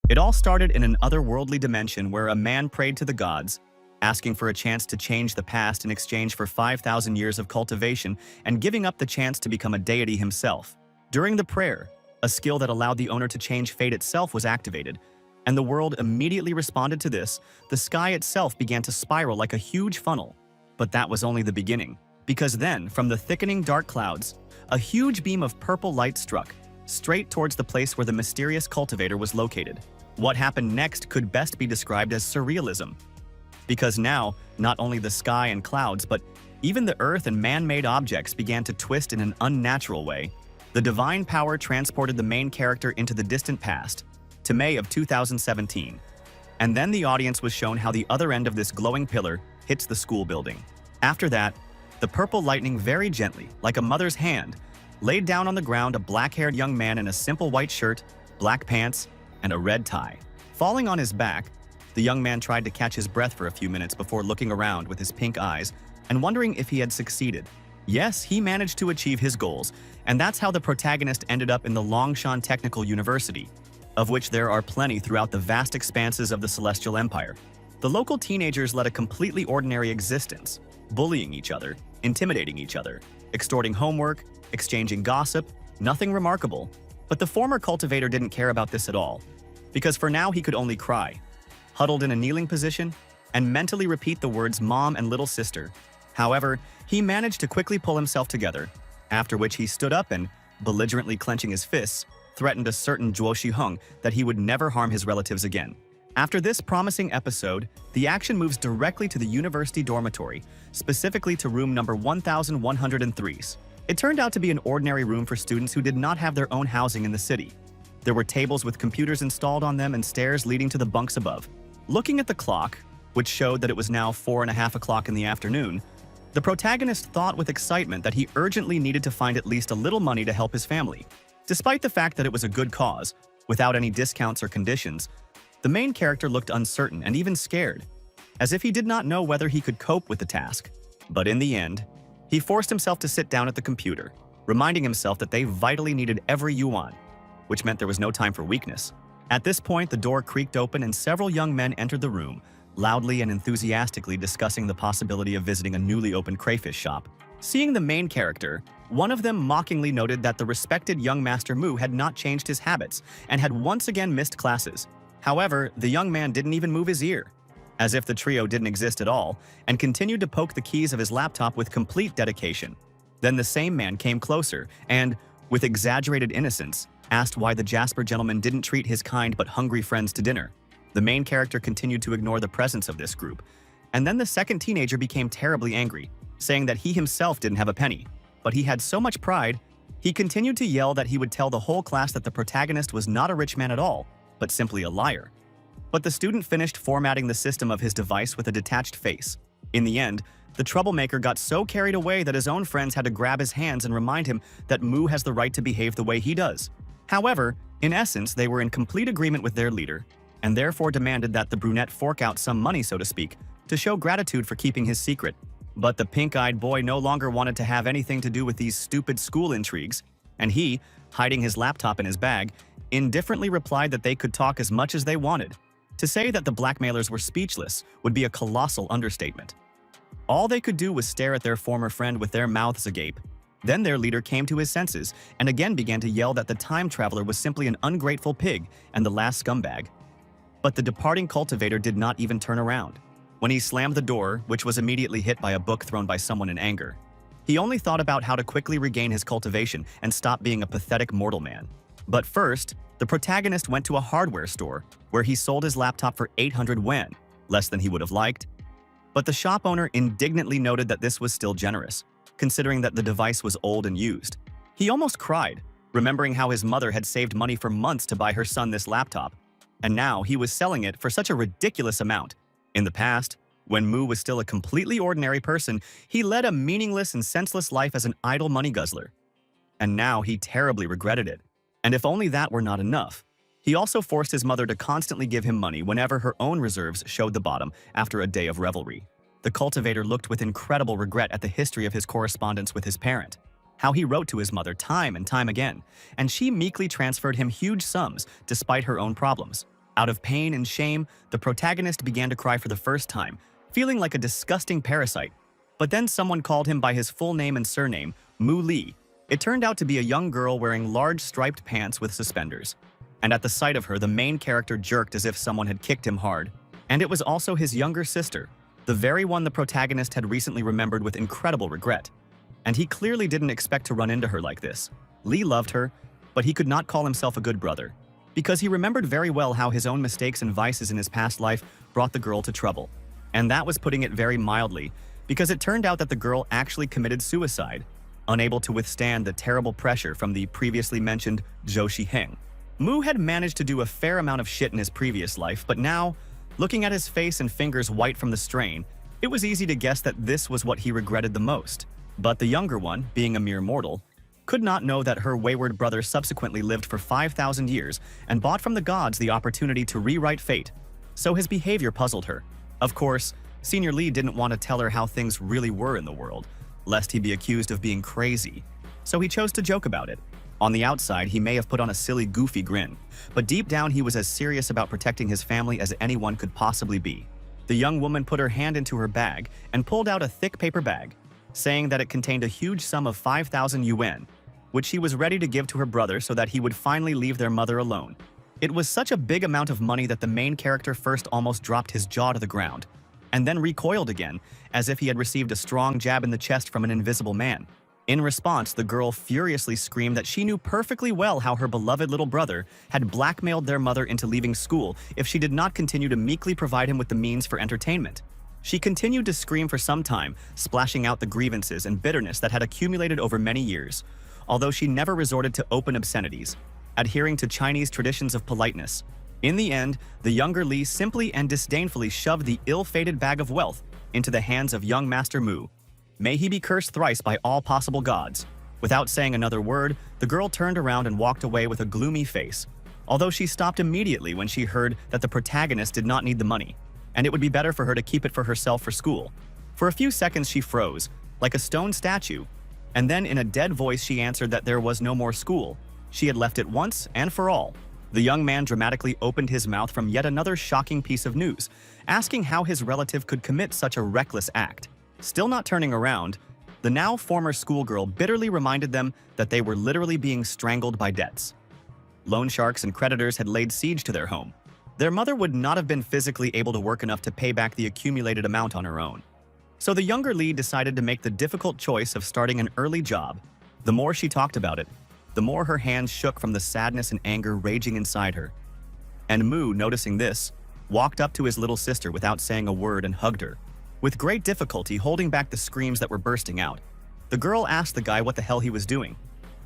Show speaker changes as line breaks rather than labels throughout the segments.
It all started in an otherworldly dimension where a man prayed to the gods, asking for a chance to change the past in exchange for 5,000 years of cultivation and giving up the chance to become a deity himself. During the prayer, a skill that allowed the owner to change fate itself was activated, and the world immediately responded to this. The sky itself began to spiral like a huge funnel. But that was only the beginning, because then, from the thickening dark clouds, a huge beam of purple light struck, straight towards the place where the mysterious cultivator was located. What happened next could best be described as surrealism. Because now, not only the sky and clouds, but even the earth and man-made objects began to twist in an unnatural way. The divine power transported the main character into the distant past, to May of 2017. And then the audience was shown how the other end of this glowing pillar hits the school building. After that, the purple lightning very gently, like a mother's hand, laid down on the ground a black-haired young man in a simple white shirt, black pants, and a red tie. Falling on his back, the young man tried to catch his breath for a few minutes before looking around with his pink eyes and wondering if he had succeeded. Yes, he managed to achieve his goals, and that's how the protagonist ended up in the Longshan Technical University, of which there are plenty throughout the vast expanses of the Celestial Empire. The local teenagers led a completely ordinary existence, bullying each other, intimidating each other, extorting homework, exchanging gossip, nothing remarkable. But the former cultivator didn't care about this at all, because for now he could only cry, huddled in a kneeling position, and mentally repeat the words mom and little sister. However, he managed to quickly pull himself together, after which he stood up and, belligerently clenching his fists, threatened a certain Zhuo Shiheng that he would never harm his relatives again. After this promising episode, the action moves directly to the university dormitory, specifically to room number 1103. It turned out to be an ordinary room for students who did not have their own housing in the city. There were tables with computers installed on them and stairs leading to the bunks above. Looking at the clock, which showed that it was now 4:30 o'clock in the afternoon, the protagonist thought with excitement that he urgently needed to find at least a little money to help his family. Despite the fact that it was a good cause, without any discounts or conditions, the main character looked uncertain and even scared, as if he did not know whether he could cope with the task. But in the end, he forced himself to sit down at the computer, reminding himself that they vitally needed every yuan, which meant there was no time for weakness. At this point, the door creaked open and several young men entered the room, loudly and enthusiastically discussing the possibility of visiting a newly opened crayfish shop. Seeing the main character, one of them mockingly noted that the respected young Master Mu had not changed his habits and had once again missed classes. However, the young man didn't even move his ear, as if the trio didn't exist at all, and continued to poke the keys of his laptop with complete dedication. Then the same man came closer and, with exaggerated innocence, asked why the Jasper gentleman didn't treat his kind but hungry friends to dinner. The main character continued to ignore the presence of this group, and then the second teenager became terribly angry, saying that he himself didn't have a penny, but he had so much pride, he continued to yell that he would tell the whole class that the protagonist was not a rich man at all, but simply a liar. But the student finished formatting the system of his device with a detached face. In the end, the troublemaker got so carried away that his own friends had to grab his hands and remind him that Mu has the right to behave the way he does. However, in essence, they were in complete agreement with their leader, and therefore demanded that the brunette fork out some money, so to speak, to show gratitude for keeping his secret. But the pink-eyed boy no longer wanted to have anything to do with these stupid school intrigues, and he, hiding his laptop in his bag, indifferently replied that they could talk as much as they wanted. To say that the blackmailers were speechless would be a colossal understatement. All they could do was stare at their former friend with their mouths agape. Then their leader came to his senses and again began to yell that the time traveler was simply an ungrateful pig and the last scumbag. But the departing cultivator did not even turn around. When he slammed the door, which was immediately hit by a book thrown by someone in anger, he only thought about how to quickly regain his cultivation and stop being a pathetic mortal man. But first, the protagonist went to a hardware store where he sold his laptop for 800 yuan, less than he would have liked. But the shop owner indignantly noted that this was still generous, considering that the device was old and used. He almost cried, remembering how his mother had saved money for months to buy her son this laptop, and now he was selling it for such a ridiculous amount. In the past, when Mu was still a completely ordinary person, he led a meaningless and senseless life as an idle money guzzler. And now he terribly regretted it. And if only that were not enough, he also forced his mother to constantly give him money whenever her own reserves showed the bottom after a day of revelry. The cultivator looked with incredible regret at the history of his correspondence with his parent, how he wrote to his mother time and time again, and she meekly transferred him huge sums despite her own problems. Out of pain and shame, the protagonist began to cry for the first time, feeling like a disgusting parasite. But then someone called him by his full name and surname, Mu Li. It turned out to be a young girl wearing large striped pants with suspenders. And at the sight of her, the main character jerked as if someone had kicked him hard. And it was also his younger sister, the very one the protagonist had recently remembered with incredible regret. And he clearly didn't expect to run into her like this. Lee loved her, but he could not call himself a good brother, because he remembered very well how his own mistakes and vices in his past life brought the girl to trouble. And that was putting it very mildly, because it turned out that the girl actually committed suicide, unable to withstand the terrible pressure from the previously mentioned Zhou Shiheng. Mu had managed to do a fair amount of shit in his previous life, but now, looking at his face and fingers white from the strain, it was easy to guess that this was what he regretted the most. But the younger one, being a mere mortal, could not know that her wayward brother subsequently lived for 5,000 years and bought from the gods the opportunity to rewrite fate. So his behavior puzzled her. Of course, Senior Lee didn't want to tell her how things really were in the world, lest he be accused of being crazy. So he chose to joke about it. On the outside, he may have put on a silly, goofy grin, but deep down he was as serious about protecting his family as anyone could possibly be. The young woman put her hand into her bag and pulled out a thick paper bag, saying that it contained a huge sum of 5,000 yuan, which she was ready to give to her brother so that he would finally leave their mother alone. It was such a big amount of money that the main character first almost dropped his jaw to the ground, and then recoiled again, as if he had received a strong jab in the chest from an invisible man. In response, the girl furiously screamed that she knew perfectly well how her beloved little brother had blackmailed their mother into leaving school if she did not continue to meekly provide him with the means for entertainment. She continued to scream for some time, splashing out the grievances and bitterness that had accumulated over many years, although she never resorted to open obscenities, adhering to Chinese traditions of politeness. In the end, the younger Li simply and disdainfully shoved the ill-fated bag of wealth into the hands of young Master Mu. May he be cursed thrice by all possible gods. Without saying another word, the girl turned around and walked away with a gloomy face, although she stopped immediately when she heard that the protagonist did not need the money, and it would be better for her to keep it for herself for school. For a few seconds she froze, like a stone statue, and then in a dead voice she answered that there was no more school. She had left it once and for all. The young man dramatically opened his mouth from yet another shocking piece of news, asking how his relative could commit such a reckless act. Still not turning around, the now former schoolgirl bitterly reminded them that they were literally being strangled by debts. Loan sharks and creditors had laid siege to their home. Their mother would not have been physically able to work enough to pay back the accumulated amount on her own. So the younger Lee decided to make the difficult choice of starting an early job. The more she talked about it, the more her hands shook from the sadness and anger raging inside her. And Mu, noticing this, walked up to his little sister without saying a word and hugged her, with great difficulty holding back the screams that were bursting out. The girl asked the guy what the hell he was doing,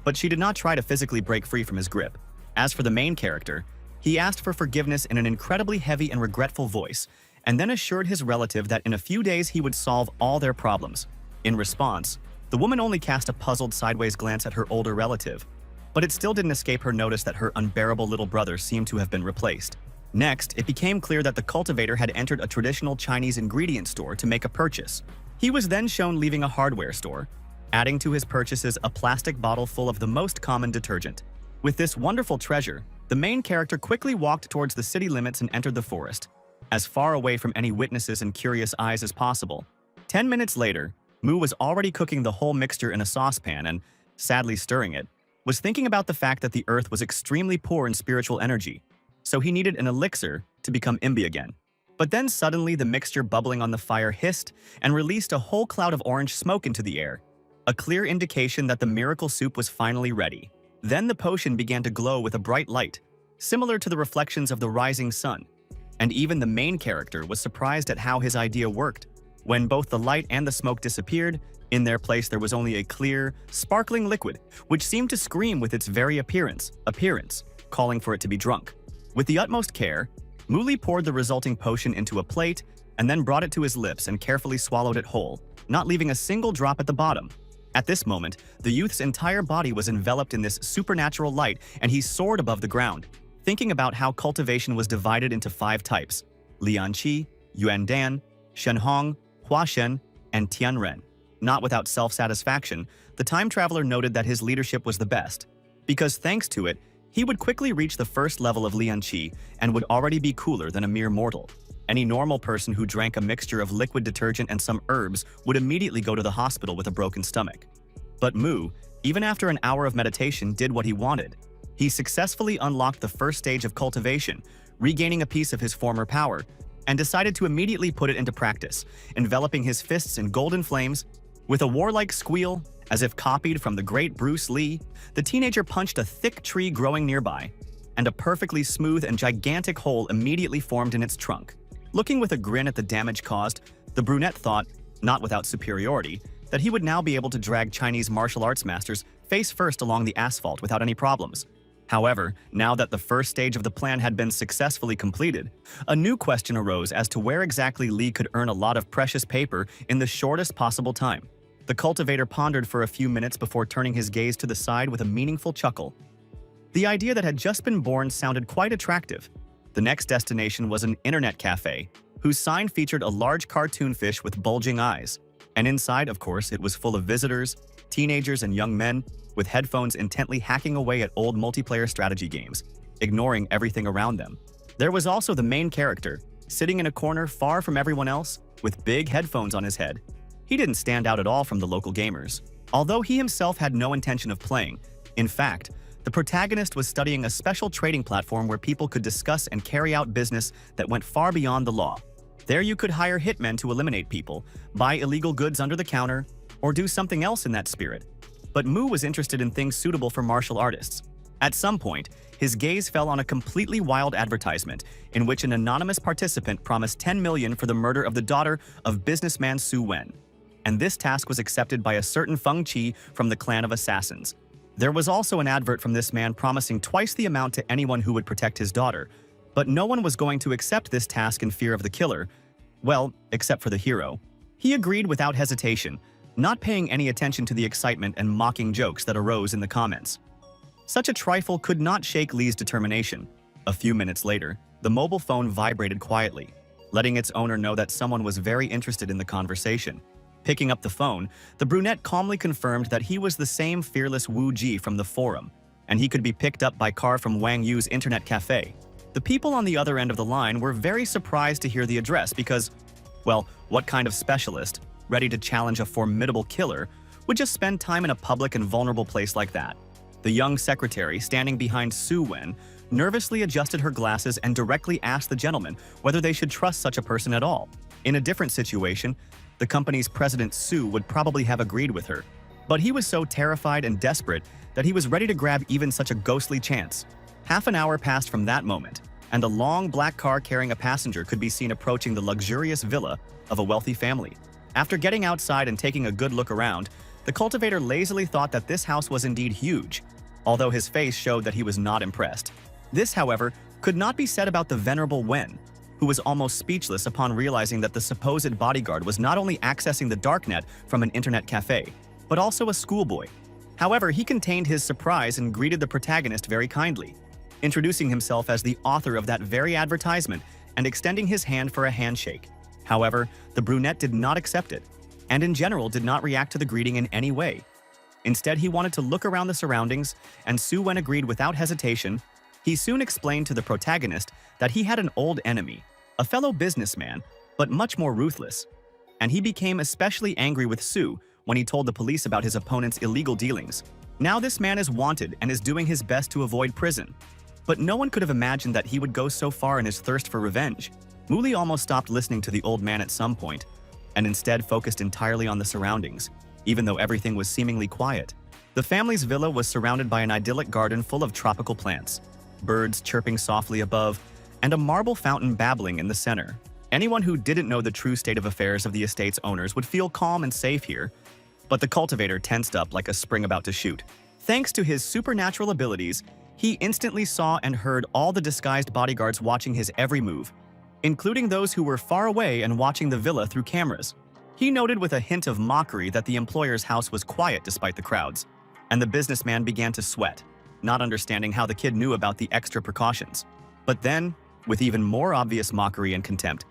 but she did not try to physically break free from his grip. As for the main character, he asked for forgiveness in an incredibly heavy and regretful voice, and then assured his relative that in a few days he would solve all their problems. In response, the woman only cast a puzzled sideways glance at her older relative, but it still didn't escape her notice that her unbearable little brother seemed to have been replaced. Next, it became clear that the cultivator had entered a traditional Chinese ingredient store to make a purchase. He was then shown leaving a hardware store, adding to his purchases a plastic bottle full of the most common detergent. With this wonderful treasure, the main character quickly walked towards the city limits and entered the forest, as far away from any witnesses and curious eyes as possible. 10 minutes later, Mu was already cooking the whole mixture in a saucepan and, sadly stirring it, was thinking about the fact that the earth was extremely poor in spiritual energy, so he needed an elixir to become imbi again. But then suddenly the mixture bubbling on the fire hissed and released a whole cloud of orange smoke into the air, a clear indication that the miracle soup was finally ready. Then the potion began to glow with a bright light, similar to the reflections of the rising sun, and even the main character was surprised at how his idea worked. When both the light and the smoke disappeared, in their place there was only a clear, sparkling liquid, which seemed to scream with its very appearance, calling for it to be drunk. With the utmost care, Muli poured the resulting potion into a plate and then brought it to his lips and carefully swallowed it whole, not leaving a single drop at the bottom. At this moment, the youth's entire body was enveloped in this supernatural light and he soared above the ground, thinking about how cultivation was divided into 5 types: Lianqi, Yuandan, Shenhong, Huashen, and Tianren. Not without self-satisfaction, the time traveler noted that his leadership was the best, because thanks to it, He would quickly reach the first level of Lianqi and would already be cooler than a mere mortal. Any normal person who drank a mixture of liquid detergent and some herbs would immediately go to the hospital with a broken stomach. But Mu, even after an hour of meditation, did what he wanted. He successfully unlocked the first stage of cultivation, regaining a piece of his former power, and decided to immediately put it into practice, enveloping his fists in golden flames. With a warlike squeal, as if copied from the great Bruce Lee, the teenager punched a thick tree growing nearby, and a perfectly smooth and gigantic hole immediately formed in its trunk. Looking with a grin at the damage caused, the brunette thought, not without superiority, that he would now be able to drag Chinese martial arts masters face first along the asphalt without any problems. However, now that the first stage of the plan had been successfully completed, a new question arose as to where exactly Li could earn a lot of precious paper in the shortest possible time. The cultivator pondered for a few minutes before turning his gaze to the side with a meaningful chuckle. The idea that had just been born sounded quite attractive. The next destination was an internet cafe, whose sign featured a large cartoon fish with bulging eyes. And inside, of course, it was full of visitors, teenagers and young men, with headphones intently hacking away at old multiplayer strategy games, ignoring everything around them. There was also the main character, sitting in a corner far from everyone else, with big headphones on his head. He didn't stand out at all from the local gamers, although he himself had no intention of playing. In fact, the protagonist was studying a special trading platform where people could discuss and carry out business that went far beyond the law. There you could hire hitmen to eliminate people, buy illegal goods under the counter, or do something else in that spirit. But Mu was interested in things suitable for martial artists. At some point, his gaze fell on a completely wild advertisement in which an anonymous participant promised 10 million for the murder of the daughter of businessman Su Wen. And this task was accepted by a certain Feng Qi from the clan of assassins. There was also an advert from this man promising twice the amount to anyone who would protect his daughter, but no one was going to accept this task in fear of the killer, well, except for the hero. He agreed without hesitation, not paying any attention to the excitement and mocking jokes that arose in the comments. Such a trifle could not shake Li's determination. A few minutes later, the mobile phone vibrated quietly, letting its owner know that someone was very interested in the conversation. Picking up the phone, the brunette calmly confirmed that he was the same fearless Wu Ji from the forum, and he could be picked up by car from Wang Yu's internet cafe. The people on the other end of the line were very surprised to hear the address because, well, what kind of specialist, ready to challenge a formidable killer, would just spend time in a public and vulnerable place like that? The young secretary, standing behind Su Wen, nervously adjusted her glasses and directly asked the gentleman whether they should trust such a person at all. In a different situation, the company's president Su would probably have agreed with her, but he was so terrified and desperate that he was ready to grab even such a ghostly chance. Half an hour passed from that moment, and a long black car carrying a passenger could be seen approaching the luxurious villa of a wealthy family. After getting outside and taking a good look around, the cultivator lazily thought that this house was indeed huge, although his face showed that he was not impressed. This, however, could not be said about the venerable Wen, who was almost speechless upon realizing that the supposed bodyguard was not only accessing the darknet from an internet cafe, but also a schoolboy. However, he contained his surprise and greeted the protagonist very kindly, introducing himself as the author of that very advertisement and extending his hand for a handshake. However, the brunette did not accept it, and in general did not react to the greeting in any way. Instead, he wanted to look around the surroundings, and Su Wen agreed without hesitation. He soon explained to the protagonist that he had an old enemy, a fellow businessman, but much more ruthless. And he became especially angry with Su when he told the police about his opponent's illegal dealings. Now this man is wanted and is doing his best to avoid prison. But no one could have imagined that he would go so far in his thirst for revenge. Muli almost stopped listening to the old man at some point, and instead focused entirely on the surroundings, even though everything was seemingly quiet. The family's villa was surrounded by an idyllic garden full of tropical plants, birds chirping softly above, and a marble fountain babbling in the center. Anyone who didn't know the true state of affairs of the estate's owners would feel calm and safe here, but the cultivator tensed up like a spring about to shoot. Thanks to his supernatural abilities, he instantly saw and heard all the disguised bodyguards watching his every move, including those who were far away and watching the villa through cameras. He noted with a hint of mockery that the employer's house was quiet despite the crowds, and the businessman began to sweat, not understanding how the kid knew about the extra precautions. But then, with even more obvious mockery and contempt,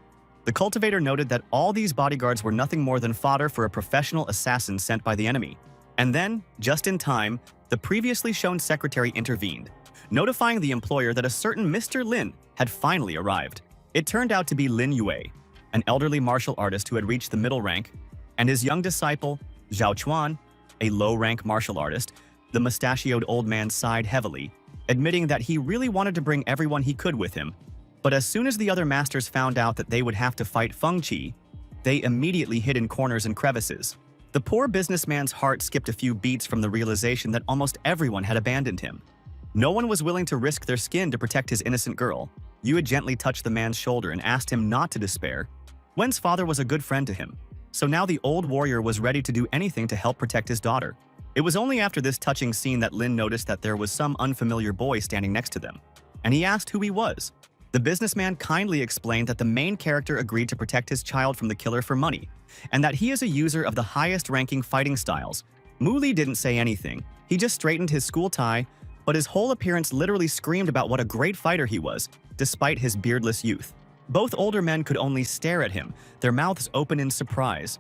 the cultivator noted that all these bodyguards were nothing more than fodder for a professional assassin sent by the enemy. And then, just in time, the previously shown secretary intervened, notifying the employer that a certain Mr. Lin had finally arrived. It turned out to be Lin Yue, an elderly martial artist who had reached the middle rank, and his young disciple, Zhao Chuan, a low-rank martial artist. The mustachioed old man sighed heavily, admitting that he really wanted to bring everyone he could with him. But as soon as the other masters found out that they would have to fight Feng Qi, they immediately hid in corners and crevices. The poor businessman's heart skipped a few beats from the realization that almost everyone had abandoned him. No one was willing to risk their skin to protect his innocent girl. Yue gently touched the man's shoulder and asked him not to despair. Wen's father was a good friend to him, so now the old warrior was ready to do anything to help protect his daughter. It was only after this touching scene that Lin noticed that there was some unfamiliar boy standing next to them, and he asked who he was. The businessman kindly explained that the main character agreed to protect his child from the killer for money, and that he is a user of the highest-ranking fighting styles. Mu Li didn't say anything. He just straightened his school tie, but his whole appearance literally screamed about what a great fighter he was, despite his beardless youth. Both older men could only stare at him, their mouths open in surprise.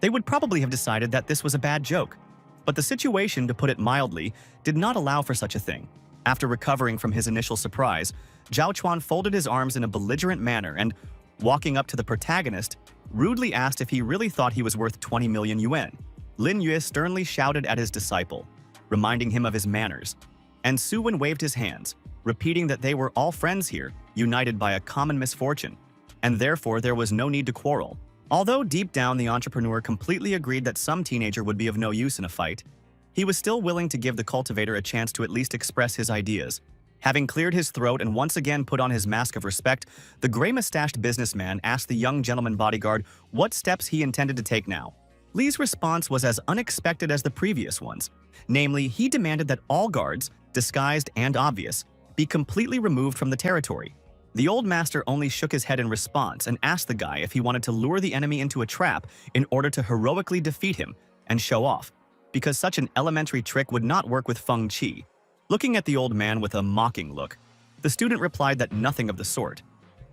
They would probably have decided that this was a bad joke, but the situation, to put it mildly, did not allow for such a thing. After recovering from his initial surprise, Zhao Chuan folded his arms in a belligerent manner and, walking up to the protagonist, rudely asked if he really thought he was worth 20 million yuan. Lin Yue sternly shouted at his disciple, reminding him of his manners, and Su Wen waved his hands, repeating that they were all friends here, united by a common misfortune, and therefore there was no need to quarrel. Although deep down the entrepreneur completely agreed that some teenager would be of no use in a fight, he was still willing to give the cultivator a chance to at least express his ideas. Having cleared his throat and once again put on his mask of respect, the gray-mustached businessman asked the young gentleman bodyguard what steps he intended to take now. Li's response was as unexpected as the previous ones. Namely, he demanded that all guards, disguised and obvious, be completely removed from the territory. The old master only shook his head in response and asked the guy if he wanted to lure the enemy into a trap in order to heroically defeat him and show off, because such an elementary trick would not work with Feng Qi. Looking at the old man with a mocking look, the student replied that nothing of the sort.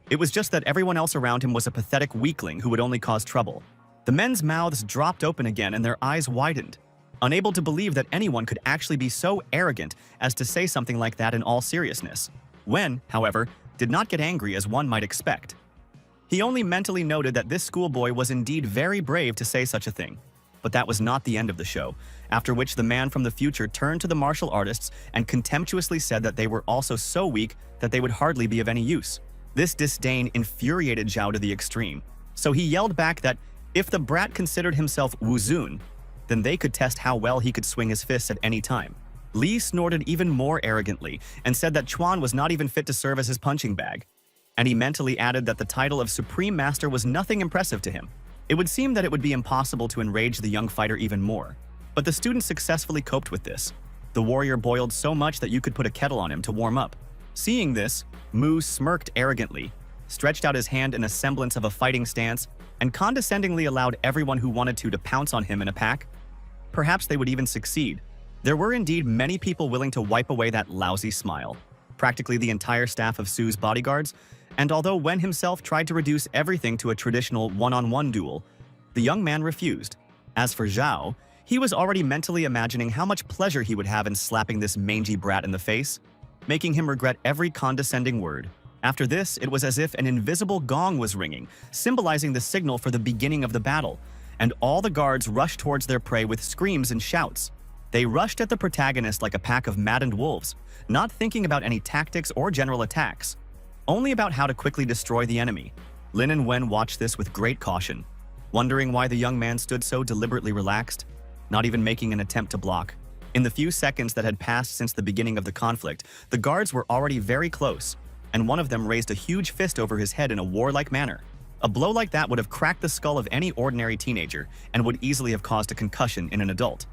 It was just that everyone else around him was a pathetic weakling who would only cause trouble. The men's mouths dropped open again and their eyes widened, unable to believe that anyone could actually be so arrogant as to say something like that in all seriousness. Wen, however, did not get angry as one might expect. He only mentally noted that this schoolboy was indeed very brave to say such a thing. But that was not the end of the show, after which the man from the future turned to the martial artists and contemptuously said that they were also so weak that they would hardly be of any use. This disdain infuriated Zhao to the extreme, so he yelled back that if the brat considered himself Wuzun, then they could test how well he could swing his fists at any time. Li snorted even more arrogantly and said that Chuan was not even fit to serve as his punching bag, and he mentally added that the title of Supreme Master was nothing impressive to him. It would seem that it would be impossible to enrage the young fighter even more, but the student successfully coped with this. The warrior boiled so much that you could put a kettle on him to warm up. Seeing this, Mu smirked arrogantly, stretched out his hand in a semblance of a fighting stance, and condescendingly allowed everyone who wanted to pounce on him in a pack. Perhaps they would even succeed. There were indeed many people willing to wipe away that lousy smile, practically the entire staff of Su's bodyguards, and although Wen himself tried to reduce everything to a traditional one-on-one duel, the young man refused. As for Zhao, he was already mentally imagining how much pleasure he would have in slapping this mangy brat in the face, making him regret every condescending word. After this, it was as if an invisible gong was ringing, symbolizing the signal for the beginning of the battle, and all the guards rushed towards their prey with screams and shouts. They rushed at the protagonist like a pack of maddened wolves, not thinking about any tactics or general attacks, only about how to quickly destroy the enemy. Lin and Wen watched this with great caution, wondering why the young man stood so deliberately relaxed, not even making an attempt to block. In the few seconds that had passed since the beginning of the conflict, the guards were already very close, and one of them raised a huge fist over his head in a warlike manner. A blow like that would have cracked the skull of any ordinary teenager and would easily have caused a concussion in an adult.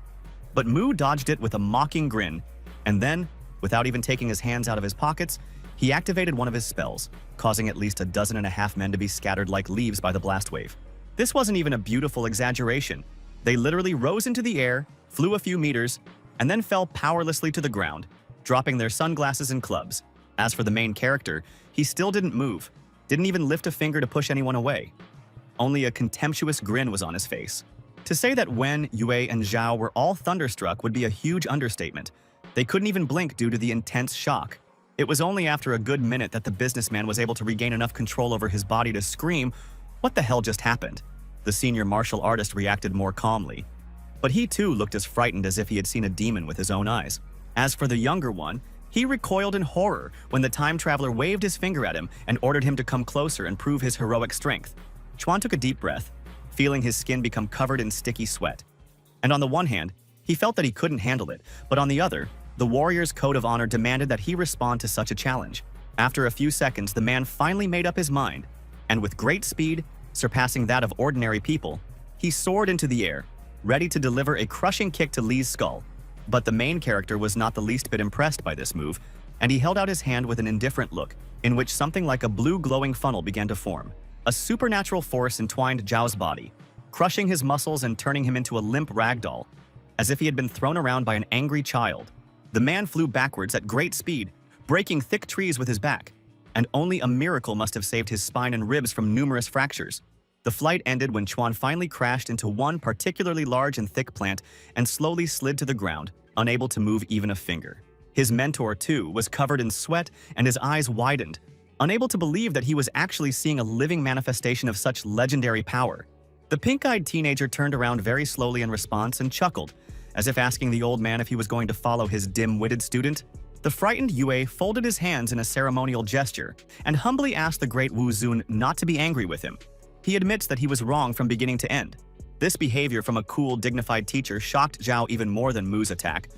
But Mu dodged it with a mocking grin, and then, without even taking his hands out of his pockets, he activated one of his spells, causing at least 12.5 men to be scattered like leaves by the blast wave. This wasn't even a beautiful exaggeration. They literally rose into the air, flew a few meters, and then fell powerlessly to the ground, dropping their sunglasses and clubs. As for the main character, he still didn't move, didn't even lift a finger to push anyone away. Only a contemptuous grin was on his face. To say that Wen, Yue, and Zhao were all thunderstruck would be a huge understatement, They couldn't even blink due to the intense shock. It was only after a good minute that the businessman was able to regain enough control over his body to scream, "What the hell just happened?" The senior martial artist reacted more calmly. But he too looked as frightened as if he had seen a demon with his own eyes. As for the younger one, he recoiled in horror when the time traveler waved his finger at him and ordered him to come closer and prove his heroic strength. Chuan took a deep breath, feeling his skin become covered in sticky sweat. And on the one hand, he felt that he couldn't handle it, but on the other, the warrior's code of honor demanded that he respond to such a challenge. After a few seconds, the man finally made up his mind, and with great speed, surpassing that of ordinary people, he soared into the air, ready to deliver a crushing kick to Li's skull. But the main character was not the least bit impressed by this move, and he held out his hand with an indifferent look, in which something like a blue glowing funnel began to form. A supernatural force entwined Zhao's body, crushing his muscles and turning him into a limp ragdoll, as if he had been thrown around by an angry child. The man flew backwards at great speed, breaking thick trees with his back, and only a miracle must have saved his spine and ribs from numerous fractures. The flight ended when Chuan finally crashed into one particularly large and thick plant and slowly slid to the ground, unable to move even a finger. His mentor, too, was covered in sweat and his eyes widened, unable to believe that he was actually seeing a living manifestation of such legendary power. The pink-eyed teenager turned around very slowly in response and chuckled, as if asking the old man if he was going to follow his dim-witted student. The frightened Yue folded his hands in a ceremonial gesture and humbly asked the great Wu Zun not to be angry with him. He admits that he was wrong from beginning to end. This behavior from a cool, dignified teacher shocked Zhao even more than Mu's attack.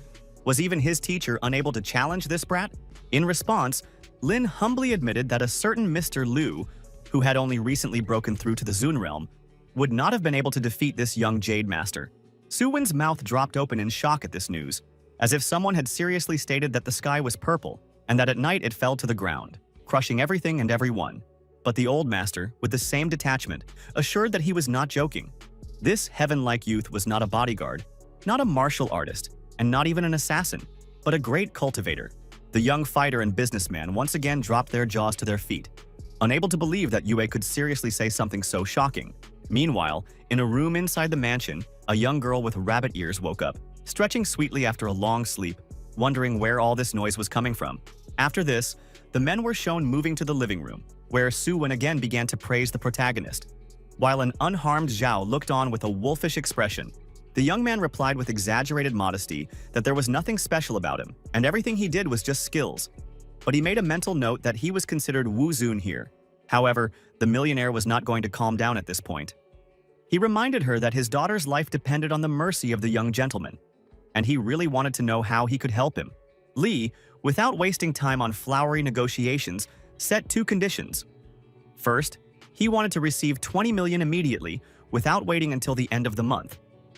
Was even his teacher unable to challenge this brat? In response, Lin humbly admitted that a certain Mr. Liu, who had only recently broken through to the Zun realm, would not have been able to defeat this young Jade Master. Su Wen's mouth dropped open in shock at this news, as if someone had seriously stated that the sky was purple and that at night it fell to the ground, crushing everything and everyone. But the old master, with the same detachment, assured that he was not joking. This heaven-like youth was not a bodyguard, not a martial artist, and not even an assassin, but a great cultivator. The young fighter and businessman once again dropped their jaws to their feet, unable to believe that Yue could seriously say something so shocking. Meanwhile, in a room inside the mansion, a young girl with rabbit ears woke up, stretching sweetly after a long sleep, wondering where all this noise was coming from. After this, the men were shown moving to the living room, where Su Wen again began to praise the protagonist. While an unharmed Zhao looked on with a wolfish expression, the young man replied with exaggerated modesty that there was nothing special about him, and everything he did was just skills. But he made a mental note that he was considered Wu Zun here. However, the millionaire was not going to calm down at this point. He reminded her that his daughter's life depended on the mercy of the young gentleman, and he really wanted to know how he could help him. Li, without wasting time on flowery negotiations, set two conditions. First, he wanted to receive 20 million immediately without waiting until the end of the month.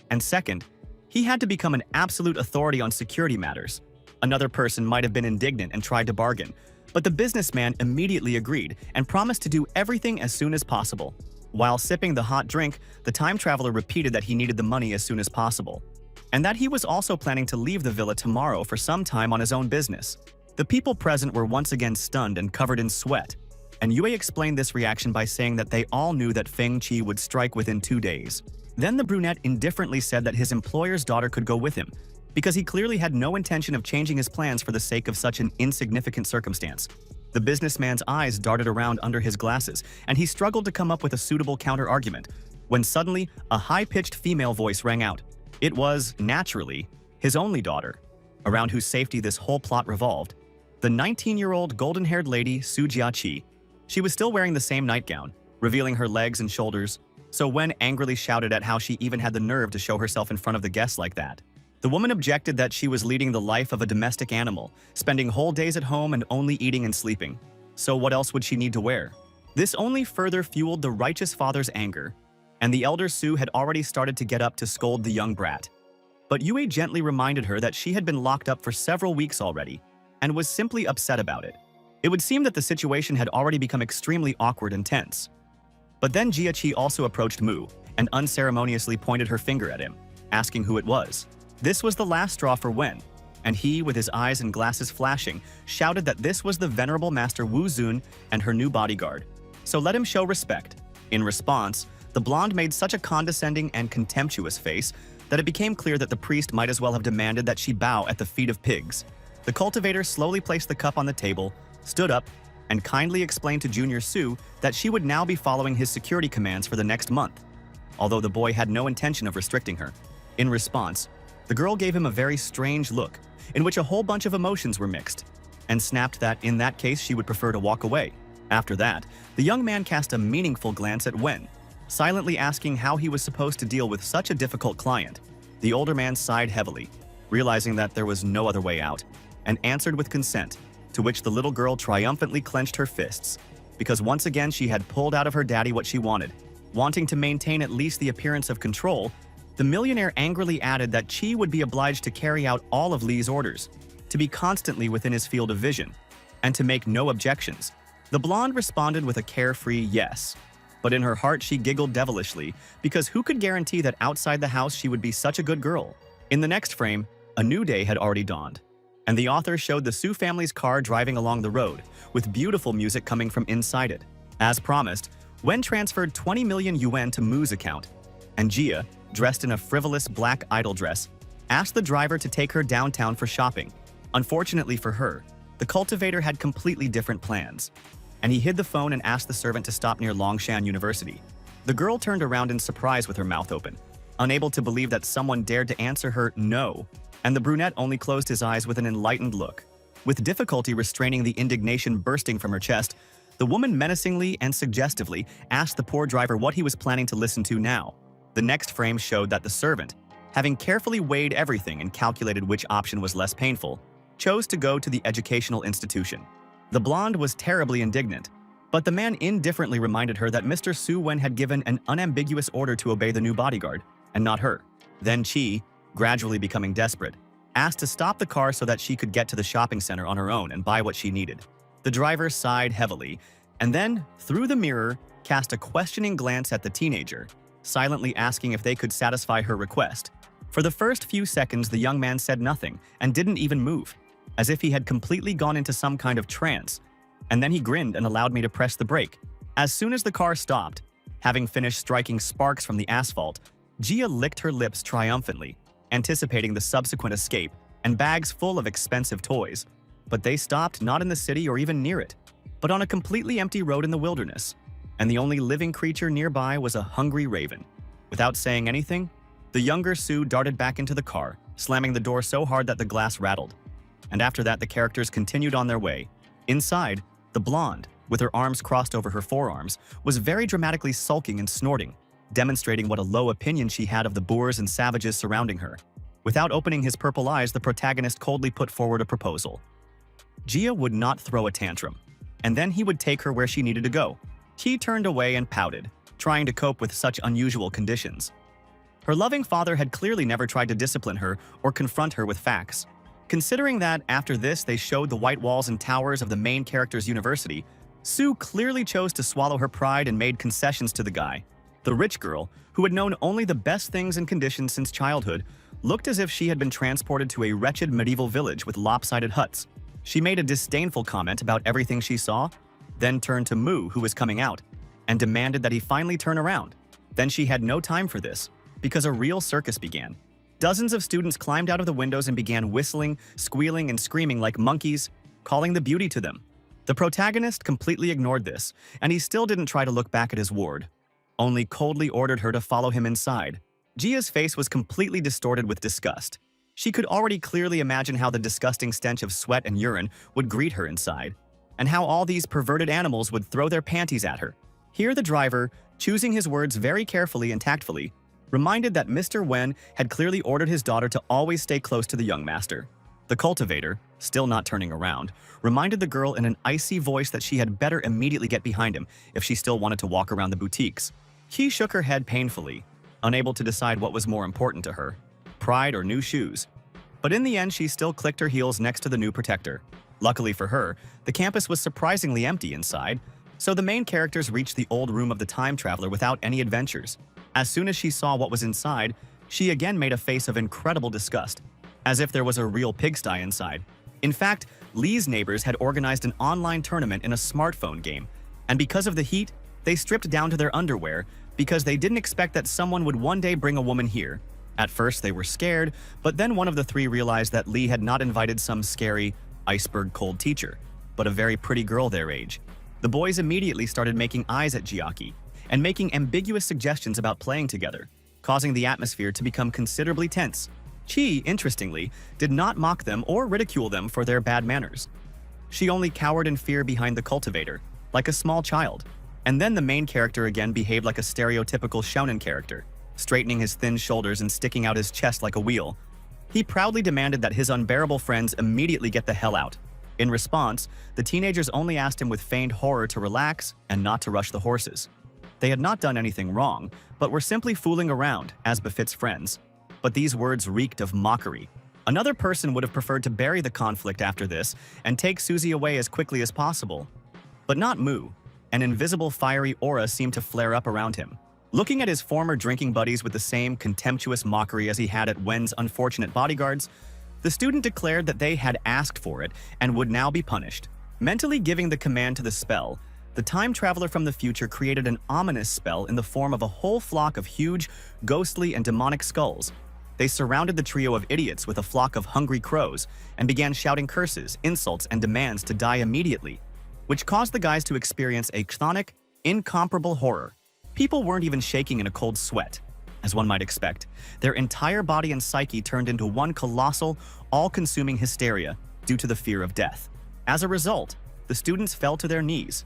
And second, he had to become an absolute authority on security matters. Another person might have been indignant and tried to bargain, but the businessman immediately agreed and promised to do everything as soon as possible. While sipping the hot drink, the time traveler repeated that he needed the money as soon as possible, and that he was also planning to leave the villa tomorrow for some time on his own business. The people present were once again stunned and covered in sweat, and Yue explained this reaction by saying that they all knew that Feng Qi would strike within 2 days. Then the brunette indifferently said that his employer's daughter could go with him, because he clearly had no intention of changing his plans for the sake of such an insignificant circumstance. The businessman's eyes darted around under his glasses, and he struggled to come up with a suitable counter-argument, when suddenly a high-pitched female voice rang out. It was, naturally, his only daughter, around whose safety this whole plot revolved, the 19-year-old golden-haired lady Su Jiaqi. She was still wearing the same nightgown, revealing her legs and shoulders, so Wen angrily shouted at how she even had the nerve to show herself in front of the guests like that. The woman objected that she was leading the life of a domestic animal, spending whole days at home and only eating and sleeping. So what else would she need to wear? This only further fueled the righteous father's anger, and the elder Su had already started to get up to scold the young brat. But Yue gently reminded her that she had been locked up for several weeks already, and was simply upset about it. It would seem that the situation had already become extremely awkward and tense. But then Jiaqi also approached Mu, and unceremoniously pointed her finger at him, asking who it was. This was the last straw for Wen, and he, with his eyes and glasses flashing, shouted that this was the venerable Master Wu Zun and her new bodyguard. So let him show respect. In response, the blonde made such a condescending and contemptuous face that it became clear that the priest might as well have demanded that she bow at the feet of pigs. The cultivator slowly placed the cup on the table, stood up, and kindly explained to Junior Sue that she would now be following his security commands for the next month, although the boy had no intention of restricting her. In response, the girl gave him a very strange look, in which a whole bunch of emotions were mixed, and snapped that in that case she would prefer to walk away. After that, the young man cast a meaningful glance at Wen, silently asking how he was supposed to deal with such a difficult client. The older man sighed heavily, realizing that there was no other way out, and answered with consent, to which the little girl triumphantly clenched her fists, because once again she had pulled out of her daddy what she wanted. Wanting to maintain at least the appearance of control, the millionaire angrily added that Chi would be obliged to carry out all of Li's orders, to be constantly within his field of vision, and to make no objections. The blonde responded with a carefree yes, but in her heart she giggled devilishly, because who could guarantee that outside the house she would be such a good girl? In the next frame, a new day had already dawned, and the author showed the Su family's car driving along the road, with beautiful music coming from inside it. As promised, Wen transferred 20 million yuan to Mu's account, and Jia, dressed in a frivolous black idol dress, asked the driver to take her downtown for shopping. Unfortunately for her, the cultivator had completely different plans, and he hid the phone and asked the servant to stop near Longshan University. The girl turned around in surprise with her mouth open, unable to believe that someone dared to answer her no, and the brunette only closed his eyes with an enlightened look. With difficulty restraining the indignation bursting from her chest, the woman menacingly and suggestively asked the poor driver what he was planning to listen to now. The next frame showed that the servant, having carefully weighed everything and calculated which option was less painful, chose to go to the educational institution. The blonde was terribly indignant, but the man indifferently reminded her that Mr. Su Wen had given an unambiguous order to obey the new bodyguard, and not her. Then Chi, gradually becoming desperate, asked to stop the car so that she could get to the shopping center on her own and buy what she needed. The driver sighed heavily, and then, through the mirror, cast a questioning glance at the teenager, silently asking if they could satisfy her request. For the first few seconds, the young man said nothing and didn't even move, as if he had completely gone into some kind of trance, and then he grinned and allowed me to press the brake. As soon as the car stopped, having finished striking sparks from the asphalt, Jia licked her lips triumphantly, anticipating the subsequent escape and bags full of expensive toys. But they stopped not in the city or even near it, but on a completely empty road in the wilderness, and the only living creature nearby was a hungry raven. Without saying anything, the younger Sue darted back into the car, slamming the door so hard that the glass rattled. And after that, the characters continued on their way. Inside, the blonde, with her arms crossed over her forearms, was very dramatically sulking and snorting, demonstrating what a low opinion she had of the boors and savages surrounding her. Without opening his purple eyes, the protagonist coldly put forward a proposal. Jia would not throw a tantrum, and then he would take her where she needed to go. He turned away and pouted, trying to cope with such unusual conditions. Her loving father had clearly never tried to discipline her or confront her with facts. Considering that after this they showed the white walls and towers of the main character's university, Sue clearly chose to swallow her pride and made concessions to the guy. The rich girl, who had known only the best things and conditions since childhood, looked as if she had been transported to a wretched medieval village with lopsided huts. She made a disdainful comment about everything she saw, then turned to Mu, who was coming out, and demanded that he finally turn around. Then she had no time for this, because a real circus began. Dozens of students climbed out of the windows and began whistling, squealing, and screaming like monkeys, calling the beauty to them. The protagonist completely ignored this, and he still didn't try to look back at his ward, only coldly ordered her to follow him inside. Jia's face was completely distorted with disgust. She could already clearly imagine how the disgusting stench of sweat and urine would greet her inside, and how all these perverted animals would throw their panties at her. Here the driver, choosing his words very carefully and tactfully, reminded that Mr. Wen had clearly ordered his daughter to always stay close to the young master. The cultivator, still not turning around, reminded the girl in an icy voice that she had better immediately get behind him if she still wanted to walk around the boutiques. He shook her head painfully, unable to decide what was more important to her, pride or new shoes. But in the end, she still clicked her heels next to the new protector. Luckily for her, the campus was surprisingly empty inside, so the main characters reached the old room of the time traveler without any adventures. As soon as she saw what was inside, she again made a face of incredible disgust, as if there was a real pigsty inside. In fact, Li's neighbors had organized an online tournament in a smartphone game, and because of the heat, they stripped down to their underwear because they didn't expect that someone would one day bring a woman here, At first, they were scared, but then one of the three realized that Lee had not invited some scary, iceberg-cold teacher, but a very pretty girl their age. The boys immediately started making eyes at Jiaki and making ambiguous suggestions about playing together, causing the atmosphere to become considerably tense. Chi, interestingly, did not mock them or ridicule them for their bad manners. She only cowered in fear behind the cultivator, like a small child. And then the main character again behaved like a stereotypical shonen character, straightening his thin shoulders and sticking out his chest like a wheel. He proudly demanded that his unbearable friends immediately get the hell out. In response, the teenagers only asked him with feigned horror to relax and not to rush the horses. They had not done anything wrong, but were simply fooling around, as befits friends. But these words reeked of mockery. Another person would have preferred to bury the conflict after this and take Suzy away as quickly as possible. But not Mu. An invisible fiery aura seemed to flare up around him. Looking at his former drinking buddies with the same contemptuous mockery as he had at Wen's unfortunate bodyguards, the student declared that they had asked for it and would now be punished. Mentally giving the command to the spell, the time traveler from the future created an ominous spell in the form of a whole flock of huge, ghostly, and demonic skulls. They surrounded the trio of idiots with a flock of hungry crows and began shouting curses, insults, and demands to die immediately, which caused the guys to experience a chthonic, incomparable horror. People weren't even shaking in a cold sweat. As one might expect, their entire body and psyche turned into one colossal, all-consuming hysteria due to the fear of death. As a result, the students fell to their knees,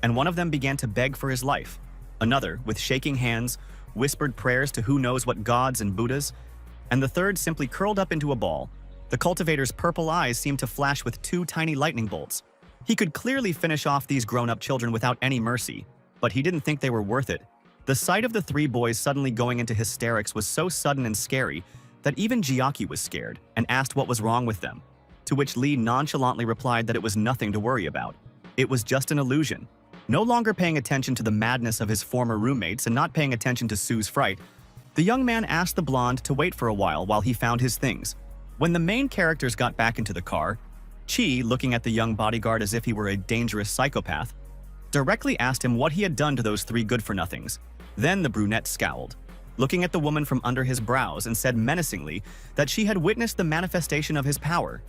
and one of them began to beg for his life. Another, with shaking hands, whispered prayers to who knows what gods and Buddhas, and the third simply curled up into a ball. The cultivator's purple eyes seemed to flash with two tiny lightning bolts. He could clearly finish off these grown-up children without any mercy, but he didn't think they were worth it. The sight of the three boys suddenly going into hysterics was so sudden and scary that even Jiaki was scared and asked what was wrong with them, to which Lee nonchalantly replied that it was nothing to worry about. It was just an illusion. No longer paying attention to the madness of his former roommates and not paying attention to Sue's fright, the young man asked the blonde to wait for a while he found his things. When the main characters got back into the car, Chi, looking at the young bodyguard as if he were a dangerous psychopath, directly asked him what he had done to those three good-for-nothings. Then the brunette scowled, looking at the woman from under his brows, and said menacingly that she had witnessed the manifestation of his power,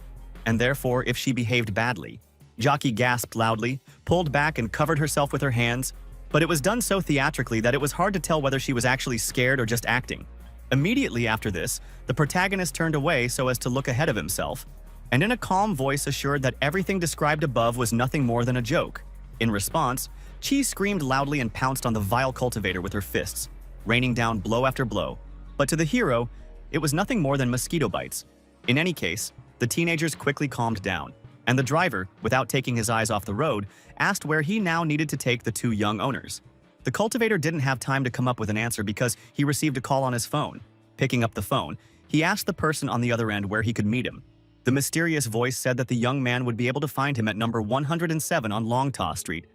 and therefore if she behaved badly. Jockey gasped loudly, pulled back and covered herself with her hands, but it was done so theatrically that it was hard to tell whether she was actually scared or just acting. Immediately after this, the protagonist turned away so as to look ahead of himself, and in a calm voice assured that everything described above was nothing more than a joke. In response, Chi screamed loudly and pounced on the vile cultivator with her fists, raining down blow after blow. But to the hero, it was nothing more than mosquito bites. In any case, the teenagers quickly calmed down, and the driver, without taking his eyes off the road, asked where he now needed to take the two young owners. The cultivator didn't have time to come up with an answer because he received a call on his phone. Picking up the phone, he asked the person on the other end where he could meet him. The mysterious voice said that the young man would be able to find him at number 107 on Longtaw Street,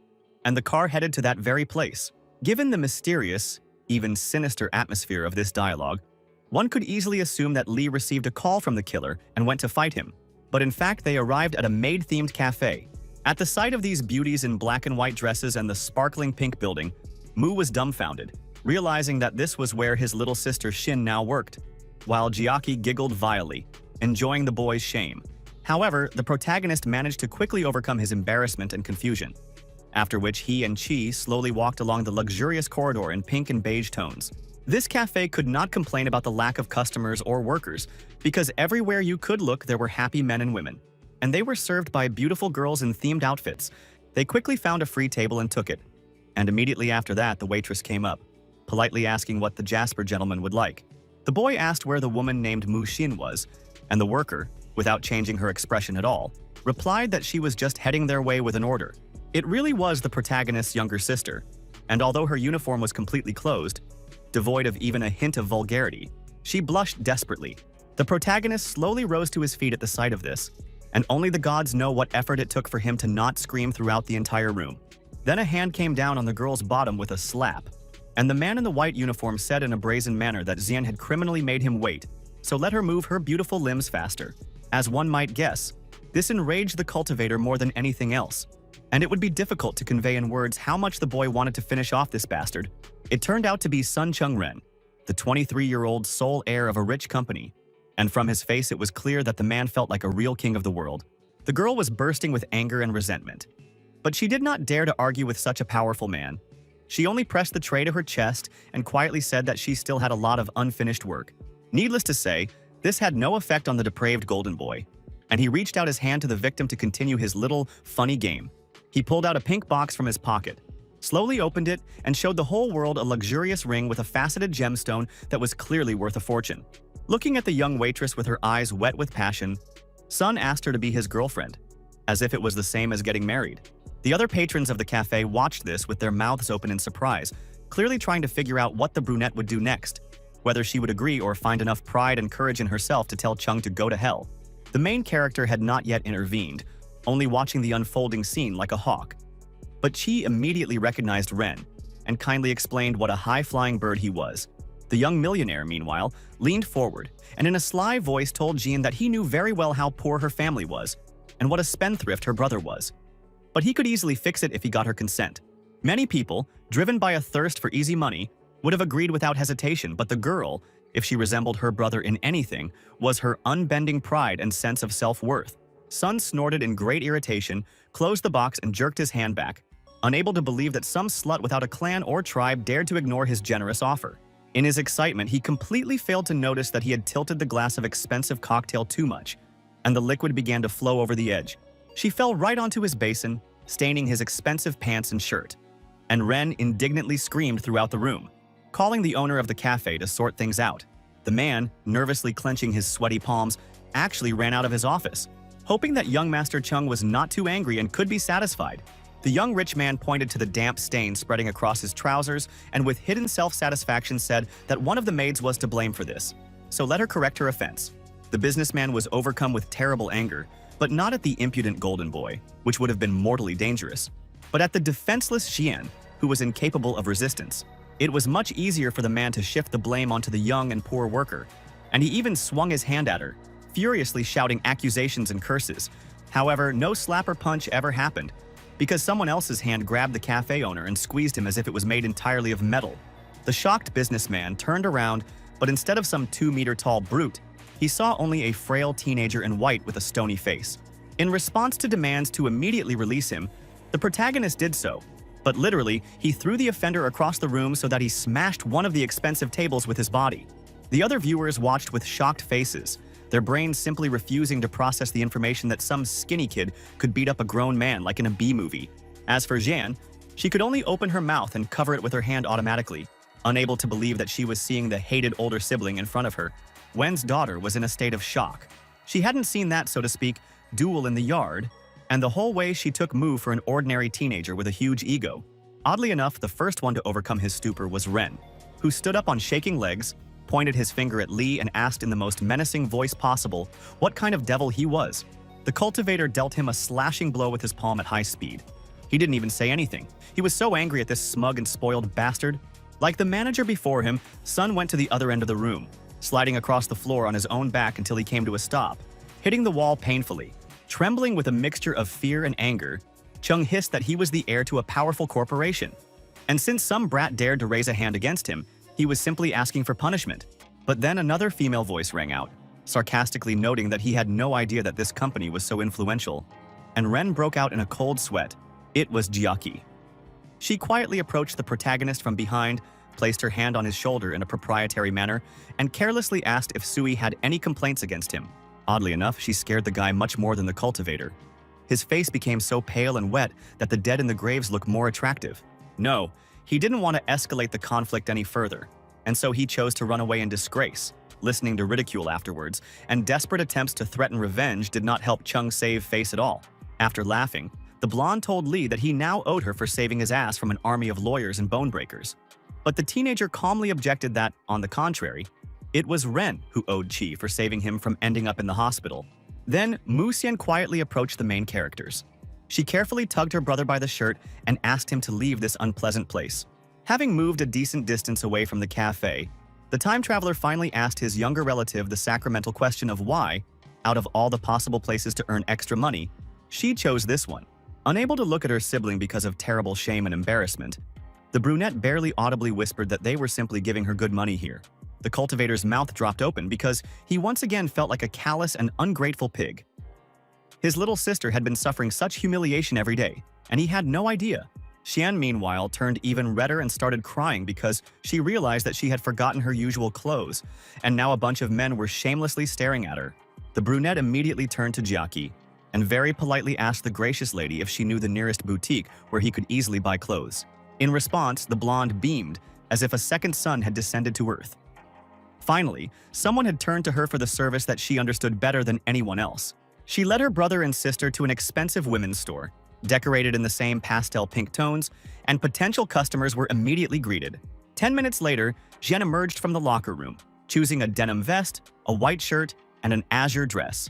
and the car headed to that very place. Given the mysterious, even sinister atmosphere of this dialogue, one could easily assume that Lee received a call from the killer and went to fight him. But in fact, they arrived at a maid-themed cafe. At the sight of these beauties in black and white dresses and the sparkling pink building, Mu was dumbfounded, realizing that this was where his little sister Shin now worked, while Jiaki giggled vilely, enjoying the boy's shame. However, the protagonist managed to quickly overcome his embarrassment and confusion, after which he and Chi slowly walked along the luxurious corridor in pink and beige tones. This cafe could not complain about the lack of customers or workers, because everywhere you could look there were happy men and women, and they were served by beautiful girls in themed outfits. They quickly found a free table and took it, and immediately after that the waitress came up, politely asking what the Jasper gentleman would like. The boy asked where the woman named Mu Xin was, and the worker, without changing her expression at all, replied that she was just heading their way with an order. It really was the protagonist's younger sister, and although her uniform was completely closed, devoid of even a hint of vulgarity, she blushed desperately. The protagonist slowly rose to his feet at the sight of this, and only the gods know what effort it took for him to not scream throughout the entire room. Then a hand came down on the girl's bottom with a slap, and the man in the white uniform said in a brazen manner that Xian had criminally made him wait, so let her move her beautiful limbs faster. As one might guess, this enraged the cultivator more than anything else, and it would be difficult to convey in words how much the boy wanted to finish off this bastard. It turned out to be Sun Chung-ren, the 23-year-old sole heir of a rich company, and from his face it was clear that the man felt like a real king of the world. The girl was bursting with anger and resentment, but she did not dare to argue with such a powerful man. She only pressed the tray to her chest and quietly said that she still had a lot of unfinished work. Needless to say, this had no effect on the depraved golden boy, and he reached out his hand to the victim to continue his little, funny game. He pulled out a pink box from his pocket, slowly opened it, and showed the whole world a luxurious ring with a faceted gemstone that was clearly worth a fortune. Looking at the young waitress with her eyes wet with passion, Sun asked her to be his girlfriend, as if it was the same as getting married. The other patrons of the cafe watched this with their mouths open in surprise, clearly trying to figure out what the brunette would do next, whether she would agree or find enough pride and courage in herself to tell Chung to go to hell. The main character had not yet intervened, only watching the unfolding scene like a hawk. But Chi immediately recognized Ren and kindly explained what a high-flying bird he was. The young millionaire, meanwhile, leaned forward and in a sly voice told Jean that he knew very well how poor her family was and what a spendthrift her brother was. But he could easily fix it if he got her consent. Many people, driven by a thirst for easy money, would have agreed without hesitation, but the girl, if she resembled her brother in anything, was her unbending pride and sense of self-worth. Sun snorted in great irritation, closed the box and jerked his hand back, unable to believe that some slut without a clan or tribe dared to ignore his generous offer. In his excitement, he completely failed to notice that he had tilted the glass of expensive cocktail too much, and the liquid began to flow over the edge. She fell right onto his basin, staining his expensive pants and shirt, and Ren indignantly screamed throughout the room, calling the owner of the cafe to sort things out. The man, nervously clenching his sweaty palms, actually ran out of his office, hoping that young Master Chung was not too angry and could be satisfied. The young rich man pointed to the damp stain spreading across his trousers and with hidden self-satisfaction said that one of the maids was to blame for this, so let her correct her offense. The businessman was overcome with terrible anger, but not at the impudent golden boy, which would have been mortally dangerous, but at the defenseless Xian, who was incapable of resistance. It was much easier for the man to shift the blame onto the young and poor worker, and he even swung his hand at her, furiously shouting accusations and curses. However, no slap or punch ever happened, because someone else's hand grabbed the cafe owner and squeezed him as if it was made entirely of metal. The shocked businessman turned around, but instead of some 2-meter-tall brute, he saw only a frail teenager in white with a stony face. In response to demands to immediately release him, the protagonist did so, but literally, he threw the offender across the room so that he smashed one of the expensive tables with his body. The other viewers watched with shocked faces, their brains simply refusing to process the information that some skinny kid could beat up a grown man like in a B-movie. As for Jian, she could only open her mouth and cover it with her hand automatically, unable to believe that she was seeing the hated older sibling in front of her. Wen's daughter was in a state of shock. She hadn't seen that, so to speak, duel in the yard, and the whole way she took Mu for an ordinary teenager with a huge ego. Oddly enough, the first one to overcome his stupor was Ren, who stood up on shaking legs, pointed his finger at Li and asked in the most menacing voice possible what kind of devil he was. The cultivator dealt him a slashing blow with his palm at high speed. He didn't even say anything. He was so angry at this smug and spoiled bastard. Like the manager before him, Sun went to the other end of the room, sliding across the floor on his own back until he came to a stop, hitting the wall painfully. Trembling with a mixture of fear and anger, Chung hissed that he was the heir to a powerful corporation. And since some brat dared to raise a hand against him, he was simply asking for punishment. But then another female voice rang out, sarcastically noting that he had no idea that this company was so influential. And Ren broke out in a cold sweat. It was Jiaki. She quietly approached the protagonist from behind, placed her hand on his shoulder in a proprietary manner, and carelessly asked if Sui had any complaints against him. Oddly enough, she scared the guy much more than the cultivator. His face became so pale and wet that the dead in the graves looked more attractive. No, he didn't want to escalate the conflict any further, and so he chose to run away in disgrace, listening to ridicule afterwards, and desperate attempts to threaten revenge did not help Chung save face at all. After laughing, the blonde told Li that he now owed her for saving his ass from an army of lawyers and bone breakers. But the teenager calmly objected that, on the contrary, it was Ren who owed Chi for saving him from ending up in the hospital. Then, Mu Xian quietly approached the main characters. She carefully tugged her brother by the shirt and asked him to leave this unpleasant place. Having moved a decent distance away from the cafe, the time traveler finally asked his younger relative the sacramental question of why, out of all the possible places to earn extra money, she chose this one. Unable to look at her sibling because of terrible shame and embarrassment, The brunette barely audibly whispered that they were simply giving her good money here. The cultivator's mouth dropped open because he once again felt like a callous and ungrateful pig. His little sister had been suffering such humiliation every day, and he had no idea. Xian, meanwhile, turned even redder and started crying because she realized that she had forgotten her usual clothes, and now a bunch of men were shamelessly staring at her. The brunette immediately turned to Jiaki and very politely asked the gracious lady if she knew the nearest boutique where he could easily buy clothes. In response, the blonde beamed, as if a second sun had descended to earth. Finally, someone had turned to her for the service that she understood better than anyone else. She led her brother and sister to an expensive women's store, decorated in the same pastel pink tones, and potential customers were immediately greeted. 10 minutes later, Jian emerged from the locker room, choosing a denim vest, a white shirt, and an azure dress.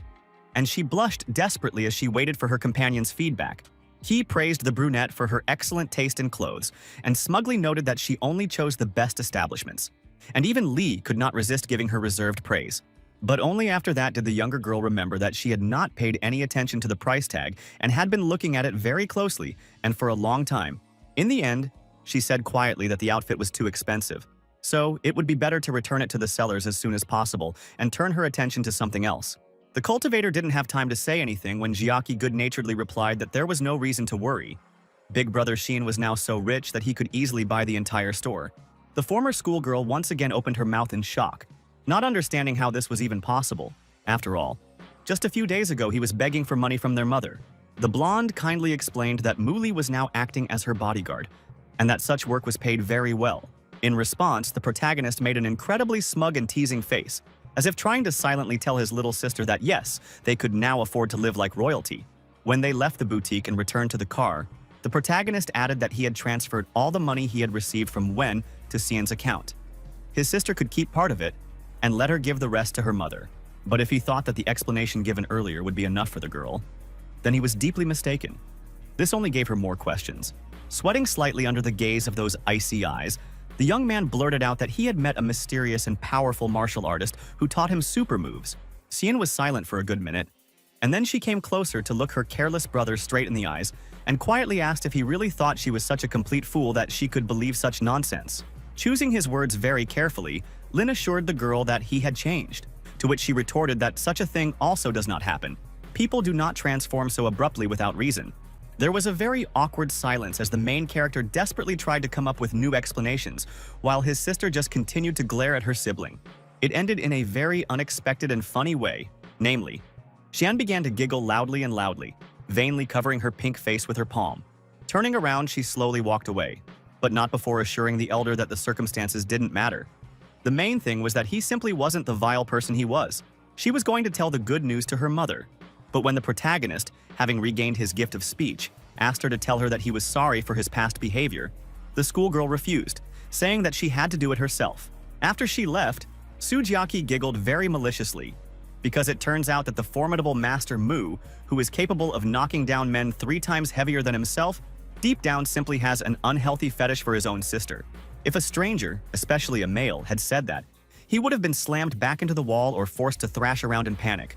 And she blushed desperately as she waited for her companion's feedback. He praised the brunette for her excellent taste in clothes and smugly noted that she only chose the best establishments. And even Li could not resist giving her reserved praise. But only after that did the younger girl remember that she had not paid any attention to the price tag and had been looking at it very closely and for a long time. In the end, she said quietly that the outfit was too expensive, so it would be better to return it to the sellers as soon as possible and turn her attention to something else. The cultivator didn't have time to say anything when Jiaki good-naturedly replied that there was no reason to worry. Big brother Xin was now so rich that he could easily buy the entire store. The former schoolgirl once again opened her mouth in shock, not understanding how this was even possible. After all, just a few days ago he was begging for money from their mother. The blonde kindly explained that Muli was now acting as her bodyguard, and that such work was paid very well. In response, the protagonist made an incredibly smug and teasing face, as if trying to silently tell his little sister that yes, they could now afford to live like royalty. When they left the boutique and returned to the car, the protagonist added that he had transferred all the money he had received from Wen to Xian's account. His sister could keep part of it and let her give the rest to her mother. But if he thought that the explanation given earlier would be enough for the girl, then he was deeply mistaken. This only gave her more questions. Sweating slightly under the gaze of those icy eyes, the young man blurted out that he had met a mysterious and powerful martial artist who taught him super moves. Xian was silent for a good minute, and then she came closer to look her careless brother straight in the eyes and quietly asked if he really thought she was such a complete fool that she could believe such nonsense. Choosing his words very carefully, Lin assured the girl that he had changed, to which she retorted that such a thing also does not happen. People do not transform so abruptly without reason. There was a very awkward silence as the main character desperately tried to come up with new explanations, while his sister just continued to glare at her sibling. It ended in a very unexpected and funny way, namely, Xian began to giggle loudly and loudly, vainly covering her pink face with her palm. Turning around, she slowly walked away, but not before assuring the elder that the circumstances didn't matter. The main thing was that he simply wasn't the vile person he was. She was going to tell the good news to her mother. But when the protagonist, having regained his gift of speech, asked her to tell her that he was sorry for his past behavior, the schoolgirl refused, saying that she had to do it herself. After she left, Jiaki giggled very maliciously, because it turns out that the formidable Master Mu, who is capable of knocking down men 3 times heavier than himself, deep down simply has an unhealthy fetish for his own sister. If a stranger, especially a male, had said that, he would have been slammed back into the wall or forced to thrash around in panic.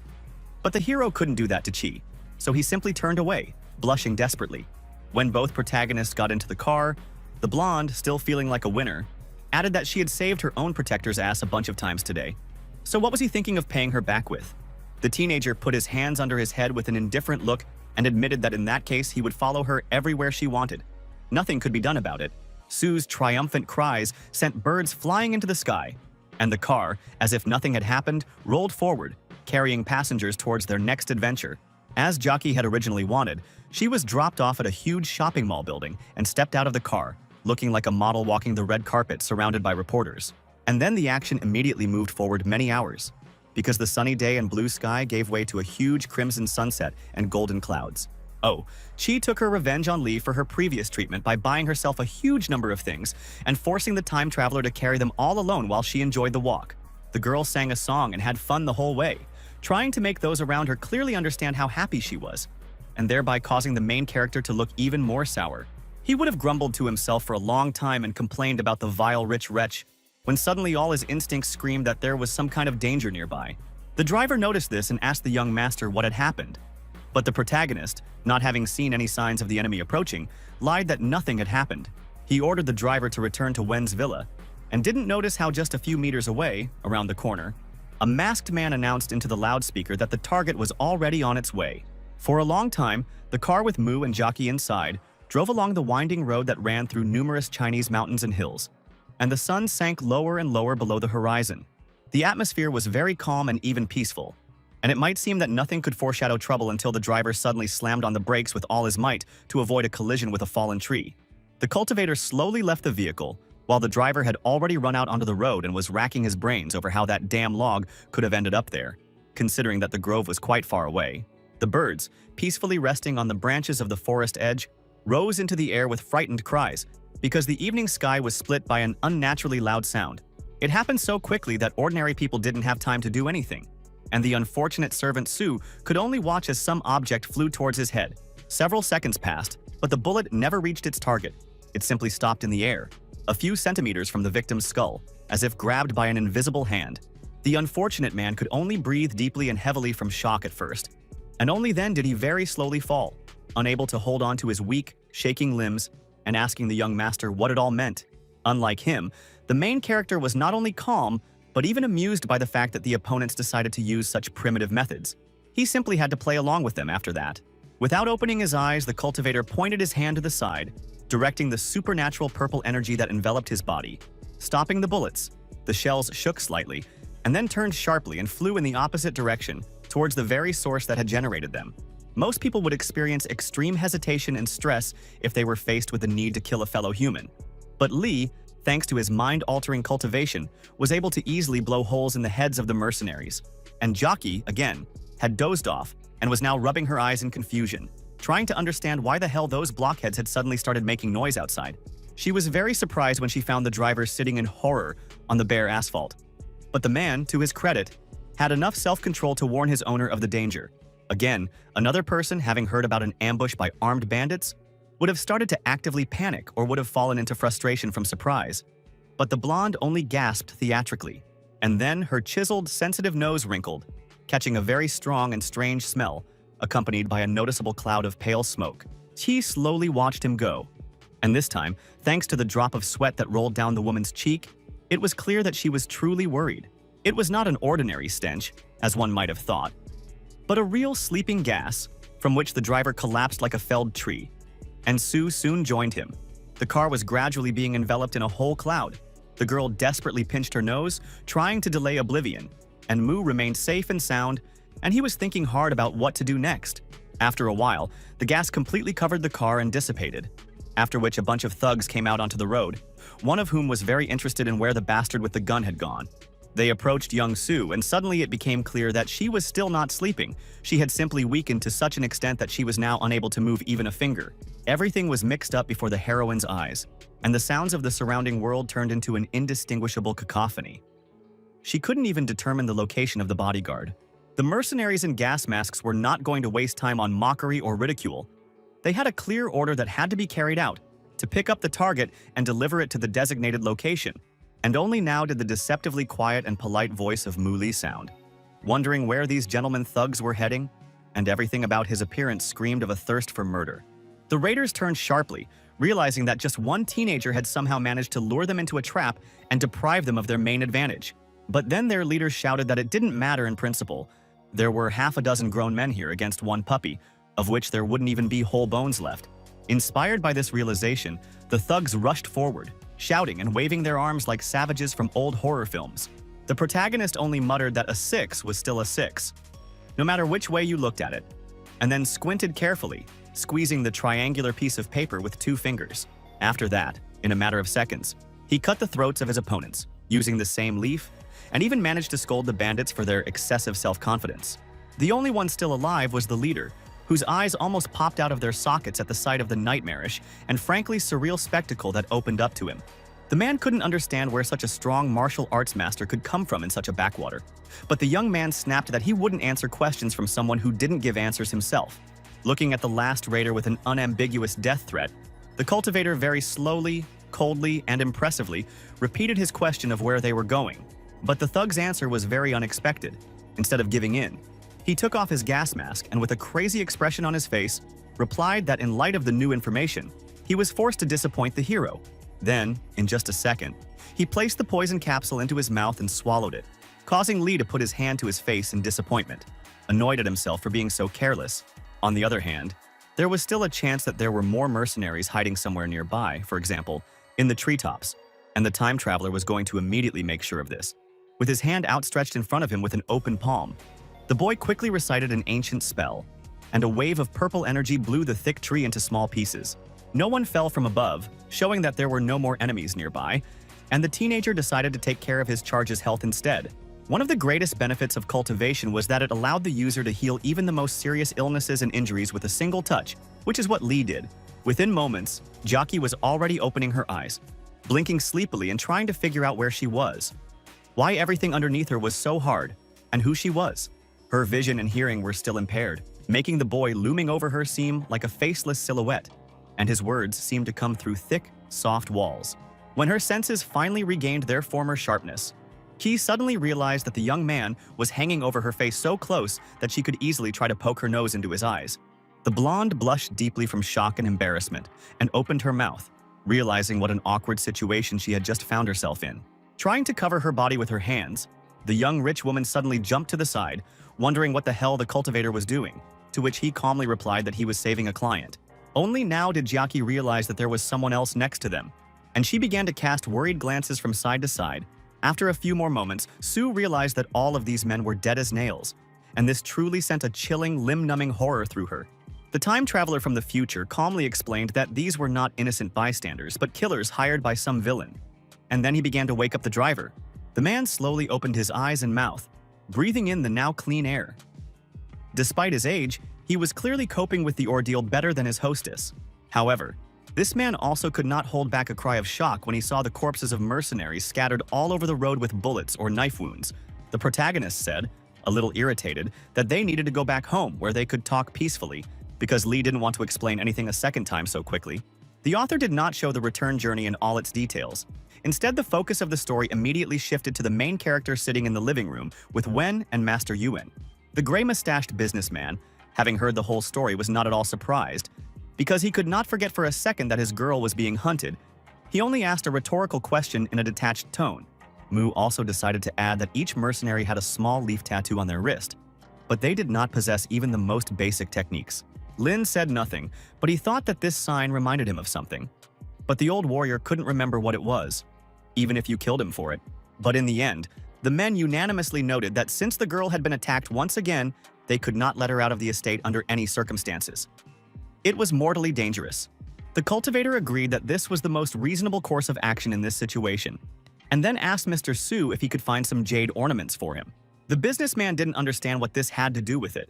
But the hero couldn't do that to Chi, so he simply turned away, blushing desperately. When both protagonists got into the car, the blonde, still feeling like a winner, added that she had saved her own protector's ass a bunch of times today. So what was he thinking of paying her back with? The teenager put his hands under his head with an indifferent look and admitted that in that case he would follow her everywhere she wanted. Nothing could be done about it. Sue's triumphant cries sent birds flying into the sky, and the car, as if nothing had happened, rolled forward, carrying passengers towards their next adventure. As Jockey had originally wanted, she was dropped off at a huge shopping mall building and stepped out of the car, looking like a model walking the red carpet surrounded by reporters. And then the action immediately moved forward many hours, because the sunny day and blue sky gave way to a huge crimson sunset and golden clouds. Oh, Chi took her revenge on Lee for her previous treatment by buying herself a huge number of things and forcing the time traveler to carry them all alone while she enjoyed the walk. The girl sang a song and had fun the whole way, trying to make those around her clearly understand how happy she was, and thereby causing the main character to look even more sour. He would have grumbled to himself for a long time and complained about the vile rich wretch, when suddenly all his instincts screamed that there was some kind of danger nearby. The driver noticed this and asked the young master what had happened. But the protagonist, not having seen any signs of the enemy approaching, lied that nothing had happened. He ordered the driver to return to Wen's villa and didn't notice how just a few meters away, around the corner, a masked man announced into the loudspeaker that the target was already on its way. For a long time, the car with Mu and Jockey inside drove along the winding road that ran through numerous Chinese mountains and hills, and the sun sank lower and lower below the horizon. The atmosphere was very calm and even peaceful, and it might seem that nothing could foreshadow trouble until the driver suddenly slammed on the brakes with all his might to avoid a collision with a fallen tree. The cultivator slowly left the vehicle, while the driver had already run out onto the road and was racking his brains over how that damn log could have ended up there, considering that the grove was quite far away. The birds, peacefully resting on the branches of the forest edge, rose into the air with frightened cries, because the evening sky was split by an unnaturally loud sound. It happened so quickly that ordinary people didn't have time to do anything, and the unfortunate servant Su could only watch as some object flew towards his head. Several seconds passed, but the bullet never reached its target. It simply stopped in the air, a few centimeters from the victim's skull, as if grabbed by an invisible hand. The unfortunate man could only breathe deeply and heavily from shock at first, and only then did he very slowly fall, unable to hold on to his weak, shaking limbs, and asking the young master what it all meant. Unlike him, the main character was not only calm, but even amused by the fact that the opponents decided to use such primitive methods. He simply had to play along with them after that. Without opening his eyes, the cultivator pointed his hand to the side, directing the supernatural purple energy that enveloped his body. Stopping the bullets, the shells shook slightly, and then turned sharply and flew in the opposite direction, towards the very source that had generated them. Most people would experience extreme hesitation and stress if they were faced with the need to kill a fellow human. But Li, thanks to his mind-altering cultivation, was able to easily blow holes in the heads of the mercenaries. And Jockey, again, had dozed off and was now rubbing her eyes in confusion, trying to understand why the hell those blockheads had suddenly started making noise outside. She was very surprised when she found the driver sitting in horror on the bare asphalt. But the man, to his credit, had enough self-control to warn his owner of the danger. Again, another person, having heard about an ambush by armed bandits, would have started to actively panic or would have fallen into frustration from surprise. But the blonde only gasped theatrically, and then her chiseled, sensitive nose wrinkled, catching a very strong and strange smell, accompanied by a noticeable cloud of pale smoke. She slowly watched him go, and this time, thanks to the drop of sweat that rolled down the woman's cheek, it was clear that she was truly worried. It was not an ordinary stench, as one might have thought, but a real sleeping gas, from which the driver collapsed like a felled tree. And Su soon joined him. The car was gradually being enveloped in a whole cloud. The girl desperately pinched her nose, trying to delay oblivion, and Mu remained safe and sound, and he was thinking hard about what to do next. After a while, the gas completely covered the car and dissipated, after which a bunch of thugs came out onto the road, one of whom was very interested in where the bastard with the gun had gone. They approached young Su, and suddenly it became clear that she was still not sleeping. She had simply weakened to such an extent that she was now unable to move even a finger. Everything was mixed up before the heroine's eyes, and the sounds of the surrounding world turned into an indistinguishable cacophony. She couldn't even determine the location of the bodyguard. The mercenaries in gas masks were not going to waste time on mockery or ridicule. They had a clear order that had to be carried out, to pick up the target and deliver it to the designated location. And only now did the deceptively quiet and polite voice of Mu Li sound. Wondering where these gentlemen thugs were heading, and everything about his appearance screamed of a thirst for murder. The raiders turned sharply, realizing that just one teenager had somehow managed to lure them into a trap and deprive them of their main advantage. But then their leaders shouted that it didn't matter in principle. There were half a dozen grown men here against one puppy, of which there wouldn't even be whole bones left. Inspired by this realization, the thugs rushed forward, shouting and waving their arms like savages from old horror films. The protagonist only muttered that a 6 was still a 6, no matter which way you looked at it, and then squinted carefully, squeezing the triangular piece of paper with 2 fingers. After that, in a matter of seconds, he cut the throats of his opponents, using the same leaf, and even managed to scold the bandits for their excessive self-confidence. The only one still alive was the leader, whose eyes almost popped out of their sockets at the sight of the nightmarish and frankly surreal spectacle that opened up to him. The man couldn't understand where such a strong martial arts master could come from in such a backwater, but the young man snapped that he wouldn't answer questions from someone who didn't give answers himself. Looking at the last raider with an unambiguous death threat, the cultivator very slowly, coldly, and impressively repeated his question of where they were going. But the thug's answer was very unexpected. Instead of giving in, he took off his gas mask and with a crazy expression on his face, replied that in light of the new information, he was forced to disappoint the hero, Then, in just a second, he placed the poison capsule into his mouth and swallowed it, causing Lee to put his hand to his face in disappointment, annoyed at himself for being so careless. On the other hand, there was still a chance that there were more mercenaries hiding somewhere nearby, for example, in the treetops, and the time traveler was going to immediately make sure of this. With his hand outstretched in front of him with an open palm, the boy quickly recited an ancient spell, and a wave of purple energy blew the thick tree into small pieces. No one fell from above, showing that there were no more enemies nearby, and the teenager decided to take care of his charge's health instead. One of the greatest benefits of cultivation was that it allowed the user to heal even the most serious illnesses and injuries with a single touch, which is what Lee did. Within moments, Jackie was already opening her eyes, blinking sleepily and trying to figure out where she was, why everything underneath her was so hard, and who she was. Her vision and hearing were still impaired, making the boy looming over her seem like a faceless silhouette, and his words seemed to come through thick, soft walls. When her senses finally regained their former sharpness, Key suddenly realized that the young man was hanging over her face so close that she could easily try to poke her nose into his eyes. The blonde blushed deeply from shock and embarrassment and opened her mouth, realizing what an awkward situation she had just found herself in. Trying to cover her body with her hands, the young rich woman suddenly jumped to the side, wondering what the hell the cultivator was doing, to which he calmly replied that he was saving a client. Only now did Jackie realize that there was someone else next to them, and she began to cast worried glances from side to side. After a few more moments, Sue realized that all of these men were dead as nails, and this truly sent a chilling, limb-numbing horror through her. The time traveler from the future calmly explained that these were not innocent bystanders, but killers hired by some villain. And then he began to wake up the driver. The man slowly opened his eyes and mouth, breathing in the now clean air. Despite his age, he was clearly coping with the ordeal better than his hostess. However, this man also could not hold back a cry of shock when he saw the corpses of mercenaries scattered all over the road with bullets or knife wounds. The protagonist said, a little irritated, that they needed to go back home where they could talk peacefully, because Lee didn't want to explain anything a second time so quickly. The author did not show the return journey in all its details. Instead, the focus of the story immediately shifted to the main character sitting in the living room with Wen and Master Yuen. The gray-mustached businessman, having heard the whole story, was not at all surprised, because he could not forget for a second that his girl was being hunted. He only asked a rhetorical question in a detached tone. Mu also decided to add that each mercenary had a small leaf tattoo on their wrist, but they did not possess even the most basic techniques. Lin said nothing, but he thought that this sign reminded him of something. But the old warrior couldn't remember what it was, even if you killed him for it. But in the end, the men unanimously noted that since the girl had been attacked once again, they could not let her out of the estate under any circumstances. It was mortally dangerous. The cultivator agreed that this was the most reasonable course of action in this situation, and then asked Mr. Su if he could find some jade ornaments for him. The businessman didn't understand what this had to do with it.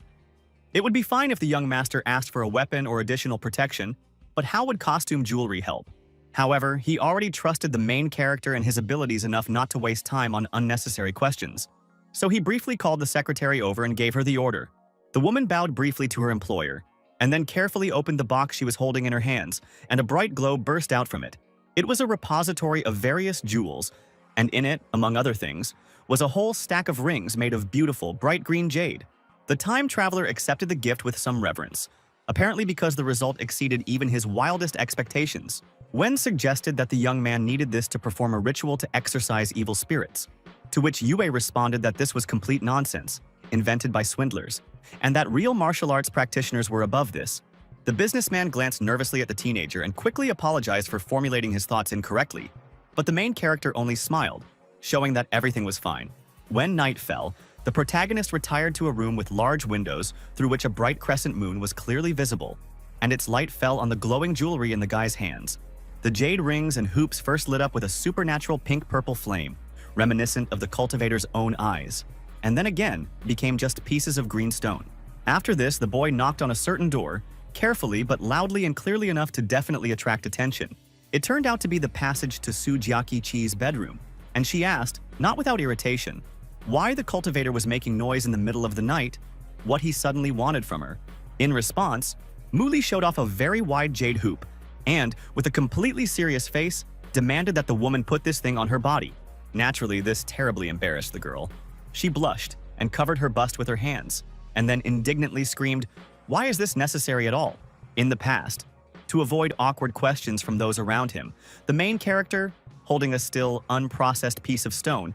It would be fine if the young master asked for a weapon or additional protection, but how would costume jewelry help? However, he already trusted the main character and his abilities enough not to waste time on unnecessary questions. So he briefly called the secretary over and gave her the order. The woman bowed briefly to her employer, and then carefully opened the box she was holding in her hands, and a bright glow burst out from it. It was a repository of various jewels, and in it, among other things, was a whole stack of rings made of beautiful, bright green jade. The time traveler accepted the gift with some reverence, apparently because the result exceeded even his wildest expectations. Wen suggested that the young man needed this to perform a ritual to exorcise evil spirits, to which Yue responded that this was complete nonsense, invented by swindlers, and that real martial arts practitioners were above this. The businessman glanced nervously at the teenager and quickly apologized for formulating his thoughts incorrectly, but the main character only smiled, showing that everything was fine. When night fell, the protagonist retired to a room with large windows through which a bright crescent moon was clearly visible, and its light fell on the glowing jewelry in the guy's hands. The jade rings and hoops first lit up with a supernatural pink-purple flame, reminiscent of the cultivator's own eyes, and then again became just pieces of green stone. After this, the boy knocked on a certain door, carefully but loudly and clearly enough to definitely attract attention. It turned out to be the passage to Su Jiaqi-Chi's bedroom, and she asked, not without irritation, why the cultivator was making noise in the middle of the night, what he suddenly wanted from her. In response, Muli showed off a very wide jade hoop and, with a completely serious face, demanded that the woman put this thing on her body. Naturally, this terribly embarrassed the girl. She blushed and covered her bust with her hands, and then indignantly screamed, "Why is this necessary at all?" In the past, To avoid awkward questions from those around him, the main character, holding a still unprocessed piece of stone,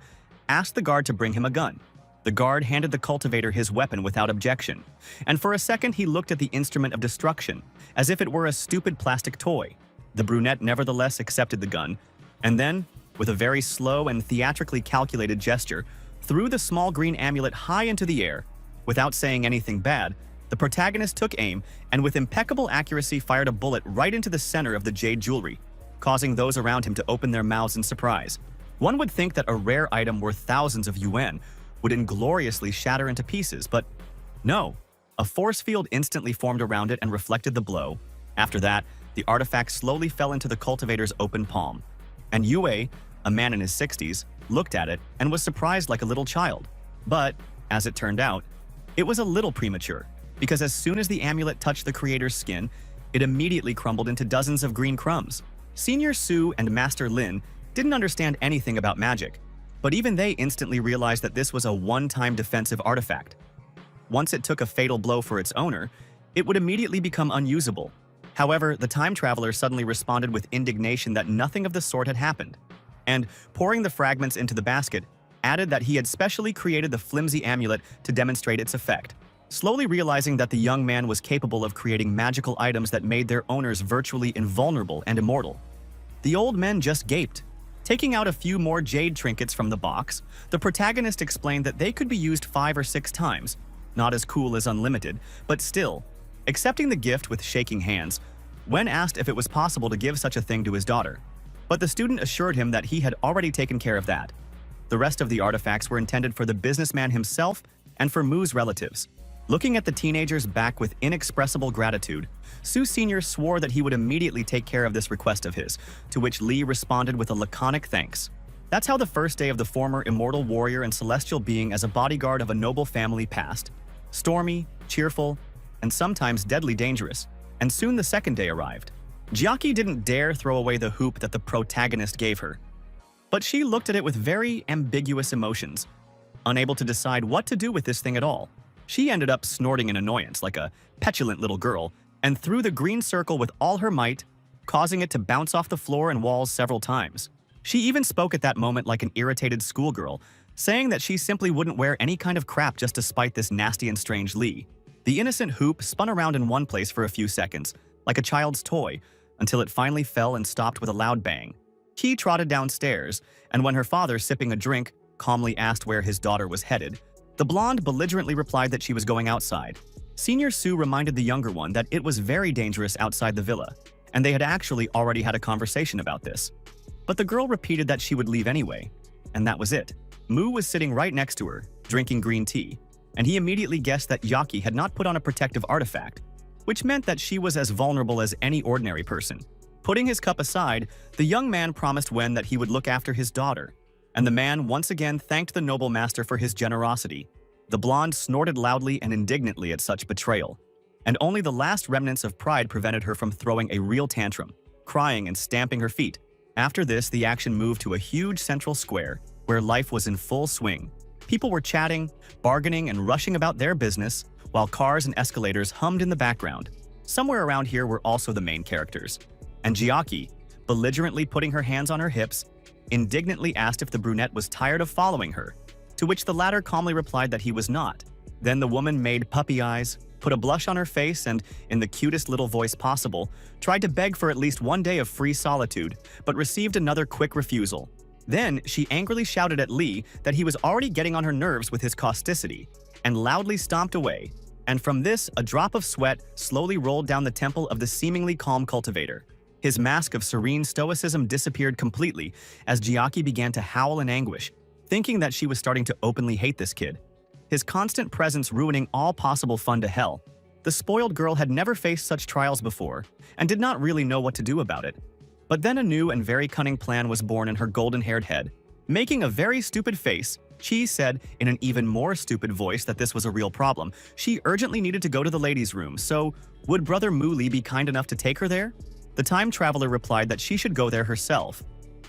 asked the guard to bring him a gun. The guard handed the cultivator his weapon without objection, and for a second he looked at the instrument of destruction, as if it were a stupid plastic toy. The brunette nevertheless accepted the gun, and then, with a very slow and theatrically calculated gesture, threw the small green amulet high into the air. Without saying anything bad, the protagonist took aim and with impeccable accuracy fired a bullet right into the center of the jade jewelry, causing those around him to open their mouths in surprise. One would think that a rare item worth thousands of yuan would ingloriously shatter into pieces, but no. A force field instantly formed around it and reflected the blow. After that, the artifact slowly fell into the cultivator's open palm. And Yue, a man in his 60s, looked at it and was surprised like a little child. But, as it turned out, it was a little premature, because as soon as the amulet touched the creator's skin, it immediately crumbled into dozens of green crumbs. Senior Su and Master Lin didn't understand anything about magic, but even they instantly realized that this was a one-time defensive artifact. Once it took a fatal blow for its owner, it would immediately become unusable. However, the time traveler suddenly responded with indignation that nothing of the sort had happened, and, pouring the fragments into the basket, added that he had specially created the flimsy amulet to demonstrate its effect. Slowly realizing that the young man was capable of creating magical items that made their owners virtually invulnerable and immortal, the old men just gaped. Taking out a few more jade trinkets from the box, the protagonist explained that they could be used 5 or 6 times. Not as cool as unlimited, but still. Accepting the gift with shaking hands, Wen asked if it was possible to give such a thing to his daughter. But the student assured him that he had already taken care of that. The rest of the artifacts were intended for the businessman himself and for Mu's relatives. Looking at the teenager's back with inexpressible gratitude, Su Sr. swore that he would immediately take care of this request of his, to which Li responded with a laconic thanks. That's how the first day of the former immortal warrior and celestial being as a bodyguard of a noble family passed. Stormy, cheerful, and sometimes deadly dangerous. And soon the second day arrived. Jiaki didn't dare throw away the hoop that the protagonist gave her. But she looked at it with very ambiguous emotions, unable to decide what to do with this thing at all. She ended up snorting in annoyance like a petulant little girl and threw the green circle with all her might, causing it to bounce off the floor and walls several times. She even spoke at that moment like an irritated schoolgirl, saying that she simply wouldn't wear any kind of crap just to spite this nasty and strange Li. The innocent hoop spun around in one place for a few seconds, like a child's toy, until it finally fell and stopped with a loud bang. He trotted downstairs, and when her father, sipping a drink, calmly asked where his daughter was headed, the blonde belligerently replied that she was going outside. Senior Su reminded the younger one that it was very dangerous outside the villa, and they had actually already had a conversation about this. But the girl repeated that she would leave anyway, and that was it. Mu was sitting right next to her, drinking green tea, and he immediately guessed that Yaki had not put on a protective artifact, which meant that she was as vulnerable as any ordinary person. Putting his cup aside, the young man promised Wen that he would look after his daughter, and the man once again thanked the noble master for his generosity. The blonde snorted loudly and indignantly at such betrayal, and only the last remnants of pride prevented her from throwing a real tantrum, crying and stamping her feet. After this, the action moved to a huge central square, where life was in full swing. People were chatting, bargaining, and rushing about their business, while cars and escalators hummed in the background. Somewhere around here were also the main characters. And Jiaki, belligerently putting her hands on her hips, indignantly asked if the brunette was tired of following her, to which the latter calmly replied that he was not. Then the woman made puppy eyes, put a blush on her face, and, in the cutest little voice possible, tried to beg for at least one day of free solitude, but received another quick refusal. Then she angrily shouted at Li that he was already getting on her nerves with his causticity, and loudly stomped away. And from this, a drop of sweat slowly rolled down the temple of the seemingly calm cultivator. His mask of serene stoicism disappeared completely as Jiaki began to howl in anguish, thinking that she was starting to openly hate this kid. His constant presence ruining all possible fun to hell. The spoiled girl had never faced such trials before and did not really know what to do about it. But then a new and very cunning plan was born in her golden-haired head. Making a very stupid face, Chi said in an even more stupid voice that this was a real problem. She urgently needed to go to the ladies' room, so would Brother Mu Li be kind enough to take her there? The time traveler replied that she should go there herself,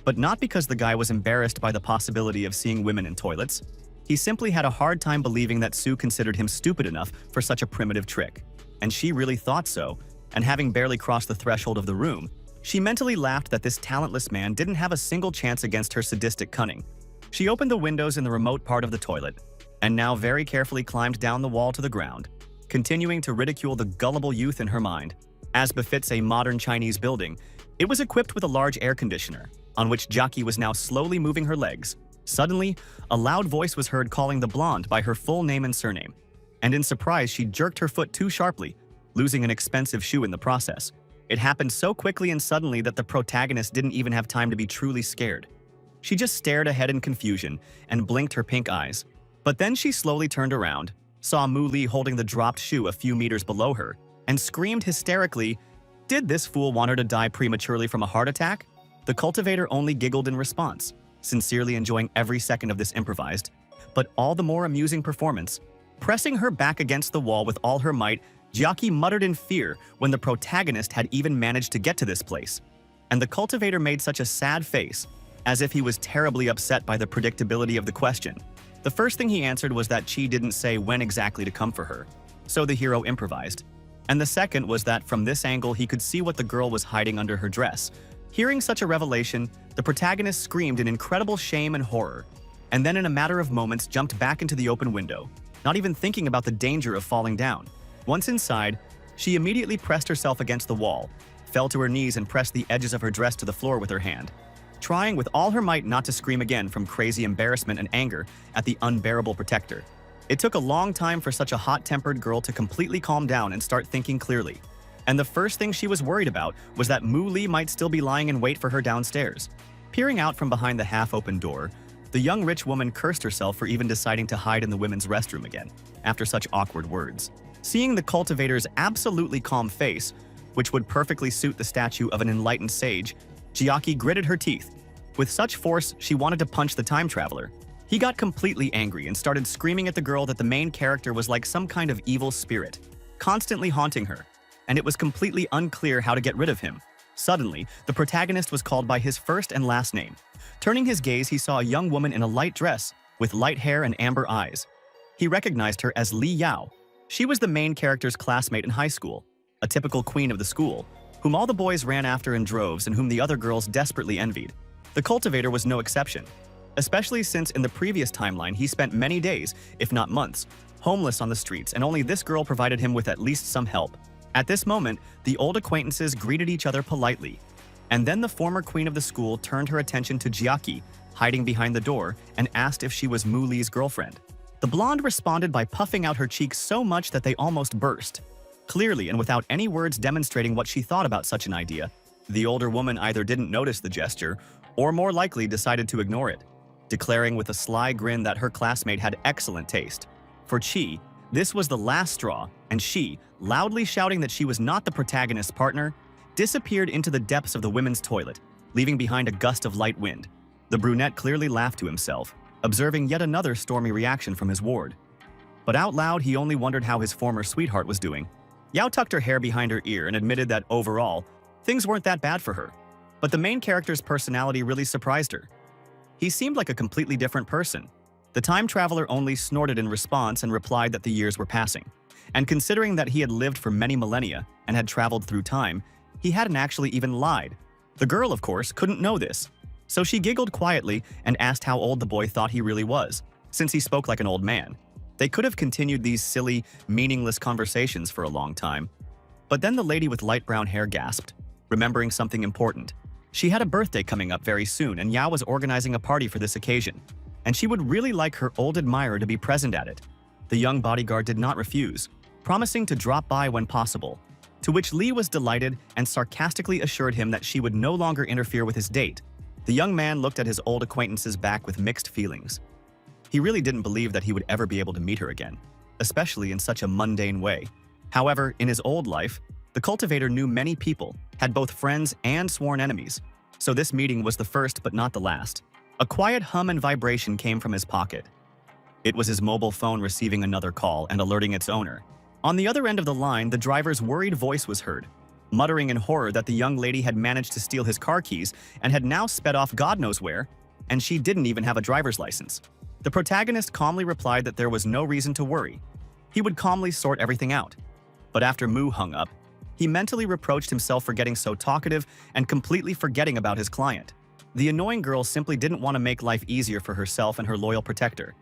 but not because the guy was embarrassed by the possibility of seeing women in toilets. He simply had a hard time believing that Su considered him stupid enough for such a primitive trick. And she really thought so, and having barely crossed the threshold of the room, she mentally laughed that this talentless man didn't have a single chance against her sadistic cunning. She opened the windows in the remote part of the toilet, and now very carefully climbed down the wall to the ground, continuing to ridicule the gullible youth in her mind. As befits a modern Chinese building, it was equipped with a large air conditioner, on which Jackie was now slowly moving her legs. Suddenly, a loud voice was heard calling the blonde by her full name and surname, and in surprise she jerked her foot too sharply, losing an expensive shoe in the process. It happened so quickly and suddenly that the protagonist didn't even have time to be truly scared. She just stared ahead in confusion and blinked her pink eyes. But then she slowly turned around, saw Mu Li holding the dropped shoe a few meters below her, and screamed hysterically, "Did this fool want her to die prematurely from a heart attack?" The cultivator only giggled in response, sincerely enjoying every second of this improvised, but all the more amusing performance. Pressing her back against the wall with all her might, Jackie muttered in fear when the protagonist had even managed to get to this place. And the cultivator made such a sad face, as if he was terribly upset by the predictability of the question. The first thing he answered was that Chi didn't say when exactly to come for her, so the hero improvised. And the second was that from this angle he could see what the girl was hiding under her dress. Hearing such a revelation, the protagonist screamed in incredible shame and horror, and then in a matter of moments jumped back into the open window, not even thinking about the danger of falling down. Once inside, she immediately pressed herself against the wall, fell to her knees and pressed the edges of her dress to the floor with her hand, trying with all her might not to scream again from crazy embarrassment and anger at the unbearable protector. It took a long time for such a hot-tempered girl to completely calm down and start thinking clearly. And the first thing she was worried about was that Mu Li might still be lying in wait for her downstairs. Peering out from behind the half-open door, the young rich woman cursed herself for even deciding to hide in the women's restroom again, after such awkward words. Seeing the cultivator's absolutely calm face, which would perfectly suit the statue of an enlightened sage, Jackie gritted her teeth. With such force, she wanted to punch the time traveler. He got completely angry and started screaming at the girl that the main character was like some kind of evil spirit, constantly haunting her, and it was completely unclear how to get rid of him. Suddenly, the protagonist was called by his first and last name. Turning his gaze, he saw a young woman in a light dress, with light hair and amber eyes. He recognized her as Li Yao. She was the main character's classmate in high school, a typical queen of the school, whom all the boys ran after in droves and whom the other girls desperately envied. The cultivator was no exception, especially since in the previous timeline he spent many days, if not months, homeless on the streets, and only this girl provided him with at least some help. At this moment, the old acquaintances greeted each other politely, and then the former queen of the school turned her attention to Jackie, hiding behind the door, and asked if she was Mu Li's girlfriend. The blonde responded by puffing out her cheeks so much that they almost burst. Clearly and without any words demonstrating what she thought about such an idea, the older woman either didn't notice the gesture or more likely decided to ignore it, declaring with a sly grin that her classmate had excellent taste. For Chi, this was the last straw, and she, loudly shouting that she was not the protagonist's partner, disappeared into the depths of the women's toilet, leaving behind a gust of light wind. The brunette clearly laughed to himself, observing yet another stormy reaction from his ward. But out loud, he only wondered how his former sweetheart was doing. Yao tucked her hair behind her ear and admitted that overall, things weren't that bad for her. But the main character's personality really surprised her. He seemed like a completely different person. The time traveler only snorted in response and replied that the years were passing. And considering that he had lived for many millennia and had traveled through time, he hadn't actually even lied. The girl, of course, couldn't know this. So she giggled quietly and asked how old the boy thought he really was, since he spoke like an old man. They could have continued these silly, meaningless conversations for a long time. But then the lady with light brown hair gasped, remembering something important. She had a birthday coming up very soon, and Yao was organizing a party for this occasion, and she would really like her old admirer to be present at it. The young bodyguard did not refuse, promising to drop by when possible, to which Li was delighted and sarcastically assured him that she would no longer interfere with his date. The young man looked at his old acquaintances back with mixed feelings. He really didn't believe that he would ever be able to meet her again, especially in such a mundane way. However, in his old life, the cultivator knew many people, had both friends and sworn enemies, so this meeting was the first but not the last. A quiet hum and vibration came from his pocket. It was his mobile phone receiving another call and alerting its owner. On the other end of the line, the driver's worried voice was heard, muttering in horror that the young lady had managed to steal his car keys and had now sped off God knows where, and she didn't even have a driver's license. The protagonist calmly replied that there was no reason to worry. He would calmly sort everything out. But after Mu hung up, He mentally reproached himself for getting so talkative and completely forgetting about his client. The annoying girl simply didn't want to make life easier for herself and her loyal protector.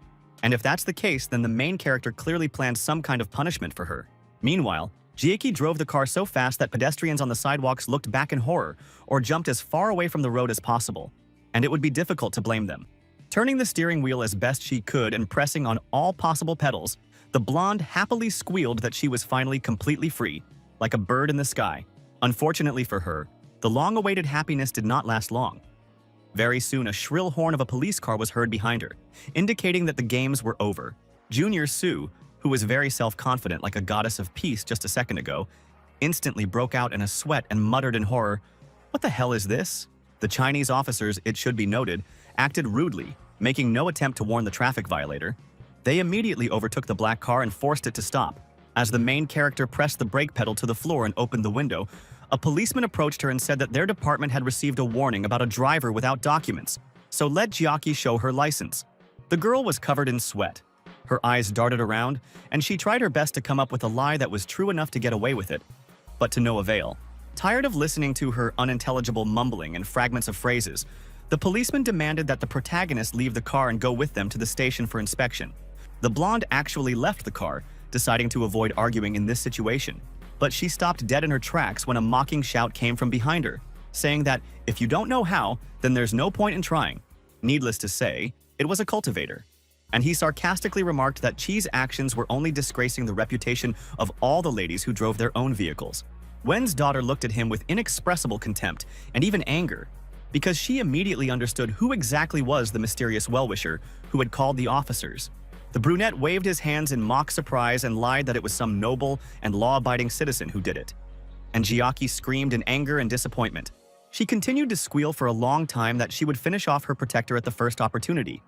And if that's the case, then the main character clearly planned some kind of punishment for her. Meanwhile, Jieki drove the car so fast that pedestrians on the sidewalks looked back in horror or jumped as far away from the road as possible, and it would be difficult to blame them. Turning the steering wheel as best she could and pressing on all possible pedals, the blonde happily squealed that she was finally completely free, like a bird in the sky. Unfortunately for her, the long-awaited happiness did not last long. Very soon, a shrill horn of a police car was heard behind her, indicating that the games were over. Junior Sue, who was very self-confident like a goddess of peace just a second ago, instantly broke out in a sweat and muttered in horror, "What the hell is this?" The Chinese officers, it should be noted, acted rudely, making no attempt to warn the traffic violator. They immediately overtook the black car and forced it to stop. As the main character pressed the brake pedal to the floor and opened the window, a policeman approached her and said that their department had received a warning about a driver without documents, so let Jiaki show her license. The girl was covered in sweat. Her eyes darted around, and she tried her best to come up with a lie that was true enough to get away with it, but to no avail. Tired of listening to her unintelligible mumbling and fragments of phrases, the policeman demanded that the protagonist leave the car and go with them to the station for inspection. The blonde actually left the car, deciding to avoid arguing in this situation. But she stopped dead in her tracks when a mocking shout came from behind her, saying that if you don't know how, then there's no point in trying. Needless to say, it was a cultivator. And he sarcastically remarked that Chi's actions were only disgracing the reputation of all the ladies who drove their own vehicles. Wen's daughter looked at him with inexpressible contempt and even anger, because she immediately understood who exactly was the mysterious well-wisher who had called the officers. The brunette waved his hands in mock surprise and lied that it was some noble and law-abiding citizen who did it. And Jiaki screamed in anger and disappointment. She continued to squeal for a long time that she would finish off her protector at the first opportunity.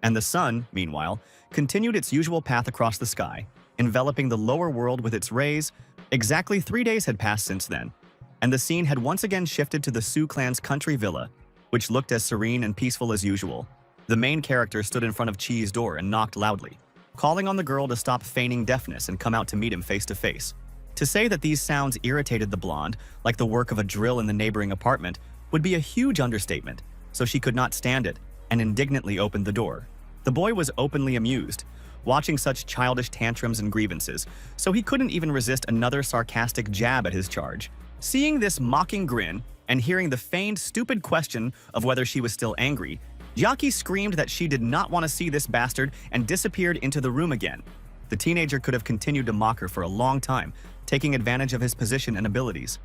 And the sun, meanwhile, continued its usual path across the sky, enveloping the lower world with its rays. Exactly 3 days had passed since then, and the scene had once again shifted to the Sioux clan's country villa, which looked as serene and peaceful as usual. The main character stood in front of Chi's door and knocked loudly, calling on the girl to stop feigning deafness and come out to meet him face to face. To say that these sounds irritated the blonde, like the work of a drill in the neighboring apartment, would be a huge understatement, so she could not stand it and indignantly opened the door. The boy was openly amused, watching such childish tantrums and grievances, so he couldn't even resist another sarcastic jab at his charge. Seeing this mocking grin and hearing the feigned stupid question of whether she was still angry, Jiaki screamed that she did not want to see this bastard and disappeared into the room again. The teenager could have continued to mock her for a long time, taking advantage of his position and abilities.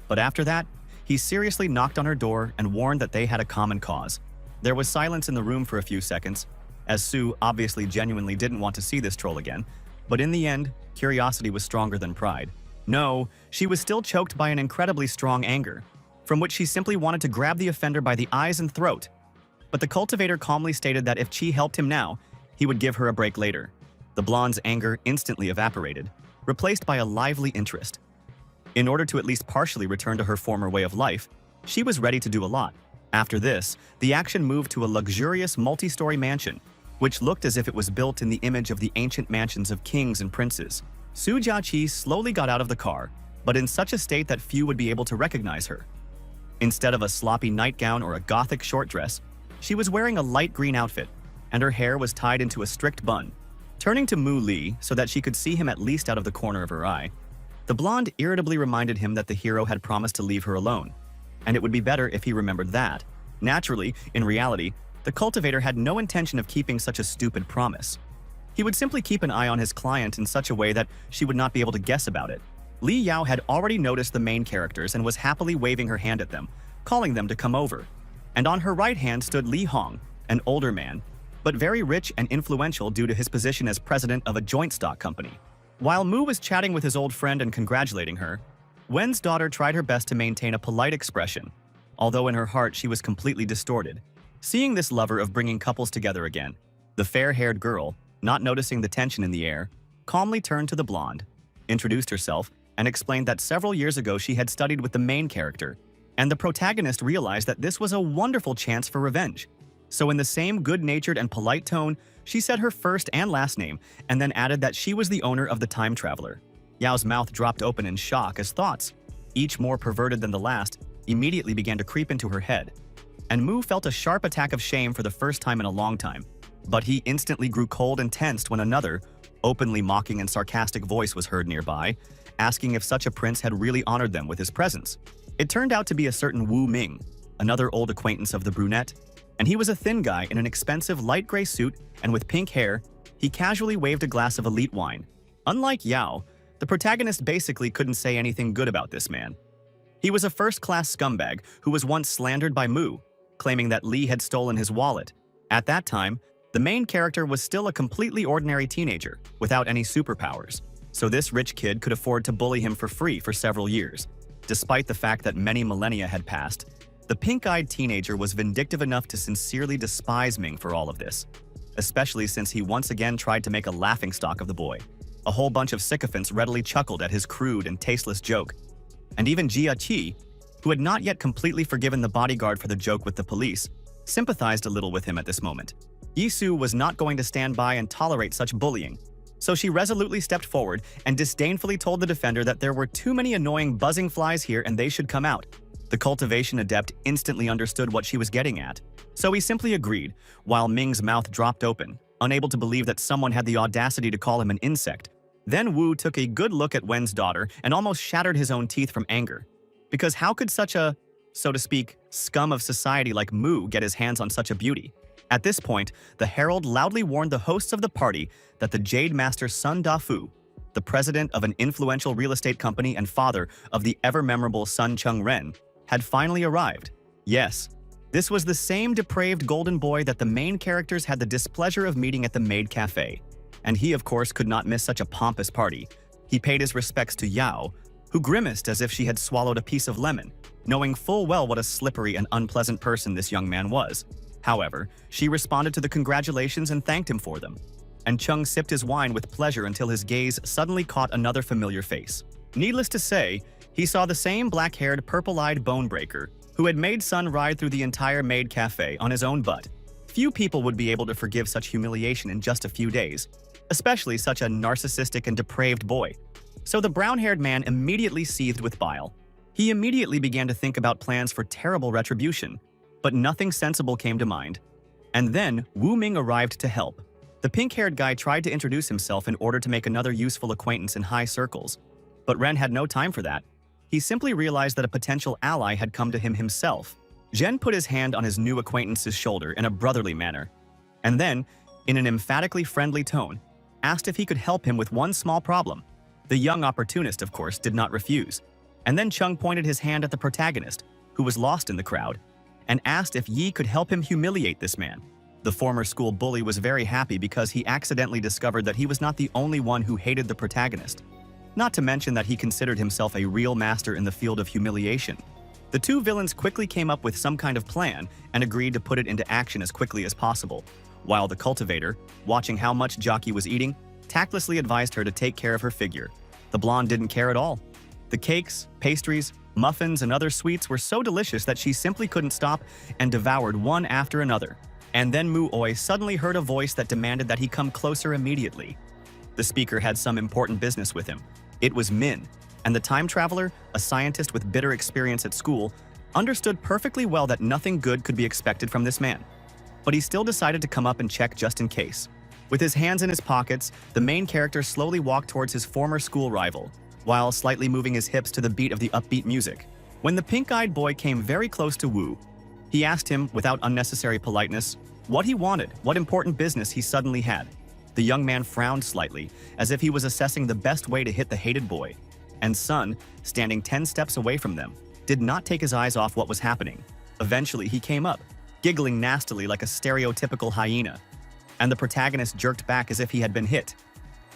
But after that, he seriously knocked on her door and warned that they had a common cause. There was silence in the room for a few seconds, as Sue obviously genuinely didn't want to see this troll again, but in the end, curiosity was stronger than pride. No, she was still choked by an incredibly strong anger, from which she simply wanted to grab the offender by the eyes and throat. But the cultivator calmly stated that if Chi helped him now, he would give her a break later. The blonde's anger instantly evaporated, replaced by a lively interest. In order to at least partially return to her former way of life, she was ready to do a lot. After this, the action moved to a luxurious multi-story mansion, which looked as if it was built in the image of the ancient mansions of kings and princes. Su Jiaqi slowly got out of the car, but in such a state that few would be able to recognize her. Instead of a sloppy nightgown or a gothic short dress, she was wearing a light green outfit, and her hair was tied into a strict bun. Turning to Mu Li so that she could see him at least out of the corner of her eye, the blonde irritably reminded him that the hero had promised to leave her alone, and it would be better if he remembered that. Naturally, in reality, the cultivator had no intention of keeping such a stupid promise. He would simply keep an eye on his client in such a way that she would not be able to guess about it. Li Yao had already noticed the main characters and was happily waving her hand at them, calling them to come over. And on her right hand stood Li Hong, an older man, but very rich and influential due to his position as president of a joint stock company. While Mu was chatting with his old friend and congratulating her, Wen's daughter tried her best to maintain a polite expression, although in her heart she was completely distorted. Seeing this lover of bringing couples together again, the fair-haired girl, not noticing the tension in the air, calmly turned to the blonde, introduced herself, and explained that several years ago she had studied with the main character, and the protagonist realized that this was a wonderful chance for revenge. So in the same good-natured and polite tone, she said her first and last name, and then added that she was the owner of the time traveler. Yao's mouth dropped open in shock as thoughts each more perverted than the last, immediately began to creep into her head. And Mu felt a sharp attack of shame for the first time in a long time. But he instantly grew cold and tensed when another, openly mocking and sarcastic voice was heard nearby, asking if such a prince had really honored them with his presence. It turned out to be a certain Wu Ming, another old acquaintance of the brunette, and he was a thin guy in an expensive light gray suit and with pink hair. He casually waved a glass of elite wine. Unlike Yao, the protagonist basically couldn't say anything good about this man. He was a first-class scumbag who was once slandered by Mu, claiming that Li had stolen his wallet. At that time, the main character was still a completely ordinary teenager, without any superpowers, so this rich kid could afford to bully him for free for several years. Despite the fact that many millennia had passed, the pink-eyed teenager was vindictive enough to sincerely despise Ming for all of this, especially since he once again tried to make a laughingstock of the boy. A whole bunch of sycophants readily chuckled at his crude and tasteless joke, and even Jia Qi, who had not yet completely forgiven the bodyguard for the joke with the police, sympathized a little with him at this moment. Yisu was not going to stand by and tolerate such bullying, so she resolutely stepped forward and disdainfully told the defender that there were too many annoying buzzing flies here and they should come out. The cultivation adept instantly understood what she was getting at, so he simply agreed, while Ming's mouth dropped open, unable to believe that someone had the audacity to call him an insect. Then Wu took a good look at Wen's daughter and almost shattered his own teeth from anger. Because how could such a, so to speak, scum of society like Mu get his hands on such a beauty? At this point, the herald loudly warned the hosts of the party that the Jade Master Sun Dafu, the president of an influential real estate company and father of the ever-memorable Sun Chung Ren, had finally arrived. Yes, this was the same depraved golden boy that the main characters had the displeasure of meeting at the Maid Cafe. And he, of course, could not miss such a pompous party. He paid his respects to Yao, who grimaced as if she had swallowed a piece of lemon, knowing full well what a slippery and unpleasant person this young man was. However, she responded to the congratulations and thanked him for them. And Chung sipped his wine with pleasure until his gaze suddenly caught another familiar face. Needless to say, he saw the same black-haired, purple-eyed bone breaker who had made Sun ride through the entire Maid Cafe on his own butt. Few people would be able to forgive such humiliation in just a few days, especially such a narcissistic and depraved boy. So the brown-haired man immediately seethed with bile. He immediately began to think about plans for terrible retribution, but nothing sensible came to mind. And then Wu Ming arrived to help. The pink-haired guy tried to introduce himself in order to make another useful acquaintance in high circles, but Ren had no time for that. He simply realized that a potential ally had come to him himself. Zhen put his hand on his new acquaintance's shoulder in a brotherly manner, and then, in an emphatically friendly tone, asked if he could help him with one small problem. The young opportunist, of course, did not refuse. And then Chung pointed his hand at the protagonist, who was lost in the crowd, and asked if Yi could help him humiliate this man. The former school bully was very happy because he accidentally discovered that he was not the only one who hated the protagonist. Not to mention that he considered himself a real master in the field of humiliation. The two villains quickly came up with some kind of plan and agreed to put it into action as quickly as possible, while the cultivator, watching how much Jockey was eating, tactlessly advised her to take care of her figure. The blonde didn't care at all. The cakes, pastries, muffins, and other sweets were so delicious that she simply couldn't stop and devoured one after another. And then Mu Oi suddenly heard a voice that demanded that he come closer immediately. The speaker had some important business with him. It was Min, and the time traveler, a scientist with bitter experience at school, understood perfectly well that nothing good could be expected from this man. But he still decided to come up and check just in case. With his hands in his pockets, the main character slowly walked towards his former school rival, while slightly moving his hips to the beat of the upbeat music. When the pink-eyed boy came very close to Wu, he asked him, without unnecessary politeness, what he wanted, what important business he suddenly had. The young man frowned slightly, as if he was assessing the best way to hit the hated boy. And Sun, standing 10 steps away from them, did not take his eyes off what was happening. Eventually, he came up, giggling nastily like a stereotypical hyena, and the protagonist jerked back as if he had been hit.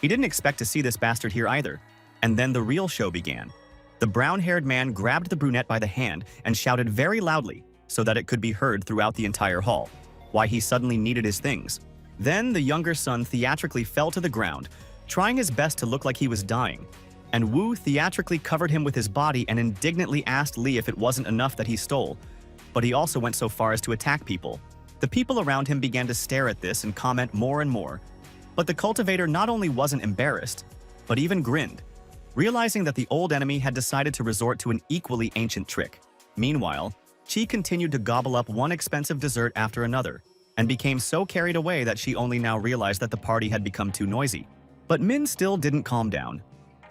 He didn't expect to see this bastard here either. And then the real show began. The brown-haired man grabbed the brunette by the hand and shouted very loudly, so that it could be heard throughout the entire hall, why he suddenly needed his things. Then the younger son theatrically fell to the ground, trying his best to look like he was dying, and Wu theatrically covered him with his body and indignantly asked Li if it wasn't enough that he stole, but he also went so far as to attack people. The people around him began to stare at this and comment more and more, but the cultivator not only wasn't embarrassed, but even grinned. realizing that the old enemy had decided to resort to an equally ancient trick. Meanwhile, Chi continued to gobble up one expensive dessert after another, and became so carried away that she only now realized that the party had become too noisy. But Min still didn't calm down.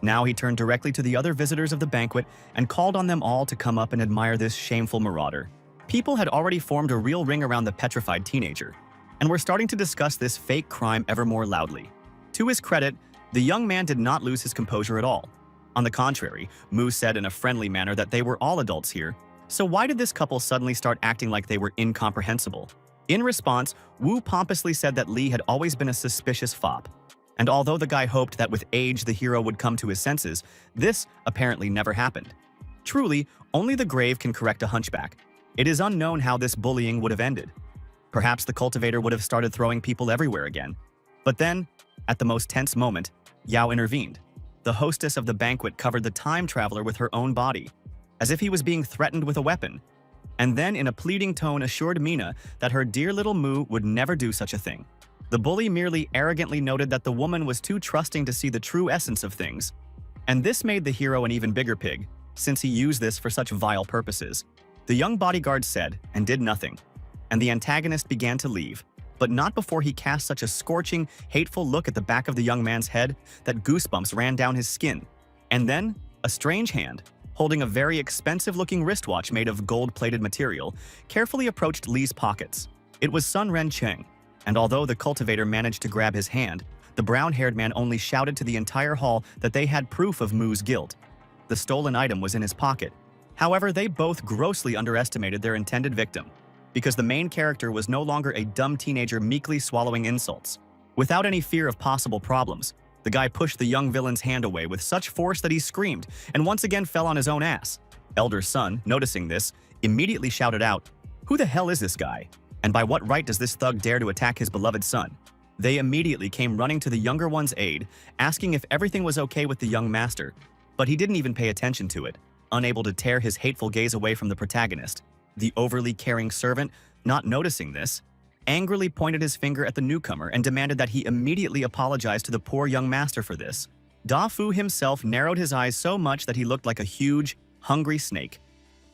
Now he turned directly to the other visitors of the banquet and called on them all to come up and admire this shameful marauder. People had already formed a real ring around the petrified teenager, and were starting to discuss this fake crime ever more loudly. To his credit, the young man did not lose his composure at all. On the contrary, Mu said in a friendly manner that they were all adults here, so why did this couple suddenly start acting like they were incomprehensible? In response, Wu pompously said that Li had always been a suspicious fop. And although the guy hoped that with age the hero would come to his senses, this apparently never happened. Truly, only the grave can correct a hunchback. It is unknown how this bullying would have ended. Perhaps the cultivator would have started throwing people everywhere again. But then, at the most tense moment, Yao intervened. The hostess of the banquet covered the time traveler with her own body, as if he was being threatened with a weapon, and then in a pleading tone assured Mina that her dear little Mu would never do such a thing. The bully merely arrogantly noted that the woman was too trusting to see the true essence of things, and this made the hero an even bigger pig, since he used this for such vile purposes. The young bodyguard said and did nothing, and the antagonist began to leave, but not before he cast such a scorching, hateful look at the back of the young man's head that goosebumps ran down his skin. And then, a strange hand, holding a very expensive-looking wristwatch made of gold-plated material, carefully approached Li's pockets. It was Sun Ren Cheng, and although the cultivator managed to grab his hand, the brown-haired man only shouted to the entire hall that they had proof of Mu's guilt. The stolen item was in his pocket. However, they both grossly underestimated their intended victim, because the main character was no longer a dumb teenager meekly swallowing insults. Without any fear of possible problems, the guy pushed the young villain's hand away with such force that he screamed and once again fell on his own ass. Elder Sun, noticing this, immediately shouted out, "Who the hell is this guy? And by what right does this thug dare to attack his beloved son?" They immediately came running to the younger one's aid, asking if everything was okay with the young master, but he didn't even pay attention to it, unable to tear his hateful gaze away from the protagonist. The overly caring servant, not noticing this, angrily pointed his finger at the newcomer and demanded that he immediately apologize to the poor young master for this. Da Fu himself narrowed his eyes so much that he looked like a huge, hungry snake,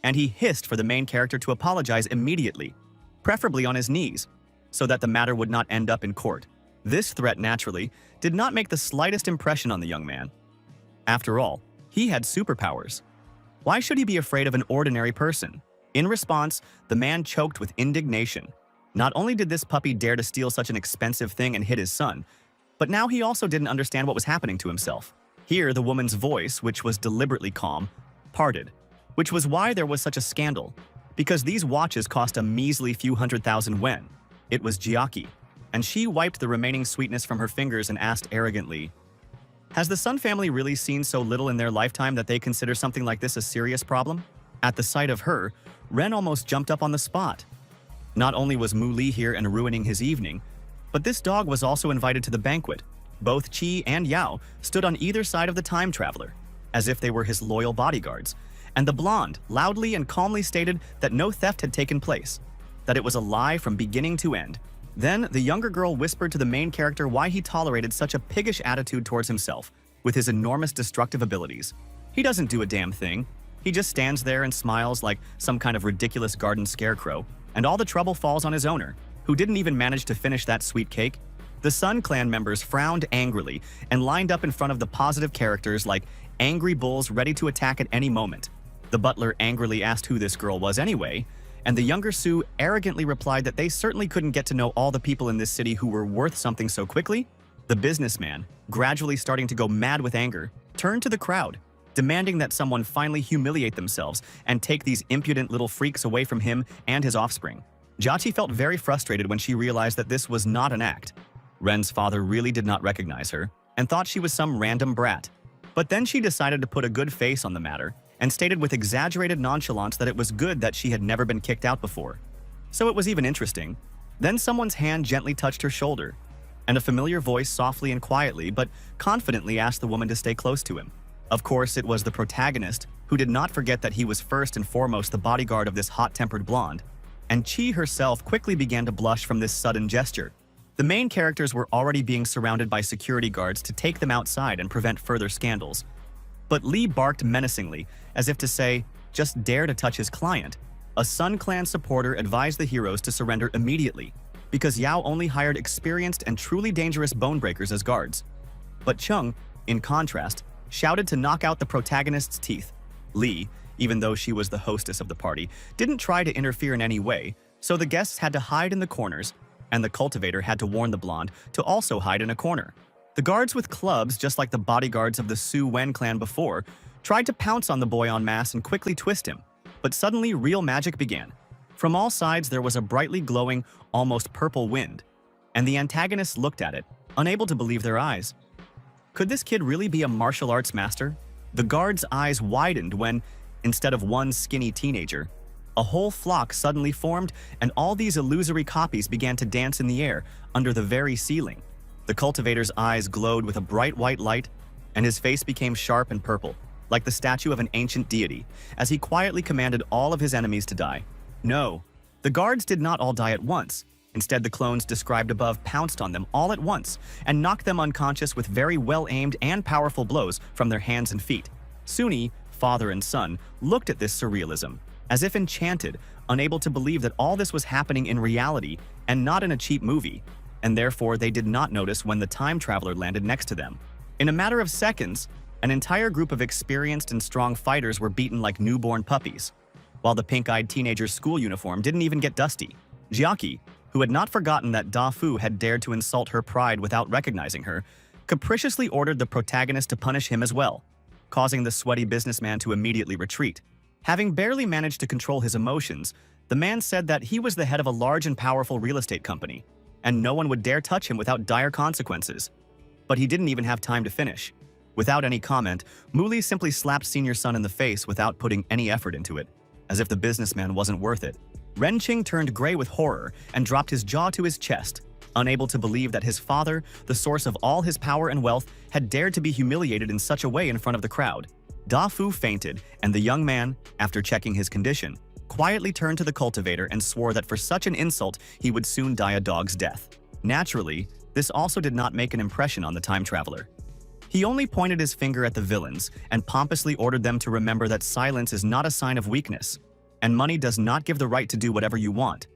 and he hissed for the main character to apologize immediately, preferably on his knees, so that the matter would not end up in court. This threat, naturally, did not make the slightest impression on the young man. After all, he had superpowers. Why should he be afraid of an ordinary person? In response, the man choked with indignation. Not only did this puppy dare to steal such an expensive thing and hit his son, but now he also didn't understand what was happening to himself. Here, the woman's voice, which was deliberately calm, parted, which was why there was such a scandal, because these watches cost a measly few 100,000 wen. It was Jiaki, and she wiped the remaining sweetness from her fingers and asked arrogantly, "Has the Sun family really seen so little in their lifetime that they consider something like this a serious problem?" At the sight of her, Ren almost jumped up on the spot. Not only was Mu Li here and ruining his evening, but this dog was also invited to the banquet. Both Qi and Yao stood on either side of the time traveler, as if they were his loyal bodyguards, and the blonde loudly and calmly stated that no theft had taken place, that it was a lie from beginning to end. Then the younger girl whispered to the main character why he tolerated such a piggish attitude towards himself, with his enormous destructive abilities. He doesn't do a damn thing. He just stands there and smiles like some kind of ridiculous garden scarecrow, and all the trouble falls on his owner, who didn't even manage to finish that sweet cake. The Sun clan members frowned angrily and lined up in front of the positive characters like angry bulls ready to attack at any moment. The butler angrily asked who this girl was anyway, and the younger Su arrogantly replied that they certainly couldn't get to know all the people in this city who were worth something so quickly. The businessman, gradually starting to go mad with anger, turned to the crowd, demanding that someone finally humiliate themselves and take these impudent little freaks away from him and his offspring. Jiaqi felt very frustrated when she realized that this was not an act. Ren's father really did not recognize her and thought she was some random brat. But then she decided to put a good face on the matter and stated with exaggerated nonchalance that it was good that she had never been kicked out before. So it was even interesting. Then someone's hand gently touched her shoulder, and a familiar voice softly and quietly but confidently asked the woman to stay close to him. Of course, it was the protagonist, who did not forget that he was first and foremost the bodyguard of this hot-tempered blonde, and Qi herself quickly began to blush from this sudden gesture. The main characters were already being surrounded by security guards to take them outside and prevent further scandals. But Lee barked menacingly, as if to say, "Just dare to touch his client." A Sun Clan supporter advised the heroes to surrender immediately, because Yao only hired experienced and truly dangerous bone breakers as guards. But Chung, in contrast, shouted to knock out the protagonist's teeth. Lee, even though she was the hostess of the party, didn't try to interfere in any way, so the guests had to hide in the corners, and the cultivator had to warn the blonde to also hide in a corner. The guards with clubs, just like the bodyguards of the Su Wen clan before, tried to pounce on the boy en masse and quickly twist him, but suddenly real magic began. From all sides there was a brightly glowing, almost purple wind, and the antagonists looked at it, unable to believe their eyes. Could this kid really be a martial arts master? The guards' eyes widened when, instead of one skinny teenager, a whole flock suddenly formed, and all these illusory copies began to dance in the air under the very ceiling. The cultivator's eyes glowed with a bright white light, and his face became sharp and purple, like the statue of an ancient deity, as he quietly commanded all of his enemies to die. No, the guards did not all die at once. Instead, the clones described above pounced on them all at once and knocked them unconscious with very well-aimed and powerful blows from their hands and feet. Suni, father and son, looked at this surrealism, as if enchanted, unable to believe that all this was happening in reality and not in a cheap movie, and therefore they did not notice when the time traveler landed next to them. In a matter of seconds, an entire group of experienced and strong fighters were beaten like newborn puppies, while the pink-eyed teenager's school uniform didn't even get dusty. Jiaki, who had not forgotten that Da Fu had dared to insult her pride without recognizing her, capriciously ordered the protagonist to punish him as well, causing the sweaty businessman to immediately retreat. Having barely managed to control his emotions, the man said that he was the head of a large and powerful real estate company, and no one would dare touch him without dire consequences. But he didn't even have time to finish. Without any comment, Muli simply slapped Senior Son in the face without putting any effort into it, as if the businessman wasn't worth it. Renqing turned gray with horror and dropped his jaw to his chest, unable to believe that his father, the source of all his power and wealth, had dared to be humiliated in such a way in front of the crowd. Da Fu fainted, and the young man, after checking his condition, quietly turned to the cultivator and swore that for such an insult he would soon die a dog's death. Naturally, this also did not make an impression on the time traveler. He only pointed his finger at the villains and pompously ordered them to remember that silence is not a sign of weakness, and money does not give the right to do whatever you want.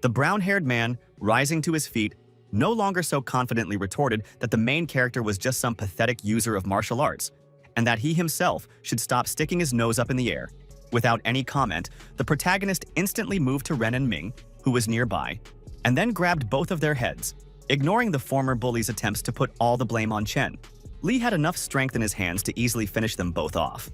The brown-haired man, rising to his feet, no longer so confidently retorted that the main character was just some pathetic user of martial arts, and that he himself should stop sticking his nose up in the air. Without any comment, the protagonist instantly moved to Ren and Ming, who was nearby, and then grabbed both of their heads, ignoring the former bully's attempts to put all the blame on Chen. Lee had enough strength in his hands to easily finish them both off.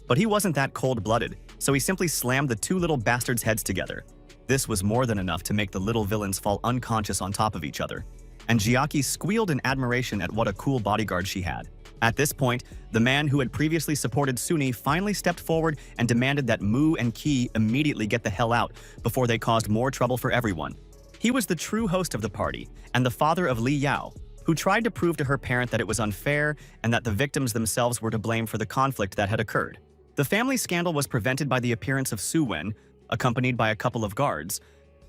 But he wasn't that cold-blooded, so he simply slammed the two little bastards' heads together. This was more than enough to make the little villains fall unconscious on top of each other, and Jiaki squealed in admiration at what a cool bodyguard she had. At this point, the man who had previously supported Suni finally stepped forward and demanded that Mu and Qi immediately get the hell out before they caused more trouble for everyone. He was the true host of the party and the father of Li Yao, who tried to prove to her parent that it was unfair and that the victims themselves were to blame for the conflict that had occurred. The family scandal was prevented by the appearance of Su Wen, accompanied by a couple of guards,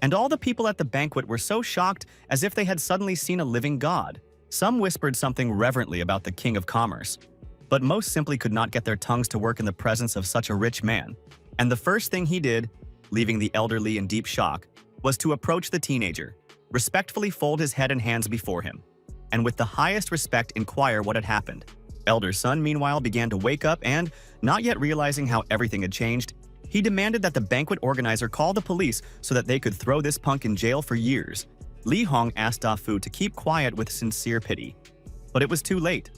and all the people at the banquet were so shocked as if they had suddenly seen a living god. Some whispered something reverently about the King of Commerce, but most simply could not get their tongues to work in the presence of such a rich man. And the first thing he did, leaving the elderly in deep shock, was to approach the teenager, respectfully fold his head and hands before him, and with the highest respect inquire what had happened. Elder Son, meanwhile, began to wake up and, not yet realizing how everything had changed, he demanded that the banquet organizer call the police so that they could throw this punk in jail for years. Li Hong asked Da Fu to keep quiet with sincere pity. But it was too late.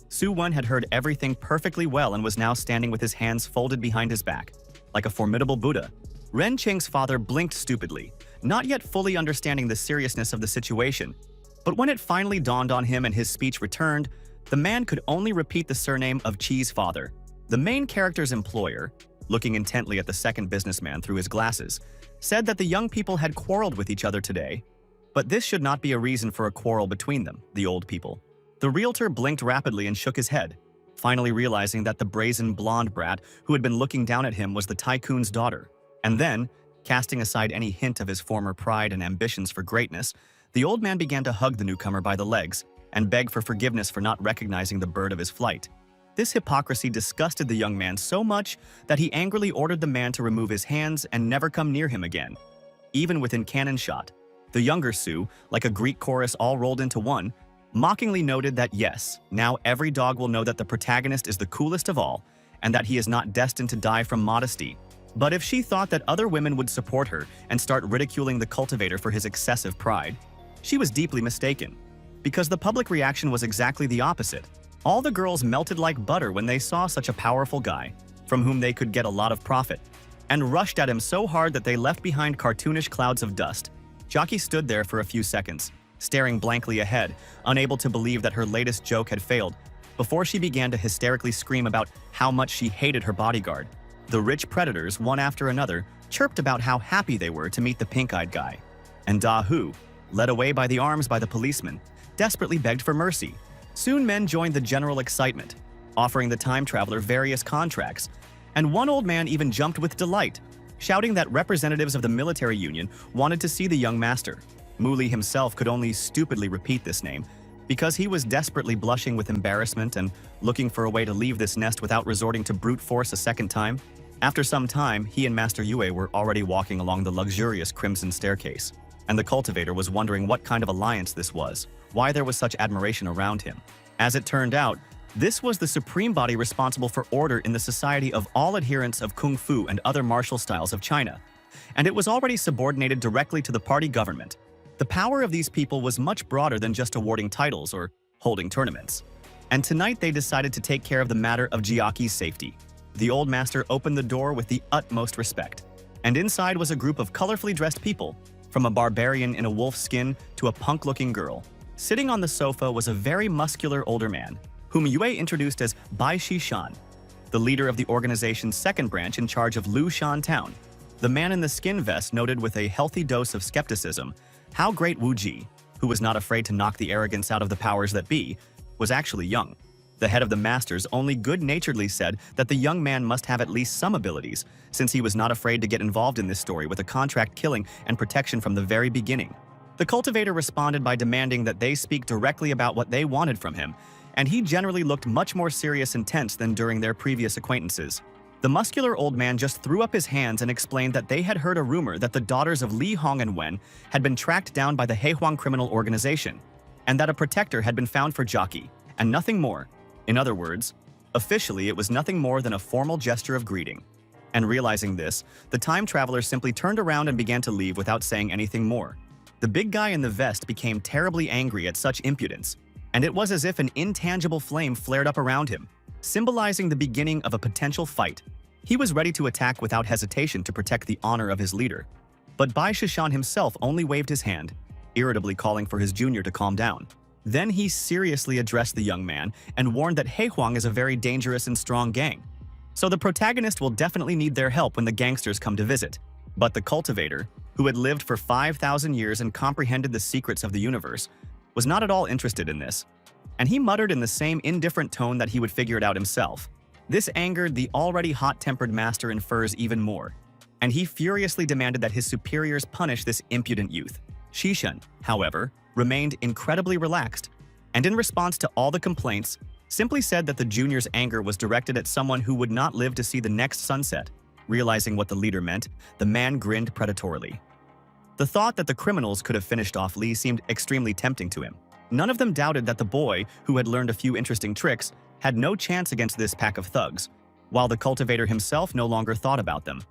Su Wen had heard everything perfectly well and was now standing with his hands folded behind his back, like a formidable Buddha. Ren Qing's father blinked stupidly, not yet fully understanding the seriousness of the situation. But when it finally dawned on him and his speech returned, the man could only repeat the surname of Qi's father. The main character's employer, looking intently at the second businessman through his glasses, said that the young people had quarreled with each other today. But this should not be a reason for a quarrel between them, the old people. The realtor blinked rapidly and shook his head, finally realizing that the brazen blonde brat who had been looking down at him was the tycoon's daughter. And then, casting aside any hint of his former pride and ambitions for greatness, the old man began to hug the newcomer by the legs and beg for forgiveness for not recognizing the bird of his flight. This hypocrisy disgusted the young man so much that he angrily ordered the man to remove his hands and never come near him again. Even within cannon shot, the younger Sue, like a Greek chorus all rolled into one, mockingly noted that yes, now every dog will know that the protagonist is the coolest of all and that he is not destined to die from modesty. But if she thought that other women would support her and start ridiculing the cultivator for his excessive pride, she was deeply mistaken, because the public reaction was exactly the opposite. All the girls melted like butter when they saw such a powerful guy, from whom they could get a lot of profit, and rushed at him so hard that they left behind cartoonish clouds of dust. Jockey stood there for a few seconds, staring blankly ahead, unable to believe that her latest joke had failed, before she began to hysterically scream about how much she hated her bodyguard. The rich predators, one after another, chirped about how happy they were to meet the pink-eyed guy. And Da Hu, led away by the arms by the policeman, desperately begged for mercy. Soon men joined the general excitement, offering the time traveler various contracts, and one old man even jumped with delight, shouting that representatives of the military union wanted to see the young master. Muli himself could only stupidly repeat this name, because he was desperately blushing with embarrassment and looking for a way to leave this nest without resorting to brute force a second time. After some time, he and Master Yue were already walking along the luxurious crimson staircase, and the cultivator was wondering what kind of alliance this was, why there was such admiration around him. As it turned out, this was the supreme body responsible for order in the society of all adherents of Kung Fu and other martial styles of China, and it was already subordinated directly to the party government. The power of these people was much broader than just awarding titles or holding tournaments. And tonight they decided to take care of the matter of Jiaki's safety. The old master opened the door with the utmost respect, and inside was a group of colorfully dressed people, from a barbarian in a wolf skin to a punk-looking girl. Sitting on the sofa was a very muscular older man, whom Yue introduced as Bai Shan, the leader of the organization's second branch in charge of Lushan Town. The man in the skin vest noted with a healthy dose of skepticism how great Wu Ji, who was not afraid to knock the arrogance out of the powers that be, was actually young. The head of the masters only good-naturedly said that the young man must have at least some abilities, since he was not afraid to get involved in this story with a contract killing and protection from the very beginning. The cultivator responded by demanding that they speak directly about what they wanted from him, and he generally looked much more serious and tense than during their previous acquaintances. The muscular old man just threw up his hands and explained that they had heard a rumor that the daughters of Li Hong and Wen had been tracked down by the Heihuang criminal organization, and that a protector had been found for Jockey, and nothing more. In other words, officially it was nothing more than a formal gesture of greeting. And realizing this, the time traveler simply turned around and began to leave without saying anything more. The big guy in the vest became terribly angry at such impudence, and it was as if an intangible flame flared up around him, symbolizing the beginning of a potential fight. He was ready to attack without hesitation to protect the honor of his leader. But Bai Shishan himself only waved his hand, irritably calling for his junior to calm down. Then he seriously addressed the young man and warned that Heihuang is a very dangerous and strong gang. So the protagonist will definitely need their help when the gangsters come to visit. But the cultivator, who had lived for 5,000 years and comprehended the secrets of the universe, was not at all interested in this, and he muttered in the same indifferent tone that he would figure it out himself. This angered the already hot-tempered master in furs even more, and he furiously demanded that his superiors punish this impudent youth. Shishan, however, remained incredibly relaxed, and in response to all the complaints, simply said that the junior's anger was directed at someone who would not live to see the next sunset. Realizing what the leader meant, the man grinned predatorily. The thought that the criminals could have finished off Li seemed extremely tempting to him. None of them doubted that the boy, who had learned a few interesting tricks, had no chance against this pack of thugs, while the cultivator himself no longer thought about them,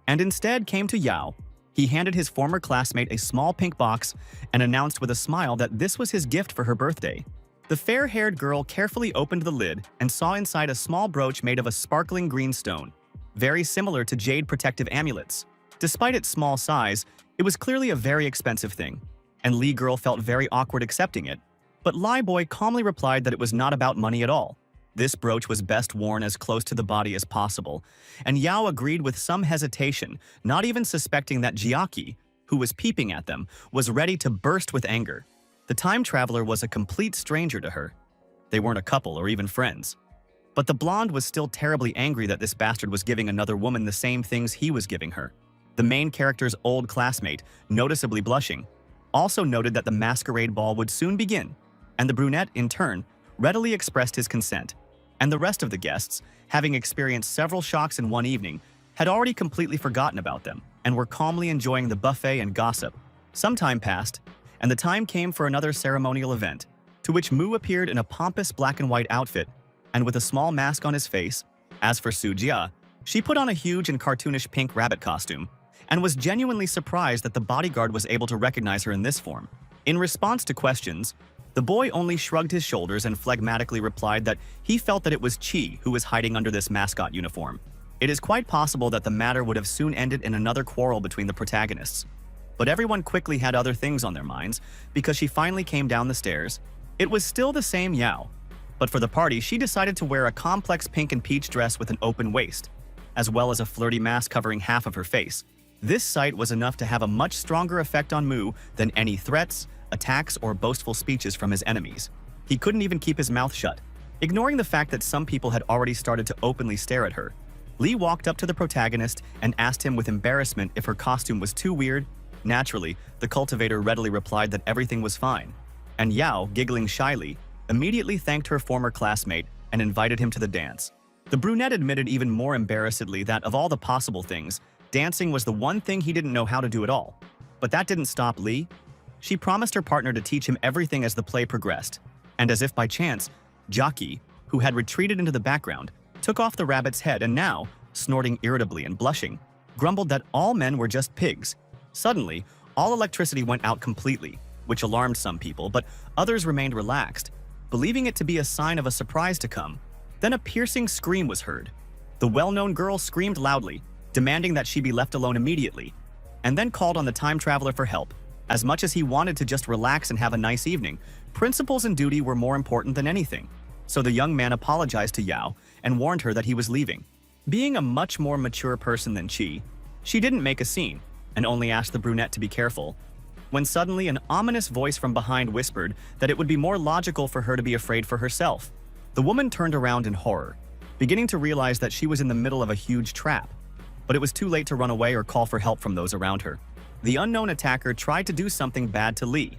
and instead came to Yao. He handed his former classmate a small pink box and announced with a smile that this was his gift for her birthday. The fair-haired girl carefully opened the lid and saw inside a small brooch made of a sparkling green stone, very similar to jade protective amulets. Despite its small size, it was clearly a very expensive thing, and Li girl felt very awkward accepting it. But Lai boy calmly replied that it was not about money at all. This brooch was best worn as close to the body as possible, and Yao agreed with some hesitation, not even suspecting that Jiaki, who was peeping at them, was ready to burst with anger. The time traveler was a complete stranger to her. They weren't a couple or even friends. But the blonde was still terribly angry that this bastard was giving another woman the same things he was giving her. The main character's old classmate, noticeably blushing, also noted that the masquerade ball would soon begin, and the brunette, in turn, readily expressed his consent. And the rest of the guests, having experienced several shocks in one evening, had already completely forgotten about them and were calmly enjoying the buffet and gossip. Some time passed, and the time came for another ceremonial event, to which Mu appeared in a pompous black and white outfit and with a small mask on his face. As for Su Jia, she put on a huge and cartoonish pink rabbit costume and was genuinely surprised that the bodyguard was able to recognize her in this form. In response to questions, the boy only shrugged his shoulders and phlegmatically replied that he felt that it was Chi who was hiding under this mascot uniform. It is quite possible that the matter would have soon ended in another quarrel between the protagonists. But everyone quickly had other things on their minds because she finally came down the stairs. It was still the same Yao, but for the party she decided to wear a complex pink and peach dress with an open waist, as well as a flirty mask covering half of her face. This sight was enough to have a much stronger effect on Mu than any threats, attacks, or boastful speeches from his enemies. He couldn't even keep his mouth shut. Ignoring the fact that some people had already started to openly stare at her, Lee walked up to the protagonist and asked him with embarrassment if her costume was too weird. Naturally, the cultivator readily replied that everything was fine, and Yao, giggling shyly, immediately thanked her former classmate and invited him to the dance. The brunette admitted even more embarrassedly that of all the possible things, dancing was the one thing he didn't know how to do at all. But that didn't stop Lee. She promised her partner to teach him everything as the play progressed, and as if by chance, Jackie, who had retreated into the background, took off the rabbit's head and now, snorting irritably and blushing, grumbled that all men were just pigs. Suddenly, all electricity went out completely, which alarmed some people, but others remained relaxed, believing it to be a sign of a surprise to come. Then a piercing scream was heard. The well-known girl screamed loudly, demanding that she be left alone immediately, and then called on the time traveler for help. As much as he wanted to just relax and have a nice evening, principles and duty were more important than anything. So the young man apologized to Yao and warned her that he was leaving. Being a much more mature person than Chi, she didn't make a scene and only asked the brunette to be careful, when suddenly an ominous voice from behind whispered that it would be more logical for her to be afraid for herself. The woman turned around in horror, beginning to realize that she was in the middle of a huge trap. But it was too late to run away or call for help from those around her. The unknown attacker tried to do something bad to Lee.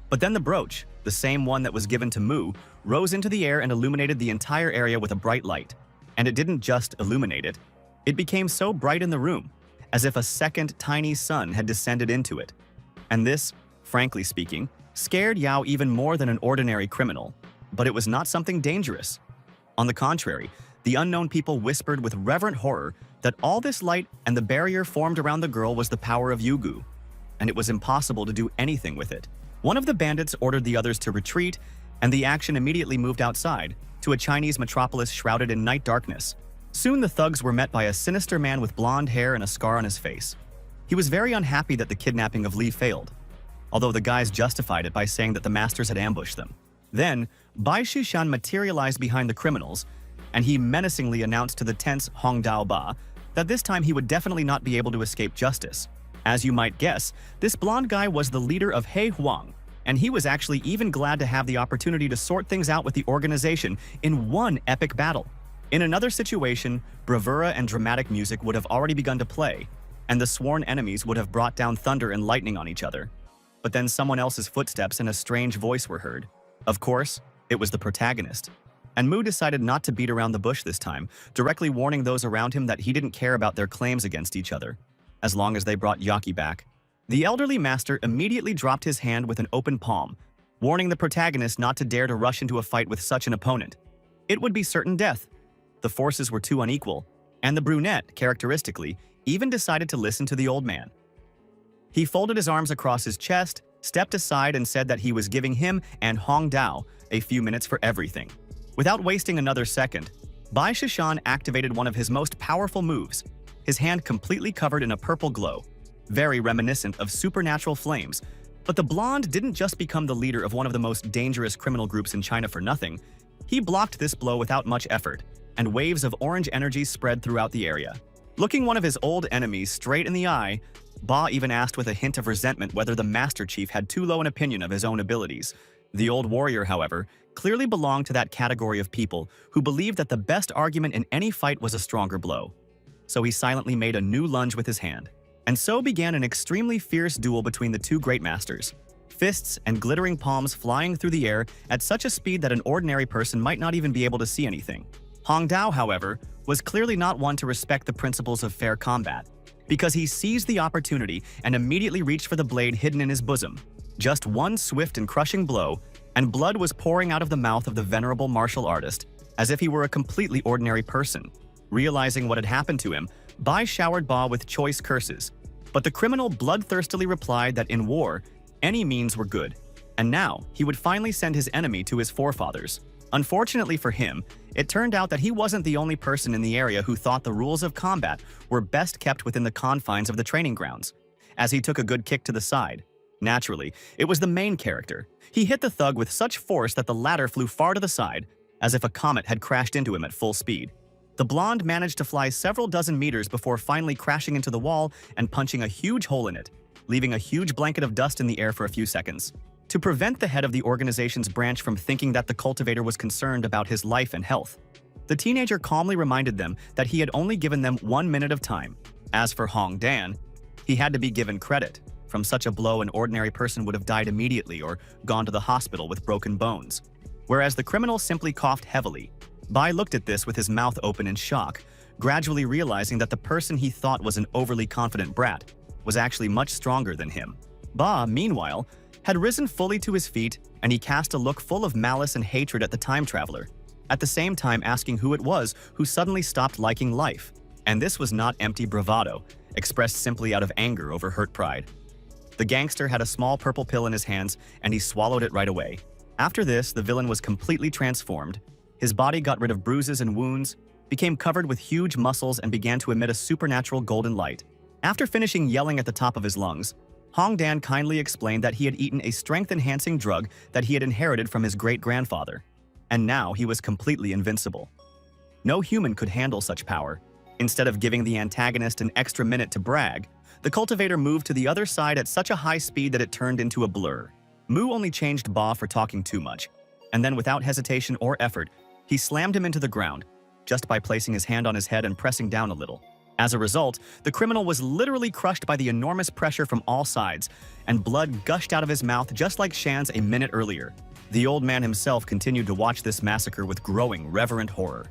But then the brooch, the same one that was given to Mu, rose into the air and illuminated the entire area with a bright light. And it didn't just illuminate it. It became so bright in the room, as if a second tiny sun had descended into it. And this, frankly speaking, scared Yao even more than an ordinary criminal. But it was not something dangerous. On the contrary, the unknown people whispered with reverent horror that all this light and the barrier formed around the girl was the power of Yugu, and it was impossible to do anything with it. One of the bandits ordered the others to retreat, and the action immediately moved outside, to a Chinese metropolis shrouded in night darkness. Soon the thugs were met by a sinister man with blonde hair and a scar on his face. He was very unhappy that the kidnapping of Li failed, although the guys justified it by saying that the masters had ambushed them. Then, Bai Shushan materialized behind the criminals, and he menacingly announced to the tense Hong Dao Ba that this time he would definitely not be able to escape justice. As you might guess, this blonde guy was the leader of He Huang, and he was actually even glad to have the opportunity to sort things out with the organization in one epic battle. In another situation, bravura and dramatic music would have already begun to play, and the sworn enemies would have brought down thunder and lightning on each other. But then someone else's footsteps and a strange voice were heard. Of course, it was the protagonist. And Mu decided not to beat around the bush this time, directly warning those around him that he didn't care about their claims against each other, as long as they brought Yaki back. The elderly master immediately dropped his hand with an open palm, warning the protagonist not to dare to rush into a fight with such an opponent. It would be certain death. The forces were too unequal, and the brunette, characteristically, even decided to listen to the old man. He folded his arms across his chest, stepped aside, and said that he was giving him and Hong Dao a few minutes for everything. Without wasting another second, Bai Shishan activated one of his most powerful moves, his hand completely covered in a purple glow, very reminiscent of supernatural flames. But the blonde didn't just become the leader of one of the most dangerous criminal groups in China for nothing. He blocked this blow without much effort, and waves of orange energy spread throughout the area. Looking one of his old enemies straight in the eye, Ba even asked with a hint of resentment whether the Master Chief had too low an opinion of his own abilities. The old warrior, however, clearly belonged to that category of people who believed that the best argument in any fight was a stronger blow. So he silently made a new lunge with his hand. And so began an extremely fierce duel between the two great masters. fists and glittering palms flying through the air at such a speed that an ordinary person might not even be able to see anything. Hong Dao, however, was clearly not one to respect the principles of fair combat, because he seized the opportunity and immediately reached for the blade hidden in his bosom. Just one swift and crushing blow, and blood was pouring out of the mouth of the venerable martial artist, as if he were a completely ordinary person. Realizing what had happened to him, Bai showered Ba with choice curses, but the criminal bloodthirstily replied that in war, any means were good, and now he would finally send his enemy to his forefathers. Unfortunately for him, it turned out that he wasn't the only person in the area who thought the rules of combat were best kept within the confines of the training grounds, as he took a good kick to the side. Naturally, it was the main character. He hit the thug with such force that the latter flew far to the side, as if a comet had crashed into him at full speed. The blonde managed to fly several dozen meters before finally crashing into the wall and punching a huge hole in it, leaving a huge blanket of dust in the air for a few seconds. To prevent the head of the organization's branch from thinking that the cultivator was concerned about his life and health, the teenager calmly reminded them that he had only given them 1 minute of time. As for Hong Dan, he had to be given credit. From such a blow, an ordinary person would have died immediately or gone to the hospital with broken bones, whereas the criminal simply coughed heavily. Bai looked at this with his mouth open in shock, gradually realizing that the person he thought was an overly confident brat was actually much stronger than him. Ba, meanwhile, had risen fully to his feet, and he cast a look full of malice and hatred at the time traveler, at the same time asking who it was who suddenly stopped liking life. And this was not empty bravado, expressed simply out of anger over hurt pride. The gangster had a small purple pill in his hands, and he swallowed it right away. After this, the villain was completely transformed. His body got rid of bruises and wounds, became covered with huge muscles, and began to emit a supernatural golden light. After finishing yelling at the top of his lungs, Hong Dan kindly explained that he had eaten a strength-enhancing drug that he had inherited from his great-grandfather, and now he was completely invincible. No human could handle such power. Instead of giving the antagonist an extra minute to brag, the cultivator moved to the other side at such a high speed that it turned into a blur. Mu only changed Ba for talking too much, and then without hesitation or effort, he slammed him into the ground, just by placing his hand on his head and pressing down a little. As a result, the criminal was literally crushed by the enormous pressure from all sides, and blood gushed out of his mouth just like Shan's a minute earlier. The old man himself continued to watch this massacre with growing, reverent horror.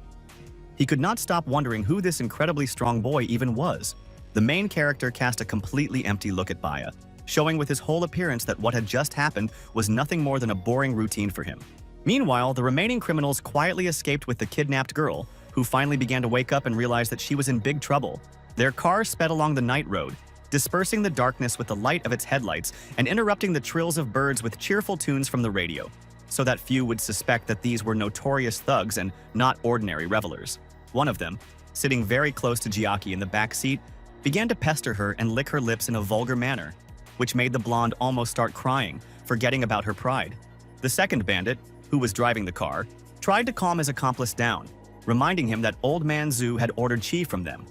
He could not stop wondering who this incredibly strong boy even was. The main character cast a completely empty look at Baya, showing with his whole appearance that what had just happened was nothing more than a boring routine for him. Meanwhile, the remaining criminals quietly escaped with the kidnapped girl, who finally began to wake up and realize that she was in big trouble. Their car sped along the night road, dispersing the darkness with the light of its headlights and interrupting the trills of birds with cheerful tunes from the radio, so that few would suspect that these were notorious thugs and not ordinary revelers. One of them, sitting very close to Jiaki in the back seat, began to pester her and lick her lips in a vulgar manner, which made the blonde almost start crying, forgetting about her pride. The second bandit, who was driving the car, tried to calm his accomplice down, reminding him that Old Man Zhu had ordered chi from them,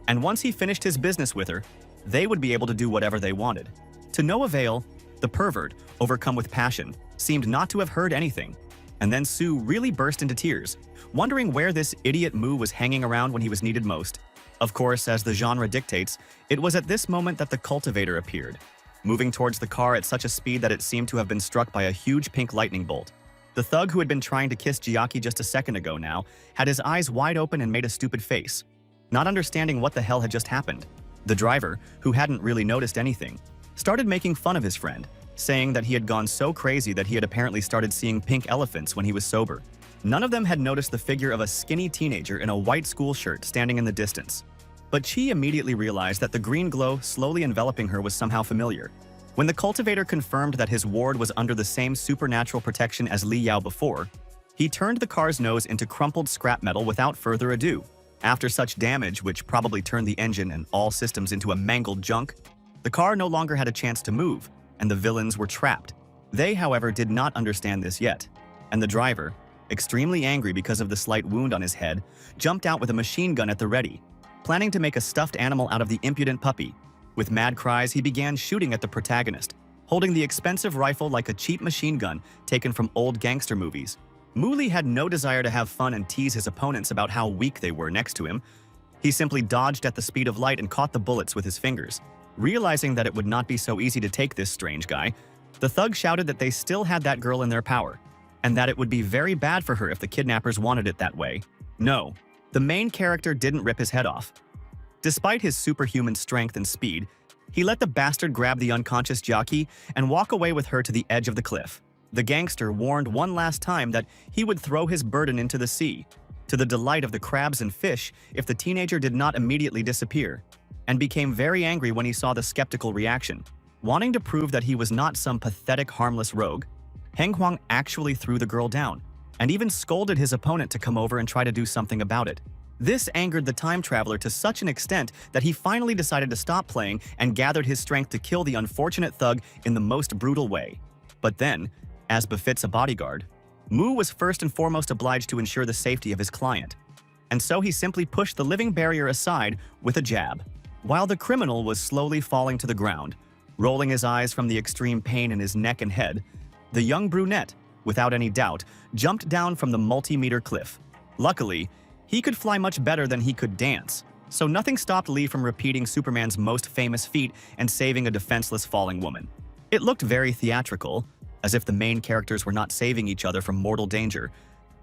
and once he finished his business with her, they would be able to do whatever they wanted. To no avail, the pervert, overcome with passion, seemed not to have heard anything, and then Su really burst into tears, wondering where this idiot Mu was hanging around when he was needed most. Of course, as the genre dictates, it was at this moment that the cultivator appeared, moving towards the car at such a speed that it seemed to have been struck by a huge pink lightning bolt. The thug who had been trying to kiss Jiaki just a second ago now had his eyes wide open and made a stupid face, not understanding what the hell had just happened. The driver, who hadn't really noticed anything, started making fun of his friend, saying that he had gone so crazy that he had apparently started seeing pink elephants when he was sober. None of them had noticed the figure of a skinny teenager in a white school shirt standing in the distance, but Chi immediately realized that the green glow slowly enveloping her was somehow familiar. When the cultivator confirmed that his ward was under the same supernatural protection as Li Yao before, he turned the car's nose into crumpled scrap metal without further ado. After such damage, which probably turned the engine and all systems into a mangled junk, the car no longer had a chance to move, and the villains were trapped. They, however, did not understand this yet, and the driver, extremely angry because of the slight wound on his head, jumped out with a machine gun at the ready, planning to make a stuffed animal out of the impudent puppy. With mad cries, he began shooting at the protagonist, holding the expensive rifle like a cheap machine gun taken from old gangster movies. Muli had no desire to have fun and tease his opponents about how weak they were next to him. He simply dodged at the speed of light and caught the bullets with his fingers. Realizing that it would not be so easy to take this strange guy, The thug shouted that they still had that girl in their power, and that it would be very bad for her if the kidnappers wanted it that way. No, the main character didn't rip his head off. Despite his superhuman strength and speed, he let the bastard grab the unconscious jockey and walk away with her to the edge of the cliff. The gangster warned one last time that he would throw his burden into the sea, to the delight of the crabs and fish if the teenager did not immediately disappear, and became very angry when he saw the skeptical reaction. Wanting to prove that he was not some pathetic, harmless rogue, Heng Huang actually threw the girl down, and even scolded his opponent to come over and try to do something about it. This angered the time traveler to such an extent that he finally decided to stop playing and gathered his strength to kill the unfortunate thug in the most brutal way. But then, as befits a bodyguard, Mu was first and foremost obliged to ensure the safety of his client, and so he simply pushed the living barrier aside with a jab. While the criminal was slowly falling to the ground, rolling his eyes from the extreme pain in his neck and head, the young brunette, without any doubt, jumped down from the multi-meter cliff. Luckily, he could fly much better than he could dance, so nothing stopped Lee from repeating Superman's most famous feat and saving a defenseless falling woman. It looked very theatrical, as if the main characters were not saving each other from mortal danger,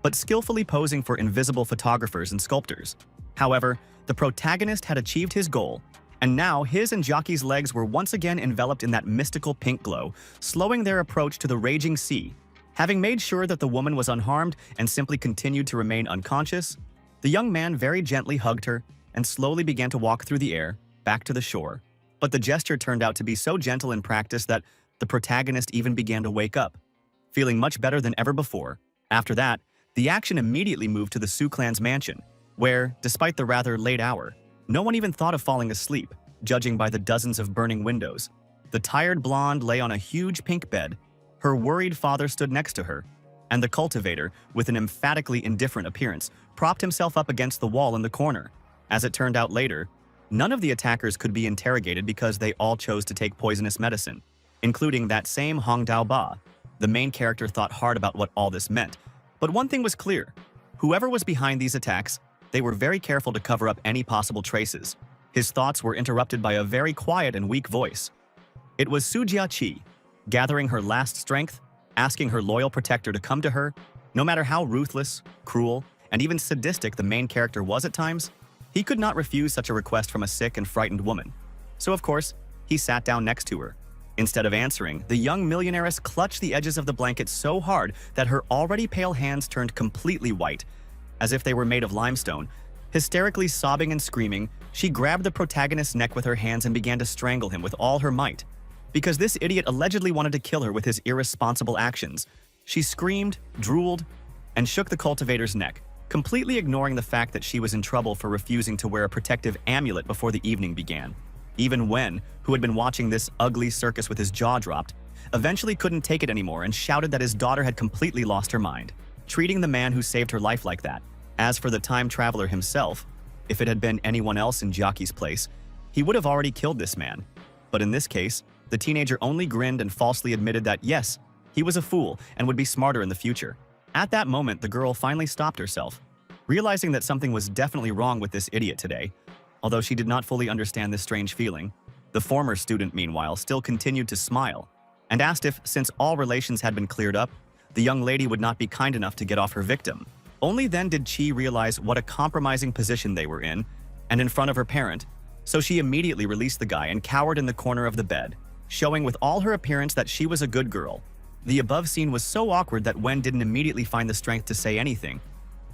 but skillfully posing for invisible photographers and sculptors. However, the protagonist had achieved his goal, and now his and Jockey's legs were once again enveloped in that mystical pink glow, slowing their approach to the raging sea. Having made sure that the woman was unharmed and simply continued to remain unconscious, the young man very gently hugged her and slowly began to walk through the air, back to the shore. But the gesture turned out to be so gentle in practice that the protagonist even began to wake up, feeling much better than ever before. After that, the action immediately moved to the Sioux clan's mansion, where, despite the rather late hour, no one even thought of falling asleep, judging by the dozens of burning windows. The tired blonde lay on a huge pink bed. Her worried father stood next to her, and the cultivator, with an emphatically indifferent appearance, propped himself up against the wall in the corner. As it turned out later, none of the attackers could be interrogated because they all chose to take poisonous medicine, including that same Hong Dao Ba. The main character thought hard about what all this meant, but one thing was clear. Whoever was behind these attacks, they were very careful to cover up any possible traces. His thoughts were interrupted by a very quiet and weak voice. It was Su Jiaqi, gathering her last strength, asking her loyal protector to come to her. No matter how ruthless, cruel, and even sadistic the main character was at times, he could not refuse such a request from a sick and frightened woman. So of course, he sat down next to her. Instead of answering, the young millionairess clutched the edges of the blanket so hard that her already pale hands turned completely white, as if they were made of limestone. Hysterically sobbing and screaming, she grabbed the protagonist's neck with her hands and began to strangle him with all her might. Because this idiot allegedly wanted to kill her with his irresponsible actions, she screamed, drooled, and shook the cultivator's neck, completely ignoring the fact that she was in trouble for refusing to wear a protective amulet before the evening began. Even Wen, who had been watching this ugly circus with his jaw dropped, eventually couldn't take it anymore and shouted that his daughter had completely lost her mind, treating the man who saved her life like that. As for the time traveler himself, if it had been anyone else in Jockey's place, he would have already killed this man. But in this case, the teenager only grinned and falsely admitted that yes, he was a fool and would be smarter in the future. At that moment, the girl finally stopped herself, realizing that something was definitely wrong with this idiot today. Although she did not fully understand this strange feeling, the former student, meanwhile, still continued to smile and asked if, since all relations had been cleared up, the young lady would not be kind enough to get off her victim. Only then did Chi realize what a compromising position they were in, and in front of her parent, so she immediately released the guy and cowered in the corner of the bed, showing with all her appearance that she was a good girl. The above scene was so awkward that Wen didn't immediately find the strength to say anything,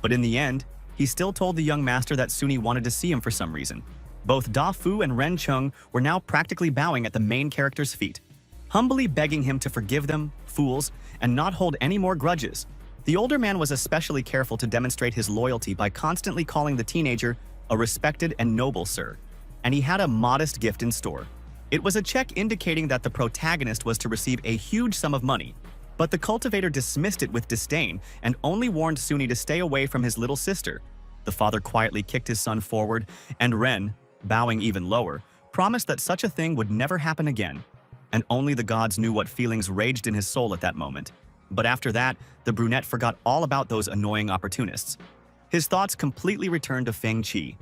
but in the end, he still told the young master that Suni wanted to see him for some reason. Both Da Fu and Ren Chung were now practically bowing at the main character's feet, humbly begging him to forgive them, fools, and not hold any more grudges. The older man was especially careful to demonstrate his loyalty by constantly calling the teenager a respected and noble sir, and he had a modest gift in store. It was a check indicating that the protagonist was to receive a huge sum of money, but the cultivator dismissed it with disdain and only warned Suni to stay away from his little sister. The father quietly kicked his son forward, and Ren, bowing even lower, promised that such a thing would never happen again, and only the gods knew what feelings raged in his soul at that moment. But after that, the brunette forgot all about those annoying opportunists. His thoughts completely returned to Feng Qi,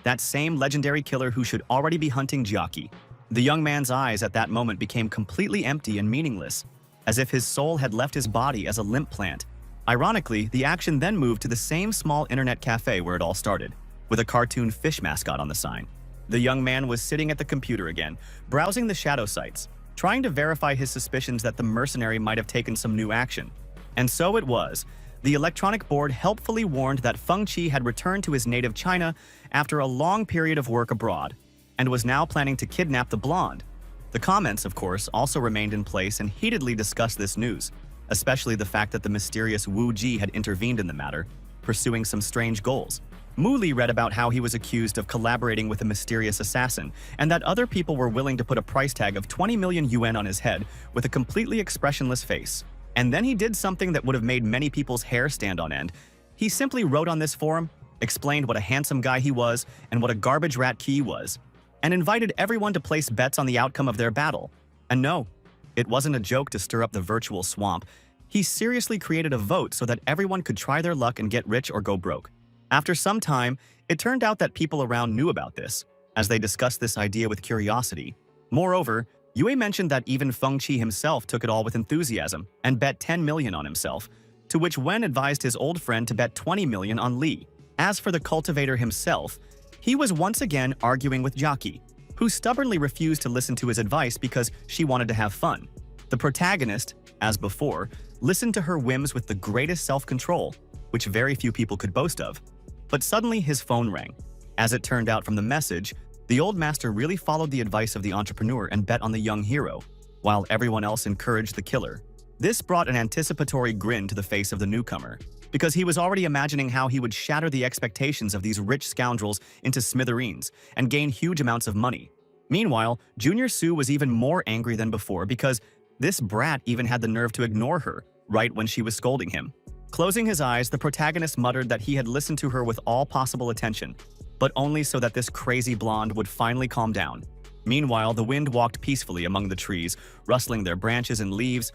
that same legendary killer who should already be hunting Jiaqi. The young man's eyes at that moment became completely empty and meaningless, as if his soul had left his body as a limp plant. Ironically, the action then moved to the same small internet cafe where it all started, with a cartoon fish mascot on the sign. The young man was sitting at the computer again, browsing the shadow sites, trying to verify his suspicions that the mercenary might have taken some new action. And so it was. The electronic board helpfully warned that Feng Qi had returned to his native China after a long period of work abroad, and was now planning to kidnap the blonde. The comments, of course, also remained in place and heatedly discussed this news, especially the fact that the mysterious Wu Ji had intervened in the matter, pursuing some strange goals. Mu Li read about how he was accused of collaborating with a mysterious assassin, and that other people were willing to put a price tag of 20 million yuan on his head with a completely expressionless face. And then he did something that would have made many people's hair stand on end. He simply wrote on this forum, explained what a handsome guy he was and what a garbage rat Qi was, and invited everyone to place bets on the outcome of their battle. And no, it wasn't a joke to stir up the virtual swamp. He seriously created a vote so that everyone could try their luck and get rich or go broke. After some time, it turned out that people around knew about this, as they discussed this idea with curiosity. Moreover, Yue mentioned that even Feng Qi himself took it all with enthusiasm and bet 10 million on himself, to which Wen advised his old friend to bet 20 million on Li. As for the cultivator himself, he was once again arguing with Jackie, who stubbornly refused to listen to his advice because she wanted to have fun. The protagonist, as before, listened to her whims with the greatest self-control, which very few people could boast of. But suddenly his phone rang. As it turned out from the message, the old master really followed the advice of the entrepreneur and bet on the young hero, while everyone else encouraged the killer. This brought an anticipatory grin to the face of the newcomer, because he was already imagining how he would shatter the expectations of these rich scoundrels into smithereens and gain huge amounts of money. Meanwhile, Junior Su was even more angry than before because this brat even had the nerve to ignore her right when she was scolding him. Closing his eyes, the protagonist muttered that he had listened to her with all possible attention, but only so that this crazy blonde would finally calm down. Meanwhile, the wind walked peacefully among the trees, rustling their branches and leaves,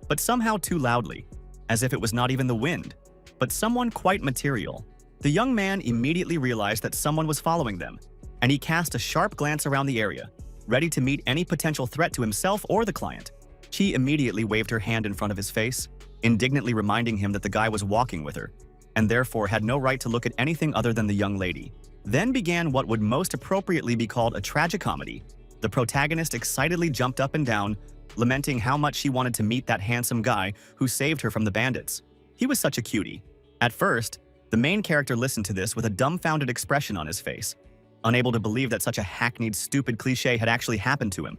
but somehow too loudly, as if it was not even the wind, but someone quite material. The young man immediately realized that someone was following them, and he cast a sharp glance around the area, ready to meet any potential threat to himself or the client. She immediately waved her hand in front of his face, indignantly reminding him that the guy was walking with her, and therefore had no right to look at anything other than the young lady. Then began what would most appropriately be called a tragicomedy. The protagonist excitedly jumped up and down, lamenting how much she wanted to meet that handsome guy who saved her from the bandits. He was such a cutie. At first, the main character listened to this with a dumbfounded expression on his face, unable to believe that such a hackneyed, stupid cliché had actually happened to him.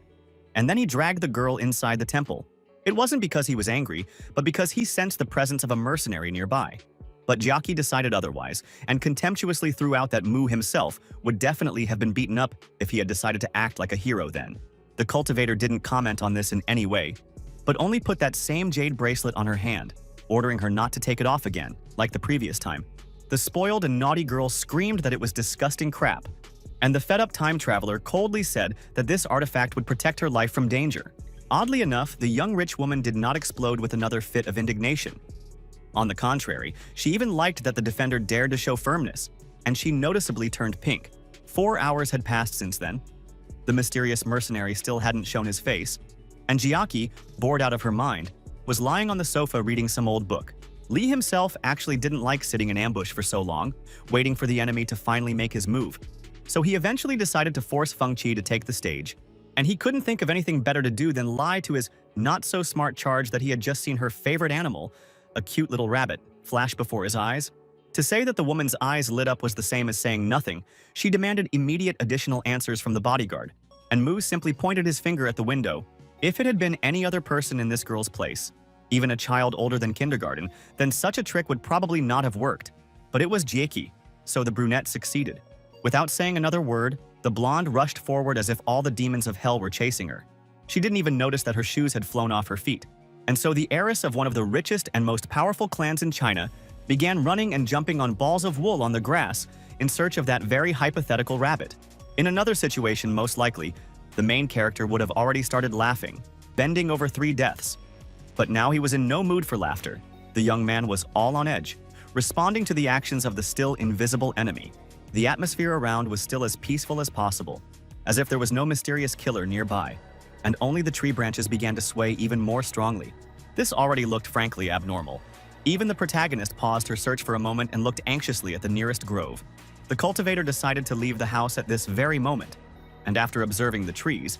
And then he dragged the girl inside the temple. It wasn't because he was angry, but because he sensed the presence of a mercenary nearby. But Jackie decided otherwise, and contemptuously threw out that Mu himself would definitely have been beaten up if he had decided to act like a hero then. The cultivator didn't comment on this in any way, but only put that same jade bracelet on her hand, ordering her not to take it off again, like the previous time. The spoiled and naughty girl screamed that it was disgusting crap, and the fed-up time traveler coldly said that this artifact would protect her life from danger. Oddly enough, the young rich woman did not explode with another fit of indignation. On the contrary, she even liked that the defender dared to show firmness, and she noticeably turned pink. 4 hours had passed since then. The mysterious mercenary still hadn't shown his face, and Jiaki, bored out of her mind, was lying on the sofa reading some old book. Li himself actually didn't like sitting in ambush for so long, waiting for the enemy to finally make his move. So he eventually decided to force Feng Qi to take the stage, and he couldn't think of anything better to do than lie to his not-so-smart charge that he had just seen her favorite animal, a cute little rabbit, flash before his eyes. To say that the woman's eyes lit up was the same as saying nothing. She demanded immediate additional answers from the bodyguard, and Mu simply pointed his finger at the window. If it had been any other person in this girl's place, even a child older than kindergarten, then such a trick would probably not have worked. But it was Jieki, so the brunette succeeded. Without saying another word, the blonde rushed forward as if all the demons of hell were chasing her. She didn't even notice that her shoes had flown off her feet. And so the heiress of one of the richest and most powerful clans in China began running and jumping on balls of wool on the grass in search of that very hypothetical rabbit. In another situation, most likely, the main character would have already started laughing, bending over 3 deaths. But now he was in no mood for laughter. The young man was all on edge, responding to the actions of the still invisible enemy. The atmosphere around was still as peaceful as possible, as if there was no mysterious killer nearby, and only the tree branches began to sway even more strongly. This already looked frankly abnormal. Even the protagonist paused her search for a moment and looked anxiously at the nearest grove. The cultivator decided to leave the house at this very moment, and after observing the trees,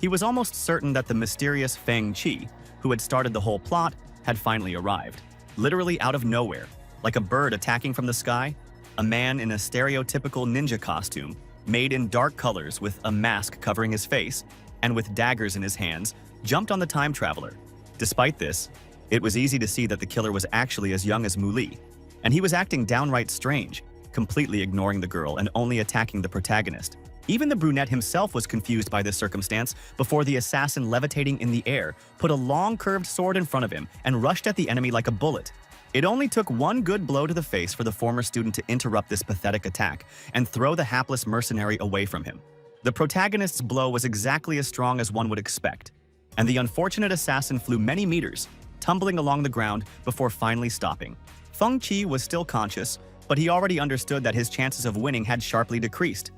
he was almost certain that the mysterious Feng Qi, who had started the whole plot, had finally arrived. Literally out of nowhere, like a bird attacking from the sky, a man in a stereotypical ninja costume, made in dark colors with a mask covering his face, and with daggers in his hands, jumped on the time traveler. Despite this, it was easy to see that the killer was actually as young as Mu Li, and he was acting downright strange, completely ignoring the girl and only attacking the protagonist. Even the brunette himself was confused by this circumstance before the assassin, levitating in the air, put a long curved sword in front of him and rushed at the enemy like a bullet. It only took one good blow to the face for the former student to interrupt this pathetic attack and throw the hapless mercenary away from him. The protagonist's blow was exactly as strong as one would expect, and the unfortunate assassin flew many meters, tumbling along the ground before finally stopping. Feng Qi was still conscious, but he already understood that his chances of winning had sharply decreased.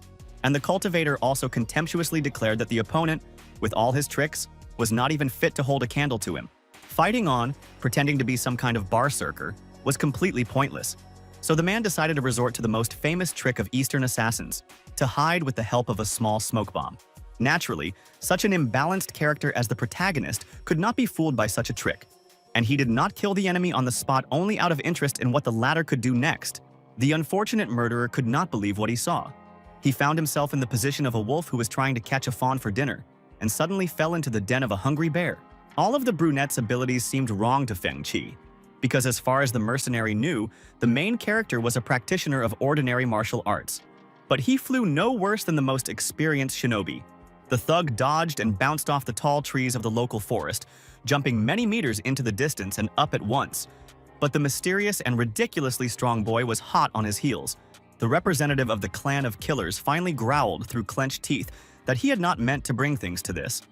And the cultivator also contemptuously declared that the opponent, with all his tricks, was not even fit to hold a candle to him. Fighting on, pretending to be some kind of berserker, was completely pointless. So the man decided to resort to the most famous trick of Eastern assassins, to hide with the help of a small smoke bomb. Naturally, such an imbalanced character as the protagonist could not be fooled by such a trick, and he did not kill the enemy on the spot only out of interest in what the latter could do next. The unfortunate murderer could not believe what he saw. He found himself in the position of a wolf who was trying to catch a fawn for dinner, and suddenly fell into the den of a hungry bear. All of the brunette's abilities seemed wrong to Feng Qi, because as far as the mercenary knew, the main character was a practitioner of ordinary martial arts. But he flew no worse than the most experienced shinobi. The thug dodged and bounced off the tall trees of the local forest, jumping many meters into the distance and up at once. But the mysterious and ridiculously strong boy was hot on his heels. The representative of the clan of killers finally growled through clenched teeth that he had not meant to bring things to this.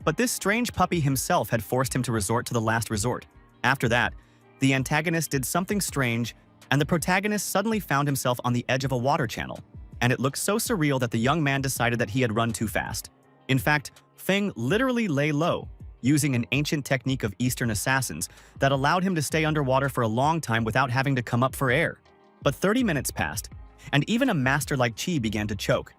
But this strange puppy himself had forced him to resort to the last resort. After that, the antagonist did something strange, and the protagonist suddenly found himself on the edge of a water channel, and it looked so surreal that the young man decided that he had run too fast. In fact, Feng literally lay low, using an ancient technique of Eastern assassins that allowed him to stay underwater for a long time without having to come up for air. But 30 minutes passed, and even a master like Qi began to choke.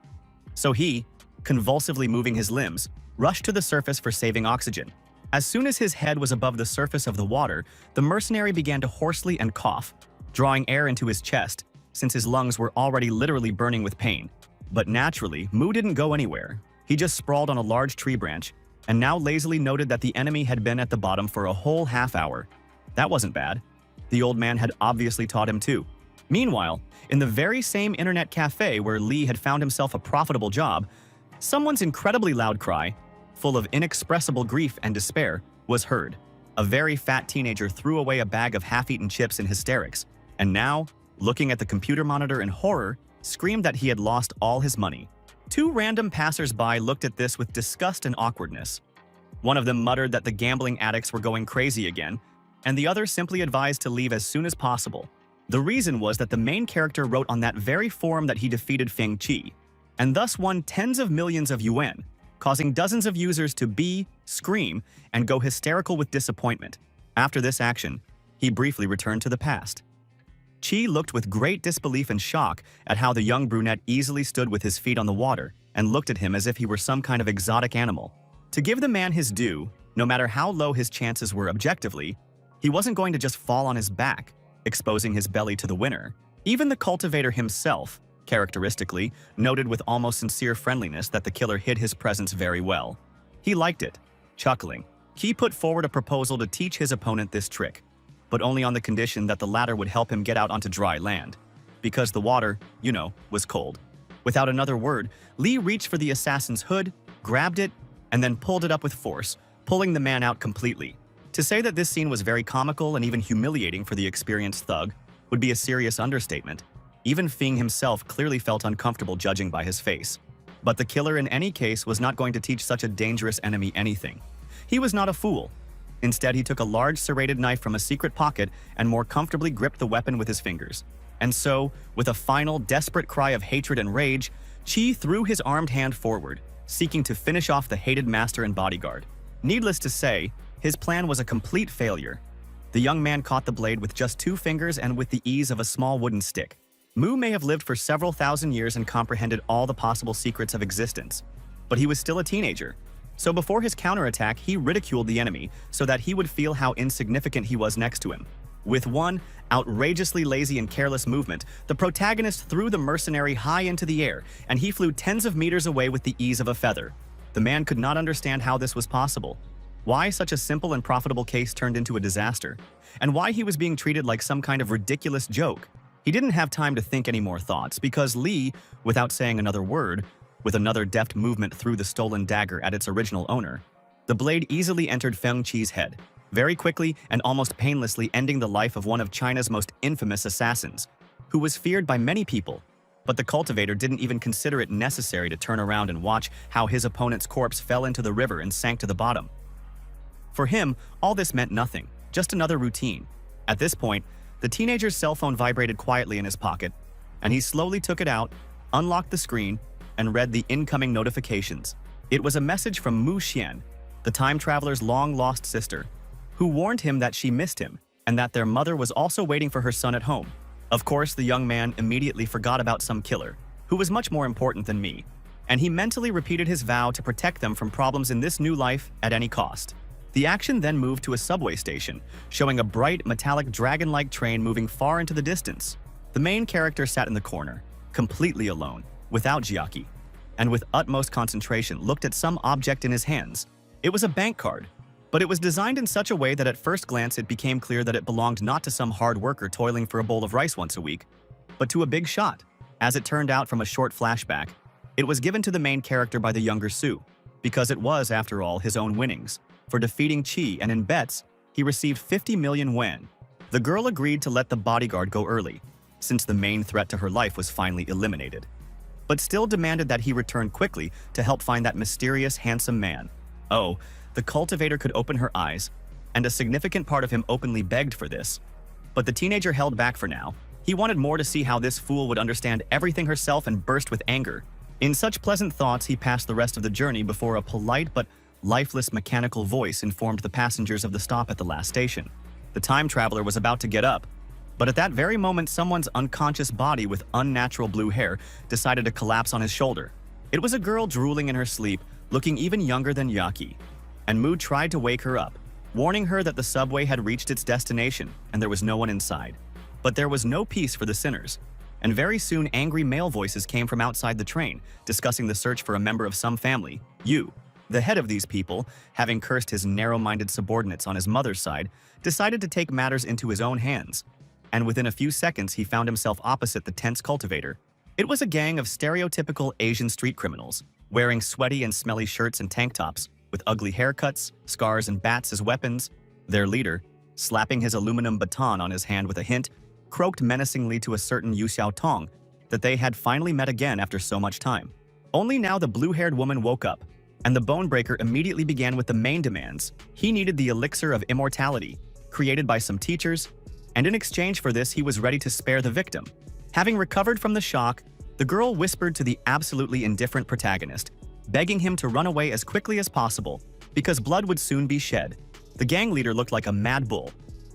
So he, convulsively moving his limbs, rushed to the surface for saving oxygen. As soon as his head was above the surface of the water, the mercenary began to hoarsely and cough, drawing air into his chest, since his lungs were already literally burning with pain. But naturally, Mu didn't go anywhere. He just sprawled on a large tree branch, and now lazily noted that the enemy had been at the bottom for a whole half hour. That wasn't bad. The old man had obviously taught him too. Meanwhile, in the very same internet cafe where Lee had found himself a profitable job, someone's incredibly loud cry, full of inexpressible grief and despair, was heard. A very fat teenager threw away a bag of half-eaten chips in hysterics, and now, looking at the computer monitor in horror, screamed that he had lost all his money. Two random passers-by looked at this with disgust and awkwardness. One of them muttered that the gambling addicts were going crazy again, and the other simply advised to leave as soon as possible. The reason was that the main character wrote on that very forum that he defeated Feng Qi, and thus won tens of millions of yuan, causing dozens of users to scream, and go hysterical with disappointment. After this action, he briefly returned to the past. Qi looked with great disbelief and shock at how the young brunette easily stood with his feet on the water and looked at him as if he were some kind of exotic animal. To give the man his due, no matter how low his chances were objectively, he wasn't going to just fall on his back, exposing his belly to the winner. Even the cultivator himself, characteristically, noted with almost sincere friendliness that the killer hid his presence very well. He liked it. Chuckling, Qi put forward a proposal to teach his opponent this trick, but only on the condition that the latter would help him get out onto dry land, because the water, was cold. Without another word, Lee reached for the assassin's hood, grabbed it, and then pulled it up with force, pulling the man out completely. To say that this scene was very comical and even humiliating for the experienced thug would be a serious understatement. Even Feng himself clearly felt uncomfortable judging by his face. But the killer in any case was not going to teach such a dangerous enemy anything. He was not a fool. Instead, he took a large serrated knife from a secret pocket and more comfortably gripped the weapon with his fingers. And so, with a final, desperate cry of hatred and rage, Qi threw his armed hand forward, seeking to finish off the hated master and bodyguard. Needless to say, His plan was a complete failure. The young man caught the blade with just 2 fingers and with the ease of a small wooden stick. Mu may have lived for several thousand years and comprehended all the possible secrets of existence, but he was still a teenager. So before his counterattack, he ridiculed the enemy so that he would feel how insignificant he was next to him. With one outrageously lazy and careless movement, the protagonist threw the mercenary high into the air, and he flew tens of meters away with the ease of a feather. The man could not understand how this was possible, why such a simple and profitable case turned into a disaster, and why he was being treated like some kind of ridiculous joke. He didn't have time to think any more thoughts because Li, without saying another word, with another deft movement threw the stolen dagger at its original owner. The blade easily entered Feng Qi's head, very quickly and almost painlessly ending the life of one of China's most infamous assassins, who was feared by many people. But the cultivator didn't even consider it necessary to turn around and watch how his opponent's corpse fell into the river and sank to the bottom. For him, all this meant nothing, just another routine. At this point, the teenager's cell phone vibrated quietly in his pocket, and he slowly took it out, unlocked the screen, and read the incoming notifications. It was a message from Mu Xian, the time traveler's long-lost sister, who warned him that she missed him and that their mother was also waiting for her son at home. Of course, the young man immediately forgot about some killer, who was much more important than me, and he mentally repeated his vow to protect them from problems in this new life at any cost. The action then moved to a subway station, showing a bright, metallic dragon-like train moving far into the distance. The main character sat in the corner, completely alone, without Jiaki, and with utmost concentration looked at some object in his hands. It was a bank card, but it was designed in such a way that at first glance it became clear that it belonged not to some hard worker toiling for a bowl of rice once a week, but to a big shot. As it turned out from a short flashback, it was given to the main character by the younger Su, because it was, after all, his own winnings. For defeating Qi, and in bets, he received 50 million yuan. The girl agreed to let the bodyguard go early, since the main threat to her life was finally eliminated, but still demanded that he return quickly to help find that mysterious, handsome man. Oh, the cultivator could open her eyes, and a significant part of him openly begged for this. But the teenager held back for now. He wanted more to see how this fool would understand everything herself and burst with anger. In such pleasant thoughts, he passed the rest of the journey before a polite but lifeless mechanical voice informed the passengers of the stop at the last station. The time traveler was about to get up, but at that very moment someone's unconscious body with unnatural blue hair decided to collapse on his shoulder. It was a girl drooling in her sleep, looking even younger than Yaki, and Mu tried to wake her up, warning her that the subway had reached its destination and there was no one inside. But there was no peace for the sinners, and very soon angry male voices came from outside the train, discussing the search for a member of some family, Yu. The head of these people, having cursed his narrow-minded subordinates on his mother's side, decided to take matters into his own hands, and within a few seconds he found himself opposite the tense cultivator. It was a gang of stereotypical Asian street criminals, wearing sweaty and smelly shirts and tank tops, with ugly haircuts, scars, and bats as weapons. Their leader, slapping his aluminum baton on his hand with a hint, croaked menacingly to a certain Yu Xiaotong that they had finally met again after so much time. Only now the blue-haired woman woke up, and the Bonebreaker immediately began with the main demands. He needed the elixir of immortality, created by some teachers, and in exchange for this he was ready to spare the victim. Having recovered from the shock, the girl whispered to the absolutely indifferent protagonist, begging him to run away as quickly as possible, because blood would soon be shed. The gang leader looked like a mad bull,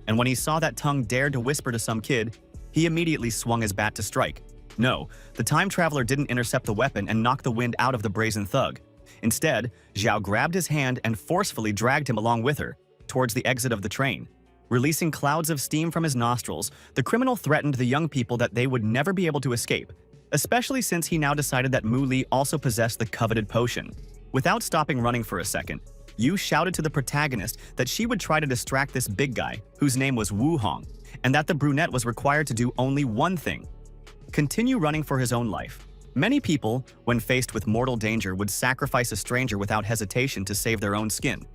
and when he saw that tongue dared to whisper to some kid, he immediately swung his bat to strike. No, the time traveler didn't intercept the weapon and knock the wind out of the brazen thug. Instead, Zhao grabbed his hand and forcefully dragged him along with her, towards the exit of the train. Releasing clouds of steam from his nostrils, the criminal threatened the young people that they would never be able to escape, especially since he now decided that Mu Li also possessed the coveted potion. Without stopping running for a second, Yu shouted to the protagonist that she would try to distract this big guy, whose name was Wu Hong, and that the brunette was required to do only one thing: continue running for his own life. Many people, when faced with mortal danger, would sacrifice a stranger without hesitation to save their own skin.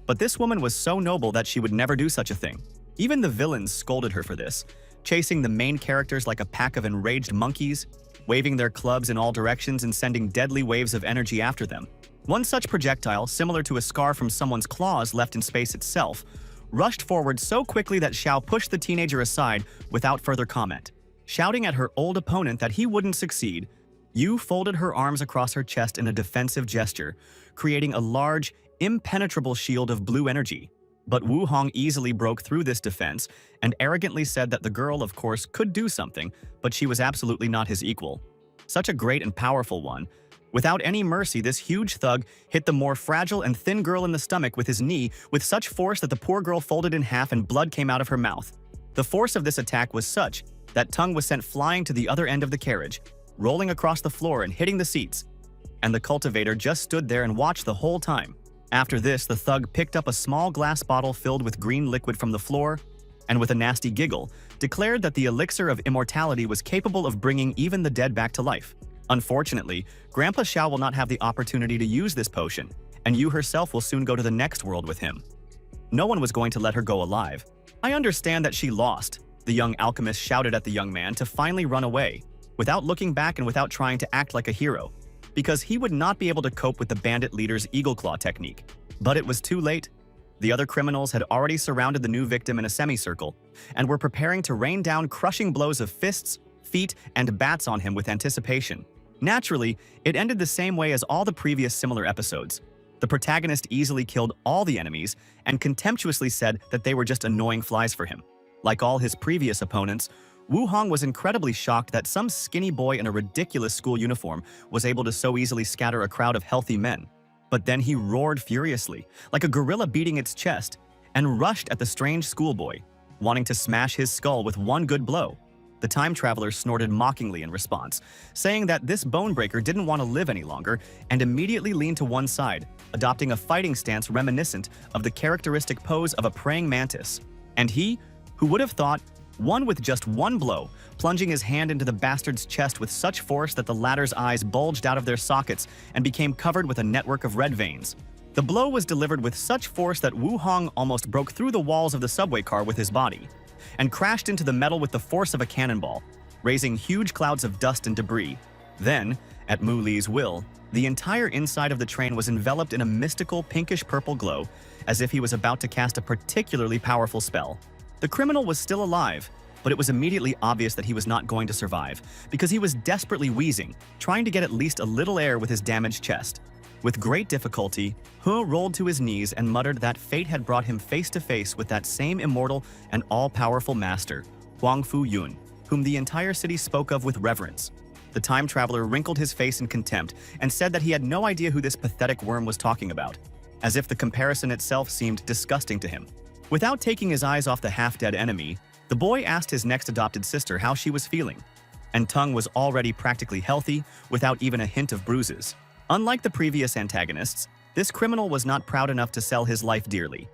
But this woman was so noble that she would never do such a thing. Even the villains scolded her for this, chasing the main characters like a pack of enraged monkeys, waving their clubs in all directions and sending deadly waves of energy after them. One such projectile, similar to a scar from someone's claws left in space itself, rushed forward so quickly that Xiao pushed the teenager aside without further comment. Shouting at her old opponent that he wouldn't succeed, Yu folded her arms across her chest in a defensive gesture, creating a large, impenetrable shield of blue energy. But Wu Hong easily broke through this defense and arrogantly said that the girl, of course, could do something, but she was absolutely not his equal. Such a great and powerful one. Without any mercy, this huge thug hit the more fragile and thin girl in the stomach with his knee with such force that the poor girl folded in half and blood came out of her mouth. The force of this attack was such that Tung was sent flying to the other end of the carriage, rolling across the floor and hitting the seats. And the cultivator just stood there and watched the whole time. After this, the thug picked up a small glass bottle filled with green liquid from the floor, and with a nasty giggle, declared that the elixir of immortality was capable of bringing even the dead back to life. Unfortunately, Grandpa Xiao will not have the opportunity to use this potion, and you herself will soon go to the next world with him. No one was going to let her go alive. I understand that she lost, the young alchemist shouted at the young man to finally run away, without looking back and without trying to act like a hero, because he would not be able to cope with the bandit leader's eagle claw technique. But it was too late. The other criminals had already surrounded the new victim in a semicircle and were preparing to rain down crushing blows of fists, feet, and bats on him with anticipation. Naturally, it ended the same way as all the previous similar episodes. The protagonist easily killed all the enemies and contemptuously said that they were just annoying flies for him. Like all his previous opponents, Wu Hong was incredibly shocked that some skinny boy in a ridiculous school uniform was able to so easily scatter a crowd of healthy men. But then he roared furiously, like a gorilla beating its chest, and rushed at the strange schoolboy, wanting to smash his skull with one good blow. The time traveler snorted mockingly in response, saying that this bonebreaker didn't want to live any longer and immediately leaned to one side, adopting a fighting stance reminiscent of the characteristic pose of a praying mantis. And he, who would have thought, won with just one blow, plunging his hand into the bastard's chest with such force that the latter's eyes bulged out of their sockets and became covered with a network of red veins. The blow was delivered with such force that Wu Hong almost broke through the walls of the subway car with his body, and crashed into the metal with the force of a cannonball, raising huge clouds of dust and debris. Then, at Mu Li's will, the entire inside of the train was enveloped in a mystical pinkish-purple glow, as if he was about to cast a particularly powerful spell. The criminal was still alive, but it was immediately obvious that he was not going to survive, because he was desperately wheezing, trying to get at least a little air with his damaged chest. With great difficulty, He rolled to his knees and muttered that fate had brought him face to face with that same immortal and all-powerful master, Huang Fu Yun, whom the entire city spoke of with reverence. The time traveler wrinkled his face in contempt and said that he had no idea who this pathetic worm was talking about, as if the comparison itself seemed disgusting to him. Without taking his eyes off the half-dead enemy, the boy asked his next adopted sister how she was feeling, and Tung was already practically healthy without even a hint of bruises. Unlike the previous antagonists, this criminal was not proud enough to sell his life dearly.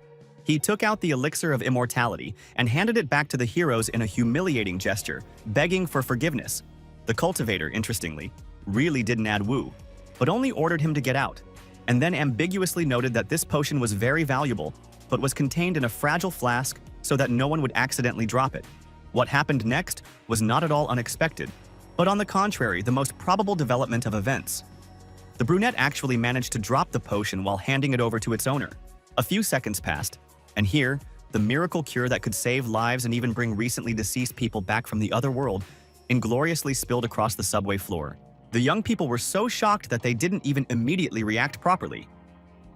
He took out the elixir of immortality and handed it back to the heroes in a humiliating gesture, begging for forgiveness. The cultivator, interestingly, really didn't add Wu, but only ordered him to get out, and then ambiguously noted that this potion was very valuable, but was contained in a fragile flask so that no one would accidentally drop it. What happened next was not at all unexpected, but on the contrary, the most probable development of events. The brunette actually managed to drop the potion while handing it over to its owner. A few seconds passed, and here, the miracle cure that could save lives and even bring recently deceased people back from the other world ingloriously spilled across the subway floor. The young people were so shocked that they didn't even immediately react properly.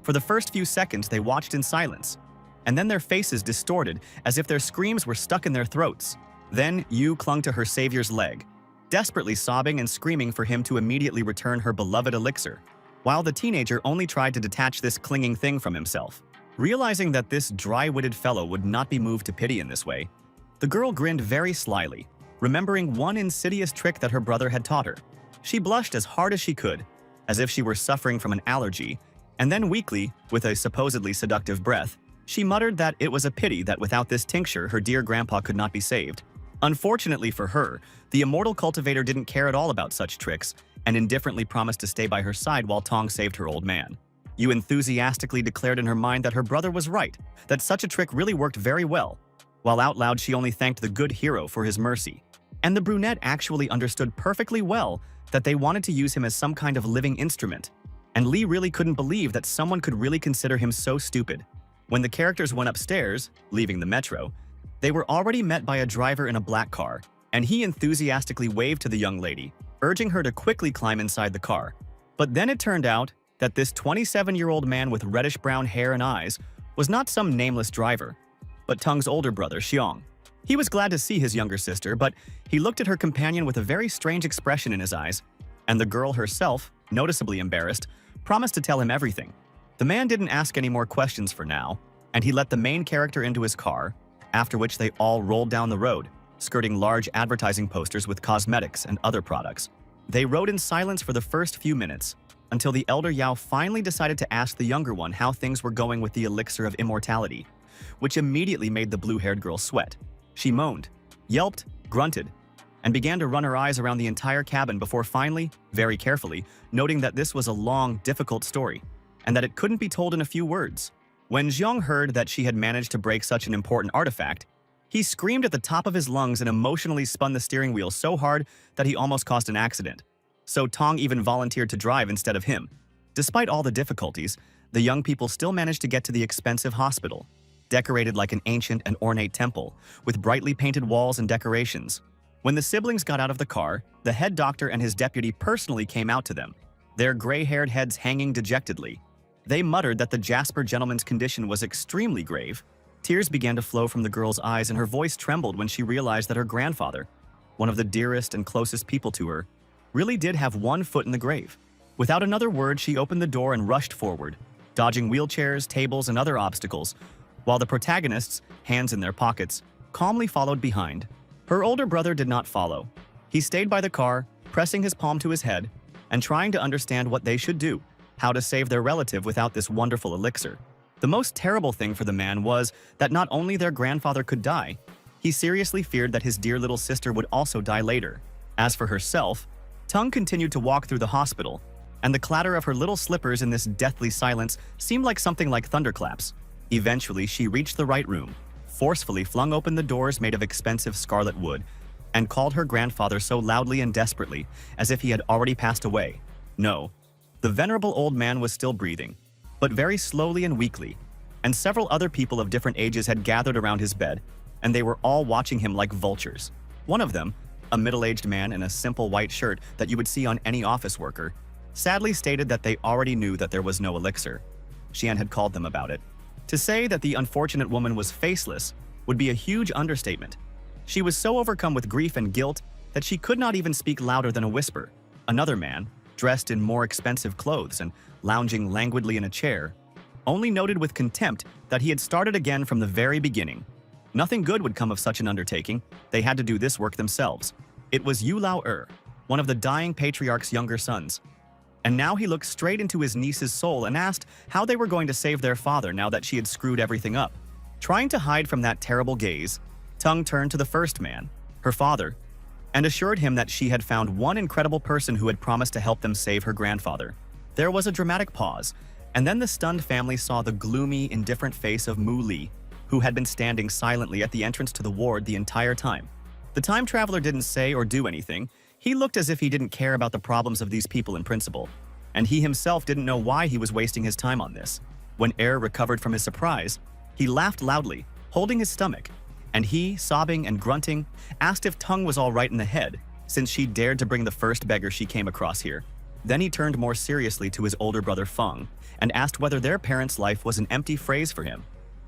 For the first few seconds, they watched in silence, and then their faces distorted as if their screams were stuck in their throats. Then Yu clung to her savior's leg, desperately sobbing and screaming for him to immediately return her beloved elixir, while the teenager only tried to detach this clinging thing from himself. Realizing that this dry-witted fellow would not be moved to pity in this way, the girl grinned very slyly, remembering one insidious trick that her brother had taught her. She blushed as hard as she could, as if she were suffering from an allergy, and then weakly, with a supposedly seductive breath, she muttered that it was a pity that without this tincture her dear grandpa could not be saved. Unfortunately for her, the immortal cultivator didn't care at all about such tricks and indifferently promised to stay by her side while Tong saved her old man. Yu enthusiastically declared in her mind that her brother was right, that such a trick really worked very well, while out loud she only thanked the good hero for his mercy. And the brunette actually understood perfectly well that they wanted to use him as some kind of living instrument, and Lee really couldn't believe that someone could really consider him so stupid. When the characters went upstairs, leaving the metro, they were already met by a driver in a black car, and he enthusiastically waved to the young lady, urging her to quickly climb inside the car. But then it turned out that this 27-year-old man with reddish-brown hair and eyes was not some nameless driver, but Tung's older brother, Xiong. He was glad to see his younger sister, but he looked at her companion with a very strange expression in his eyes, and the girl herself, noticeably embarrassed, promised to tell him everything. The man didn't ask any more questions for now, and he let the main character into his car, after which they all rolled down the road, skirting large advertising posters with cosmetics and other products. They rode in silence for the first few minutes, until the elder Yao finally decided to ask the younger one how things were going with the elixir of immortality, which immediately made the blue-haired girl sweat. She moaned, yelped, grunted, and began to run her eyes around the entire cabin before finally, very carefully, noting that this was a long, difficult story, and that it couldn't be told in a few words. When Xiong heard that she had managed to break such an important artifact, he screamed at the top of his lungs and emotionally spun the steering wheel so hard that he almost caused an accident. So Tong even volunteered to drive instead of him. Despite all the difficulties, the young people still managed to get to the expensive hospital, decorated like an ancient and ornate temple, with brightly painted walls and decorations. When the siblings got out of the car, the head doctor and his deputy personally came out to them, their gray-haired heads hanging dejectedly. They muttered that the Jasper gentleman's condition was extremely grave. Tears began to flow from the girl's eyes, and her voice trembled when she realized that her grandfather, one of the dearest and closest people to her, really did have one foot in the grave. Without another word, she opened the door and rushed forward, dodging wheelchairs, tables, and other obstacles, while the protagonists, hands in their pockets, calmly followed behind. Her older brother did not follow. He stayed by the car, pressing his palm to his head, and trying to understand what they should do, how to save their relative without this wonderful elixir. The most terrible thing for the man was that not only their grandfather could die, he seriously feared that his dear little sister would also die later. As for herself, Tung continued to walk through the hospital, and the clatter of her little slippers in this deathly silence seemed like something like thunderclaps. Eventually, she reached the right room, forcefully flung open the doors made of expensive scarlet wood, and called her grandfather so loudly and desperately, as if he had already passed away. No, the venerable old man was still breathing, but very slowly and weakly, and several other people of different ages had gathered around his bed, and they were all watching him like vultures. One of them, a middle-aged man in a simple white shirt that you would see on any office worker, sadly stated that they already knew that there was no elixir. Xian had called them about it. To say that the unfortunate woman was faceless would be a huge understatement. She was so overcome with grief and guilt that she could not even speak louder than a whisper. Another man, dressed in more expensive clothes and lounging languidly in a chair, only noted with contempt that he had started again from the very beginning. Nothing good would come of such an undertaking. They had to do this work themselves. It was Yu Lao one of the dying patriarch's younger sons. And now he looked straight into his niece's soul and asked how they were going to save their father now that she had screwed everything up. Trying to hide from that terrible gaze, Tung turned to the first man, her father, and assured him that she had found one incredible person who had promised to help them save her grandfather. There was a dramatic pause, and then the stunned family saw the gloomy, indifferent face of Mu Li, who had been standing silently at the entrance to the ward the entire time. The time traveler didn't say or do anything. He looked as if he didn't care about the problems of these people in principle, and he himself didn't know why he was wasting his time on this. When Air recovered from his surprise, he laughed loudly, holding his stomach, and he, sobbing and grunting, asked if Tung was all right in the head, since she dared to bring the first beggar she came across here. Then he turned more seriously to his older brother Feng and asked whether their parents' life was an empty phrase for him,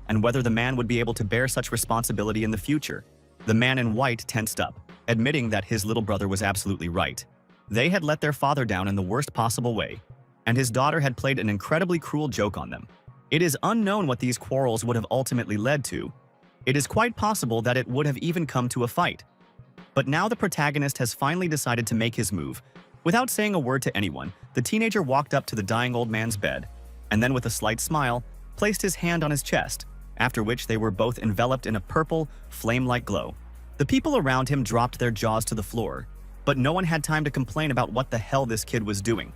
and whether the man would be able to bear such responsibility in the future. The man in white tensed up, admitting that his little brother was absolutely right. They had let their father down in the worst possible way, and his daughter had played an incredibly cruel joke on them. It is unknown what these quarrels would have ultimately led to. It is quite possible that it would have even come to a fight. But now the protagonist has finally decided to make his move. Without saying a word to anyone, the teenager walked up to the dying old man's bed, and then with a slight smile, placed his hand on his chest, after which they were both enveloped in a purple, flame-like glow. The people around him dropped their jaws to the floor, but no one had time to complain about what the hell this kid was doing,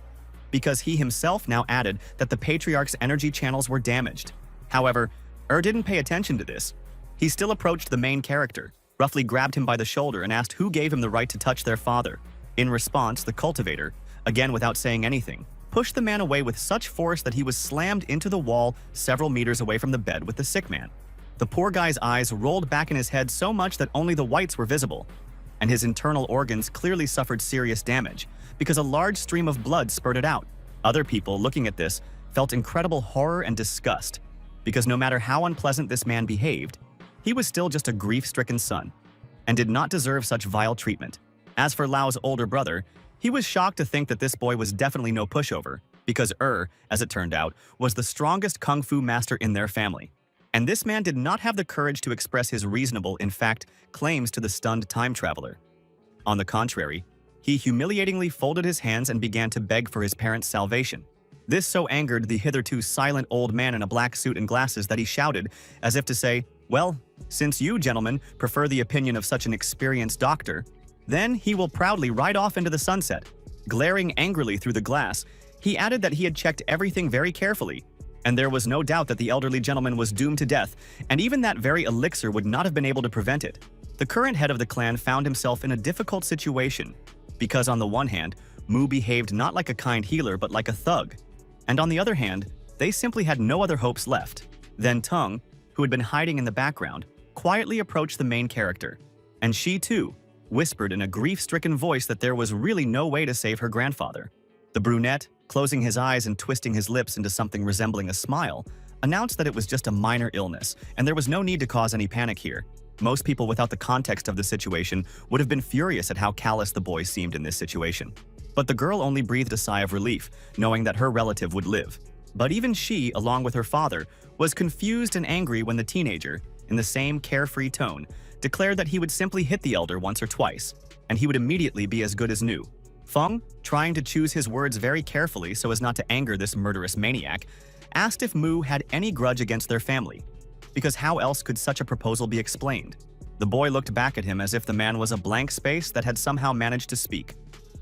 because he himself now added that the Patriarch's energy channels were damaged. However, didn't pay attention to this. He still approached the main character, roughly grabbed him by the shoulder and asked who gave him the right to touch their father. In response, the cultivator, again without saying anything, pushed the man away with such force that he was slammed into the wall several meters away from the bed with the sick man. The poor guy's eyes rolled back in his head so much that only the whites were visible, and his internal organs clearly suffered serious damage because a large stream of blood spurted out. Other people, looking at this, felt incredible horror and disgust. because no matter how unpleasant this man behaved, he was still just a grief-stricken son and did not deserve such vile treatment. As for Lao's older brother, he was shocked to think that this boy was definitely no pushover, because as it turned out, was the strongest kung fu master in their family. And this man did not have the courage to express his reasonable, in fact, claims to the stunned time traveler. On the contrary, he humiliatingly folded his hands and began to beg for his parents' salvation. This so angered the hitherto silent old man in a black suit and glasses that he shouted, as if to say, "Well, since you, gentlemen, prefer the opinion of such an experienced doctor, then he will proudly ride off into the sunset." Glaring angrily through the glass, he added that he had checked everything very carefully, and there was no doubt that the elderly gentleman was doomed to death, and even that very elixir would not have been able to prevent it. The current head of the clan found himself in a difficult situation, because on the one hand, Mu behaved not like a kind healer but like a thug, and on the other hand, they simply had no other hopes left. Then Tung, who had been hiding in the background, quietly approached the main character, and she too whispered in a grief-stricken voice that there was really no way to save her grandfather. The brunette, closing his eyes and twisting his lips into something resembling a smile, announced that it was just a minor illness, and there was no need to cause any panic here. Most people without the context of the situation would have been furious at how callous the boy seemed in this situation. But the girl only breathed a sigh of relief, knowing that her relative would live. But even she, along with her father, was confused and angry when the teenager, in the same carefree tone, declared that he would simply hit the elder once or twice, and he would immediately be as good as new. Feng, trying to choose his words very carefully so as not to anger this murderous maniac, asked if Mu had any grudge against their family, because how else could such a proposal be explained? The boy looked back at him as if the man was a blank space that had somehow managed to speak,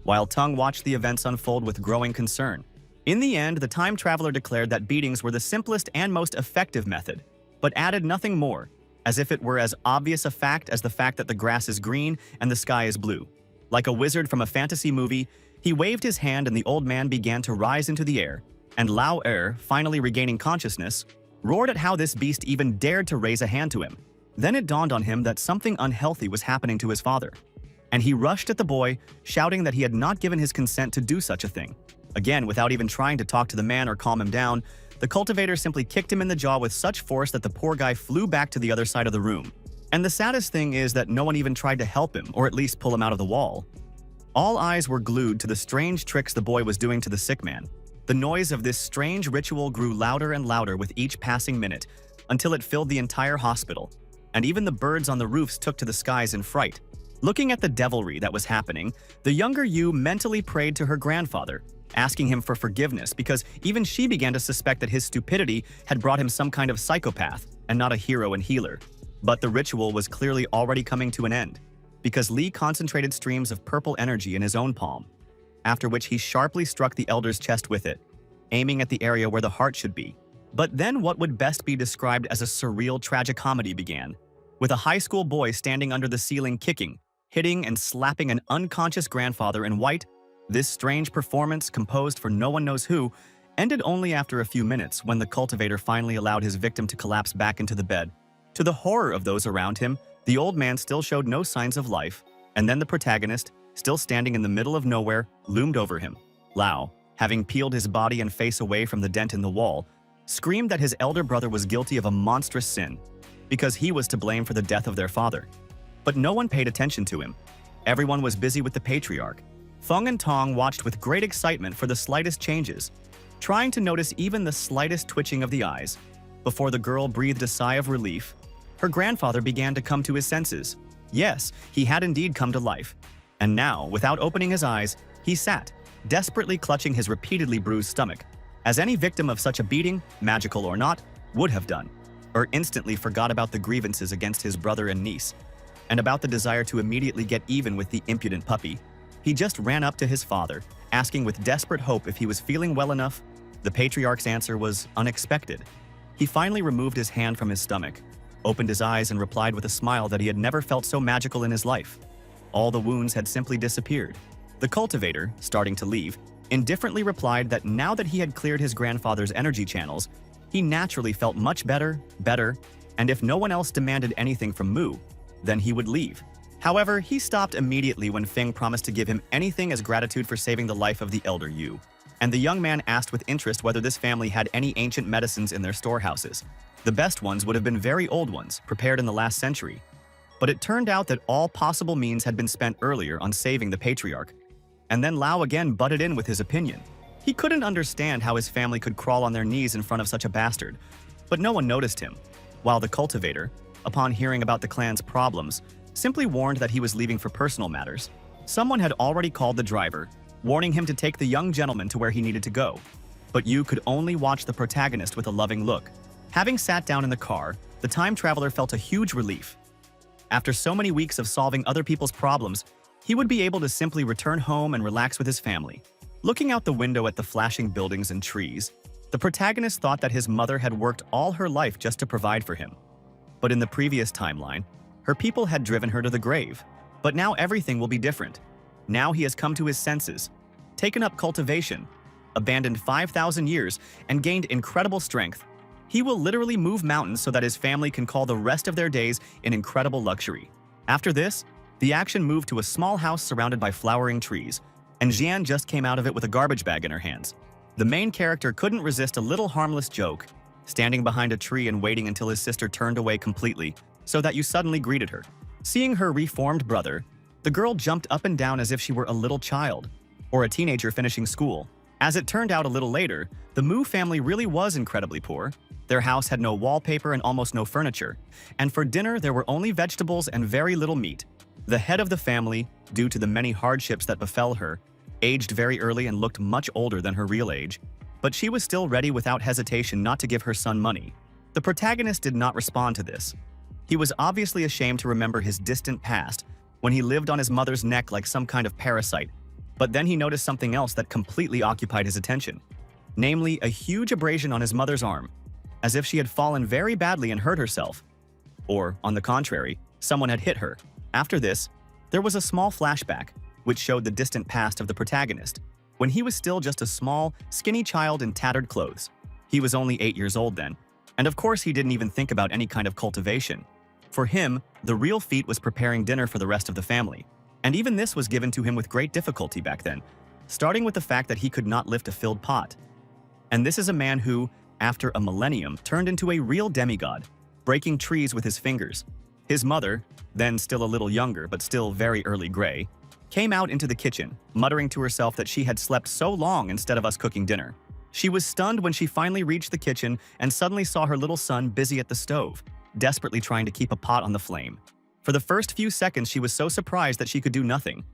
while Tung watched the events unfold with growing concern. In the end, the time traveler declared that beatings were the simplest and most effective method, but added nothing more, as if it were as obvious a fact as the fact that the grass is green and the sky is blue. Like a wizard from a fantasy movie, he waved his hand and the old man began to rise into the air, and Lao finally regaining consciousness, roared at how this beast even dared to raise a hand to him. Then it dawned on him that something unhealthy was happening to his father, and he rushed at the boy, shouting that he had not given his consent to do such a thing. Again, without even trying to talk to the man or calm him down, the cultivator simply kicked him in the jaw with such force that the poor guy flew back to the other side of the room. And the saddest thing is that no one even tried to help him, or at least pull him out of the wall. All eyes were glued to the strange tricks the boy was doing to the sick man. The noise of this strange ritual grew louder and louder with each passing minute, until it filled the entire hospital, and even the birds on the roofs took to the skies in fright. Looking at the devilry that was happening, the younger Yu mentally prayed to her grandfather, asking him for forgiveness because even she began to suspect that his stupidity had brought him some kind of psychopath and not a hero and healer. But the ritual was clearly already coming to an end, because Li concentrated streams of purple energy in his own palm, after which he sharply struck the elder's chest with it, aiming at the area where the heart should be. But then what would best be described as a surreal tragicomedy began, with a high school boy standing under the ceiling kicking, hitting and slapping an unconscious grandfather in white. This strange performance, composed for no one knows who, ended only after a few minutes when the cultivator finally allowed his victim to collapse back into the bed. To the horror of those around him, the old man still showed no signs of life, and then the protagonist, still standing in the middle of nowhere, loomed over him. Lao, having peeled his body and face away from the dent in the wall, screamed that his elder brother was guilty of a monstrous sin, because he was to blame for the death of their father. But no one paid attention to him. Everyone was busy with the patriarch. Feng and Tong watched with great excitement for the slightest changes, trying to notice even the slightest twitching of the eyes. Before the girl breathed a sigh of relief, her grandfather began to come to his senses. Yes, he had indeed come to life. And now, without opening his eyes, he sat, desperately clutching his repeatedly bruised stomach, as any victim of such a beating, magical or not, would have done, or instantly forgot about the grievances against his brother and niece, and about the desire to immediately get even with the impudent puppy. He just ran up to his father, asking with desperate hope if he was feeling well enough. The patriarch's answer was unexpected. He finally removed his hand from his stomach, opened his eyes and replied with a smile that he had never felt so magical in his life. All the wounds had simply disappeared. The cultivator, starting to leave, indifferently replied that now that he had cleared his grandfather's energy channels, he naturally felt much better, and if no one else demanded anything from Mu, then he would leave. However, he stopped immediately when Feng promised to give him anything as gratitude for saving the life of the elder Yu. and the young man asked with interest whether this family had any ancient medicines in their storehouses. The best ones would have been very old ones, prepared in the last century. But it turned out that all possible means had been spent earlier on saving the patriarch. And then Lao again butted in with his opinion. He couldn't understand how his family could crawl on their knees in front of such a bastard, but no one noticed him, while the cultivator, upon hearing about the clan's problems, simply warned that he was leaving for personal matters. Someone had already called the driver, warning him to take the young gentleman to where he needed to go. But Yu could only watch the protagonist with a loving look. Having sat down in the car, the time traveler felt a huge relief. After so many weeks of solving other people's problems, he would be able to simply return home and relax with his family. Looking out the window at the flashing buildings and trees, the protagonist thought that his mother had worked all her life just to provide for him. But in the previous timeline, her people had driven her to the grave. But now everything will be different. Now he has come to his senses, taken up cultivation, abandoned 5,000 years, and gained incredible strength. He will literally move mountains so that his family can call the rest of their days in incredible luxury. After this, the action moved to a small house surrounded by flowering trees, and Jian just came out of it with a garbage bag in her hands. The main character couldn't resist a little harmless joke, standing behind a tree and waiting until his sister turned away completely, so that you suddenly greeted her. Seeing her reformed brother, the girl jumped up and down as if she were a little child, or a teenager finishing school. As it turned out a little later, the Mu family really was incredibly poor. Their house had no wallpaper and almost no furniture, and for dinner there were only vegetables and very little meat. The head of the family, due to the many hardships that befell her, aged very early and looked much older than her real age, but she was still ready without hesitation not to give her son money. The protagonist did not respond to this. He was obviously ashamed to remember his distant past, when he lived on his mother's neck like some kind of parasite, but then he noticed something else that completely occupied his attention, namely a huge abrasion on his mother's arm, as if she had fallen very badly and hurt herself. Or, on the contrary, someone had hit her. After this, there was a small flashback, which showed the distant past of the protagonist, when he was still just a small, skinny child in tattered clothes. He was only 8 years old then, and of course he didn't even think about any kind of cultivation. For him, the real feat was preparing dinner for the rest of the family, and even this was given to him with great difficulty back then, starting with the fact that he could not lift a filled pot. And this is a man who, after a millennium, turned into a real demigod, breaking trees with his fingers. His mother, then still a little younger but still very early gray, came out into the kitchen, muttering to herself that she had slept so long instead of us cooking dinner. She was stunned when she finally reached the kitchen and suddenly saw her little son busy at the stove, desperately trying to keep a pot on the flame. For the first few seconds, she was so surprised that she could do nothing.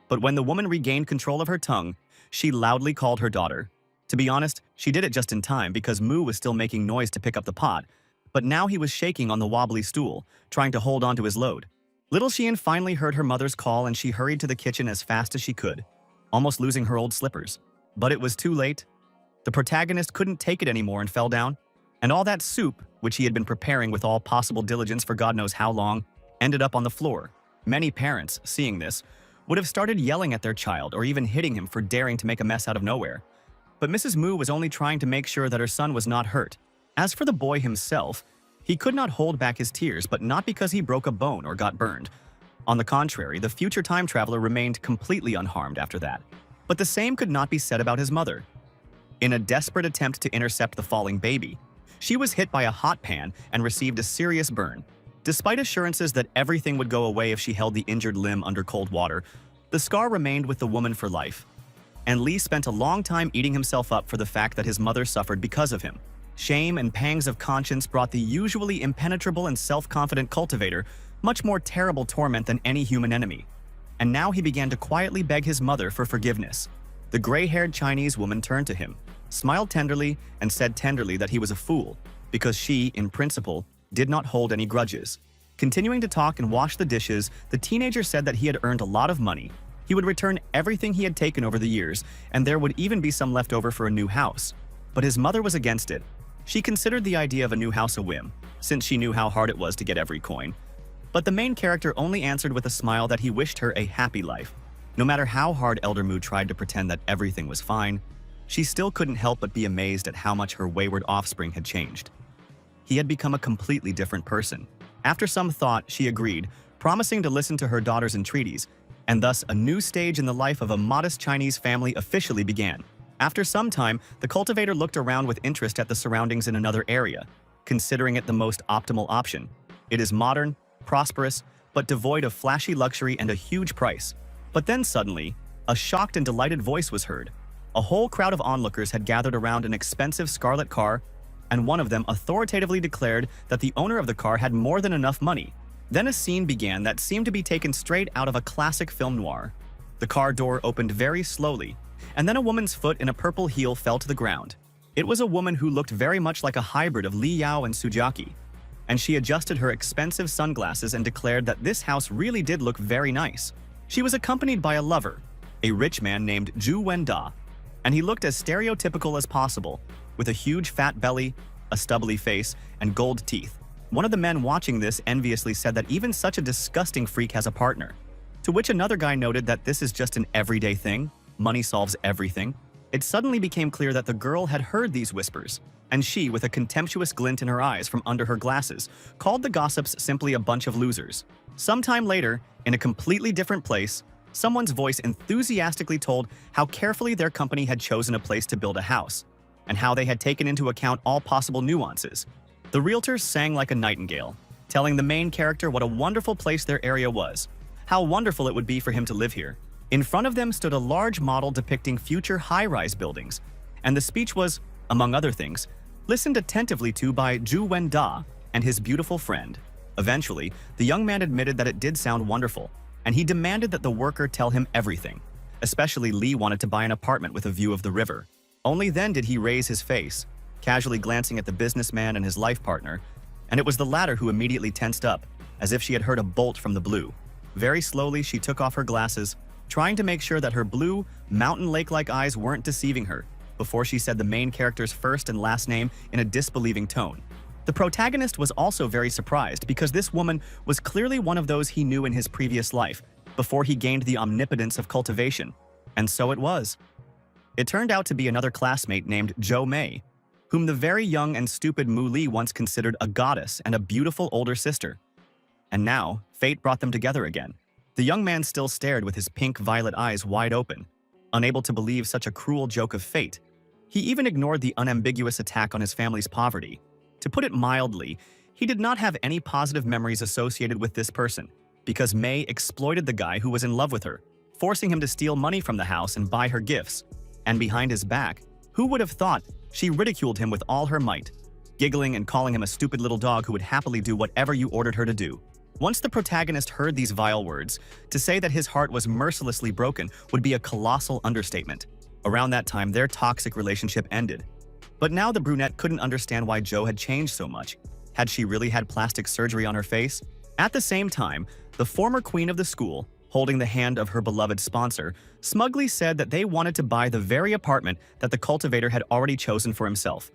But when the woman regained control of her tongue, she loudly called her daughter. To be honest, she did it just in time because Mu was still making noise to pick up the pot, but now he was shaking on the wobbly stool, trying to hold on to his load. Little Xian finally heard her mother's call and she hurried to the kitchen as fast as she could, almost losing her old slippers. But it was too late. The protagonist couldn't take it anymore and fell down, and all that soup, which he had been preparing with all possible diligence for God knows how long, ended up on the floor. Many parents, seeing this, would have started yelling at their child or even hitting him for daring to make a mess out of nowhere. But Mrs. Mu was only trying to make sure that her son was not hurt. As for the boy himself, he could not hold back his tears, but not because he broke a bone or got burned. On the contrary, the future time traveler remained completely unharmed after that. But the same could not be said about his mother. In a desperate attempt to intercept the falling baby, she was hit by a hot pan and received a serious burn. Despite assurances that everything would go away if she held the injured limb under cold water, the scar remained with the woman for life. And Li spent a long time eating himself up for the fact that his mother suffered because of him. Shame and pangs of conscience brought the usually impenetrable and self-confident cultivator much more terrible torment than any human enemy. And now he began to quietly beg his mother for forgiveness. The gray-haired Chinese woman turned to him, smiled tenderly, and said tenderly that he was a fool, because she, in principle, did not hold any grudges. Continuing to talk and wash the dishes, the teenager said that he had earned a lot of money. He would return everything he had taken over the years, and there would even be some left over for a new house. But his mother was against it. She considered the idea of a new house a whim, since she knew how hard it was to get every coin. But the main character only answered with a smile that he wished her a happy life. No matter how hard Elder Mu tried to pretend that everything was fine, she still couldn't help but be amazed at how much her wayward offspring had changed. He had become a completely different person. After some thought, she agreed, promising to listen to her daughter's entreaties, and thus a new stage in the life of a modest Chinese family officially began. After some time, the cultivator looked around with interest at the surroundings in another area, considering it the most optimal option. It is modern, prosperous, but devoid of flashy luxury and a huge price. But then suddenly, a shocked and delighted voice was heard. A whole crowd of onlookers had gathered around an expensive scarlet car, and one of them authoritatively declared that the owner of the car had more than enough money. Then a scene began that seemed to be taken straight out of a classic film noir. The car door opened very slowly, and then a woman's foot in a purple heel fell to the ground. It was a woman who looked very much like a hybrid of Li Yao and Sujaki, and she adjusted her expensive sunglasses and declared that this house really did look very nice. She was accompanied by a lover, a rich man named Zhu Wenda, and he looked as stereotypical as possible, with a huge fat belly, a stubbly face, and gold teeth. One of the men watching this enviously said that even such a disgusting freak has a partner, to which another guy noted that this is just an everyday thing, money solves everything. It suddenly became clear that the girl had heard these whispers, and she, with a contemptuous glint in her eyes from under her glasses, called the gossips simply a bunch of losers. Sometime later, in a completely different place, someone's voice enthusiastically told how carefully their company had chosen a place to build a house, and how they had taken into account all possible nuances. The realtor sang like a nightingale, telling the main character what a wonderful place their area was, how wonderful it would be for him to live here. In front of them stood a large model depicting future high-rise buildings, and the speech was, among other things, listened attentively to by Zhu Wenda and his beautiful friend. Eventually, the young man admitted that it did sound wonderful, and he demanded that the worker tell him everything. Especially Li wanted to buy an apartment with a view of the river. Only then did he raise his face, casually glancing at the businessman and his life partner, and it was the latter who immediately tensed up, as if she had heard a bolt from the blue. Very slowly, she took off her glasses, trying to make sure that her blue, mountain lake-like eyes weren't deceiving her, before she said the main character's first and last name in a disbelieving tone. The protagonist was also very surprised because this woman was clearly one of those he knew in his previous life, before he gained the omnipotence of cultivation. And so it was. It turned out to be another classmate named Zhou Mei, whom the very young and stupid Mu Li once considered a goddess and a beautiful older sister. And now, fate brought them together again. The young man still stared with his pink-violet eyes wide open, unable to believe such a cruel joke of fate. He even ignored the unambiguous attack on his family's poverty. To put it mildly, he did not have any positive memories associated with this person, because Mei exploited the guy who was in love with her, forcing him to steal money from the house and buy her gifts. And behind his back, who would have thought, she ridiculed him with all her might, giggling and calling him a stupid little dog who would happily do whatever you ordered her to do. Once the protagonist heard these vile words, to say that his heart was mercilessly broken would be a colossal understatement. Around that time, their toxic relationship ended. But now the brunette couldn't understand why Zhou had changed so much. Had she really had plastic surgery on her face? At the same time, the former queen of the school, holding the hand of her beloved sponsor, smugly said that they wanted to buy the very apartment that the cultivator had already chosen for himself.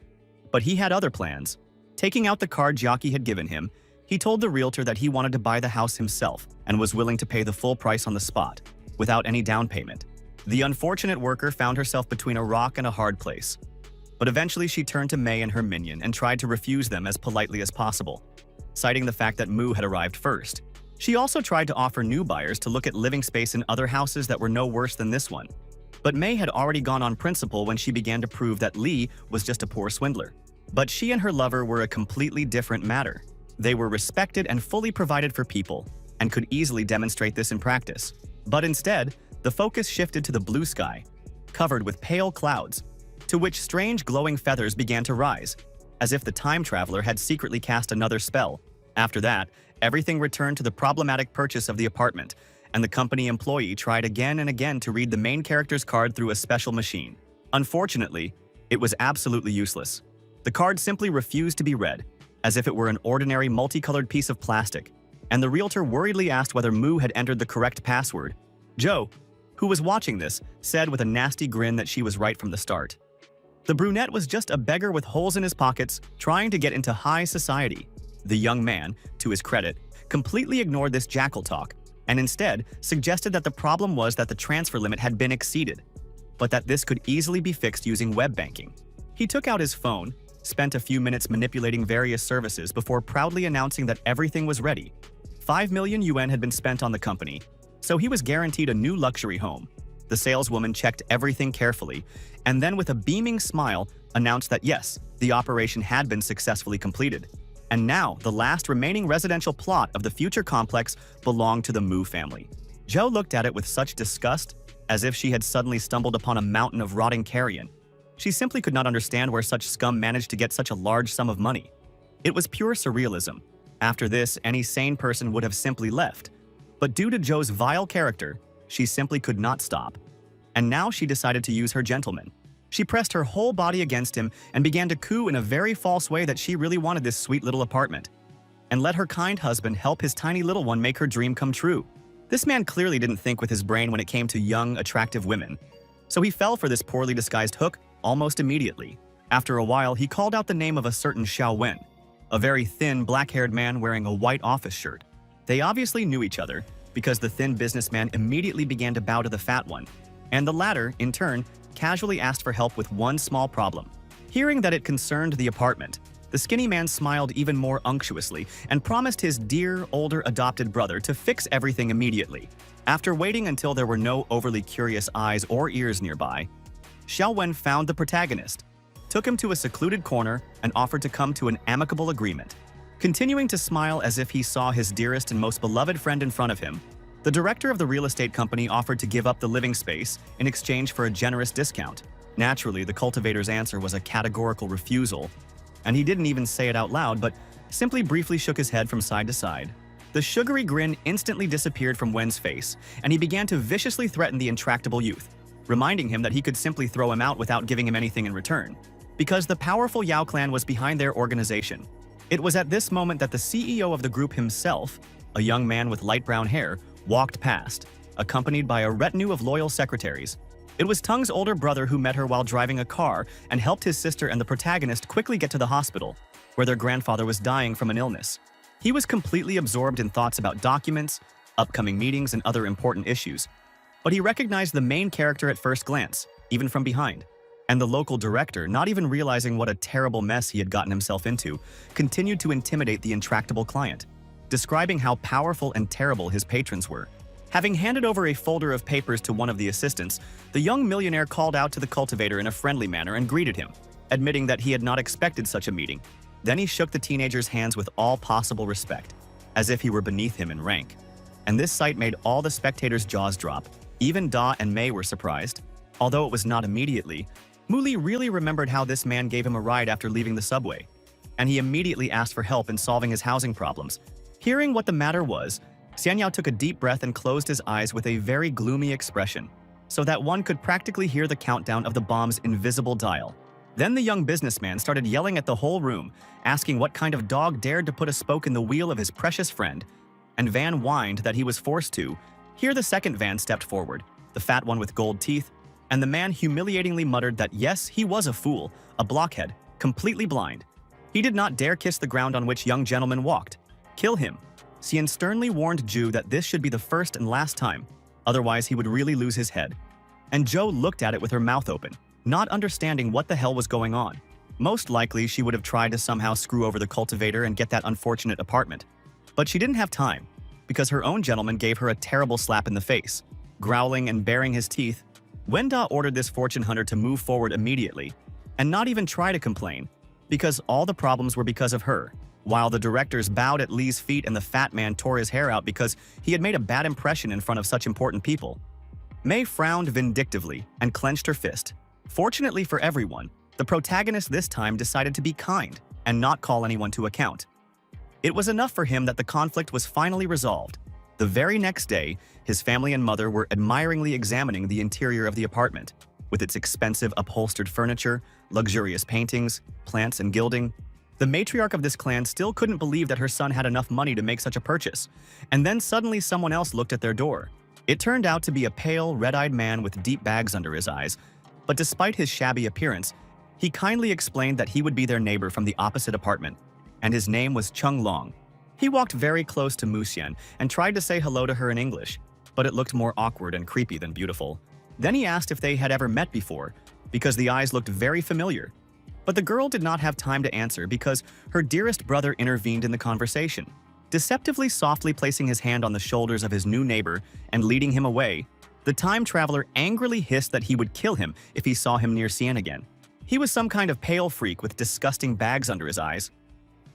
But he had other plans. Taking out the card Jockey had given him, he told the realtor that he wanted to buy the house himself and was willing to pay the full price on the spot, without any down payment. The unfortunate worker found herself between a rock and a hard place. But eventually she turned to Mei and her minion and tried to refuse them as politely as possible, citing the fact that Mu had arrived first. She also tried to offer new buyers to look at living space in other houses that were no worse than this one. But Mei had already gone on principle when she began to prove that Li was just a poor swindler. But she and her lover were a completely different matter. They were respected and fully provided for people, and could easily demonstrate this in practice. But instead, the focus shifted to the blue sky, covered with pale clouds, to which strange glowing feathers began to rise, as if the time traveler had secretly cast another spell. After that, everything returned to the problematic purchase of the apartment, and the company employee tried again and again to read the main character's card through a special machine. Unfortunately, it was absolutely useless. The card simply refused to be read, as if it were an ordinary multicolored piece of plastic, and the realtor worriedly asked whether Mu had entered the correct password. Zhou, who was watching this, said with a nasty grin that she was right from the start. The brunette was just a beggar with holes in his pockets, trying to get into high society. The young man, to his credit, completely ignored this jackal talk, and instead suggested that the problem was that the transfer limit had been exceeded, but that this could easily be fixed using web banking. He took out his phone, spent a few minutes manipulating various services before proudly announcing that everything was ready. 5 million yuan had been spent on the company, so he was guaranteed a new luxury home. The saleswoman checked everything carefully, and then with a beaming smile, announced that yes, the operation had been successfully completed. And now, the last remaining residential plot of the future complex belonged to the Mu family. Zhou looked at it with such disgust, as if she had suddenly stumbled upon a mountain of rotting carrion. She simply could not understand where such scum managed to get such a large sum of money. It was pure surrealism. After this, any sane person would have simply left. But due to Zhou's vile character, she simply could not stop. And now she decided to use her gentleman. She pressed her whole body against him and began to coo in a very false way that she really wanted this sweet little apartment, and let her kind husband help his tiny little one make her dream come true. This man clearly didn't think with his brain when it came to young, attractive women. So he fell for this poorly disguised hook almost immediately. After a while, he called out the name of a certain Xiao Wen, a very thin, black-haired man wearing a white office shirt. They obviously knew each other, because the thin businessman immediately began to bow to the fat one, and the latter, in turn, casually asked for help with one small problem. Hearing that it concerned the apartment, the skinny man smiled even more unctuously and promised his dear, older adopted brother to fix everything immediately. After waiting until there were no overly curious eyes or ears nearby, Xiao Wen found the protagonist, took him to a secluded corner, and offered to come to an amicable agreement. Continuing to smile as if he saw his dearest and most beloved friend in front of him, the director of the real estate company offered to give up the living space in exchange for a generous discount. Naturally, the cultivator's answer was a categorical refusal, and he didn't even say it out loud, but simply briefly shook his head from side to side. The sugary grin instantly disappeared from Wen's face, and he began to viciously threaten the intractable youth, reminding him that he could simply throw him out without giving him anything in return, because the powerful Yao clan was behind their organization. It was at this moment that the CEO of the group himself, a young man with light brown hair, walked past, accompanied by a retinue of loyal secretaries. It was Tung's older brother who met her while driving a car and helped his sister and the protagonist quickly get to the hospital, where their grandfather was dying from an illness. He was completely absorbed in thoughts about documents, upcoming meetings, and other important issues. But he recognized the main character at first glance, even from behind. And the local director, not even realizing what a terrible mess he had gotten himself into, continued to intimidate the intractable client, describing how powerful and terrible his patrons were. Having handed over a folder of papers to one of the assistants, the young millionaire called out to the cultivator in a friendly manner and greeted him, admitting that he had not expected such a meeting. Then he shook the teenager's hands with all possible respect, as if he were beneath him in rank. And this sight made all the spectators' jaws drop. Even Da and Mei were surprised. Although it was not immediately, Muli really remembered how this man gave him a ride after leaving the subway, and he immediately asked for help in solving his housing problems. Hearing what the matter was, Xianyao took a deep breath and closed his eyes with a very gloomy expression, so that one could practically hear the countdown of the bomb's invisible dial. Then the young businessman started yelling at the whole room, asking what kind of dog dared to put a spoke in the wheel of his precious friend, and Van whined that he was forced to. Here the second Van stepped forward, the fat one with gold teeth, and the man humiliatingly muttered that yes, he was a fool, a blockhead, completely blind. He did not dare kiss the ground on which young gentlemen walked. Kill him. Xian sternly warned Zhu that this should be the first and last time, otherwise he would really lose his head. And Zhou looked at it with her mouth open, not understanding what the hell was going on. Most likely she would have tried to somehow screw over the cultivator and get that unfortunate apartment. But she didn't have time, because her own gentleman gave her a terrible slap in the face. Growling and baring his teeth, Wenda ordered this fortune hunter to move forward immediately, and not even try to complain, because all the problems were because of her. While the directors bowed at Li's feet and the fat man tore his hair out because he had made a bad impression in front of such important people. Mei frowned vindictively and clenched her fist. Fortunately for everyone, the protagonist this time decided to be kind and not call anyone to account. It was enough for him that the conflict was finally resolved. The very next day, his family and mother were admiringly examining the interior of the apartment, with its expensive upholstered furniture, luxurious paintings, plants, and gilding. The matriarch of this clan still couldn't believe that her son had enough money to make such a purchase, and then suddenly someone else looked at their door. It turned out to be a pale, red-eyed man with deep bags under his eyes, but despite his shabby appearance, he kindly explained that he would be their neighbor from the opposite apartment, and his name was Chung Long. He walked very close to Mu Xian and tried to say hello to her in English, but it looked more awkward and creepy than beautiful. Then he asked if they had ever met before, because the eyes looked very familiar. But the girl did not have time to answer because her dearest brother intervened in the conversation. Deceptively softly placing his hand on the shoulders of his new neighbor and leading him away, The time traveler angrily hissed that he would kill him if he saw him near Cian again. He was some kind of pale freak with disgusting bags under his eyes.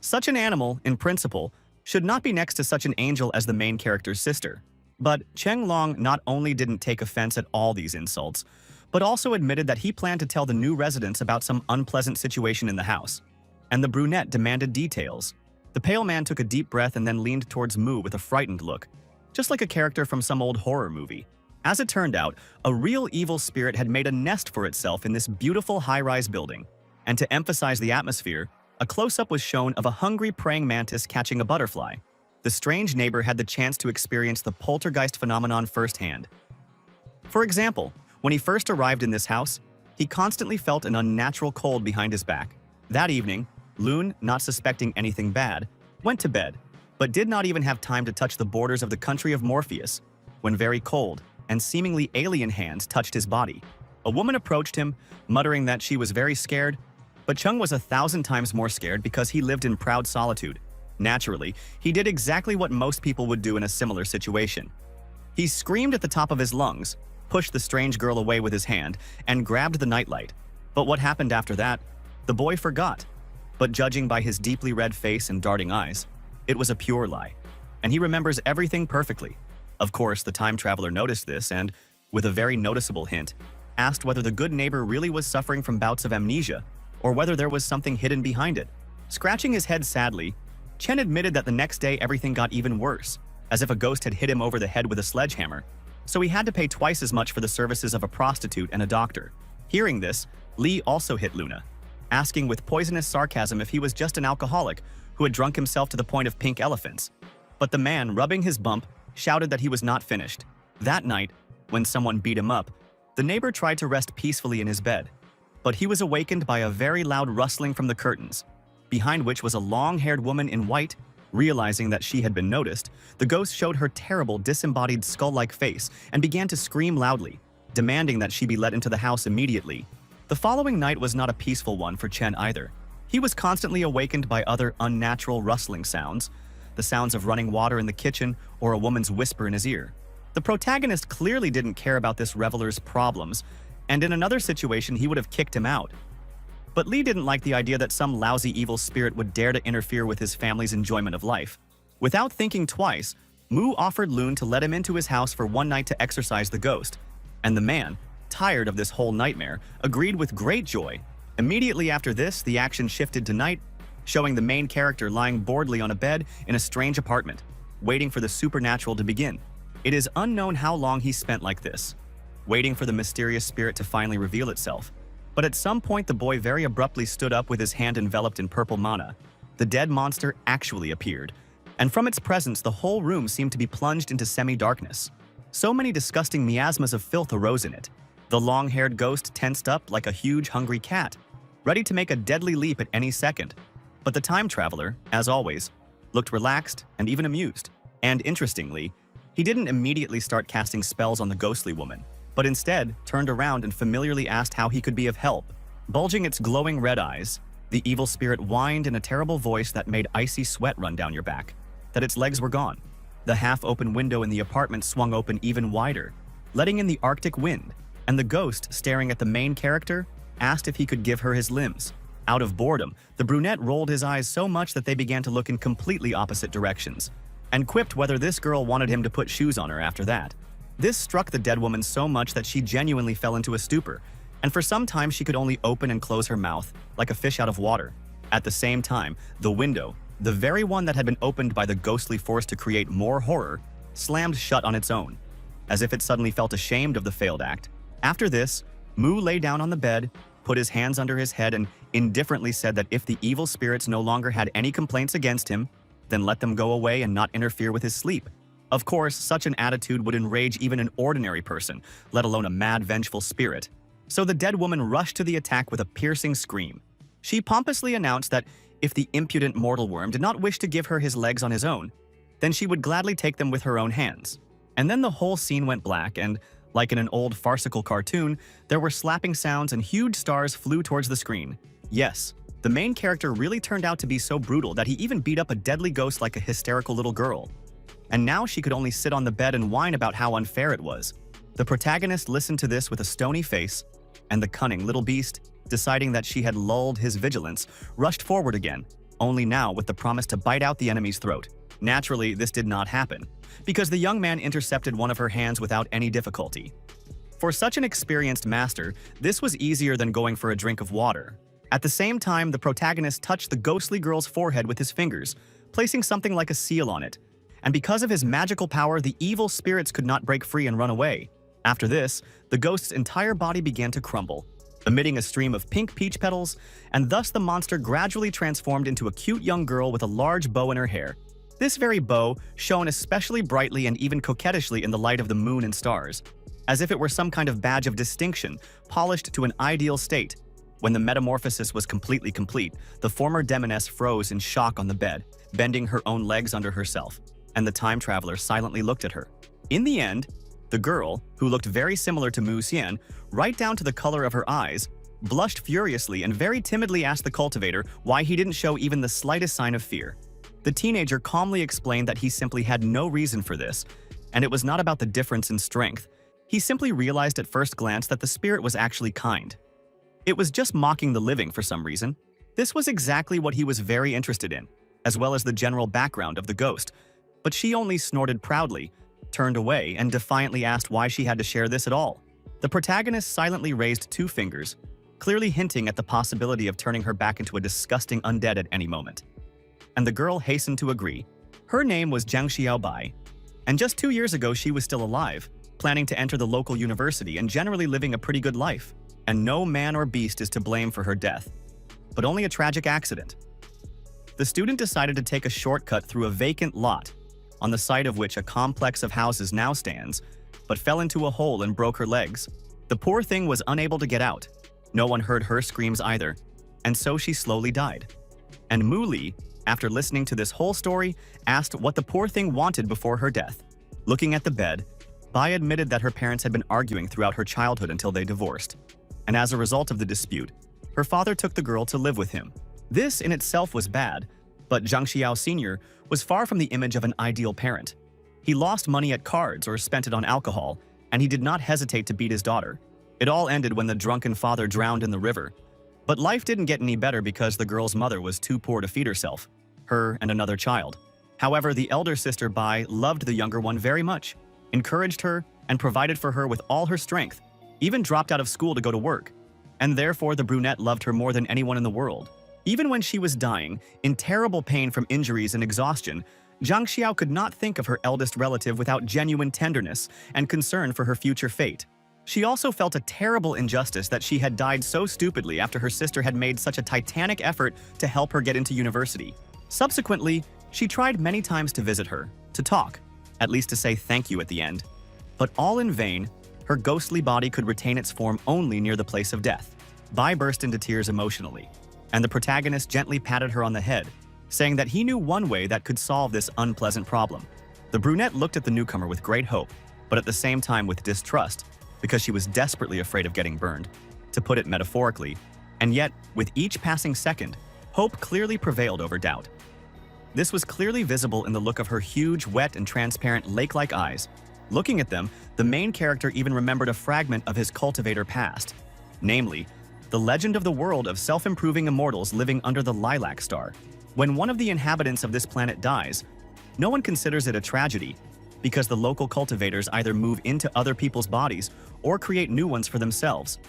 Such an animal, in principle, should not be next to such an angel as the main character's sister. But Cheng Long not only didn't take offense at all these insults, but also admitted that he planned to tell the new residents about some unpleasant situation in the house. And the brunette demanded details. The pale man took a deep breath and then leaned towards Mu with a frightened look, just like a character from some old horror movie. As it turned out, a real evil spirit had made a nest for itself in this beautiful high-rise building. And to emphasize the atmosphere, a close-up was shown of a hungry praying mantis catching a butterfly. The strange neighbor had the chance to experience the poltergeist phenomenon firsthand. For example, when he first arrived in this house, he constantly felt an unnatural cold behind his back. That evening, Loon, not suspecting anything bad, went to bed, but did not even have time to touch the borders of the country of Morpheus, when very cold and seemingly alien hands touched his body. A woman approached him, muttering that she was very scared, but Chung was 1,000 times more scared because he lived in proud solitude. Naturally, he did exactly what most people would do in a similar situation. He screamed at the top of his lungs, pushed the strange girl away with his hand, and grabbed the nightlight. But what happened after that? The boy forgot. But judging by his deeply red face and darting eyes, it was a pure lie. And he remembers everything perfectly. Of course, the time traveler noticed this and, with a very noticeable hint, asked whether the good neighbor really was suffering from bouts of amnesia, or whether there was something hidden behind it. Scratching his head sadly, Chen admitted that the next day everything got even worse, as if a ghost had hit him over the head with a sledgehammer, so he had to pay twice as much for the services of a prostitute and a doctor. Hearing this, Li also hit Luna, asking with poisonous sarcasm if he was just an alcoholic who had drunk himself to the point of pink elephants. But the man, rubbing his bump, shouted that he was not finished. That night, when someone beat him up, the neighbor tried to rest peacefully in his bed, but he was awakened by a very loud rustling from the curtains, behind which was a long-haired woman in white. Realizing that she had been noticed, the ghost showed her terrible, disembodied skull-like face and began to scream loudly, demanding that she be let into the house immediately. The following night was not a peaceful one for Chen either. He was constantly awakened by other unnatural rustling sounds, the sounds of running water in the kitchen or a woman's whisper in his ear. The protagonist clearly didn't care about this reveler's problems, and in another situation he would have kicked him out. But Li didn't like the idea that some lousy evil spirit would dare to interfere with his family's enjoyment of life. Without thinking twice, Mu offered Loon to let him into his house for one night to exorcise the ghost, and the man, tired of this whole nightmare, agreed with great joy. Immediately after this, the action shifted to night, showing the main character lying boredly on a bed in a strange apartment, waiting for the supernatural to begin. It is unknown how long he spent like this, waiting for the mysterious spirit to finally reveal itself. But at some point the boy very abruptly stood up with his hand enveloped in purple mana. The dead monster actually appeared, and from its presence the whole room seemed to be plunged into semi-darkness. So many disgusting miasmas of filth arose in it. The long-haired ghost tensed up like a huge hungry cat, ready to make a deadly leap at any second. But the time traveler, as always, looked relaxed and even amused. And interestingly, he didn't immediately start casting spells on the ghostly woman, but instead turned around and familiarly asked how he could be of help. Bulging its glowing red eyes, the evil spirit whined in a terrible voice that made icy sweat run down your back, that its legs were gone. The half-open window in the apartment swung open even wider, letting in the Arctic wind, and the ghost, staring at the main character, asked if he could give her his limbs. Out of boredom, the brunette rolled his eyes so much that they began to look in completely opposite directions, and quipped whether this girl wanted him to put shoes on her after that. This struck the dead woman so much that she genuinely fell into a stupor, and for some time she could only open and close her mouth, like a fish out of water. At the same time, the window, the very one that had been opened by the ghostly force to create more horror, slammed shut on its own, as if it suddenly felt ashamed of the failed act. After this, Mu lay down on the bed, put his hands under his head, and indifferently said that if the evil spirits no longer had any complaints against him, then let them go away and not interfere with his sleep. Of course, such an attitude would enrage even an ordinary person, let alone a mad, vengeful spirit. So the dead woman rushed to the attack with a piercing scream. She pompously announced that if the impudent mortal worm did not wish to give her his legs on his own, then she would gladly take them with her own hands. And then the whole scene went black, and, like in an old farcical cartoon, there were slapping sounds and huge stars flew towards the screen. Yes, the main character really turned out to be so brutal that he even beat up a deadly ghost like a hysterical little girl. And now she could only sit on the bed and whine about how unfair it was. The protagonist listened to this with a stony face, and the cunning little beast, deciding that she had lulled his vigilance, rushed forward again, only now with the promise to bite out the enemy's throat. Naturally, this did not happen, because the young man intercepted one of her hands without any difficulty. For such an experienced master, this was easier than going for a drink of water. At the same time, the protagonist touched the ghostly girl's forehead with his fingers, placing something like a seal on it. And because of his magical power, the evil spirits could not break free and run away. After this, the ghost's entire body began to crumble, emitting a stream of pink peach petals, and thus the monster gradually transformed into a cute young girl with a large bow in her hair. This very bow shone especially brightly and even coquettishly in the light of the moon and stars, as if it were some kind of badge of distinction, polished to an ideal state. When the metamorphosis was completely complete, the former demoness froze in shock on the bed, bending her own legs under herself, and the time traveler silently looked at her. In the end, the girl, who looked very similar to Mu Xian, right down to the color of her eyes, blushed furiously and very timidly asked the cultivator why he didn't show even the slightest sign of fear. The teenager calmly explained that he simply had no reason for this, and it was not about the difference in strength. He simply realized at first glance that the spirit was actually kind. It was just mocking the living for some reason. This was exactly what he was very interested in, as well as the general background of the ghost. But she only snorted proudly, turned away, and defiantly asked why she had to share this at all. The protagonist silently raised 2 fingers, clearly hinting at the possibility of turning her back into a disgusting undead at any moment. And the girl hastened to agree. Her name was Jiang Xiaobai, and just 2 years ago she was still alive, planning to enter the local university and generally living a pretty good life. And no man or beast is to blame for her death, but only a tragic accident. The student decided to take a shortcut through a vacant lot, on the site of which a complex of houses now stands, but fell into a hole and broke her legs. The poor thing was unable to get out. No one heard her screams either, and so she slowly died. And Mu Li, after listening to this whole story, asked what the poor thing wanted before her death. Looking at the bed, Bai admitted that her parents had been arguing throughout her childhood until they divorced. And as a result of the dispute, her father took the girl to live with him. This in itself was bad, but Zhang Xiao Sr. was far from the image of an ideal parent. He lost money at cards or spent it on alcohol, and he did not hesitate to beat his daughter. It all ended when the drunken father drowned in the river. But life didn't get any better because the girl's mother was too poor to feed herself, her and another child. However, the elder sister Bai loved the younger one very much, encouraged her, and provided for her with all her strength, even dropped out of school to go to work. And therefore the brunette loved her more than anyone in the world. Even when she was dying, in terrible pain from injuries and exhaustion, Zhang Xiao could not think of her eldest relative without genuine tenderness and concern for her future fate. She also felt a terrible injustice that she had died so stupidly after her sister had made such a titanic effort to help her get into university. Subsequently, she tried many times to visit her, to talk, at least to say thank you at the end. But all in vain. Her ghostly body could retain its form only near the place of death. Bai burst into tears emotionally, and the protagonist gently patted her on the head, saying that he knew one way that could solve this unpleasant problem. The brunette looked at the newcomer with great hope, but at the same time with distrust, because she was desperately afraid of getting burned, to put it metaphorically. And yet, with each passing second, hope clearly prevailed over doubt. This was clearly visible in the look of her huge, wet, and transparent lake-like eyes. Looking at them, the main character even remembered a fragment of his cultivator past, namely, the legend of the world of self-improving immortals living under the lilac star. When one of the inhabitants of this planet dies, no one considers it a tragedy, because the local cultivators either move into other people's bodies or create new ones for themselves,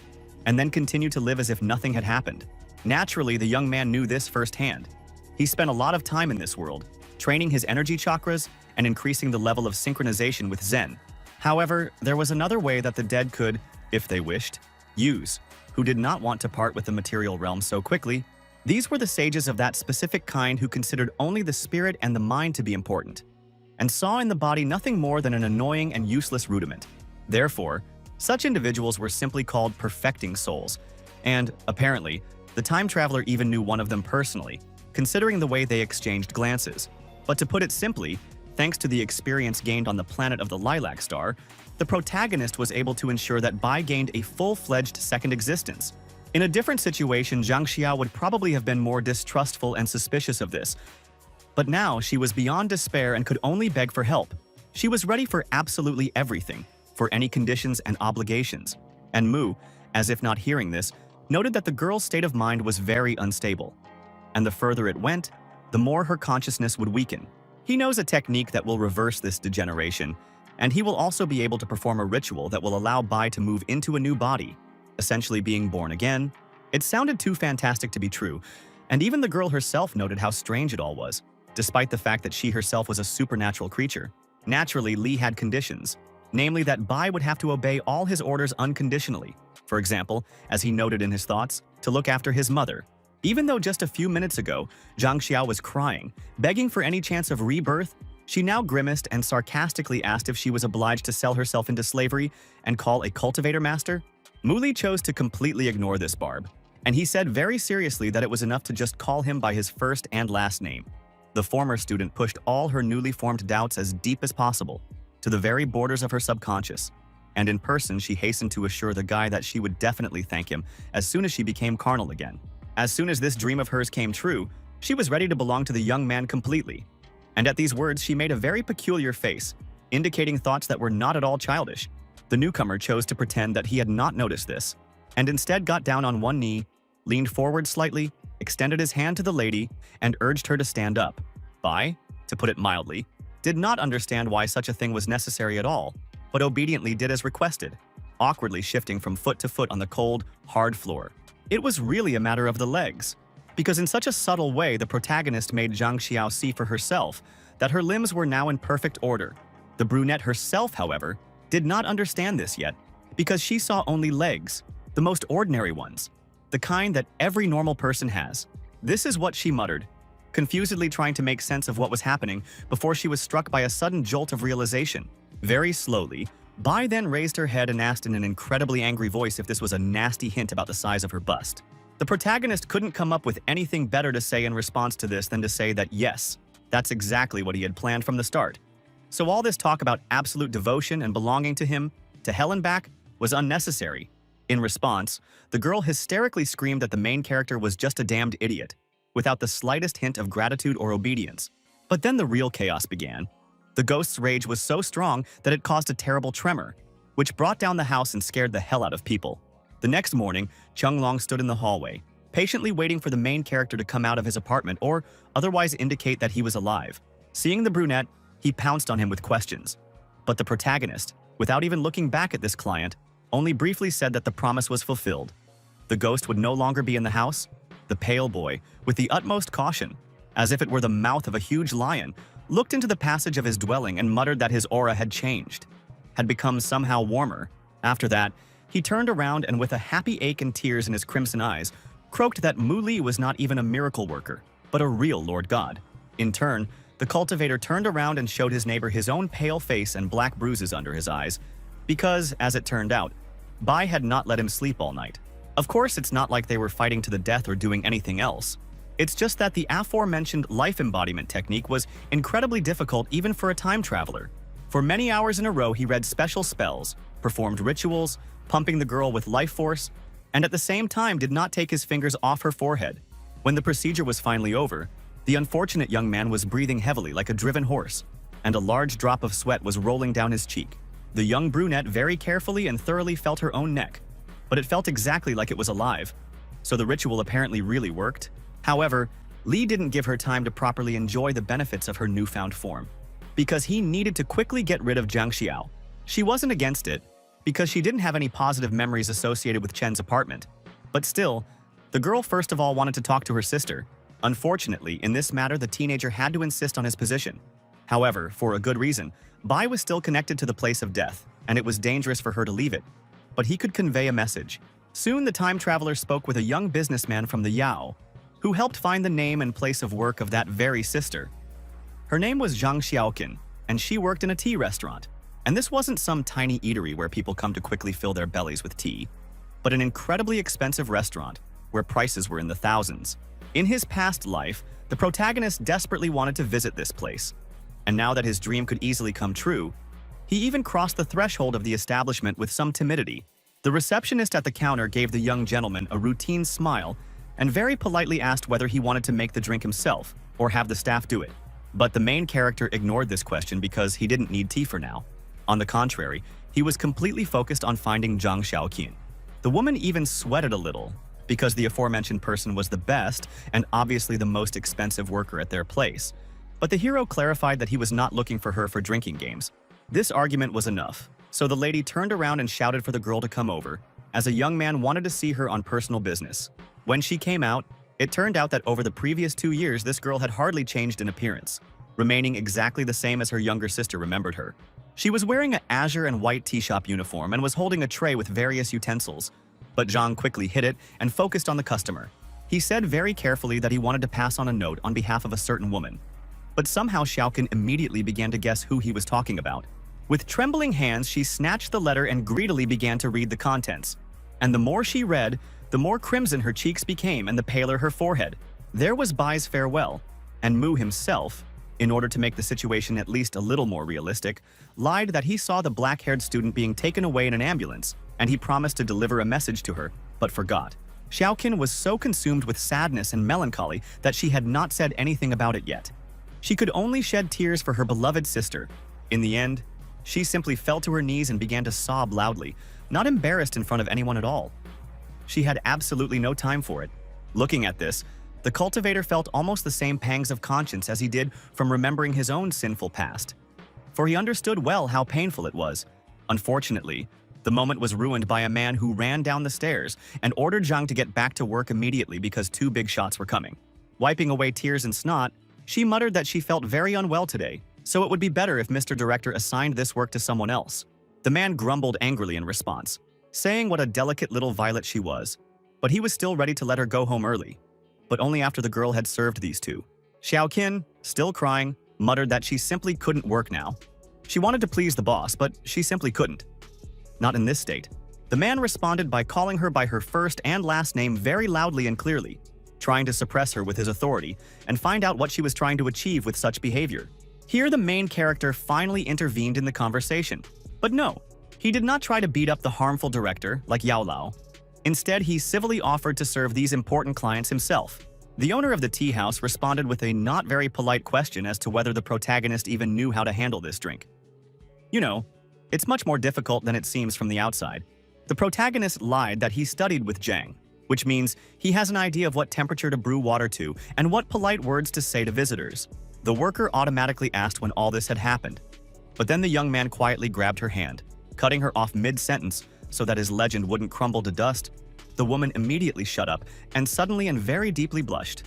and then continue to live as if nothing had happened. Naturally, the young man knew this firsthand. He spent a lot of time in this world, training his energy chakras and increasing the level of synchronization with Zen. However, there was another way that the dead could, if they wished, use, who did not want to part with the material realm so quickly. These were the sages of that specific kind who considered only the spirit and the mind to be important, and saw in the body nothing more than an annoying and useless rudiment. Therefore, such individuals were simply called perfecting souls, and, apparently, the time traveler even knew one of them personally, considering the way they exchanged glances. But to put it simply, thanks to the experience gained on the planet of the lilac star, the protagonist was able to ensure that Bai gained a full-fledged second existence. In a different situation, Zhang Xiao would probably have been more distrustful and suspicious of this. But now she was beyond despair and could only beg for help. She was ready for absolutely everything, for any conditions and obligations. And Mu, as if not hearing this, noted that the girl's state of mind was very unstable. And the further it went, the more her consciousness would weaken. He knows a technique that will reverse this degeneration, and he will also be able to perform a ritual that will allow Bai to move into a new body, essentially being born again. It sounded too fantastic to be true, and even the girl herself noted how strange it all was, despite the fact that she herself was a supernatural creature. Naturally, Lee had conditions, namely that Bai would have to obey all his orders unconditionally. For example, as he noted in his thoughts, to look after his mother. Even though just a few minutes ago, Zhang Xiao was crying, begging for any chance of rebirth, she now grimaced and sarcastically asked if she was obliged to sell herself into slavery and call a cultivator master. Mu Li chose to completely ignore this barb, and he said very seriously that it was enough to just call him by his first and last name. The former student pushed all her newly formed doubts as deep as possible, to the very borders of her subconscious, and in person she hastened to assure the guy that she would definitely thank him as soon as she became carnal again. As soon as this dream of hers came true, she was ready to belong to the young man completely. And at these words, she made a very peculiar face, indicating thoughts that were not at all childish. The newcomer chose to pretend that he had not noticed this, and instead got down on one knee, leaned forward slightly, extended his hand to the lady, and urged her to stand up. Bai, to put it mildly, did not understand why such a thing was necessary at all, but obediently did as requested, awkwardly shifting from foot to foot on the cold, hard floor. It was really a matter of the legs, because in such a subtle way the protagonist made Zhang Xiao see for herself that her limbs were now in perfect order. The brunette herself, however, did not understand this yet, because she saw only legs, the most ordinary ones, the kind that every normal person has. This is what she muttered, confusedly trying to make sense of what was happening before she was struck by a sudden jolt of realization. Very slowly, Bai then raised her head and asked in an incredibly angry voice if this was a nasty hint about the size of her bust. The protagonist couldn't come up with anything better to say in response to this than to say that yes, that's exactly what he had planned from the start. So all this talk about absolute devotion and belonging to him, to hell and back, was unnecessary. In response, the girl hysterically screamed that the main character was just a damned idiot, without the slightest hint of gratitude or obedience. But then the real chaos began. The ghost's rage was so strong that it caused a terrible tremor, which brought down the house and scared the hell out of people. The next morning, Chung Long stood in the hallway, patiently waiting for the main character to come out of his apartment or otherwise indicate that he was alive. Seeing the brunette, he pounced on him with questions. But the protagonist, without even looking back at this client, only briefly said that the promise was fulfilled. The ghost would no longer be in the house. The pale boy, with the utmost caution, as if it were the mouth of a huge lion, looked into the passage of his dwelling and muttered that his aura had changed, had become somehow warmer. After that, he turned around and with a happy ache and tears in his crimson eyes, croaked that Mu Li was not even a miracle worker, but a real Lord God. In turn, the cultivator turned around and showed his neighbor his own pale face and black bruises under his eyes, because, as it turned out, Bai had not let him sleep all night. Of course, it's not like they were fighting to the death or doing anything else. It's just that the aforementioned life embodiment technique was incredibly difficult even for a time traveler. For many hours in a row, he read special spells, performed rituals, pumping the girl with life force, and at the same time did not take his fingers off her forehead. When the procedure was finally over, the unfortunate young man was breathing heavily like a driven horse, and a large drop of sweat was rolling down his cheek. The young brunette very carefully and thoroughly felt her own neck, but it felt exactly like it was alive. So the ritual apparently really worked. However, Lee didn't give her time to properly enjoy the benefits of her newfound form, because he needed to quickly get rid of Zhang Xiao. She wasn't against it, because she didn't have any positive memories associated with Chen's apartment. But still, the girl first of all wanted to talk to her sister. Unfortunately, in this matter, the teenager had to insist on his position. However, for a good reason, Bai was still connected to the place of death, and it was dangerous for her to leave it. But he could convey a message. Soon the time traveler spoke with a young businessman from the Yao, who helped find the name and place of work of that very sister. Her name was Zhang Xiaoqin, and she worked in a tea restaurant. And this wasn't some tiny eatery where people come to quickly fill their bellies with tea, but an incredibly expensive restaurant where prices were in the thousands. In his past life, the protagonist desperately wanted to visit this place. And now that his dream could easily come true, he even crossed the threshold of the establishment with some timidity. The receptionist at the counter gave the young gentleman a routine smile and very politely asked whether he wanted to make the drink himself or have the staff do it. But the main character ignored this question because he didn't need tea for now. On the contrary, He was completely focused on finding Zhang Xiaoqin. The woman even sweated a little, because the aforementioned person was the best and obviously the most expensive worker at their place. But the hero clarified that he was not looking for her for drinking games. This argument was enough, so the lady turned around and shouted for the girl to come over, as a young man wanted to see her on personal business. When she came out, it turned out that over the previous 2 years this girl had hardly changed in appearance, remaining exactly the same as her younger sister remembered her. She was wearing an azure and white tea shop uniform and was holding a tray with various utensils. But Zhang quickly hid it and focused on the customer. He said very carefully that he wanted to pass on a note on behalf of a certain woman. But somehow Xiaoqin immediately began to guess who he was talking about. With trembling hands, she snatched the letter and greedily began to read the contents. And the more she read, the more crimson her cheeks became and the paler her forehead. There was Bai's farewell, and Mu himself, in order to make the situation at least a little more realistic, lied that he saw the black-haired student being taken away in an ambulance, and he promised to deliver a message to her, but forgot. Xiaoqin was so consumed with sadness and melancholy that she had not said anything about it yet. She could only shed tears for her beloved sister. In the end, she simply fell to her knees and began to sob loudly, not embarrassed in front of anyone at all. She had absolutely no time for it. Looking at this, the cultivator felt almost the same pangs of conscience as he did from remembering his own sinful past. For he understood well how painful it was. Unfortunately, the moment was ruined by a man who ran down the stairs and ordered Zhang to get back to work immediately because 2 big shots were coming. Wiping away tears and snot, she muttered that she felt very unwell today, so it would be better if Mr. Director assigned this work to someone else. The man grumbled angrily in response, saying what a delicate little violet she was, but he was still ready to let her go home early. But only after the girl had served these 2. Xiaoqin, still crying, muttered that she simply couldn't work now. She wanted to please the boss, but she simply couldn't. Not in this state. The man responded by calling her by her first and last name very loudly and clearly, trying to suppress her with his authority and find out what she was trying to achieve with such behavior. Here the main character finally intervened in the conversation. But no, he did not try to beat up the harmful director like Yao Lao. Instead, he civilly offered to serve these important clients himself. The owner of the tea house responded with a not very polite question as to whether the protagonist even knew how to handle this drink. You know, it's much more difficult than it seems from the outside. The protagonist lied that he studied with Zhang, which means he has an idea of what temperature to brew water to and what polite words to say to visitors. The worker automatically asked when all this had happened. But then the young man quietly grabbed her hand, cutting her off mid-sentence so that his legend wouldn't crumble to dust. The woman immediately shut up and suddenly and very deeply blushed.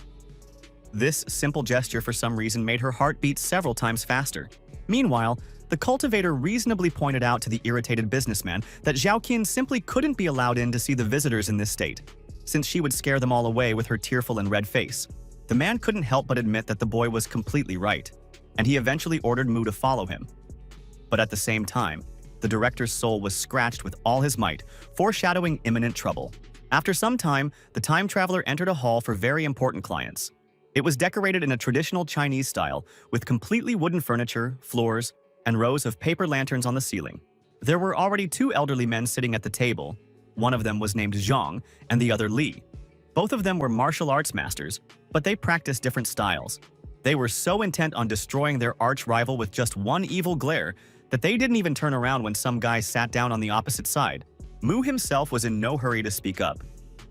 This simple gesture for some reason made her heart beat several times faster. Meanwhile, the cultivator reasonably pointed out to the irritated businessman that Xiaoqin simply couldn't be allowed in to see the visitors in this state, since she would scare them all away with her tearful and red face. The man couldn't help but admit that the boy was completely right, and he eventually ordered Mu to follow him. But at the same time, the director's soul was scratched with all his might, foreshadowing imminent trouble. After some time, the time traveler entered a hall for very important clients. It was decorated in a traditional Chinese style, with completely wooden furniture, floors, and rows of paper lanterns on the ceiling. There were already 2 elderly men sitting at the table. One of them was named Zhang, and the other Li. Both of them were martial arts masters, but they practiced different styles. They were so intent on destroying their arch-rival with just one evil glare that they didn't even turn around when some guy sat down on the opposite side. Mu himself was in no hurry to speak up.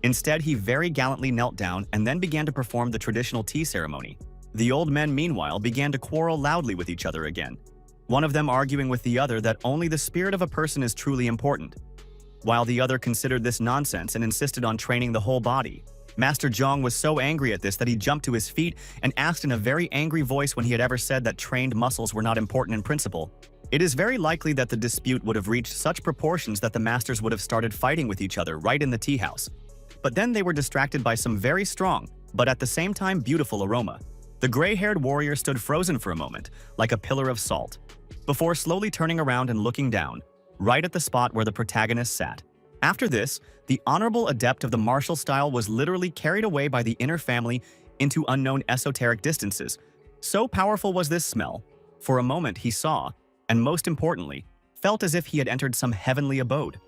Instead, he very gallantly knelt down and then began to perform the traditional tea ceremony. The old men, meanwhile, began to quarrel loudly with each other again, one of them arguing with the other that only the spirit of a person is truly important, while the other considered this nonsense and insisted on training the whole body. Master Zhang was so angry at this that he jumped to his feet and asked in a very angry voice when he had ever said that trained muscles were not important in principle. It is very likely that the dispute would have reached such proportions that the masters would have started fighting with each other right in the tea house. But then they were distracted by some very strong, but at the same time beautiful aroma. The gray-haired warrior stood frozen for a moment, like a pillar of salt, before slowly turning around and looking down, right at the spot where the protagonist sat. After this, the honorable adept of the martial style was literally carried away by the inner family into unknown esoteric distances. So powerful was this smell. For a moment he saw, and most importantly, felt as if he had entered some heavenly abode.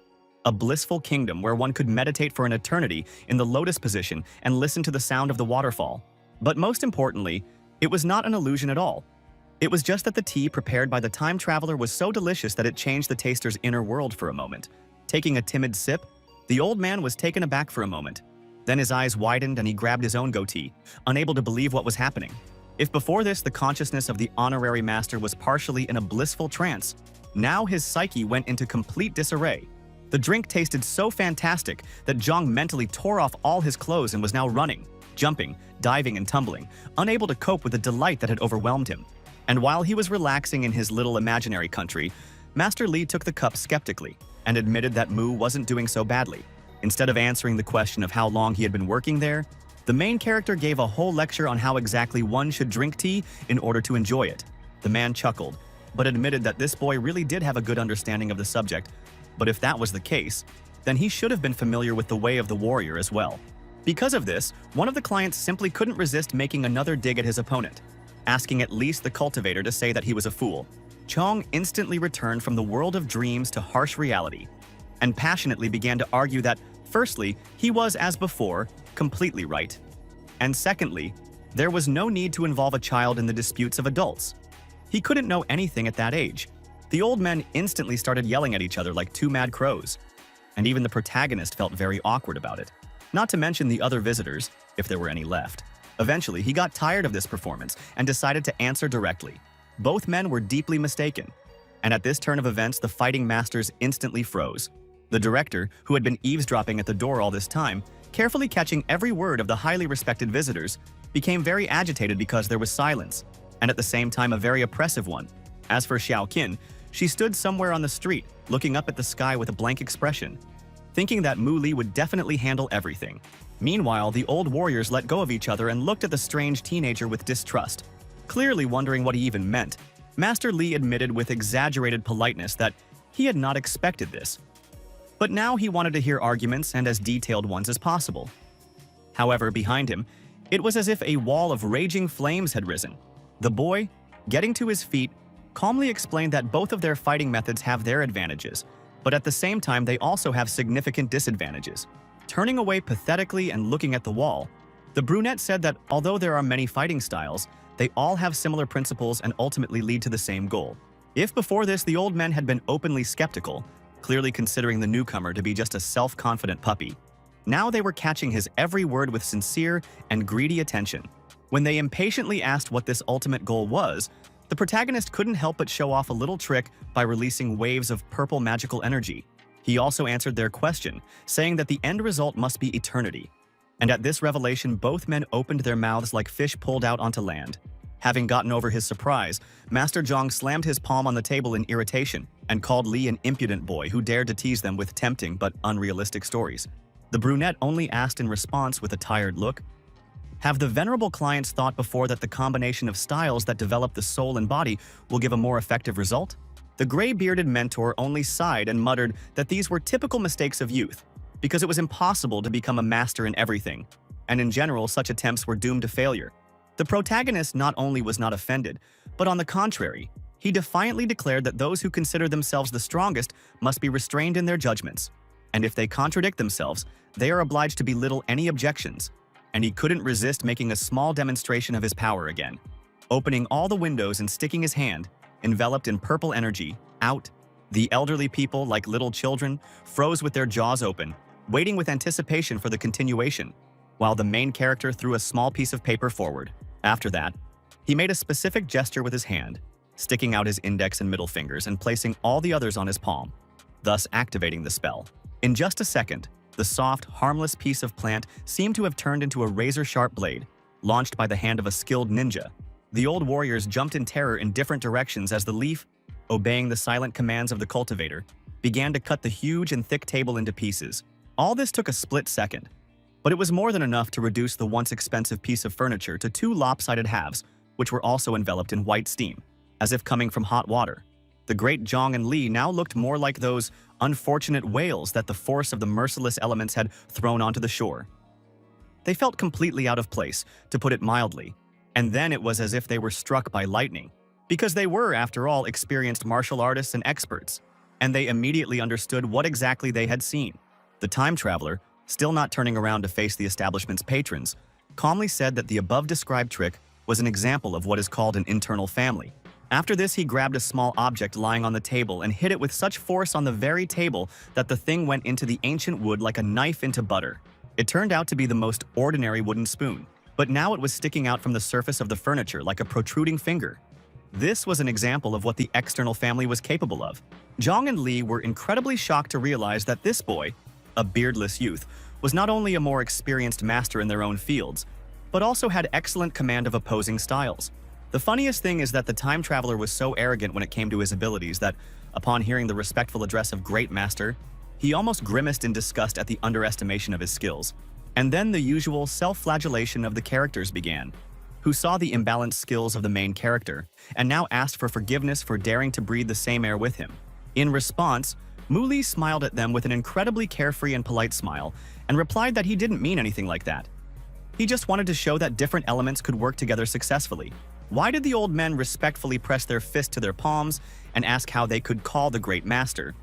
A blissful kingdom where one could meditate for an eternity in the lotus position and listen to the sound of the waterfall. But most importantly, it was not an illusion at all. It was just that the tea prepared by the time traveler was so delicious that it changed the taster's inner world for a moment. Taking a timid sip, the old man was taken aback for a moment. Then his eyes widened and he grabbed his own goatee, unable to believe what was happening. If before this the consciousness of the honorary master was partially in a blissful trance, now his psyche went into complete disarray. The drink tasted so fantastic that Zhang mentally tore off all his clothes and was now running, jumping, diving and tumbling, unable to cope with the delight that had overwhelmed him. And while he was relaxing in his little imaginary country, Master Li took the cup skeptically and admitted that Mu wasn't doing so badly. Instead of answering the question of how long he had been working there, the main character gave a whole lecture on how exactly one should drink tea in order to enjoy it. The man chuckled, but admitted that this boy really did have a good understanding of the subject. But if that was the case, then he should have been familiar with the way of the warrior as well. Because of this, one of the clients simply couldn't resist making another dig at his opponent, asking at least the cultivator to say that he was a fool. Chong instantly returned from the world of dreams to harsh reality, and passionately began to argue that, firstly, he was, as before, completely right, and secondly, there was no need to involve a child in the disputes of adults. He couldn't know anything at that age. The old men instantly started yelling at each other like two mad crows, and even the protagonist felt very awkward about it, not to mention the other visitors, if there were any left. Eventually, he got tired of this performance and decided to answer directly. Both men were deeply mistaken, and at this turn of events, the fighting masters instantly froze. The director, who had been eavesdropping at the door all this time, carefully catching every word of the highly respected visitors, became very agitated because there was silence, and at the same time a very oppressive one. As for Xiao Qin, she stood somewhere on the street, looking up at the sky with a blank expression, thinking that Mu Li would definitely handle everything. Meanwhile, the old warriors let go of each other and looked at the strange teenager with distrust, clearly wondering what he even meant. Master Li admitted with exaggerated politeness that he had not expected this, but now he wanted to hear arguments and as detailed ones as possible. However, behind him, it was as if a wall of raging flames had risen. The boy, getting to his feet, calmly explained that both of their fighting methods have their advantages, but at the same time they also have significant disadvantages. Turning away pathetically and looking at the wall, the brunette said that although there are many fighting styles, they all have similar principles and ultimately lead to the same goal. If before this the old men had been openly skeptical, clearly considering the newcomer to be just a self-confident puppy, now they were catching his every word with sincere and greedy attention. When they impatiently asked what this ultimate goal was, the protagonist couldn't help but show off a little trick by releasing waves of purple magical energy. He also answered their question, saying that the end result must be eternity. And at this revelation, both men opened their mouths like fish pulled out onto land. Having gotten over his surprise, Master Zhang slammed his palm on the table in irritation and called Li an impudent boy who dared to tease them with tempting but unrealistic stories. The brunette only asked in response with a tired look, "Have the venerable clients thought before that the combination of styles that develop the soul and body will give a more effective result?" The gray-bearded mentor only sighed and muttered that these were typical mistakes of youth, because it was impossible to become a master in everything, and in general such attempts were doomed to failure. The protagonist not only was not offended, but on the contrary, he defiantly declared that those who consider themselves the strongest must be restrained in their judgments, and if they contradict themselves, they are obliged to belittle any objections. And he couldn't resist making a small demonstration of his power again, opening all the windows and sticking his hand, enveloped in purple energy, out. The elderly people, like little children, froze with their jaws open, waiting with anticipation for the continuation, while the main character threw a small piece of paper forward. After that, he made a specific gesture with his hand, sticking out his index and middle fingers and placing all the others on his palm, thus activating the spell. In just a second, the soft, harmless piece of plant seemed to have turned into a razor-sharp blade, launched by the hand of a skilled ninja. The old warriors jumped in terror in different directions as the leaf, obeying the silent commands of the cultivator, began to cut the huge and thick table into pieces. All this took a split second, but it was more than enough to reduce the once expensive piece of furniture to two lopsided halves, which were also enveloped in white steam, as if coming from hot water. The great Zhang and Li now looked more like those unfortunate whales that the force of the merciless elements had thrown onto the shore. They felt completely out of place, to put it mildly, and then it was as if they were struck by lightning, because they were, after all, experienced martial artists and experts, and they immediately understood what exactly they had seen. The time traveler, still not turning around to face the establishment's patrons, calmly said that the above-described trick was an example of what is called an internal family, After this, he grabbed a small object lying on the table and hit it with such force on the very table that the thing went into the ancient wood like a knife into butter. It turned out to be the most ordinary wooden spoon, but now it was sticking out from the surface of the furniture like a protruding finger. This was an example of what the external family was capable of. Zhang and Li were incredibly shocked to realize that this boy, a beardless youth, was not only a more experienced master in their own fields, but also had excellent command of opposing styles. The funniest thing is that the time traveler was so arrogant when it came to his abilities that, upon hearing the respectful address of Great Master, he almost grimaced in disgust at the underestimation of his skills. And then the usual self-flagellation of the characters began, who saw the imbalanced skills of the main character, and now asked for forgiveness for daring to breathe the same air with him. In response, Muli smiled at them with an incredibly carefree and polite smile, and replied that he didn't mean anything like that. He just wanted to show that different elements could work together successfully. Why did the old men respectfully press their fist to their palms and ask how they could call the Great Master?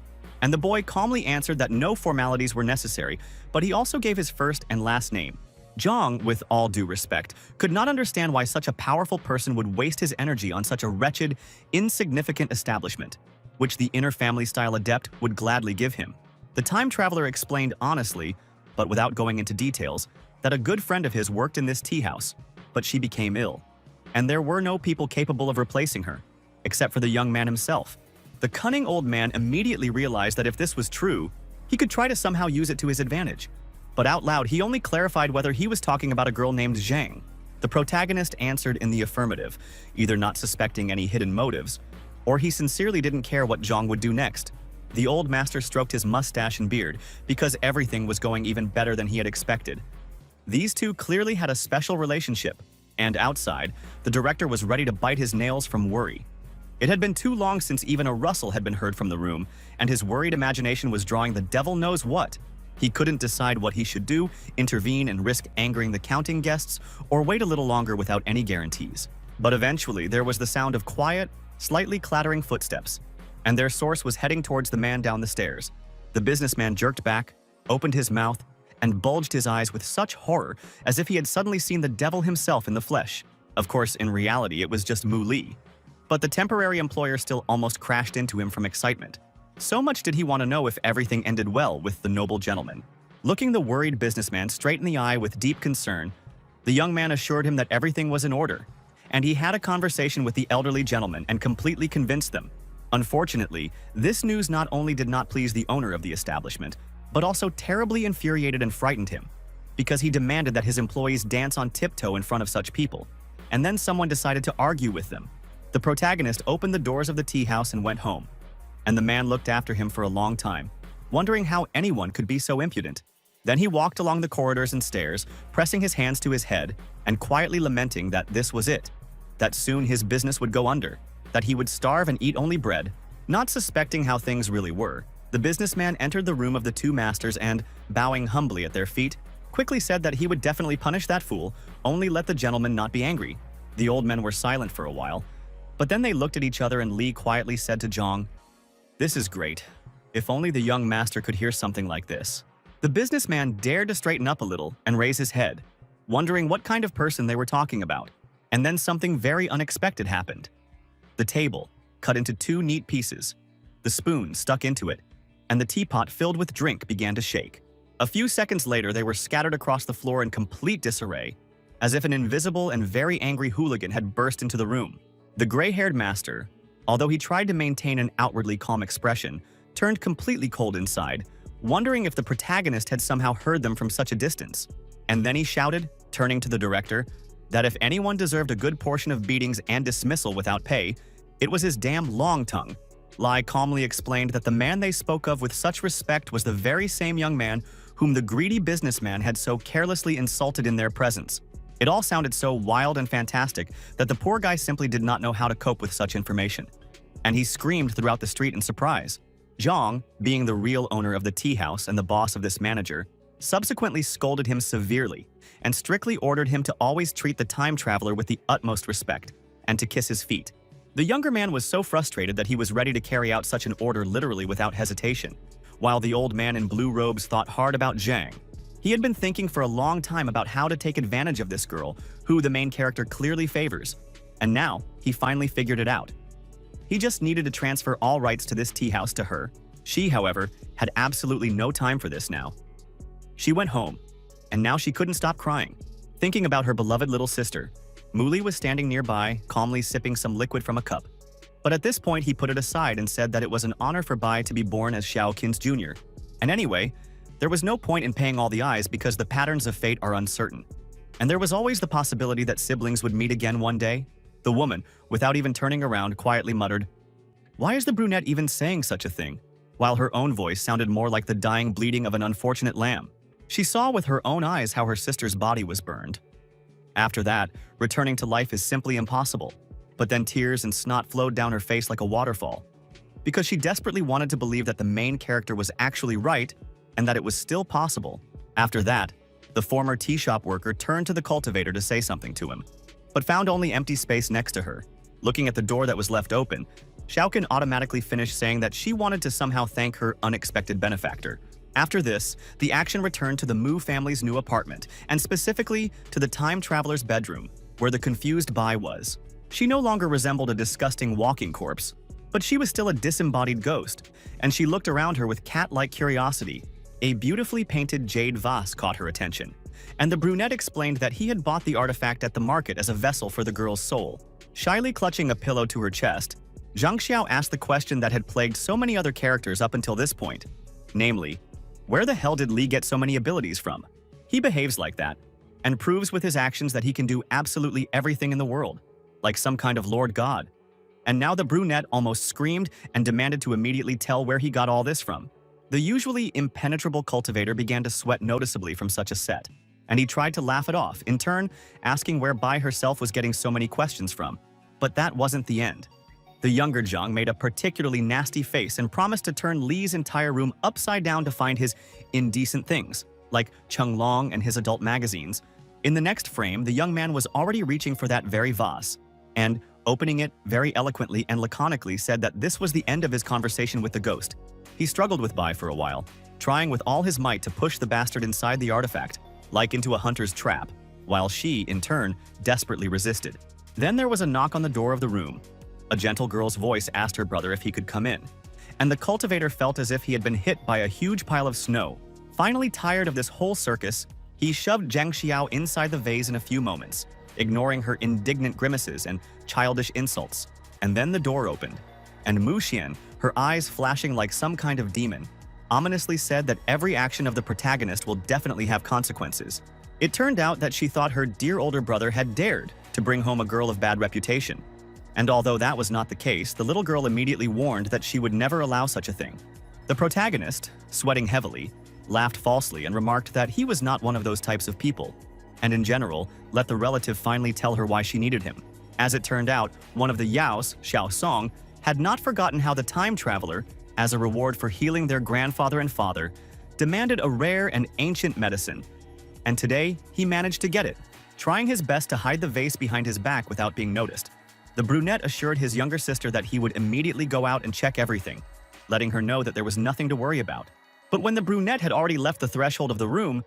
And the boy calmly answered that no formalities were necessary, but he also gave his first and last name. Zhang, with all due respect, could not understand why such a powerful person would waste his energy on such a wretched, insignificant establishment, which the inner family-style adept would gladly give him. The time traveler explained honestly, but without going into details, that a good friend of his worked in this tea house, but she became ill, and there were no people capable of replacing her, except for the young man himself. The cunning old man immediately realized that if this was true, he could try to somehow use it to his advantage. But out loud, he only clarified whether he was talking about a girl named Zhang. The protagonist answered in the affirmative, either not suspecting any hidden motives, or he sincerely didn't care what Zhang would do next. The old master stroked his mustache and beard, because everything was going even better than he had expected. These two clearly had a special relationship, and outside, the director was ready to bite his nails from worry. It had been too long since even a rustle had been heard from the room, and his worried imagination was drawing the devil knows what. He couldn't decide what he should do, intervene and risk angering the counting guests, or wait a little longer without any guarantees. But eventually, there was the sound of quiet, slightly clattering footsteps, and their source was heading towards the man down the stairs. The businessman jerked back, opened his mouth, and bulged his eyes with such horror as if he had suddenly seen the devil himself in the flesh. Of course, in reality, it was just Mu Li. But the temporary employer still almost crashed into him from excitement. So much did he want to know if everything ended well with the noble gentleman. Looking the worried businessman straight in the eye with deep concern, the young man assured him that everything was in order, and he had a conversation with the elderly gentleman and completely convinced them. Unfortunately, this news not only did not please the owner of the establishment, but also terribly infuriated and frightened him, because he demanded that his employees dance on tiptoe in front of such people, and then someone decided to argue with them. The protagonist opened the doors of the tea house and went home, and the man looked after him for a long time, wondering how anyone could be so impudent. Then he walked along the corridors and stairs, pressing his hands to his head and quietly lamenting that this was it, that soon his business would go under, that he would starve and eat only bread. Not suspecting how things really were, the businessman entered the room of the two masters and, bowing humbly at their feet, quickly said that he would definitely punish that fool, only let the gentleman not be angry. The old men were silent for a while, but then they looked at each other and Li quietly said to Zhang, "This is great. If only the young master could hear something like this." The businessman dared to straighten up a little and raise his head, wondering what kind of person they were talking about. And then something very unexpected happened. The table, cut into two neat pieces, the spoon stuck into it, and the teapot filled with drink began to shake. A few seconds later, they were scattered across the floor in complete disarray, as if an invisible and very angry hooligan had burst into the room. The gray-haired master, although he tried to maintain an outwardly calm expression, turned completely cold inside, wondering if the protagonist had somehow heard them from such a distance. And then he shouted, turning to the director, that if anyone deserved a good portion of beatings and dismissal without pay, it was his damn long tongue. Lai calmly explained that the man they spoke of with such respect was the very same young man whom the greedy businessman had so carelessly insulted in their presence. It all sounded so wild and fantastic that the poor guy simply did not know how to cope with such information, and he screamed throughout the street in surprise. Zhang, being the real owner of the tea house and the boss of this manager, subsequently scolded him severely and strictly ordered him to always treat the time traveler with the utmost respect and to kiss his feet. The younger man was so frustrated that he was ready to carry out such an order literally without hesitation, while the old man in blue robes thought hard about Zhang. He had been thinking for a long time about how to take advantage of this girl, who the main character clearly favors, and now he finally figured it out. He just needed to transfer all rights to this tea house to her. She, however, had absolutely no time for this now. She went home, and now she couldn't stop crying, thinking about her beloved little sister. Muli was standing nearby, calmly sipping some liquid from a cup. But at this point, he put it aside and said that it was an honor for Bai to be born as Xiaoqin's junior. And anyway, there was no point in paying all the eyes because the patterns of fate are uncertain. And there was always the possibility that siblings would meet again one day. The woman, without even turning around, quietly muttered, "Why is the brunette even saying such a thing?" While her own voice sounded more like the dying bleating of an unfortunate lamb. She saw with her own eyes how her sister's body was burned. After that, returning to life is simply impossible. But then tears and snot flowed down her face like a waterfall. Because she desperately wanted to believe that the main character was actually right and that it was still possible. After that, the former tea shop worker turned to the cultivator to say something to him, but found only empty space next to her. Looking at the door that was left open, Xiaoqin automatically finished saying that she wanted to somehow thank her unexpected benefactor. After this, the action returned to the Mu family's new apartment, and specifically to the time traveler's bedroom, where the confused Bai was. She no longer resembled a disgusting walking corpse, but she was still a disembodied ghost, and she looked around her with cat-like curiosity. A beautifully painted jade vase caught her attention, and the brunette explained that he had bought the artifact at the market as a vessel for the girl's soul. Shyly clutching a pillow to her chest, Zhang Xiao asked the question that had plagued so many other characters up until this point, namely, where the hell did Li get so many abilities from? He behaves like that, and proves with his actions that he can do absolutely everything in the world, like some kind of Lord God. And now the brunette almost screamed and demanded to immediately tell where he got all this from. The usually impenetrable cultivator began to sweat noticeably from such a set, and he tried to laugh it off, in turn asking where Bai herself was getting so many questions from. But that wasn't the end. The younger Zhang made a particularly nasty face and promised to turn Li's entire room upside down to find his indecent things, like Chenglong and his adult magazines. In the next frame, the young man was already reaching for that very vase, and, opening it very eloquently and laconically, said that this was the end of his conversation with the ghost. He struggled with Bai for a while, trying with all his might to push the bastard inside the artifact, like into a hunter's trap, while she, in turn, desperately resisted. Then there was a knock on the door of the room. A gentle girl's voice asked her brother if he could come in, and the cultivator felt as if he had been hit by a huge pile of snow. Finally tired of this whole circus, he shoved Zhang Xiao inside the vase in a few moments, ignoring her indignant grimaces and childish insults. And then the door opened, and Mu Xian, her eyes flashing like some kind of demon, ominously said that every action of the protagonist will definitely have consequences. It turned out that she thought her dear older brother had dared to bring home a girl of bad reputation. And although that was not the case, the little girl immediately warned that she would never allow such a thing. The protagonist, sweating heavily, laughed falsely and remarked that he was not one of those types of people, and in general, let the relative finally tell her why she needed him. As it turned out, one of the Yaos, Xiao Song, had not forgotten how the time traveler, as a reward for healing their grandfather and father, demanded a rare and ancient medicine. And today, he managed to get it, trying his best to hide the vase behind his back without being noticed. The brunette assured his younger sister that he would immediately go out and check everything, letting her know that there was nothing to worry about. But when the brunette had already left the threshold of the room,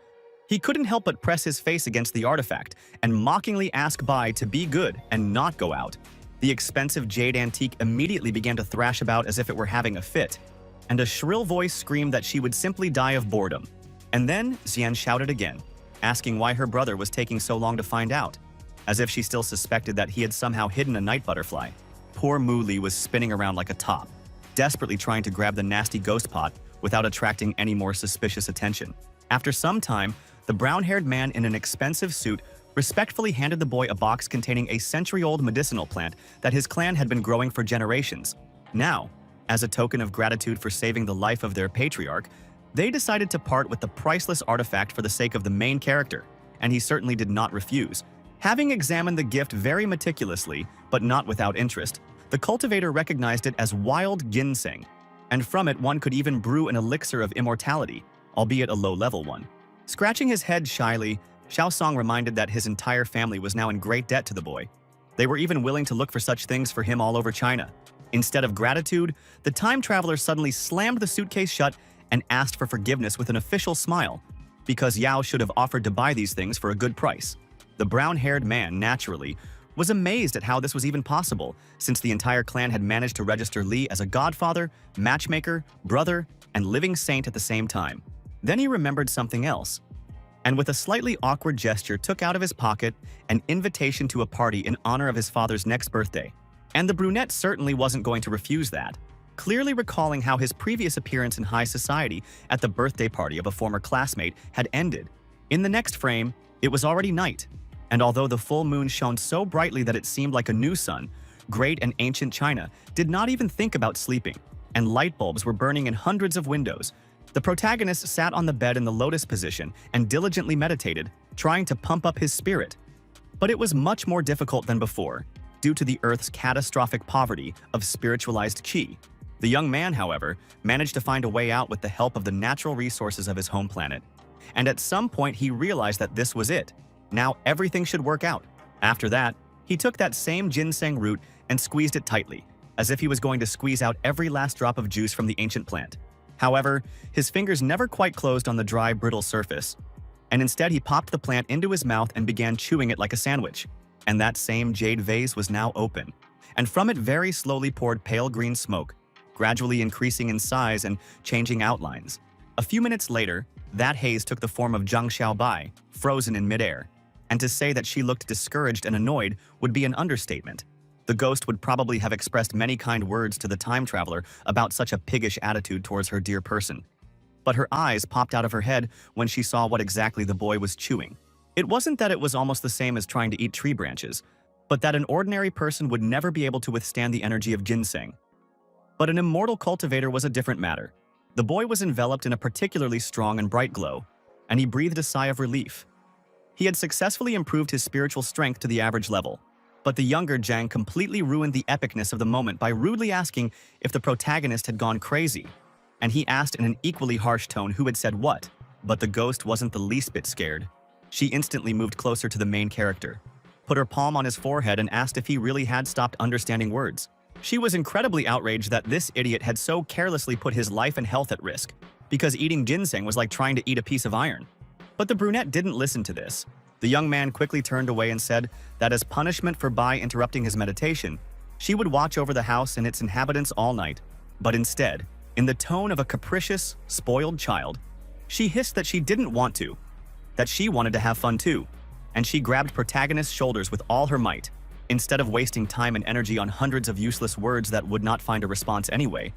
he couldn't help but press his face against the artifact and mockingly ask Bai to be good and not go out. The expensive jade antique immediately began to thrash about as if it were having a fit, and a shrill voice screamed that she would simply die of boredom. And then Xian shouted again, asking why her brother was taking so long to find out, as if she still suspected that he had somehow hidden a night butterfly. Poor Mu Li was spinning around like a top, desperately trying to grab the nasty ghost pot without attracting any more suspicious attention. After some time, the brown-haired man in an expensive suit respectfully handed the boy a box containing a century-old medicinal plant that his clan had been growing for generations. Now, as a token of gratitude for saving the life of their patriarch, they decided to part with the priceless artifact for the sake of the main character, and he certainly did not refuse. Having examined the gift very meticulously, but not without interest, the cultivator recognized it as wild ginseng, and from it one could even brew an elixir of immortality, albeit a low-level one. Scratching his head shyly, Xiao Song reminded that his entire family was now in great debt to the boy. They were even willing to look for such things for him all over China. Instead of gratitude, the time traveler suddenly slammed the suitcase shut and asked for forgiveness with an official smile, because Yao should have offered to buy these things for a good price. The brown-haired man, naturally, was amazed at how this was even possible, since the entire clan had managed to register Lee as a godfather, matchmaker, brother, and living saint at the same time. Then he remembered something else, and with a slightly awkward gesture took out of his pocket an invitation to a party in honor of his father's next birthday. And the brunette certainly wasn't going to refuse that, clearly recalling how his previous appearance in high society at the birthday party of a former classmate had ended. In the next frame, it was already night, and although the full moon shone so brightly that it seemed like a new sun, great and ancient China did not even think about sleeping, and light bulbs were burning in hundreds of windows. The protagonist sat on the bed in the lotus position and diligently meditated, trying to pump up his spirit. But it was much more difficult than before, due to the Earth's catastrophic poverty of spiritualized qi. The young man, however, managed to find a way out with the help of the natural resources of his home planet. And at some point he realized that this was it. Now everything should work out. After that, he took that same ginseng root and squeezed it tightly, as if he was going to squeeze out every last drop of juice from the ancient plant. However, his fingers never quite closed on the dry, brittle surface, and instead he popped the plant into his mouth and began chewing it like a sandwich. And that same jade vase was now open, and from it very slowly poured pale green smoke, gradually increasing in size and changing outlines. A few minutes later, that haze took the form of Zhang Xiaobai, frozen in midair. And to say that she looked discouraged and annoyed would be an understatement. The ghost would probably have expressed many kind words to the time traveler about such a piggish attitude towards her dear person. But her eyes popped out of her head when she saw what exactly the boy was chewing. It wasn't that it was almost the same as trying to eat tree branches, but that an ordinary person would never be able to withstand the energy of ginseng. But an immortal cultivator was a different matter. The boy was enveloped in a particularly strong and bright glow, and he breathed a sigh of relief. He had successfully improved his spiritual strength to the average level, but the younger Zhang completely ruined the epicness of the moment by rudely asking if the protagonist had gone crazy, and he asked in an equally harsh tone who had said what. But the ghost wasn't the least bit scared. She instantly moved closer to the main character, put her palm on his forehead and asked if he really had stopped understanding words. She was incredibly outraged that this idiot had so carelessly put his life and health at risk, because eating ginseng was like trying to eat a piece of iron. But the brunette didn't listen to this. The young man quickly turned away and said that as punishment for Bai interrupting his meditation, she would watch over the house and its inhabitants all night. But instead, in the tone of a capricious, spoiled child, she hissed that she didn't want to, that she wanted to have fun too, and she grabbed protagonist's shoulders with all her might. Instead of wasting time and energy on hundreds of useless words that would not find a response anyway,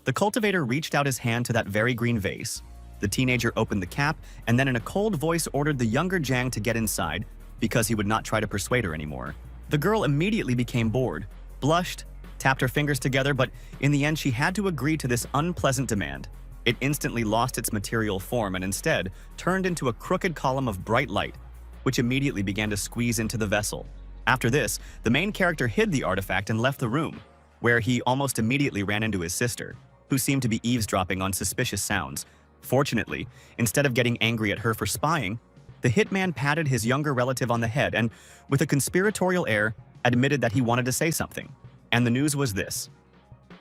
the cultivator reached out his hand to that very green vase. The teenager opened the cap and then in a cold voice ordered the younger Zhang to get inside because he would not try to persuade her anymore. The girl immediately became bored, blushed, tapped her fingers together, but in the end she had to agree to this unpleasant demand. It instantly lost its material form and instead turned into a crooked column of bright light, which immediately began to squeeze into the vessel. After this, the main character hid the artifact and left the room, where he almost immediately ran into his sister, who seemed to be eavesdropping on suspicious sounds. Fortunately, instead of getting angry at her for spying, the hitman patted his younger relative on the head and, with a conspiratorial air, admitted that he wanted to say something. And the news was this.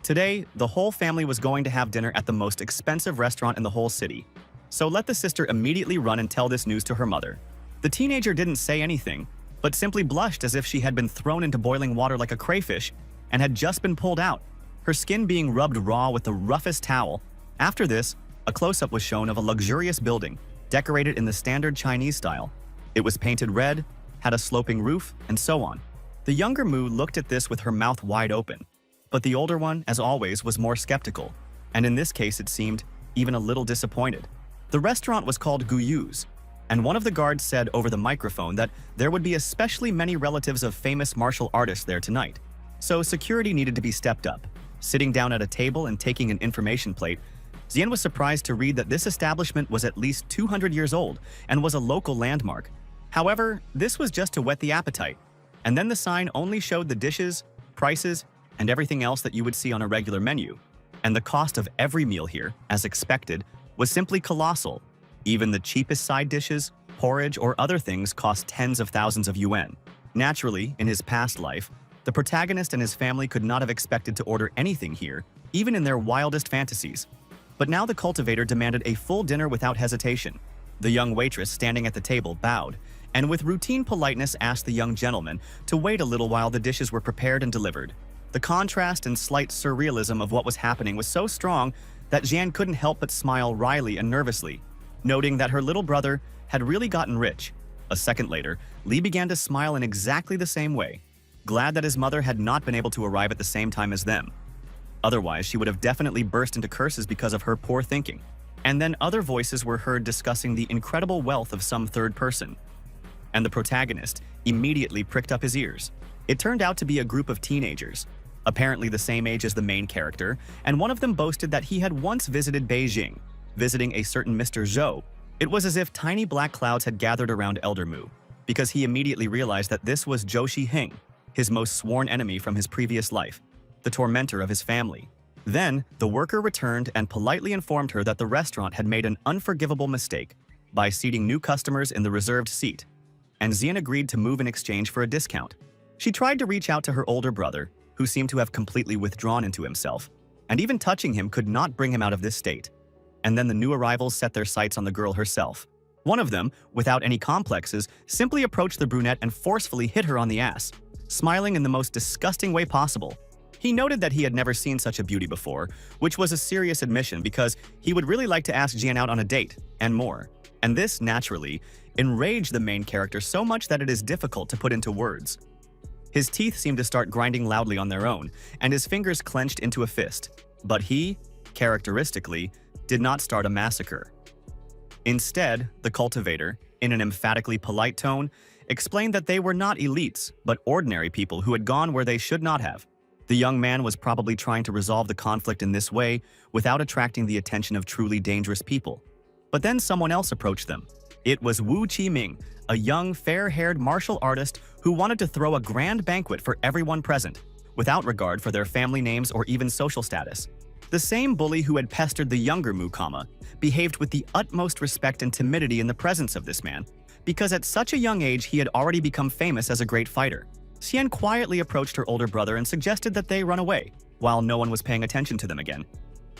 Today, the whole family was going to have dinner at the most expensive restaurant in the whole city. So let the sister immediately run and tell this news to her mother. The teenager didn't say anything, but simply blushed as if she had been thrown into boiling water like a crayfish and had just been pulled out, her skin being rubbed raw with the roughest towel. After this, a close-up was shown of a luxurious building, decorated in the standard Chinese style. It was painted red, had a sloping roof, and so on. The younger Mu looked at this with her mouth wide open, but the older one, as always, was more skeptical, and in this case it seemed even a little disappointed. The restaurant was called Guyu's, and one of the guards said over the microphone that there would be especially many relatives of famous martial artists there tonight. So security needed to be stepped up. Sitting down at a table and taking an information plate, Xian was surprised to read that this establishment was at least 200 years old and was a local landmark. However, this was just to whet the appetite, and then the sign only showed the dishes, prices, and everything else that you would see on a regular menu. And the cost of every meal here, as expected, was simply colossal. Even the cheapest side dishes, porridge, or other things cost tens of thousands of yuan. Naturally, in his past life, the protagonist and his family could not have expected to order anything here, even in their wildest fantasies. But now the cultivator demanded a full dinner without hesitation. The young waitress standing at the table bowed, and with routine politeness asked the young gentleman to wait a little while the dishes were prepared and delivered. The contrast and slight surrealism of what was happening was so strong that Jian couldn't help but smile wryly and nervously, noting that her little brother had really gotten rich. A second later, Li began to smile in exactly the same way, glad that his mother had not been able to arrive at the same time as them. Otherwise, she would have definitely burst into curses because of her poor thinking. And then other voices were heard discussing the incredible wealth of some third person. And the protagonist immediately pricked up his ears. It turned out to be a group of teenagers, apparently the same age as the main character, and one of them boasted that he had once visited Beijing, visiting a certain Mr. Zhou. It was as if tiny black clouds had gathered around Elder Mu, because he immediately realized that this was Zhou Shiheng, his most sworn enemy from his previous life, the tormentor of his family. Then, the worker returned and politely informed her that the restaurant had made an unforgivable mistake by seating new customers in the reserved seat, and Xian agreed to move in exchange for a discount. She tried to reach out to her older brother, who seemed to have completely withdrawn into himself, and even touching him could not bring him out of this state. And then the new arrivals set their sights on the girl herself. One of them, without any complexes, simply approached the brunette and forcefully hit her on the ass, smiling in the most disgusting way possible. He noted that he had never seen such a beauty before, which was a serious admission because he would really like to ask Jian out on a date, and more. And this, naturally, enraged the main character so much that it is difficult to put into words. His teeth seemed to start grinding loudly on their own, and his fingers clenched into a fist. But he, characteristically, did not start a massacre. Instead, the cultivator, in an emphatically polite tone, explained that they were not elites, but ordinary people who had gone where they should not have. The young man was probably trying to resolve the conflict in this way without attracting the attention of truly dangerous people. But then someone else approached them. It was Wu Qiming, a young, fair-haired martial artist who wanted to throw a grand banquet for everyone present, without regard for their family names or even social status. The same bully who had pestered the younger Mukama behaved with the utmost respect and timidity in the presence of this man, because at such a young age he had already become famous as a great fighter. Xian quietly approached her older brother and suggested that they run away, while no one was paying attention to them again.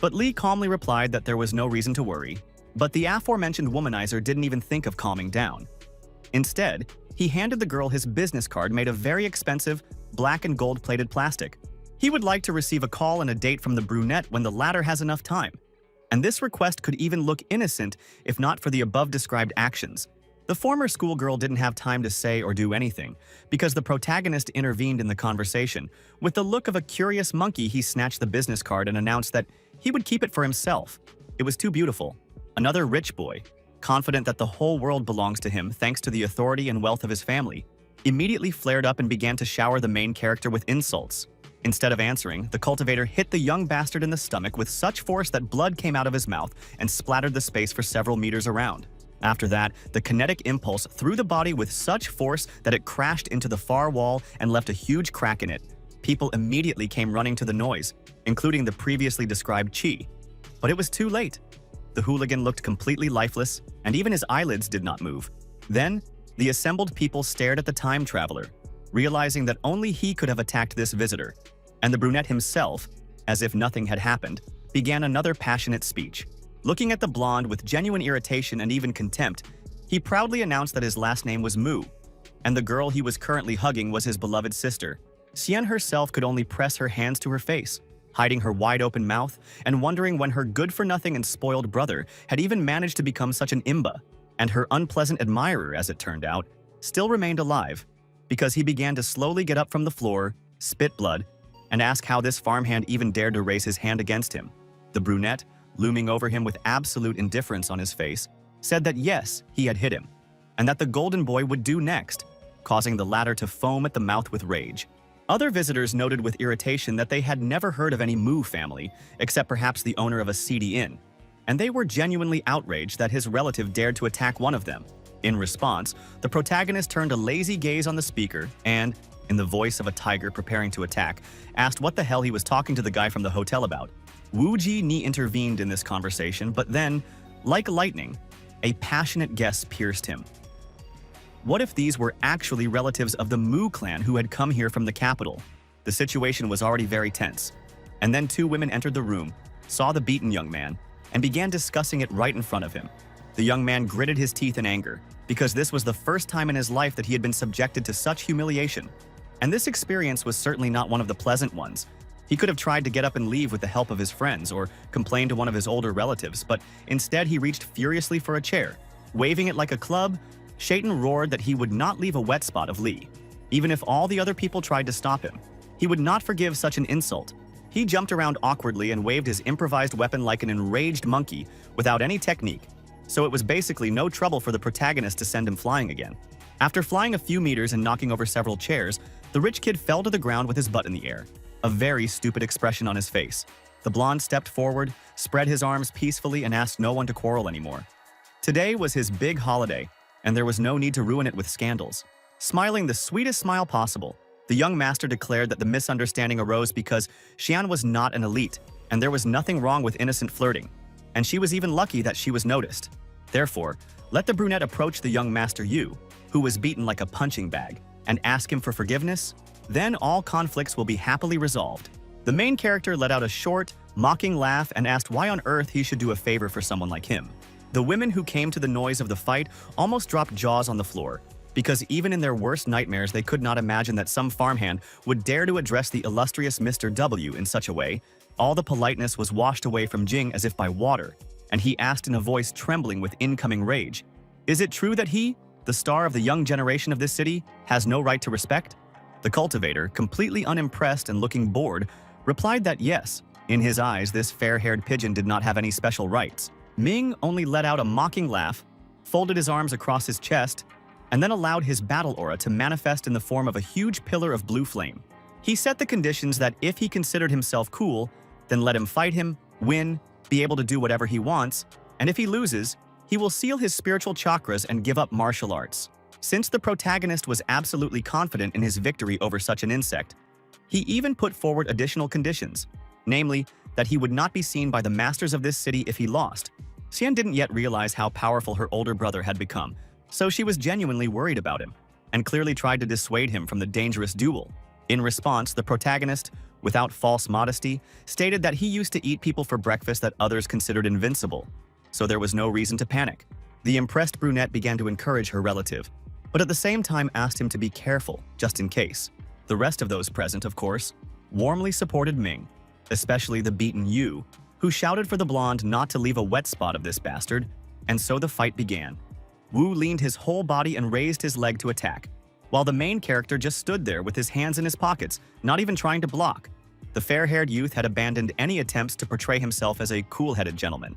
But Li calmly replied that there was no reason to worry, but the aforementioned womanizer didn't even think of calming down. Instead, he handed the girl his business card made of very expensive, black and gold-plated plastic. He would like to receive a call and a date from the brunette when the latter has enough time. And this request could even look innocent if not for the above-described actions. The former schoolgirl didn't have time to say or do anything, because the protagonist intervened in the conversation. With the look of a curious monkey, he snatched the business card and announced that he would keep it for himself. It was too beautiful. Another rich boy, confident that the whole world belongs to him thanks to the authority and wealth of his family, immediately flared up and began to shower the main character with insults. Instead of answering, the cultivator hit the young bastard in the stomach with such force that blood came out of his mouth and splattered the space for several meters around. After that, the kinetic impulse threw the body with such force that it crashed into the far wall and left a huge crack in it. People immediately came running to the noise, including the previously described Qi. But it was too late. The hooligan looked completely lifeless, and even his eyelids did not move. Then, the assembled people stared at the time traveler, realizing that only he could have attacked this visitor, and the brunette himself, as if nothing had happened, began another passionate speech. Looking at the blonde with genuine irritation and even contempt, he proudly announced that his last name was Mu, and the girl he was currently hugging was his beloved sister. Xian herself could only press her hands to her face, hiding her wide-open mouth and wondering when her good-for-nothing and spoiled brother had even managed to become such an imba, and her unpleasant admirer, as it turned out, still remained alive, because he began to slowly get up from the floor, spit blood, and ask how this farmhand even dared to raise his hand against him. The brunette, looming over him with absolute indifference on his face, said that yes, he had hit him, and that the golden boy would do next, causing the latter to foam at the mouth with rage. Other visitors noted with irritation that they had never heard of any Mu family, except perhaps the owner of a seedy inn, and they were genuinely outraged that his relative dared to attack one of them. In response, the protagonist turned a lazy gaze on the speaker and, in the voice of a tiger preparing to attack, asked what the hell he was talking to the guy from the hotel about. Wu Ji intervened in this conversation, but then, like lightning, a passionate guess pierced him. What if these were actually relatives of the Mu clan who had come here from the capital? The situation was already very tense. And then two women entered the room, saw the beaten young man, and began discussing it right in front of him. The young man gritted his teeth in anger, because this was the first time in his life that he had been subjected to such humiliation. And this experience was certainly not one of the pleasant ones. He could have tried to get up and leave with the help of his friends or complain to one of his older relatives, but instead he reached furiously for a chair. Waving it like a club, Shaitan roared that he would not leave a wet spot of Lee. Even if all the other people tried to stop him, he would not forgive such an insult. He jumped around awkwardly and waved his improvised weapon like an enraged monkey without any technique, so it was basically no trouble for the protagonist to send him flying again. After flying a few meters and knocking over several chairs, the rich kid fell to the ground with his butt in the air, a very stupid expression on his face. The blonde stepped forward, spread his arms peacefully, and asked no one to quarrel anymore. Today was his big holiday, and there was no need to ruin it with scandals. Smiling the sweetest smile possible, the young master declared that the misunderstanding arose because Xian was not an elite, and there was nothing wrong with innocent flirting, and she was even lucky that she was noticed. Therefore, let the brunette approach the young master Yu, who was beaten like a punching bag, and ask him for forgiveness. Then all conflicts will be happily resolved. The main character let out a short, mocking laugh and asked why on earth he should do a favor for someone like him. The women who came to the noise of the fight almost dropped jaws on the floor, because even in their worst nightmares they could not imagine that some farmhand would dare to address the illustrious Mr. W in such a way. All the politeness was washed away from Jing as if by water, and he asked in a voice trembling with incoming rage, "Is it true that he, the star of the young generation of this city, has no right to respect?" The cultivator, completely unimpressed and looking bored, replied that yes, in his eyes this fair-haired pigeon did not have any special rights. Ming only let out a mocking laugh, folded his arms across his chest, and then allowed his battle aura to manifest in the form of a huge pillar of blue flame. He set the conditions that if he considered himself cool, then let him fight him, win, be able to do whatever he wants, and if he loses, he will seal his spiritual chakras and give up martial arts. Since the protagonist was absolutely confident in his victory over such an insect, he even put forward additional conditions, namely, that he would not be seen by the masters of this city if he lost. Xian didn't yet realize how powerful her older brother had become, so she was genuinely worried about him, and clearly tried to dissuade him from the dangerous duel. In response, the protagonist, without false modesty, stated that he used to eat people for breakfast that others considered invincible, so there was no reason to panic. The impressed brunette began to encourage her relative, but at the same time asked him to be careful, just in case. The rest of those present, of course, warmly supported Ming, especially the beaten Yu, who shouted for the blonde not to leave a wet spot of this bastard, and so the fight began. Wu leaned his whole body and raised his leg to attack, while the main character just stood there with his hands in his pockets, not even trying to block. The fair-haired youth had abandoned any attempts to portray himself as a cool-headed gentleman.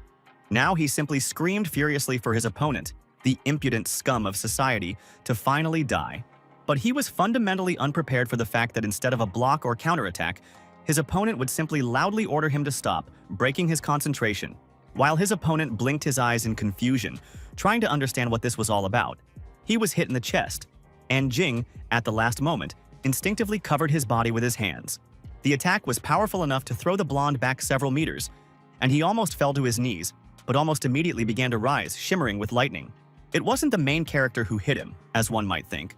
Now he simply screamed furiously for his opponent, the impudent scum of society, to finally die. But he was fundamentally unprepared for the fact that instead of a block or counterattack, his opponent would simply loudly order him to stop, breaking his concentration. While his opponent blinked his eyes in confusion, trying to understand what this was all about, he was hit in the chest, and Jing, at the last moment, instinctively covered his body with his hands. The attack was powerful enough to throw the blonde back several meters, and he almost fell to his knees, but almost immediately began to rise, shimmering with lightning. It wasn't the main character who hit him, as one might think,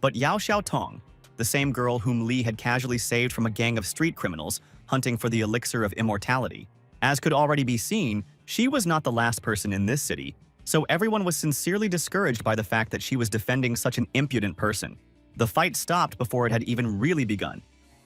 but Yao Xiaotong, the same girl whom Li had casually saved from a gang of street criminals hunting for the elixir of immortality. As could already be seen, she was not the last person in this city, so everyone was sincerely discouraged by the fact that she was defending such an impudent person. The fight stopped before it had even really begun,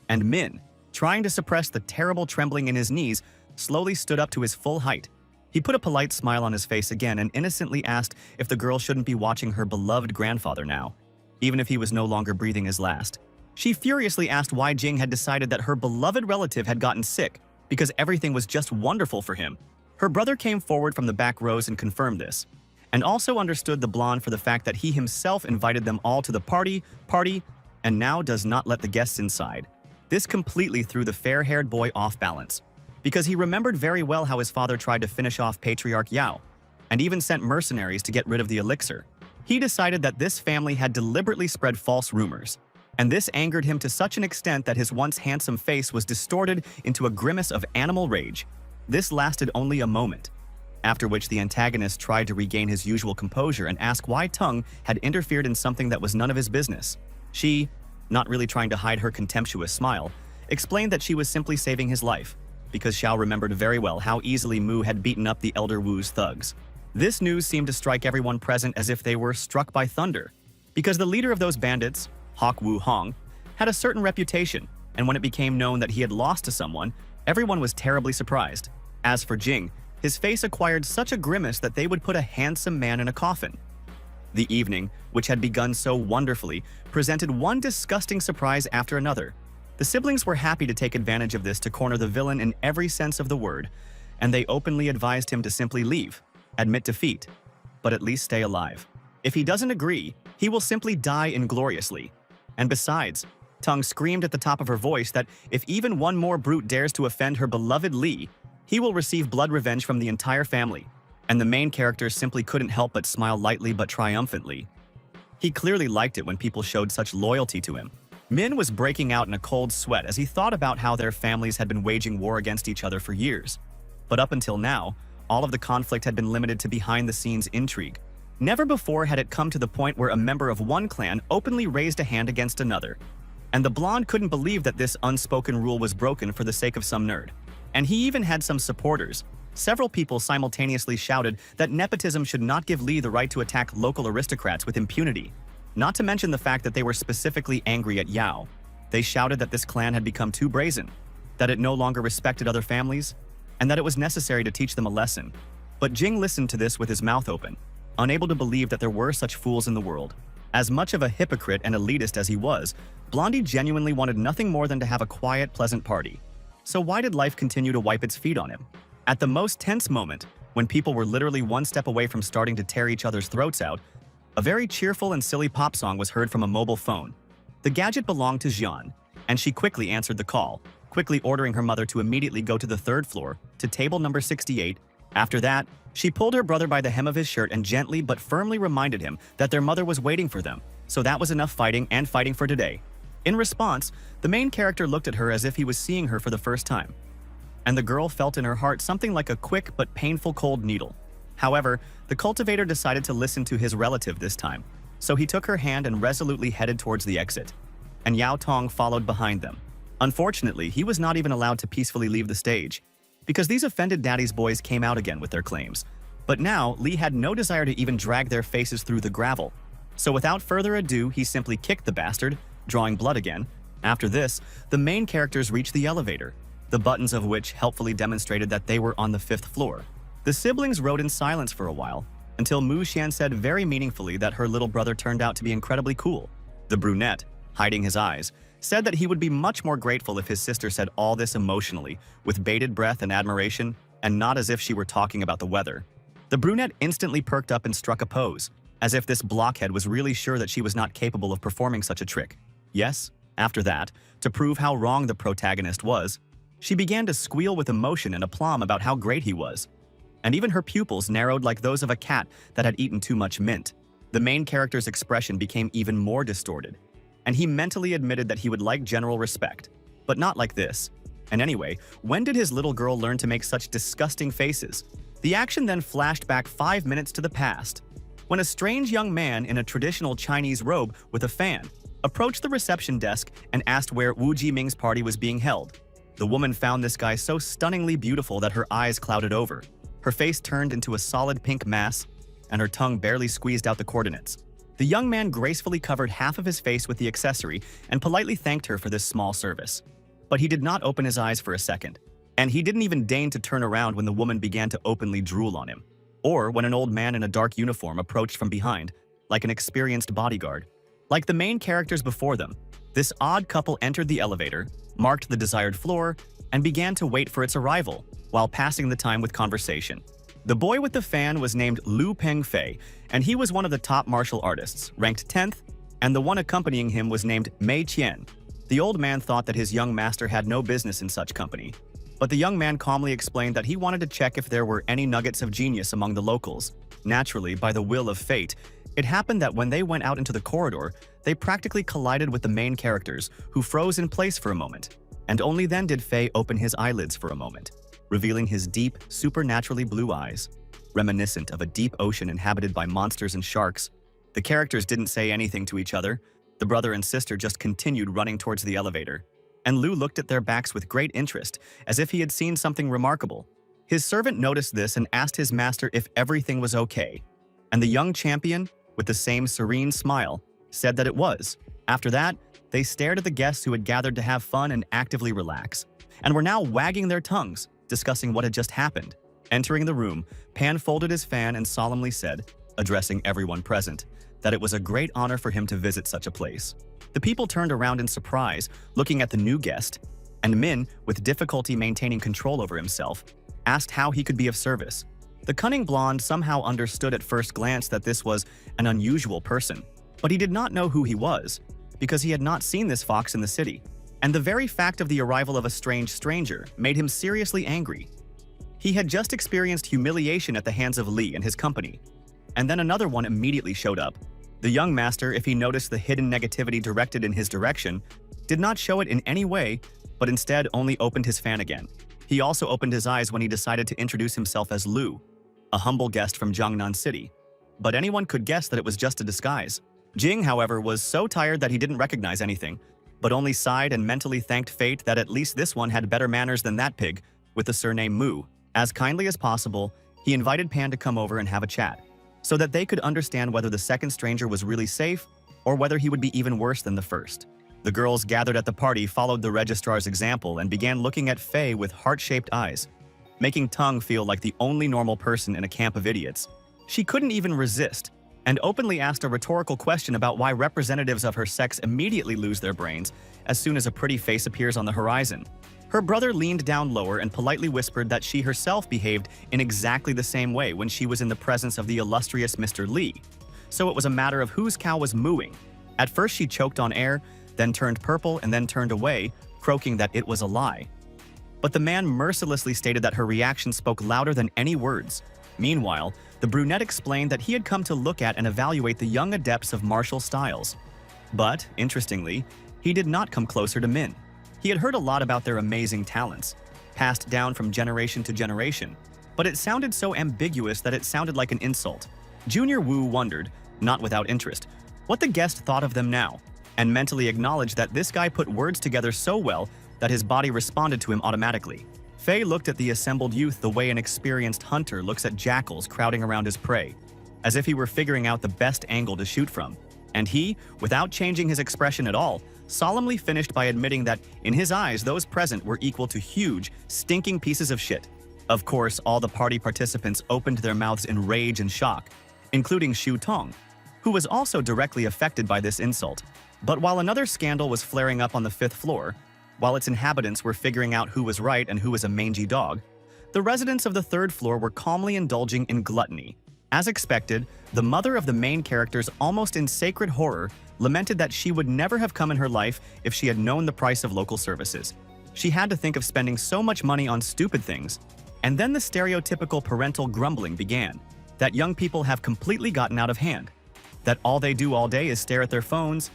and Min, trying to suppress the terrible trembling in his knees, slowly stood up to his full height. He put a polite smile on his face again and innocently asked if the girl shouldn't be watching her beloved grandfather now, even if he was no longer breathing his last. She furiously asked why Jing had decided that her beloved relative had gotten sick, because everything was just wonderful for him. Her brother came forward from the back rows and confirmed this, and also understood the blonde for the fact that he himself invited them all to the party, and now does not let the guests inside. This completely threw the fair-haired boy off balance, because he remembered very well how his father tried to finish off Patriarch Yao, and even sent mercenaries to get rid of the elixir. He decided that this family had deliberately spread false rumors, and this angered him to such an extent that his once handsome face was distorted into a grimace of animal rage. This lasted only a moment, after which the antagonist tried to regain his usual composure and ask why Tung had interfered in something that was none of his business. She, not really trying to hide her contemptuous smile, explained that she was simply saving his life, because Xiao remembered very well how easily Mu had beaten up the elder Wu's thugs. This news seemed to strike everyone present as if they were struck by thunder, because the leader of those bandits, Hawk Woo Hong, had a certain reputation, and when it became known that he had lost to someone, everyone was terribly surprised. As for Jing, his face acquired such a grimace that they would put a handsome man in a coffin. The evening, which had begun so wonderfully, presented one disgusting surprise after another. The siblings were happy to take advantage of this to corner the villain in every sense of the word, and they openly advised him to simply leave, admit defeat, but at least stay alive. If he doesn't agree, he will simply die ingloriously. And besides, Tung screamed at the top of her voice that if even one more brute dares to offend her beloved Li, he will receive blood revenge from the entire family. And the main character simply couldn't help but smile lightly but triumphantly. He clearly liked it when people showed such loyalty to him. Min was breaking out in a cold sweat as he thought about how their families had been waging war against each other for years. But up until now, all of the conflict had been limited to behind-the-scenes intrigue. Never before had it come to the point where a member of one clan openly raised a hand against another. And the blonde couldn't believe that this unspoken rule was broken for the sake of some nerd. And he even had some supporters. Several people simultaneously shouted that nepotism should not give Li the right to attack local aristocrats with impunity. Not to mention the fact that they were specifically angry at Yao. They shouted that this clan had become too brazen, that it no longer respected other families, and that it was necessary to teach them a lesson. But Jing listened to this with his mouth open, unable to believe that there were such fools in the world. As much of a hypocrite and elitist as he was, Blondie genuinely wanted nothing more than to have a quiet, pleasant party. So why did life continue to wipe its feet on him? At the most tense moment, when people were literally one step away from starting to tear each other's throats out, a very cheerful and silly pop song was heard from a mobile phone. The gadget belonged to Jian, and she quickly answered the call, quickly ordering her mother to immediately go to the third floor, to table number 68. After that, she pulled her brother by the hem of his shirt and gently but firmly reminded him that their mother was waiting for them, so that was enough fighting and fighting for today. In response, the main character looked at her as if he was seeing her for the first time. And the girl felt in her heart something like a quick but painful cold needle. However, the cultivator decided to listen to his relative this time, so he took her hand and resolutely headed towards the exit. And Yao Tong followed behind them. Unfortunately, he was not even allowed to peacefully leave the stage, because these offended daddy's boys came out again with their claims. But now, Li had no desire to even drag their faces through the gravel. So without further ado, he simply kicked the bastard, drawing blood again. After this, the main characters reached the elevator, the buttons of which helpfully demonstrated that they were on the 5th floor. The siblings rode in silence for a while, until Mu Xian said very meaningfully that her little brother turned out to be incredibly cool. The brunette, hiding his eyes, said that he would be much more grateful if his sister said all this emotionally, with bated breath and admiration, and not as if she were talking about the weather. The brunette instantly perked up and struck a pose, as if this blockhead was really sure that she was not capable of performing such a trick. Yes, after that, to prove how wrong the protagonist was, she began to squeal with emotion and aplomb about how great he was. And even her pupils narrowed like those of a cat that had eaten too much mint. The main character's expression became even more distorted, and he mentally admitted that he would like general respect, but not like this. And anyway, when did his little girl learn to make such disgusting faces? The action then flashed back 5 minutes to the past, when a strange young man in a traditional Chinese robe with a fan approached the reception desk and asked where Wu Jiming's party was being held. The woman found this guy so stunningly beautiful that her eyes clouded over. Her face turned into a solid pink mass, and her tongue barely squeezed out the coordinates. The young man gracefully covered half of his face with the accessory and politely thanked her for this small service. But he did not open his eyes for a second, and he didn't even deign to turn around when the woman began to openly drool on him, or when an old man in a dark uniform approached from behind, like an experienced bodyguard. Like the main characters before them, this odd couple entered the elevator, marked the desired floor, and began to wait for its arrival, while passing the time with conversation. The boy with the fan was named Lu Pengfei, and he was one of the top martial artists, ranked 10th, and the one accompanying him was named Mei Qian. The old man thought that his young master had no business in such company, but the young man calmly explained that he wanted to check if there were any nuggets of genius among the locals. Naturally, by the will of fate, it happened that when they went out into the corridor, they practically collided with the main characters, who froze in place for a moment. And only then did Fei open his eyelids for a moment, revealing his deep, supernaturally blue eyes, reminiscent of a deep ocean inhabited by monsters and sharks. The characters didn't say anything to each other. The brother and sister just continued running towards the elevator. And Lu looked at their backs with great interest, as if he had seen something remarkable. His servant noticed this and asked his master if everything was okay. And the young champion, with the same serene smile, said that it was. After that, they stared at the guests who had gathered to have fun and actively relax, and were now wagging their tongues, discussing what had just happened. Entering the room, Pan folded his fan and solemnly said, addressing everyone present, that it was a great honor for him to visit such a place. The people turned around in surprise, looking at the new guest, and Min, with difficulty maintaining control over himself, asked how he could be of service. The cunning blonde somehow understood at first glance that this was an unusual person, but he did not know who he was, because he had not seen this fox in the city, and the very fact of the arrival of a strange stranger made him seriously angry. He had just experienced humiliation at the hands of Li and his company, and then another one immediately showed up. The young master, if he noticed the hidden negativity directed in his direction, did not show it in any way, but instead only opened his fan again. He also opened his eyes when he decided to introduce himself as Lu, a humble guest from Jiangnan City. But anyone could guess that it was just a disguise. Jing, however, was so tired that he didn't recognize anything, but only sighed and mentally thanked fate that at least this one had better manners than that pig, with the surname Mu. As kindly as possible, he invited Pan to come over and have a chat, so that they could understand whether the second stranger was really safe or whether he would be even worse than the first. The girls gathered at the party followed the registrar's example and began looking at Faye with heart-shaped eyes, making Tung feel like the only normal person in a camp of idiots. She couldn't even resist, and openly asked a rhetorical question about why representatives of her sex immediately lose their brains as soon as a pretty face appears on the horizon. Her brother leaned down lower and politely whispered that she herself behaved in exactly the same way when she was in the presence of the illustrious Mr. Li. So it was a matter of whose cow was mooing. At first she choked on air, then turned purple and then turned away, croaking that it was a lie. But the man mercilessly stated that her reaction spoke louder than any words. Meanwhile, the brunette explained that he had come to look at and evaluate the young adepts of martial styles. But, interestingly, he did not come closer to Min. He had heard a lot about their amazing talents, passed down from generation to generation, but it sounded so ambiguous that it sounded like an insult. Junior Wu wondered, not without interest, what the guest thought of them now, and mentally acknowledged that this guy put words together so well that his body responded to him automatically. Faye looked at the assembled youth the way an experienced hunter looks at jackals crowding around his prey, as if he were figuring out the best angle to shoot from. And he, without changing his expression at all, solemnly finished by admitting that, in his eyes, those present were equal to huge, stinking pieces of shit. Of course, all the party participants opened their mouths in rage and shock, including Xu Tong, who was also directly affected by this insult. But while another scandal was flaring up on the 5th floor, while its inhabitants were figuring out who was right and who was a mangy dog, the residents of the 3rd floor were calmly indulging in gluttony. As expected, the mother of the main characters, almost in sacred horror, lamented that she would never have come in her life if she had known the price of local services. She had to think of spending so much money on stupid things. And then the stereotypical parental grumbling began, that young people have completely gotten out of hand, that all they do all day is stare at their phones,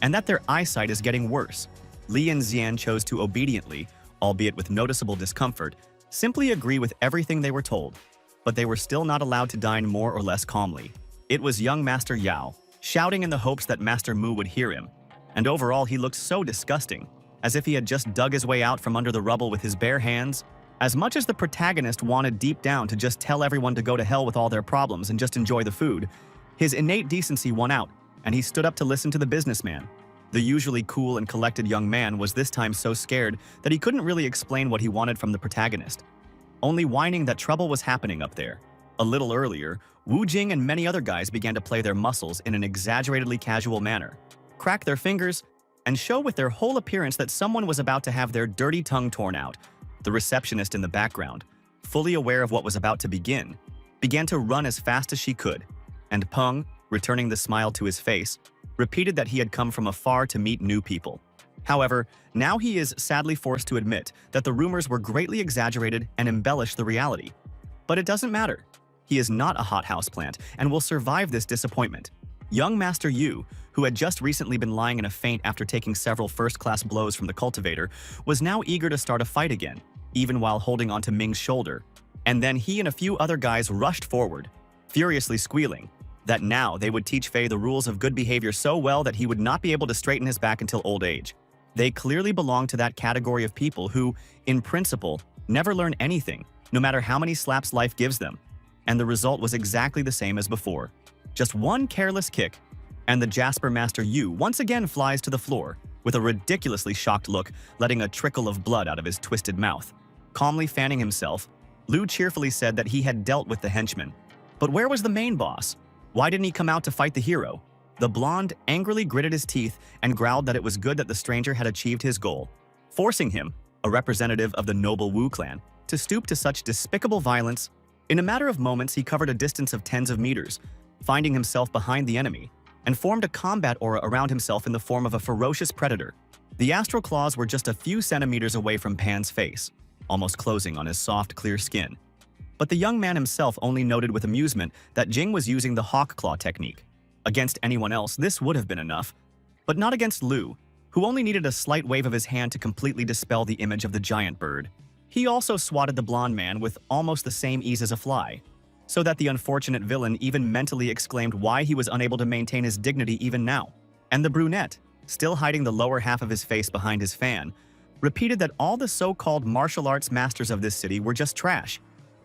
and that their eyesight is getting worse. Li and Xian chose to obediently, albeit with noticeable discomfort, simply agree with everything they were told, but they were still not allowed to dine more or less calmly. It was young Master Yao, shouting in the hopes that Master Mu would hear him, and overall he looked so disgusting, as if he had just dug his way out from under the rubble with his bare hands. As much as the protagonist wanted deep down to just tell everyone to go to hell with all their problems and just enjoy the food, his innate decency won out, and he stood up to listen to the businessman. The usually cool and collected young man was this time so scared that he couldn't really explain what he wanted from the protagonist, only whining that trouble was happening up there. A little earlier, Wu Jing and many other guys began to play their muscles in an exaggeratedly casual manner, crack their fingers, and show with their whole appearance that someone was about to have their dirty tongue torn out. The receptionist in the background, fully aware of what was about to begin, began to run as fast as she could, and Peng, returning the smile to his face, repeated that he had come from afar to meet new people. However, now he is sadly forced to admit that the rumors were greatly exaggerated and embellished the reality. But it doesn't matter. He is not a hothouse plant and will survive this disappointment. Young Master Yu, who had just recently been lying in a faint after taking several first-class blows from the cultivator, was now eager to start a fight again, even while holding onto Ming's shoulder. And then he and a few other guys rushed forward, furiously squealing, that now they would teach Fei the rules of good behavior so well that he would not be able to straighten his back until old age. They clearly belonged to that category of people who, in principle, never learn anything, no matter how many slaps life gives them. And the result was exactly the same as before. Just one careless kick, and the Jasper Master Yu once again flies to the floor, with a ridiculously shocked look, letting a trickle of blood out of his twisted mouth. Calmly fanning himself, Lu cheerfully said that he had dealt with the henchman. But where was the main boss? Why didn't he come out to fight the hero? The blonde angrily gritted his teeth and growled that it was good that the stranger had achieved his goal, forcing him, a representative of the noble Wu clan, to stoop to such despicable violence. In a matter of moments, he covered a distance of tens of meters, finding himself behind the enemy, and formed a combat aura around himself in the form of a ferocious predator. The astral claws were just a few centimeters away from Pan's face, almost closing on his soft, clear skin. But the young man himself only noted with amusement that Jing was using the hawk claw technique. Against anyone else, this would have been enough, but not against Lu, who only needed a slight wave of his hand to completely dispel the image of the giant bird. He also swatted the blonde man with almost the same ease as a fly, so that the unfortunate villain even mentally exclaimed why he was unable to maintain his dignity even now. And the brunette, still hiding the lower half of his face behind his fan, repeated that all the so-called martial arts masters of this city were just trash.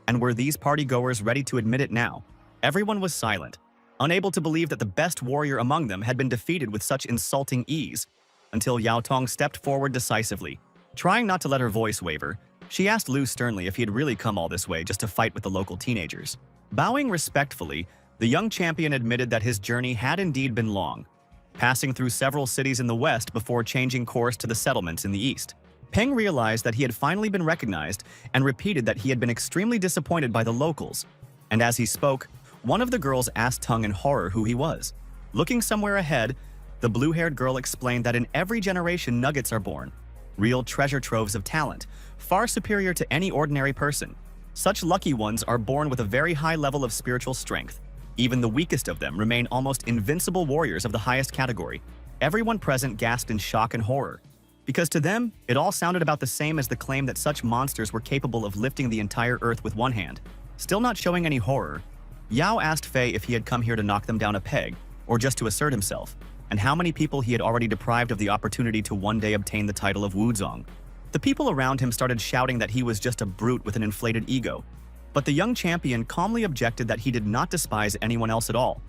And were these partygoers ready to admit it now? Everyone was silent, unable to believe that the best warrior among them had been defeated with such insulting ease, until Yao Tong stepped forward decisively. Trying not to let her voice waver, she asked Lu sternly if he had really come all this way just to fight with the local teenagers. Bowing respectfully, the young champion admitted that his journey had indeed been long, passing through several cities in the west before changing course to the settlements in the east. Peng realized that he had finally been recognized and repeated that he had been extremely disappointed by the locals. And as he spoke, one of the girls asked Tung in horror who he was. Looking somewhere ahead, the blue-haired girl explained that in every generation nuggets are born, real treasure troves of talent, far superior to any ordinary person. Such lucky ones are born with a very high level of spiritual strength. Even the weakest of them remain almost invincible warriors of the highest category. Everyone present gasped in shock and horror, because to them, it all sounded about the same as the claim that such monsters were capable of lifting the entire earth with one hand. Still not showing any horror, Yao asked Fei if he had come here to knock them down a peg, or just to assert himself, and how many people he had already deprived of the opportunity to one day obtain the title of Wuzong. The people around him started shouting that he was just a brute with an inflated ego, but the young champion calmly objected that he did not despise anyone else at all.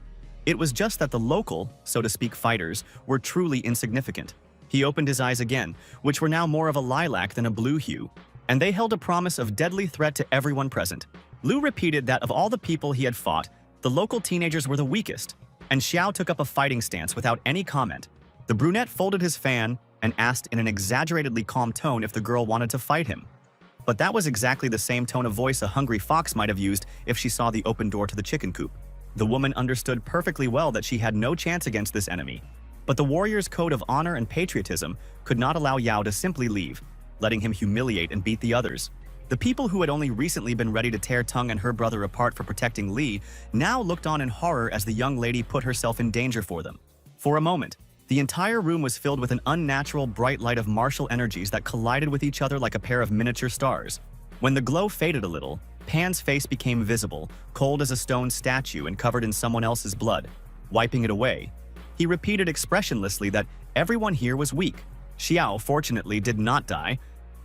It was just that the local, so to speak, fighters were truly insignificant. He opened his eyes again, which were now more of a lilac than a blue hue, and they held a promise of deadly threat to everyone present. Lu repeated that of all the people he had fought, the local teenagers were the weakest, and Xiao took up a fighting stance without any comment. The brunette folded his fan and asked in an exaggeratedly calm tone if the girl wanted to fight him. But that was exactly the same tone of voice a hungry fox might have used if she saw the open door to the chicken coop. The woman understood perfectly well that she had no chance against this enemy, but the warrior's code of honor and patriotism could not allow Yao to simply leave, letting him humiliate and beat the others. The people who had only recently been ready to tear Tung and her brother apart for protecting Li now looked on in horror as the young lady put herself in danger for them. For a moment, the entire room was filled with an unnatural bright light of martial energies that collided with each other like a pair of miniature stars. When the glow faded a little, Pan's face became visible, cold as a stone statue and covered in someone else's blood. Wiping it away, he repeated expressionlessly that everyone here was weak. Xiao, fortunately, did not die,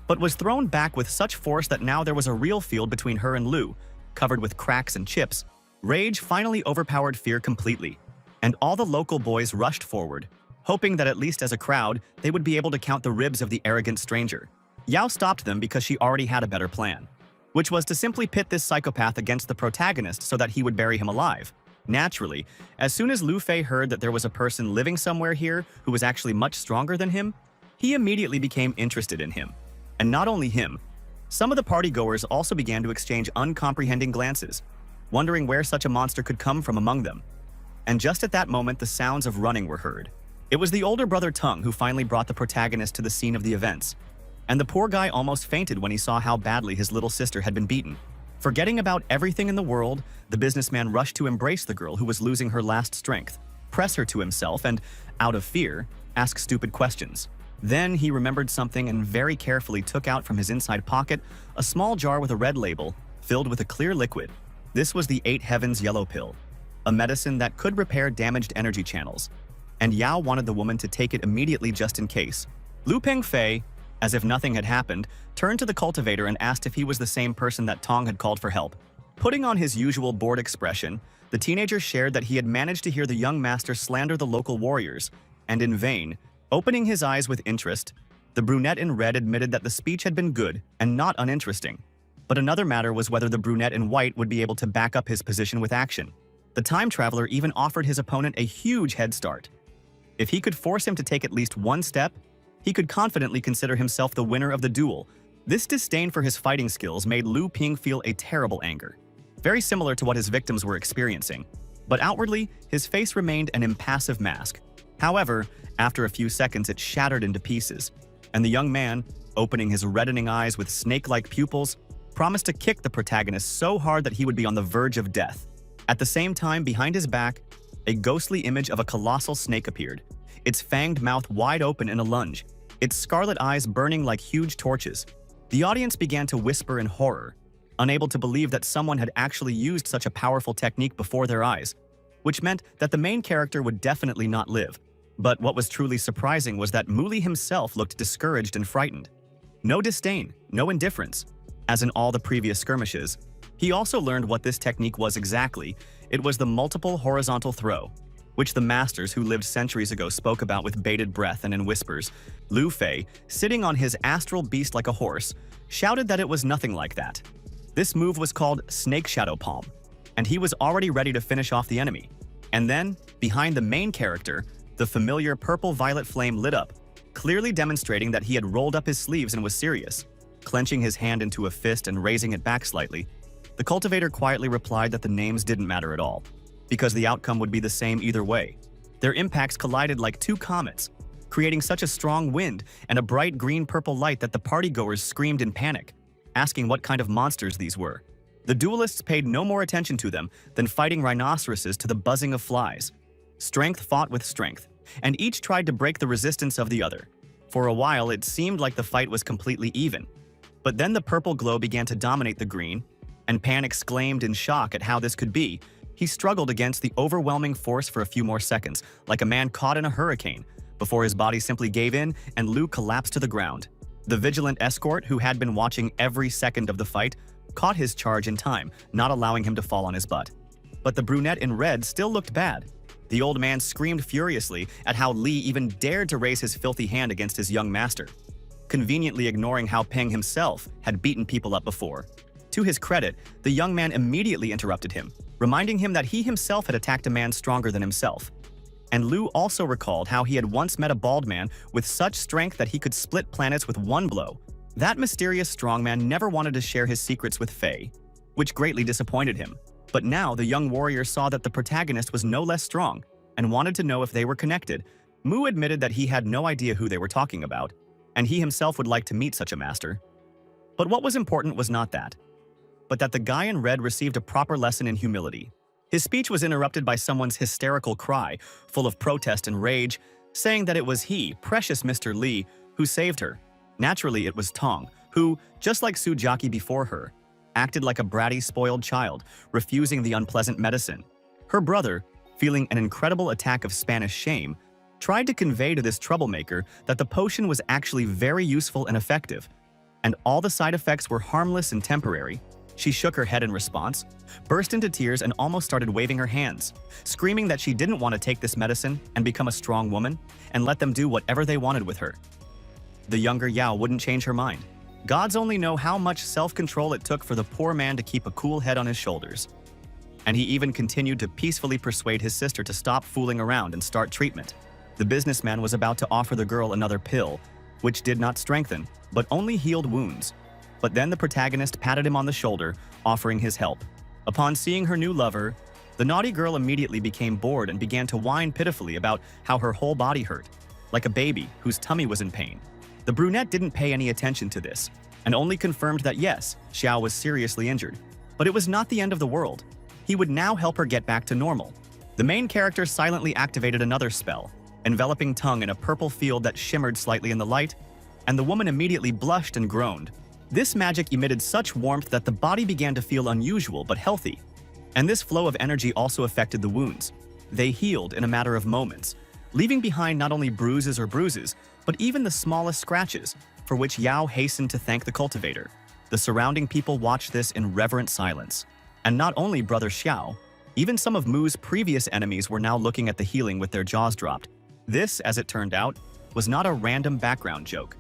but was thrown back with such force that now there was a real field between her and Lu, covered with cracks and chips. Rage finally overpowered fear completely, and all the local boys rushed forward, hoping that at least as a crowd, they would be able to count the ribs of the arrogant stranger. Yao stopped them because she already had a better plan, which was to simply pit this psychopath against the protagonist so that he would bury him alive. Naturally, as soon as Lu Fei heard that there was a person living somewhere here who was actually much stronger than him, he immediately became interested in him. And not only him, some of the partygoers also began to exchange uncomprehending glances, wondering where such a monster could come from among them. And just at that moment, the sounds of running were heard. It was the older brother Tung who finally brought the protagonist to the scene of the events, and the poor guy almost fainted when he saw how badly his little sister had been beaten. Forgetting about everything in the world, the businessman rushed to embrace the girl who was losing her last strength, press her to himself, and, out of fear, ask stupid questions. Then he remembered something and very carefully took out from his inside pocket a small jar with a red label, filled with a clear liquid. This was the 8 Heavens Yellow Pill, a medicine that could repair damaged energy channels, and Yao wanted the woman to take it immediately just in case. Lu Pengfei, as if nothing had happened, turned to the cultivator and asked if he was the same person that Tong had called for help. Putting on his usual bored expression, the teenager shared that he had managed to hear the young master slander the local warriors, and in vain. Opening his eyes with interest, the brunette in red admitted that the speech had been good and not uninteresting. But another matter was whether the brunette in white would be able to back up his position with action. The time traveler even offered his opponent a huge head start. If he could force him to take at least one step, he could confidently consider himself the winner of the duel. This disdain for his fighting skills made Lu Ping feel a terrible anger, very similar to what his victims were experiencing. But outwardly, his face remained an impassive mask. However, after a few seconds it shattered into pieces, and the young man, opening his reddening eyes with snake-like pupils, promised to kick the protagonist so hard that he would be on the verge of death. At the same time, behind his back, a ghostly image of a colossal snake appeared, its fanged mouth wide open in a lunge, its scarlet eyes burning like huge torches. The audience began to whisper in horror, unable to believe that someone had actually used such a powerful technique before their eyes, which meant that the main character would definitely not live. But what was truly surprising was that Muli himself looked discouraged and frightened. No disdain, no indifference. As in all the previous skirmishes, he also learned what this technique was exactly. It was the multiple horizontal throw, which the masters who lived centuries ago spoke about with bated breath and in whispers. Lu Fei, sitting on his astral beast like a horse, shouted that it was nothing like that. This move was called Snake Shadow Palm, and he was already ready to finish off the enemy. And then, behind the main character, the familiar purple-violet flame lit up, clearly demonstrating that he had rolled up his sleeves and was serious. Clenching his hand into a fist and raising it back slightly, the cultivator quietly replied that the names didn't matter at all, because the outcome would be the same either way. Their impacts collided like two comets, creating such a strong wind and a bright green-purple light that the partygoers screamed in panic, asking what kind of monsters these were. The duelists paid no more attention to them than fighting rhinoceroses to the buzzing of flies. Strength fought with strength, and each tried to break the resistance of the other. For a while, it seemed like the fight was completely even. But then the purple glow began to dominate the green, and Pan exclaimed in shock at how this could be. He struggled against the overwhelming force for a few more seconds, like a man caught in a hurricane, before his body simply gave in and Lu collapsed to the ground. The vigilant escort, who had been watching every second of the fight, caught his charge in time, not allowing him to fall on his butt. But the brunette in red still looked bad. The old man screamed furiously at how Li even dared to raise his filthy hand against his young master, conveniently ignoring how Peng himself had beaten people up before. To his credit, the young man immediately interrupted him, reminding him that he himself had attacked a man stronger than himself. And Lu also recalled how he had once met a bald man with such strength that he could split planets with one blow. That mysterious strongman never wanted to share his secrets with Fei, which greatly disappointed him. But now the young warrior saw that the protagonist was no less strong and wanted to know if they were connected. Mu admitted that he had no idea who they were talking about, and he himself would like to meet such a master. But what was important was not that, but that the guy in red received a proper lesson in humility. His speech was interrupted by someone's hysterical cry, full of protest and rage, saying that it was he, precious Mr. Li, who saved her. Naturally, it was Tong, who, just like Su Jiaqi before her, acted like a bratty, spoiled child, refusing the unpleasant medicine. Her brother, feeling an incredible attack of Spanish shame, tried to convey to this troublemaker that the potion was actually very useful and effective, and all the side effects were harmless and temporary. She shook her head in response, burst into tears, and almost started waving her hands, screaming that she didn't want to take this medicine and become a strong woman and let them do whatever they wanted with her. The younger Yao wouldn't change her mind. Gods only know how much self-control it took for the poor man to keep a cool head on his shoulders. And he even continued to peacefully persuade his sister to stop fooling around and start treatment. The businessman was about to offer the girl another pill, which did not strengthen, but only healed wounds. But then the protagonist patted him on the shoulder, offering his help. Upon seeing her new lover, the naughty girl immediately became bored and began to whine pitifully about how her whole body hurt, like a baby whose tummy was in pain. The brunette didn't pay any attention to this, and only confirmed that yes, Xiao was seriously injured. But it was not the end of the world. He would now help her get back to normal. The main character silently activated another spell, enveloping Tung in a purple field that shimmered slightly in the light, and the woman immediately blushed and groaned. This magic emitted such warmth that the body began to feel unusual but healthy. And this flow of energy also affected the wounds. They healed in a matter of moments, leaving behind not only bruises, but even the smallest scratches. for which Yao hastened to thank the cultivator. The surrounding people watched this in reverent silence. And not only Brother Xiao, even some of Mu's previous enemies were now looking at the healing with their jaws dropped. This, as it turned out, was not a random background joke.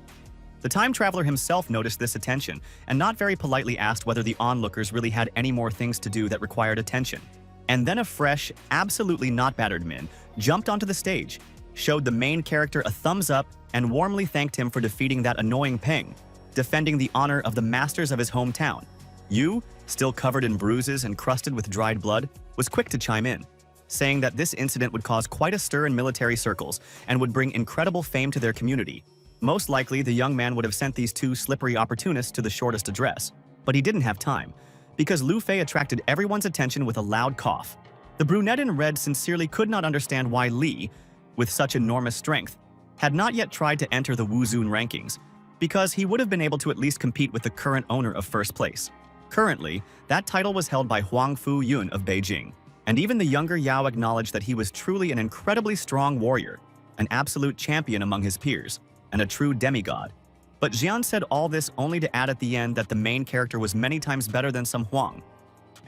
The time traveler himself noticed this attention and not very politely asked whether the onlookers really had any more things to do that required attention. And then a fresh, absolutely not battered Min jumped onto the stage, showed the main character a thumbs up, and warmly thanked him for defeating that annoying Peng, defending the honor of the masters of his hometown. Yu, still covered in bruises and crusted with dried blood, was quick to chime in, saying that this incident would cause quite a stir in military circles and would bring incredible fame to their community. Most likely, the young man would have sent these two slippery opportunists to the shortest address, but he didn't have time, because Lu Fei attracted everyone's attention with a loud cough. The brunette in red sincerely could not understand why Li, with such enormous strength, had not yet tried to enter the Wuzun rankings, because he would have been able to at least compete with the current owner of first place. Currently, that title was held by Huang Fu Yun of Beijing, and even the younger Yao acknowledged that he was truly an incredibly strong warrior, an absolute champion among his peers, and a true demigod. But Jian said all this only to add at the end that the main character was many times better than some Huang,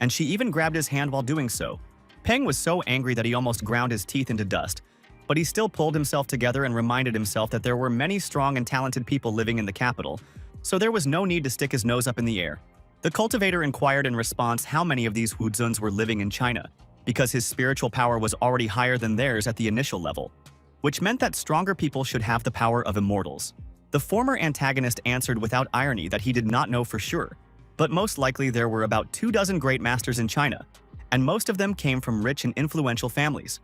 and she even grabbed his hand while doing so. Peng was so angry that he almost ground his teeth into dust, but he still pulled himself together and reminded himself that there were many strong and talented people living in the capital, so there was no need to stick his nose up in the air. The cultivator inquired in response how many of these Wuzuns were living in China, because his spiritual power was already higher than theirs at the initial level, which meant that stronger people should have the power of immortals. The former antagonist answered without irony that he did not know for sure, but most likely there were about 24 great masters in China, and most of them came from rich and influential families.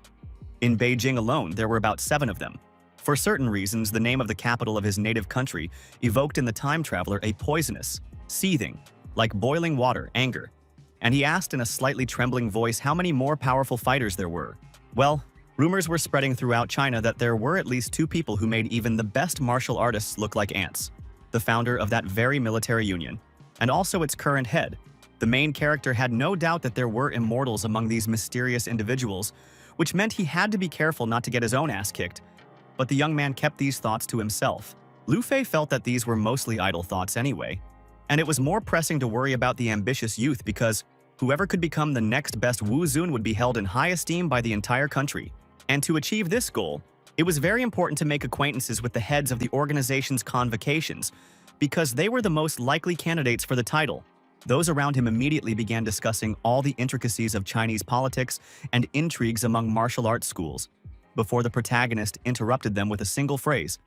In Beijing alone, there were about 7 of them. For certain reasons, the name of the capital of his native country evoked in the time traveler a poisonous, seething, like boiling water, anger, and he asked in a slightly trembling voice how many more powerful fighters there were. Well, rumors were spreading throughout China that there were at least 2 people who made even the best martial artists look like ants. The founder of that very military union, and also its current head. The main character had no doubt that there were immortals among these mysterious individuals, which meant he had to be careful not to get his own ass kicked. But the young man kept these thoughts to himself. Lu Fei felt that these were mostly idle thoughts anyway, and it was more pressing to worry about the ambitious youth because whoever could become the next best Wuzun would be held in high esteem by the entire country. And to achieve this goal, it was very important to make acquaintances with the heads of the organization's convocations, because they were the most likely candidates for the title. Those around him immediately began discussing all the intricacies of Chinese politics and intrigues among martial arts schools, before the protagonist interrupted them with a single phrase.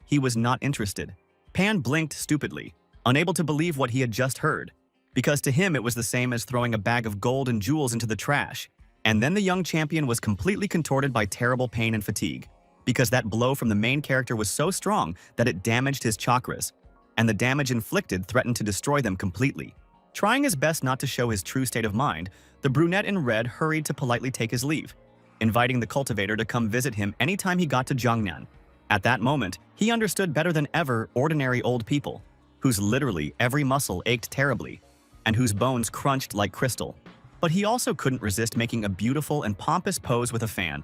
He was not interested. Pan blinked stupidly, unable to believe what he had just heard, because to him it was the same as throwing a bag of gold and jewels into the trash. And then the young champion was completely contorted by terrible pain and fatigue, because that blow from the main character was so strong that it damaged his chakras, and the damage inflicted threatened to destroy them completely. Trying his best not to show his true state of mind, the brunette in red hurried to politely take his leave, inviting the cultivator to come visit him anytime he got to Jiangnan. At that moment, he understood better than ever ordinary old people, whose literally every muscle ached terribly, and whose bones crunched like crystal. But he also couldn't resist making a beautiful and pompous pose with a fan,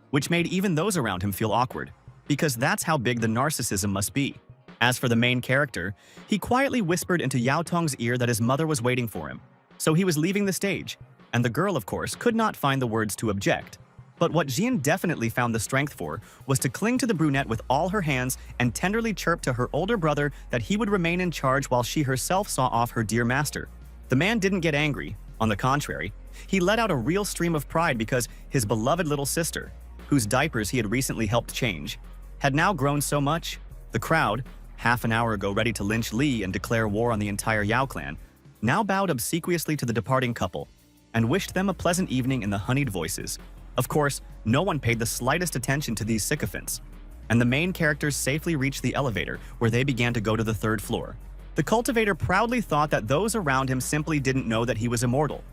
which made even those around him feel awkward, because that's how big the narcissism must be. As for the main character, he quietly whispered into Yao Tong's ear that his mother was waiting for him, so he was leaving the stage, and the girl, of course, could not find the words to object. But what Jian definitely found the strength for was to cling to the brunette with all her hands and tenderly chirp to her older brother that he would remain in charge while she herself saw off her dear master. The man didn't get angry. On the contrary, he let out a real stream of pride because his beloved little sister, whose diapers he had recently helped change, had now grown so much. The crowd, half an hour ago ready to lynch Li and declare war on the entire Yao clan, now bowed obsequiously to the departing couple and wished them a pleasant evening in the honeyed voices. Of course, no one paid the slightest attention to these sycophants, and the main characters safely reached the elevator, where they began to go to the 3rd floor. The cultivator proudly thought that those around him simply didn't know that he was immortal,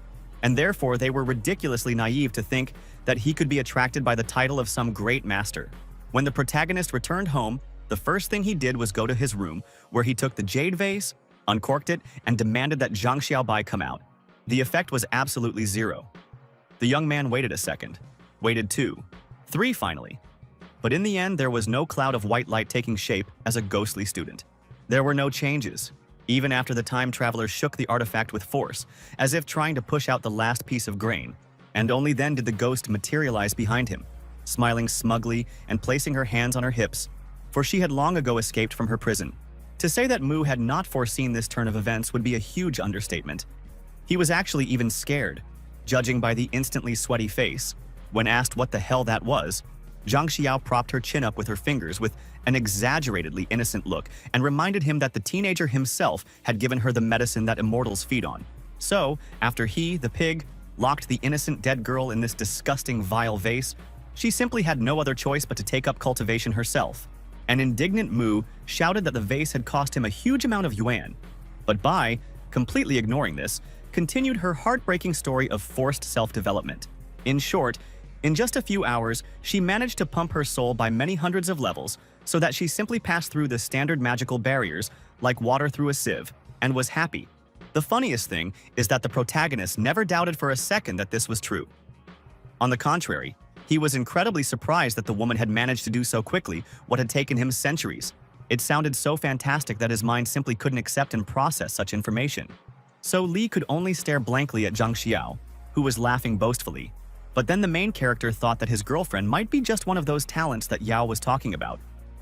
and therefore they were ridiculously naive to think that he could be attracted by the title of some great master. When the protagonist returned home, the first thing he did was go to his room, where he took the jade vase, uncorked it, and demanded that Zhang Xiaobai come out. The effect was absolutely zero. The young man waited a second, waited 2, 3 finally. But in the end, there was no cloud of white light taking shape as a ghostly student. There were no changes, even after the time traveler shook the artifact with force, as if trying to push out the last piece of grain, and only then did the ghost materialize behind him, smiling smugly and placing her hands on her hips, for she had long ago escaped from her prison. To say that Mu had not foreseen this turn of events would be a huge understatement. He was actually even scared, judging by the instantly sweaty face. When asked what the hell that was, Zhang Xiao propped her chin up with her fingers with an exaggeratedly innocent look and reminded him that the teenager himself had given her the medicine that immortals feed on. So, after he, the pig, locked the innocent dead girl in this disgusting vile vase, she simply had no other choice but to take up cultivation herself. An indignant Mu shouted that the vase had cost him a huge amount of yuan, but Bai, completely ignoring this, continued her heartbreaking story of forced self-development. In short, in just a few hours, she managed to pump her soul by many hundreds of levels so that she simply passed through the standard magical barriers like water through a sieve and was happy. The funniest thing is that the protagonist never doubted for a second that this was true. On the contrary, he was incredibly surprised that the woman had managed to do so quickly what had taken him centuries. It sounded so fantastic that his mind simply couldn't accept and process such information. So Li could only stare blankly at Zhang Xiao, who was laughing boastfully. But then the main character thought that his girlfriend might be just one of those talents that Yao was talking about.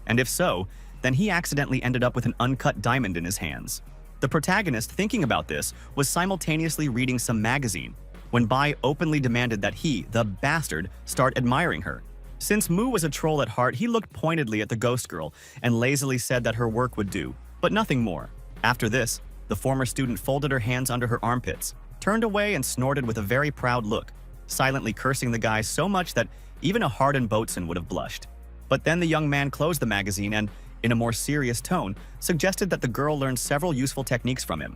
And if so, then he accidentally ended up with an uncut diamond in his hands. The protagonist, thinking about this, was simultaneously reading some magazine when Bai openly demanded that he, the bastard, start admiring her. Since Mu was a troll at heart, he looked pointedly at the ghost girl and lazily said that her work would do, but nothing more. After this, the former student folded her hands under her armpits, turned away and snorted with a very proud look, silently cursing the guy so much that even a hardened boatswain would have blushed. But then the young man closed the magazine and, in a more serious tone, suggested that the girl learn several useful techniques from him.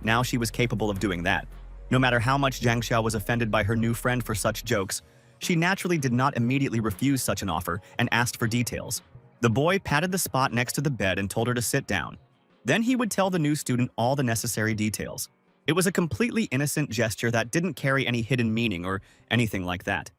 Now she was capable of doing that. No matter how much Zhang Xiao was offended by her new friend for such jokes, she naturally did not immediately refuse such an offer and asked for details. The boy patted the spot next to the bed and told her to sit down. Then he would tell the new student all the necessary details. It was a completely innocent gesture that didn't carry any hidden meaning or anything like that.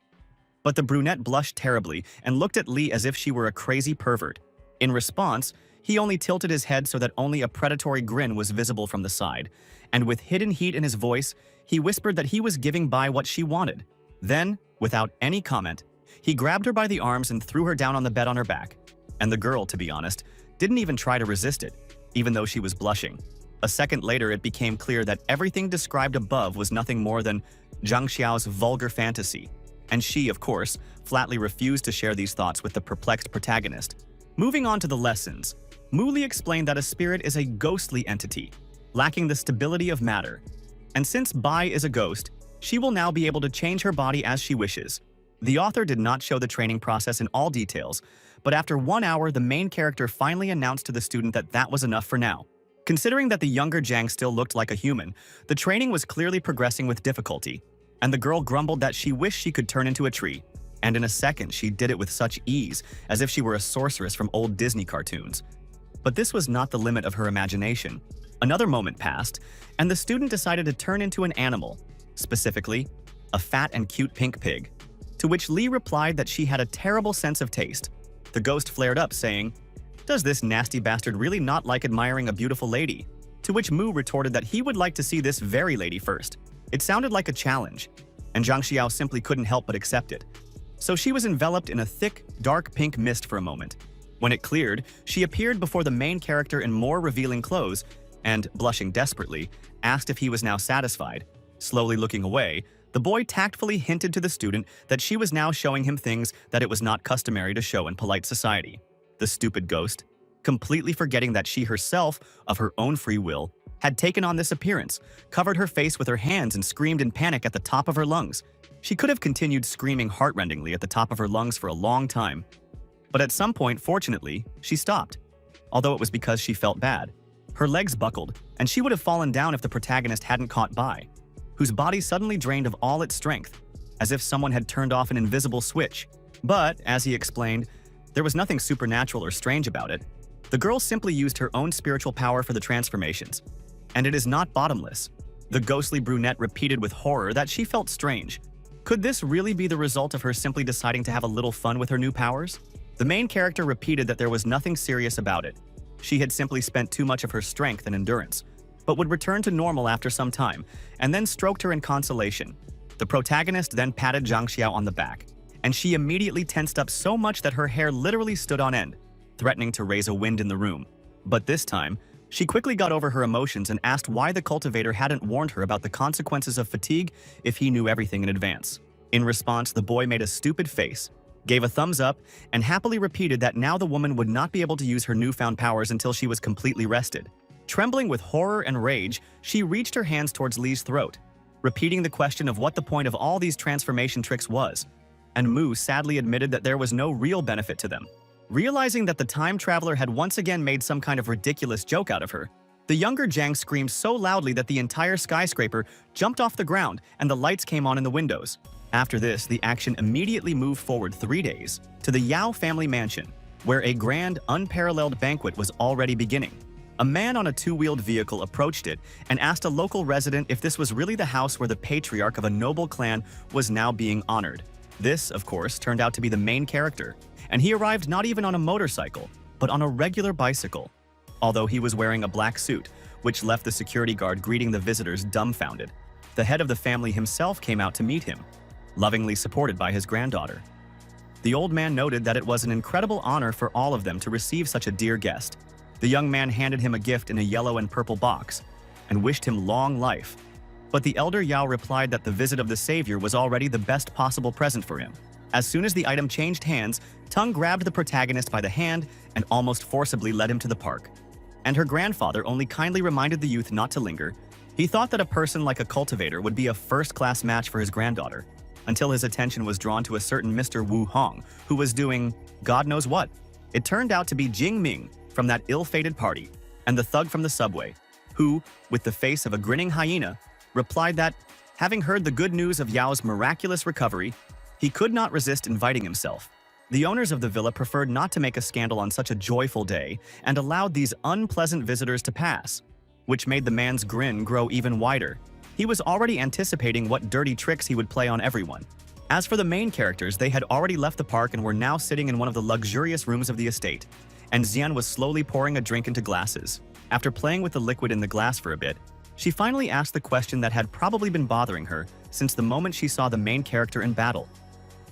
But the brunette blushed terribly and looked at Li as if she were a crazy pervert. In response, he only tilted his head so that only a predatory grin was visible from the side, and with hidden heat in his voice, he whispered that he was giving Bai what she wanted. Then, without any comment, he grabbed her by the arms and threw her down on the bed on her back. And the girl, to be honest, didn't even try to resist it, even though she was blushing. A second later, it became clear that everything described above was nothing more than Zhang Xiao's vulgar fantasy, and she, of course, flatly refused to share these thoughts with the perplexed protagonist. Moving on to the lessons, Mu Li explained that a spirit is a ghostly entity, lacking the stability of matter. And since Bai is a ghost, she will now be able to change her body as she wishes. The author did not show the training process in all details, but after 1 hour, the main character finally announced to the student that that was enough for now. Considering that the younger Zhang still looked like a human, the training was clearly progressing with difficulty, and the girl grumbled that she wished she could turn into a tree. And in a second, she did it with such ease, as if she were a sorceress from old Disney cartoons. But this was not the limit of her imagination. Another moment passed, and the student decided to turn into an animal, specifically, a fat and cute pink pig, to which Li replied that she had a terrible sense of taste. The ghost flared up, saying, "Does this nasty bastard really not like admiring a beautiful lady?" To which Mu retorted that he would like to see this very lady first. It sounded like a challenge, and Zhang Xiao simply couldn't help but accept it. So she was enveloped in a thick, dark pink mist for a moment. When it cleared, she appeared before the main character in more revealing clothes and, blushing desperately, asked if he was now satisfied. Slowly looking away, the boy tactfully hinted to the student that she was now showing him things that it was not customary to show in polite society. The stupid ghost, completely forgetting that she herself, of her own free will, had taken on this appearance, covered her face with her hands and screamed in panic at the top of her lungs. She could have continued screaming heartrendingly at the top of her lungs for a long time. But at some point, fortunately, she stopped, although it was because she felt bad. Her legs buckled, and she would have fallen down if the protagonist hadn't caught Bai, whose body suddenly drained of all its strength, as if someone had turned off an invisible switch. But, as he explained, there was nothing supernatural or strange about it. The girl simply used her own spiritual power for the transformations. And it is not bottomless. The ghostly brunette repeated with horror that she felt strange. Could this really be the result of her simply deciding to have a little fun with her new powers? The main character repeated that there was nothing serious about it. She had simply spent too much of her strength and endurance, but would return to normal after some time, and then stroked her in consolation. The protagonist then patted Zhang Xiao on the back, and she immediately tensed up so much that her hair literally stood on end, threatening to raise a wind in the room. But this time, she quickly got over her emotions and asked why the cultivator hadn't warned her about the consequences of fatigue if he knew everything in advance. In response, the boy made a stupid face, gave a thumbs up, and happily repeated that now the woman would not be able to use her newfound powers until she was completely rested. Trembling with horror and rage, she reached her hands towards Li's throat, repeating the question of what the point of all these transformation tricks was. And Mu sadly admitted that there was no real benefit to them. Realizing that the time traveler had once again made some kind of ridiculous joke out of her, the younger Jiang screamed so loudly that the entire skyscraper jumped off the ground and the lights came on in the windows. After this, the action immediately moved forward 3 days to the Yao family mansion, where a grand, unparalleled banquet was already beginning. A man on a two-wheeled vehicle approached it and asked a local resident if this was really the house where the patriarch of a noble clan was now being honored. This, of course, turned out to be the main character, and he arrived not even on a motorcycle, but on a regular bicycle, although he was wearing a black suit, which left the security guard greeting the visitors dumbfounded. The head of the family himself came out to meet him, lovingly supported by his granddaughter. The old man noted that it was an incredible honor for all of them to receive such a dear guest. The young man handed him a gift in a yellow and purple box and wished him long life. But the elder Yao replied that the visit of the savior was already the best possible present for him. As soon as the item changed hands, Tung grabbed the protagonist by the hand and almost forcibly led him to the park. And her grandfather only kindly reminded the youth not to linger. He thought that a person like a cultivator would be a first-class match for his granddaughter, until his attention was drawn to a certain Mr. Wu Hong, who was doing God knows what. It turned out to be Jing Ming from that ill-fated party, and the thug from the subway, who, with the face of a grinning hyena, replied that, having heard the good news of Yao's miraculous recovery, he could not resist inviting himself. The owners of the villa preferred not to make a scandal on such a joyful day and allowed these unpleasant visitors to pass, which made the man's grin grow even wider. He was already anticipating what dirty tricks he would play on everyone. As for the main characters, they had already left the park and were now sitting in one of the luxurious rooms of the estate, and Xian was slowly pouring a drink into glasses. After playing with the liquid in the glass for a bit, she finally asked the question that had probably been bothering her since the moment she saw the main character in battle: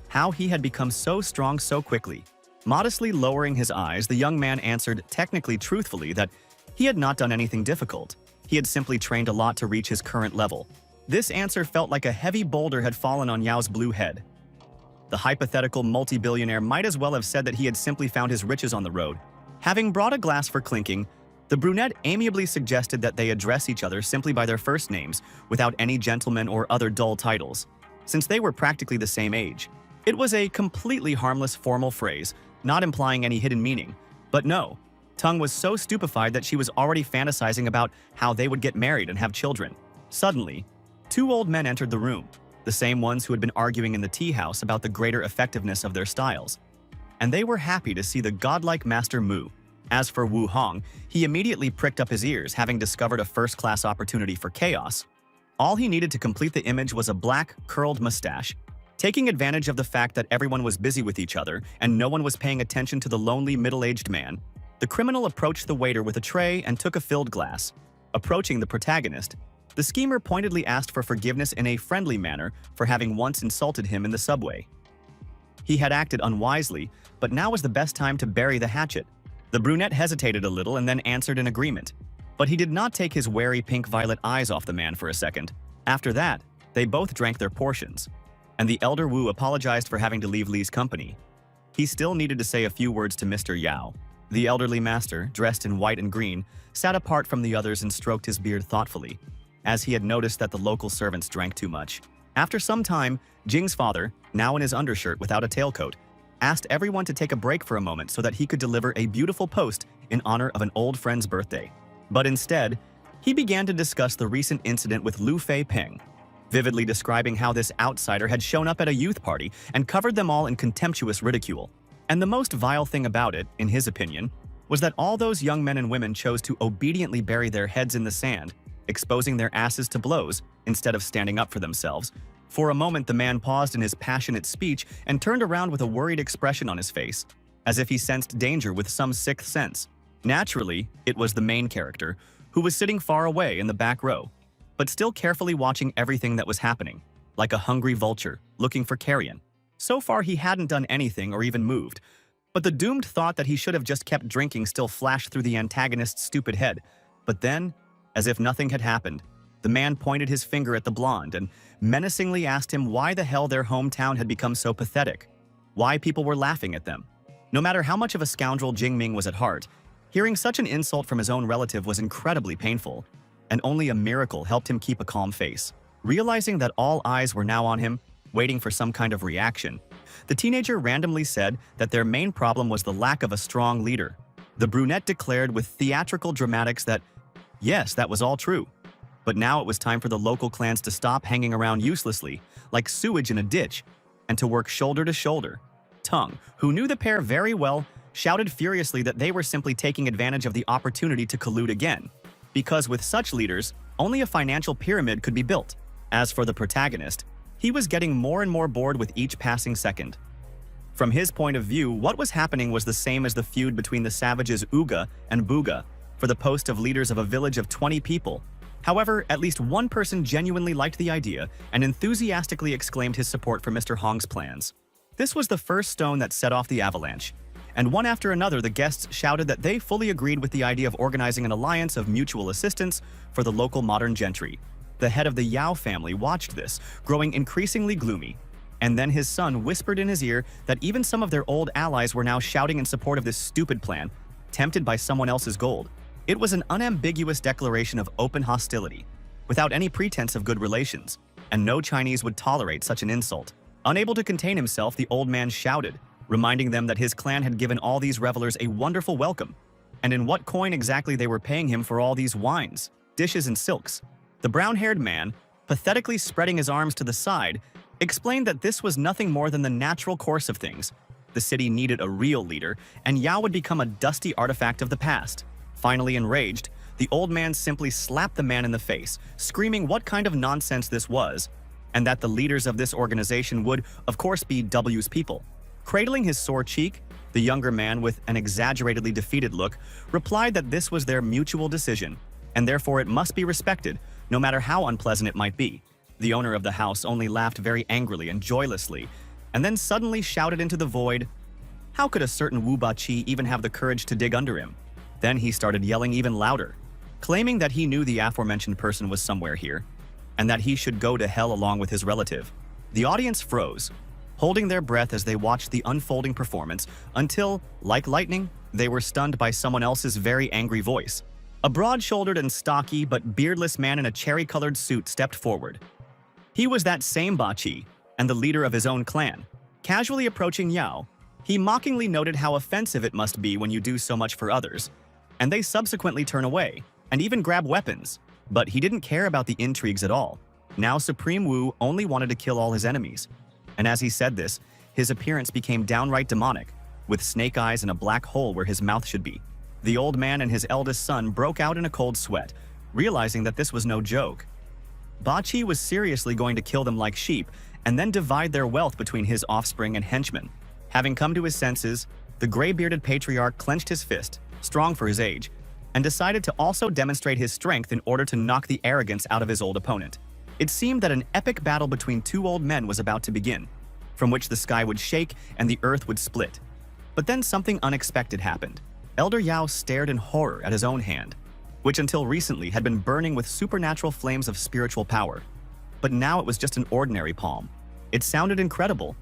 how he had become so strong so quickly. Modestly lowering his eyes, the young man answered technically truthfully that he had not done anything difficult. He had simply trained a lot to reach his current level. This answer felt like a heavy boulder had fallen on Yao's blue head. The hypothetical multi-billionaire might as well have said that he had simply found his riches on the road. Having brought a glass for clinking, the brunette amiably suggested that they address each other simply by their first names, without any gentleman or other dull titles, since they were practically the same age. It was a completely harmless formal phrase, not implying any hidden meaning. But no, Tung was so stupefied that she was already fantasizing about how they would get married and have children. Suddenly, 2 old men entered the room, the same ones who had been arguing in the tea house about the greater effectiveness of their styles. And they were happy to see the godlike Master Mu. As for Wu Hong, he immediately pricked up his ears, having discovered a first-class opportunity for chaos. All he needed to complete the image was a black, curled mustache. Taking advantage of the fact that everyone was busy with each other and no one was paying attention to the lonely middle-aged man, the criminal approached the waiter with a tray and took a filled glass. Approaching the protagonist, the schemer pointedly asked for forgiveness in a friendly manner for having once insulted him in the subway. He had acted unwisely, but now was the best time to bury the hatchet. The brunette hesitated a little and then answered in agreement. But he did not take his wary pink-violet eyes off the man for a second. After that, they both drank their portions, and the elder Wu apologized for having to leave Li's company. He still needed to say a few words to Mr. Yao. The elderly master, dressed in white and green, sat apart from the others and stroked his beard thoughtfully, as he had noticed that the local servants drank too much. After some time, Jing's father, now in his undershirt without a tailcoat, asked everyone to take a break for a moment so that he could deliver a beautiful post in honor of an old friend's birthday. But instead, he began to discuss the recent incident with Lu Fei Peng, vividly describing how this outsider had shown up at a youth party and covered them all in contemptuous ridicule. And the most vile thing about it, in his opinion, was that all those young men and women chose to obediently bury their heads in the sand, exposing their asses to blows instead of standing up for themselves. For a moment, the man paused in his passionate speech and turned around with a worried expression on his face, as if he sensed danger with some sixth sense. Naturally, it was the main character, who was sitting far away in the back row, but still carefully watching everything that was happening, like a hungry vulture looking for carrion. So far, he hadn't done anything or even moved, but the doomed thought that he should have just kept drinking still flashed through the antagonist's stupid head. But then, as if nothing had happened, the man pointed his finger at the blonde and menacingly asked him why the hell their hometown had become so pathetic, why people were laughing at them. No matter how much of a scoundrel Jingming was at heart, hearing such an insult from his own relative was incredibly painful, and only a miracle helped him keep a calm face. Realizing that all eyes were now on him, waiting for some kind of reaction, the teenager randomly said that their main problem was the lack of a strong leader. The brunette declared with theatrical dramatics that, yes, that was all true, but now it was time for the local clans to stop hanging around uselessly, like sewage in a ditch, and to work shoulder to shoulder. Tung, who knew the pair very well, shouted furiously that they were simply taking advantage of the opportunity to collude again, because with such leaders, only a financial pyramid could be built. As for the protagonist, he was getting more and more bored with each passing second. From his point of view, what was happening was the same as the feud between the savages Uga and Buga for the post of leaders of a village of 20 people. However, at least one person genuinely liked the idea and enthusiastically exclaimed his support for Mr. Hong's plans. This was the first stone that set off the avalanche, and one after another the guests shouted that they fully agreed with the idea of organizing an alliance of mutual assistance for the local modern gentry. The head of the Yao family watched this, growing increasingly gloomy, and then his son whispered in his ear that even some of their old allies were now shouting in support of this stupid plan, tempted by someone else's gold. It was an unambiguous declaration of open hostility, without any pretense of good relations, and no Chinese would tolerate such an insult. Unable to contain himself, the old man shouted, reminding them that his clan had given all these revelers a wonderful welcome, and in what coin exactly they were paying him for all these wines, dishes, and silks. The brown-haired man, pathetically spreading his arms to the side, explained that this was nothing more than the natural course of things. The city needed a real leader, and Yao would become a dusty artifact of the past. Finally enraged, the old man simply slapped the man in the face, screaming what kind of nonsense this was, and that the leaders of this organization would, of course, be W's people. Cradling his sore cheek, the younger man, with an exaggeratedly defeated look, replied that this was their mutual decision, and therefore it must be respected, no matter how unpleasant it might be. The owner of the house only laughed very angrily and joylessly, and then suddenly shouted into the void, "How could a certain Wu Baqi even have the courage to dig under him?" Then he started yelling even louder, claiming that he knew the aforementioned person was somewhere here, and that he should go to hell along with his relative. The audience froze, holding their breath as they watched the unfolding performance until, like lightning, they were stunned by someone else's very angry voice. A broad-shouldered and stocky but beardless man in a cherry-colored suit stepped forward. He was that same Bachi, and the leader of his own clan. Casually approaching Yao, he mockingly noted how offensive it must be when you do so much for others, and they subsequently turn away, and even grab weapons. But he didn't care about the intrigues at all. Now Supreme Wu only wanted to kill all his enemies. And as he said this, his appearance became downright demonic, with snake eyes and a black hole where his mouth should be. The old man and his eldest son broke out in a cold sweat, realizing that this was no joke. Bachi was seriously going to kill them like sheep and then divide their wealth between his offspring and henchmen. Having come to his senses, the gray-bearded patriarch clenched his fist, strong for his age, and decided to also demonstrate his strength in order to knock the arrogance out of his old opponent. It seemed that an epic battle between two old men was about to begin, from which the sky would shake and the earth would split. But then something unexpected happened. Elder Yao stared in horror at his own hand, which until recently had been burning with supernatural flames of spiritual power. But now it was just an ordinary palm. It sounded incredible,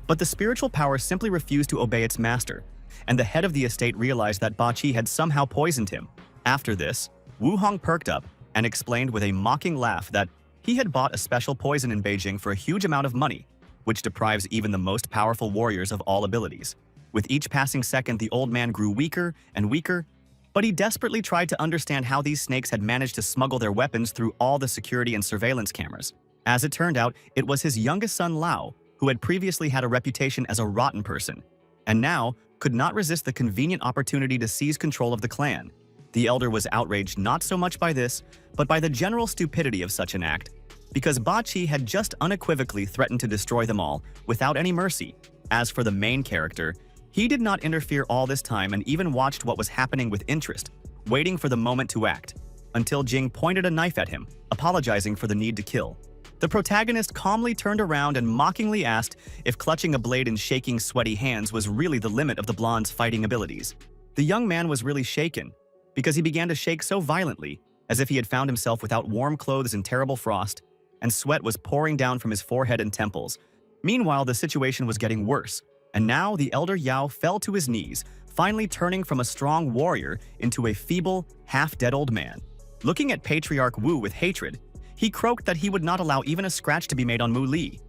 but the spiritual power simply refused to obey its master, and the head of the estate realized that Bachi had somehow poisoned him. After this, Wu Hong perked up and explained with a mocking laugh that he had bought a special poison in Beijing for a huge amount of money, which deprives even the most powerful warriors of all abilities. With each passing second, the old man grew weaker and weaker, but he desperately tried to understand how these snakes had managed to smuggle their weapons through all the security and surveillance cameras. As it turned out, it was his youngest son Lao, who had previously had a reputation as a rotten person, and now could not resist the convenient opportunity to seize control of the clan. The elder was outraged not so much by this, but by the general stupidity of such an act, because Bachi had just unequivocally threatened to destroy them all without any mercy. As for the main character, He did not interfere all this time and even watched what was happening with interest, waiting for the moment to act, until Jing pointed a knife at him, apologizing for the need to kill. The protagonist calmly turned around and mockingly asked if clutching a blade in shaking, sweaty hands was really the limit of the blonde's fighting abilities. The young man was really shaken, because he began to shake so violently, as if he had found himself without warm clothes in terrible frost, and sweat was pouring down from his forehead and temples. Meanwhile, the situation was getting worse, and now the elder Yao fell to his knees, finally turning from a strong warrior into a feeble, half-dead old man. Looking at Patriarch Wu with hatred, he croaked that he would not allow even a scratch to be made on Mu Li.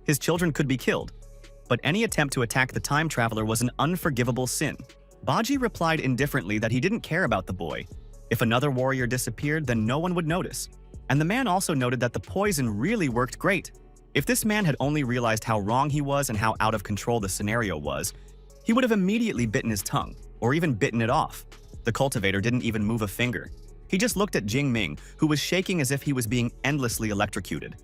His children could be killed, but any attempt to attack the time traveler was an unforgivable sin. Baji replied indifferently that he didn't care about the boy. If another warrior disappeared, then no one would notice. And the man also noted that the poison really worked great. If this man had only realized how wrong he was and how out of control the scenario was, he would have immediately bitten his tongue, or even bitten it off. The cultivator didn't even move a finger. He just looked at Jing Ming, who was shaking as if he was being endlessly electrocuted.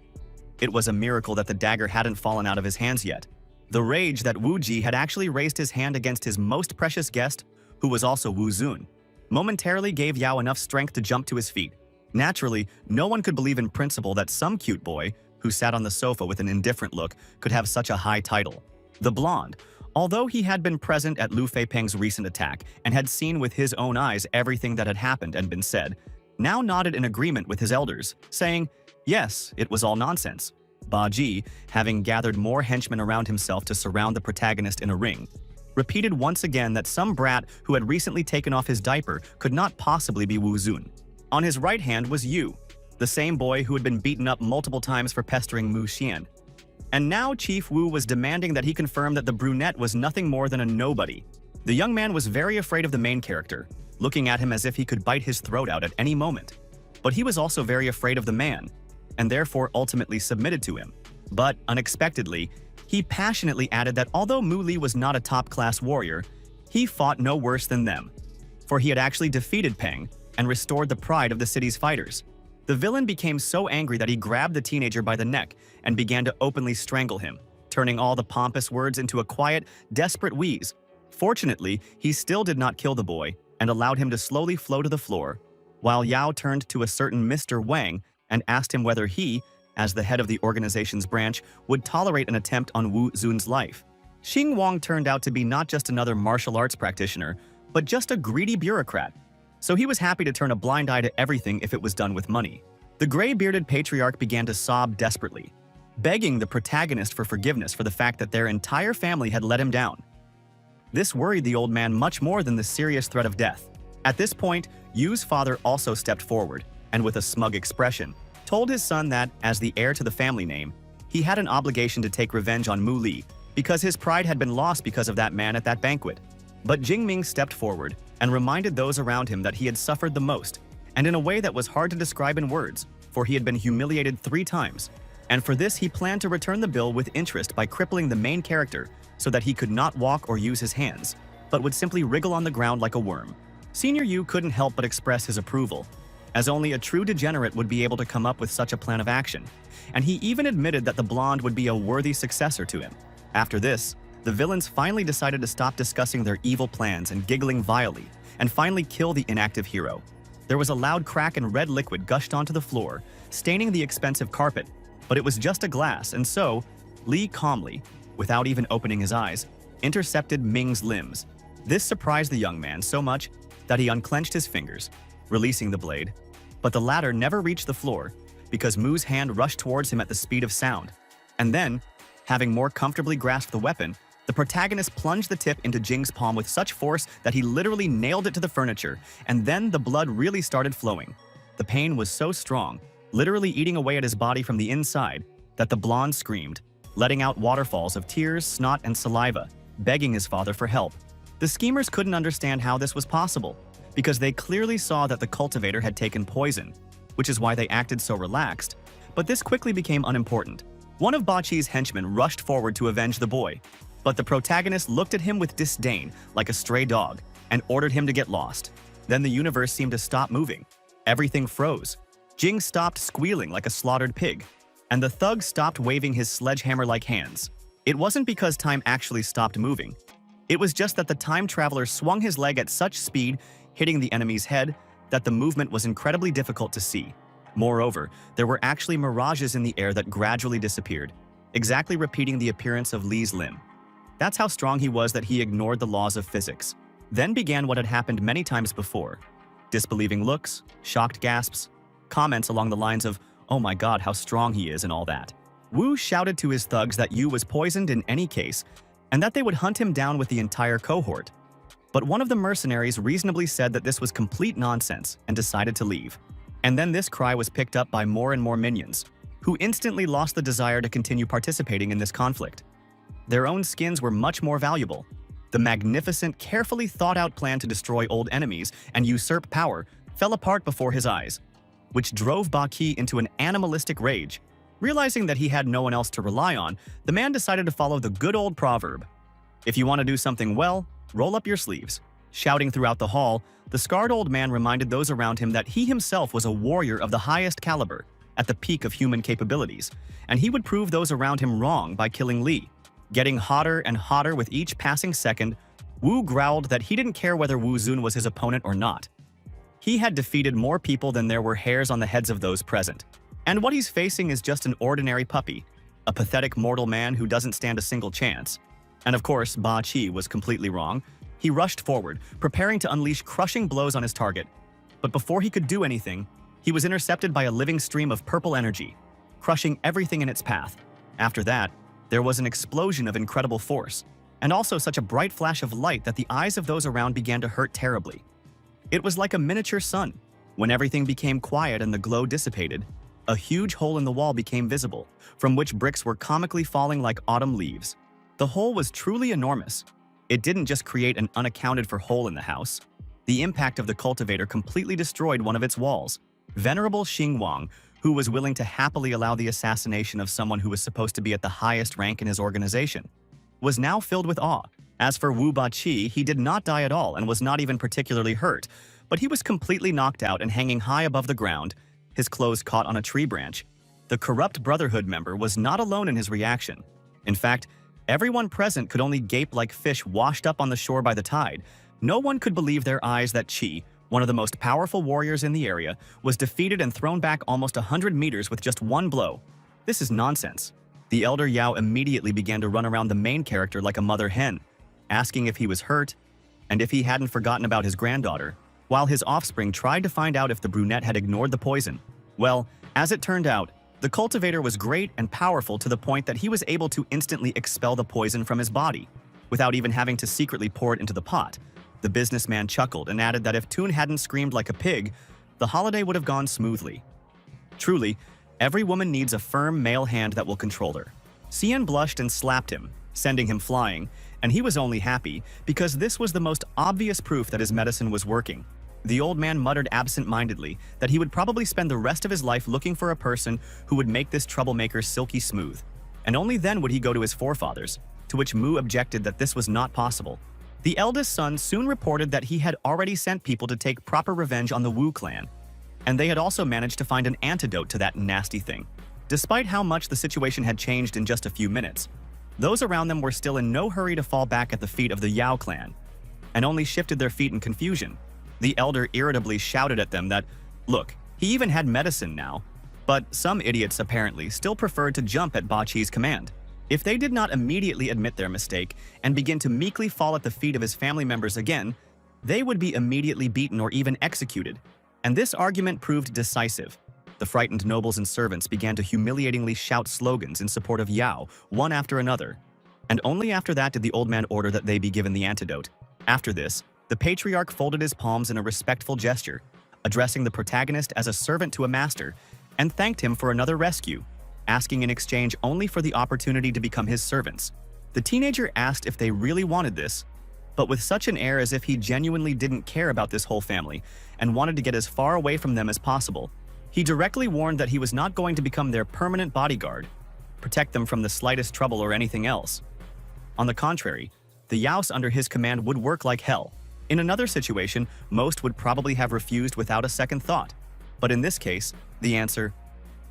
It was a miracle that the dagger hadn't fallen out of his hands yet. The rage that Wu Ji had actually raised his hand against his most precious guest, who was also Wu Zun, momentarily gave Yao enough strength to jump to his feet. Naturally, no one could believe in principle that some cute boy, who sat on the sofa with an indifferent look, could have such a high title. The blonde, although he had been present at Lu Feipeng's recent attack and had seen with his own eyes everything that had happened and been said, now nodded in agreement with his elders, saying, yes, it was all nonsense. Ba Ji, having gathered more henchmen around himself to surround the protagonist in a ring, repeated once again that some brat who had recently taken off his diaper could not possibly be Wu Zun. On his right hand was Yu, the same boy who had been beaten up multiple times for pestering Mu Xian. And now Chief Wu was demanding that he confirm that the brunette was nothing more than a nobody. The young man was very afraid of the main character, looking at him as if he could bite his throat out at any moment. But he was also very afraid of the man, and therefore ultimately submitted to him. But, unexpectedly, he passionately added that although Mu Li was not a top-class warrior, he fought no worse than them, for he had actually defeated Peng and restored the pride of the city's fighters. The villain became so angry that he grabbed the teenager by the neck and began to openly strangle him, turning all the pompous words into a quiet, desperate wheeze. Fortunately, he still did not kill the boy and allowed him to slowly flow to the floor, while Yao turned to a certain Mr. Wang and asked him whether he, as the head of the organization's branch, would tolerate an attempt on Wu Zun's life. Xing Wang turned out to be not just another martial arts practitioner, but just a greedy bureaucrat. So he was happy to turn a blind eye to everything if it was done with money. The gray-bearded patriarch began to sob desperately, begging the protagonist for forgiveness for the fact that their entire family had let him down. This worried the old man much more than the serious threat of death. At this point, Yu's father also stepped forward, and with a smug expression, told his son that, as the heir to the family name, he had an obligation to take revenge on Mu Li because his pride had been lost because of that man at that banquet. But Jing Ming stepped forward and reminded those around him that he had suffered the most, and in a way that was hard to describe in words, for he had been humiliated 3 times. And for this, he planned to return the bill with interest by crippling the main character so that he could not walk or use his hands, but would simply wriggle on the ground like a worm. Senior Yu couldn't help but express his approval, as only a true degenerate would be able to come up with such a plan of action, and he even admitted that the blonde would be a worthy successor to him. After this, the villains finally decided to stop discussing their evil plans and giggling vilely, and finally kill the inactive hero. There was a loud crack and red liquid gushed onto the floor, staining the expensive carpet, but it was just a glass, and so, Li calmly, without even opening his eyes, intercepted Ming's limbs. This surprised the young man so much that he unclenched his fingers, releasing the blade, but the latter never reached the floor because Mu's hand rushed towards him at the speed of sound. And then, having more comfortably grasped the weapon, the protagonist plunged the tip into Jing's palm with such force that he literally nailed it to the furniture, and then the blood really started flowing. The pain was so strong, literally eating away at his body from the inside, that the blonde screamed, letting out waterfalls of tears, snot, and saliva, begging his father for help. The schemers couldn't understand how this was possible, because they clearly saw that the cultivator had taken poison, which is why they acted so relaxed, but this quickly became unimportant. One of Bachi's henchmen rushed forward to avenge the boy, but the protagonist looked at him with disdain, like a stray dog, and ordered him to get lost. Then the universe seemed to stop moving. Everything froze. Jing stopped squealing like a slaughtered pig, and the thug stopped waving his sledgehammer-like hands. It wasn't because time actually stopped moving. It was just that the time traveler swung his leg at such speed, hitting the enemy's head, that the movement was incredibly difficult to see. Moreover, there were actually mirages in the air that gradually disappeared, exactly repeating the appearance of Li's limb. That's how strong he was that he ignored the laws of physics. Then began what had happened many times before. Disbelieving looks, shocked gasps, comments along the lines of, "Oh my god, how strong he is," and all that. Wu shouted to his thugs that Yu was poisoned in any case, and that they would hunt him down with the entire cohort. But one of the mercenaries reasonably said that this was complete nonsense and decided to leave. And then this cry was picked up by more and more minions, who instantly lost the desire to continue participating in this conflict. Their own skins were much more valuable. The magnificent, carefully thought-out plan to destroy old enemies and usurp power fell apart before his eyes, which drove Ba Qi into an animalistic rage. Realizing that he had no one else to rely on, the man decided to follow the good old proverb, "If you want to do something well, roll up your sleeves." Shouting throughout the hall, the scarred old man reminded those around him that he himself was a warrior of the highest caliber, at the peak of human capabilities, and he would prove those around him wrong by killing Li. Getting hotter and hotter with each passing second, Wu growled that he didn't care whether Wu Zun was his opponent or not. He had defeated more people than there were hairs on the heads of those present. And what he's facing is just an ordinary puppy, a pathetic mortal man who doesn't stand a single chance. And of course, Ba Qi was completely wrong. He rushed forward, preparing to unleash crushing blows on his target. But before he could do anything, he was intercepted by a living stream of purple energy, crushing everything in its path. After that, there was an explosion of incredible force, and also such a bright flash of light that the eyes of those around began to hurt terribly. It was like a miniature sun. When everything became quiet and the glow dissipated, a huge hole in the wall became visible, from which bricks were comically falling like autumn leaves. The hole was truly enormous. It didn't just create an unaccounted-for hole in the house. The impact of the cultivator completely destroyed one of its walls. Venerable Xing Wang, who was willing to happily allow the assassination of someone who was supposed to be at the highest rank in his organization, was now filled with awe. As for Wu Ba Qi, he did not die at all and was not even particularly hurt, but he was completely knocked out and hanging high above the ground, his clothes caught on a tree branch. The corrupt Brotherhood member was not alone in his reaction. In fact, everyone present could only gape like fish washed up on the shore by the tide. No one could believe their eyes that Qi, one of the most powerful warriors in the area, was defeated and thrown back almost 100 meters with just one blow. This is nonsense. The elder Yao immediately began to run around the main character like a mother hen, asking if he was hurt and if he hadn't forgotten about his granddaughter, while his offspring tried to find out if the brunette had ignored the poison. Well, as it turned out, the cultivator was great and powerful to the point that he was able to instantly expel the poison from his body, without even having to secretly pour it into the pot. The businessman chuckled and added that if Toon hadn't screamed like a pig, the holiday would have gone smoothly. Truly, every woman needs a firm male hand that will control her. Xian blushed and slapped him, sending him flying, and he was only happy because this was the most obvious proof that his medicine was working. The old man muttered absent-mindedly that he would probably spend the rest of his life looking for a person who would make this troublemaker silky smooth, and only then would he go to his forefathers, to which Mu objected that this was not possible. The eldest son soon reported that he had already sent people to take proper revenge on the Wu clan, and they had also managed to find an antidote to that nasty thing. Despite how much the situation had changed in just a few minutes, those around them were still in no hurry to fall back at the feet of the Yao clan, and only shifted their feet in confusion. The elder irritably shouted at them that, look, he even had medicine now, but some idiots apparently still preferred to jump at Ba Qi's command. If they did not immediately admit their mistake and begin to meekly fall at the feet of his family members again, they would be immediately beaten or even executed. And this argument proved decisive. The frightened nobles and servants began to humiliatingly shout slogans in support of Yao, one after another. And only after that did the old man order that they be given the antidote. After this, the patriarch folded his palms in a respectful gesture, addressing the protagonist as a servant to a master, and thanked him for another rescue, asking in exchange only for the opportunity to become his servants. The teenager asked if they really wanted this, but with such an air as if he genuinely didn't care about this whole family and wanted to get as far away from them as possible. He directly warned that he was not going to become their permanent bodyguard, protect them from the slightest trouble or anything else. On the contrary, the Yaos under his command would work like hell. In another situation, most would probably have refused without a second thought. But in this case, the answer,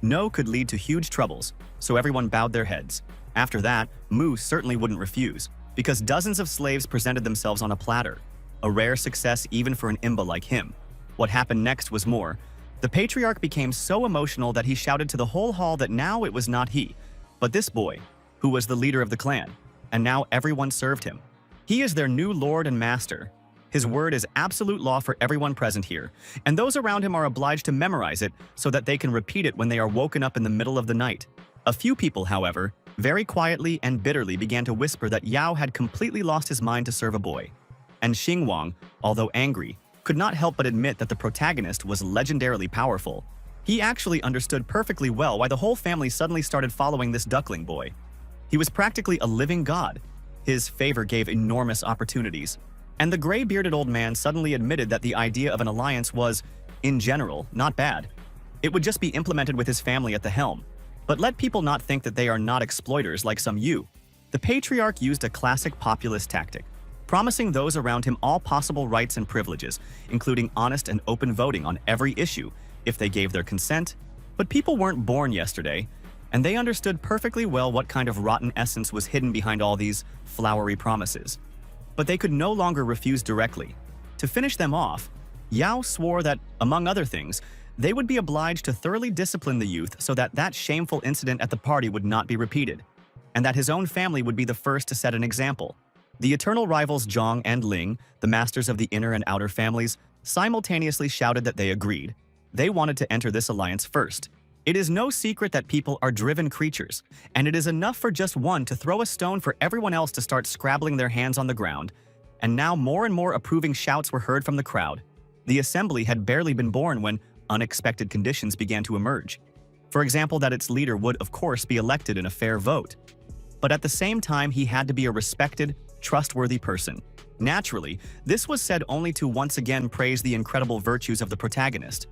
no, could lead to huge troubles, so everyone bowed their heads. After that, Mu certainly wouldn't refuse. because dozens of slaves presented themselves on a platter, a rare success even for an imba like him. What happened next was more. The patriarch became so emotional that he shouted to the whole hall that now it was not he, but this boy, who was the leader of the clan, and now everyone served him. He is their new lord and master. His word is absolute law for everyone present here, and those around him are obliged to memorize it so that they can repeat it when they are woken up in the middle of the night. A few people, however, very quietly and bitterly began to whisper that Yao had completely lost his mind to serve a boy. And Xingwang, although angry, could not help but admit that the protagonist was legendarily powerful. He actually understood perfectly well why the whole family suddenly started following this duckling boy. He was practically a living god. His favor gave enormous opportunities. And the gray-bearded old man suddenly admitted that the idea of an alliance was, in general, not bad. It would just be implemented with his family at the helm. But let people not think that they are not exploiters like some you. The patriarch used a classic populist tactic, promising those around him all possible rights and privileges, including honest and open voting on every issue, if they gave their consent. But people weren't born yesterday, and they understood perfectly well what kind of rotten essence was hidden behind all these flowery promises. But they could no longer refuse directly. To finish them off, Yao swore that, among other things, they would be obliged to thoroughly discipline the youth so that that shameful incident at the party would not be repeated, and that his own family would be the first to set an example. The eternal rivals Zhang and Ling, the masters of the inner and outer families, simultaneously shouted that they agreed. They wanted to enter this alliance first. It is no secret that people are driven creatures, and it is enough for just one to throw a stone for everyone else to start scrabbling their hands on the ground. And now more and more approving shouts were heard from the crowd. The assembly had barely been born when unexpected conditions began to emerge. For example, that its leader would, of course, be elected in a fair vote. But at the same time, he had to be a respected, trustworthy person. Naturally, this was said only to once again praise the incredible virtues of the protagonist.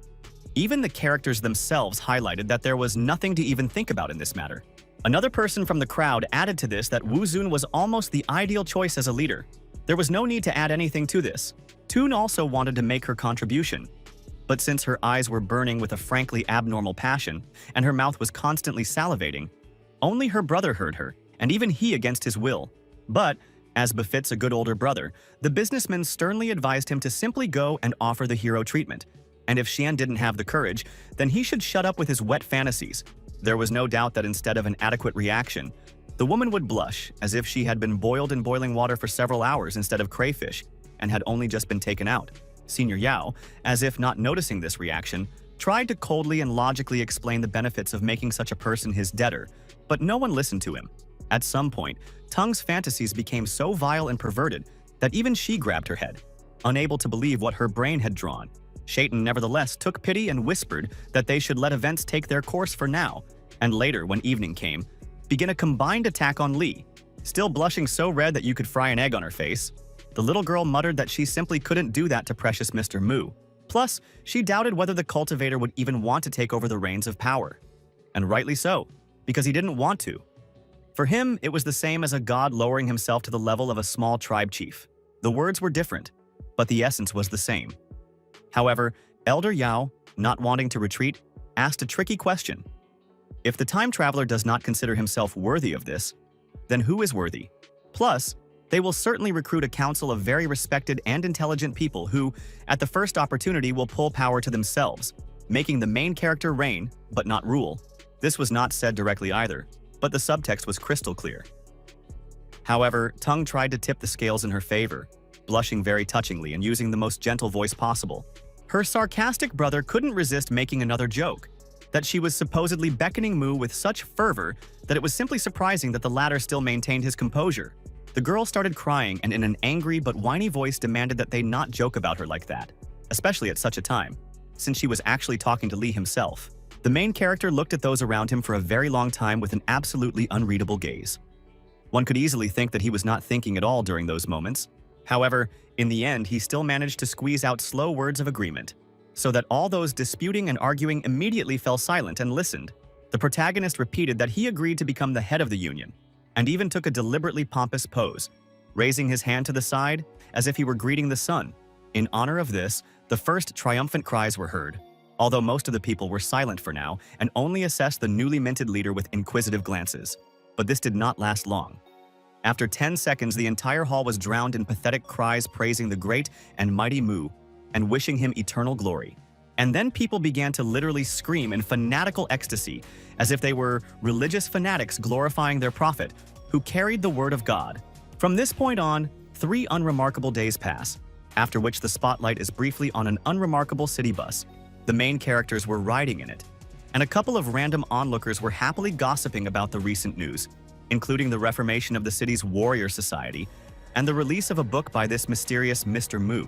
Even the characters themselves highlighted that there was nothing to even think about in this matter. Another person from the crowd added to this that Wu Zun was almost the ideal choice as a leader. There was no need to add anything to this. Toon also wanted to make her contribution. But since her eyes were burning with a frankly abnormal passion, and her mouth was constantly salivating, only her brother heard her, and even he against his will. But, as befits a good older brother, the businessman sternly advised him to simply go and offer the hero treatment. And if Xian didn't have the courage, then he should shut up with his wet fantasies. There was no doubt that instead of an adequate reaction, the woman would blush as if she had been boiled in boiling water for several hours instead of crayfish and had only just been taken out. Senior Yao, as if not noticing this reaction, tried to coldly and logically explain the benefits of making such a person his debtor, but no one listened to him. At some point, Tung's fantasies became so vile and perverted that even she grabbed her head, unable to believe what her brain had drawn. Shaitan nevertheless took pity and whispered that they should let events take their course for now, and later, when evening came, begin a combined attack on Li. Still blushing so red that you could fry an egg on her face, the little girl muttered that she simply couldn't do that to precious Mr. Mu. Plus, she doubted whether the cultivator would even want to take over the reins of power. And rightly so, because he didn't want to. For him, it was the same as a god lowering himself to the level of a small tribe chief. The words were different, but the essence was the same. However, Elder Yao, not wanting to retreat, asked a tricky question. If the time traveler does not consider himself worthy of this, then who is worthy? Plus, they will certainly recruit a council of very respected and intelligent people who, at the first opportunity, will pull power to themselves, making the main character reign, but not rule. This was not said directly either, but the subtext was crystal clear. However, Tung tried to tip the scales in her favor, blushing very touchingly and using the most gentle voice possible. Her sarcastic brother couldn't resist making another joke, that she was supposedly beckoning Mu with such fervor that it was simply surprising that the latter still maintained his composure. The girl started crying and in an angry but whiny voice demanded that they not joke about her like that, especially at such a time, since she was actually talking to Li himself. The main character looked at those around him for a very long time with an absolutely unreadable gaze. One could easily think that he was not thinking at all during those moments. However, in the end, he still managed to squeeze out slow words of agreement, so that all those disputing and arguing immediately fell silent and listened. The protagonist repeated that he agreed to become the head of the union, and even took a deliberately pompous pose, raising his hand to the side as if he were greeting the sun. In honor of this, the first triumphant cries were heard, although most of the people were silent for now and only assessed the newly minted leader with inquisitive glances. But this did not last long. After 10 seconds, the entire hall was drowned in pathetic cries praising the great and mighty Mu and wishing him eternal glory. And then people began to literally scream in fanatical ecstasy, as if they were religious fanatics glorifying their prophet, who carried the word of God. From this point on, 3 unremarkable days pass, after which the spotlight is briefly on an unremarkable city bus. The main characters were riding in it, and a couple of random onlookers were happily gossiping about the recent news, including the reformation of the city's warrior society and the release of a book by this mysterious Mr. Mu.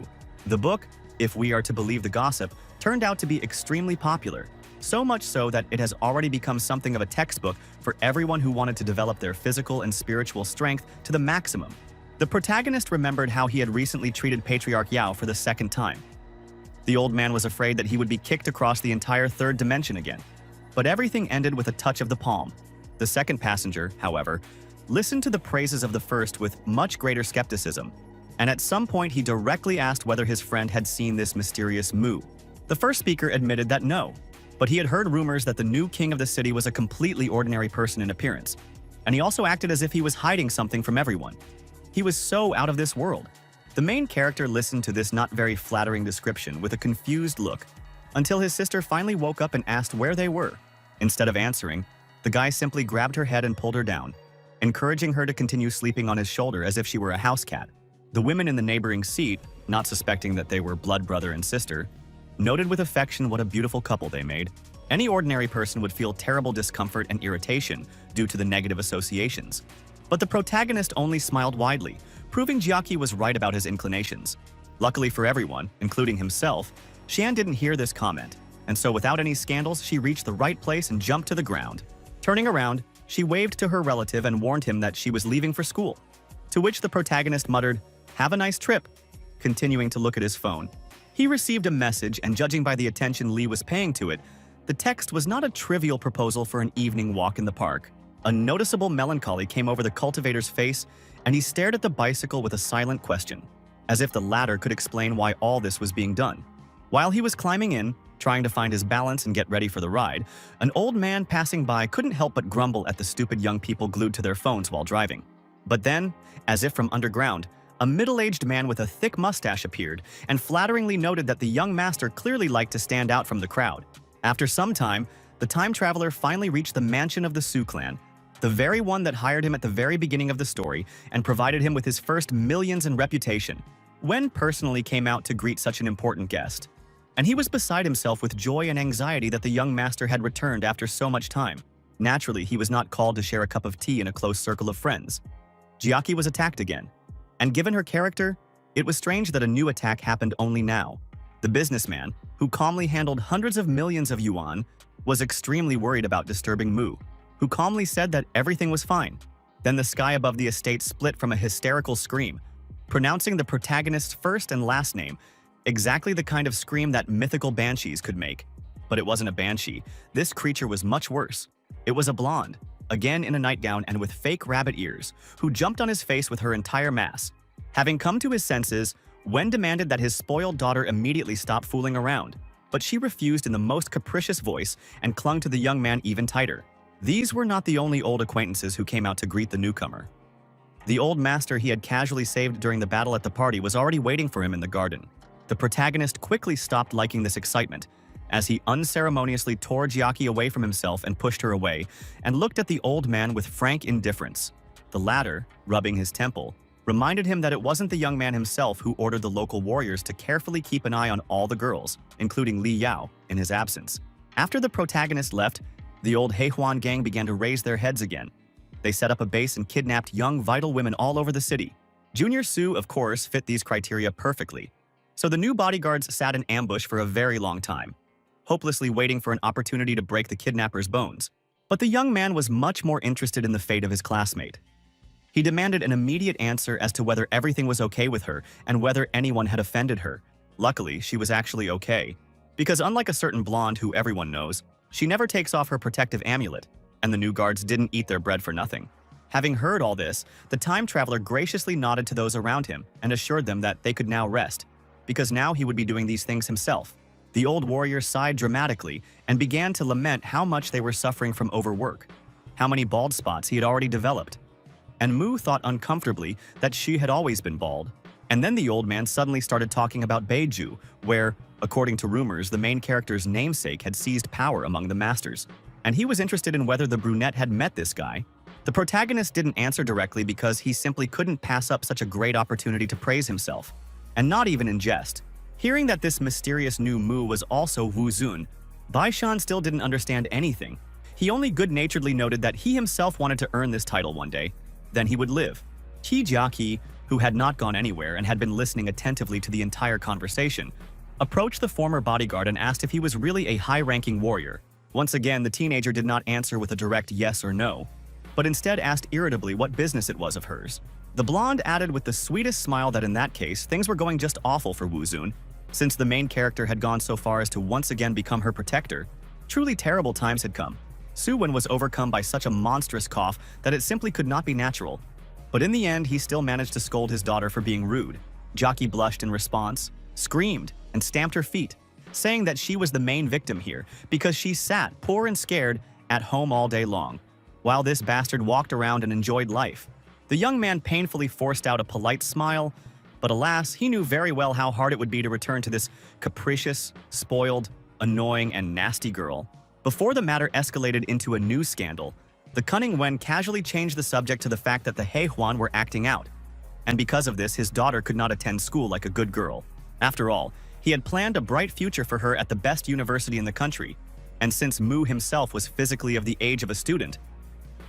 The book, if we are to believe the gossip, turned out to be extremely popular, so much so that it has already become something of a textbook for everyone who wanted to develop their physical and spiritual strength to the maximum. The protagonist remembered how he had recently treated Patriarch Yao for the 2nd time. The old man was afraid that he would be kicked across the entire 3rd dimension again. But everything ended with a touch of the palm. The 2nd passenger, however, listened to the praises of the 1st with much greater skepticism, and at some point he directly asked whether his friend had seen this mysterious Mu. The 1st speaker admitted that no, but he had heard rumors that the new king of the city was a completely ordinary person in appearance, and he also acted as if he was hiding something from everyone. He was so out of this world. The main character listened to this not very flattering description with a confused look, until his sister finally woke up and asked where they were. Instead of answering, the guy simply grabbed her head and pulled her down, encouraging her to continue sleeping on his shoulder as if she were a house cat. The women in the neighboring seat, not suspecting that they were blood brother and sister, noted with affection what a beautiful couple they made. Any ordinary person would feel terrible discomfort and irritation due to the negative associations. But the protagonist only smiled widely, proving Jiaki was right about his inclinations. Luckily for everyone, including himself, Shan didn't hear this comment, and so without any scandals, she reached the right place and jumped to the ground. Turning around, she waved to her relative and warned him that she was leaving for school, to which the protagonist muttered, "Have a nice trip," continuing to look at his phone. He received a message, and judging by the attention Lee was paying to it, the text was not a trivial proposal for an evening walk in the park. A noticeable melancholy came over the cultivator's face, and he stared at the bicycle with a silent question, as if the latter could explain why all this was being done. While he was climbing in, trying to find his balance and get ready for the ride, an old man passing by couldn't help but grumble at the stupid young people glued to their phones while driving. But then, as if from underground, a middle-aged man with a thick mustache appeared and flatteringly noted that the young master clearly liked to stand out from the crowd. After some time, the time traveler finally reached the mansion of the Su clan, the very one that hired him at the very beginning of the story and provided him with his first millions in reputation. Wen personally came out to greet such an important guest, and he was beside himself with joy and anxiety that the young master had returned after so much time. Naturally, he was not called to share a cup of tea in a close circle of friends. Jiaki was attacked again, and given her character, it was strange that a new attack happened only now. The businessman, who calmly handled hundreds of millions of yuan, was extremely worried about disturbing Mu, who calmly said that everything was fine. Then the sky above the estate split from a hysterical scream, pronouncing the protagonist's first and last name, exactly the kind of scream that mythical banshees could make. But it wasn't a banshee. This creature was much worse. It was a blonde, again in a nightgown and with fake rabbit ears, who jumped on his face with her entire mass. Having come to his senses, Wen demanded that his spoiled daughter immediately stop fooling around, but she refused in the most capricious voice and clung to the young man even tighter. These were not the only old acquaintances who came out to greet the newcomer. The old master he had casually saved during the battle at the party was already waiting for him in the garden. The protagonist quickly stopped liking this excitement, as he unceremoniously tore Jiaki away from himself and pushed her away, and looked at the old man with frank indifference. The latter, rubbing his temple, reminded him that it wasn't the young man himself who ordered the local warriors to carefully keep an eye on all the girls, including Li Yao, in his absence. After the protagonist left, the old Heihuan gang began to raise their heads again. They set up a base and kidnapped young, vital women all over the city. Junior Su, of course, fit these criteria perfectly, so the new bodyguards sat in ambush for a very long time, hopelessly waiting for an opportunity to break the kidnapper's bones. But the young man was much more interested in the fate of his classmate. He demanded an immediate answer as to whether everything was okay with her and whether anyone had offended her. Luckily, she was actually okay, because unlike a certain blonde who everyone knows, she never takes off her protective amulet, and the new guards didn't eat their bread for nothing. Having heard all this, the time traveler graciously nodded to those around him and assured them that they could now rest, because now he would be doing these things himself. The old warrior sighed dramatically and began to lament how much they were suffering from overwork, how many bald spots he had already developed. and Mu thought uncomfortably that she had always been bald. And then the old man suddenly started talking about Beiju, where, according to rumors, the main character's namesake had seized power among the masters. And he was interested in whether the brunette had met this guy. The protagonist didn't answer directly because he simply couldn't pass up such a great opportunity to praise himself. And not even in jest. Hearing that this mysterious new Mu was also Wu Zun, Baishan still didn't understand anything. He only good-naturedly noted that he himself wanted to earn this title one day. Then he would live. Qi Jiaqi, who had not gone anywhere and had been listening attentively to the entire conversation, approached the former bodyguard and asked if he was really a high-ranking warrior. Once again, the teenager did not answer with a direct yes or no, but instead asked irritably what business it was of hers. The blonde added with the sweetest smile that in that case, things were going just awful for Wu Zun, since the main character had gone so far as to once again become her protector. Truly terrible times had come. Su Wen was overcome by such a monstrous cough that it simply could not be natural. But in the end, he still managed to scold his daughter for being rude. Jockey blushed in response, screamed, and stamped her feet, saying that she was the main victim here because she sat, poor and scared, at home all day long, while this bastard walked around and enjoyed life. The young man painfully forced out a polite smile, but alas, he knew very well how hard it would be to return to this capricious, spoiled, annoying, and nasty girl. Before the matter escalated into a new scandal, the cunning Wen casually changed the subject to the fact that the He Huan were acting out, and because of this, his daughter could not attend school like a good girl. After all, he had planned a bright future for her at the best university in the country, and since Mu himself was physically of the age of a student,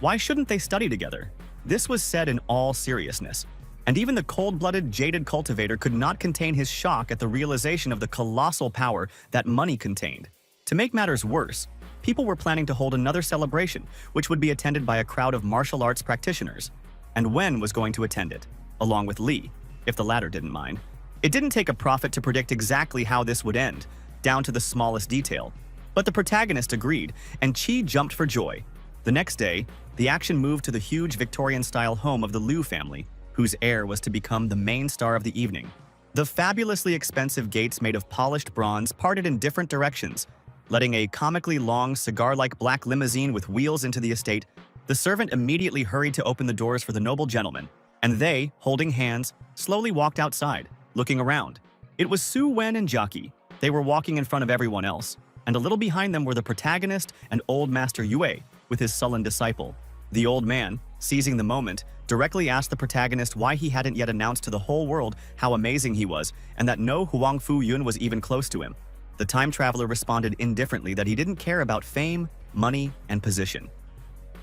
why shouldn't they study together? This was said in all seriousness, and even the cold-blooded, jaded cultivator could not contain his shock at the realization of the colossal power that money contained. To make matters worse, people were planning to hold another celebration, which would be attended by a crowd of martial arts practitioners, and Wen was going to attend it, along with Li, if the latter didn't mind. It didn't take a prophet to predict exactly how this would end, down to the smallest detail, but the protagonist agreed, and Qi jumped for joy. The next day, the action moved to the huge Victorian-style home of the Liu family, whose heir was to become the main star of the evening. The fabulously expensive gates made of polished bronze parted in different directions, letting a comically long, cigar-like black limousine with wheels into the estate. The servant immediately hurried to open the doors for the noble gentleman, and they, holding hands, slowly walked outside, looking around. It was Su Wen and Jockey. They were walking in front of everyone else, and a little behind them were the protagonist and old Master Yue, with his sullen disciple. The old man, seizing the moment, directly asked the protagonist why he hadn't yet announced to the whole world how amazing he was and that no Huangfu Yun was even close to him. The time traveler responded indifferently that he didn't care about fame, money, and position.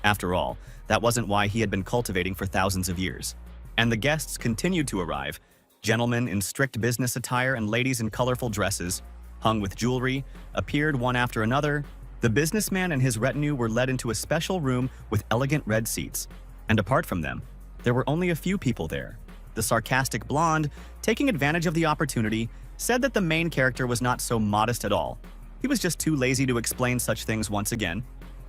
After all, that wasn't why he had been cultivating for thousands of years. And the guests continued to arrive, gentlemen in strict business attire and ladies in colorful dresses, hung with jewelry, appeared one after another. The businessman and his retinue were led into a special room with elegant red seats. And apart from them, there were only a few people there. The sarcastic blonde, taking advantage of the opportunity, said that the main character was not so modest at all. He was just too lazy to explain such things once again.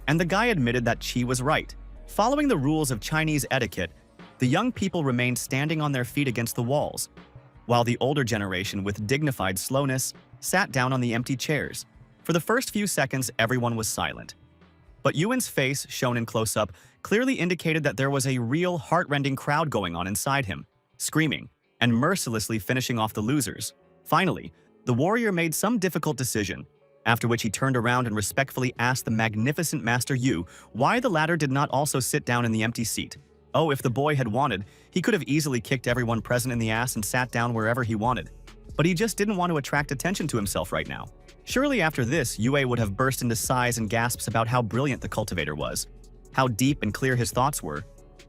And the guy admitted that Qi was right. Following the rules of Chinese etiquette, the young people remained standing on their feet against the walls, while the older generation, with dignified slowness, sat down on the empty chairs. For the first few seconds, everyone was silent. But Yuan's face, shown in close-up, clearly indicated that there was a real heart-rending crowd going on inside him, screaming and mercilessly finishing off the losers. Finally, the warrior made some difficult decision, after which he turned around and respectfully asked the magnificent Master Yu why the latter did not also sit down in the empty seat. Oh, if the boy had wanted, he could have easily kicked everyone present in the ass and sat down wherever he wanted. But he just didn't want to attract attention to himself right now. Surely after this, Yue would have burst into sighs and gasps about how brilliant the cultivator was, how deep and clear his thoughts were.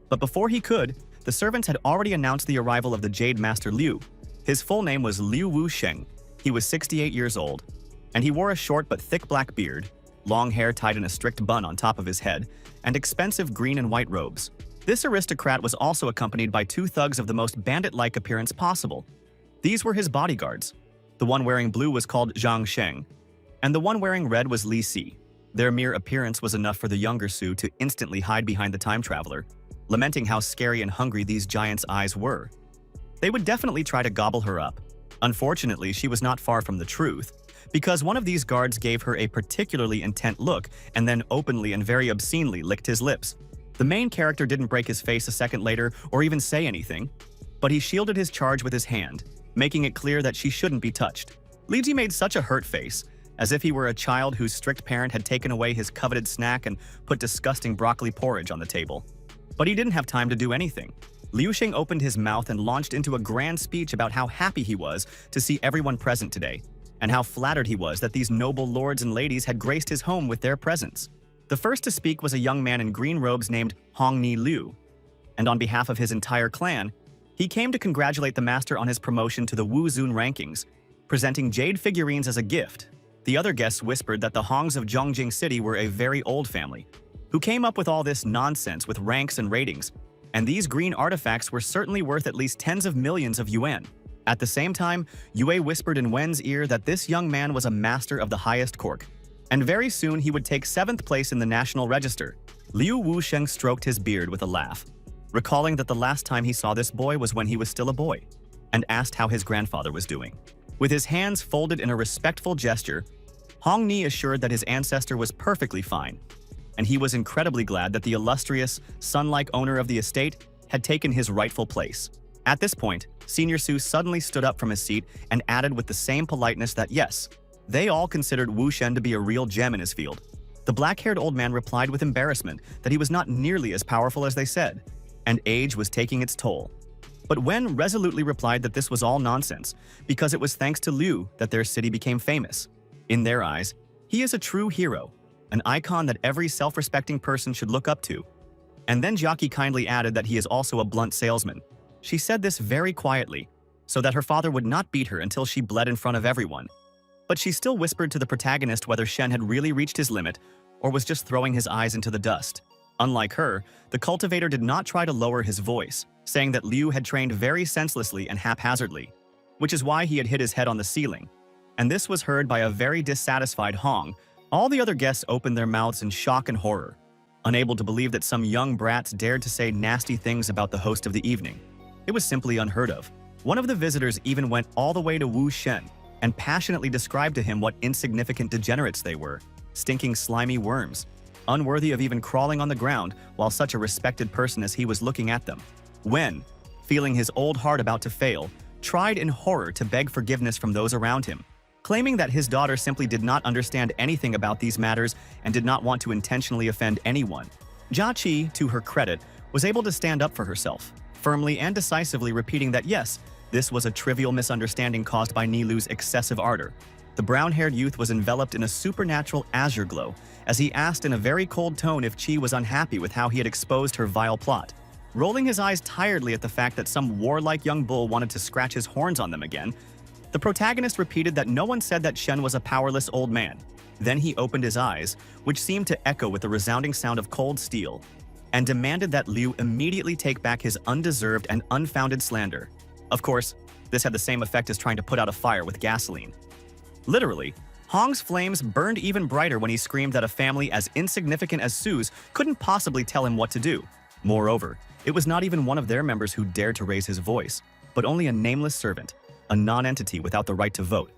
But before he could, the servants had already announced the arrival of the Jade Master Liu. His full name was Liu Wusheng. He was 68 years old, and he wore a short but thick black beard, long hair tied in a strict bun on top of his head, and expensive green and white robes. This aristocrat was also accompanied by two thugs of the most bandit-like appearance possible. These were his bodyguards. The one wearing blue was called Zhang Sheng, and the one wearing red was Li Si. Their mere appearance was enough for the younger Su to instantly hide behind the time traveler, lamenting how scary and hungry these giants' eyes were. They would definitely try to gobble her up. Unfortunately, she was not far from the truth, because one of these guards gave her a particularly intent look and then openly and very obscenely licked his lips. The main character didn't break his face a second later or even say anything, but he shielded his charge with his hand, making it clear that she shouldn't be touched. Liji made such a hurt face, as if he were a child whose strict parent had taken away his coveted snack and put disgusting broccoli porridge on the table. But he didn't have time to do anything. Liu Xing opened his mouth and launched into a grand speech about how happy he was to see everyone present today, and how flattered he was that these noble lords and ladies had graced his home with their presence. The first to speak was a young man in green robes named Hongni Liu, and on behalf of his entire clan, he came to congratulate the master on his promotion to the Wu Zun rankings, presenting jade figurines as a gift. The other guests whispered that the Hongs of Zhongjing City were a very old family, who came up with all this nonsense with ranks and ratings, and these green artifacts were certainly worth at least tens of millions of yuan. At the same time, Yue whispered in Wen's ear that this young man was a master of the highest cork, and very soon he would take 7th place in the national register. Liu Wusheng stroked his beard with a laugh, recalling that the last time he saw this boy was when he was still a boy, and asked how his grandfather was doing. With his hands folded in a respectful gesture, Hong Ni assured that his ancestor was perfectly fine, and he was incredibly glad that the illustrious, son-like owner of the estate had taken his rightful place. At this point, Senior Su suddenly stood up from his seat and added with the same politeness that yes, they all considered Wu Shen to be a real gem in his field. The black-haired old man replied with embarrassment that he was not nearly as powerful as they said, and age was taking its toll. But Wen resolutely replied that this was all nonsense, because it was thanks to Liu that their city became famous. In their eyes, he is a true hero, an icon that every self-respecting person should look up to. And then Jiaqi kindly added that he is also a blunt salesman. She said this very quietly, so that her father would not beat her until she bled in front of everyone. But she still whispered to the protagonist whether Shen had really reached his limit or was just throwing his eyes into the dust. Unlike her, the cultivator did not try to lower his voice, saying that Liu had trained very senselessly and haphazardly, which is why he had hit his head on the ceiling. And this was heard by a very dissatisfied Hong. All the other guests opened their mouths in shock and horror, unable to believe that some young brats dared to say nasty things about the host of the evening. It was simply unheard of. One of the visitors even went all the way to Wu Shen and passionately described to him what insignificant degenerates they were, stinking slimy worms, unworthy of even crawling on the ground while such a respected person as he was looking at them. Wen, feeling his old heart about to fail, tried in horror to beg forgiveness from those around him, claiming that his daughter simply did not understand anything about these matters and did not want to intentionally offend anyone. Jia Qi, to her credit, was able to stand up for herself, firmly and decisively repeating that yes, this was a trivial misunderstanding caused by Nilu's excessive ardor. The brown-haired youth was enveloped in a supernatural azure glow as he asked in a very cold tone if Qi was unhappy with how he had exposed her vile plot. Rolling his eyes tiredly at the fact that some warlike young bull wanted to scratch his horns on them again, the protagonist repeated that no one said that Shen was a powerless old man. Then he opened his eyes, which seemed to echo with the resounding sound of cold steel, and demanded that Liu immediately take back his undeserved and unfounded slander. Of course, this had the same effect as trying to put out a fire with gasoline. Literally, Hong's flames burned even brighter when he screamed that a family as insignificant as Su's couldn't possibly tell him what to do. Moreover, it was not even one of their members who dared to raise his voice, but only a nameless servant, a non-entity without the right to vote.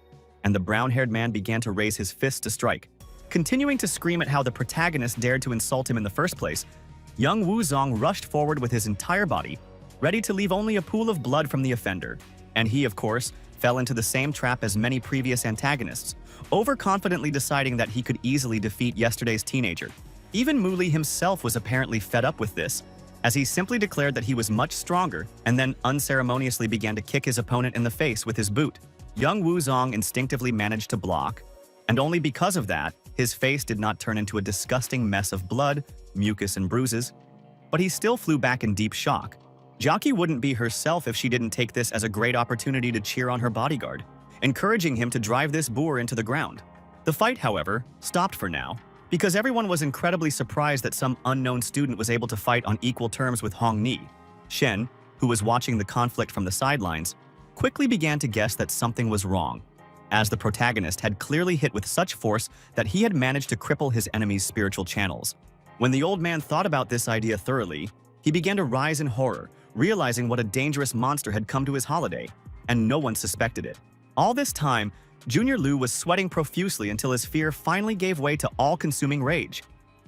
And the brown-haired man began to raise his fists to strike. Continuing to scream at how the protagonist dared to insult him in the first place, young Wu Zong rushed forward with his entire body, ready to leave only a pool of blood from the offender. And he, of course, fell into the same trap as many previous antagonists, overconfidently deciding that he could easily defeat yesterday's teenager. Even Mu Li himself was apparently fed up with this, as he simply declared that he was much stronger and then unceremoniously began to kick his opponent in the face with his boot. Young Wu Zong instinctively managed to block, and only because of that, his face did not turn into a disgusting mess of blood, mucus, and bruises. But he still flew back in deep shock. Jiaqi wouldn't be herself if she didn't take this as a great opportunity to cheer on her bodyguard, encouraging him to drive this boor into the ground. The fight, however, stopped for now, because everyone was incredibly surprised that some unknown student was able to fight on equal terms with Hong Ni. Shen, who was watching the conflict from the sidelines, quickly began to guess that something was wrong, as the protagonist had clearly hit with such force that he had managed to cripple his enemy's spiritual channels. When the old man thought about this idea thoroughly, he began to rise in horror, realizing what a dangerous monster had come to his holiday, and no one suspected it. All this time, Junior Liu was sweating profusely until his fear finally gave way to all-consuming rage.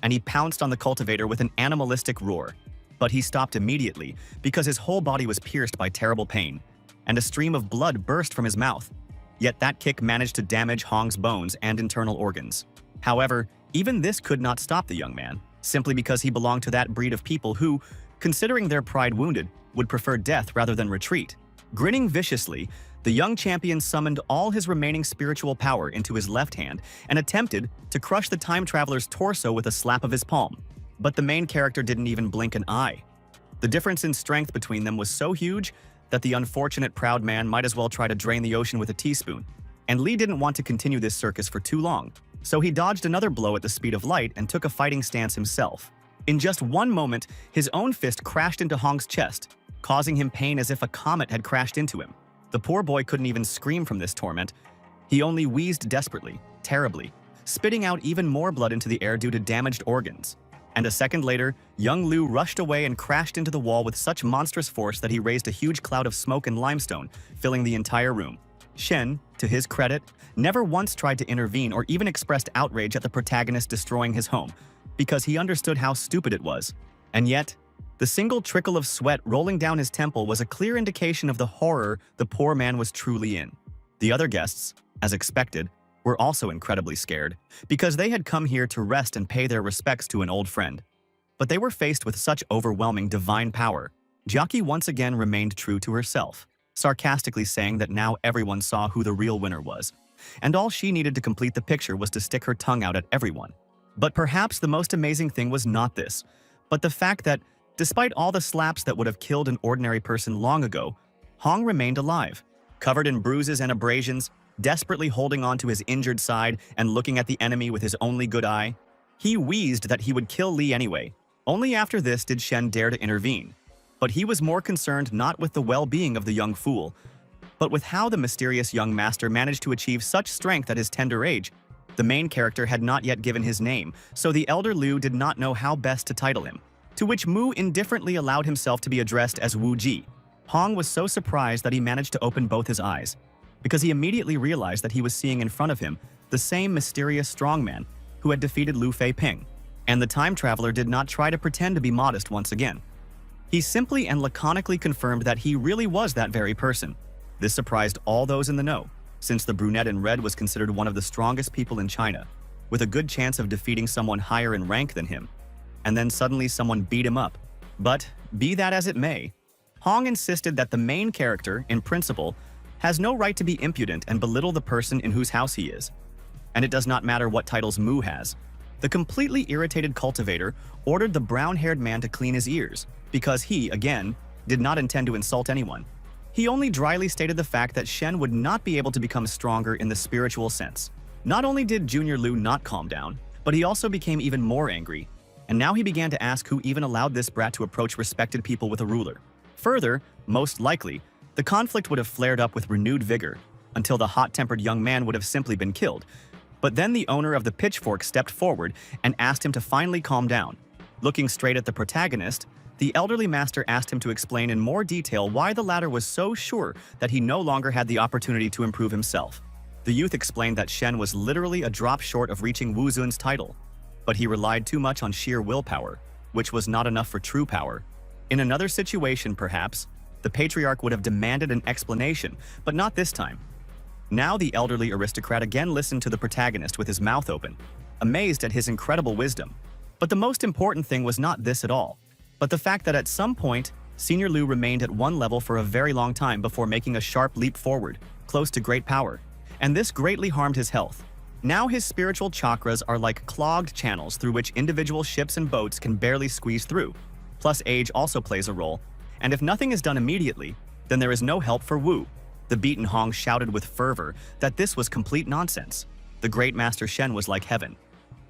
and he pounced on the cultivator with an animalistic roar. But he stopped immediately because his whole body was pierced by terrible pain, and a stream of blood burst from his mouth. Yet that kick managed to damage Hong's bones and internal organs. However, even this could not stop the young man, simply because he belonged to that breed of people who, considering their pride wounded, would prefer death rather than retreat. Grinning viciously, the young champion summoned all his remaining spiritual power into his left hand and attempted to crush the time traveler's torso with a slap of his palm. But the main character didn't even blink an eye. The difference in strength between them was so huge that the unfortunate proud man might as well try to drain the ocean with a teaspoon. And Lee didn't want to continue this circus for too long, so he dodged another blow at the speed of light and took a fighting stance himself. In just one moment, his own fist crashed into Hong's chest, causing him pain as if a comet had crashed into him. The poor boy couldn't even scream from this torment. He only wheezed desperately, terribly, spitting out even more blood into the air due to damaged organs. And a second later, young Liu rushed away and crashed into the wall with such monstrous force that he raised a huge cloud of smoke and limestone, filling the entire room. Shen, to his credit, never once tried to intervene or even expressed outrage at the protagonist destroying his home, because he understood how stupid it was. And yet, the single trickle of sweat rolling down his temple was a clear indication of the horror the poor man was truly in. The other guests, as expected, were also incredibly scared, because they had come here to rest and pay their respects to an old friend. But they were faced with such overwhelming divine power. Jackie once again remained true to herself, sarcastically saying that now everyone saw who the real winner was, and all she needed to complete the picture was to stick her tongue out at everyone. But perhaps the most amazing thing was not this, but the fact that, despite all the slaps that would have killed an ordinary person long ago, Hong remained alive, covered in bruises and abrasions, desperately holding on to his injured side and looking at the enemy with his only good eye. He wheezed that he would kill Li anyway. Only after this did Shen dare to intervene. But he was more concerned not with the well-being of the young fool, but with how the mysterious young master managed to achieve such strength at his tender age. The main character had not yet given his name, so the elder Liu did not know how best to title him, to which Mu indifferently allowed himself to be addressed as Wu Ji. Hong was so surprised that he managed to open both his eyes, because he immediately realized that he was seeing in front of him the same mysterious strongman who had defeated Lu Fei Ping. And the time traveler did not try to pretend to be modest once again. He simply and laconically confirmed that he really was that very person. This surprised all those in the know, since the brunette in red was considered one of the strongest people in China, with a good chance of defeating someone higher in rank than him. And then suddenly someone beat him up. But, be that as it may, Hong insisted that the main character, in principle, has no right to be impudent and belittle the person in whose house he is. And it does not matter what titles Mu has. The completely irritated cultivator ordered the brown-haired man to clean his ears, because he, again, did not intend to insult anyone. He only dryly stated the fact that Shen would not be able to become stronger in the spiritual sense. Not only did Junior Liu not calm down, but he also became even more angry, and now he began to ask who even allowed this brat to approach respected people with a ruler. Further, most likely, the conflict would have flared up with renewed vigor, until the hot-tempered young man would have simply been killed. But then the owner of the pitchfork stepped forward and asked him to finally calm down. Looking straight at the protagonist, the elderly master asked him to explain in more detail why the latter was so sure that he no longer had the opportunity to improve himself. The youth explained that Shen was literally a drop short of reaching Wu Zun's title, but he relied too much on sheer willpower, which was not enough for true power. In another situation, perhaps, the patriarch would have demanded an explanation, but not this time. Now the elderly aristocrat again listened to the protagonist with his mouth open, amazed at his incredible wisdom. But the most important thing was not this at all, but the fact that at some point, Senior Liu remained at one level for a very long time before making a sharp leap forward, close to great power, and this greatly harmed his health. Now his spiritual chakras are like clogged channels through which individual ships and boats can barely squeeze through. Plus age also plays a role, and if nothing is done immediately, then there is no help for Wu. The beaten Hong shouted with fervor that this was complete nonsense. The great master Shen was like heaven,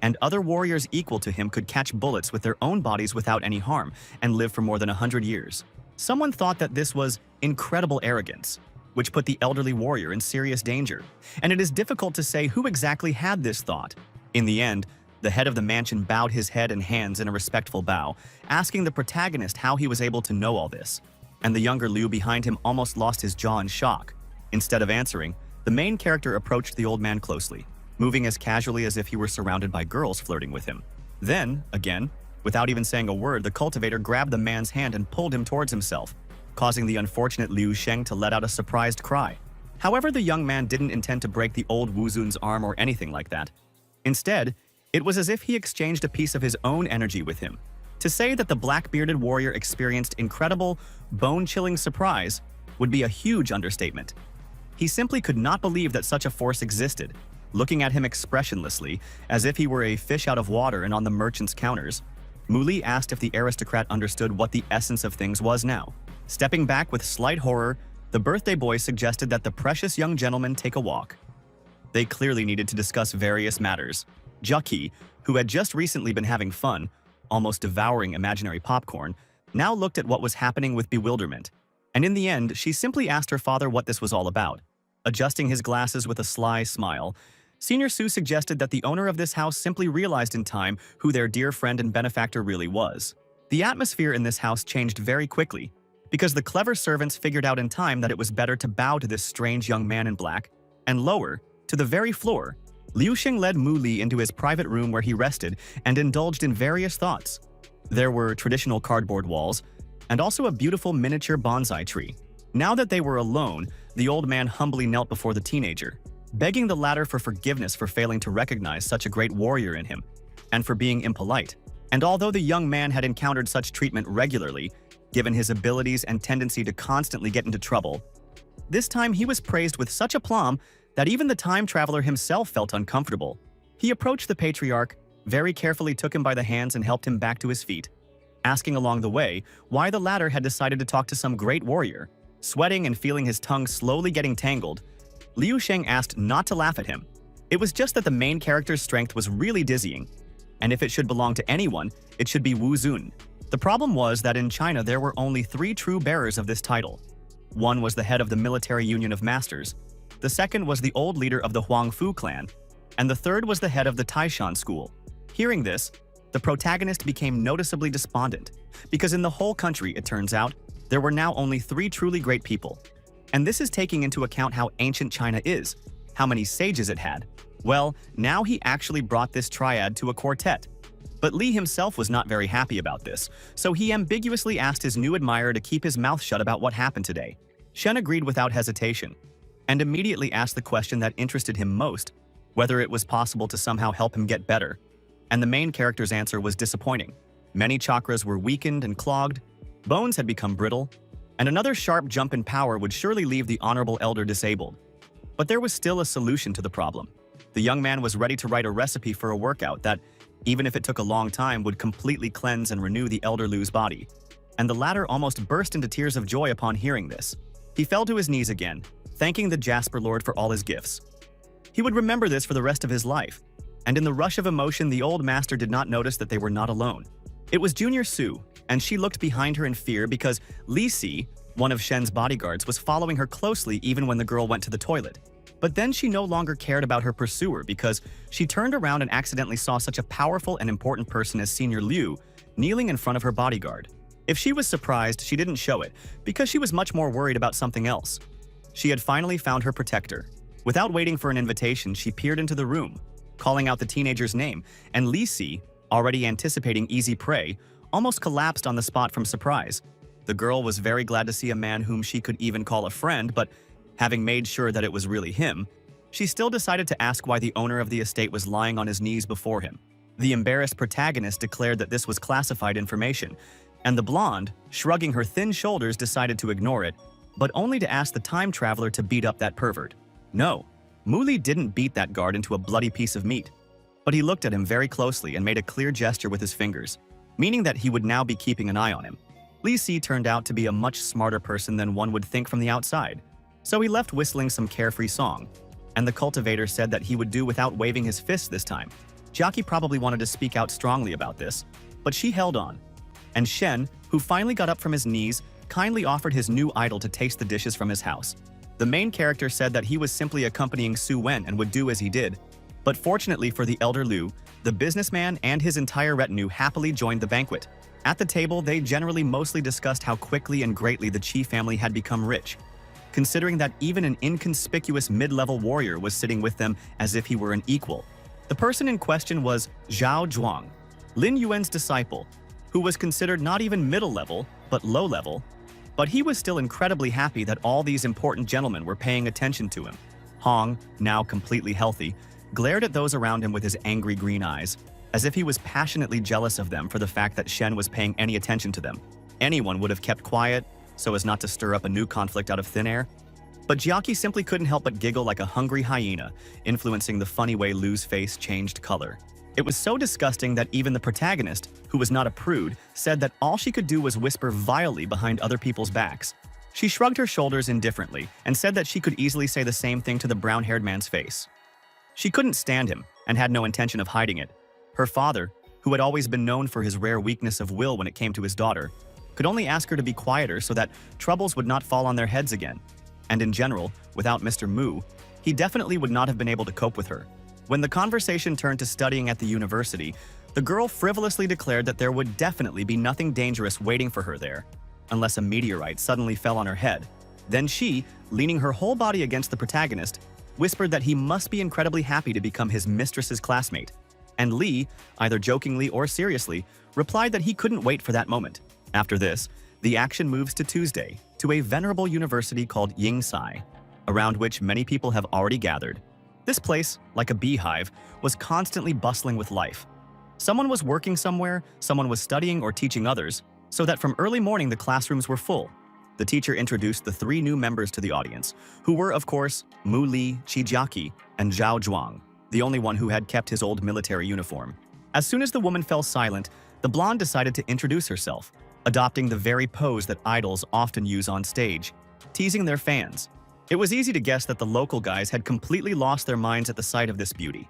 and other warriors equal to him could catch bullets with their own bodies without any harm and live for more than 100 years. Someone thought that this was incredible arrogance, which put the elderly warrior in serious danger, and it is difficult to say who exactly had this thought. In the end, the head of the mansion bowed his head and hands in a respectful bow, asking the protagonist how he was able to know all this, and the younger Liu behind him almost lost his jaw in shock. Instead of answering, the main character approached the old man closely, moving as casually as if he were surrounded by girls flirting with him. Then, again, without even saying a word, the cultivator grabbed the man's hand and pulled him towards himself, causing the unfortunate Liu Sheng to let out a surprised cry. However, the young man didn't intend to break the old Wu Zun's arm or anything like that. Instead, it was as if he exchanged a piece of his own energy with him. To say that the black-bearded warrior experienced incredible, bone-chilling surprise would be a huge understatement. He simply could not believe that such a force existed, looking at him expressionlessly, as if he were a fish out of water and on the merchant's counters. Muli asked if the aristocrat understood what the essence of things was now. Stepping back with slight horror, the birthday boy suggested that the precious young gentleman take a walk. They clearly needed to discuss various matters. Jucky, who had just recently been having fun, almost devouring imaginary popcorn, now looked at what was happening with bewilderment. And in the end, she simply asked her father what this was all about. Adjusting his glasses with a sly smile, Senior Su suggested that the owner of this house simply realized in time who their dear friend and benefactor really was. The atmosphere in this house changed very quickly, because the clever servants figured out in time that it was better to bow to this strange young man in black, and lower, to the very floor. Liu Xing led Mu Li into his private room where he rested and indulged in various thoughts. There were traditional cardboard walls, and also a beautiful miniature bonsai tree. Now that they were alone, the old man humbly knelt before the teenager, begging the latter for forgiveness for failing to recognize such a great warrior in him, and for being impolite. And although the young man had encountered such treatment regularly, given his abilities and tendency to constantly get into trouble, this time he was praised with such aplomb that even the time traveler himself felt uncomfortable. He approached the patriarch, very carefully took him by the hands and helped him back to his feet, asking along the way why the latter had decided to talk to some great warrior. Sweating and feeling his tongue slowly getting tangled, Liu Sheng asked not to laugh at him. It was just that the main character's strength was really dizzying, and if it should belong to anyone, it should be Wu Zun. The problem was that in China there were only 3 true bearers of this title. One was the head of the Military Union of Masters, the second was the old leader of the Huangfu clan, and the third was the head of the Taishan school. Hearing this, the protagonist became noticeably despondent, because in the whole country, it turns out, there were now only 3 truly great people. And this is taking into account how ancient China is, how many sages it had. Well, now he actually brought this triad to a quartet. But Li himself was not very happy about this, so he ambiguously asked his new admirer to keep his mouth shut about what happened today. Shen agreed without hesitation, and immediately asked the question that interested him most, whether it was possible to somehow help him get better. And the main character's answer was disappointing. Many chakras were weakened and clogged, bones had become brittle, and another sharp jump in power would surely leave the honorable elder disabled. But there was still a solution to the problem. The young man was ready to write a recipe for a workout that, even if it took a long time, would completely cleanse and renew the elder Lu's body. And the latter almost burst into tears of joy upon hearing this. He fell to his knees again, thanking the Jasper Lord for all his gifts. He would remember this for the rest of his life, and in the rush of emotion the old master did not notice that they were not alone. It was Junior Su, and she looked behind her in fear because Li Si, one of Shen's bodyguards, was following her closely even when the girl went to the toilet. But then she no longer cared about her pursuer because she turned around and accidentally saw such a powerful and important person as Senior Liu kneeling in front of her bodyguard. If she was surprised, she didn't show it because she was much more worried about something else. She had finally found her protector. Without waiting for an invitation, she peered into the room, calling out the teenager's name, and Li Si, already anticipating easy prey, almost collapsed on the spot from surprise. The girl was very glad to see a man whom she could even call a friend, but having made sure that it was really him, she still decided to ask why the owner of the estate was lying on his knees before him. The embarrassed protagonist declared that this was classified information, and the blonde, shrugging her thin shoulders, decided to ignore it, but only to ask the time traveler to beat up that pervert. No, Mu Li didn't beat that guard into a bloody piece of meat, but he looked at him very closely and made a clear gesture with his fingers, meaning that he would now be keeping an eye on him. Li Si turned out to be a much smarter person than one would think from the outside, so he left whistling some carefree song, and the cultivator said that he would do without waving his fist this time. Jackie probably wanted to speak out strongly about this, but she held on. And Shen, who finally got up from his knees, kindly offered his new idol to taste the dishes from his house. The main character said that he was simply accompanying Su Wen and would do as he did. But fortunately for the elder Liu, the businessman and his entire retinue happily joined the banquet. At the table, they generally mostly discussed how quickly and greatly the Qi family had become rich, considering that even an inconspicuous mid-level warrior was sitting with them as if he were an equal. The person in question was Zhao Zhuang, Lin Yuan's disciple, who was considered not even middle level, but low level, but he was still incredibly happy that all these important gentlemen were paying attention to him. Hong, now completely healthy, glared at those around him with his angry green eyes, as if he was passionately jealous of them for the fact that Shen was paying any attention to them. Anyone would have kept quiet so as not to stir up a new conflict out of thin air. But Jiaki simply couldn't help but giggle like a hungry hyena, influencing the funny way Lu's face changed color. It was so disgusting that even the protagonist, who was not a prude, said that all she could do was whisper vilely behind other people's backs. She shrugged her shoulders indifferently and said that she could easily say the same thing to the brown-haired man's face. She couldn't stand him and had no intention of hiding it. Her father, who had always been known for his rare weakness of will when it came to his daughter, could only ask her to be quieter so that troubles would not fall on their heads again. And in general, without Mr. Mu, he definitely would not have been able to cope with her. When the conversation turned to studying at the university, the girl frivolously declared that there would definitely be nothing dangerous waiting for her there, unless a meteorite suddenly fell on her head. Then she, leaning her whole body against the protagonist, whispered that he must be incredibly happy to become his mistress's classmate. And Li, either jokingly or seriously, replied that he couldn't wait for that moment. After this, the action moves to Tuesday, to a venerable university called Yingsai, around which many people have already gathered. This place, like a beehive, was constantly bustling with life. Someone was working somewhere, someone was studying or teaching others, so that from early morning the classrooms were full. The teacher introduced the 3 new members to the audience, who were, of course, Mu Li, Qi Jiaqi, and Zhao Zhuang, the only one who had kept his old military uniform. As soon as the woman fell silent, the blonde decided to introduce herself, adopting the very pose that idols often use on stage, teasing their fans. It was easy to guess that the local guys had completely lost their minds at the sight of this beauty.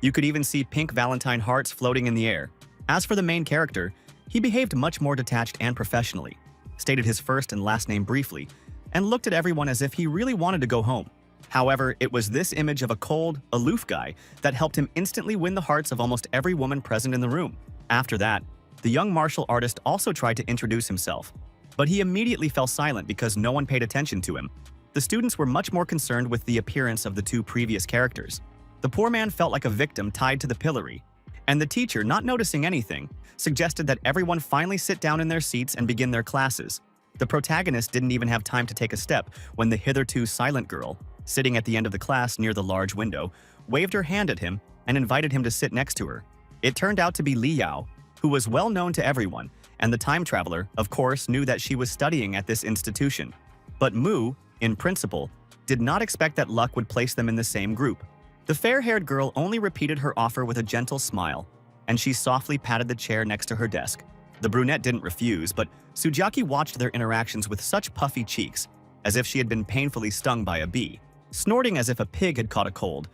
You could even see pink Valentine hearts floating in the air. As for the main character, he behaved much more detached and professionally, stated his first and last name briefly, and looked at everyone as if he really wanted to go home. However, it was this image of a cold, aloof guy that helped him instantly win the hearts of almost every woman present in the room. After that, the young martial artist also tried to introduce himself, but he immediately fell silent because no one paid attention to him. The students were much more concerned with the appearance of the 2 previous characters. The poor man felt like a victim tied to the pillory, and the teacher, not noticing anything, suggested that everyone finally sit down in their seats and begin their classes. The protagonist didn't even have time to take a step when the hitherto silent girl, sitting at the end of the class near the large window, waved her hand at him and invited him to sit next to her. It turned out to be Li Yao, who was well known to everyone, and the time traveler, of course, knew that she was studying at this institution. But Mu, in principle, did not expect that luck would place them in the same group. The fair-haired girl only repeated her offer with a gentle smile, and she softly patted the chair next to her desk. The brunette didn't refuse, but Sujaki watched their interactions with such puffy cheeks, as if she had been painfully stung by a bee. Snorting as if a pig had caught a cold,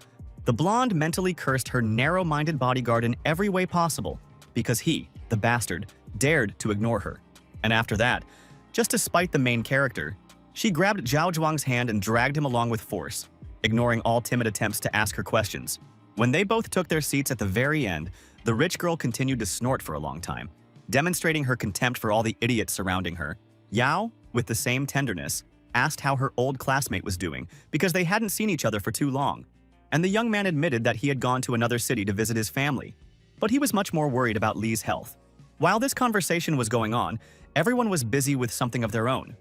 the blonde mentally cursed her narrow-minded bodyguard in every way possible, because he, the bastard, dared to ignore her. And after that, just to spite the main character, she grabbed Zhao Zhuang's hand and dragged him along with force, ignoring all timid attempts to ask her questions. When they both took their seats at the very end, the rich girl continued to snort for a long time, demonstrating her contempt for all the idiots surrounding her. Yao, with the same tenderness, asked how her old classmate was doing because they hadn't seen each other for too long, and the young man admitted that he had gone to another city to visit his family. But he was much more worried about Li's health. While this conversation was going on, everyone was busy with something of their own.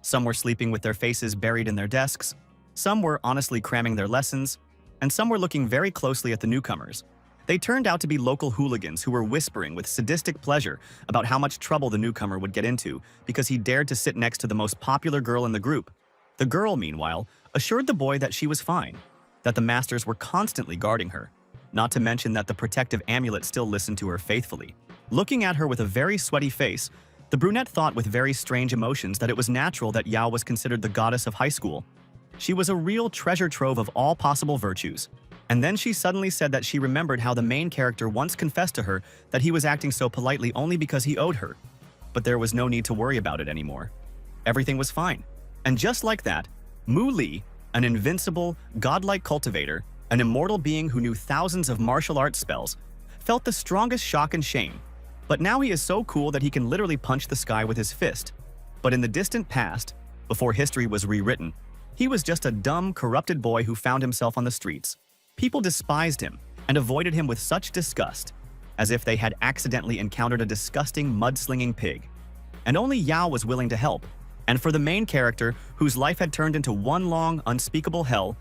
Some were sleeping with their faces buried in their desks, some were honestly cramming their lessons, and some were looking very closely at the newcomers. They turned out to be local hooligans who were whispering with sadistic pleasure about how much trouble the newcomer would get into because he dared to sit next to the most popular girl in the group. The girl, meanwhile, assured the boy that she was fine, that the masters were constantly guarding her, not to mention that the protective amulet still listened to her faithfully. Looking at her with a very sweaty face, the brunette thought with very strange emotions that it was natural that Yao was considered the goddess of high school. She was a real treasure trove of all possible virtues. And then she suddenly said that she remembered how the main character once confessed to her that he was acting so politely only because he owed her. But there was no need to worry about it anymore. Everything was fine. And just like that, Mu Li, an invincible, godlike cultivator, an immortal being who knew thousands of martial arts spells, felt the strongest shock and shame. But now he is so cool that he can literally punch the sky with his fist. But in the distant past, before history was rewritten, he was just a dumb, corrupted boy who found himself on the streets. People despised him and avoided him with such disgust. as if they had accidentally encountered a disgusting mudslinging pig. And only Yao was willing to help. And for the main character, whose life had turned into one long, unspeakable hell,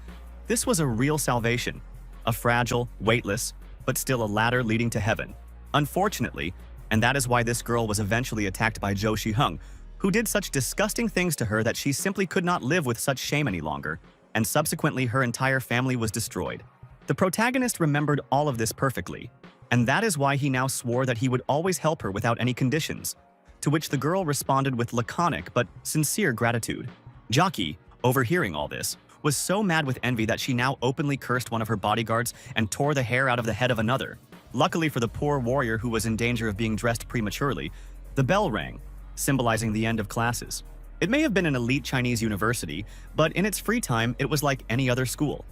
this was a real salvation. A fragile, weightless, but still a ladder leading to heaven. Unfortunately, and that is why this girl was eventually attacked by Zhou Shiheng, who did such disgusting things to her that she simply could not live with such shame any longer, and subsequently her entire family was destroyed. The protagonist remembered all of this perfectly, and that is why he now swore that he would always help her without any conditions, to which the girl responded with laconic but sincere gratitude. Jockey, overhearing all this, was so mad with envy that she now openly cursed one of her bodyguards and tore the hair out of the head of another. Luckily for the poor warrior who was in danger of being dressed prematurely, the bell rang, symbolizing the end of classes. It may have been an elite Chinese university, but in its free time, it was like any other school.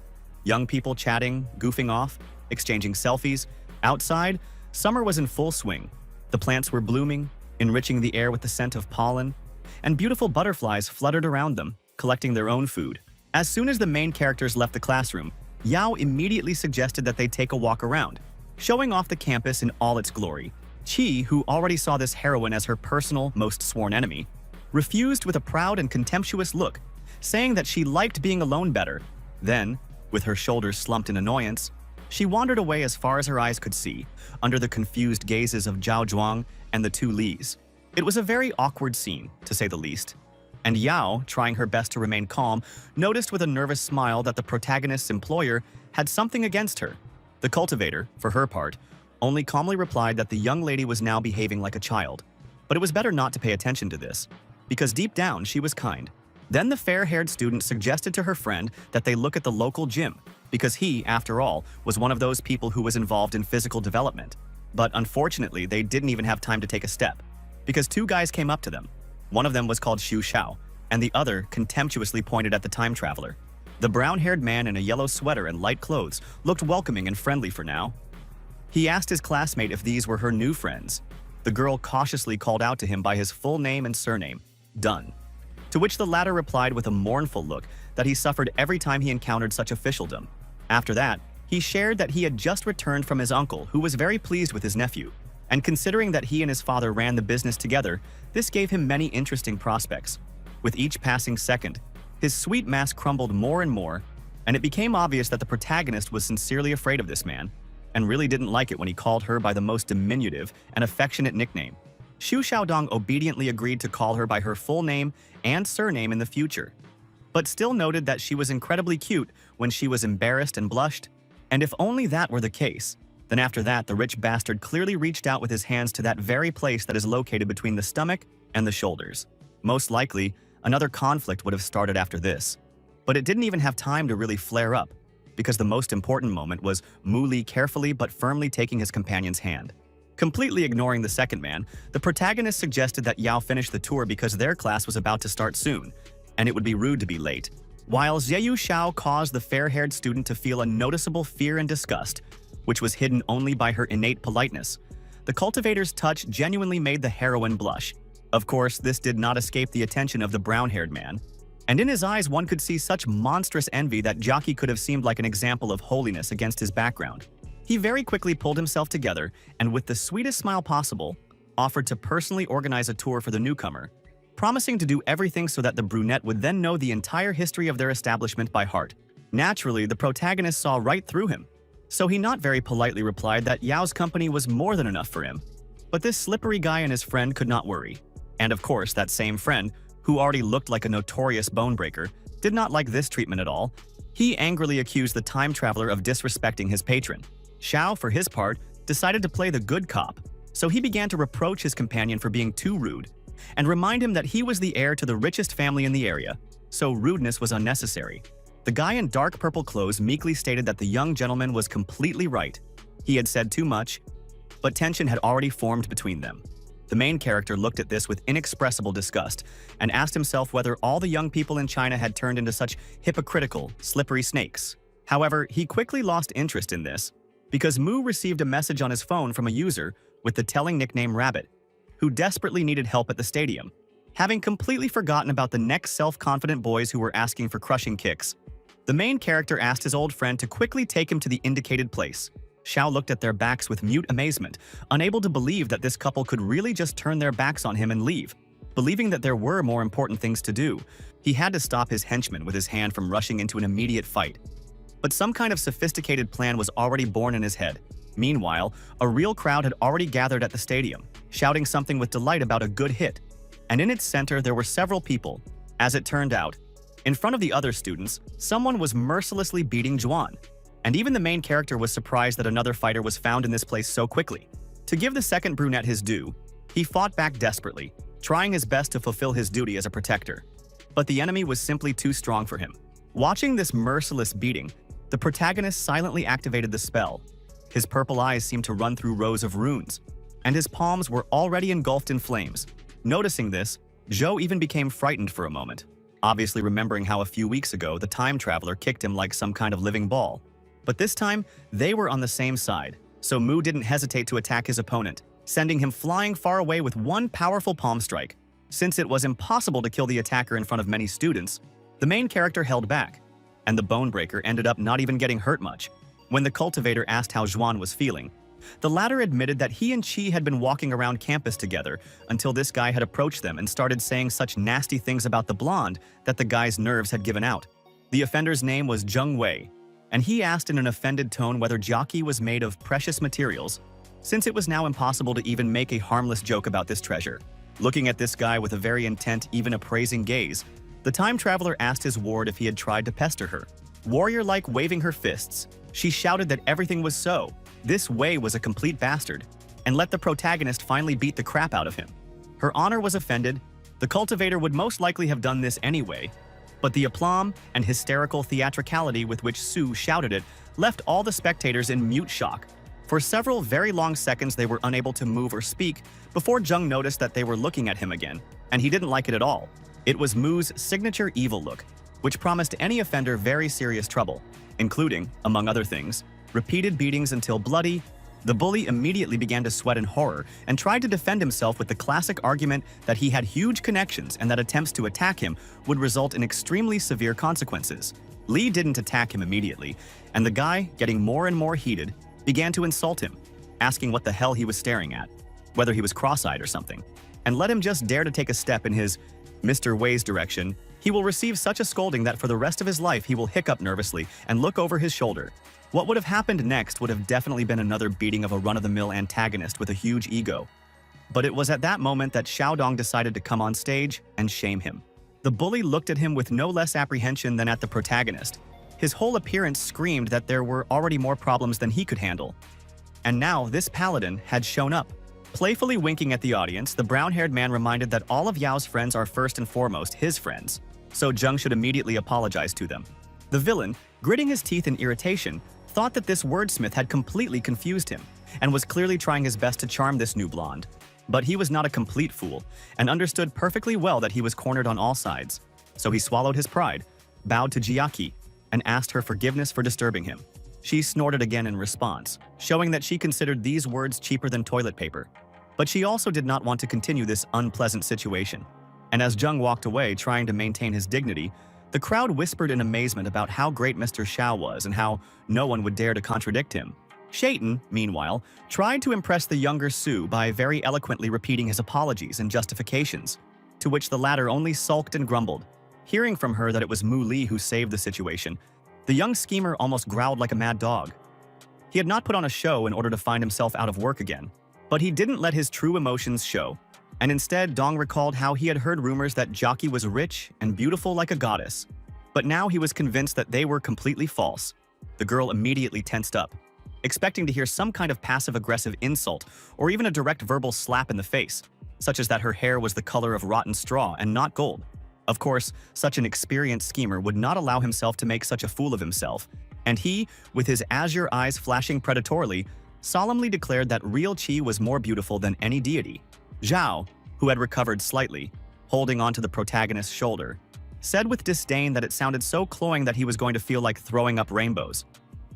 Young people chatting, goofing off, exchanging selfies. Outside, summer was in full swing. The plants were blooming, enriching the air with the scent of pollen, and beautiful butterflies fluttered around them, collecting their own food. As soon as the main characters left the classroom, Yao immediately suggested that they take a walk around, showing off the campus in all its glory. Qi, who already saw this heroine as her personal, most sworn enemy, refused with a proud and contemptuous look, saying that she liked being alone better. Then, with her shoulders slumped in annoyance, she wandered away as far as her eyes could see, under the confused gazes of Zhao Zhuang and the two Lis. It was a very awkward scene, to say the least. And Yao, trying her best to remain calm, noticed with a nervous smile that the protagonist's employer had something against her. The cultivator, for her part, only calmly replied that the young lady was now behaving like a child. But it was better not to pay attention to this, because deep down she was kind. Then the fair-haired student suggested to her friend that they look at the local gym, because he, after all, was one of those people who was involved in physical development. But unfortunately, they didn't even have time to take a step, because two guys came up to them. One of them was called Xu Xiao, and the other contemptuously pointed at the time traveler. The brown-haired man in a yellow sweater and light clothes looked welcoming and friendly for now. He asked his classmate if these were her new friends. The girl cautiously called out to him by his full name and surname, Dun. To which the latter replied with a mournful look that he suffered every time he encountered such officialdom. After that, he shared that he had just returned from his uncle, who was very pleased with his nephew. And considering that he and his father ran the business together, this gave him many interesting prospects. With each passing second, his sweet mask crumbled more and more, and it became obvious that the protagonist was sincerely afraid of this man, and really didn't like it when he called her by the most diminutive and affectionate nickname. Xu Xiaodong obediently agreed to call her by her full name and surname in the future, but still noted that she was incredibly cute when she was embarrassed and blushed. And if only that were the case, then after that the rich bastard clearly reached out with his hands to that very place that is located between the stomach and the shoulders. Most likely, another conflict would have started after this. But it didn't even have time to really flare up, because the most important moment was Mu Li carefully but firmly taking his companion's hand. Completely ignoring the second man, the protagonist suggested that Yao finish the tour because their class was about to start soon, and it would be rude to be late. While Zheyu Xiao caused the fair-haired student to feel a noticeable fear and disgust, which was hidden only by her innate politeness, the cultivator's touch genuinely made the heroine blush. Of course, this did not escape the attention of the brown-haired man, and in his eyes one could see such monstrous envy that Jockey could have seemed like an example of holiness against his background. He very quickly pulled himself together and, with the sweetest smile possible, offered to personally organize a tour for the newcomer, promising to do everything so that the brunette would then know the entire history of their establishment by heart. Naturally, the protagonist saw right through him, so he not very politely replied that Yao's company was more than enough for him. But this slippery guy and his friend could not worry. And of course, that same friend, who already looked like a notorious bonebreaker, did not like this treatment at all. He angrily accused the time traveler of disrespecting his patron. Xiao, for his part, decided to play the good cop, so he began to reproach his companion for being too rude, and remind him that he was the heir to the richest family in the area, so rudeness was unnecessary. The guy in dark purple clothes meekly stated that the young gentleman was completely right. He had said too much, but tension had already formed between them. The main character looked at this with inexpressible disgust and asked himself whether all the young people in China had turned into such hypocritical, slippery snakes. However, he quickly lost interest in this because Mu received a message on his phone from a user with the telling nickname Rabbit, who desperately needed help at the stadium. Having completely forgotten about the next self-confident boys who were asking for crushing kicks, the main character asked his old friend to quickly take him to the indicated place, Xiao looked at their backs with mute amazement, unable to believe that this couple could really just turn their backs on him and leave. Believing that there were more important things to do, he had to stop his henchman with his hand from rushing into an immediate fight. But some kind of sophisticated plan was already born in his head. Meanwhile, a real crowd had already gathered at the stadium, shouting something with delight about a good hit. And in its center there were several people. As it turned out, in front of the other students, someone was mercilessly beating Juan. And even the main character was surprised that another fighter was found in this place so quickly. To give the second brunette his due, he fought back desperately, trying his best to fulfill his duty as a protector. But the enemy was simply too strong for him. Watching this merciless beating, the protagonist silently activated the spell. His purple eyes seemed to run through rows of runes, and his palms were already engulfed in flames. Noticing this, Zhou even became frightened for a moment, obviously remembering how a few weeks ago the time traveler kicked him like some kind of living ball. But this time, they were on the same side, so Mu didn't hesitate to attack his opponent, sending him flying far away with one powerful palm strike. Since it was impossible to kill the attacker in front of many students, the main character held back, and the Bonebreaker ended up not even getting hurt much. When the cultivator asked how Juan was feeling, the latter admitted that he and Qi had been walking around campus together until this guy had approached them and started saying such nasty things about the blonde that the guy's nerves had given out. The offender's name was Zheng Wei, and he asked in an offended tone whether Jiaqi was made of precious materials, since it was now impossible to even make a harmless joke about this treasure. Looking at this guy with a very intent, even appraising gaze, the time traveler asked his ward if he had tried to pester her. Warrior-like waving her fists, she shouted that everything was so. This Wei was a complete bastard, and let the protagonist finally beat the crap out of him. Her honor was offended. The cultivator would most likely have done this anyway, but the aplomb and hysterical theatricality with which Su shouted it left all the spectators in mute shock. For several very long seconds they were unable to move or speak before Zheng noticed that they were looking at him again, and he didn't like it at all. It was Mu's signature evil look, which promised any offender very serious trouble, including, among other things, repeated beatings until bloody. The bully immediately began to sweat in horror and tried to defend himself with the classic argument that he had huge connections and that attempts to attack him would result in extremely severe consequences. Li didn't attack him immediately, and the guy, getting more and more heated, began to insult him, asking what the hell he was staring at, whether he was cross-eyed or something, and let him just dare to take a step in his Mr. Wei's direction. He will receive such a scolding that for the rest of his life he will hiccup nervously and look over his shoulder. What would have happened next would have definitely been another beating of a run-of-the-mill antagonist with a huge ego. But it was at that moment that Xiaodong decided to come on stage and shame him. The bully looked at him with no less apprehension than at the protagonist. His whole appearance screamed that there were already more problems than he could handle. And now this paladin had shown up. Playfully winking at the audience, the brown-haired man reminded that all of Yao's friends are first and foremost his friends, so Zheng should immediately apologize to them. The villain, gritting his teeth in irritation, thought that this wordsmith had completely confused him and was clearly trying his best to charm this new blonde. But he was not a complete fool and understood perfectly well that he was cornered on all sides. So he swallowed his pride, bowed to Jiaqi, and asked her forgiveness for disturbing him. She snorted again in response, showing that she considered these words cheaper than toilet paper. But she also did not want to continue this unpleasant situation. And as Zheng walked away trying to maintain his dignity, the crowd whispered in amazement about how great Mr. Xiao was and how no one would dare to contradict him. Shaitan, meanwhile, tried to impress the younger Su by very eloquently repeating his apologies and justifications, to which the latter only sulked and grumbled. Hearing from her that it was Mu Li who saved the situation, the young schemer almost growled like a mad dog. He had not put on a show in order to find himself out of work again, but he didn't let his true emotions show. And instead, Dong recalled how he had heard rumors that Jiaqi was rich and beautiful like a goddess. But now he was convinced that they were completely false. The girl immediately tensed up, expecting to hear some kind of passive-aggressive insult or even a direct verbal slap in the face, such as that her hair was the color of rotten straw and not gold. Of course, such an experienced schemer would not allow himself to make such a fool of himself, and he, with his azure eyes flashing predatorily, solemnly declared that real Qi was more beautiful than any deity. Zhao, who had recovered slightly, holding onto the protagonist's shoulder, said with disdain that it sounded so cloying that he was going to feel like throwing up rainbows.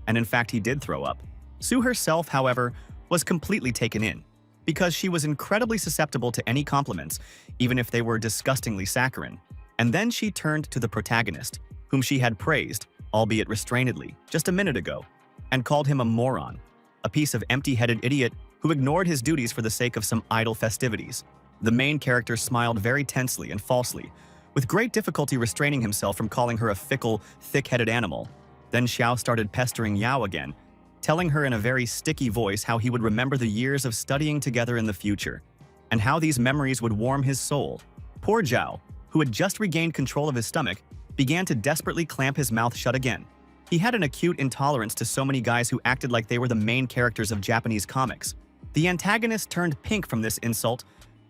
And in fact, he did throw up. Su herself, however, was completely taken in, because she was incredibly susceptible to any compliments, even if they were disgustingly saccharine. And then she turned to the protagonist, whom she had praised, albeit restrainedly, just a minute ago, and called him a moron. a piece of empty-headed idiot who ignored his duties for the sake of some idle festivities. The main character smiled very tensely and falsely, with great difficulty restraining himself from calling her a fickle, thick-headed animal. Then Xiao started pestering Yao again, telling her in a very sticky voice how he would remember the years of studying together in the future, and how these memories would warm his soul. Poor Zhao, who had just regained control of his stomach, began to desperately clamp his mouth shut again. He had an acute intolerance to so many guys who acted like they were the main characters of Japanese comics. The antagonist turned pink from this insult,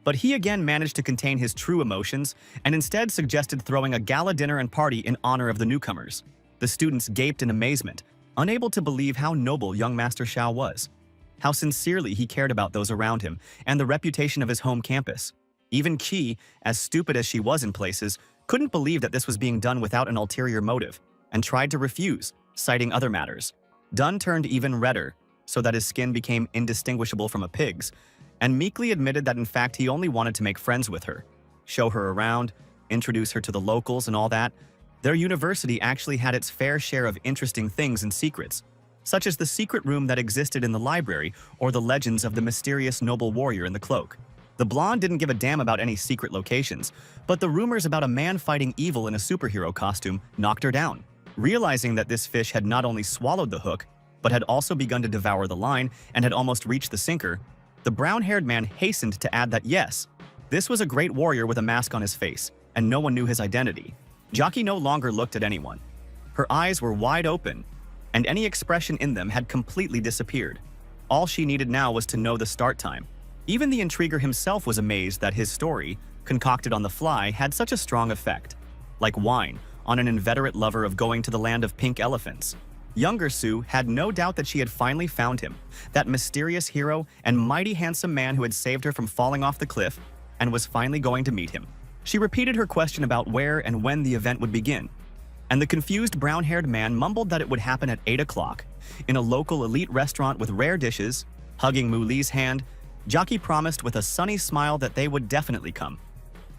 but he again managed to contain his true emotions and instead suggested throwing a gala dinner and party in honor of the newcomers. The students gaped in amazement, unable to believe how noble young Master Xiao was, how sincerely he cared about those around him and the reputation of his home campus. Even Qi, as stupid as she was in places, couldn't believe that this was being done without an ulterior motive, and tried to refuse, citing other matters. Dun turned even redder, so that his skin became indistinguishable from a pig's, and meekly admitted that in fact he only wanted to make friends with her, show her around, introduce her to the locals and all that. Their university actually had its fair share of interesting things and secrets, such as the secret room that existed in the library or the legends of the mysterious noble warrior in the cloak. The blonde didn't give a damn about any secret locations, but the rumors about a man fighting evil in a superhero costume knocked her down. Realizing that this fish had not only swallowed the hook, but had also begun to devour the line and had almost reached the sinker, the brown-haired man hastened to add that yes, this was a great warrior with a mask on his face, and no one knew his identity. Jockey no longer looked at anyone. Her eyes were wide open, and any expression in them had completely disappeared. All she needed now was to know the start time. Even the intriguer himself was amazed that his story, concocted on the fly, had such a strong effect, like wine on an inveterate lover of going to the land of pink elephants. Younger Sue had no doubt that she had finally found him, that mysterious hero and mighty handsome man who had saved her from falling off the cliff, and was finally going to meet him. She repeated her question about where and when the event would begin, and the confused brown-haired man mumbled that it would happen at 8 o'clock, in a local elite restaurant with rare dishes. Hugging Mu Li's hand, Jockey promised with a sunny smile that they would definitely come,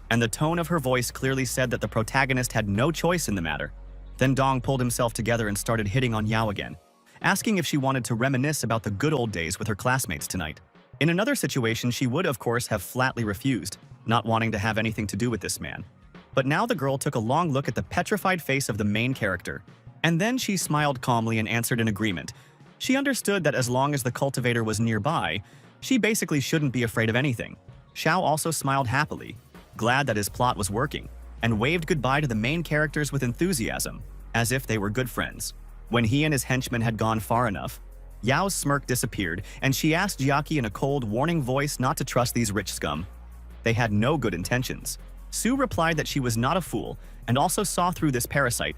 and the tone of her voice clearly said that the protagonist had no choice in the matter. Then Dong pulled himself together and started hitting on Yao again, asking if she wanted to reminisce about the good old days with her classmates tonight. In another situation, she would of course have flatly refused, not wanting to have anything to do with this man. But now the girl took a long look at the petrified face of the main character, and then she smiled calmly and answered in agreement. She understood that as long as the cultivator was nearby, she basically shouldn't be afraid of anything. Xiao also smiled happily, glad that his plot was working, and waved goodbye to the main characters with enthusiasm, as if they were good friends. When he and his henchmen had gone far enough, Yao's smirk disappeared, and she asked Jiaki in a cold, warning voice not to trust these rich scum. They had no good intentions. Sue replied that she was not a fool, and also saw through this parasite.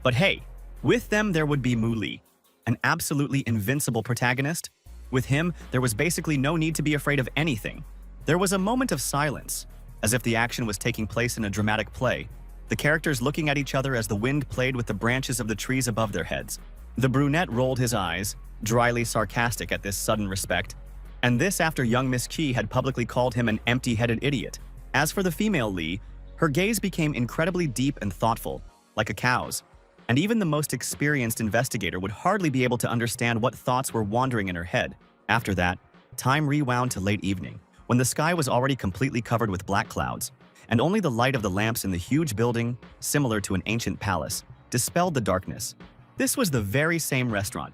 But hey, with them there would be Mu Li, an absolutely invincible protagonist. With him, there was basically no need to be afraid of anything. There was a moment of silence, as if the action was taking place in a dramatic play, the characters looking at each other as the wind played with the branches of the trees above their heads. The brunette rolled his eyes, dryly sarcastic at this sudden respect, and this after young Miss Qi had publicly called him an empty-headed idiot. As for the female Li, her gaze became incredibly deep and thoughtful, like a cow's, and even the most experienced investigator would hardly be able to understand what thoughts were wandering in her head. After that, time rewound to late evening, when the sky was already completely covered with black clouds, and only the light of the lamps in the huge building, similar to an ancient palace, dispelled the darkness. This was the very same restaurant,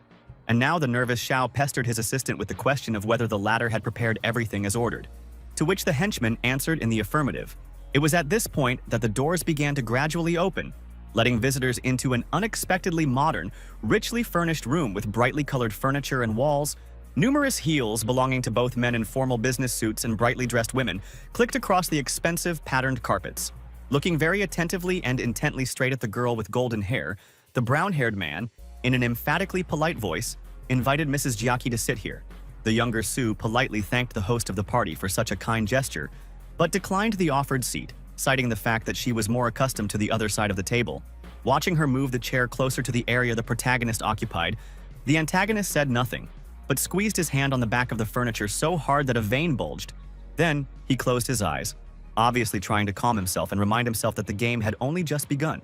and now the nervous Xiao pestered his assistant with the question of whether the latter had prepared everything as ordered, to which the henchman answered in the affirmative. It was at this point that the doors began to gradually open, letting visitors into an unexpectedly modern, richly furnished room with brightly colored furniture and walls. Numerous heels belonging to both men in formal business suits and brightly dressed women clicked across the expensive, patterned carpets. Looking very attentively and intently straight at the girl with golden hair, the brown-haired man, in an emphatically polite voice, invited Mrs. Jiaki to sit here. The younger Sue politely thanked the host of the party for such a kind gesture, but declined the offered seat, citing the fact that she was more accustomed to the other side of the table. Watching her move the chair closer to the area the protagonist occupied, the antagonist said nothing, but squeezed his hand on the back of the furniture so hard that a vein bulged. Then, he closed his eyes, obviously trying to calm himself and remind himself that the game had only just begun,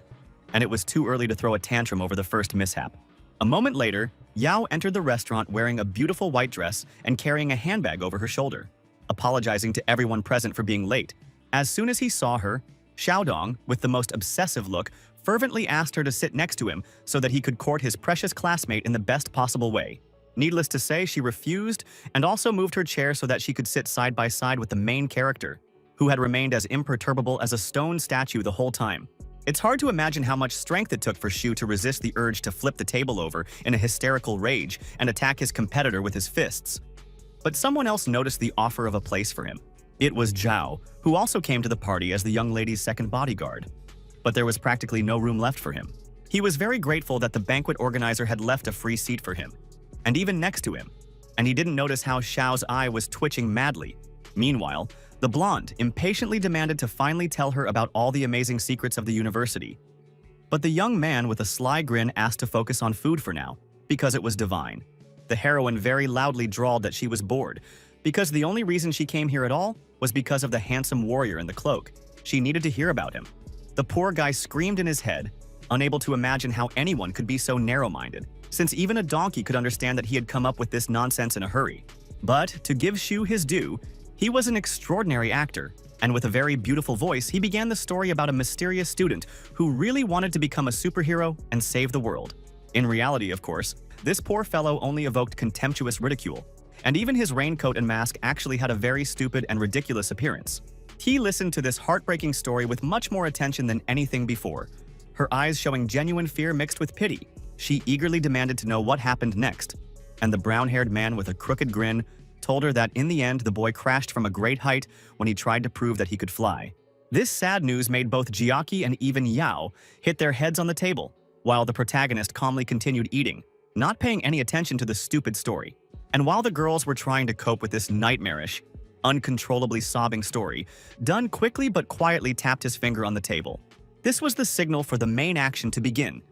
and it was too early to throw a tantrum over the first mishap. A moment later, Yao entered the restaurant wearing a beautiful white dress and carrying a handbag over her shoulder, apologizing to everyone present for being late. As soon as he saw her, Xiaodong, with the most obsessive look, fervently asked her to sit next to him so that he could court his precious classmate in the best possible way. Needless to say, she refused and also moved her chair so that she could sit side by side with the main character, who had remained as imperturbable as a stone statue the whole time. It's hard to imagine how much strength it took for Xu to resist the urge to flip the table over in a hysterical rage and attack his competitor with his fists. But someone else noticed the offer of a place for him. It was Zhao, who also came to the party as the young lady's second bodyguard. But there was practically no room left for him. He was very grateful that the banquet organizer had left a free seat for him, and even next to him, and he didn't notice how Xiao's eye was twitching madly. Meanwhile, the blonde impatiently demanded to finally tell her about all the amazing secrets of the university. But the young man with a sly grin asked to focus on food for now, because it was divine. The heroine very loudly drawled that she was bored, because the only reason she came here at all was because of the handsome warrior in the cloak. She needed to hear about him. The poor guy screamed in his head, unable to imagine how anyone could be so narrow-minded, since even a donkey could understand that he had come up with this nonsense in a hurry. But to give Xu his due, he was an extraordinary actor, and with a very beautiful voice, he began the story about a mysterious student who really wanted to become a superhero and save the world. In reality, of course, this poor fellow only evoked contemptuous ridicule, and even his raincoat and mask actually had a very stupid and ridiculous appearance. He listened to this heartbreaking story with much more attention than anything before, her eyes showing genuine fear mixed with pity. She eagerly demanded to know what happened next, and the brown-haired man with a crooked grin told her that in the end the boy crashed from a great height when he tried to prove that he could fly. This sad news made both Jiaki and even Yao hit their heads on the table, while the protagonist calmly continued eating, not paying any attention to the stupid story. And while the girls were trying to cope with this nightmarish, uncontrollably sobbing story, Dunn quickly but quietly tapped his finger on the table. This was the signal for the main action to begin,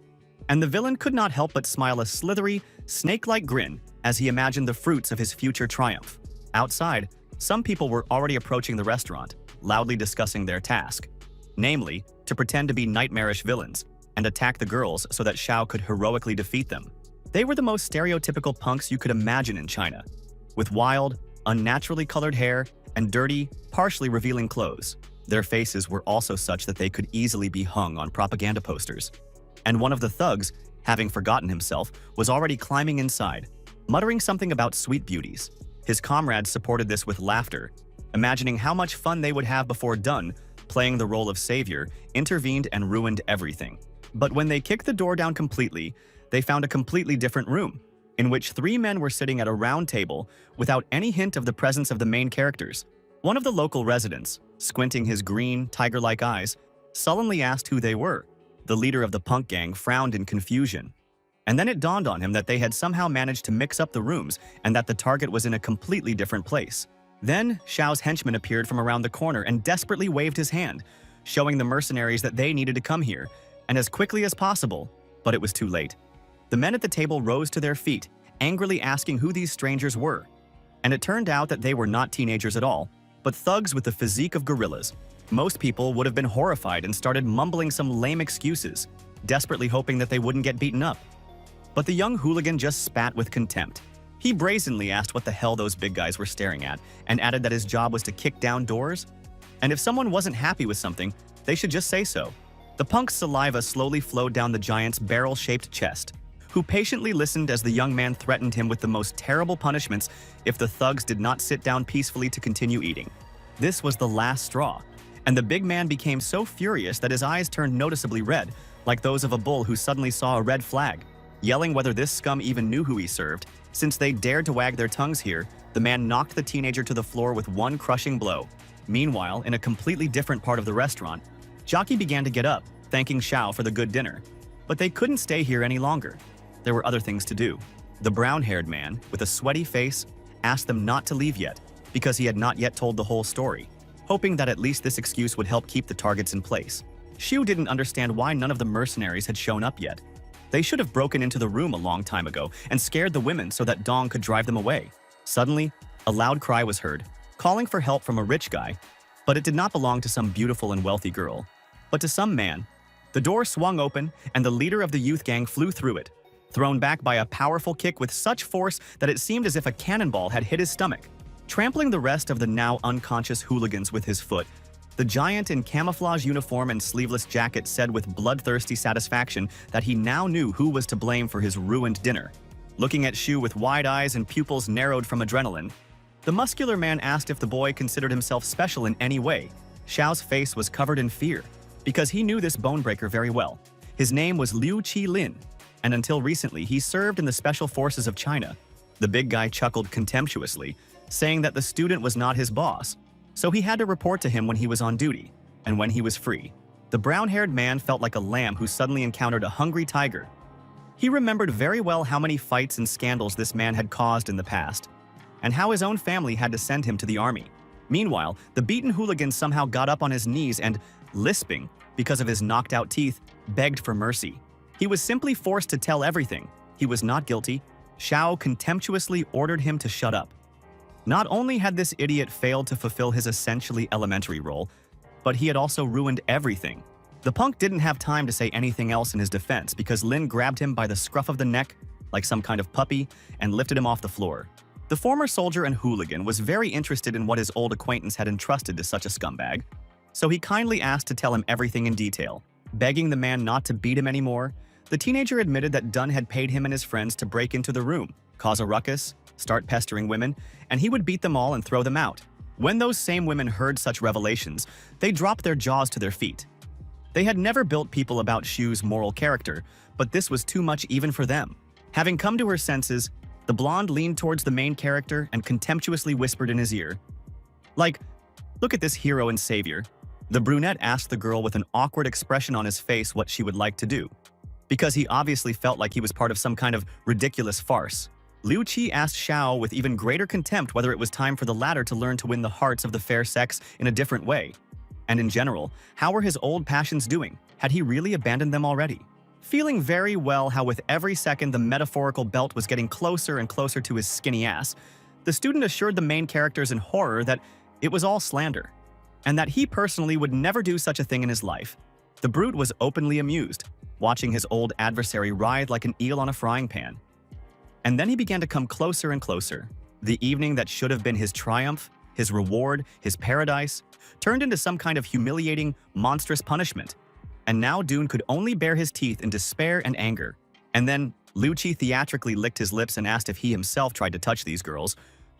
and the villain could not help but smile a slithery, snake-like grin as he imagined the fruits of his future triumph. Outside, some people were already approaching the restaurant, loudly discussing their task, namely, to pretend to be nightmarish villains and attack the girls so that Xiao could heroically defeat them. They were the most stereotypical punks you could imagine in China, with wild, unnaturally colored hair and dirty, partially revealing clothes. Their faces were also such that they could easily be hung on propaganda posters. And one of the thugs, having forgotten himself, was already climbing inside, muttering something about sweet beauties. His comrades supported this with laughter, imagining how much fun they would have before Dunn, playing the role of savior, intervened and ruined everything. But when they kicked the door down completely, they found a completely different room, in which 3 men were sitting at a round table without any hint of the presence of the main characters. One of the local residents, squinting his green, tiger-like eyes, sullenly asked who they were. The leader of the punk gang frowned in confusion. And then it dawned on him that they had somehow managed to mix up the rooms and that the target was in a completely different place. Then, Xiao's henchman appeared from around the corner and desperately waved his hand, showing the mercenaries that they needed to come here, and as quickly as possible, but it was too late. The men at the table rose to their feet, angrily asking who these strangers were. And it turned out that they were not teenagers at all, but thugs with the physique of gorillas. Most people would have been horrified and started mumbling some lame excuses, desperately hoping that they wouldn't get beaten up. But the young hooligan just spat with contempt. He brazenly asked what the hell those big guys were staring at, and added that his job was to kick down doors. And if someone wasn't happy with something, they should just say so. The punk's saliva slowly flowed down the giant's barrel-shaped chest, who patiently listened as the young man threatened him with the most terrible punishments if the thugs did not sit down peacefully to continue eating. This was the last straw, and the big man became so furious that his eyes turned noticeably red, like those of a bull who suddenly saw a red flag. Yelling whether this scum even knew who he served, since they dared to wag their tongues here, the man knocked the teenager to the floor with one crushing blow. Meanwhile, in a completely different part of the restaurant, Jockey began to get up, thanking Xiao for the good dinner. But they couldn't stay here any longer. There were other things to do. The brown-haired man, with a sweaty face, asked them not to leave yet, because he had not yet told the whole story, hoping that at least this excuse would help keep the targets in place. Xu didn't understand why none of the mercenaries had shown up yet. They should have broken into the room a long time ago and scared the women so that Dong could drive them away. Suddenly, a loud cry was heard, calling for help from a rich guy, but it did not belong to some beautiful and wealthy girl, but to some man. The door swung open, and the leader of the youth gang flew through it, thrown back by a powerful kick with such force that it seemed as if a cannonball had hit his stomach. Trampling the rest of the now unconscious hooligans with his foot, the giant in camouflage uniform and sleeveless jacket said with bloodthirsty satisfaction that he now knew who was to blame for his ruined dinner. Looking at Shu with wide eyes and pupils narrowed from adrenaline, the muscular man asked if the boy considered himself special in any way. Xiao's face was covered in fear, because he knew this bonebreaker very well. His name was Liu Qilin, and until recently he served in the Special Forces of China. The big guy chuckled contemptuously, saying that the student was not his boss, so he had to report to him when he was on duty, and when he was free. The brown-haired man felt like a lamb who suddenly encountered a hungry tiger. He remembered very well how many fights and scandals this man had caused in the past, and how his own family had to send him to the army. Meanwhile, the beaten hooligan somehow got up on his knees and, lisping because of his knocked-out teeth, begged for mercy. He was simply forced to tell everything. He was not guilty. Xiao contemptuously ordered him to shut up. Not only had this idiot failed to fulfill his essentially elementary role, but he had also ruined everything. The punk didn't have time to say anything else in his defense because Lin grabbed him by the scruff of the neck, like some kind of puppy, and lifted him off the floor. The former soldier and hooligan was very interested in what his old acquaintance had entrusted to such a scumbag, so he kindly asked to tell him everything in detail. Begging the man not to beat him anymore, the teenager admitted that Dunn had paid him and his friends to break into the room, cause a ruckus, start pestering women, and he would beat them all and throw them out. When those same women heard such revelations, they dropped their jaws to their feet. They had never built people about Shu's moral character, but this was too much even for them. Having come to her senses, the blonde leaned towards the main character and contemptuously whispered in his ear, "Like, look at this hero and savior." The brunette asked the girl with an awkward expression on his face what she would like to do, because he obviously felt like he was part of some kind of ridiculous farce. Liu Qi asked Xiao with even greater contempt whether it was time for the latter to learn to win the hearts of the fair sex in a different way. And in general, how were his old passions doing? Had he really abandoned them already? Feeling very well how with every second the metaphorical belt was getting closer and closer to his skinny ass, the student assured the main characters in horror that it was all slander, and that he personally would never do such a thing in his life. The brute was openly amused, watching his old adversary writhe like an eel on a frying pan. And then he began to come closer and closer. The evening that should have been his triumph, his reward, his paradise, turned into some kind of humiliating, monstrous punishment. And now Dune could only bare his teeth in despair and anger. And then Liu Qi theatrically licked his lips and asked if he himself tried to touch these girls.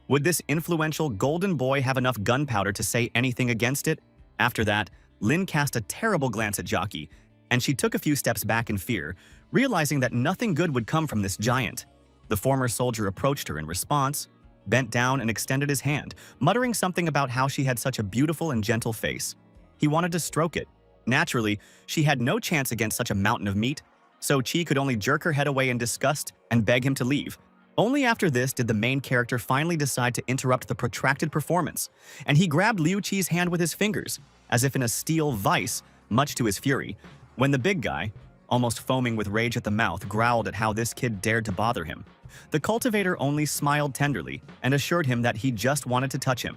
Would this influential golden boy have enough gunpowder to say anything against it? After that, Lin cast a terrible glance at Jockey, and she took a few steps back in fear, realizing that nothing good would come from this giant. The former soldier approached her in response, bent down and extended his hand, muttering something about how she had such a beautiful and gentle face. He wanted to stroke it. Naturally, she had no chance against such a mountain of meat, so Qi could only jerk her head away in disgust and beg him to leave. Only after this did the main character finally decide to interrupt the protracted performance, and he grabbed Liu Qi's hand with his fingers, as if in a steel vice, much to his fury, when the big guy, almost foaming with rage at the mouth, growled at how this kid dared to bother him. The cultivator only smiled tenderly and assured him that he just wanted to touch him.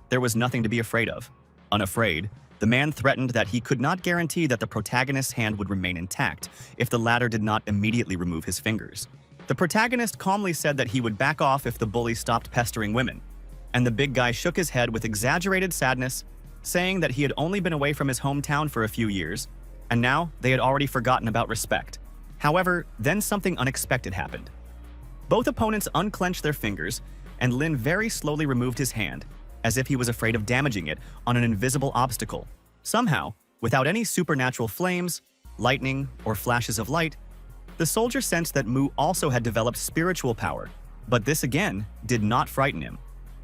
There was nothing to be afraid of. Unafraid, the man threatened that he could not guarantee that the protagonist's hand would remain intact if the latter did not immediately remove his fingers. The protagonist calmly said that he would back off if the bully stopped pestering women, and the big guy shook his head with exaggerated sadness, saying that he had only been away from his hometown for a few years, and now they had already forgotten about respect. However, then something unexpected happened. Both opponents unclenched their fingers, and Lin very slowly removed his hand, as if he was afraid of damaging it on an invisible obstacle. Somehow, without any supernatural flames, lightning, or flashes of light, the soldier sensed that Mu also had developed spiritual power, but this again did not frighten him,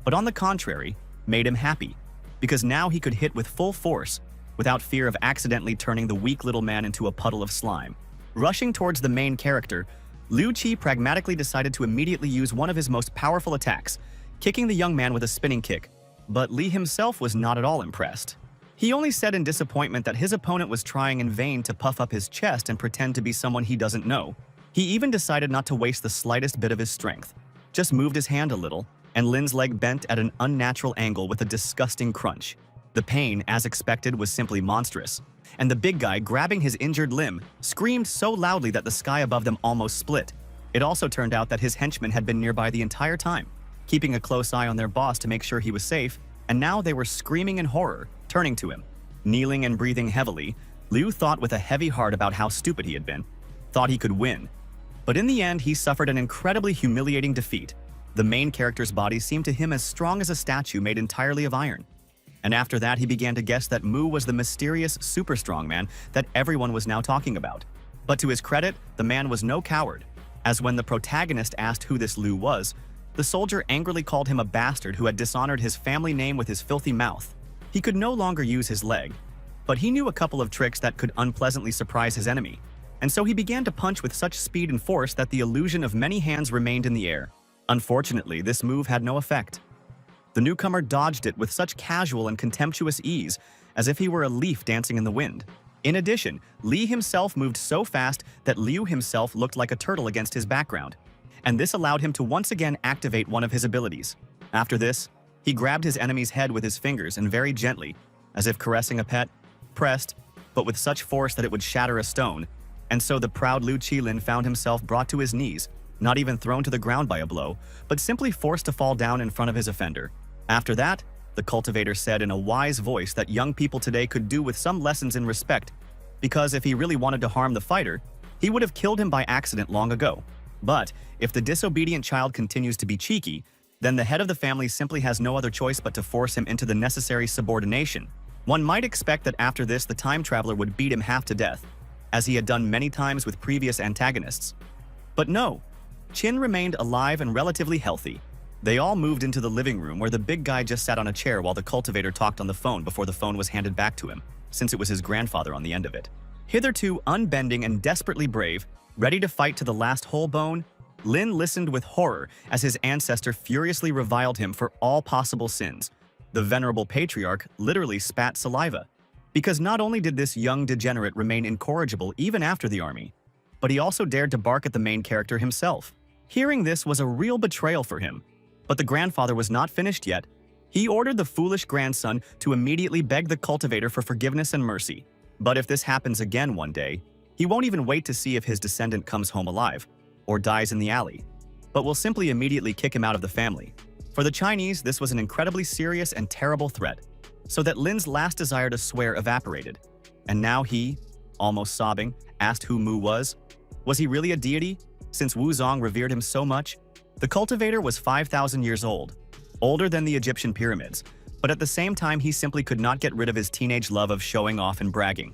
but on the contrary, made him happy, because now he could hit with full force, without fear of accidentally turning the weak little man into a puddle of slime. Rushing towards the main character, Liu Qi pragmatically decided to immediately use one of his most powerful attacks, kicking the young man with a spinning kick, but Li himself was not at all impressed. He only said in disappointment that his opponent was trying in vain to puff up his chest and pretend to be someone he doesn't know. He even decided not to waste the slightest bit of his strength, just moved his hand a little, and Lin's leg bent at an unnatural angle with a disgusting crunch. The pain, as expected, was simply monstrous, and the big guy, grabbing his injured limb, screamed so loudly that the sky above them almost split. It also turned out that his henchmen had been nearby the entire time, keeping a close eye on their boss to make sure he was safe, and now they were screaming in horror, turning to him. Kneeling and breathing heavily, Liu thought with a heavy heart about how stupid he had been, thought he could win. But in the end, he suffered an incredibly humiliating defeat. The main character's body seemed to him as strong as a statue made entirely of iron. And after that, he began to guess that Mu was the mysterious super strongman that everyone was now talking about. But to his credit, the man was no coward, as when the protagonist asked who this Liu was, the soldier angrily called him a bastard who had dishonored his family name with his filthy mouth. He could no longer use his leg, but he knew a couple of tricks that could unpleasantly surprise his enemy, and so he began to punch with such speed and force that the illusion of many hands remained in the air. Unfortunately, this move had no effect. The newcomer dodged it with such casual and contemptuous ease, as if he were a leaf dancing in the wind. In addition, Li himself moved so fast that Liu himself looked like a turtle against his background, and this allowed him to once again activate one of his abilities. After this, he grabbed his enemy's head with his fingers and very gently, as if caressing a pet, pressed, but with such force that it would shatter a stone, and so the proud Liu Qilin found himself brought to his knees, not even thrown to the ground by a blow, but simply forced to fall down in front of his offender. After that, the cultivator said in a wise voice that young people today could do with some lessons in respect, because if he really wanted to harm the fighter, he would have killed him by accident long ago. But if the disobedient child continues to be cheeky, then the head of the family simply has no other choice but to force him into the necessary subordination. One might expect that after this the time traveler would beat him half to death, as he had done many times with previous antagonists. But no, Qin remained alive and relatively healthy. They all moved into the living room where the big guy just sat on a chair while the cultivator talked on the phone before the phone was handed back to him, since it was his grandfather on the end of it. Hitherto unbending and desperately brave, ready to fight to the last whole bone, Lin listened with horror as his ancestor furiously reviled him for all possible sins. The venerable patriarch literally spat saliva, because not only did this young degenerate remain incorrigible even after the army, but he also dared to bark at the main character himself. Hearing this was a real betrayal for him. But the grandfather was not finished yet. He ordered the foolish grandson to immediately beg the cultivator for forgiveness and mercy. But if this happens again one day, he won't even wait to see if his descendant comes home alive or dies in the alley, but will simply immediately kick him out of the family. For the Chinese, this was an incredibly serious and terrible threat, so that Lin's last desire to swear evaporated. And now he, almost sobbing, asked who Mu was. Was he really a deity, since Wu Zong revered him so much? The cultivator was 5,000 years old, older than the Egyptian pyramids, but at the same time he simply could not get rid of his teenage love of showing off and bragging.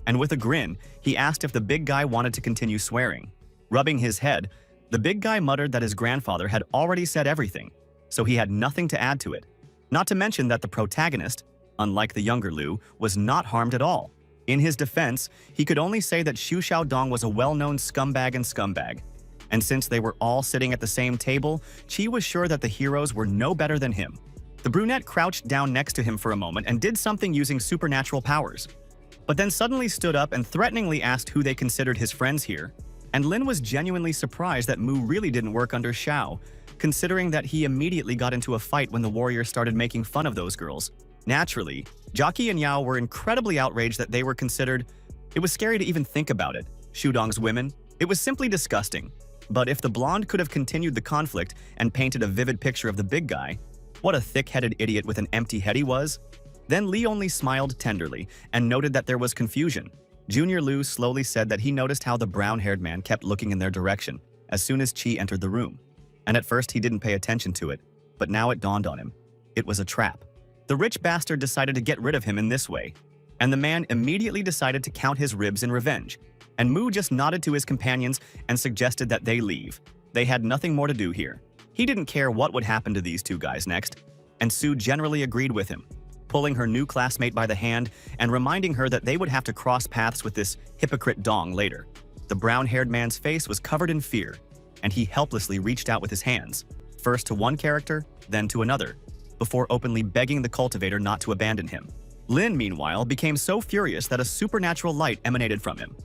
And with a grin, he asked if the big guy wanted to continue swearing. Rubbing his head, the big guy muttered that his grandfather had already said everything, so he had nothing to add to it. Not to mention that the protagonist, unlike the younger Liu, was not harmed at all. In his defense, he could only say that Xu Xiaodong was a well-known scumbag. And since they were all sitting at the same table, Qi was sure that the heroes were no better than him. The brunette crouched down next to him for a moment and did something using supernatural powers, but then suddenly stood up and threateningly asked who they considered his friends here. And Lin was genuinely surprised that Mu really didn't work under Xiao, considering that he immediately got into a fight when the warriors started making fun of those girls. Naturally, Jockey and Yao were incredibly outraged that they were considered. It was scary to even think about it. Shudong's women. It was simply disgusting. But if the blonde could have continued the conflict and painted a vivid picture of the big guy, what a thick-headed idiot with an empty head he was. Then Li only smiled tenderly and noted that there was confusion. Junior Liu slowly said that he noticed how the brown-haired man kept looking in their direction as soon as Qi entered the room. And at first he didn't pay attention to it, but now it dawned on him. It was a trap. The rich bastard decided to get rid of him in this way, and the man immediately decided to count his ribs in revenge. And Mu just nodded to his companions and suggested that they leave. They had nothing more to do here. He didn't care what would happen to these two guys next, and Sue generally agreed with him, pulling her new classmate by the hand and reminding her that they would have to cross paths with this hypocrite Dong later. The brown-haired man's face was covered in fear, and he helplessly reached out with his hands, first to one character, then to another, before openly begging the cultivator not to abandon him. Lin, meanwhile, became so furious that a supernatural light emanated from him.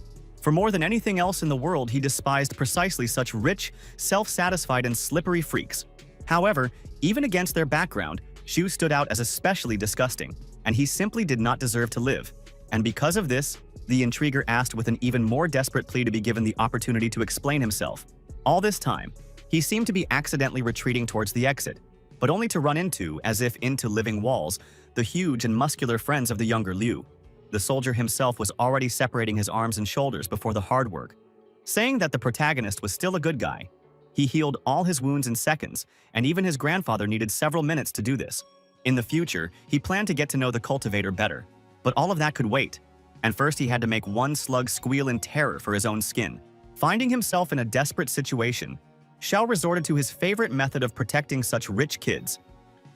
For more than anything else in the world, he despised precisely such rich, self-satisfied, and slippery freaks. However, even against their background, Xu stood out as especially disgusting, and he simply did not deserve to live. And because of this, the intriguer asked with an even more desperate plea to be given the opportunity to explain himself. All this time, he seemed to be accidentally retreating towards the exit, but only to run into, as if into living walls, the huge and muscular friends of the younger Liu. The soldier himself was already separating his arms and shoulders before the hard work. Saying that the protagonist was still a good guy, he healed all his wounds in seconds, and even his grandfather needed several minutes to do this. In the future, he planned to get to know the cultivator better, but all of that could wait. And first he had to make one slug squeal in terror for his own skin. Finding himself in a desperate situation, Xiao resorted to his favorite method of protecting such rich kids.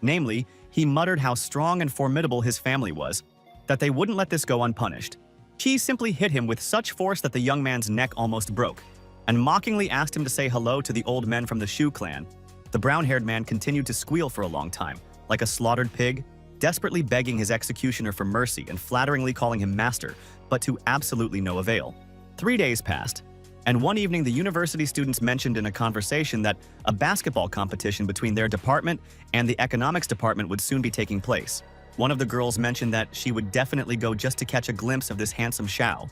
Namely, he muttered how strong and formidable his family was, that they wouldn't let this go unpunished. Qi simply hit him with such force that the young man's neck almost broke, and mockingly asked him to say hello to the old men from the Shu clan. The brown-haired man continued to squeal for a long time, like a slaughtered pig, desperately begging his executioner for mercy and flatteringly calling him master, but to absolutely no avail. 3 days passed, and one evening the university students mentioned in a conversation that a basketball competition between their department and the economics department would soon be taking place. One of the girls mentioned that she would definitely go just to catch a glimpse of this handsome Xiao,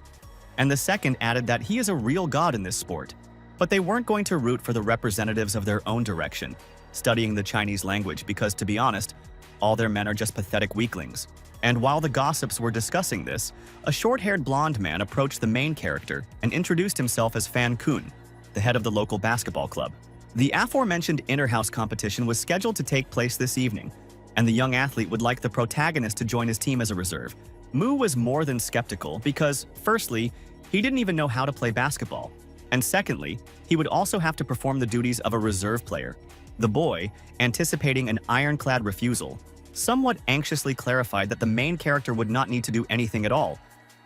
and the second added that he is a real god in this sport. But they weren't going to root for the representatives of their own direction, studying the Chinese language, because, to be honest, all their men are just pathetic weaklings. And while the gossips were discussing this, a short-haired blonde man approached the main character and introduced himself as Fan Kun, the head of the local basketball club. The aforementioned inter-house competition was scheduled to take place this evening, and the young athlete would like the protagonist to join his team as a reserve. Mu was more than skeptical because, firstly, he didn't even know how to play basketball, and secondly, he would also have to perform the duties of a reserve player. The boy, anticipating an ironclad refusal, somewhat anxiously clarified that the main character would not need to do anything at all.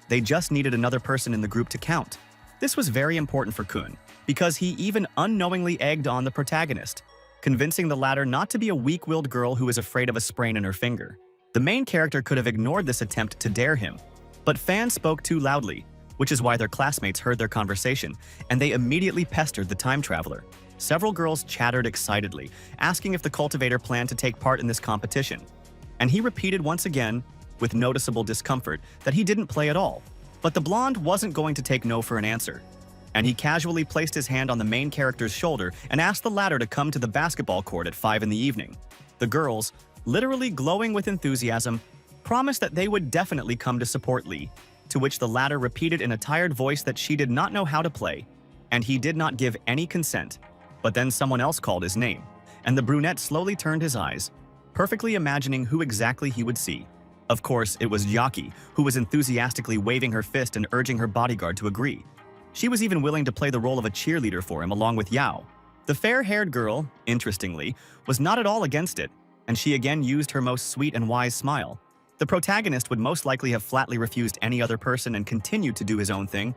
They just needed another person in the group to count. This was very important for Kun, because he even unknowingly egged on the protagonist, convincing the latter not to be a weak-willed girl who is afraid of a sprain in her finger. The main character could have ignored this attempt to dare him, but Fan spoke too loudly, which is why their classmates heard their conversation, and they immediately pestered the time traveler. Several girls chattered excitedly, asking if the cultivator planned to take part in this competition. And he repeated once again, with noticeable discomfort, that he didn't play at all. But the blonde wasn't going to take no for an answer, and he casually placed his hand on the main character's shoulder and asked the latter to come to the basketball court at 5 in the evening. The girls, literally glowing with enthusiasm, promised that they would definitely come to support Li, to which the latter repeated in a tired voice that she did not know how to play, and he did not give any consent. But then someone else called his name, and the brunette slowly turned his eyes, perfectly imagining who exactly he would see. Of course, it was Yaki, who was enthusiastically waving her fist and urging her bodyguard to agree. She was even willing to play the role of a cheerleader for him along with Yao. The fair-haired girl, interestingly, was not at all against it, and she again used her most sweet and wise smile. The protagonist would most likely have flatly refused any other person and continued to do his own thing.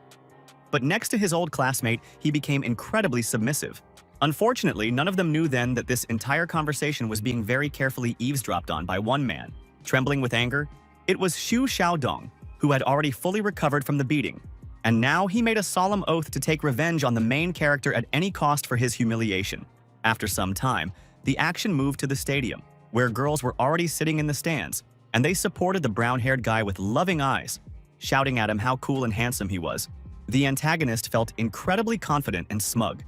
But next to his old classmate, he became incredibly submissive. Unfortunately, none of them knew then that this entire conversation was being very carefully eavesdropped on by one man. Trembling with anger, it was Xu Xiaodong, who had already fully recovered from the beating, and now he made a solemn oath to take revenge on the main character at any cost for his humiliation. After some time, the action moved to the stadium, where girls were already sitting in the stands, and they supported the brown-haired guy with loving eyes, shouting at him how cool and handsome he was. The antagonist felt incredibly confident and smug.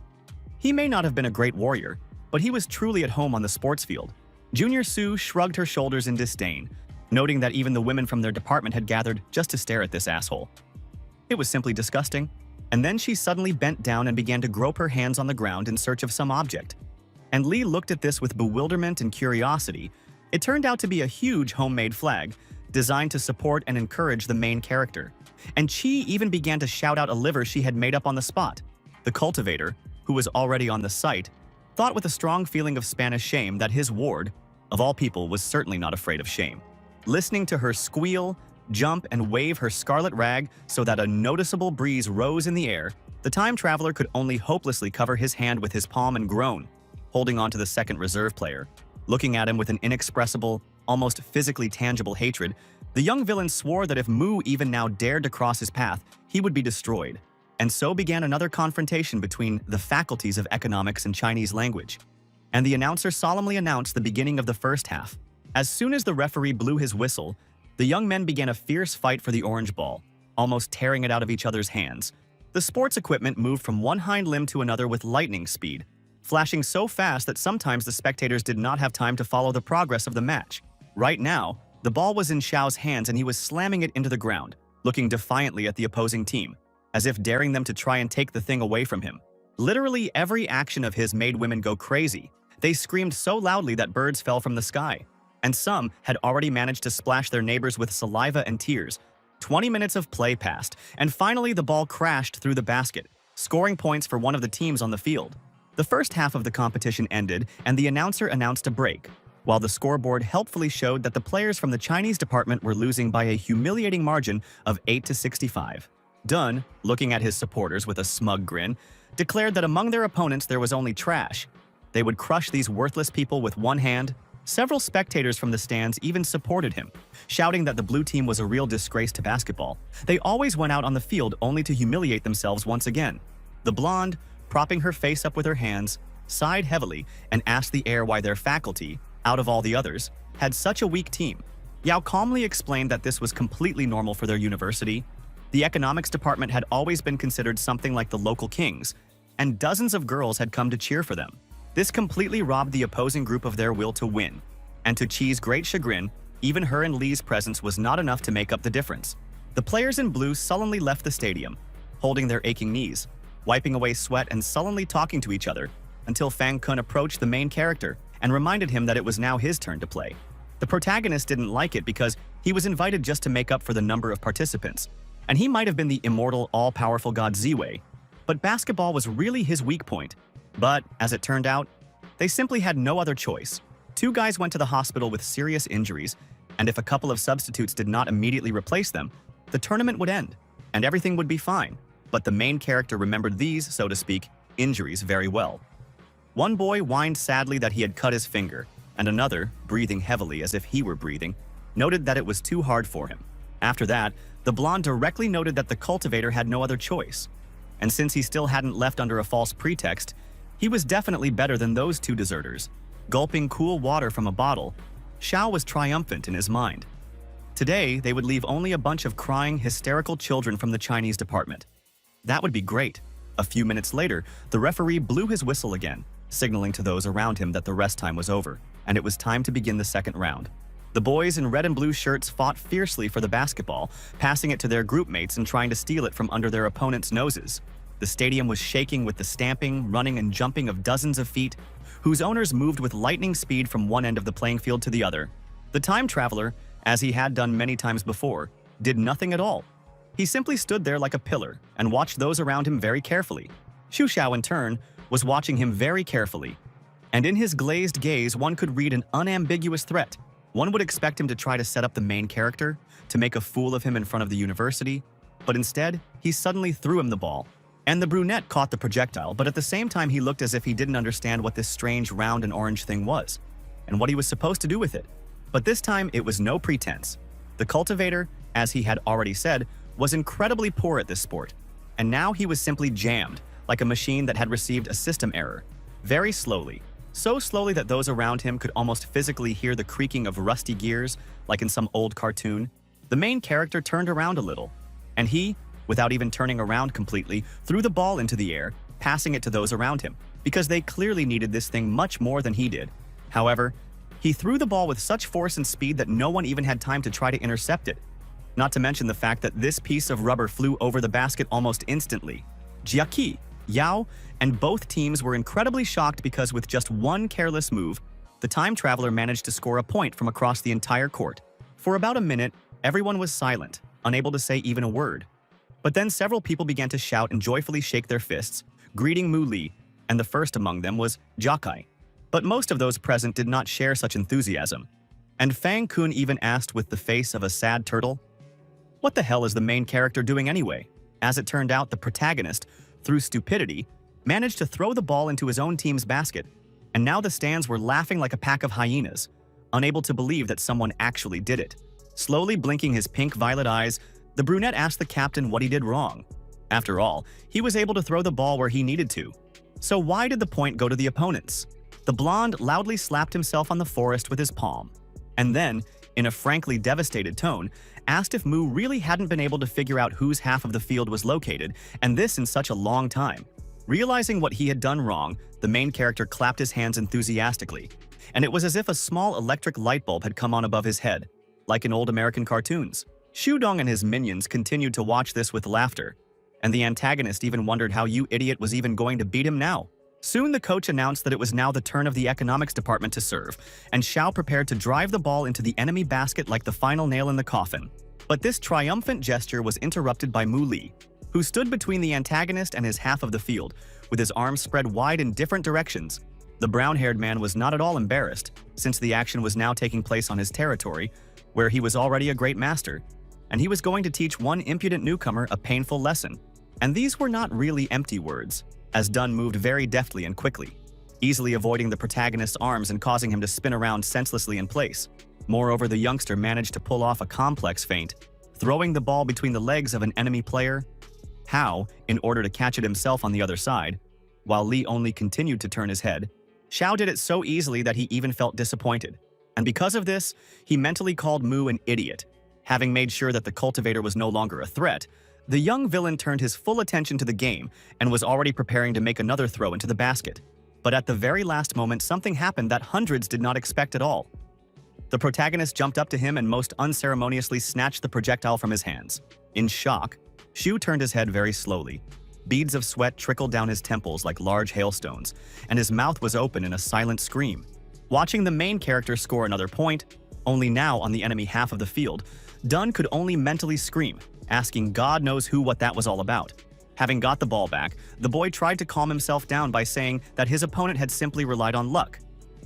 He may not have been a great warrior, but he was truly at home on the sports field. Junior Su shrugged her shoulders in disdain, noting that even the women from their department had gathered just to stare at this asshole. It was simply disgusting. And then she suddenly bent down and began to grope her hands on the ground in search of some object. And Li looked at this with bewilderment and curiosity. It turned out to be a huge homemade flag, designed to support and encourage the main character. And Qi even began to shout out a liver she had made up on the spot. The cultivator, who was already on the site, thought with a strong feeling of Spanish shame that his ward, of all people, was certainly not afraid of shame. Listening to her squeal, jump, and wave her scarlet rag so that a noticeable breeze rose in the air, the time traveler could only hopelessly cover his hand with his palm and groan, holding on to the second reserve player. Looking at him with an inexpressible, almost physically tangible hatred, the young villain swore that if Mu even now dared to cross his path, he would be destroyed. And so began another confrontation between the faculties of economics and Chinese language. And the announcer solemnly announced the beginning of the first half. As soon as the referee blew his whistle, the young men began a fierce fight for the orange ball, almost tearing it out of each other's hands. The sports equipment moved from one hind limb to another with lightning speed, flashing so fast that sometimes the spectators did not have time to follow the progress of the match. Right now, the ball was in Xiao's hands and he was slamming it into the ground, looking defiantly at the opposing team, as if daring them to try and take the thing away from him. Literally every action of his made women go crazy. They screamed so loudly that birds fell from the sky, and some had already managed to splash their neighbors with saliva and tears. 20 minutes of play passed, and finally the ball crashed through the basket, scoring points for one of the teams on the field. The first half of the competition ended, and the announcer announced a break, while the scoreboard helpfully showed that the players from the Chinese department were losing by a humiliating margin of 8-65. Dunn, looking at his supporters with a smug grin, declared that among their opponents there was only trash. They would crush these worthless people with one hand. Several spectators from the stands even supported him, shouting that the blue team was a real disgrace to basketball. They always went out on the field only to humiliate themselves once again. The blonde, propping her face up with her hands, sighed heavily and asked the air why their faculty, out of all the others, had such a weak team. Yao calmly explained that this was completely normal for their university. The economics department had always been considered something like the local kings, and dozens of girls had come to cheer for them. This completely robbed the opposing group of their will to win, and to Chi's great chagrin, even her and Li's presence was not enough to make up the difference. The players in blue sullenly left the stadium, holding their aching knees, wiping away sweat and sullenly talking to each other, until Fang Kun approached the main character and reminded him that it was now his turn to play. The protagonist didn't like it because he was invited just to make up for the number of participants, and he might have been the immortal, all-powerful god Ziwei, but basketball was really his weak point. But, as it turned out, they simply had no other choice. Two guys went to the hospital with serious injuries, and if a couple of substitutes did not immediately replace them, the tournament would end, and everything would be fine. But the main character remembered these, so to speak, injuries very well. One boy whined sadly that he had cut his finger, and another, breathing heavily as if he were breathing, noted that it was too hard for him. After that, the blonde directly noted that the cultivator had no other choice. And since he still hadn't left under a false pretext, he was definitely better than those two deserters. Gulping cool water from a bottle, Xiao was triumphant in his mind. Today, they would leave only a bunch of crying, hysterical children from the Chinese department. That would be great. A few minutes later, the referee blew his whistle again, signaling to those around him that the rest time was over, and it was time to begin the second round. The boys in red and blue shirts fought fiercely for the basketball, passing it to their group mates and trying to steal it from under their opponents' noses. The stadium was shaking with the stamping, running, and jumping of dozens of feet, whose owners moved with lightning speed from one end of the playing field to the other. The time traveler, as he had done many times before, did nothing at all. He simply stood there like a pillar and watched those around him very carefully. Xu Xiao, in turn, was watching him very carefully. And in his glazed gaze, one could read an unambiguous threat. One would expect him to try to set up the main character, to make a fool of him in front of the university, but instead, he suddenly threw him the ball. And the brunette caught the projectile, but at the same time he looked as if he didn't understand what this strange round and orange thing was, and what he was supposed to do with it. But this time it was no pretense. The cultivator, as he had already said, was incredibly poor at this sport, and now he was simply jammed, like a machine that had received a system error. Very slowly, so slowly that those around him could almost physically hear the creaking of rusty gears, like in some old cartoon, the main character turned around a little, and he, without even turning around completely, threw the ball into the air, passing it to those around him, because they clearly needed this thing much more than he did. However, he threw the ball with such force and speed that no one even had time to try to intercept it. Not to mention the fact that this piece of rubber flew over the basket almost instantly. Jiaqi, Yao, and both teams were incredibly shocked because with just one careless move, the time traveler managed to score a point from across the entire court. For about a minute, everyone was silent, unable to say even a word. But then several people began to shout and joyfully shake their fists, greeting Mu Li, and the first among them was Jakai. But most of those present did not share such enthusiasm. And Fang Kun even asked with the face of a sad turtle, "What the hell is the main character doing anyway?" As it turned out, the protagonist, through stupidity, managed to throw the ball into his own team's basket, and now the stands were laughing like a pack of hyenas, unable to believe that someone actually did it. Slowly blinking his pink-violet eyes, the brunette asked the captain what he did wrong. After all, he was able to throw the ball where he needed to. So why did the point go to the opponents? The blonde loudly slapped himself on the forehead with his palm. And then, in a frankly devastated tone, asked if Mu really hadn't been able to figure out whose half of the field was located, and this in such a long time. Realizing what he had done wrong, the main character clapped his hands enthusiastically, and it was as if a small electric light bulb had come on above his head, like in old American cartoons. Shudong and his minions continued to watch this with laughter, and the antagonist even wondered how you idiot was even going to beat him now. Soon the coach announced that it was now the turn of the economics department to serve, and Xiao prepared to drive the ball into the enemy basket like the final nail in the coffin. But this triumphant gesture was interrupted by Mu Li, who stood between the antagonist and his half of the field, with his arms spread wide in different directions. The brown-haired man was not at all embarrassed, since the action was now taking place on his territory, where he was already a great master, and he was going to teach one impudent newcomer a painful lesson. And these were not really empty words, as Dun moved very deftly and quickly, easily avoiding the protagonist's arms and causing him to spin around senselessly in place. Moreover, the youngster managed to pull off a complex feint, throwing the ball between the legs of an enemy player, Hao, in order to catch it himself on the other side, while Li only continued to turn his head. Xiao did it so easily that he even felt disappointed, and because of this, he mentally called Mu an idiot. Having made sure that the cultivator was no longer a threat, the young villain turned his full attention to the game and was already preparing to make another throw into the basket. But at the very last moment, something happened that hundreds did not expect at all. The protagonist jumped up to him and most unceremoniously snatched the projectile from his hands. In shock, Shu turned his head very slowly. Beads of sweat trickled down his temples like large hailstones, and his mouth was open in a silent scream. Watching the main character score another point, only now on the enemy half of the field, Dun could only mentally scream, asking God knows who what that was all about. Having got the ball back, the boy tried to calm himself down by saying that his opponent had simply relied on luck.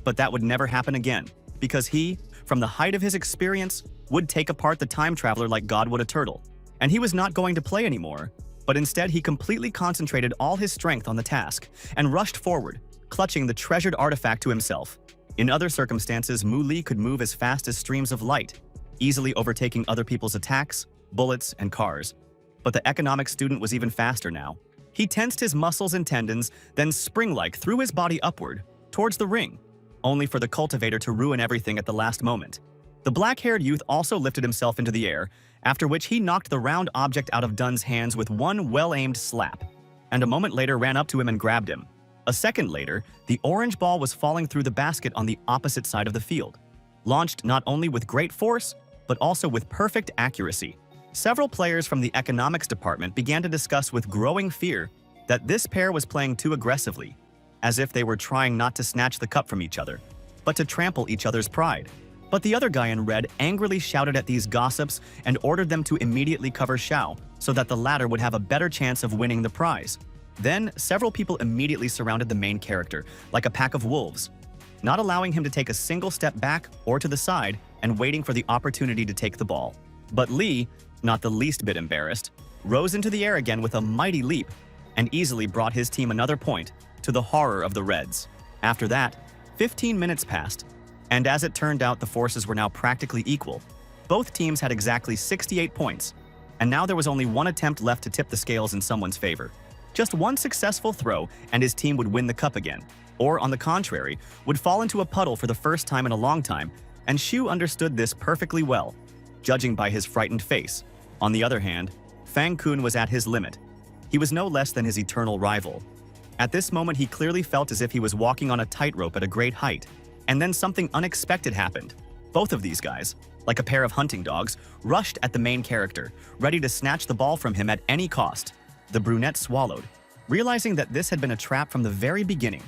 But that would never happen again, because he, from the height of his experience, would take apart the time traveler like God would a turtle. And he was not going to play anymore, but instead he completely concentrated all his strength on the task and rushed forward, clutching the treasured artifact to himself. In other circumstances, Mu Li could move as fast as streams of light, easily overtaking other people's attacks, bullets, and cars. But the economics student was even faster now. He tensed his muscles and tendons, then spring-like threw his body upward, towards the ring, only for the cultivator to ruin everything at the last moment. The black-haired youth also lifted himself into the air, after which he knocked the round object out of Dun's hands with one well-aimed slap, and a moment later ran up to him and grabbed him. A second later, the orange ball was falling through the basket on the opposite side of the field, launched not only with great force, but also with perfect accuracy. Several players from the economics department began to discuss with growing fear that this pair was playing too aggressively, as if they were trying not to snatch the cup from each other, but to trample each other's pride. But the other guy in red angrily shouted at these gossips and ordered them to immediately cover Xiao so that the latter would have a better chance of winning the prize. Then, several people immediately surrounded the main character, like a pack of wolves, not allowing him to take a single step back or to the side and waiting for the opportunity to take the ball. But Li, not the least bit embarrassed, rose into the air again with a mighty leap and easily brought his team another point, to the horror of the Reds. After that, 15 minutes passed, and as it turned out, the forces were now practically equal. Both teams had exactly 68 points, and now there was only one attempt left to tip the scales in someone's favor. Just one successful throw and his team would win the cup again, or on the contrary, would fall into a puddle for the first time in a long time, and Shu understood this perfectly well, judging by his frightened face. On the other hand, Fang Kun was at his limit. He was no less than his eternal rival. At this moment, he clearly felt as if he was walking on a tightrope at a great height. And then something unexpected happened. Both of these guys, like a pair of hunting dogs, rushed at the main character, ready to snatch the ball from him at any cost. The brunette swallowed, realizing that this had been a trap from the very beginning.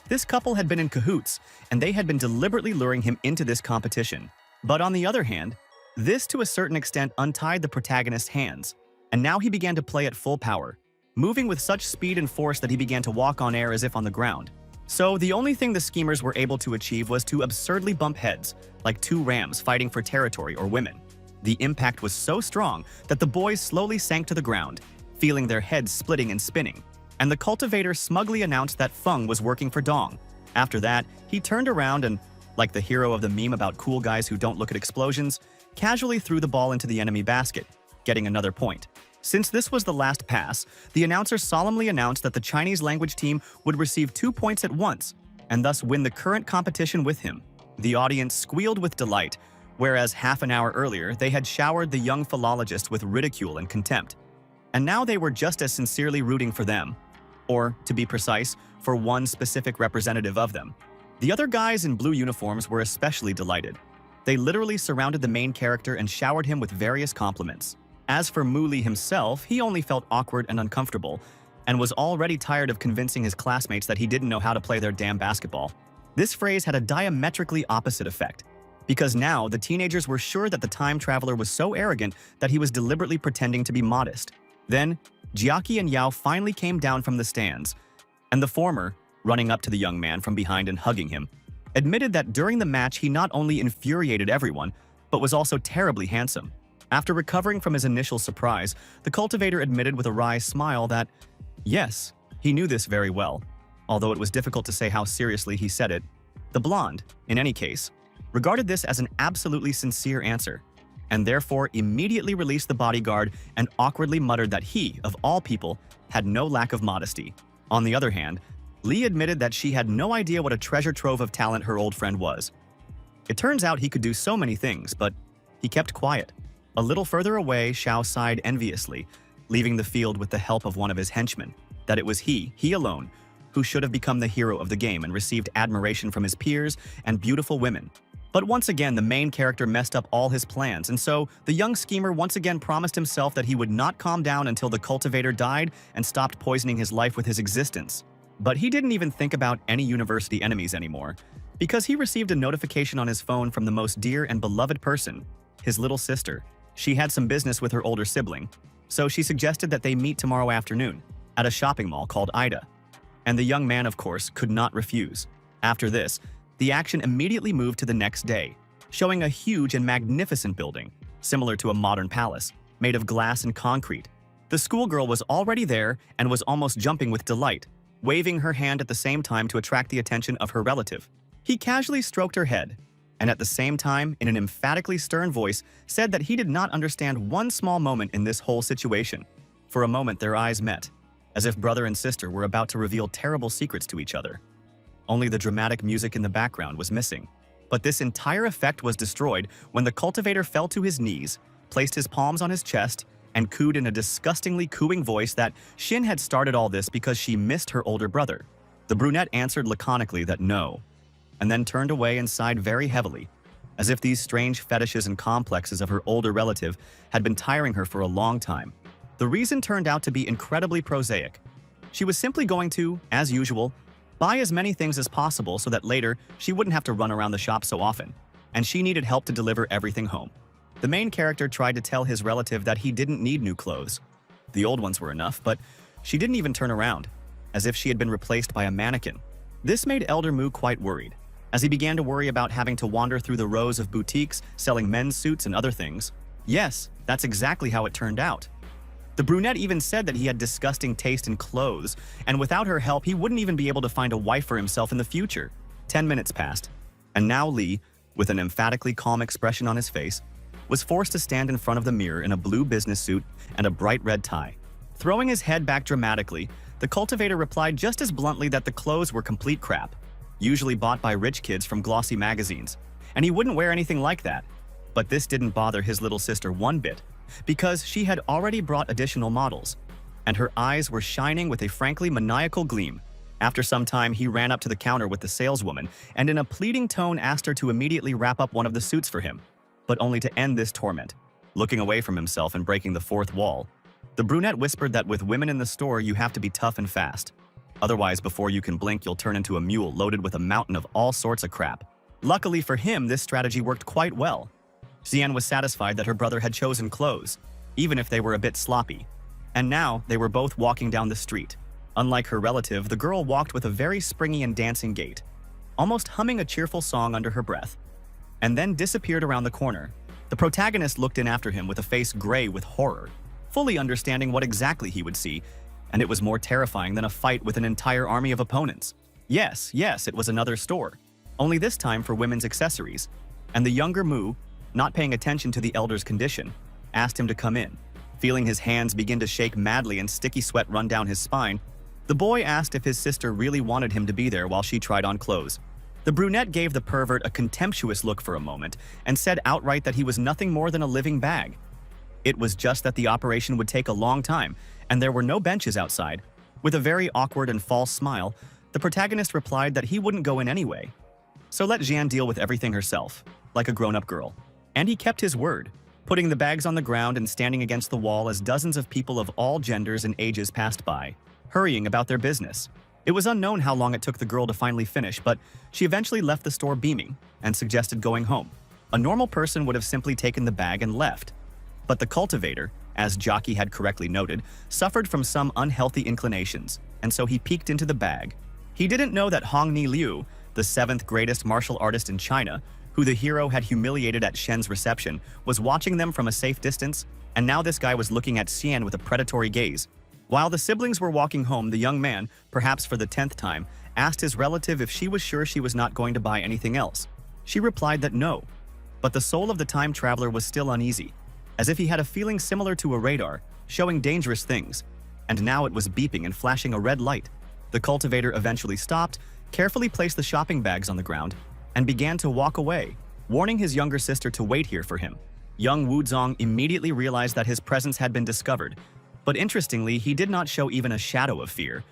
This couple had been in cahoots, and they had been deliberately luring him into this competition. But on the other hand, this to a certain extent untied the protagonist's hands, and now he began to play at full power, moving with such speed and force that he began to walk on air as if on the ground. So the only thing the schemers were able to achieve was to absurdly bump heads, like two rams fighting for territory or women. The impact was so strong that the boys slowly sank to the ground, feeling their heads splitting and spinning, and the cultivator smugly announced that Feng was working for Dong. After that, he turned around and, like the hero of the meme about cool guys who don't look at explosions, casually threw the ball into the enemy basket, getting another point. Since this was the last pass, the announcer solemnly announced that the Chinese language team would receive 2 points at once, and thus win the current competition with him. The audience squealed with delight, whereas half an hour earlier they had showered the young philologist with ridicule and contempt. And now they were just as sincerely rooting for them, or, to be precise, for one specific representative of them. The other guys in blue uniforms were especially delighted. They literally surrounded the main character and showered him with various compliments. As for Mu Li himself, he only felt awkward and uncomfortable, and was already tired of convincing his classmates that he didn't know how to play their damn basketball. This phrase had a diametrically opposite effect, because now the teenagers were sure that the time traveler was so arrogant that he was deliberately pretending to be modest. Then, Jiaki and Yao finally came down from the stands, and the former, running up to the young man from behind and hugging him, admitted that during the match he not only infuriated everyone, but was also terribly handsome. After recovering from his initial surprise, the cultivator admitted with a wry smile that, yes, he knew this very well, although it was difficult to say how seriously he said it. The blonde, in any case, regarded this as an absolutely sincere answer, and therefore immediately released the bodyguard and awkwardly muttered that he, of all people, had no lack of modesty. On the other hand, Lee admitted that she had no idea what a treasure trove of talent her old friend was. It turns out he could do so many things, but he kept quiet. A little further away, Xiao sighed enviously, leaving the field with the help of one of his henchmen, that it was he alone, who should have become the hero of the game and received admiration from his peers and beautiful women. But once again, the main character messed up all his plans, and so the young schemer once again promised himself that he would not calm down until the cultivator died and stopped poisoning his life with his existence. But he didn't even think about any university enemies anymore, because he received a notification on his phone from the most dear and beloved person, his little sister. She had some business with her older sibling, so she suggested that they meet tomorrow afternoon at a shopping mall called Ida. And the young man, of course, could not refuse. After this, the action immediately moved to the next day, showing a huge and magnificent building, similar to a modern palace, made of glass and concrete. The schoolgirl was already there and was almost jumping with delight, waving her hand at the same time to attract the attention of her relative. He casually stroked her head, and at the same time, in an emphatically stern voice, said that he did not understand one small moment in this whole situation. For a moment, their eyes met, as if brother and sister were about to reveal terrible secrets to each other. Only the dramatic music in the background was missing. But this entire effect was destroyed when the cultivator fell to his knees, placed his palms on his chest, and cooed in a disgustingly cooing voice that Shin had started all this because she missed her older brother. The brunette answered laconically that no, and then turned away and sighed very heavily, as if these strange fetishes and complexes of her older relative had been tiring her for a long time. The reason turned out to be incredibly prosaic. She was simply going to, as usual, buy as many things as possible so that later she wouldn't have to run around the shop so often, and she needed help to deliver everything home. The main character tried to tell his relative that he didn't need new clothes. The old ones were enough, but she didn't even turn around, as if she had been replaced by a mannequin. This made Elder Mu quite worried, as he began to worry about having to wander through the rows of boutiques selling men's suits and other things. Yes, that's exactly how it turned out. The brunette even said that he had disgusting taste in clothes, and without her help, he wouldn't even be able to find a wife for himself in the future. 10 minutes passed, and now Lee, with an emphatically calm expression on his face, was forced to stand in front of the mirror in a blue business suit and a bright red tie. Throwing his head back dramatically, the cultivator replied just as bluntly that the clothes were complete crap, usually bought by rich kids from glossy magazines, and he wouldn't wear anything like that. But this didn't bother his little sister one bit, because she had already brought additional models, and her eyes were shining with a frankly maniacal gleam. After some time, he ran up to the counter with the saleswoman and in a pleading tone asked her to immediately wrap up one of the suits for him, but only to end this torment. Looking away from himself and breaking the fourth wall, the brunette whispered that with women in the store, you have to be tough and fast. Otherwise, before you can blink, you'll turn into a mule loaded with a mountain of all sorts of crap. Luckily for him, this strategy worked quite well. Xian was satisfied that her brother had chosen clothes, even if they were a bit sloppy. And now, they were both walking down the street. Unlike her relative, the girl walked with a very springy and dancing gait, almost humming a cheerful song under her breath, and then disappeared around the corner. The protagonist looked in after him with a face gray with horror, fully understanding what exactly he would see, and it was more terrifying than a fight with an entire army of opponents. Yes, it was another store, only this time for women's accessories, and the younger Mu, not paying attention to the elder's condition, asked him to come in. Feeling his hands begin to shake madly and sticky sweat run down his spine, the boy asked if his sister really wanted him to be there while she tried on clothes. The brunette gave the pervert a contemptuous look for a moment and said outright that he was nothing more than a living bag. It was just that the operation would take a long time, and there were no benches outside. With a very awkward and false smile, the protagonist replied that he wouldn't go in anyway. So let Jian deal with everything herself, like a grown-up girl. And he kept his word, putting the bags on the ground and standing against the wall as dozens of people of all genders and ages passed by, hurrying about their business. It was unknown how long it took the girl to finally finish, but she eventually left the store beaming and suggested going home. A normal person would have simply taken the bag and left. But the cultivator, as Jockey had correctly noted, suffered from some unhealthy inclinations, and so he peeked into the bag. He didn't know that Hong Ni Liu, the 7th greatest martial artist in China, who the hero had humiliated at Shen's reception, was watching them from a safe distance, and now this guy was looking at Xian with a predatory gaze. While the siblings were walking home, the young man, perhaps for the 10th time, asked his relative if she was sure she was not going to buy anything else. She replied that no. But the soul of the time traveler was still uneasy, as if he had a feeling similar to a radar, showing dangerous things, and now it was beeping and flashing a red light. The cultivator eventually stopped, carefully placed the shopping bags on the ground, and began to walk away, warning his younger sister to wait here for him. Young Wu Zong immediately realized that his presence had been discovered, but interestingly, he did not show even a shadow of fear,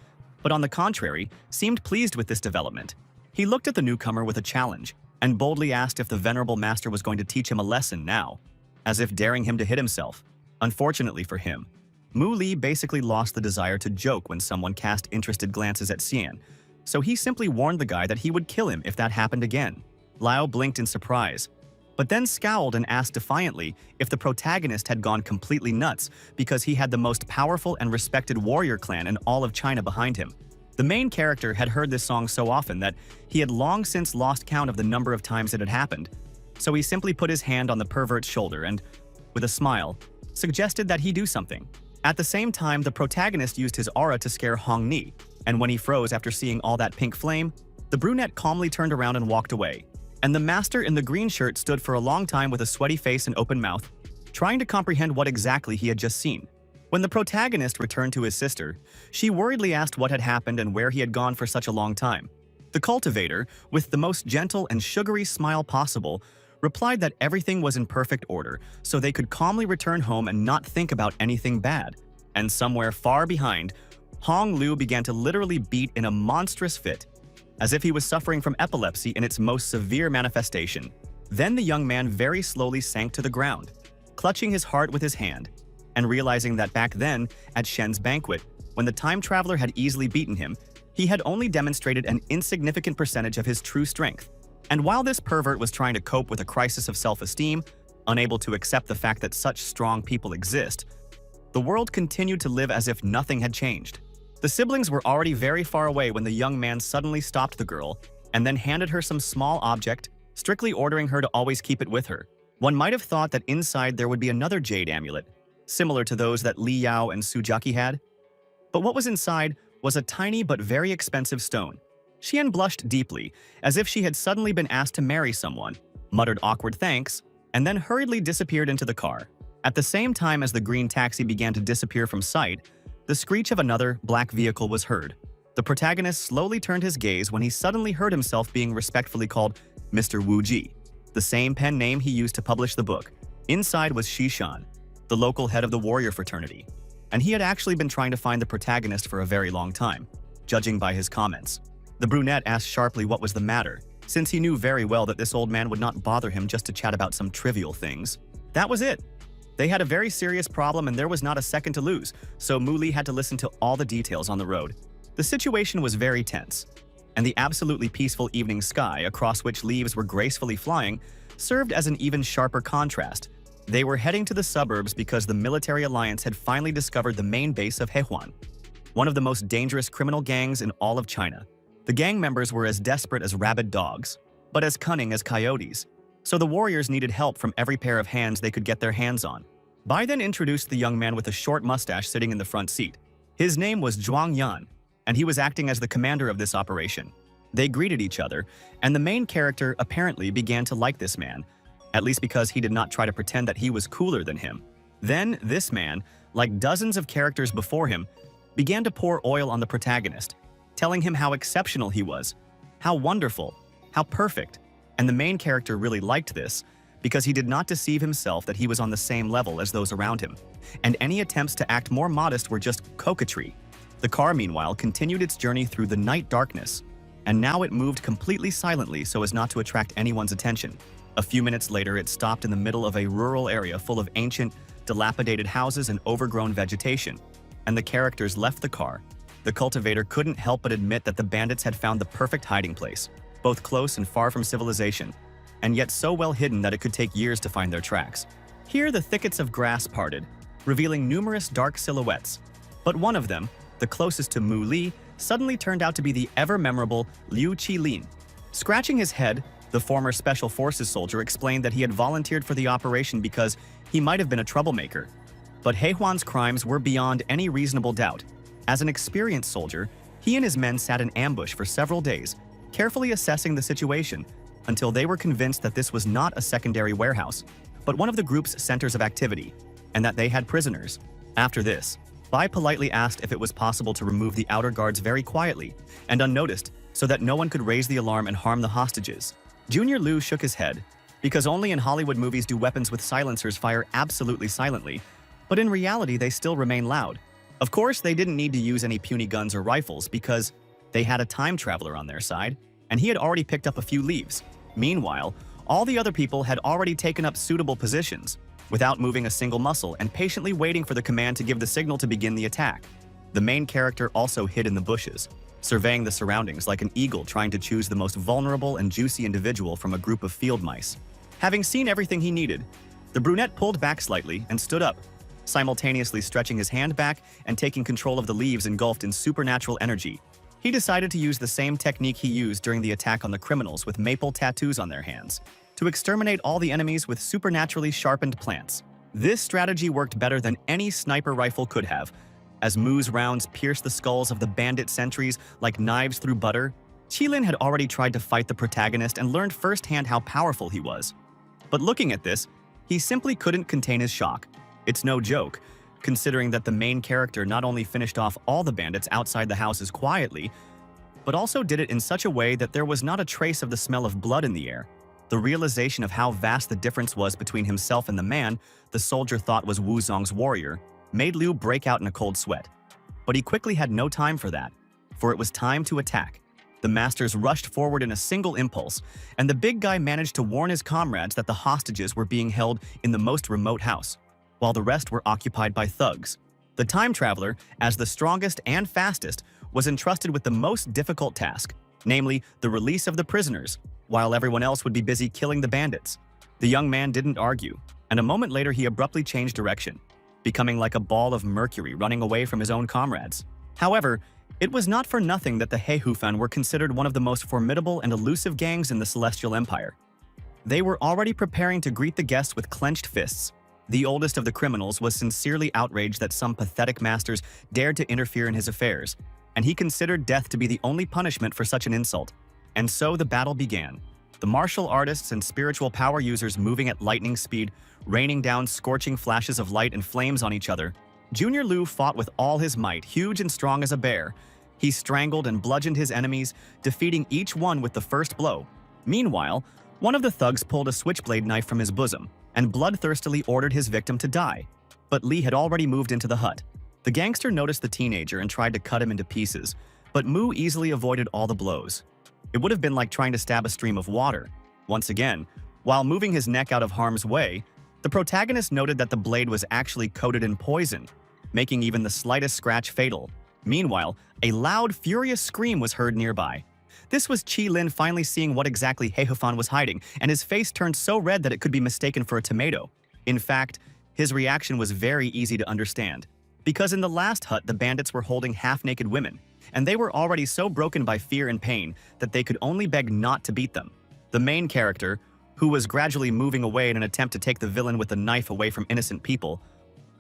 but on the contrary, seemed pleased with this development. He looked at the newcomer with a challenge, and boldly asked if the venerable master was going to teach him a lesson now, as if daring him to hit himself. Unfortunately for him, Mu Li basically lost the desire to joke when someone cast interested glances at Xian, so he simply warned the guy that he would kill him if that happened again. Lao blinked in surprise, but then scowled and asked defiantly if the protagonist had gone completely nuts because he had the most powerful and respected warrior clan in all of China behind him. The main character had heard this song so often that he had long since lost count of the number of times it had happened, so he simply put his hand on the pervert's shoulder and, with a smile, suggested that he do something. At the same time, the protagonist used his aura to scare Hong Ni, and when he froze after seeing all that pink flame, the brunette calmly turned around and walked away. And the master in the green shirt stood for a long time with a sweaty face and open mouth, trying to comprehend what exactly he had just seen. When the protagonist returned to his sister, she worriedly asked what had happened and where he had gone for such a long time. The cultivator, with the most gentle and sugary smile possible, replied that everything was in perfect order, so they could calmly return home and not think about anything bad. And somewhere far behind, Hong Liu began to literally beat in a monstrous fit, as if he was suffering from epilepsy in its most severe manifestation. Then the young man very slowly sank to the ground, clutching his heart with his hand, and realizing that back then, at Shen's banquet, when the time traveler had easily beaten him, he had only demonstrated an insignificant percentage of his true strength. And while this pervert was trying to cope with a crisis of self-esteem, unable to accept the fact that such strong people exist, the world continued to live as if nothing had changed. The siblings were already very far away when the young man suddenly stopped the girl and then handed her some small object, strictly ordering her to always keep it with her. One might have thought that inside there would be another jade amulet, similar to those that Li Yao and Sujaki had. But what was inside was a tiny but very expensive stone. Xian blushed deeply, as if she had suddenly been asked to marry someone, muttered awkward thanks, and then hurriedly disappeared into the car. At the same time as the green taxi began to disappear from sight, the screech of another black vehicle was heard. The protagonist slowly turned his gaze when he suddenly heard himself being respectfully called Mr. Wu Ji, the same pen name he used to publish the book. Inside was Shishan, the local head of the warrior fraternity, and he had actually been trying to find the protagonist for a very long time, judging by his comments. The brunette asked sharply what was the matter, since he knew very well that this old man would not bother him just to chat about some trivial things. That was it. They had a very serious problem and there was not a second to lose, so Mu Li had to listen to all the details on the road. The situation was very tense, and the absolutely peaceful evening sky, across which leaves were gracefully flying, served as an even sharper contrast. They were heading to the suburbs because the military alliance had finally discovered the main base of Hehuan, one of the most dangerous criminal gangs in all of China. The gang members were as desperate as rabid dogs, but as cunning as coyotes. So the warriors needed help from every pair of hands they could get their hands on. Bai then introduced the young man with a short mustache sitting in the front seat. His name was Zhuang Yan, and he was acting as the commander of this operation. They greeted each other, and the main character apparently began to like this man, at least because he did not try to pretend that he was cooler than him. Then this man, like dozens of characters before him, began to pour oil on the protagonist, telling him how exceptional he was, how wonderful, How perfect! And the main character really liked this, because he did not deceive himself that he was on the same level as those around him, and any attempts to act more modest were just coquetry. The car, meanwhile, continued its journey through the night darkness, and now it moved completely silently so as not to attract anyone's attention. A few minutes later, it stopped in the middle of a rural area full of ancient, dilapidated houses and overgrown vegetation, and the characters left the car. The cultivator couldn't help but admit that the bandits had found the perfect hiding place, both close and far from civilization, and yet so well hidden that it could take years to find their tracks. Here, the thickets of grass parted, revealing numerous dark silhouettes, but one of them, the closest to Mu Li, suddenly turned out to be the ever-memorable Liu Qilin. Scratching his head, the former Special Forces soldier explained that he had volunteered for the operation because he might have been a troublemaker. But He Huan's crimes were beyond any reasonable doubt. As an experienced soldier, he and his men sat in ambush for several days, carefully assessing the situation, until they were convinced that this was not a secondary warehouse, but one of the group's centers of activity, and that they had prisoners. After this, Bai politely asked if it was possible to remove the outer guards very quietly and unnoticed so that no one could raise the alarm and harm the hostages. Junior Liu shook his head, because only in Hollywood movies do weapons with silencers fire absolutely silently, but in reality they still remain loud. Of course, they didn't need to use any puny guns or rifles because they had a time traveler on their side, and he had already picked up a few leaves. Meanwhile, all the other people had already taken up suitable positions, without moving a single muscle and patiently waiting for the command to give the signal to begin the attack. The main character also hid in the bushes, surveying the surroundings like an eagle trying to choose the most vulnerable and juicy individual from a group of field mice. Having seen everything he needed, the brunette pulled back slightly and stood up, simultaneously stretching his hand back and taking control of the leaves engulfed in supernatural energy. He decided to use the same technique he used during the attack on the criminals with maple tattoos on their hands, to exterminate all the enemies with supernaturally sharpened plants. This strategy worked better than any sniper rifle could have, as Mu's rounds pierced the skulls of the bandit sentries like knives through butter. Qilin had already tried to fight the protagonist and learned firsthand how powerful he was. But looking at this, he simply couldn't contain his shock. It's no joke, considering that the main character not only finished off all the bandits outside the houses quietly, but also did it in such a way that there was not a trace of the smell of blood in the air. The realization of how vast the difference was between himself and the man the soldier thought was Wu Zong's warrior made Liu break out in a cold sweat. But he quickly had no time for that, for it was time to attack. The masters rushed forward in a single impulse, and the big guy managed to warn his comrades that the hostages were being held in the most remote house, while the rest were occupied by thugs. The time traveler, as the strongest and fastest, was entrusted with the most difficult task, namely the release of the prisoners, while everyone else would be busy killing the bandits. The young man didn't argue, and a moment later he abruptly changed direction, becoming like a ball of mercury running away from his own comrades. However, it was not for nothing that the He Hufan were considered one of the most formidable and elusive gangs in the Celestial Empire. They were already preparing to greet the guests with clenched fists. The oldest of the criminals was sincerely outraged that some pathetic masters dared to interfere in his affairs, and he considered death to be the only punishment for such an insult. And so the battle began. The martial artists and spiritual power users moving at lightning speed, raining down scorching flashes of light and flames on each other. Junior Liu fought with all his might, huge and strong as a bear. He strangled and bludgeoned his enemies, defeating each one with the first blow. Meanwhile, one of the thugs pulled a switchblade knife from his bosom and bloodthirstily ordered his victim to die. But Li had already moved into the hut. The gangster noticed the teenager and tried to cut him into pieces, but Mu easily avoided all the blows. It would have been like trying to stab a stream of water. Once again, while moving his neck out of harm's way, the protagonist noted that the blade was actually coated in poison, making even the slightest scratch fatal. Meanwhile, a loud, furious scream was heard nearby. This was Qilin finally seeing what exactly He Hufan was hiding, and his face turned so red that it could be mistaken for a tomato. In fact, his reaction was very easy to understand, because in the last hut the bandits were holding half-naked women, and they were already so broken by fear and pain that they could only beg not to beat them. The main character, who was gradually moving away in an attempt to take the villain with a knife away from innocent people,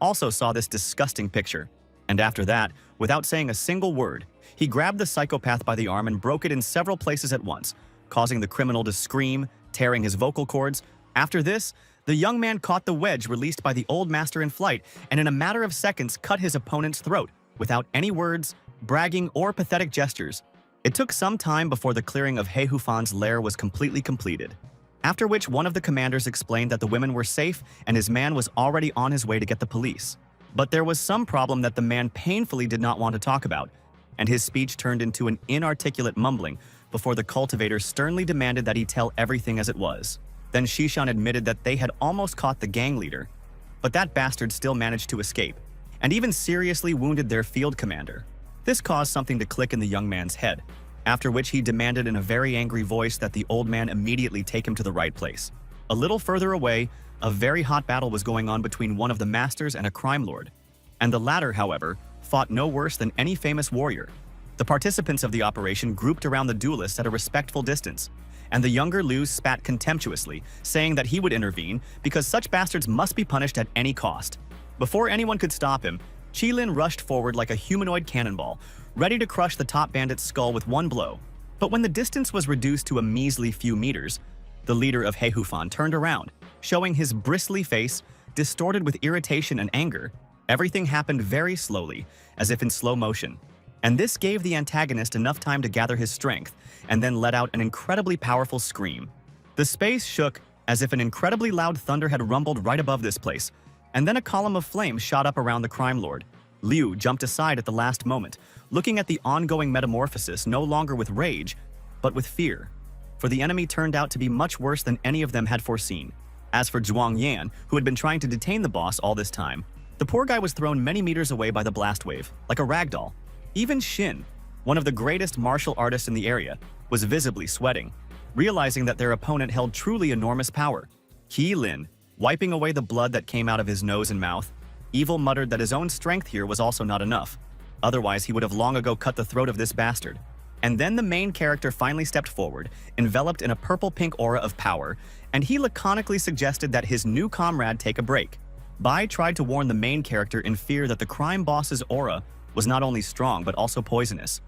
also saw this disgusting picture. And after that, without saying a single word, he grabbed the psychopath by the arm and broke it in several places at once, causing the criminal to scream, tearing his vocal cords. After this, the young man caught the wedge released by the old master in flight and in a matter of seconds cut his opponent's throat, without any words, bragging, or pathetic gestures. It took some time before the clearing of He Hufan's lair was completely completed, after which one of the commanders explained that the women were safe and his man was already on his way to get the police. But there was some problem that the man painfully did not want to talk about, and his speech turned into an inarticulate mumbling before the cultivator sternly demanded that he tell everything as it was. Then Shishan admitted that they had almost caught the gang leader, but that bastard still managed to escape, and even seriously wounded their field commander. This caused something to click in the young man's head, after which he demanded in a very angry voice that the old man immediately take him to the right place. A little further away, a very hot battle was going on between one of the masters and a crime lord, and the latter, however, fought no worse than any famous warrior. The participants of the operation grouped around the duelists at a respectful distance, and the younger Liu spat contemptuously, saying that he would intervene because such bastards must be punished at any cost. Before anyone could stop him, Qilin rushed forward like a humanoid cannonball, ready to crush the top bandit's skull with one blow. But when the distance was reduced to a measly few meters, the leader of He Hufan turned around, showing his bristly face, distorted with irritation and anger. Everything happened very slowly, as if in slow motion, and this gave the antagonist enough time to gather his strength and then let out an incredibly powerful scream. The space shook as if an incredibly loud thunder had rumbled right above this place, and then a column of flame shot up around the crime lord. Liu jumped aside at the last moment, looking at the ongoing metamorphosis no longer with rage, but with fear, for the enemy turned out to be much worse than any of them had foreseen. As for Zhuang Yan, who had been trying to detain the boss all this time, the poor guy was thrown many meters away by the blast wave, like a ragdoll. Even Shin, one of the greatest martial artists in the area, was visibly sweating, realizing that their opponent held truly enormous power. Qilin, wiping away the blood that came out of his nose and mouth, Evil muttered that his own strength here was also not enough. Otherwise, he would have long ago cut the throat of this bastard. And then the main character finally stepped forward, enveloped in a purple-pink aura of power, and he laconically suggested that his new comrade take a break. Bai tried to warn the main character in fear that the crime boss's aura was not only strong but also poisonous.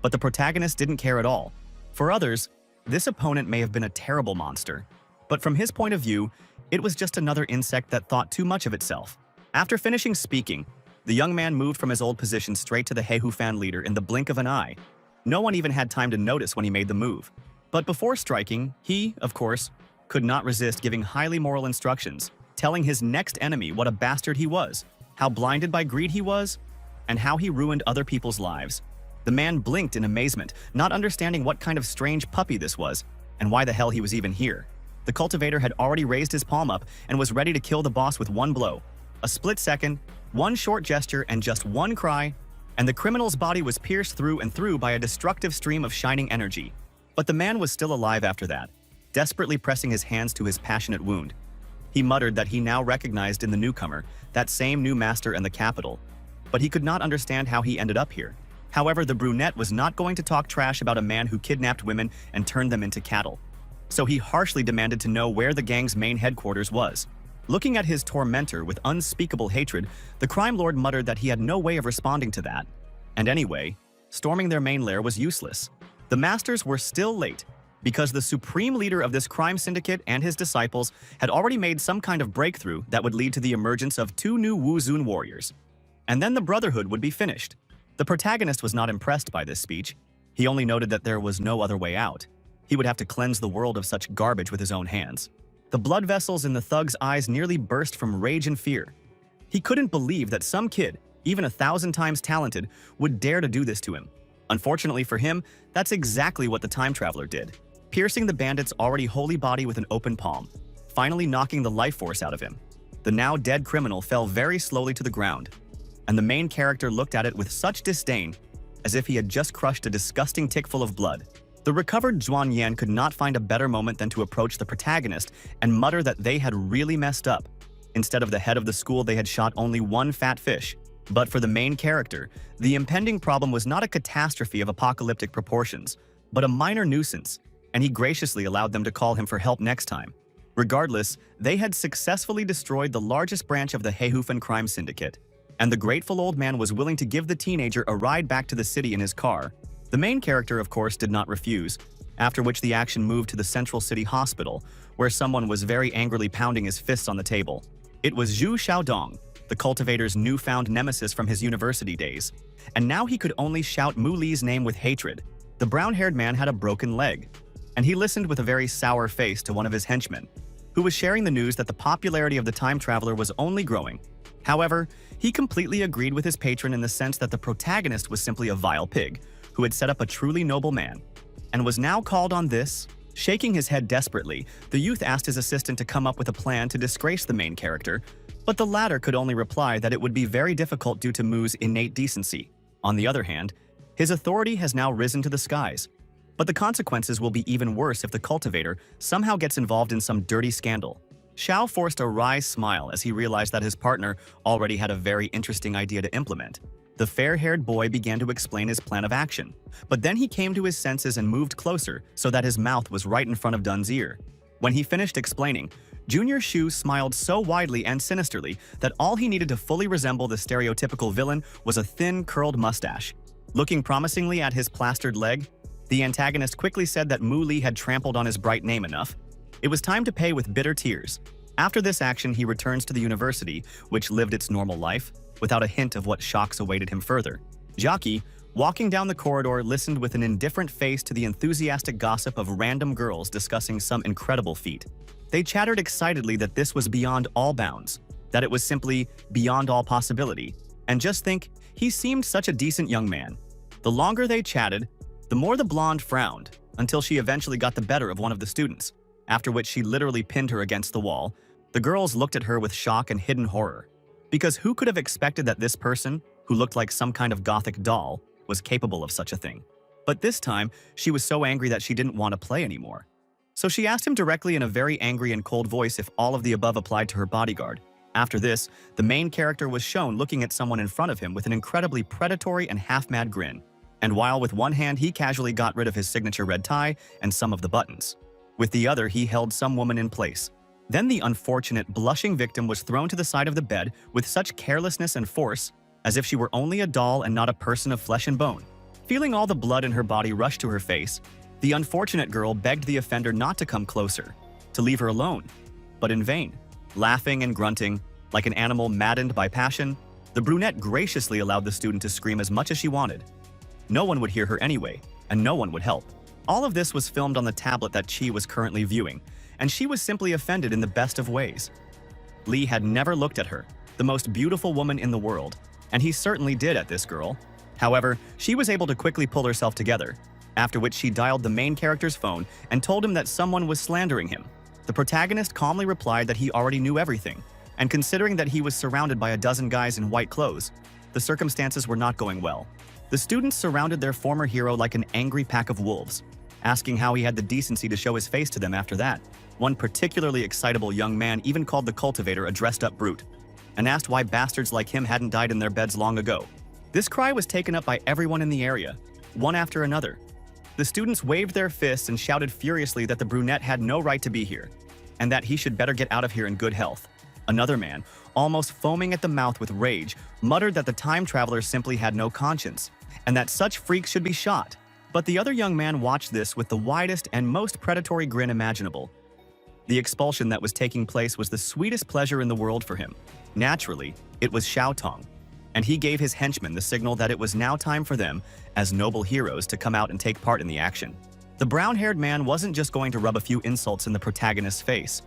But the protagonist didn't care at all. For others, this opponent may have been a terrible monster, but from his point of view, it was just another insect that thought too much of itself. After finishing speaking, the young man moved from his old position straight to the He Hufan leader in the blink of an eye. No one even had time to notice when he made the move. But before striking, he, of course, could not resist giving highly moral instructions, telling his next enemy what a bastard he was, how blinded by greed he was, and how he ruined other people's lives. The man blinked in amazement, not understanding what kind of strange puppy this was, and why the hell he was even here. The cultivator had already raised his palm up and was ready to kill the boss with one blow. A split second, one short gesture, and just one cry, and the criminal's body was pierced through and through by a destructive stream of shining energy. But the man was still alive after that, desperately pressing his hands to his passionate wound. He muttered that he now recognized in the newcomer that same new master in the capital, but he could not understand how he ended up here. However, the brunette was not going to talk trash about a man who kidnapped women and turned them into cattle. So he harshly demanded to know where the gang's main headquarters was. Looking at his tormentor with unspeakable hatred, the crime lord muttered that he had no way of responding to that. And anyway, storming their main lair was useless. The masters were still late, because the supreme leader of this crime syndicate and his disciples had already made some kind of breakthrough that would lead to the emergence of 2 new Wuzun warriors. And then the Brotherhood would be finished. The protagonist was not impressed by this speech. He only noted that there was no other way out. He would have to cleanse the world of such garbage with his own hands. The blood vessels in the thug's eyes nearly burst from rage and fear. He couldn't believe that some kid, even 1,000 times talented, would dare to do this to him. Unfortunately for him, that's exactly what the time traveler did, piercing the bandit's already holy body with an open palm, finally knocking the life force out of him. The now dead criminal fell very slowly to the ground, and the main character looked at it with such disdain, as if he had just crushed a disgusting tick full of blood. The recovered Zhuan Yan could not find a better moment than to approach the protagonist and mutter that they had really messed up. Instead of the head of the school, they had shot only one fat fish. But for the main character, the impending problem was not a catastrophe of apocalyptic proportions, but a minor nuisance, and he graciously allowed them to call him for help next time. Regardless, they had successfully destroyed the largest branch of the He Hufan crime syndicate, and the grateful old man was willing to give the teenager a ride back to the city in his car. The main character, of course, did not refuse, after which the action moved to the Central City Hospital, where someone was very angrily pounding his fists on the table. It was Zhu Xiaodong, the cultivator's newfound nemesis from his university days, and now he could only shout Mu Li's name with hatred. The brown-haired man had a broken leg, and he listened with a very sour face to one of his henchmen, who was sharing the news that the popularity of the time traveler was only growing. However, he completely agreed with his patron in the sense that the protagonist was simply a vile pig, who had set up a truly noble man, and was now called on this. Shaking his head desperately, the youth asked his assistant to come up with a plan to disgrace the main character, but the latter could only reply that it would be very difficult due to Mu's innate decency. On the other hand, his authority has now risen to the skies, but the consequences will be even worse if the cultivator somehow gets involved in some dirty scandal. Xiao forced a wry smile as he realized that his partner already had a very interesting idea to implement. The fair-haired boy began to explain his plan of action, but then he came to his senses and moved closer so that his mouth was right in front of Dun's ear. When he finished explaining, Junior Shu smiled so widely and sinisterly that all he needed to fully resemble the stereotypical villain was a thin, curled mustache. Looking promisingly at his plastered leg, the antagonist quickly said that Mu Li had trampled on his bright name enough. It was time to pay with bitter tears. After this action, he returns to the university, which lived its normal life, without a hint of what shocks awaited him further. Jackie, walking down the corridor, listened with an indifferent face to the enthusiastic gossip of random girls discussing some incredible feat. They chattered excitedly that this was beyond all bounds, that it was simply beyond all possibility. And just think, he seemed such a decent young man. The longer they chatted, the more the blonde frowned, until she eventually got the better of one of the students, after which she literally pinned her against the wall. The girls looked at her with shock and hidden horror, because who could have expected that this person, who looked like some kind of gothic doll, was capable of such a thing? But this time, she was so angry that she didn't want to play anymore. So she asked him directly in a very angry and cold voice if all of the above applied to her bodyguard. After this, the main character was shown looking at someone in front of him with an incredibly predatory and half-mad grin. And while with one hand he casually got rid of his signature red tie and some of the buttons, with the other he held some woman in place. Then the unfortunate, blushing victim was thrown to the side of the bed with such carelessness and force, as if she were only a doll and not a person of flesh and bone. Feeling all the blood in her body rush to her face, the unfortunate girl begged the offender not to come closer, to leave her alone, but in vain. Laughing and grunting, like an animal maddened by passion, the brunette graciously allowed the student to scream as much as she wanted. No one would hear her anyway, and no one would help. All of this was filmed on the tablet that Chi was currently viewing, and she was simply offended in the best of ways. Lee had never looked at her, the most beautiful woman in the world, and he certainly did at this girl. However, she was able to quickly pull herself together, after which she dialed the main character's phone and told him that someone was slandering him. The protagonist calmly replied that he already knew everything, and considering that he was surrounded by a dozen guys in white clothes, the circumstances were not going well. The students surrounded their former hero like an angry pack of wolves, asking how he had the decency to show his face to them after that. One particularly excitable young man even called the cultivator a dressed-up brute, and asked why bastards like him hadn't died in their beds long ago. This cry was taken up by everyone in the area, one after another. The students waved their fists and shouted furiously that the brunette had no right to be here, and that he should better get out of here in good health. Another man, almost foaming at the mouth with rage, muttered that the time traveler simply had no conscience, and that such freaks should be shot. But the other young man watched this with the widest and most predatory grin imaginable. The expulsion that was taking place was the sweetest pleasure in the world for him. Naturally, it was Xiao Tong, and he gave his henchmen the signal that it was now time for them, as noble heroes, to come out and take part in the action. The brown-haired man wasn't just going to rub a few insults in the protagonist's face.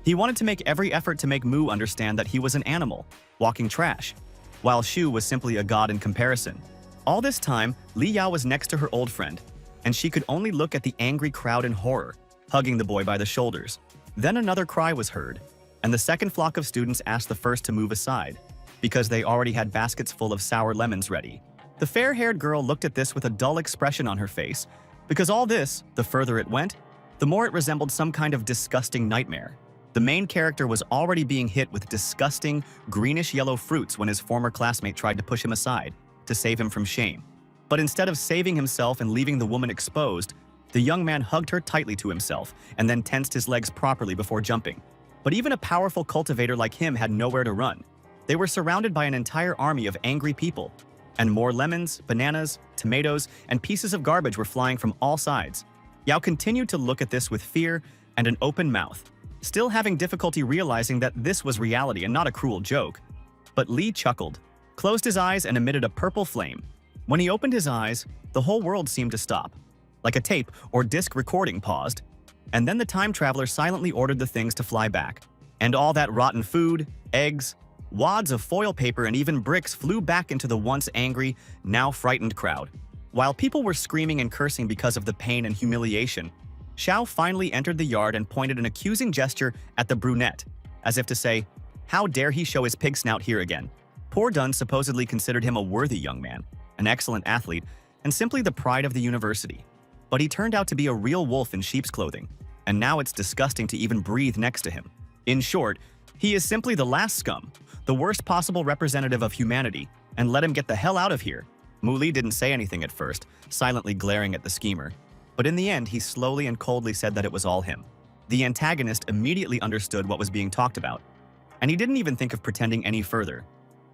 He wanted to make every effort to make Mu understand that he was an animal, walking trash, while Shu was simply a god in comparison. All this time, Li Yao was next to her old friend, and she could only look at the angry crowd in horror, hugging the boy by the shoulders. Then another cry was heard, and the second flock of students asked the first to move aside, because they already had baskets full of sour lemons ready. The fair-haired girl looked at this with a dull expression on her face, because all this, the further it went, the more it resembled some kind of disgusting nightmare. The main character was already being hit with disgusting, greenish-yellow fruits when his former classmate tried to push him aside to save him from shame. But instead of saving himself and leaving the woman exposed, the young man hugged her tightly to himself and then tensed his legs properly before jumping. But even a powerful cultivator like him had nowhere to run. They were surrounded by an entire army of angry people, and more lemons, bananas, tomatoes, and pieces of garbage were flying from all sides. Yao continued to look at this with fear and an open mouth, still having difficulty realizing that this was reality and not a cruel joke. But Li chuckled, closed his eyes, and emitted a purple flame. When he opened his eyes, the whole world seemed to stop. like a tape or disc recording paused, and then the time traveler silently ordered the things to fly back. And all that rotten food, eggs, wads of foil paper, and even bricks flew back into the once angry, now frightened crowd. While people were screaming and cursing because of the pain and humiliation, Xiao finally entered the yard and pointed an accusing gesture at the brunette, as if to say, "How dare he show his pig snout here again?" Poor Dun supposedly considered him a worthy young man, an excellent athlete, and simply the pride of the university. But he turned out to be a real wolf in sheep's clothing, and now it's disgusting to even breathe next to him. In short, he is simply the last scum, the worst possible representative of humanity, and let him get the hell out of here. Mu Li didn't say anything at first, silently glaring at the schemer. But in the end, he slowly and coldly said that it was all him. The antagonist immediately understood what was being talked about, and he didn't even think of pretending any further.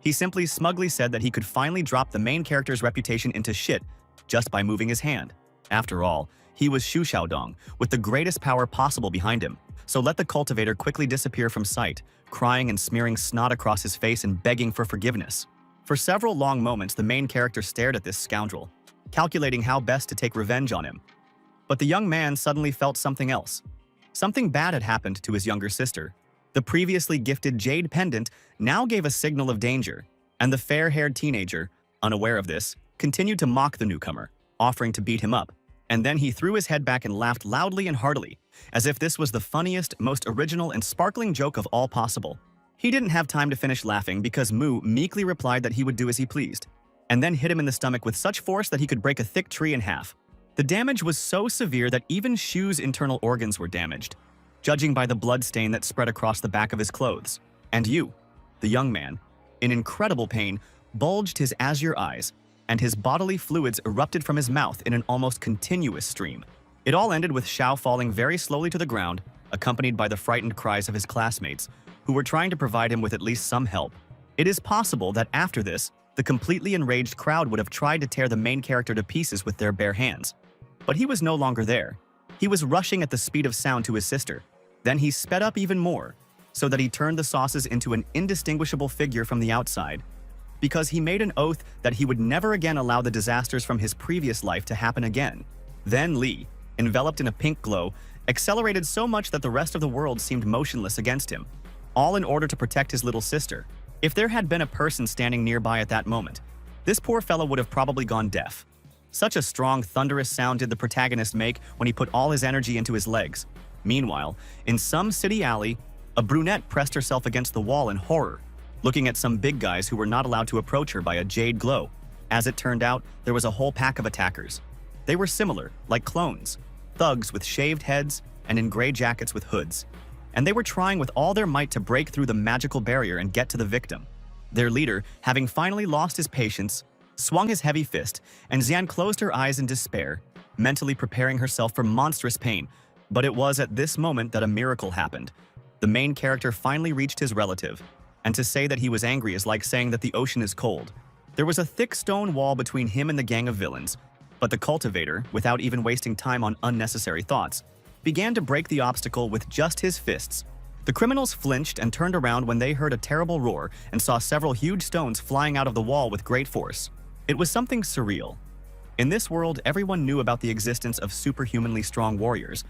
He simply smugly said that he could finally drop the main character's reputation into shit just by moving his hand. After all, he was Xu Xiaodong, with the greatest power possible behind him. So let the cultivator quickly disappear from sight, crying and smearing snot across his face and begging for forgiveness. For several long moments, the main character stared at this scoundrel, calculating how best to take revenge on him. But the young man suddenly felt something else. Something bad had happened to his younger sister. The previously gifted jade pendant now gave a signal of danger, and the fair-haired teenager, unaware of this, continued to mock the newcomer, offering to beat him up. And then he threw his head back and laughed loudly and heartily, as if this was the funniest, most original and sparkling joke of all possible. He didn't have time to finish laughing because Mu meekly replied that he would do as he pleased, and then hit him in the stomach with such force that he could break a thick tree in half. The damage was so severe that even Xu's internal organs were damaged, judging by the blood stain that spread across the back of his clothes. And Yu, the young man, in incredible pain, bulged his azure eyes, and his bodily fluids erupted from his mouth in an almost continuous stream. It all ended with Xiao falling very slowly to the ground, accompanied by the frightened cries of his classmates, who were trying to provide him with at least some help. It is possible that after this, the completely enraged crowd would have tried to tear the main character to pieces with their bare hands. But he was no longer there. He was rushing at the speed of sound to his sister. Then he sped up even more, so that he turned the sauces into an indistinguishable figure from the outside, because he made an oath that he would never again allow the disasters from his previous life to happen again. Then Li, enveloped in a pink glow, accelerated so much that the rest of the world seemed motionless against him, all in order to protect his little sister. If there had been a person standing nearby at that moment, this poor fellow would have probably gone deaf. Such a strong, thunderous sound did the protagonist make when he put all his energy into his legs. Meanwhile, in some city alley, a brunette pressed herself against the wall in horror, looking at some big guys who were not allowed to approach her by a jade glow. As it turned out, there was a whole pack of attackers. They were similar, like clones, thugs with shaved heads and in gray jackets with hoods. And they were trying with all their might to break through the magical barrier and get to the victim. Their leader, having finally lost his patience, swung his heavy fist, and Xian closed her eyes in despair, mentally preparing herself for monstrous pain. But it was at this moment that a miracle happened. The main character finally reached his relative, and to say that he was angry is like saying that the ocean is cold. There was a thick stone wall between him and the gang of villains, but the cultivator, without even wasting time on unnecessary thoughts, began to break the obstacle with just his fists. The criminals flinched and turned around when they heard a terrible roar and saw several huge stones flying out of the wall with great force. It was something surreal. In this world, everyone knew about the existence of superhumanly strong warriors,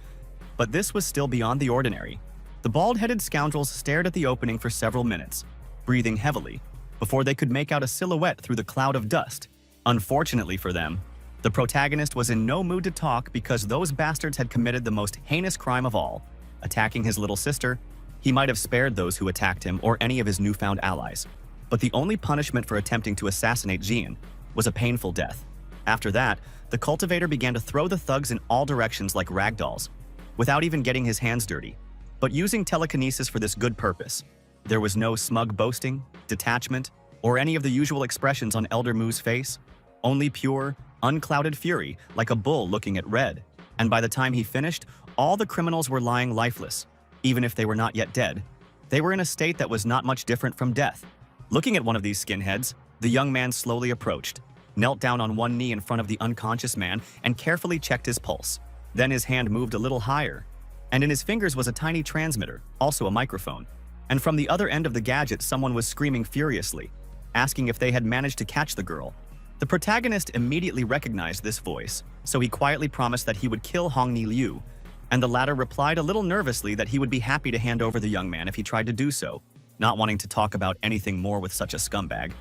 but this was still beyond the ordinary. The bald-headed scoundrels stared at the opening for several minutes, breathing heavily, before they could make out a silhouette through the cloud of dust. Unfortunately for them, the protagonist was in no mood to talk because those bastards had committed the most heinous crime of all, attacking his little sister. He might have spared those who attacked him or any of his newfound allies, but the only punishment for attempting to assassinate Jian was a painful death. After that, the cultivator began to throw the thugs in all directions like ragdolls, without even getting his hands dirty, but using telekinesis for this good purpose. There was no smug boasting, detachment, or any of the usual expressions on Elder Mu's face, only pure, unclouded fury like a bull looking at red. And by the time he finished, all the criminals were lying lifeless, even if they were not yet dead. They were in a state that was not much different from death. Looking at one of these skinheads, the young man slowly approached, knelt down on one knee in front of the unconscious man, and carefully checked his pulse. Then his hand moved a little higher, and in his fingers was a tiny transmitter, also a microphone. And from the other end of the gadget, someone was screaming furiously, asking if they had managed to catch the girl. The protagonist immediately recognized this voice, so he quietly promised that he would kill Hongni Liu, and the latter replied a little nervously that he would be happy to hand over the young man if he tried to do so, not wanting to talk about anything more with such a scumbag.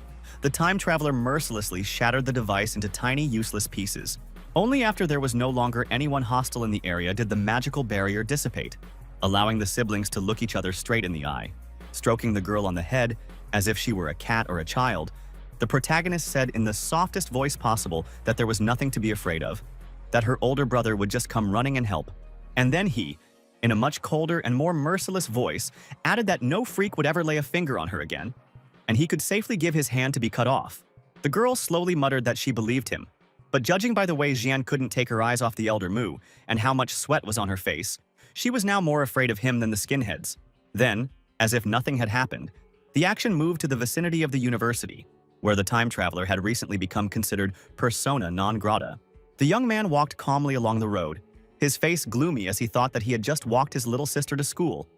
The time traveler mercilessly shattered the device into tiny, useless pieces. Only after there was no longer anyone hostile in the area did the magical barrier dissipate, allowing the siblings to look each other straight in the eye. Stroking the girl on the head, as if she were a cat or a child, the protagonist said in the softest voice possible that there was nothing to be afraid of, that her older brother would just come running and help. And then he, in a much colder and more merciless voice, added that no freak would ever lay a finger on her again, and he could safely give his hand to be cut off. The girl slowly muttered that she believed him, but judging by the way Jian couldn't take her eyes off the elder Mu and how much sweat was on her face, she was now more afraid of him than the skinheads. Then, as if nothing had happened, the action moved to the vicinity of the university, where the time traveler had recently become considered persona non grata. The young man walked calmly along the road, his face gloomy as he thought that he had just walked his little sister to school.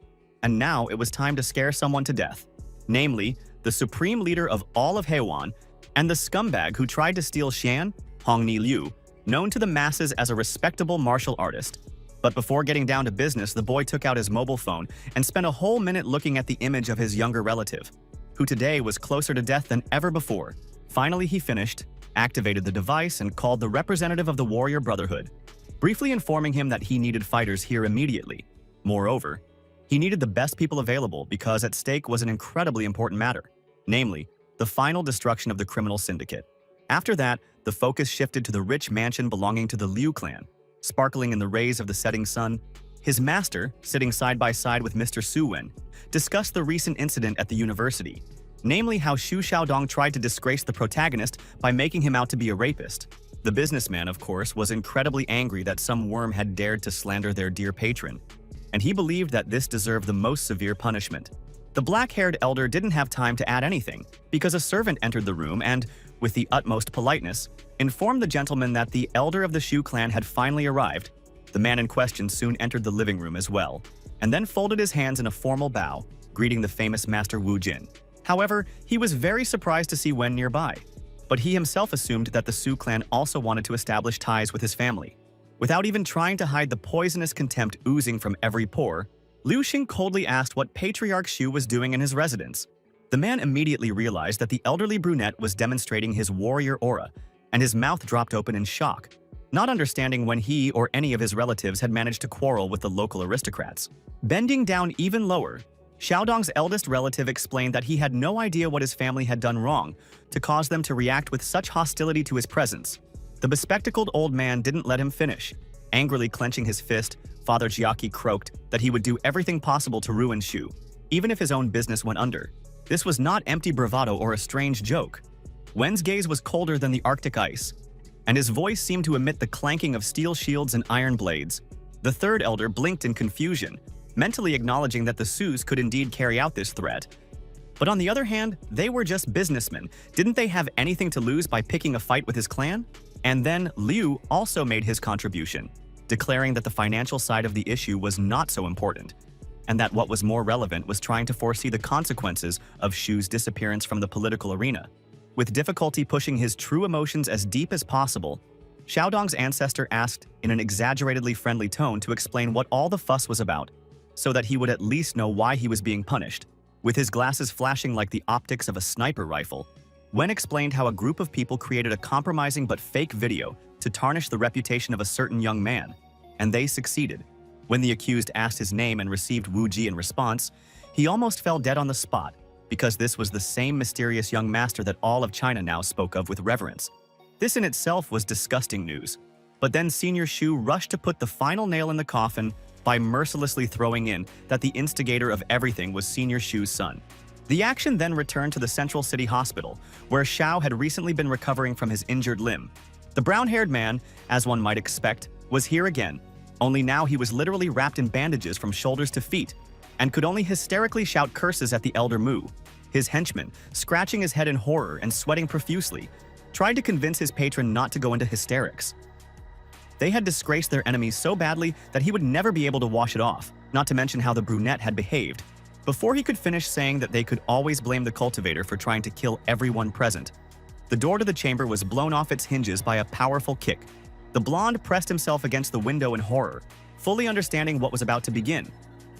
And now it was time to scare someone to death, namely, the supreme leader of all of Heiwan and the scumbag who tried to steal Xian, Hongni Liu, known to the masses as a respectable martial artist. But before getting down to business, the boy took out his mobile phone and spent a whole minute looking at the image of his younger relative, who today was closer to death than ever before. Finally, he finished, activated the device, and called the representative of the Warrior Brotherhood, briefly informing him that he needed fighters here immediately. Moreover, he needed the best people available because at stake was an incredibly important matter, namely, the final destruction of the criminal syndicate. After that, the focus shifted to the rich mansion belonging to the Liu clan, sparkling in the rays of the setting sun. His master, sitting side by side with Mr. Su Wen, discussed the recent incident at the university, namely how Xu Xiaodong tried to disgrace the protagonist by making him out to be a rapist. The businessman, of course, was incredibly angry that some worm had dared to slander their dear patron, and he believed that this deserved the most severe punishment. The black-haired elder didn't have time to add anything, because a servant entered the room and, with the utmost politeness, informed the gentleman that the elder of the Xu clan had finally arrived. The man in question soon entered the living room as well, and then folded his hands in a formal bow, greeting the famous Master Wu Jin. However, he was very surprised to see Wen nearby, but he himself assumed that the Su clan also wanted to establish ties with his family. Without even trying to hide the poisonous contempt oozing from every pore, Liu Xing coldly asked what Patriarch Xu was doing in his residence. The man immediately realized that the elderly brunette was demonstrating his warrior aura, and his mouth dropped open in shock, not understanding when he or any of his relatives had managed to quarrel with the local aristocrats. Bending down even lower, Xiaodong's eldest relative explained that he had no idea what his family had done wrong to cause them to react with such hostility to his presence. The bespectacled old man didn't let him finish. Angrily clenching his fist, Father Jiaki croaked that he would do everything possible to ruin Xu, even if his own business went under. This was not empty bravado or a strange joke. Wen's gaze was colder than the Arctic ice, and his voice seemed to emit the clanking of steel shields and iron blades. The third elder blinked in confusion, mentally acknowledging that the Sus could indeed carry out this threat. But on the other hand, they were just businessmen. Didn't they have anything to lose by picking a fight with his clan? And then Liu also made his contribution, declaring that the financial side of the issue was not so important, and that what was more relevant was trying to foresee the consequences of Xu's disappearance from the political arena. With difficulty pushing his true emotions as deep as possible, Xiaodong's ancestor asked in an exaggeratedly friendly tone to explain what all the fuss was about, so that he would at least know why he was being punished. With his glasses flashing like the optics of a sniper rifle, Wen explained how a group of people created a compromising but fake video to tarnish the reputation of a certain young man, and they succeeded. When the accused asked his name and received Wu Ji in response, he almost fell dead on the spot, because this was the same mysterious young master that all of China now spoke of with reverence. This in itself was disgusting news. But then Senior Xu rushed to put the final nail in the coffin by mercilessly throwing in that the instigator of everything was Senior Xu's son. The action then returned to the Central City Hospital, where Xiao had recently been recovering from his injured limb. The brown-haired man, as one might expect, was here again, only now he was literally wrapped in bandages from shoulders to feet, and could only hysterically shout curses at the elder Mu. His henchman, scratching his head in horror and sweating profusely, tried to convince his patron not to go into hysterics. They had disgraced their enemies so badly that he would never be able to wash it off, not to mention how the brunette had behaved. Before he could finish saying that they could always blame the cultivator for trying to kill everyone present, The door to the chamber was blown off its hinges by a powerful kick. The blonde pressed himself against the window in horror, fully understanding what was about to begin.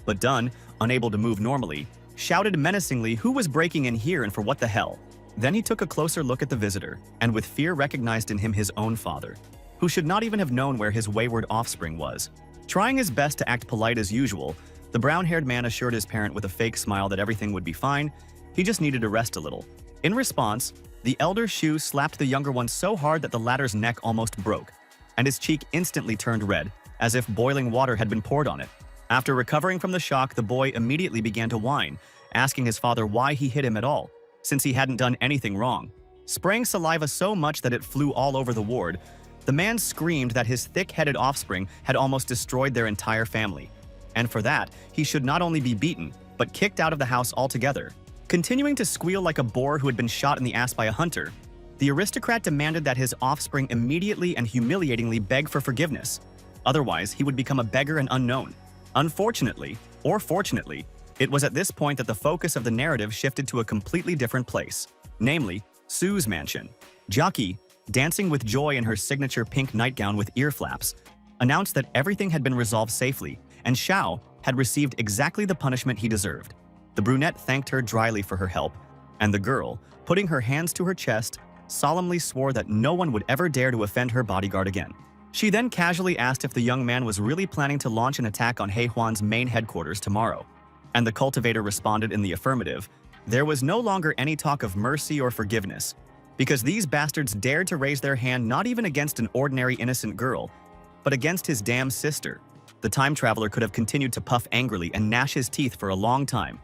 But Dunn, unable to move normally, shouted menacingly who was breaking in here and for what the hell. Then he took a closer look at the visitor, and with fear recognized in him his own father, who should not even have known where his wayward offspring was. Trying his best to act polite as usual, the brown-haired man assured his parent with a fake smile that everything would be fine, he just needed to rest a little. In response, the elder Shu slapped the younger one so hard that the latter's neck almost broke, and his cheek instantly turned red, as if boiling water had been poured on it. After recovering from the shock, the boy immediately began to whine, asking his father why he hit him at all, since he hadn't done anything wrong. Spraying saliva so much that it flew all over the ward, the man screamed that his thick-headed offspring had almost destroyed their entire family. And for that, he should not only be beaten, but kicked out of the house altogether. Continuing to squeal like a boar who had been shot in the ass by a hunter, the aristocrat demanded that his offspring immediately and humiliatingly beg for forgiveness. Otherwise, he would become a beggar and unknown. Unfortunately, or fortunately, it was at this point that the focus of the narrative shifted to a completely different place, namely, Sue's mansion. Jackie, dancing with joy in her signature pink nightgown with ear flaps, announced that everything had been resolved safely, and Xiao had received exactly the punishment he deserved. The brunette thanked her dryly for her help, and the girl, putting her hands to her chest, solemnly swore that no one would ever dare to offend her bodyguard again. She then casually asked if the young man was really planning to launch an attack on Heihuan's main headquarters tomorrow, and the cultivator responded in the affirmative. There was no longer any talk of mercy or forgiveness, because these bastards dared to raise their hand not even against an ordinary innocent girl, but against his damn sister. The time traveler could have continued to puff angrily and gnash his teeth for a long time.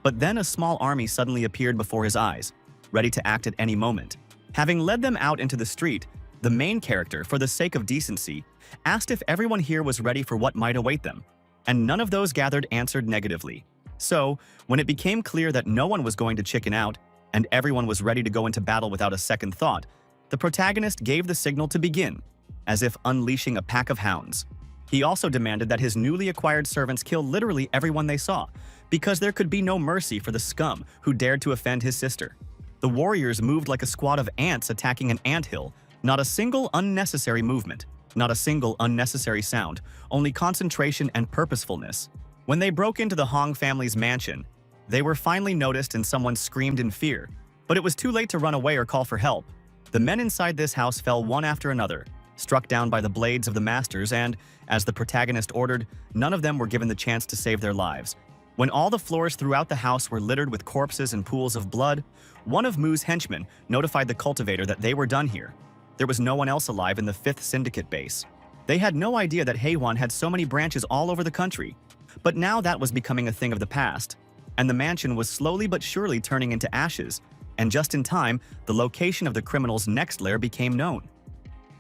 But then a small army suddenly appeared before his eyes, ready to act at any moment. Having led them out into the street, the main character, for the sake of decency, asked if everyone here was ready for what might await them, and none of those gathered answered negatively. So, when it became clear that no one was going to chicken out, and everyone was ready to go into battle without a second thought, the protagonist gave the signal to begin, as if unleashing a pack of hounds. He also demanded that his newly acquired servants kill literally everyone they saw, because there could be no mercy for the scum who dared to offend his sister. The warriors moved like a squad of ants attacking an anthill, not a single unnecessary movement, not a single unnecessary sound, only concentration and purposefulness. When they broke into the Hong family's mansion, they were finally noticed and someone screamed in fear, but it was too late to run away or call for help. The men inside this house fell one after another, struck down by the blades of the masters, and, as the protagonist ordered, none of them were given the chance to save their lives. When all the floors throughout the house were littered with corpses and pools of blood, one of Mu's henchmen notified the cultivator that they were done here. There was no one else alive in the 5th Syndicate base. They had no idea that Heihuan had so many branches all over the country. But now that was becoming a thing of the past, and the mansion was slowly but surely turning into ashes, and just in time, the location of the criminal's next lair became known.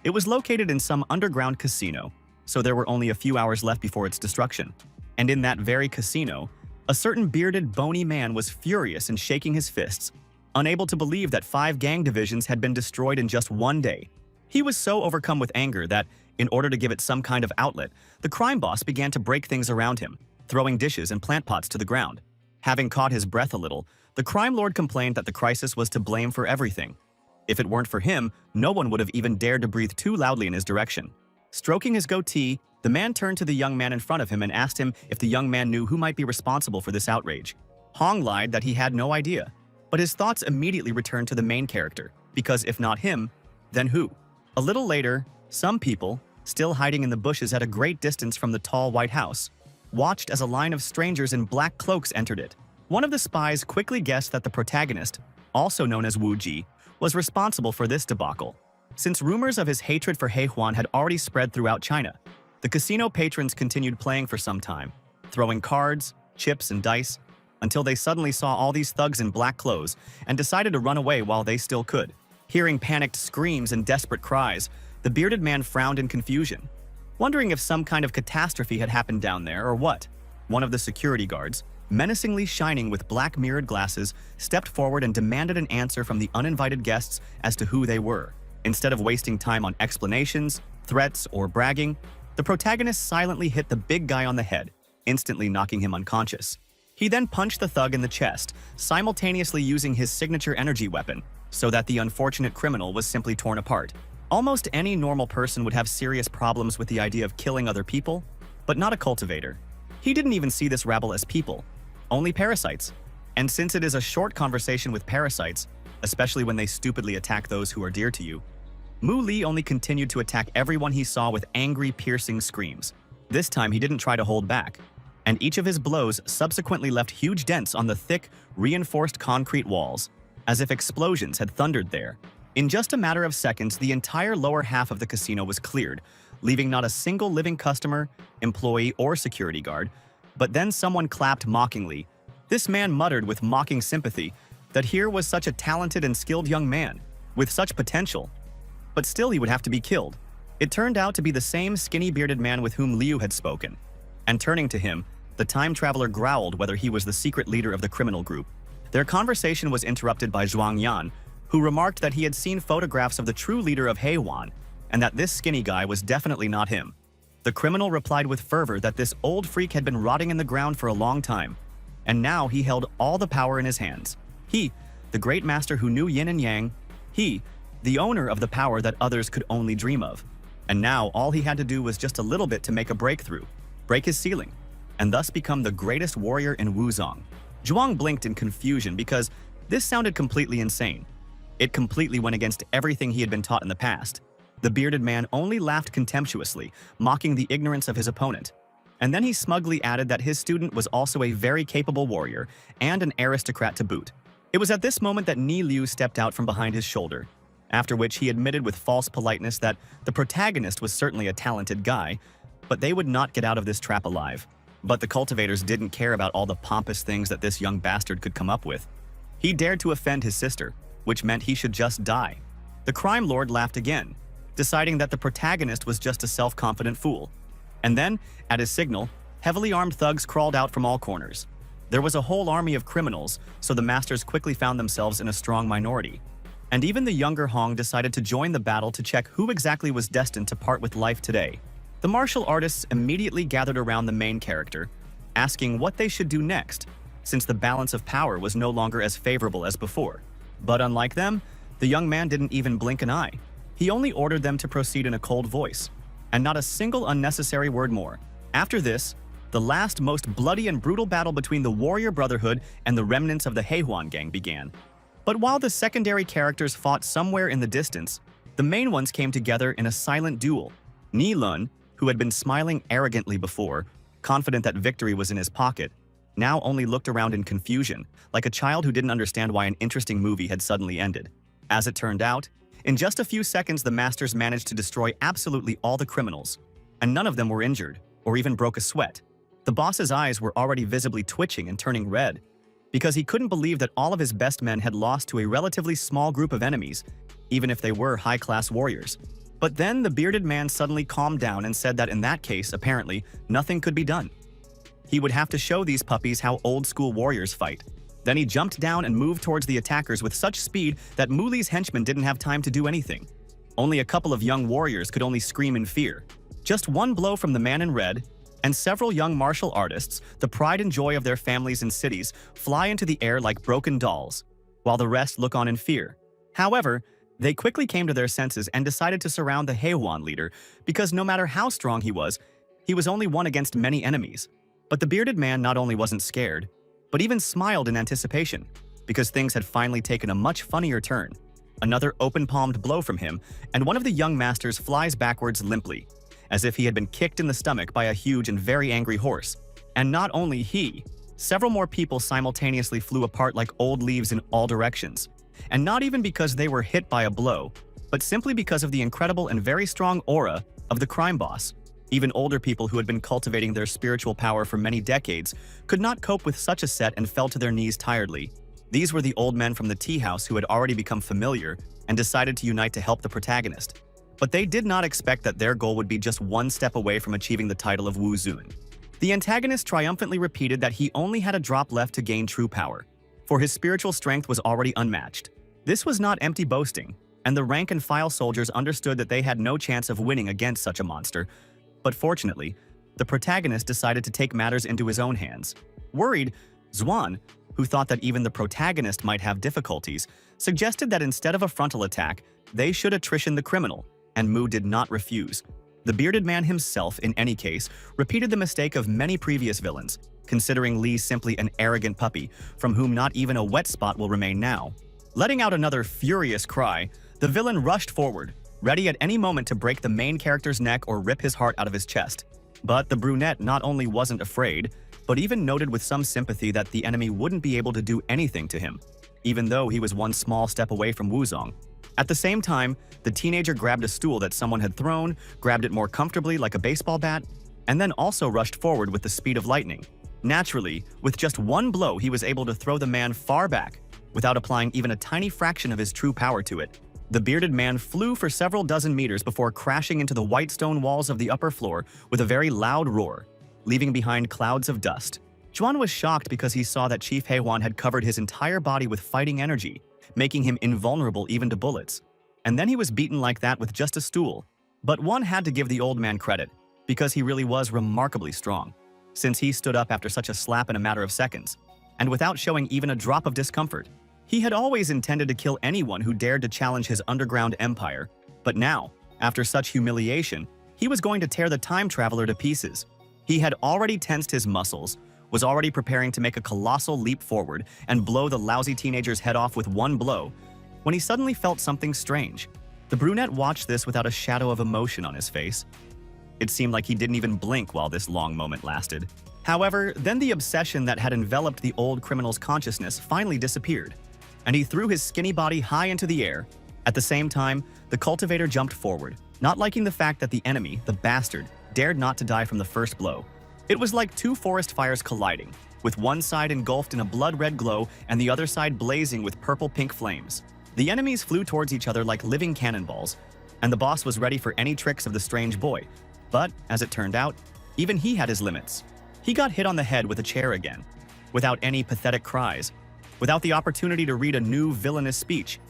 It was located in some underground casino, so there were only a few hours left before its destruction. And in that very casino, a certain bearded, bony man was furious and shaking his fists, unable to believe that 5 gang divisions had been destroyed in just one day. He was so overcome with anger that, in order to give it some kind of outlet, the crime boss began to break things around him, throwing dishes and plant pots to the ground. Having caught his breath a little, the crime lord complained that the crisis was to blame for everything. If it weren't for him, no one would have even dared to breathe too loudly in his direction. Stroking his goatee, the man turned to the young man in front of him and asked him if the young man knew who might be responsible for this outrage. Hong lied that he had no idea, but his thoughts immediately returned to the main character, because if not him, then who? A little later, some people, still hiding in the bushes at a great distance from the tall white house, watched as a line of strangers in black cloaks entered it. One of the spies quickly guessed that the protagonist, also known as Wu Ji, was responsible for this debacle. Since rumors of his hatred for Heihuan had already spread throughout China, the casino patrons continued playing for some time, throwing cards, chips, and dice, until they suddenly saw all these thugs in black clothes and decided to run away while they still could. Hearing panicked screams and desperate cries, the bearded man frowned in confusion, wondering if some kind of catastrophe had happened down there or what. One of the security guards, menacingly shining with black mirrored glasses, stepped forward and demanded an answer from the uninvited guests as to who they were. Instead of wasting time on explanations, threats, or bragging, the protagonist silently hit the big guy on the head, instantly knocking him unconscious. He then punched the thug in the chest, simultaneously using his signature energy weapon, so that the unfortunate criminal was simply torn apart. Almost any normal person would have serious problems with the idea of killing other people, but not a cultivator. He didn't even see this rabble as people, only parasites. And since it is a short conversation with parasites, especially when they stupidly attack those who are dear to you, Mu Li only continued to attack everyone he saw with angry, piercing screams. This time he didn't try to hold back, and each of his blows subsequently left huge dents on the thick, reinforced concrete walls, as if explosions had thundered there. In just a matter of seconds, the entire lower half of the casino was cleared, leaving not a single living customer, employee, or security guard. But then someone clapped mockingly. This man muttered with mocking sympathy that here was such a talented and skilled young man, with such potential. But still he would have to be killed. It turned out to be the same skinny bearded man with whom Liu had spoken. And turning to him, the time traveler growled whether he was the secret leader of the criminal group. Their conversation was interrupted by Zhuang Yan, who remarked that he had seen photographs of the true leader of Heiwan, and that this skinny guy was definitely not him. The criminal replied with fervor that this old freak had been rotting in the ground for a long time, and now he held all the power in his hands. He, the great master who knew yin and yang, he, the owner of the power that others could only dream of. And now all he had to do was just a little bit to make a breakthrough, break his ceiling, and thus become the greatest warrior in Wuzong. Zhuang blinked in confusion because this sounded completely insane. It completely went against everything he had been taught in the past. The bearded man only laughed contemptuously, mocking the ignorance of his opponent. And then he smugly added that his student was also a very capable warrior and an aristocrat to boot. It was at this moment that Ni Liu stepped out from behind his shoulder, after which he admitted with false politeness that the protagonist was certainly a talented guy, but they would not get out of this trap alive. But the cultivators didn't care about all the pompous things that this young bastard could come up with. He dared to offend his sister, which meant he should just die. The crime lord laughed again, deciding that the protagonist was just a self-confident fool. And then, at his signal, heavily armed thugs crawled out from all corners. There was a whole army of criminals, so the masters quickly found themselves in a strong minority. And even the younger Hong decided to join the battle to check who exactly was destined to part with life today. The martial artists immediately gathered around the main character, asking what they should do next, since the balance of power was no longer as favorable as before. But unlike them, the young man didn't even blink an eye. He only ordered them to proceed in a cold voice, and not a single unnecessary word more. After this, the last most bloody and brutal battle between the Warrior Brotherhood and the remnants of the Heihuan gang began. But while the secondary characters fought somewhere in the distance, the main ones came together in a silent duel. Ni Lun, who had been smiling arrogantly before, confident that victory was in his pocket, now only looked around in confusion, like a child who didn't understand why an interesting movie had suddenly ended. As it turned out, in just a few seconds the masters managed to destroy absolutely all the criminals, and none of them were injured, or even broke a sweat. The boss's eyes were already visibly twitching and turning red, because he couldn't believe that all of his best men had lost to a relatively small group of enemies, even if they were high-class warriors. But then the bearded man suddenly calmed down and said that in that case, apparently, nothing could be done. He would have to show these puppies how old-school warriors fight. Then he jumped down and moved towards the attackers with such speed that Mu Li's henchmen didn't have time to do anything. Only a couple of young warriors could only scream in fear. Just one blow from the man in red, and several young martial artists, the pride and joy of their families and cities, fly into the air like broken dolls, while the rest look on in fear. However, they quickly came to their senses and decided to surround the Heiwan leader because no matter how strong he was only one against many enemies. But the bearded man not only wasn't scared, but even smiled in anticipation, because things had finally taken a much funnier turn. Another open-palmed blow from him, and one of the young masters flies backwards limply, as if he had been kicked in the stomach by a huge and very angry horse. And not only he, several more people simultaneously flew apart like old leaves in all directions. And not even because they were hit by a blow, but simply because of the incredible and very strong aura of the crime boss. Even older people who had been cultivating their spiritual power for many decades could not cope with such a set and fell to their knees tiredly. These were the old men from the tea house who had already become familiar and decided to unite to help the protagonist. But they did not expect that their goal would be just one step away from achieving the title of Wu Zun. The antagonist triumphantly repeated that he only had a drop left to gain true power, for his spiritual strength was already unmatched. This was not empty boasting, and the rank-and-file soldiers understood that they had no chance of winning against such a monster. But fortunately, the protagonist decided to take matters into his own hands. Worried, Zhuan, who thought that even the protagonist might have difficulties, suggested that instead of a frontal attack, they should attrition the criminal, and Mu did not refuse. The bearded man himself, in any case, repeated the mistake of many previous villains, considering Li simply an arrogant puppy, from whom not even a wet spot will remain now. Letting out another furious cry, the villain rushed forward, ready at any moment to break the main character's neck or rip his heart out of his chest. But the brunette not only wasn't afraid, but even noted with some sympathy that the enemy wouldn't be able to do anything to him, even though he was one small step away from Wuzong. At the same time, the teenager grabbed a stool that someone had thrown, grabbed it more comfortably like a baseball bat, and then also rushed forward with the speed of lightning. Naturally, with just one blow, he was able to throw the man far back, without applying even a tiny fraction of his true power to it. The bearded man flew for several dozen meters before crashing into the white stone walls of the upper floor with a very loud roar, leaving behind clouds of dust. Juan was shocked because he saw that Chief Heiwan had covered his entire body with fighting energy, making him invulnerable even to bullets. And then he was beaten like that with just a stool. But one had to give the old man credit, because he really was remarkably strong, since he stood up after such a slap in a matter of seconds, and without showing even a drop of discomfort. He had always intended to kill anyone who dared to challenge his underground empire, but now, after such humiliation, he was going to tear the time traveler to pieces. He had already tensed his muscles, was already preparing to make a colossal leap forward and blow the lousy teenager's head off with one blow, when he suddenly felt something strange. The brunette watched this without a shadow of emotion on his face. It seemed like he didn't even blink while this long moment lasted. However, then the obsession that had enveloped the old criminal's consciousness finally disappeared, and he threw his skinny body high into the air. At the same time, the cultivator jumped forward, not liking the fact that the enemy, the bastard, dared not to die from the first blow. It was like two forest fires colliding, with one side engulfed in a blood-red glow and the other side blazing with purple-pink flames. The enemies flew towards each other like living cannonballs, and the boss was ready for any tricks of the strange boy. But, as it turned out, even he had his limits. He got hit on the head with a chair again, without any pathetic cries, without the opportunity to read a new villainous speech.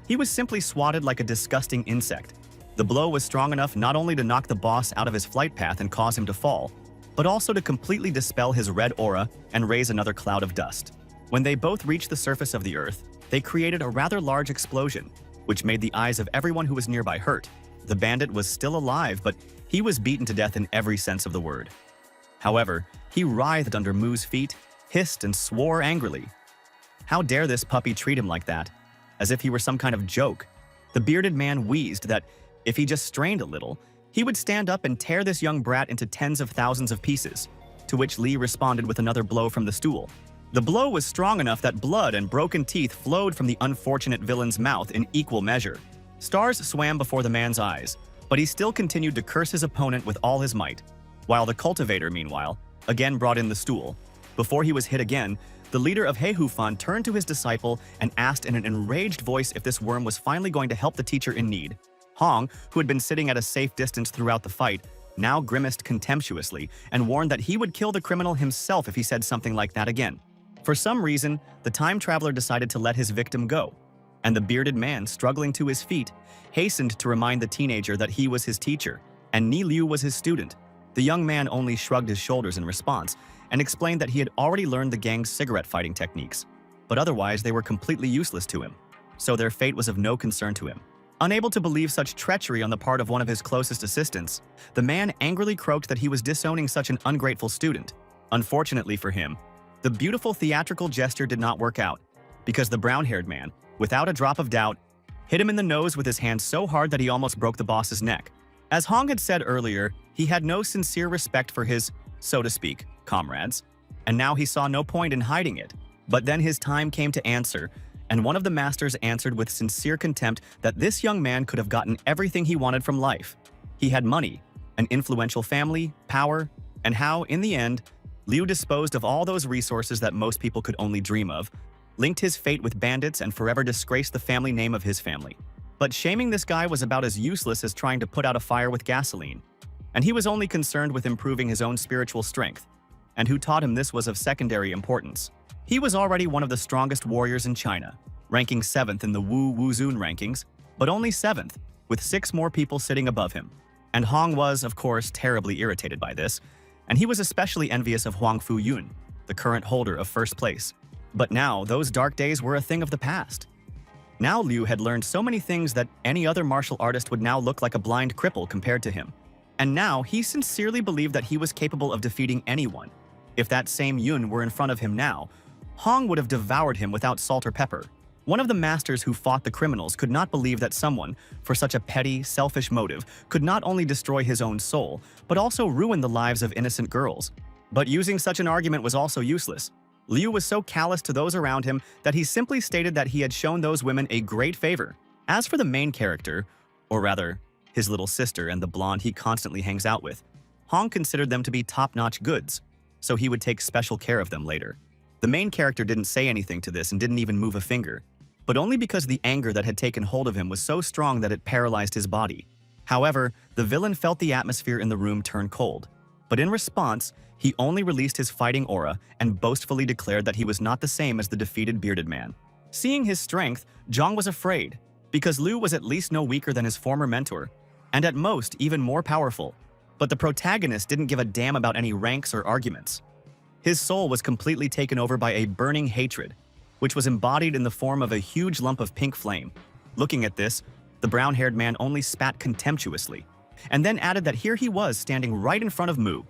He was simply swatted like a disgusting insect. The blow was strong enough not only to knock the boss out of his flight path and cause him to fall, but also to completely dispel his red aura and raise another cloud of dust. When they both reached the surface of the earth, they created a rather large explosion, which made the eyes of everyone who was nearby hurt. The bandit was still alive, but he was beaten to death in every sense of the word. However, he writhed under Mu's feet, hissed and swore angrily. How dare this puppy treat him like that, as if he were some kind of joke? The bearded man wheezed that if he just strained a little, he would stand up and tear this young brat into tens of thousands of pieces, to which Li responded with another blow from the stool. The blow was strong enough that blood and broken teeth flowed from the unfortunate villain's mouth in equal measure. Stars swam before the man's eyes, but he still continued to curse his opponent with all his might, while the cultivator, meanwhile, again brought in the stool. Before he was hit again, the leader of Heihufan turned to his disciple and asked in an enraged voice if this worm was finally going to help the teacher in need. Hong, who had been sitting at a safe distance throughout the fight, now grimaced contemptuously and warned that he would kill the criminal himself if he said something like that again. For some reason, the time traveler decided to let his victim go, and the bearded man, struggling to his feet, hastened to remind the teenager that he was his teacher, and Ni Liu was his student. The young man only shrugged his shoulders in response, and explained that he had already learned the gang's cigarette fighting techniques, but otherwise they were completely useless to him, so their fate was of no concern to him. Unable to believe such treachery on the part of one of his closest assistants, the man angrily croaked that he was disowning such an ungrateful student. Unfortunately for him, the beautiful theatrical gesture did not work out, because the brown-haired man, without a drop of doubt, hit him in the nose with his hand so hard that he almost broke the boss's neck. As Hong had said earlier, he had no sincere respect for his, so to speak, comrades, and now he saw no point in hiding it. But then his time came to answer, and one of the masters answered with sincere contempt that this young man could have gotten everything he wanted from life. He had money, an influential family, power, and how, in the end, Liu disposed of all those resources that most people could only dream of, linked his fate with bandits and forever disgraced the family name of his family. But shaming this guy was about as useless as trying to put out a fire with gasoline, and he was only concerned with improving his own spiritual strength, and who taught him this was of secondary importance. He was already one of the strongest warriors in China, ranking 7th in the Wuzun rankings, but only 7th, with 6 more people sitting above him. And Hong was, of course, terribly irritated by this, and he was especially envious of Huang Fu Yun, the current holder of first place. But now, those dark days were a thing of the past. Now Liu had learned so many things that any other martial artist would now look like a blind cripple compared to him. And now, he sincerely believed that he was capable of defeating anyone. If that same Yun were in front of him now, Hong would have devoured him without salt or pepper. One of the masters who fought the criminals could not believe that someone, for such a petty, selfish motive, could not only destroy his own soul, but also ruin the lives of innocent girls. But using such an argument was also useless. Liu was so callous to those around him that he simply stated that he had shown those women a great favor. As for the main character, or rather, his little sister and the blonde he constantly hangs out with, Hong considered them to be top-notch goods, so he would take special care of them later. The main character didn't say anything to this and didn't even move a finger, but only because the anger that had taken hold of him was so strong that it paralyzed his body. However, the villain felt the atmosphere in the room turn cold, but in response, he only released his fighting aura and boastfully declared that he was not the same as the defeated bearded man. Seeing his strength, Zhang was afraid, because Liu was at least no weaker than his former mentor, and at most even more powerful. But the protagonist didn't give a damn about any ranks or arguments. His soul was completely taken over by a burning hatred, which was embodied in the form of a huge lump of pink flame. Looking at this, the brown-haired man only spat contemptuously, and then added that here he was standing right in front of Mu,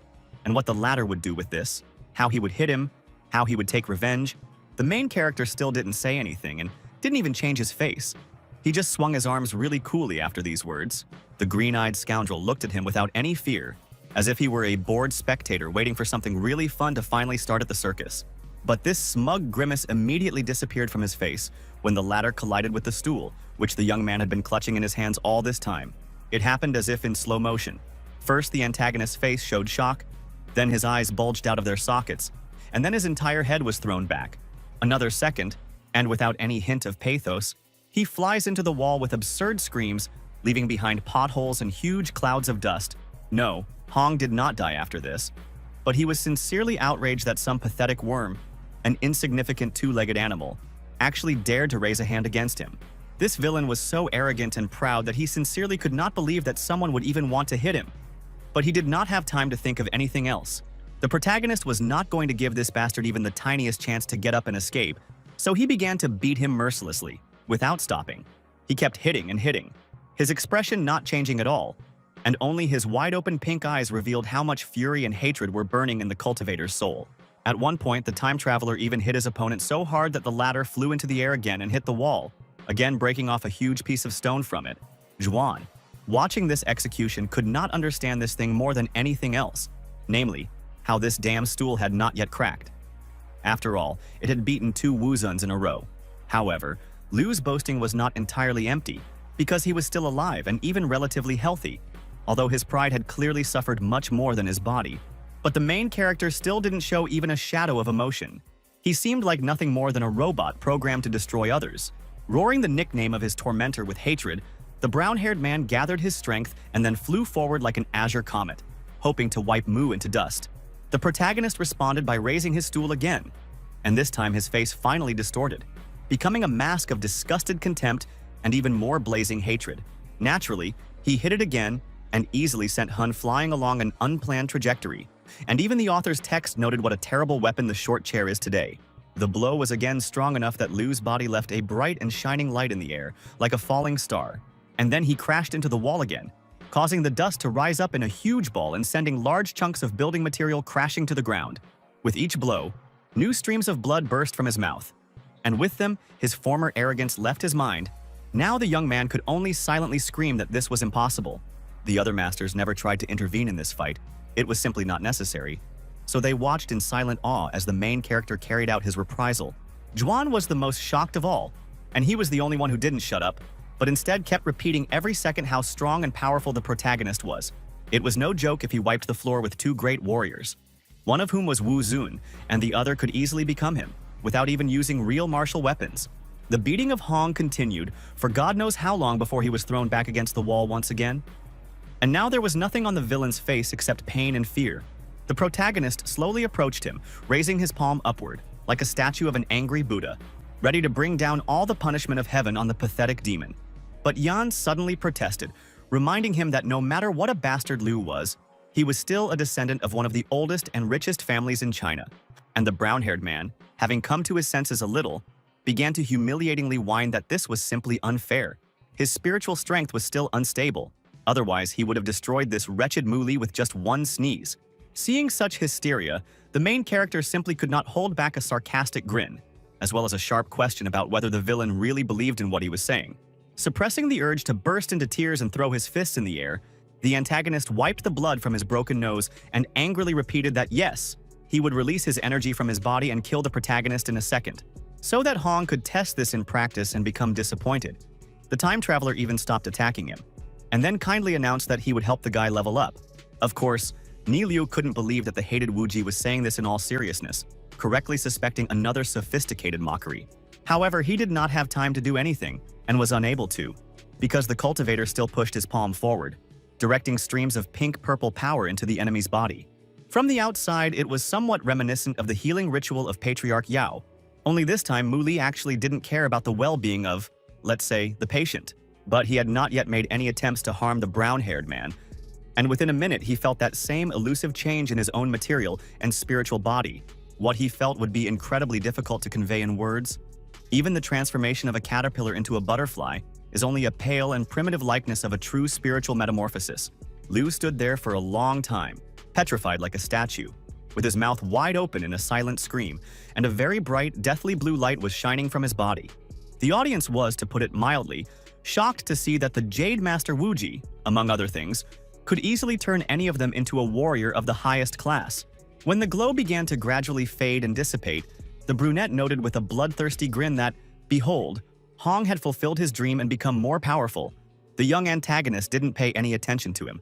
and what the latter would do with this, how he would hit him, how he would take revenge. The main character still didn't say anything and didn't even change his face. He just swung his arms really coolly after these words. The green-eyed scoundrel looked at him without any fear, as if he were a bored spectator waiting for something really fun to finally start at the circus. But this smug grimace immediately disappeared from his face when the latter collided with the stool, which the young man had been clutching in his hands all this time. It happened as if in slow motion. First, the antagonist's face showed shock, then his eyes bulged out of their sockets, and then his entire head was thrown back. Another second, and without any hint of pathos, he flies into the wall with absurd screams, leaving behind potholes and huge clouds of dust. No, Hong did not die after this, but he was sincerely outraged that some pathetic worm, an insignificant two-legged animal, actually dared to raise a hand against him. This villain was so arrogant and proud that he sincerely could not believe that someone would even want to hit him. But he did not have time to think of anything else. The protagonist was not going to give this bastard even the tiniest chance to get up and escape, so he began to beat him mercilessly, without stopping. He kept hitting and hitting, his expression not changing at all, and only his wide-open pink eyes revealed how much fury and hatred were burning in the cultivator's soul. At one point, the time traveler even hit his opponent so hard that the latter flew into the air again and hit the wall, again breaking off a huge piece of stone from it. Zhuan, watching this execution, could not understand this thing more than anything else, namely, how this damn stool had not yet cracked. After all, it had beaten 2 Wuzuns in a row. However, Liu's boasting was not entirely empty, because he was still alive and even relatively healthy, although his pride had clearly suffered much more than his body. But the main character still didn't show even a shadow of emotion. He seemed like nothing more than a robot programmed to destroy others. Roaring the nickname of his tormentor with hatred, the brown-haired man gathered his strength and then flew forward like an azure comet, hoping to wipe Mu into dust. The protagonist responded by raising his stool again, and this time his face finally distorted, becoming a mask of disgusted contempt and even more blazing hatred. Naturally, he hit it again and easily sent Hun flying along an unplanned trajectory, and even the author's text noted what a terrible weapon the short chair is today. The blow was again strong enough that Liu's body left a bright and shining light in the air, like a falling star, and then he crashed into the wall again, causing the dust to rise up in a huge ball and sending large chunks of building material crashing to the ground. With each blow, new streams of blood burst from his mouth, and with them, his former arrogance left his mind. Now the young man could only silently scream that this was impossible. The other masters never tried to intervene in this fight. It was simply not necessary. So they watched in silent awe as the main character carried out his reprisal. Zhuan was the most shocked of all, and he was the only one who didn't shut up, but instead kept repeating every second how strong and powerful the protagonist was. It was no joke if he wiped the floor with 2 great warriors, one of whom was Wu Zun, and the other could easily become him, without even using real martial weapons. The beating of Hong continued for God knows how long before he was thrown back against the wall once again. And now there was nothing on the villain's face except pain and fear. The protagonist slowly approached him, raising his palm upward, like a statue of an angry Buddha, ready to bring down all the punishment of heaven on the pathetic demon. But Yan suddenly protested, reminding him that no matter what a bastard Liu was, he was still a descendant of one of the oldest and richest families in China. And the brown-haired man, having come to his senses a little, began to humiliatingly whine that this was simply unfair. His spiritual strength was still unstable. Otherwise, he would have destroyed this wretched Muli with just one sneeze. Seeing such hysteria, the main character simply could not hold back a sarcastic grin, as well as a sharp question about whether the villain really believed in what he was saying. Suppressing the urge to burst into tears and throw his fists in the air, the antagonist wiped the blood from his broken nose and angrily repeated that yes, he would release his energy from his body and kill the protagonist in a second. So that Hong could test this in practice and become disappointed, the time traveler even stopped attacking him, and then kindly announced that he would help the guy level up. Of course, Ni Liu couldn't believe that the hated Wu Ji was saying this in all seriousness, correctly suspecting another sophisticated mockery. However, he did not have time to do anything, and was unable to, because the cultivator still pushed his palm forward, directing streams of pink-purple power into the enemy's body. From the outside, it was somewhat reminiscent of the healing ritual of Patriarch Yao, only this time Muli actually didn't care about the well-being of, let's say, the patient. But he had not yet made any attempts to harm the brown-haired man, and within a minute he felt that same elusive change in his own material and spiritual body, what he felt would be incredibly difficult to convey in words. Even the transformation of a caterpillar into a butterfly is only a pale and primitive likeness of a true spiritual metamorphosis. Liu stood there for a long time, petrified like a statue, with his mouth wide open in a silent scream, and a very bright, deathly blue light was shining from his body. The audience was, to put it mildly, shocked to see that the Jade Master Wu Ji, among other things, could easily turn any of them into a warrior of the highest class. When the glow began to gradually fade and dissipate, the brunette noted with a bloodthirsty grin that, behold, Hong had fulfilled his dream and become more powerful. The young antagonist didn't pay any attention to him.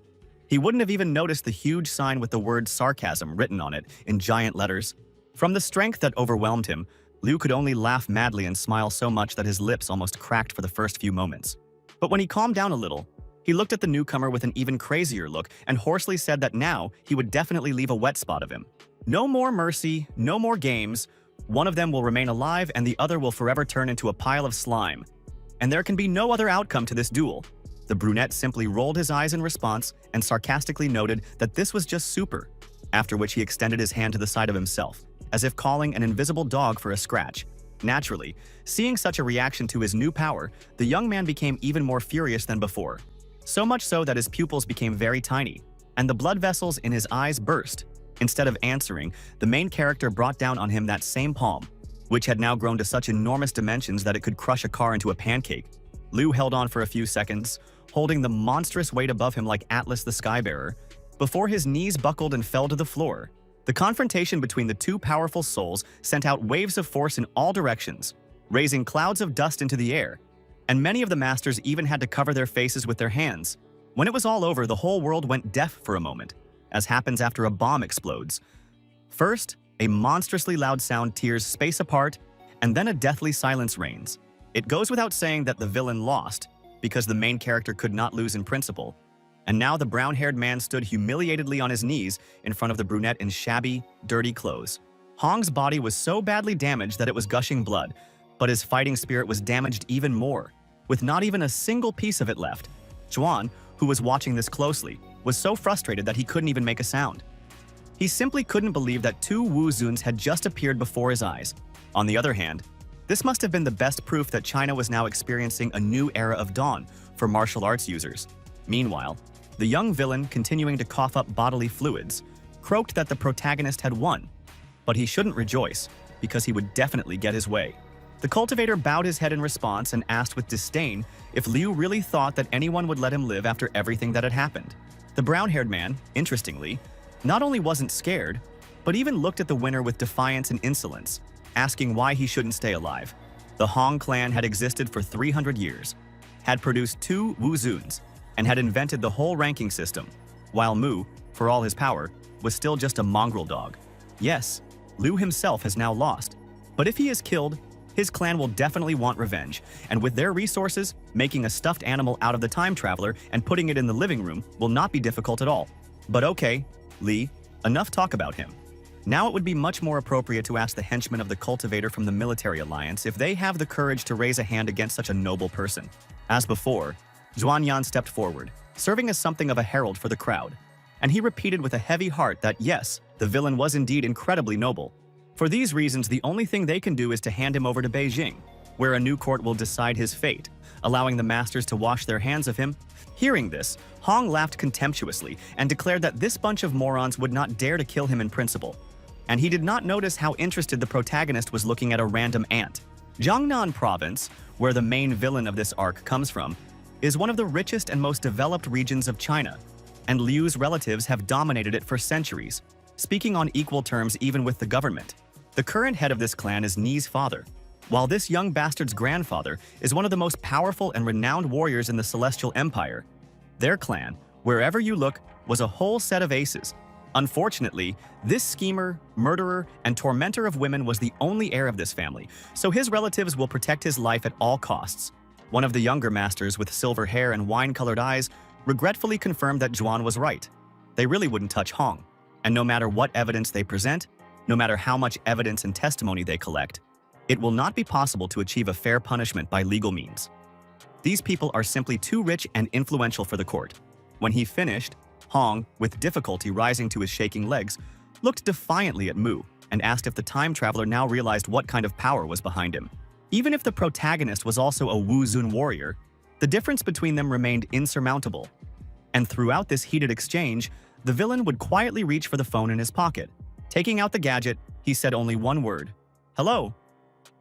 He wouldn't have even noticed the huge sign with the word sarcasm written on it in giant letters. From the strength that overwhelmed him, Liu could only laugh madly and smile so much that his lips almost cracked for the first few moments. But when he calmed down a little, he looked at the newcomer with an even crazier look and hoarsely said that now he would definitely leave a wet spot of him. No more mercy, no more games. One of them will remain alive and the other will forever turn into a pile of slime. And there can be no other outcome to this duel. The brunette simply rolled his eyes in response and sarcastically noted that this was just super, after which he extended his hand to the side of himself, as if calling an invisible dog for a scratch. Naturally, seeing such a reaction to his new power, the young man became even more furious than before. So much so that his pupils became very tiny, and the blood vessels in his eyes burst. Instead of answering, the main character brought down on him that same palm, which had now grown to such enormous dimensions that it could crush a car into a pancake. Liu held on for a few seconds, holding the monstrous weight above him like Atlas the Skybearer, before his knees buckled and fell to the floor. The confrontation between the two powerful souls sent out waves of force in all directions, raising clouds of dust into the air, and many of the masters even had to cover their faces with their hands. When it was all over, the whole world went deaf for a moment, as happens after a bomb explodes. First, a monstrously loud sound tears space apart, and then a deathly silence reigns. It goes without saying that the villain lost, because the main character could not lose in principle. And now the brown-haired man stood humiliatedly on his knees in front of the brunette in shabby, dirty clothes. Hong's body was so badly damaged that it was gushing blood, but his fighting spirit was damaged even more, with not even a single piece of it left. Zhuan, who was watching this closely, was so frustrated that he couldn't even make a sound. He simply couldn't believe that two Wu Zuns had just appeared before his eyes. On the other hand, this must have been the best proof that China was now experiencing a new era of dawn for martial arts users. Meanwhile, the young villain, continuing to cough up bodily fluids, croaked that the protagonist had won. But he shouldn't rejoice, because he would definitely get his way. The cultivator bowed his head in response and asked with disdain if Liu really thought that anyone would let him live after everything that had happened. The brown-haired man, interestingly, not only wasn't scared, but even looked at the winner with defiance and insolence, asking why he shouldn't stay alive. The Hong clan had existed for 300 years, had produced two Wu Zuns, and had invented the whole ranking system, while Mu, for all his power, was still just a mongrel dog. Yes, Liu himself has now lost, but if he is killed, his clan will definitely want revenge, and with their resources, making a stuffed animal out of the time traveler and putting it in the living room will not be difficult at all. But okay, Li, enough talk about him. Now it would be much more appropriate to ask the henchmen of the cultivator from the military alliance if they have the courage to raise a hand against such a noble person. As before, Zhuanyan stepped forward, serving as something of a herald for the crowd, and he repeated with a heavy heart that yes, the villain was indeed incredibly noble. For these reasons, the only thing they can do is to hand him over to Beijing, where a new court will decide his fate, allowing the masters to wash their hands of him. Hearing this, Hong laughed contemptuously and declared that this bunch of morons would not dare to kill him in principle. And he did not notice how interested the protagonist was looking at a random ant. Jiangnan Province, where the main villain of this arc comes from, is one of the richest and most developed regions of China, and Liu's relatives have dominated it for centuries, speaking on equal terms even with the government. The current head of this clan is Ni's father, while this young bastard's grandfather is one of the most powerful and renowned warriors in the Celestial Empire. Their clan, wherever you look, was a whole set of aces. Unfortunately, this schemer, murderer, and tormentor of women was the only heir of this family, so his relatives will protect his life at all costs. One of the younger masters with silver hair and wine-colored eyes regretfully confirmed that Zhuan was right. They really wouldn't touch Hong, and no matter what evidence they present, no matter how much evidence and testimony they collect, it will not be possible to achieve a fair punishment by legal means. These people are simply too rich and influential for the court. When he finished, Hong, with difficulty rising to his shaking legs, looked defiantly at Mu and asked if the time traveler now realized what kind of power was behind him. Even if the protagonist was also a Wu Zun warrior, the difference between them remained insurmountable. And throughout this heated exchange, the villain would quietly reach for the phone in his pocket. Taking out the gadget, he said only one word, "Hello."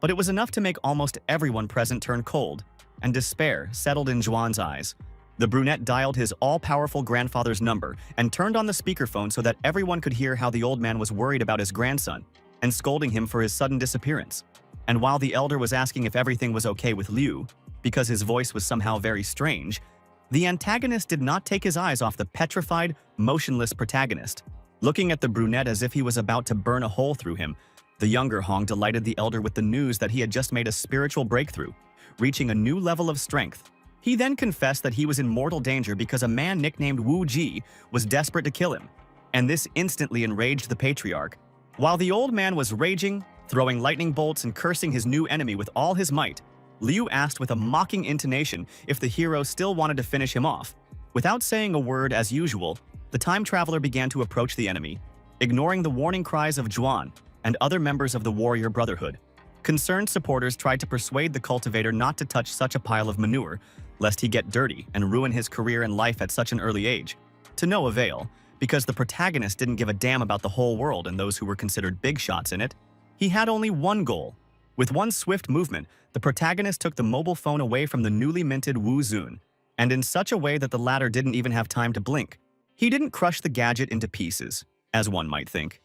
But it was enough to make almost everyone present turn cold, and despair settled in Zhuan's eyes. The brunette dialed his all-powerful grandfather's number and turned on the speakerphone so that everyone could hear how the old man was worried about his grandson and scolding him for his sudden disappearance. And while the elder was asking if everything was okay with Liu, because his voice was somehow very strange, the antagonist did not take his eyes off the petrified, motionless protagonist. Looking at the brunette as if he was about to burn a hole through him, the younger Hong delighted the elder with the news that he had just made a spiritual breakthrough, reaching a new level of strength. He then confessed that he was in mortal danger because a man nicknamed Wu Ji was desperate to kill him, and this instantly enraged the patriarch. While the old man was raging, throwing lightning bolts and cursing his new enemy with all his might, Liu asked with a mocking intonation if the hero still wanted to finish him off. Without saying a word as usual, the time traveler began to approach the enemy, ignoring the warning cries of Zhuan and other members of the warrior brotherhood. Concerned supporters tried to persuade the cultivator not to touch such a pile of manure, lest he get dirty and ruin his career and life at such an early age. To no avail, because the protagonist didn't give a damn about the whole world and those who were considered big shots in it. He had only one goal. With one swift movement, the protagonist took the mobile phone away from the newly minted Wu Zun, and in such a way that the latter didn't even have time to blink. He didn't crush the gadget into pieces, as one might think.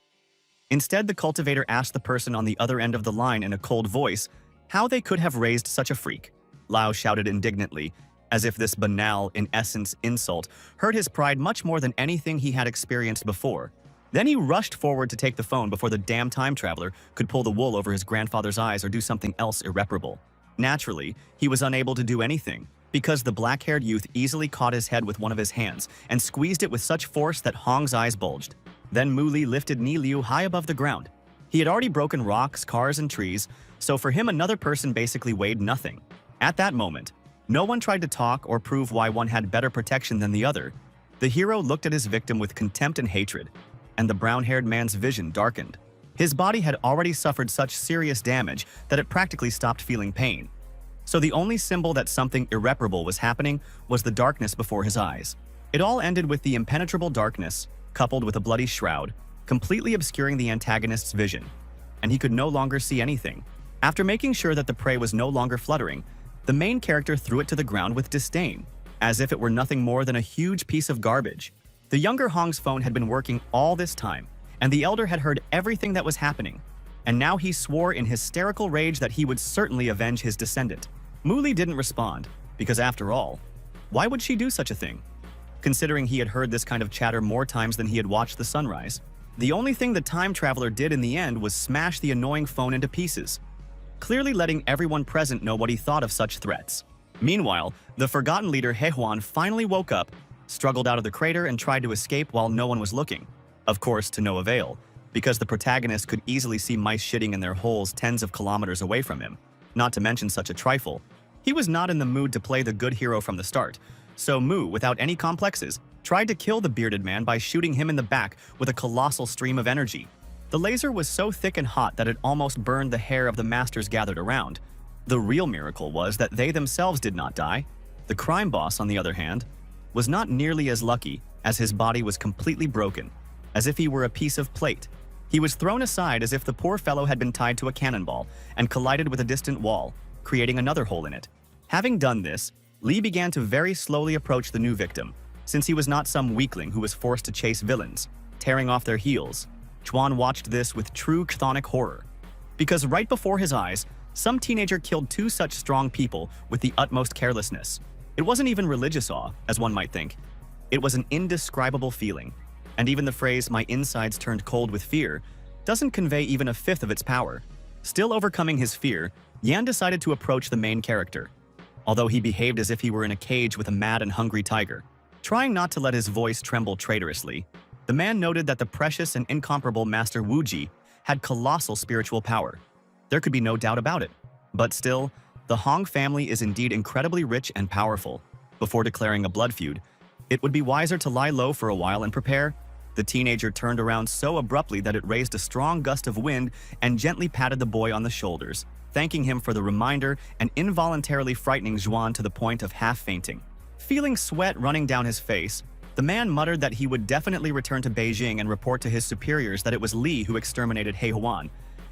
Instead, the cultivator asked the person on the other end of the line in a cold voice how they could have raised such a freak. Lao shouted indignantly, as if this banal, in essence, insult hurt his pride much more than anything he had experienced before. Then he rushed forward to take the phone before the damn time traveler could pull the wool over his grandfather's eyes or do something else irreparable. Naturally, he was unable to do anything, because the black-haired youth easily caught his head with one of his hands and squeezed it with such force that Hong's eyes bulged. Then Mu Li lifted Ni Liu high above the ground. He had already broken rocks, cars, and trees, so for him another person basically weighed nothing. At that moment, no one tried to talk or prove why one had better protection than the other. The hero looked at his victim with contempt and hatred, and the brown-haired man's vision darkened. His body had already suffered such serious damage that it practically stopped feeling pain. So the only symbol that something irreparable was happening was the darkness before his eyes. It all ended with the impenetrable darkness, coupled with a bloody shroud, completely obscuring the antagonist's vision, and he could no longer see anything. After making sure that the prey was no longer fluttering, the main character threw it to the ground with disdain, as if it were nothing more than a huge piece of garbage. The younger Hong's phone had been working all this time, and the elder had heard everything that was happening, and now he swore in hysterical rage that he would certainly avenge his descendant. Mu Li didn't respond, because after all, why would she do such a thing? Considering he had heard this kind of chatter more times than he had watched the sunrise. The only thing the time traveler did in the end was smash the annoying phone into pieces, clearly letting everyone present know what he thought of such threats. Meanwhile, the forgotten leader He Huan finally woke up, struggled out of the crater, and tried to escape while no one was looking. Of course, to no avail, because the protagonist could easily see mice shitting in their holes tens of kilometers away from him. Not to mention such a trifle, he was not in the mood to play the good hero from the start, so Mu, without any complexes, tried to kill the bearded man by shooting him in the back with a colossal stream of energy. The laser was so thick and hot that it almost burned the hair of the masters gathered around. The real miracle was that they themselves did not die. The crime boss, on the other hand, was not nearly as lucky, as his body was completely broken, as if he were a piece of plate. He was thrown aside as if the poor fellow had been tied to a cannonball and collided with a distant wall, creating another hole in it. Having done this, Lee began to very slowly approach the new victim, since he was not some weakling who was forced to chase villains, tearing off their heels. Juan watched this with true chthonic horror, because right before his eyes, some teenager killed two such strong people with the utmost carelessness. It wasn't even religious awe, as one might think. It was an indescribable feeling, and even the phrase, "my insides turned cold with fear," doesn't convey even a fifth of its power. Still overcoming his fear, Yan decided to approach the main character, although he behaved as if he were in a cage with a mad and hungry tiger. Trying not to let his voice tremble traitorously, the man noted that the precious and incomparable Master Wuji had colossal spiritual power. There could be no doubt about it. But still, the Hong family is indeed incredibly rich and powerful. Before declaring a blood feud, it would be wiser to lie low for a while and prepare. The teenager turned around so abruptly that it raised a strong gust of wind and gently patted the boy on the shoulders, thanking him for the reminder and involuntarily frightening Juan to the point of half fainting. Feeling sweat running down his face, the man muttered that he would definitely return to Beijing and report to his superiors that it was Li who exterminated He Huan,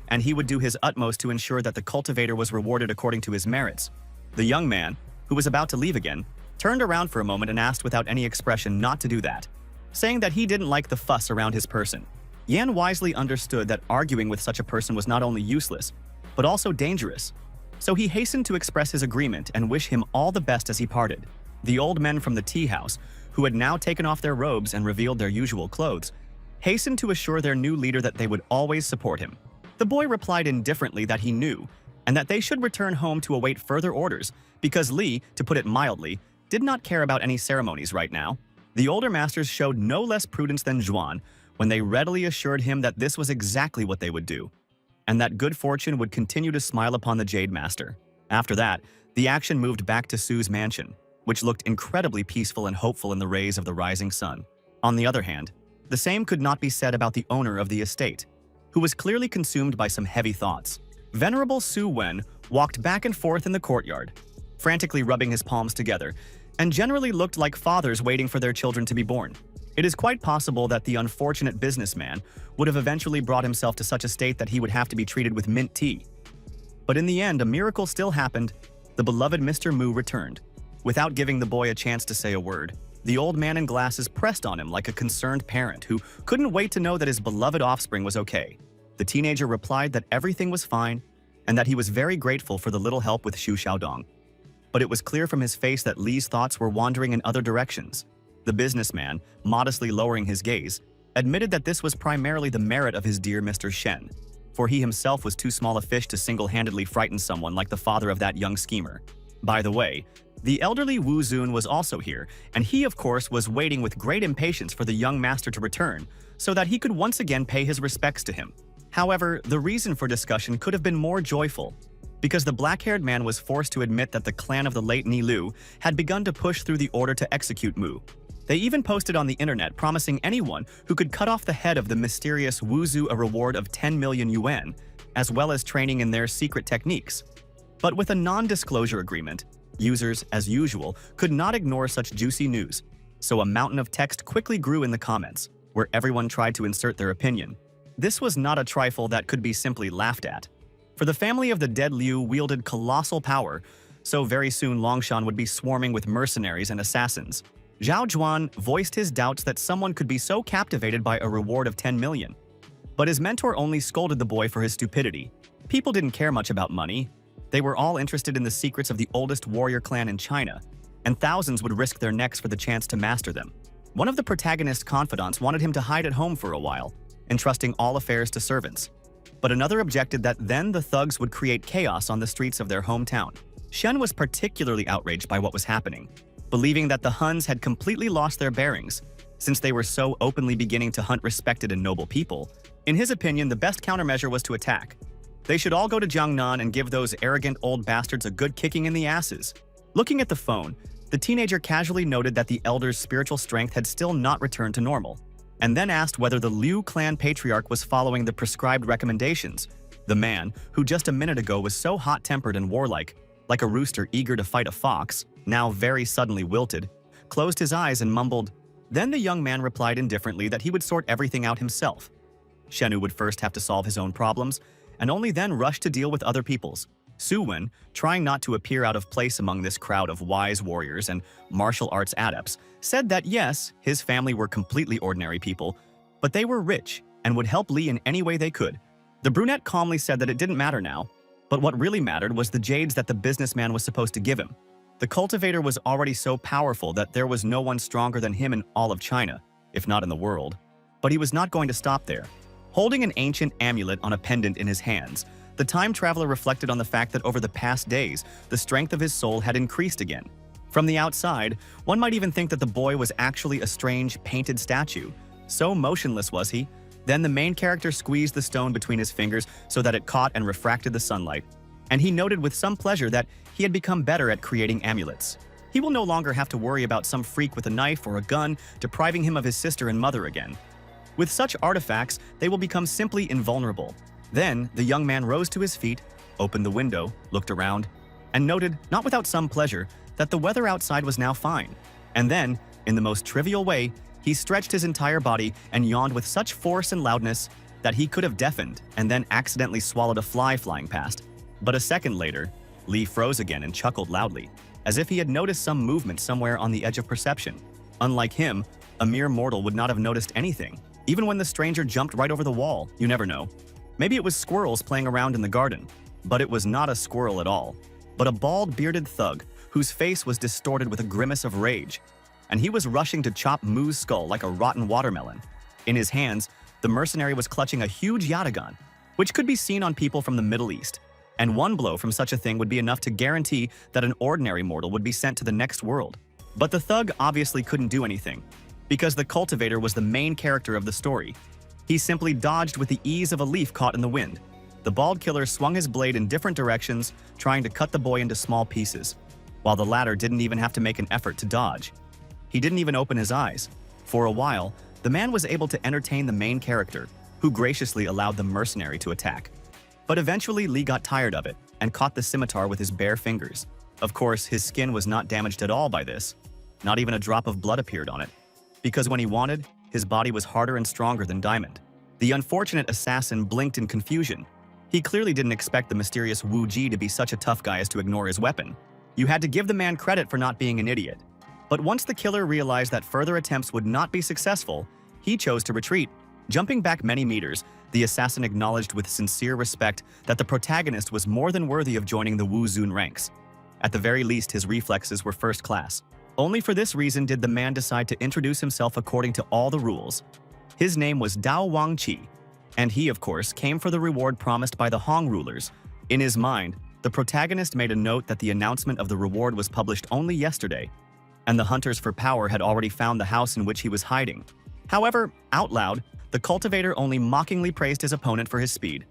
and he would do his utmost to ensure that the cultivator was rewarded according to his merits. The young man, who was about to leave again, turned around for a moment and asked without any expression not to do that, saying that he didn't like the fuss around his person. Yan wisely understood that arguing with such a person was not only useless, but also dangerous. So he hastened to express his agreement and wish him all the best as he parted. The old men from the tea house, who had now taken off their robes and revealed their usual clothes, hastened to assure their new leader that they would always support him. The boy replied indifferently that he knew, and that they should return home to await further orders, because Li, to put it mildly, did not care about any ceremonies right now. The older masters showed no less prudence than Juan when they readily assured him that this was exactly what they would do, and that good fortune would continue to smile upon the Jade Master. After that, the action moved back to Su's mansion, which looked incredibly peaceful and hopeful in the rays of the rising sun. On the other hand, the same could not be said about the owner of the estate, who was clearly consumed by some heavy thoughts. Venerable Su Wen walked back and forth in the courtyard, frantically rubbing his palms together, and generally looked like fathers waiting for their children to be born. It is quite possible that the unfortunate businessman would have eventually brought himself to such a state that he would have to be treated with mint tea. But in the end, a miracle still happened. The beloved Mr. Mu returned. Without giving the boy a chance to say a word, the old man in glasses pressed on him like a concerned parent who couldn't wait to know that his beloved offspring was okay. The teenager replied that everything was fine and that he was very grateful for the little help with Xu Xiaodong. But it was clear from his face that Li's thoughts were wandering in other directions. The businessman, modestly lowering his gaze, admitted that this was primarily the merit of his dear Mr. Shen, for he himself was too small a fish to single-handedly frighten someone like the father of that young schemer. By the way, the elderly Wu Zun was also here, and he, of course, was waiting with great impatience for the young master to return so that he could once again pay his respects to him. However, the reason for discussion could have been more joyful, because the black-haired man was forced to admit that the clan of the late Ni Lu had begun to push through the order to execute Mu. They even posted on the internet promising anyone who could cut off the head of the mysterious Wu Zu a reward of 10 million yuan, as well as training in their secret techniques. But with a non-disclosure agreement, users, as usual, could not ignore such juicy news, so a mountain of text quickly grew in the comments, where everyone tried to insert their opinion. This was not a trifle that could be simply laughed at. For the family of the dead Liu wielded colossal power, so very soon Longshan would be swarming with mercenaries and assassins. Zhao Juan voiced his doubts that someone could be so captivated by a reward of 10 million. But his mentor only scolded the boy for his stupidity. People didn't care much about money. They were all interested in the secrets of the oldest warrior clan in China, and thousands would risk their necks for the chance to master them. One of the protagonist's confidants wanted him to hide at home for a while, entrusting all affairs to servants. But another objected that then the thugs would create chaos on the streets of their hometown. Shen was particularly outraged by what was happening, believing that the Huns had completely lost their bearings, since they were so openly beginning to hunt respected and noble people. In his opinion, the best countermeasure was to attack. They should all go to Jiangnan and give those arrogant old bastards a good kicking in the asses. Looking at the phone, the teenager casually noted that the elder's spiritual strength had still not returned to normal. and then asked whether the Liu clan patriarch was following the prescribed recommendations. The man, who just a minute ago was so hot-tempered and warlike, like a rooster eager to fight a fox, now very suddenly wilted, closed his eyes and mumbled. Then the young man replied indifferently that he would sort everything out himself. Shenu would first have to solve his own problems, and only then rush to deal with other people's. Su Wen, trying not to appear out of place among this crowd of wise warriors and martial arts adepts, said that yes, his family were completely ordinary people, but they were rich and would help Li in any way they could. The brunette calmly said that it didn't matter now, but what really mattered was the jades that the businessman was supposed to give him. The cultivator was already so powerful that there was no one stronger than him in all of China, if not in the world. But he was not going to stop there. Holding an ancient amulet on a pendant in his hands, the time traveler reflected on the fact that over the past days, the strength of his soul had increased again. From the outside, one might even think that the boy was actually a strange, painted statue. So motionless was he. Then the main character squeezed the stone between his fingers so that it caught and refracted the sunlight. And he noted with some pleasure that he had become better at creating amulets. He will no longer have to worry about some freak with a knife or a gun depriving him of his sister and mother again. With such artifacts, they will become simply invulnerable. Then, the young man rose to his feet, opened the window, looked around, and noted, not without some pleasure, that the weather outside was now fine. And then, in the most trivial way, he stretched his entire body and yawned with such force and loudness that he could have deafened and then accidentally swallowed a fly flying past. But a second later, Li froze again and chuckled loudly, as if he had noticed some movement somewhere on the edge of perception. Unlike him, a mere mortal would not have noticed anything. Even when the stranger jumped right over the wall, you never know. Maybe it was squirrels playing around in the garden. But it was not a squirrel at all, but a bald, bearded thug whose face was distorted with a grimace of rage. And he was rushing to chop Mu's skull like a rotten watermelon. In his hands, the mercenary was clutching a huge yatagan, which could be seen on people from the Middle East. And one blow from such a thing would be enough to guarantee that an ordinary mortal would be sent to the next world. But the thug obviously couldn't do anything, because the cultivator was the main character of the story. He simply dodged with the ease of a leaf caught in the wind. The bald killer swung his blade in different directions, trying to cut the boy into small pieces, while the latter didn't even have to make an effort to dodge. He didn't even open his eyes. For a while, the man was able to entertain the main character, who graciously allowed the mercenary to attack. But eventually, Li got tired of it and caught the scimitar with his bare fingers. Of course, his skin was not damaged at all by this. Not even a drop of blood appeared on it, because when he wanted, his body was harder and stronger than diamond. The unfortunate assassin blinked in confusion. He clearly didn't expect the mysterious Wu Ji to be such a tough guy as to ignore his weapon. You had to give the man credit for not being an idiot. But once the killer realized that further attempts would not be successful, he chose to retreat. Jumping back many meters, the assassin acknowledged with sincere respect that the protagonist was more than worthy of joining the Wu Zun ranks. At the very least, his reflexes were first class. Only for this reason did the man decide to introduce himself according to all the rules. His name was Dao Wangqi, and he, of course, came for the reward promised by the Hong rulers. In his mind, the protagonist made a note that the announcement of the reward was published only yesterday, and the hunters for power had already found the house in which he was hiding. However, out loud, the cultivator only mockingly praised his opponent for his speed.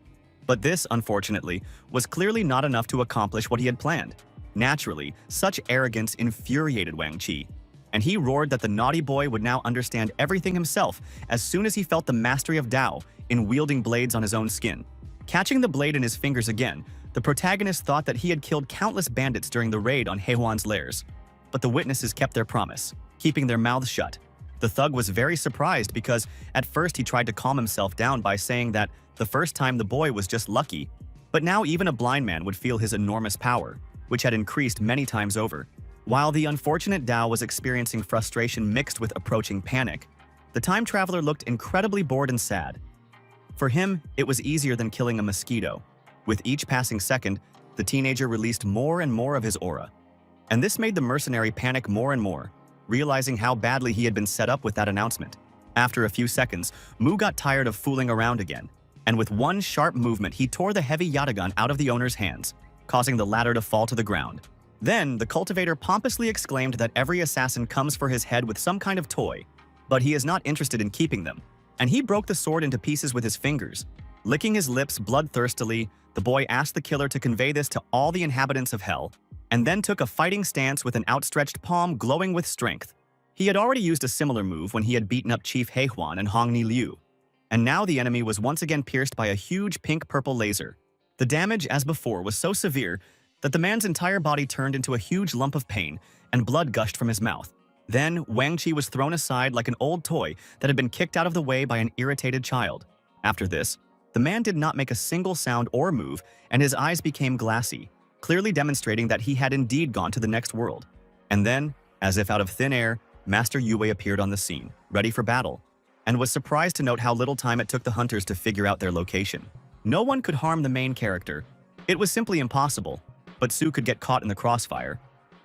But this, unfortunately, was clearly not enough to accomplish what he had planned. Naturally, such arrogance infuriated Wang Qi, and he roared that the naughty boy would now understand everything himself as soon as he felt the mastery of Dao in wielding blades on his own skin. Catching the blade in his fingers again, the protagonist thought that he had killed countless bandits during the raid on Heihuan's lairs. But the witnesses kept their promise, keeping their mouths shut. The thug was very surprised because at first he tried to calm himself down by saying that the first time the boy was just lucky, but now even a blind man would feel his enormous power, which had increased many times over. While the unfortunate Dao was experiencing frustration mixed with approaching panic, the time traveler looked incredibly bored and sad. For him, it was easier than killing a mosquito. With each passing second, the teenager released more and more of his aura. And this made the mercenary panic more and more, realizing how badly he had been set up with that announcement. After a few seconds, Mu got tired of fooling around again, and with one sharp movement he tore the heavy yatagan out of the owner's hands, causing the latter to fall to the ground. Then, the cultivator pompously exclaimed that every assassin comes for his head with some kind of toy, but he is not interested in keeping them, and he broke the sword into pieces with his fingers. Licking his lips bloodthirstily, the boy asked the killer to convey this to all the inhabitants of Hell, and then took a fighting stance with an outstretched palm glowing with strength. He had already used a similar move when he had beaten up Chief Heihuan and Hongni Liu, and now the enemy was once again pierced by a huge pink-purple laser. The damage, as before, was so severe that the man's entire body turned into a huge lump of pain and blood gushed from his mouth. Then, Wang Chi was thrown aside like an old toy that had been kicked out of the way by an irritated child. After this, the man did not make a single sound or move, and his eyes became glassy, clearly demonstrating that he had indeed gone to the next world. And then, as if out of thin air, Master Yue appeared on the scene, ready for battle, and was surprised to note how little time it took the hunters to figure out their location. No one could harm the main character. It was simply impossible, but Su could get caught in the crossfire.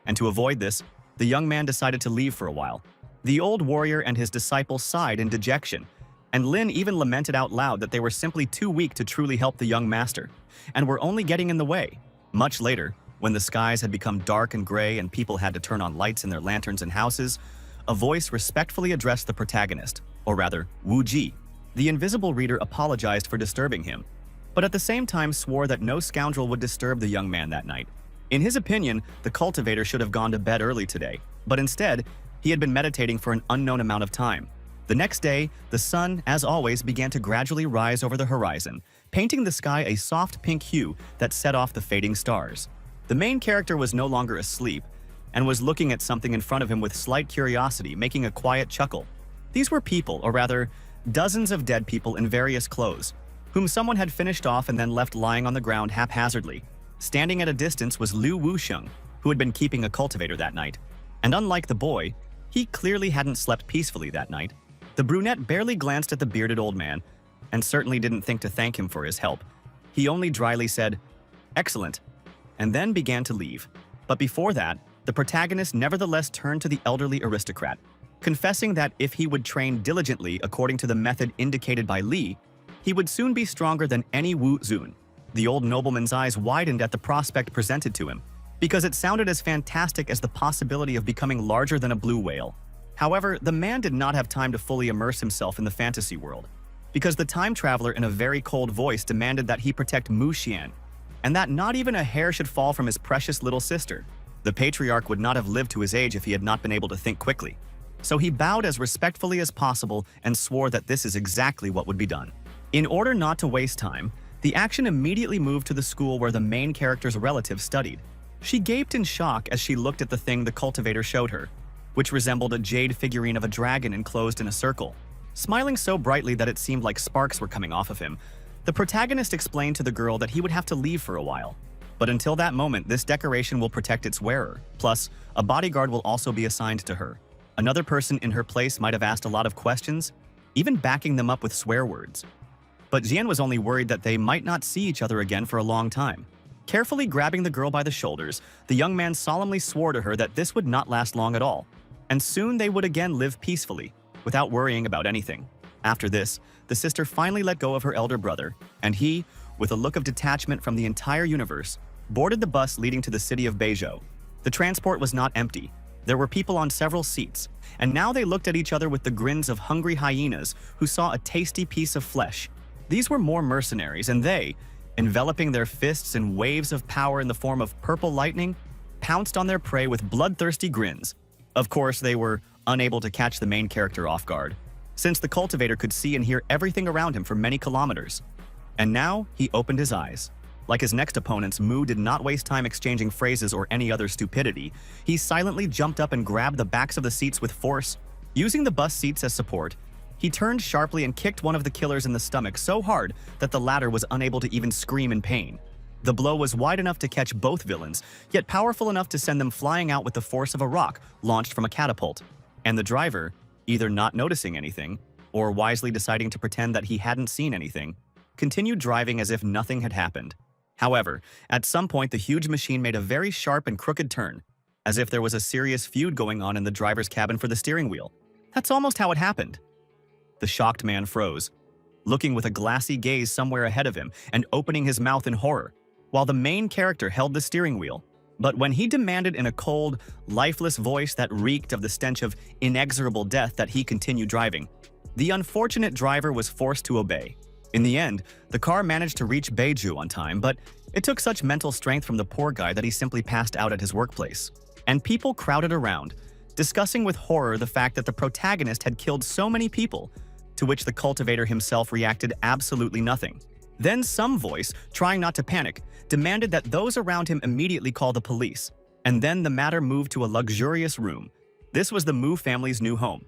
And to avoid this, the young man decided to leave for a while. The old warrior and his disciple sighed in dejection, and Lin even lamented out loud that they were simply too weak to truly help the young master, and were only getting in the way. Much later, when the skies had become dark and gray and people had to turn on lights in their lanterns and houses, a voice respectfully addressed the protagonist, or rather, Wu Ji. The invisible reader apologized for disturbing him, but at the same time swore that no scoundrel would disturb the young man that night. In his opinion, the cultivator should have gone to bed early today, but instead, he had been meditating for an unknown amount of time. The next day, the sun, as always, began to gradually rise over the horizon, painting the sky a soft pink hue that set off the fading stars. The main character was no longer asleep, and was looking at something in front of him with slight curiosity, making a quiet chuckle. These were people, or rather, dozens of dead people in various clothes, whom someone had finished off and then left lying on the ground haphazardly. Standing at a distance was Liu Wusheng, who had been keeping a cultivator that night. And unlike the boy, he clearly hadn't slept peacefully that night. The brunette barely glanced at the bearded old man, and certainly didn't think to thank him for his help. He only dryly said, "Excellent," and then began to leave. But before that, the protagonist nevertheless turned to the elderly aristocrat, confessing that if he would train diligently according to the method indicated by Li, he would soon be stronger than any Wu Zun. The old nobleman's eyes widened at the prospect presented to him, because it sounded as fantastic as the possibility of becoming larger than a blue whale. However, the man did not have time to fully immerse himself in the fantasy world, because the time traveler in a very cold voice demanded that he protect Mu Xian, and that not even a hair should fall from his precious little sister. The patriarch would not have lived to his age if he had not been able to think quickly. So he bowed as respectfully as possible and swore that this is exactly what would be done. In order not to waste time, the action immediately moved to the school where the main character's relative studied. She gaped in shock as she looked at the thing the cultivator showed her, which resembled a jade figurine of a dragon enclosed in a circle. Smiling so brightly that it seemed like sparks were coming off of him, the protagonist explained to the girl that he would have to leave for a while. But until that moment, this decoration will protect its wearer. Plus, a bodyguard will also be assigned to her. Another person in her place might have asked a lot of questions, even backing them up with swear words. But Jian was only worried that they might not see each other again for a long time. Carefully grabbing the girl by the shoulders, the young man solemnly swore to her that this would not last long at all, and soon they would again live peacefully, without worrying about anything. After this, the sister finally let go of her elder brother, and he, with a look of detachment from the entire universe, boarded the bus leading to the city of Beizhou. The transport was not empty. There were people on several seats, and now they looked at each other with the grins of hungry hyenas who saw a tasty piece of flesh. These were more mercenaries, and they, enveloping their fists in waves of power in the form of purple lightning, pounced on their prey with bloodthirsty grins. Of course, they were unable to catch the main character off guard, since the cultivator could see and hear everything around him for many kilometers. And now, he opened his eyes. Like his next opponents, Mu did not waste time exchanging phrases or any other stupidity. He silently jumped up and grabbed the backs of the seats with force. Using the bus seats as support, he turned sharply and kicked one of the killers in the stomach so hard that the latter was unable to even scream in pain. The blow was wide enough to catch both villains, yet powerful enough to send them flying out with the force of a rock launched from a catapult. And the driver, either not noticing anything, or wisely deciding to pretend that he hadn't seen anything, continued driving as if nothing had happened. However, at some point the huge machine made a very sharp and crooked turn, as if there was a serious feud going on in the driver's cabin for the steering wheel. That's almost how it happened. The shocked man froze, looking with a glassy gaze somewhere ahead of him and opening his mouth in horror, while the main character held the steering wheel. But when he demanded in a cold, lifeless voice that reeked of the stench of inexorable death that he continue driving, the unfortunate driver was forced to obey. In the end, the car managed to reach Beizhou on time, but it took such mental strength from the poor guy that he simply passed out at his workplace. And people crowded around, discussing with horror the fact that the protagonist had killed so many people, to which the cultivator himself reacted absolutely nothing. Then some voice, trying not to panic, demanded that those around him immediately call the police, and then the matter moved to a luxurious room. This was the Mu family's new home,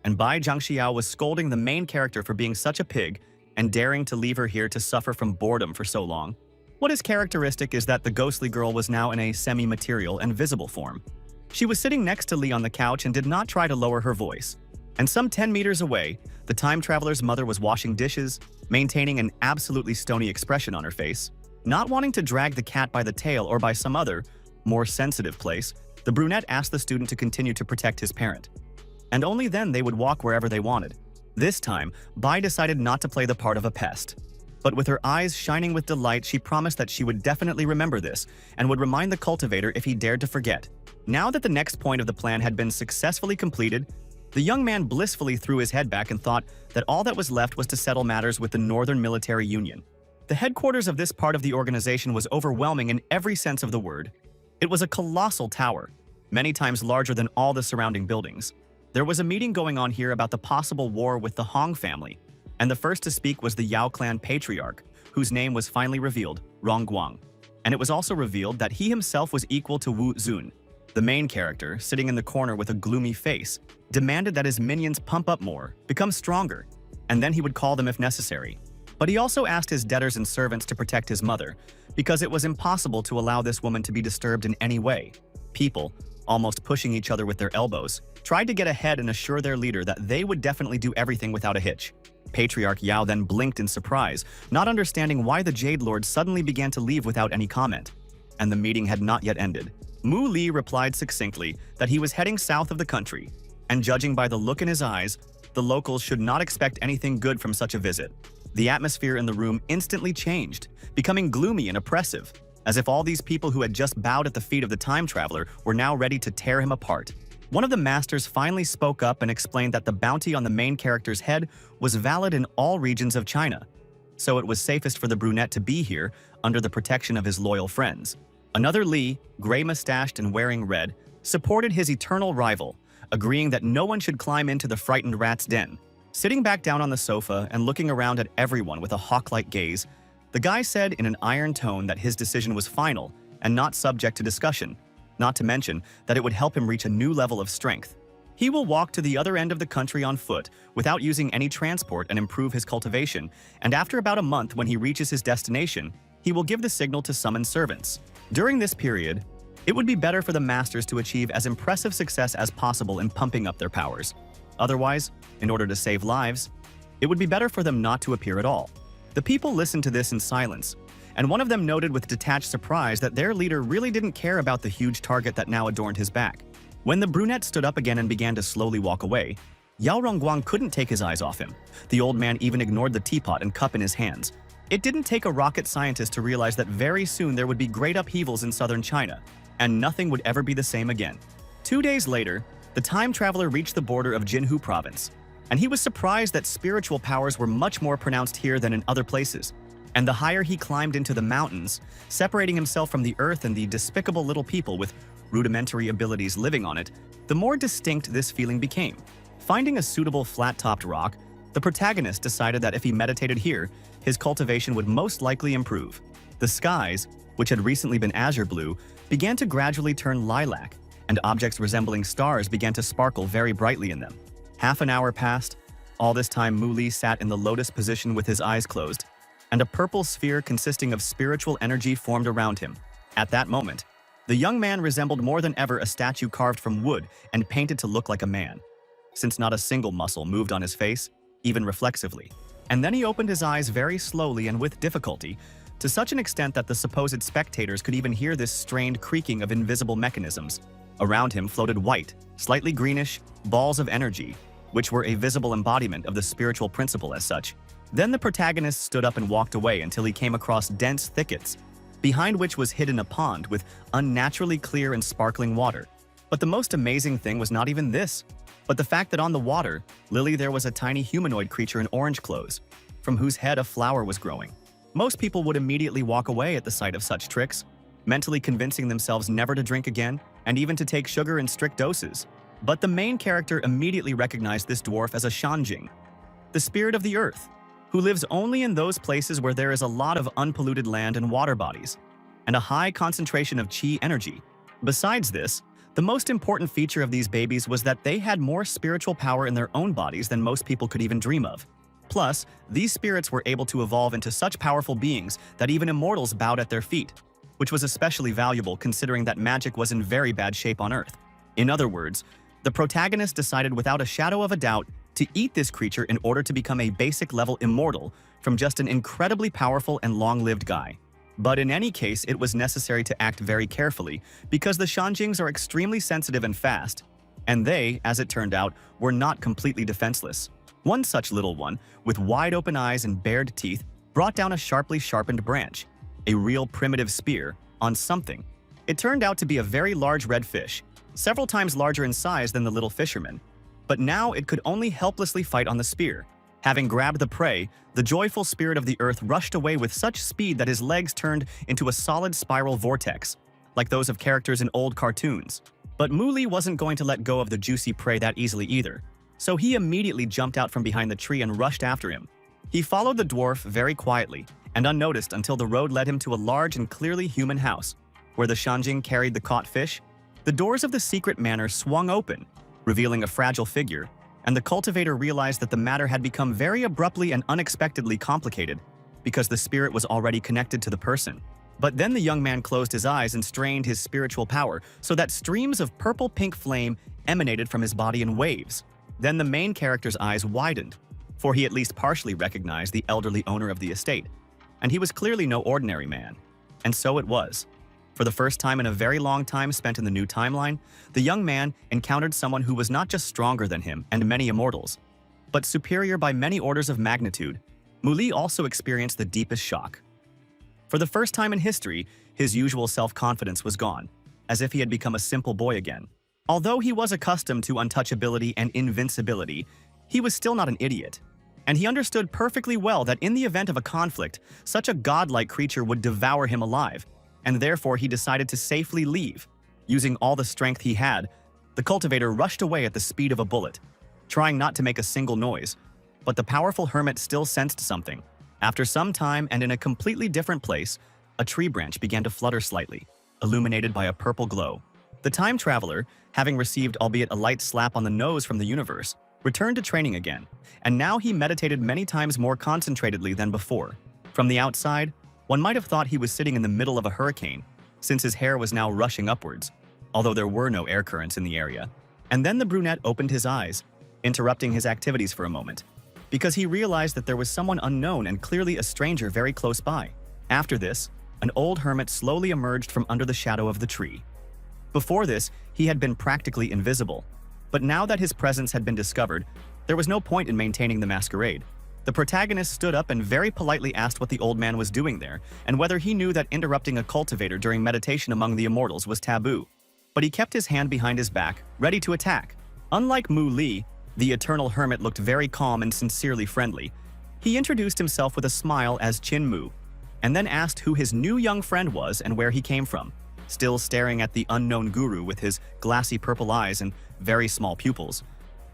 and Bai Jiangxiao was scolding the main character for being such a pig and daring to leave her here to suffer from boredom for so long. What is characteristic is that the ghostly girl was now in a semi-material and visible form. She was sitting next to Lee on the couch and did not try to lower her voice. And some 10 meters away, the time traveler's mother was washing dishes, maintaining an absolutely stony expression on her face. Not wanting to drag the cat by the tail or by some other, more sensitive place, the brunette asked the student to continue to protect his parent. And only then they would walk wherever they wanted. This time, Bai decided not to play the part of a pest. But with her eyes shining with delight, she promised that she would definitely remember this and would remind the cultivator if he dared to forget. Now that the next point of the plan had been successfully completed, the young man blissfully threw his head back and thought that all that was left was to settle matters with the Northern Military Union. The headquarters of this part of the organization was overwhelming in every sense of the word. It was a colossal tower, many times larger than all the surrounding buildings. There was a meeting going on here about the possible war with the Hong family, and the first to speak was the Yao clan patriarch, whose name was finally revealed, Rongguang. And it was also revealed that he himself was equal to Wu Zun. The main character, sitting in the corner with a gloomy face, demanded that his minions pump up more, become stronger, and then he would call them if necessary. But he also asked his debtors and servants to protect his mother, because it was impossible to allow this woman to be disturbed in any way. People, almost pushing each other with their elbows, tried to get ahead and assure their leader that they would definitely do everything without a hitch. Patriarch Yao then blinked in surprise, not understanding why the Jade Lord suddenly began to leave without any comment. And the meeting had not yet ended. Mu Li replied succinctly that he was heading south of the country, and judging by the look in his eyes, the locals should not expect anything good from such a visit. The atmosphere in the room instantly changed, becoming gloomy and oppressive, as if all these people who had just bowed at the feet of the time traveler were now ready to tear him apart. One of the masters finally spoke up and explained that the bounty on the main character's head was valid in all regions of China, so it was safest for the brunette to be here under the protection of his loyal friends. Another Li, gray-mustached and wearing red, supported his eternal rival, agreeing that no one should climb into the frightened rat's den. Sitting back down on the sofa and looking around at everyone with a hawk-like gaze, the guy said in an iron tone that his decision was final and not subject to discussion, not to mention that it would help him reach a new level of strength. He will walk to the other end of the country on foot without using any transport and improve his cultivation, and after about a month when he reaches his destination, he will give the signal to summon servants. During this period, it would be better for the masters to achieve as impressive success as possible in pumping up their powers. Otherwise, in order to save lives, it would be better for them not to appear at all. The people listened to this in silence, and one of them noted with detached surprise that their leader really didn't care about the huge target that now adorned his back. When the brunette stood up again and began to slowly walk away, Yao Rongguang couldn't take his eyes off him. The old man even ignored the teapot and cup in his hands. It didn't take a rocket scientist to realize that very soon there would be great upheavals in southern China, and nothing would ever be the same again. 2 days later, the time traveler reached the border of Jinhu province, and he was surprised that spiritual powers were much more pronounced here than in other places. And the higher he climbed into the mountains, separating himself from the earth and the despicable little people with rudimentary abilities living on it, the more distinct this feeling became. Finding a suitable flat-topped rock, the protagonist decided that if he meditated here, his cultivation would most likely improve. The skies, which had recently been azure blue, began to gradually turn lilac, and objects resembling stars began to sparkle very brightly in them. Half an hour passed. All this time Mu Li sat in the lotus position with his eyes closed, and a purple sphere consisting of spiritual energy formed around him. At that moment, the young man resembled more than ever a statue carved from wood and painted to look like a man, since not a single muscle moved on his face, even reflexively. And then he opened his eyes very slowly and with difficulty, to such an extent that the supposed spectators could even hear this strained creaking of invisible mechanisms. Around him floated white, slightly greenish, balls of energy, which were a visible embodiment of the spiritual principle as such. Then the protagonist stood up and walked away until he came across dense thickets, behind which was hidden a pond with unnaturally clear and sparkling water. But the most amazing thing was not even this, but the fact that on the water lily there was a tiny humanoid creature in orange clothes, from whose head a flower was growing. Most people would immediately walk away at the sight of such tricks, mentally convincing themselves never to drink again and even to take sugar in strict doses. But the main character immediately recognized this dwarf as a Shanjing, the spirit of the earth, who lives only in those places where there is a lot of unpolluted land and water bodies, and a high concentration of qi energy. Besides this, the most important feature of these babies was that they had more spiritual power in their own bodies than most people could even dream of. Plus, these spirits were able to evolve into such powerful beings that even immortals bowed at their feet, which was especially valuable considering that magic was in very bad shape on Earth. In other words, the protagonist decided without a shadow of a doubt to eat this creature in order to become a basic-level immortal from just an incredibly powerful and long-lived guy. But in any case, it was necessary to act very carefully because the Shanjings are extremely sensitive and fast, and they, as it turned out, were not completely defenseless. One such little one, with wide-open eyes and bared teeth, brought down a sharply sharpened branch, a real primitive spear, on something. It turned out to be a very large red fish, several times larger in size than the little fisherman. But now it could only helplessly fight on the spear. Having grabbed the prey, the joyful spirit of the earth rushed away with such speed that his legs turned into a solid spiral vortex, like those of characters in old cartoons. But Muli wasn't going to let go of the juicy prey that easily either, so he immediately jumped out from behind the tree and rushed after him. He followed the dwarf very quietly and unnoticed until the road led him to a large and clearly human house, where the Shanjing carried the caught fish. The doors of the secret manor swung open, revealing a fragile figure, and the cultivator realized that the matter had become very abruptly and unexpectedly complicated because the spirit was already connected to the person. But then the young man closed his eyes and strained his spiritual power so that streams of purple-pink flame emanated from his body in waves. Then the main character's eyes widened, for he at least partially recognized the elderly owner of the estate, and he was clearly no ordinary man. And so it was. For the first time in a very long time spent in the new timeline, the young man encountered someone who was not just stronger than him and many immortals, but superior by many orders of magnitude. Muli also experienced the deepest shock. For the first time in history, his usual self-confidence was gone, as if he had become a simple boy again. Although he was accustomed to untouchability and invincibility, he was still not an idiot. And he understood perfectly well that in the event of a conflict, such a godlike creature would devour him alive, and therefore he decided to safely leave. Using all the strength he had, the cultivator rushed away at the speed of a bullet, trying not to make a single noise. But the powerful hermit still sensed something. After some time and in a completely different place, a tree branch began to flutter slightly, illuminated by a purple glow. The time traveler, having received albeit a light slap on the nose from the universe, returned to training again, and now he meditated many times more concentratedly than before. From the outside, one might have thought he was sitting in the middle of a hurricane, since his hair was now rushing upwards, although there were no air currents in the area. And then the brunette opened his eyes, interrupting his activities for a moment, because he realized that there was someone unknown and clearly a stranger very close by. After this, an old hermit slowly emerged from under the shadow of the tree. Before this, he had been practically invisible, but now that his presence had been discovered, there was no point in maintaining the masquerade. The protagonist stood up and very politely asked what the old man was doing there and whether he knew that interrupting a cultivator during meditation among the immortals was taboo. But he kept his hand behind his back, ready to attack. Unlike Mu Li, the eternal hermit looked very calm and sincerely friendly. He introduced himself with a smile as Qin Mu, and then asked who his new young friend was and where he came from. Still staring at the unknown guru with his glassy purple eyes and very small pupils,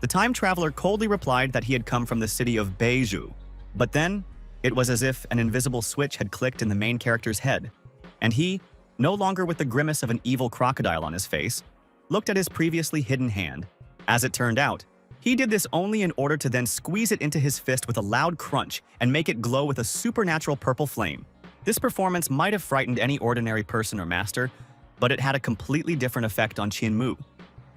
the time traveler coldly replied that he had come from the city of Beiju. But then, it was as if an invisible switch had clicked in the main character's head, and he, no longer with the grimace of an evil crocodile on his face, looked at his previously hidden hand. As it turned out, he did this only in order to then squeeze it into his fist with a loud crunch and make it glow with a supernatural purple flame. This performance might have frightened any ordinary person or master, but it had a completely different effect on Qin Mu.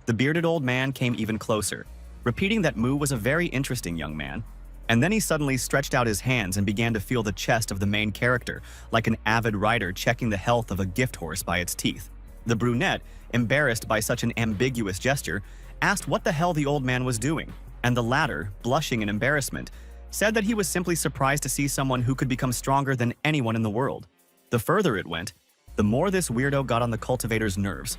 The bearded old man came even closer, repeating that Mu was a very interesting young man, and then he suddenly stretched out his hands and began to feel the chest of the main character, like an avid rider checking the health of a gift horse by its teeth. The brunette, embarrassed by such an ambiguous gesture, asked what the hell the old man was doing, and the latter, blushing in embarrassment, said that he was simply surprised to see someone who could become stronger than anyone in the world. The further it went, the more this weirdo got on the cultivator's nerves,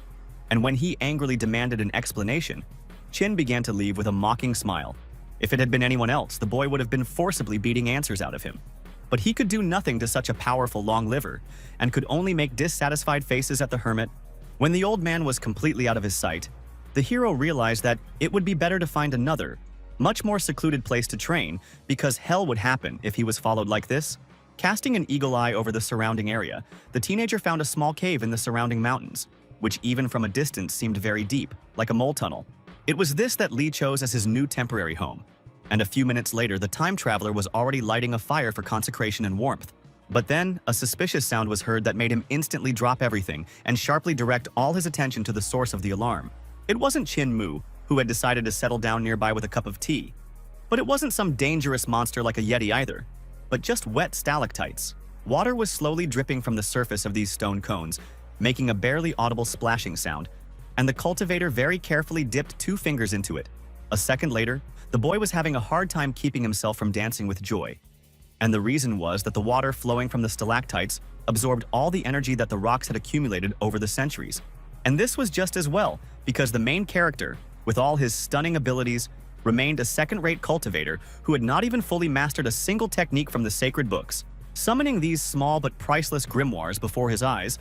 and when he angrily demanded an explanation, Qin began to leave with a mocking smile. If it had been anyone else, the boy would have been forcibly beating answers out of him. But he could do nothing to such a powerful long liver, and could only make dissatisfied faces at the hermit. When the old man was completely out of his sight, the hero realized that it would be better to find another, much more secluded place to train because hell would happen if he was followed like this. Casting an eagle eye over the surrounding area, the teenager found a small cave in the surrounding mountains, which even from a distance seemed very deep, like a mole tunnel. It was this that Lee chose as his new temporary home. And a few minutes later, the time traveler was already lighting a fire for consecration and warmth. But then, a suspicious sound was heard that made him instantly drop everything and sharply direct all his attention to the source of the alarm. It wasn't Chin Mu, who had decided to settle down nearby with a cup of tea. But it wasn't some dangerous monster like a yeti either, but just wet stalactites. Water was slowly dripping from the surface of these stone cones, making a barely audible splashing sound, and the cultivator very carefully dipped 2 fingers into it. A second later, the boy was having a hard time keeping himself from dancing with joy. And the reason was that the water flowing from the stalactites absorbed all the energy that the rocks had accumulated over the centuries. And this was just as well, because the main character, with all his stunning abilities, remained a second-rate cultivator who had not even fully mastered a single technique from the sacred books. Summoning these small but priceless grimoires before his eyes,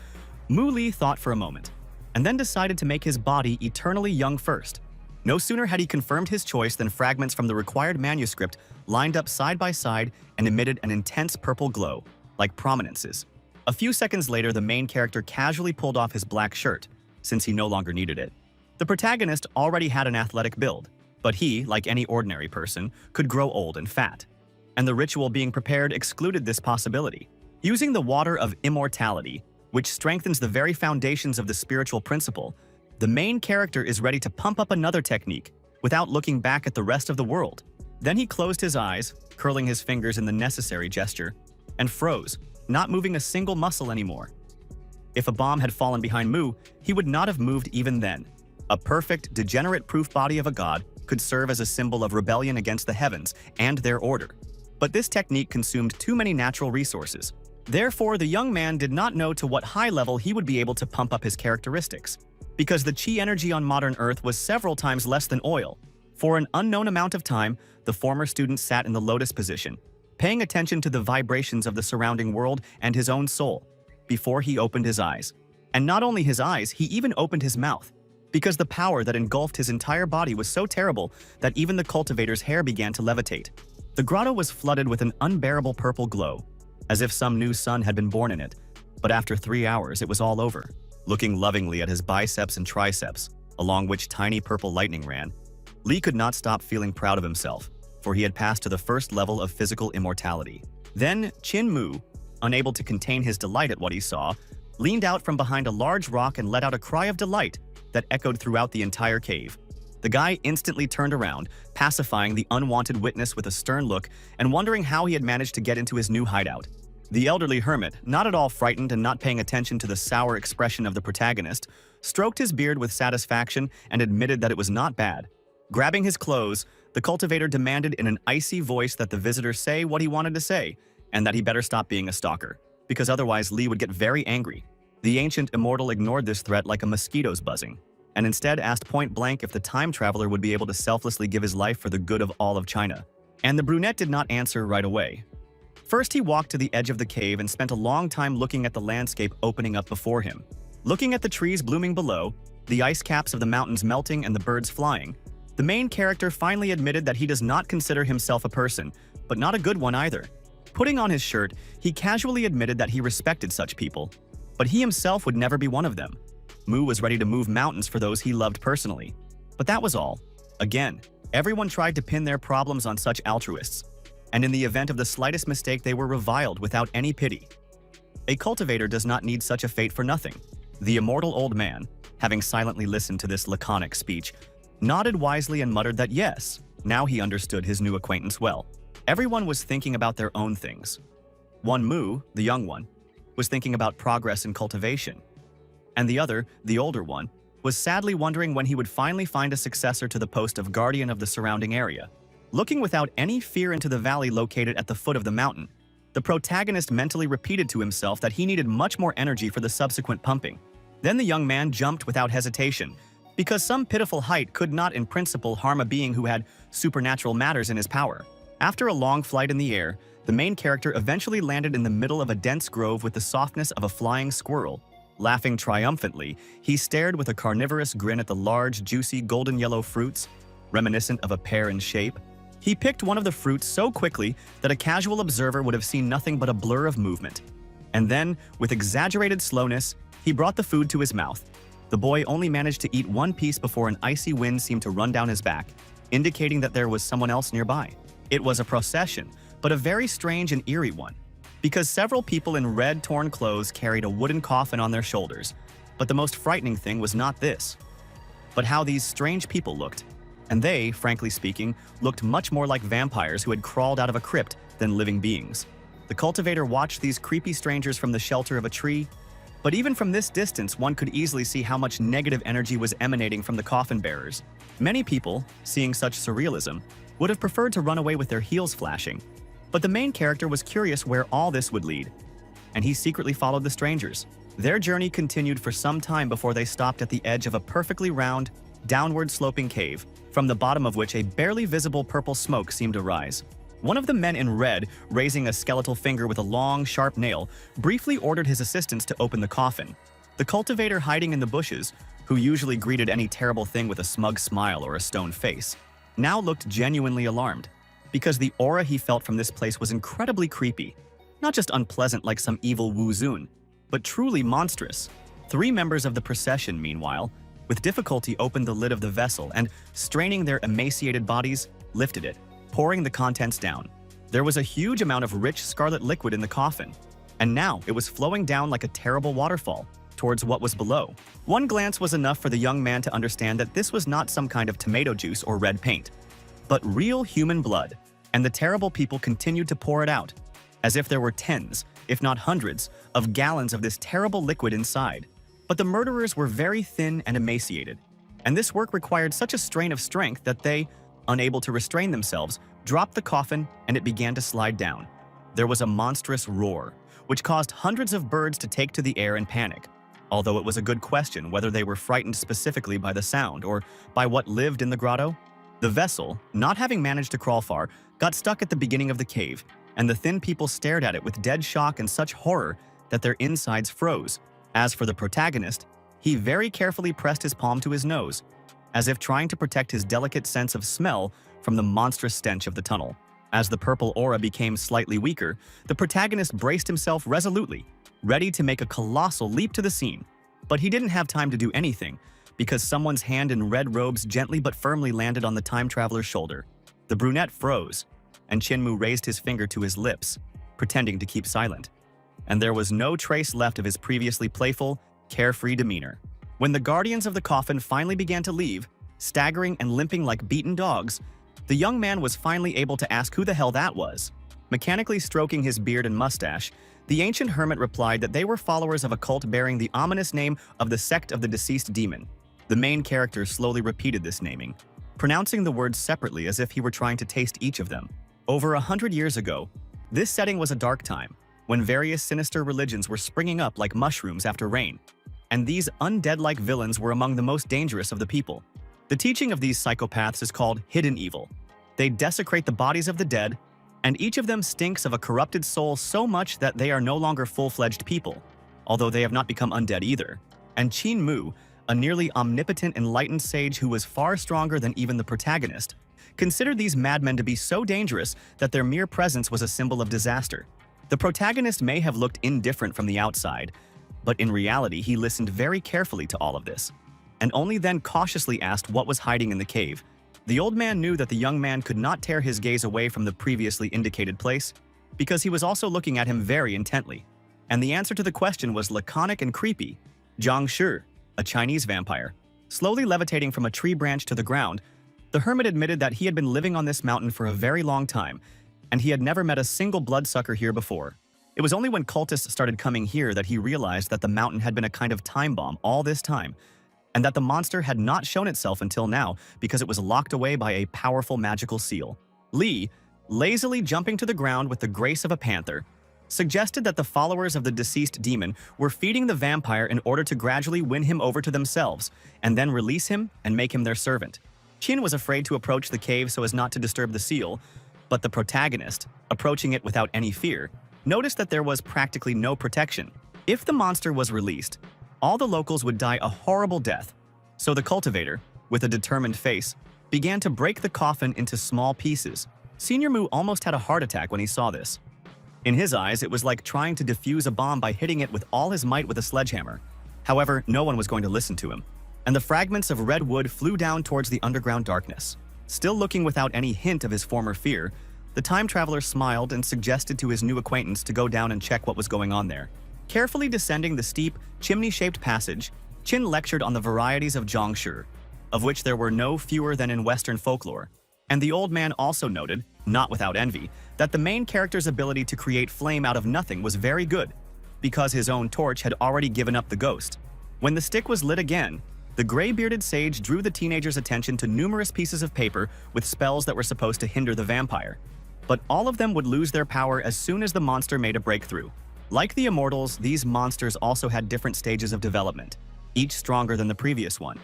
Mu Li thought for a moment, and then decided to make his body eternally young first. No sooner had he confirmed his choice than fragments from the required manuscript lined up side by side and emitted an intense purple glow, like prominences. A few seconds later, the main character casually pulled off his black shirt, since he no longer needed it. The protagonist already had an athletic build, but he, like any ordinary person, could grow old and fat. And the ritual being prepared excluded this possibility. Using the water of immortality, which strengthens the very foundations of the spiritual principle, the main character is ready to pump up another technique without looking back at the rest of the world. Then he closed his eyes, curling his fingers in the necessary gesture, and froze, not moving a single muscle anymore. If a bomb had fallen behind Mu, he would not have moved even then. A perfect, degenerate-proof body of a god could serve as a symbol of rebellion against the heavens and their order. But this technique consumed too many natural resources. Therefore, the young man did not know to what high level he would be able to pump up his characteristics, because the chi energy on modern Earth was several times less than oil. For an unknown amount of time, the former student sat in the lotus position, paying attention to the vibrations of the surrounding world and his own soul, before he opened his eyes. And not only his eyes, he even opened his mouth, because the power that engulfed his entire body was so terrible that even the cultivator's hair began to levitate. The grotto was flooded with an unbearable purple glow, as if some new sun had been born in it. But after 3 hours, it was all over. Looking lovingly at his biceps and triceps, along which tiny purple lightning ran, Lee could not stop feeling proud of himself, for he had passed to the first level of physical immortality. Then Chin Mu, unable to contain his delight at what he saw, leaned out from behind a large rock and let out a cry of delight that echoed throughout the entire cave. The guy instantly turned around, pacifying the unwanted witness with a stern look and wondering how he had managed to get into his new hideout. The elderly hermit, not at all frightened and not paying attention to the sour expression of the protagonist, stroked his beard with satisfaction and admitted that it was not bad. Grabbing his clothes, the cultivator demanded in an icy voice that the visitor say what he wanted to say, and that he better stop being a stalker, because otherwise Lee would get very angry. The ancient immortal ignored this threat like a mosquito's buzzing, and instead asked point blank if the time traveler would be able to selflessly give his life for the good of all of China. And the brunette did not answer right away. First, he walked to the edge of the cave and spent a long time looking at the landscape opening up before him. Looking at the trees blooming below, the ice caps of the mountains melting and the birds flying, the main character finally admitted that he does not consider himself a person, but not a good one either. Putting on his shirt, he casually admitted that he respected such people, but he himself would never be one of them. Mu was ready to move mountains for those he loved personally. But that was all. Again, everyone tried to pin their problems on such altruists, and in the event of the slightest mistake they were reviled without any pity. A cultivator does not need such a fate for nothing. The immortal old man, having silently listened to this laconic speech, nodded wisely and muttered that yes, now he understood his new acquaintance well. Everyone was thinking about their own things. One Mu, the young one, was thinking about progress in cultivation, and the other, the older one, was sadly wondering when he would finally find a successor to the post of guardian of the surrounding area. Looking without any fear into the valley located at the foot of the mountain, the protagonist mentally repeated to himself that he needed much more energy for the subsequent pumping. Then the young man jumped without hesitation, because some pitiful height could not in principle harm a being who had supernatural matters in his power. After a long flight in the air, the main character eventually landed in the middle of a dense grove with the softness of a flying squirrel, Laughing triumphantly, he stared with a carnivorous grin at the large, juicy, golden yellow fruits, reminiscent of a pear in shape. He picked one of the fruits so quickly that a casual observer would have seen nothing but a blur of movement. And then, with exaggerated slowness, he brought the food to his mouth. The boy only managed to eat one piece before an icy wind seemed to run down his back, indicating that there was someone else nearby. It was a procession, but a very strange and eerie one, because several people in red, torn clothes carried a wooden coffin on their shoulders. But the most frightening thing was not this, but how these strange people looked. And they, frankly speaking, looked much more like vampires who had crawled out of a crypt than living beings. The cultivator watched these creepy strangers from the shelter of a tree, but even from this distance, one could easily see how much negative energy was emanating from the coffin bearers. Many people, seeing such surrealism, would have preferred to run away with their heels flashing. But the main character was curious where all this would lead, and he secretly followed the strangers. Their journey continued for some time before they stopped at the edge of a perfectly round, downward-sloping cave, from the bottom of which a barely visible purple smoke seemed to rise. One of the men in red, raising a skeletal finger with a long, sharp nail, briefly ordered his assistants to open the coffin. The cultivator hiding in the bushes, who usually greeted any terrible thing with a smug smile or a stone face, now looked genuinely alarmed, because the aura he felt from this place was incredibly creepy. Not just unpleasant like some evil Wu-Zun, but truly monstrous. 3 members of the procession, meanwhile, with difficulty opened the lid of the vessel and, straining their emaciated bodies, lifted it, pouring the contents down. There was a huge amount of rich scarlet liquid in the coffin, and now it was flowing down like a terrible waterfall towards what was below. One glance was enough for the young man to understand that this was not some kind of tomato juice or red paint, but real human blood, and the terrible people continued to pour it out, as if there were tens, if not hundreds, of gallons of this terrible liquid inside. But the murderers were very thin and emaciated, and this work required such a strain of strength that they, unable to restrain themselves, dropped the coffin and it began to slide down. There was a monstrous roar, which caused hundreds of birds to take to the air in panic, although it was a good question whether they were frightened specifically by the sound or by what lived in the grotto. The vessel, not having managed to crawl far, got stuck at the beginning of the cave, and the thin people stared at it with dead shock and such horror that their insides froze. As for the protagonist, he very carefully pressed his palm to his nose, as if trying to protect his delicate sense of smell from the monstrous stench of the tunnel. As the purple aura became slightly weaker, the protagonist braced himself resolutely, ready to make a colossal leap to the scene. But he didn't have time to do anything, because someone's hand in red robes gently but firmly landed on the time traveler's shoulder. The brunette froze, and Chinmu raised his finger to his lips, pretending to keep silent. And there was no trace left of his previously playful, carefree demeanor. When the guardians of the coffin finally began to leave, staggering and limping like beaten dogs, the young man was finally able to ask who the hell that was. Mechanically stroking his beard and mustache, the ancient hermit replied that they were followers of a cult bearing the ominous name of the Sect of the Deceased Demon. The main character slowly repeated this naming, pronouncing the words separately as if he were trying to taste each of them. Over 100 years ago, this setting was a dark time, when various sinister religions were springing up like mushrooms after rain, and these undead-like villains were among the most dangerous of the people. The teaching of these psychopaths is called hidden evil. They desecrate the bodies of the dead, and each of them stinks of a corrupted soul so much that they are no longer full-fledged people, although they have not become undead either. And Qin Mu, a nearly omnipotent enlightened sage who was far stronger than even the protagonist, considered these madmen to be so dangerous that their mere presence was a symbol of disaster. The protagonist may have looked indifferent from the outside, but in reality he listened very carefully to all of this, and only then cautiously asked what was hiding in the cave. The old man knew that the young man could not tear his gaze away from the previously indicated place, because he was also looking at him very intently. And the answer to the question was laconic and creepy. Zhang Shi, a Chinese vampire. Slowly levitating from a tree branch to the ground, the hermit admitted that he had been living on this mountain for a very long time, and he had never met a single bloodsucker here before. It was only when cultists started coming here that he realized that the mountain had been a kind of time bomb all this time, and that the monster had not shown itself until now because it was locked away by a powerful magical seal. Li, lazily jumping to the ground with the grace of a panther, suggested that the followers of the deceased demon were feeding the vampire in order to gradually win him over to themselves, and then release him and make him their servant. Qin was afraid to approach the cave so as not to disturb the seal, but the protagonist, approaching it without any fear, noticed that there was practically no protection. If the monster was released, all the locals would die a horrible death. So the cultivator, with a determined face, began to break the coffin into small pieces. Senior Mu almost had a heart attack when he saw this. In his eyes, it was like trying to defuse a bomb by hitting it with all his might with a sledgehammer. However, no one was going to listen to him, and the fragments of red wood flew down towards the underground darkness. Still looking without any hint of his former fear, the time traveler smiled and suggested to his new acquaintance to go down and check what was going on there. Carefully descending the steep, chimney-shaped passage, Qin lectured on the varieties of zhangshi, of which there were no fewer than in Western folklore. And the old man also noted, not without envy, that the main character's ability to create flame out of nothing was very good, because his own torch had already given up the ghost. When the stick was lit again, the gray-bearded sage drew the teenager's attention to numerous pieces of paper with spells that were supposed to hinder the vampire. But all of them would lose their power as soon as the monster made a breakthrough. Like the immortals, these monsters also had different stages of development, each stronger than the previous one.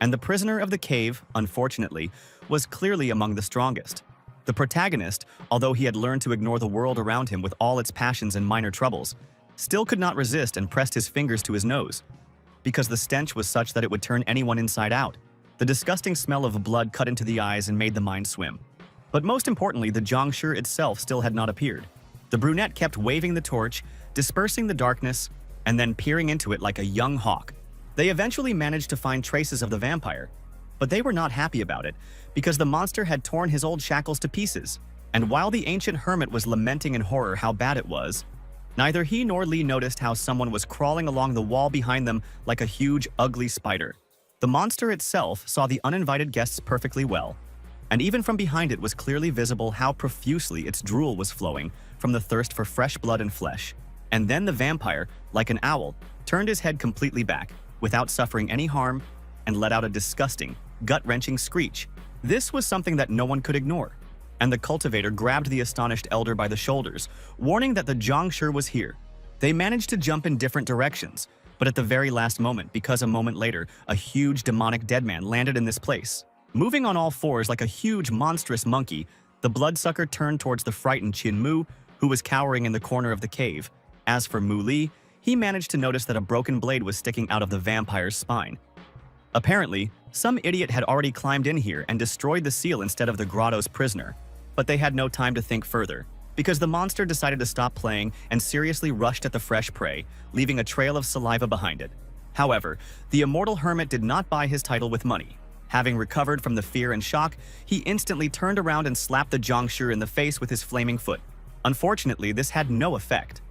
And the prisoner of the cave, unfortunately, was clearly among the strongest. The protagonist, although he had learned to ignore the world around him with all its passions and minor troubles, still could not resist and pressed his fingers to his nose, because the stench was such that it would turn anyone inside out. The disgusting smell of blood cut into the eyes and made the mind swim. But most importantly, the zhangshi itself still had not appeared. The brunette kept waving the torch, dispersing the darkness, and then peering into it like a young hawk. They eventually managed to find traces of the vampire, but they were not happy about it, because the monster had torn his old shackles to pieces. And while the ancient hermit was lamenting in horror how bad it was, neither he nor Lee noticed how someone was crawling along the wall behind them like a huge, ugly spider. The monster itself saw the uninvited guests perfectly well, and even from behind it was clearly visible how profusely its drool was flowing from the thirst for fresh blood and flesh. And then the vampire, like an owl, turned his head completely back, without suffering any harm, and let out a disgusting, gut-wrenching screech. This was something that no one could ignore, and the cultivator grabbed the astonished elder by the shoulders, warning that the zhangshi was here. They managed to jump in different directions, but at the very last moment, because a moment later, a huge demonic deadman landed in this place. Moving on all fours like a huge monstrous monkey, the bloodsucker turned towards the frightened Qin Mu, who was cowering in the corner of the cave. As for Mu Li, he managed to notice that a broken blade was sticking out of the vampire's spine. Apparently, some idiot had already climbed in here and destroyed the seal instead of the grotto's prisoner. But they had no time to think further, because the monster decided to stop playing and seriously rushed at the fresh prey, leaving a trail of saliva behind it. However, the immortal hermit did not buy his title with money. Having recovered from the fear and shock, he instantly turned around and slapped the zhangshi in the face with his flaming foot. Unfortunately, this had no effect.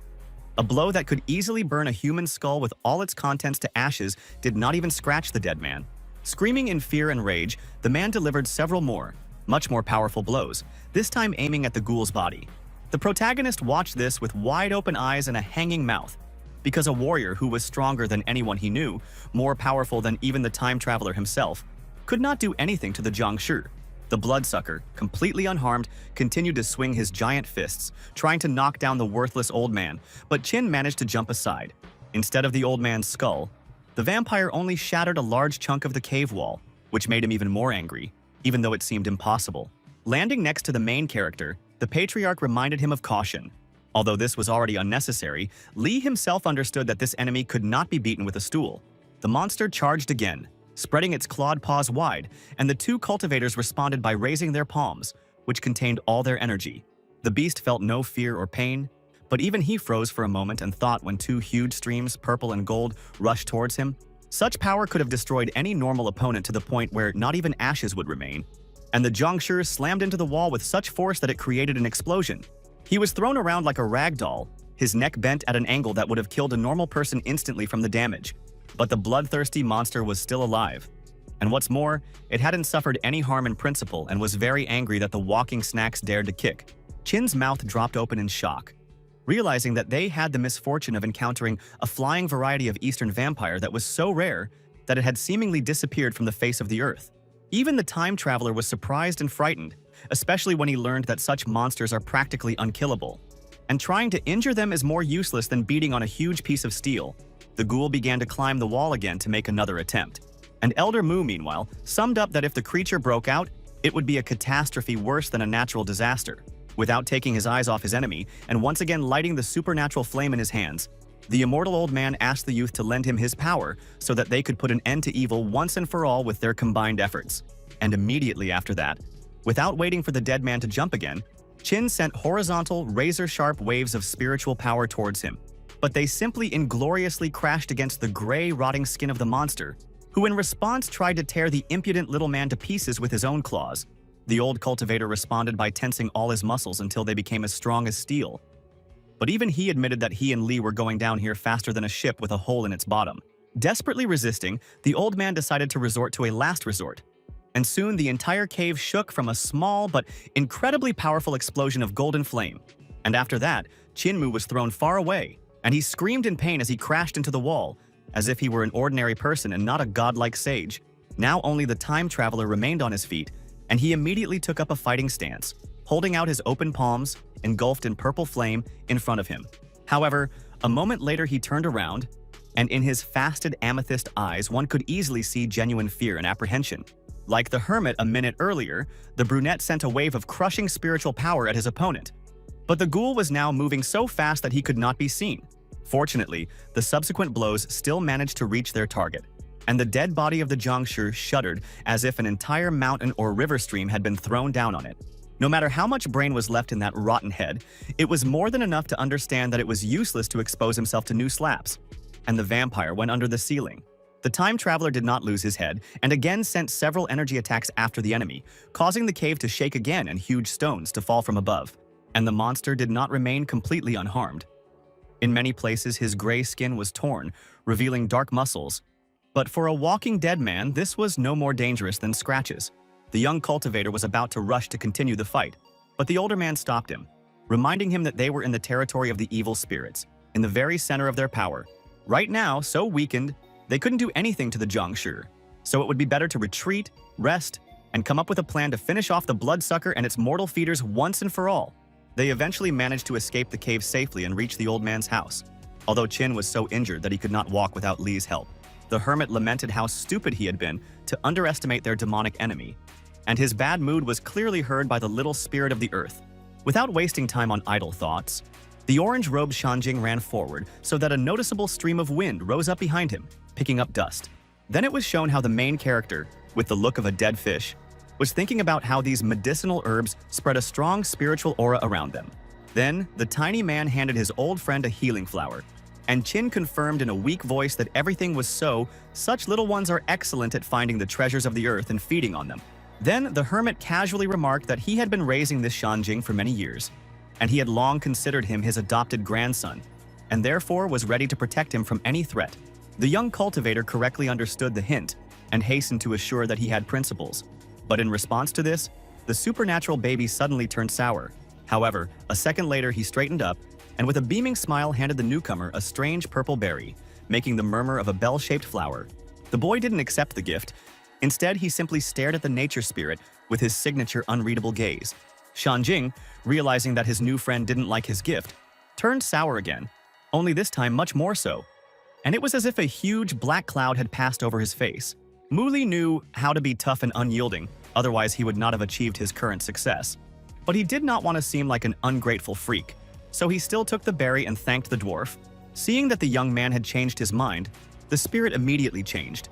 A blow that could easily burn a human skull with all its contents to ashes did not even scratch the dead man. Screaming in fear and rage, the man delivered several more, much more powerful blows, this time aiming at the ghoul's body. The protagonist watched this with wide-open eyes and a hanging mouth, because a warrior who was stronger than anyone he knew, more powerful than even the time traveler himself, could not do anything to the zhangshi. The bloodsucker, completely unharmed, continued to swing his giant fists, trying to knock down the worthless old man, but Qin managed to jump aside. Instead of the old man's skull, the vampire only shattered a large chunk of the cave wall, which made him even more angry, even though it seemed impossible. Landing next to the main character, the patriarch reminded him of caution. Although this was already unnecessary, Lee himself understood that this enemy could not be beaten with a stool. The monster charged again, spreading its clawed paws wide, and the two cultivators responded by raising their palms, which contained all their energy. The beast felt no fear or pain, but even he froze for a moment and thought when two huge streams, purple and gold, rushed towards him. Such power could have destroyed any normal opponent to the point where not even ashes would remain. And the zhangshi slammed into the wall with such force that it created an explosion. He was thrown around like a rag doll, his neck bent at an angle that would have killed a normal person instantly from the damage. But the bloodthirsty monster was still alive. And what's more, it hadn't suffered any harm in principle and was very angry that the walking snacks dared to kick. Qin's mouth dropped open in shock, realizing that they had the misfortune of encountering a flying variety of Eastern vampire that was so rare that it had seemingly disappeared from the face of the earth. Even the time traveler was surprised and frightened, especially when he learned that such monsters are practically unkillable. And trying to injure them is more useless than beating on a huge piece of steel. The ghoul began to climb the wall again to make another attempt. And Elder Mu, meanwhile, summed up that if the creature broke out, it would be a catastrophe worse than a natural disaster. Without taking his eyes off his enemy, and once again lighting the supernatural flame in his hands, The immortal old man asked the youth to lend him his power so that they could put an end to evil once and for all with their combined efforts. And immediately after that, without waiting for the dead man to jump again, Qin sent horizontal, razor-sharp waves of spiritual power towards him. But they simply ingloriously crashed against the gray, rotting skin of the monster, who in response tried to tear the impudent little man to pieces with his own claws. The old cultivator responded by tensing all his muscles until they became as strong as steel. But even he admitted that he and Li were going down here faster than a ship with a hole in its bottom. Desperately resisting, the old man decided to resort to a last resort. And soon the entire cave shook from a small but incredibly powerful explosion of golden flame. And after that, Qinmu was thrown far away, and he screamed in pain as he crashed into the wall, as if he were an ordinary person and not a godlike sage. Now only the time traveler remained on his feet, and he immediately took up a fighting stance, holding out his open palms, engulfed in purple flame, in front of him. However, a moment later he turned around, and in his fasted amethyst eyes one could easily see genuine fear and apprehension. Like the hermit a minute earlier, the brunette sent a wave of crushing spiritual power at his opponent. But the ghoul was now moving so fast that he could not be seen. Fortunately, the subsequent blows still managed to reach their target, and the dead body of the Jiangshi shuddered as if an entire mountain or river stream had been thrown down on it. No matter how much brain was left in that rotten head, it was more than enough to understand that it was useless to expose himself to new slaps. And the vampire went under the ceiling. The time traveler did not lose his head, and again sent several energy attacks after the enemy, causing the cave to shake again and huge stones to fall from above. And the monster did not remain completely unharmed. In many places, his gray skin was torn, revealing dark muscles. But for a walking dead man, this was no more dangerous than scratches. The young cultivator was about to rush to continue the fight, but the older man stopped him, reminding him that they were in the territory of the evil spirits, in the very center of their power. Right now, so weakened, they couldn't do anything to the Jiangshi, so it would be better to retreat, rest, and come up with a plan to finish off the bloodsucker and its mortal feeders once and for all. They eventually managed to escape the cave safely and reach the old man's house, although Qin was so injured that he could not walk without Li's help. The hermit lamented how stupid he had been to underestimate their demonic enemy, and his bad mood was clearly heard by the little spirit of the earth. Without wasting time on idle thoughts, the orange-robed Shanjing ran forward so that a noticeable stream of wind rose up behind him, picking up dust. Then it was shown how the main character, with the look of a dead fish, was thinking about how these medicinal herbs spread a strong spiritual aura around them. Then, the tiny man handed his old friend a healing flower, and Qin confirmed in a weak voice that everything was so. Such little ones are excellent at finding the treasures of the earth and feeding on them. Then the hermit casually remarked that he had been raising this Shanjing for many years, and he had long considered him his adopted grandson, and therefore was ready to protect him from any threat. The young cultivator correctly understood the hint and hastened to assure that he had principles. But in response to this, the supernatural baby suddenly turned sour. However, a second later he straightened up and with a beaming smile handed the newcomer a strange purple berry, making the murmur of a bell-shaped flower. The boy didn't accept the gift. Instead, he simply stared at the nature spirit with his signature unreadable gaze. Shanjing, realizing that his new friend didn't like his gift, turned sour again, only this time much more so. And it was as if a huge black cloud had passed over his face. Muli knew how to be tough and unyielding, otherwise he would not have achieved his current success. But he did not want to seem like an ungrateful freak, so he still took the berry and thanked the dwarf. Seeing that the young man had changed his mind, the spirit immediately changed,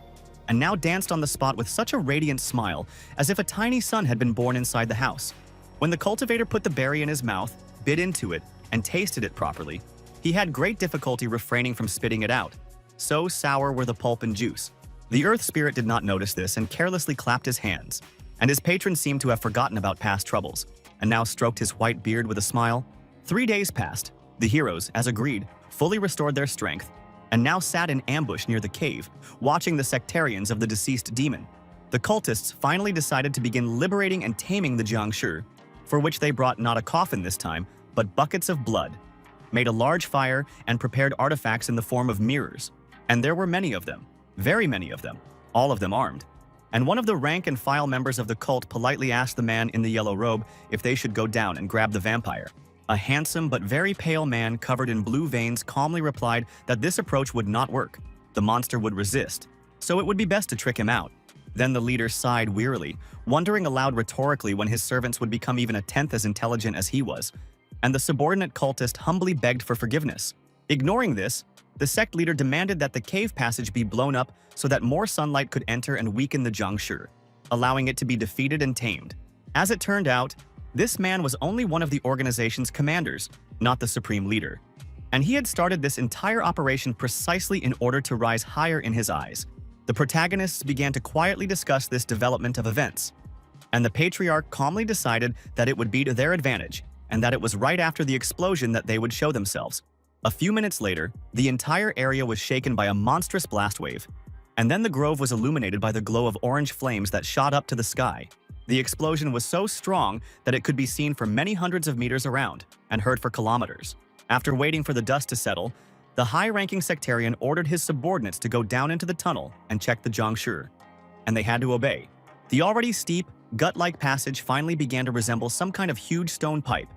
and now danced on the spot with such a radiant smile, as if a tiny son had been born inside the house. When the cultivator put the berry in his mouth, bit into it, and tasted it properly, he had great difficulty refraining from spitting it out. So sour were the pulp and juice. The earth spirit did not notice this and carelessly clapped his hands, and his patron seemed to have forgotten about past troubles, and now stroked his white beard with a smile. 3 days passed. The heroes, as agreed, fully restored their strength, and now sat in ambush near the cave, watching the sectarians of the deceased demon. The cultists finally decided to begin liberating and taming the Jiangshi, for which they brought not a coffin this time, but buckets of blood, made a large fire, and prepared artifacts in the form of mirrors. And there were many of them, very many of them, all of them armed. And one of the rank-and-file members of the cult politely asked the man in the yellow robe if they should go down and grab the vampire. A handsome but very pale man covered in blue veins calmly replied that this approach would not work. The monster would resist, so it would be best to trick him out. Then the leader sighed wearily, wondering aloud rhetorically when his servants would become even a tenth as intelligent as he was. And the subordinate cultist humbly begged for forgiveness. Ignoring this, The sect leader demanded that the cave passage be blown up so that more sunlight could enter and weaken the Jiangshi, allowing it to be defeated and tamed. As it turned out, this man was only one of the organization's commanders, not the supreme leader. And he had started this entire operation precisely in order to rise higher in his eyes. The protagonists began to quietly discuss this development of events, and the patriarch calmly decided that it would be to their advantage, and that it was right after the explosion that they would show themselves. A few minutes later, the entire area was shaken by a monstrous blast wave, and then the grove was illuminated by the glow of orange flames that shot up to the sky. The explosion was so strong that it could be seen for many hundreds of meters around and heard for kilometers. After waiting for the dust to settle, the high-ranking sectarian ordered his subordinates to go down into the tunnel and check the Jiangshi, and they had to obey. The already steep, gut-like passage finally began to resemble some kind of huge stone pipe,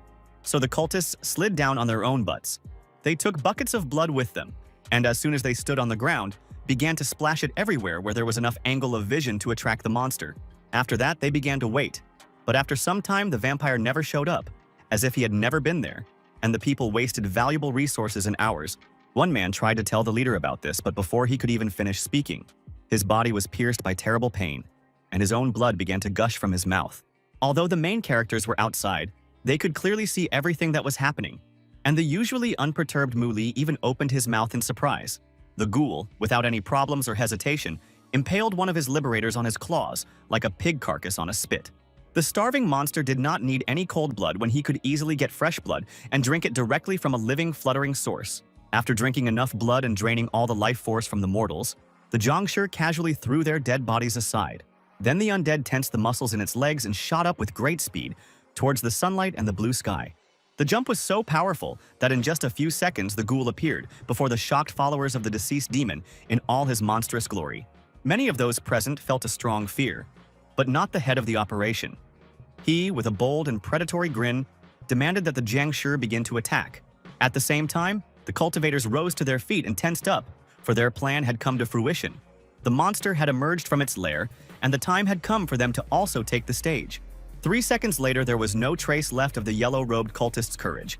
so the cultists slid down on their own butts. They took buckets of blood with them, and as soon as they stood on the ground, began to splash it everywhere where there was enough angle of vision to attract the monster. After that, they began to wait, but after some time the vampire never showed up, as if he had never been there, and the people wasted valuable resources and hours. One man tried to tell the leader about this, but before he could even finish speaking, his body was pierced by terrible pain, and his own blood began to gush from his mouth. Although the main characters were outside, they could clearly see everything that was happening, and the usually unperturbed Mu Li even opened his mouth in surprise. The ghoul, without any problems or hesitation, impaled one of his liberators on his claws, like a pig carcass on a spit. The starving monster did not need any cold blood when he could easily get fresh blood and drink it directly from a living, fluttering source. After drinking enough blood and draining all the life force from the mortals, the Jiangshi casually threw their dead bodies aside. Then the undead tensed the muscles in its legs and shot up with great speed towards the sunlight and the blue sky. The jump was so powerful that in just a few seconds the ghoul appeared before the shocked followers of the deceased demon in all his monstrous glory. Many of those present felt a strong fear, but not the head of the operation. He, with a bold and predatory grin, demanded that the Jiangshi begin to attack. At the same time, the cultivators rose to their feet and tensed up, for their plan had come to fruition. The monster had emerged from its lair, and the time had come for them to also take the stage. 3 seconds later, there was no trace left of the yellow-robed cultist's courage.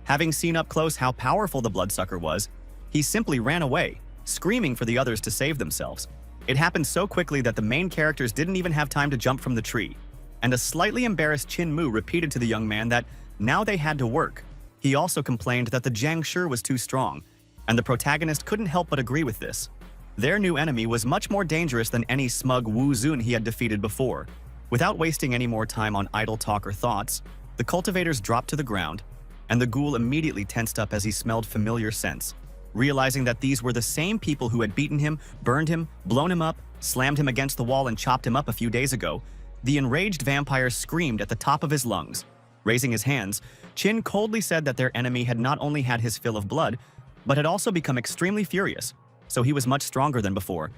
Having seen up close how powerful the bloodsucker was, he simply ran away, screaming for the others to save themselves. It happened so quickly that the main characters didn't even have time to jump from the tree, and a slightly embarrassed Qin Mu repeated to the young man that now they had to work. He also complained that the Jiangshi was too strong, and the protagonist couldn't help but agree with this. Their new enemy was much more dangerous than any smug Wu Zun he had defeated before. Without wasting any more time on idle talk or thoughts, the cultivators dropped to the ground, and the ghoul immediately tensed up as he smelled familiar scents. Realizing that these were the same people who had beaten him, burned him, blown him up, slammed him against the wall and chopped him up a few days ago, the enraged vampire screamed at the top of his lungs. Raising his hands, Qin coldly said that their enemy had not only had his fill of blood, but had also become extremely furious, so he was much stronger than before,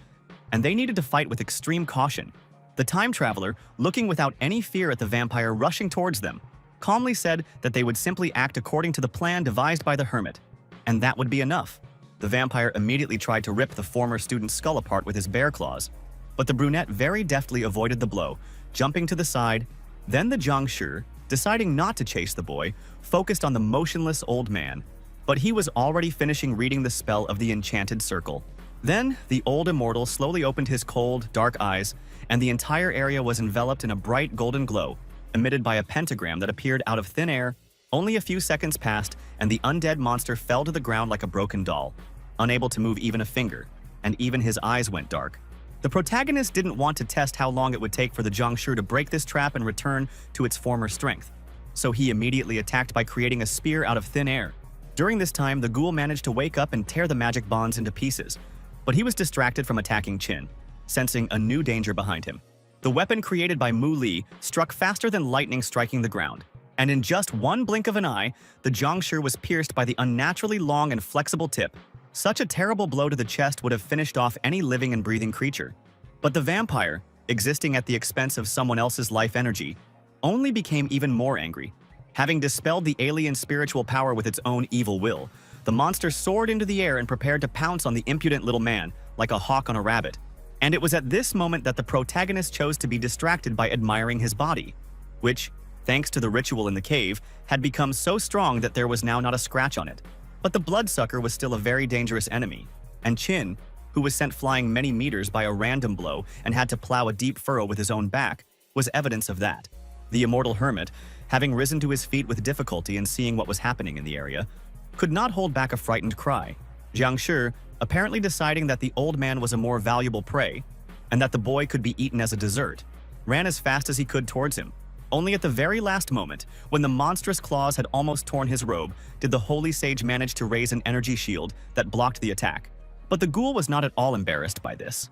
and they needed to fight with extreme caution. The time traveler, looking without any fear at the vampire rushing towards them, calmly said that they would simply act according to the plan devised by the hermit, and that would be enough. The vampire immediately tried to rip the former student's skull apart with his bear claws, but the brunette very deftly avoided the blow, jumping to the side. Then the Jiangshi, deciding not to chase the boy, focused on the motionless old man, but he was already finishing reading the spell of the enchanted circle. Then the old immortal slowly opened his cold, dark eyes, and the entire area was enveloped in a bright golden glow, emitted by a pentagram that appeared out of thin air. Only a few seconds passed, and the undead monster fell to the ground like a broken doll, unable to move even a finger, and even his eyes went dark. The protagonist didn't want to test how long it would take for the Jiangshi to break this trap and return to its former strength, so he immediately attacked by creating a spear out of thin air. During this time, the ghoul managed to wake up and tear the magic bonds into pieces, but he was distracted from attacking Qin, sensing a new danger behind him. The weapon created by Mu Li struck faster than lightning striking the ground, and in just one blink of an eye, the Jiangshi was pierced by the unnaturally long and flexible tip. Such a terrible blow to the chest would have finished off any living and breathing creature. But the vampire, existing at the expense of someone else's life energy, only became even more angry. Having dispelled the alien spiritual power with its own evil will, the monster soared into the air and prepared to pounce on the impudent little man, like a hawk on a rabbit. And it was at this moment that the protagonist chose to be distracted by admiring his body, which, thanks to the ritual in the cave, had become so strong that there was now not a scratch on it. But the bloodsucker was still a very dangerous enemy, and Qin, who was sent flying many meters by a random blow and had to plow a deep furrow with his own back, was evidence of that. The immortal hermit, having risen to his feet with difficulty and seeing what was happening in the area, could not hold back a frightened cry. Jiang Shi, apparently deciding that the old man was a more valuable prey and that the boy could be eaten as a dessert, ran as fast as he could towards him. Only at the very last moment, when the monstrous claws had almost torn his robe, did the holy sage manage to raise an energy shield that blocked the attack. But the ghoul was not at all embarrassed by this.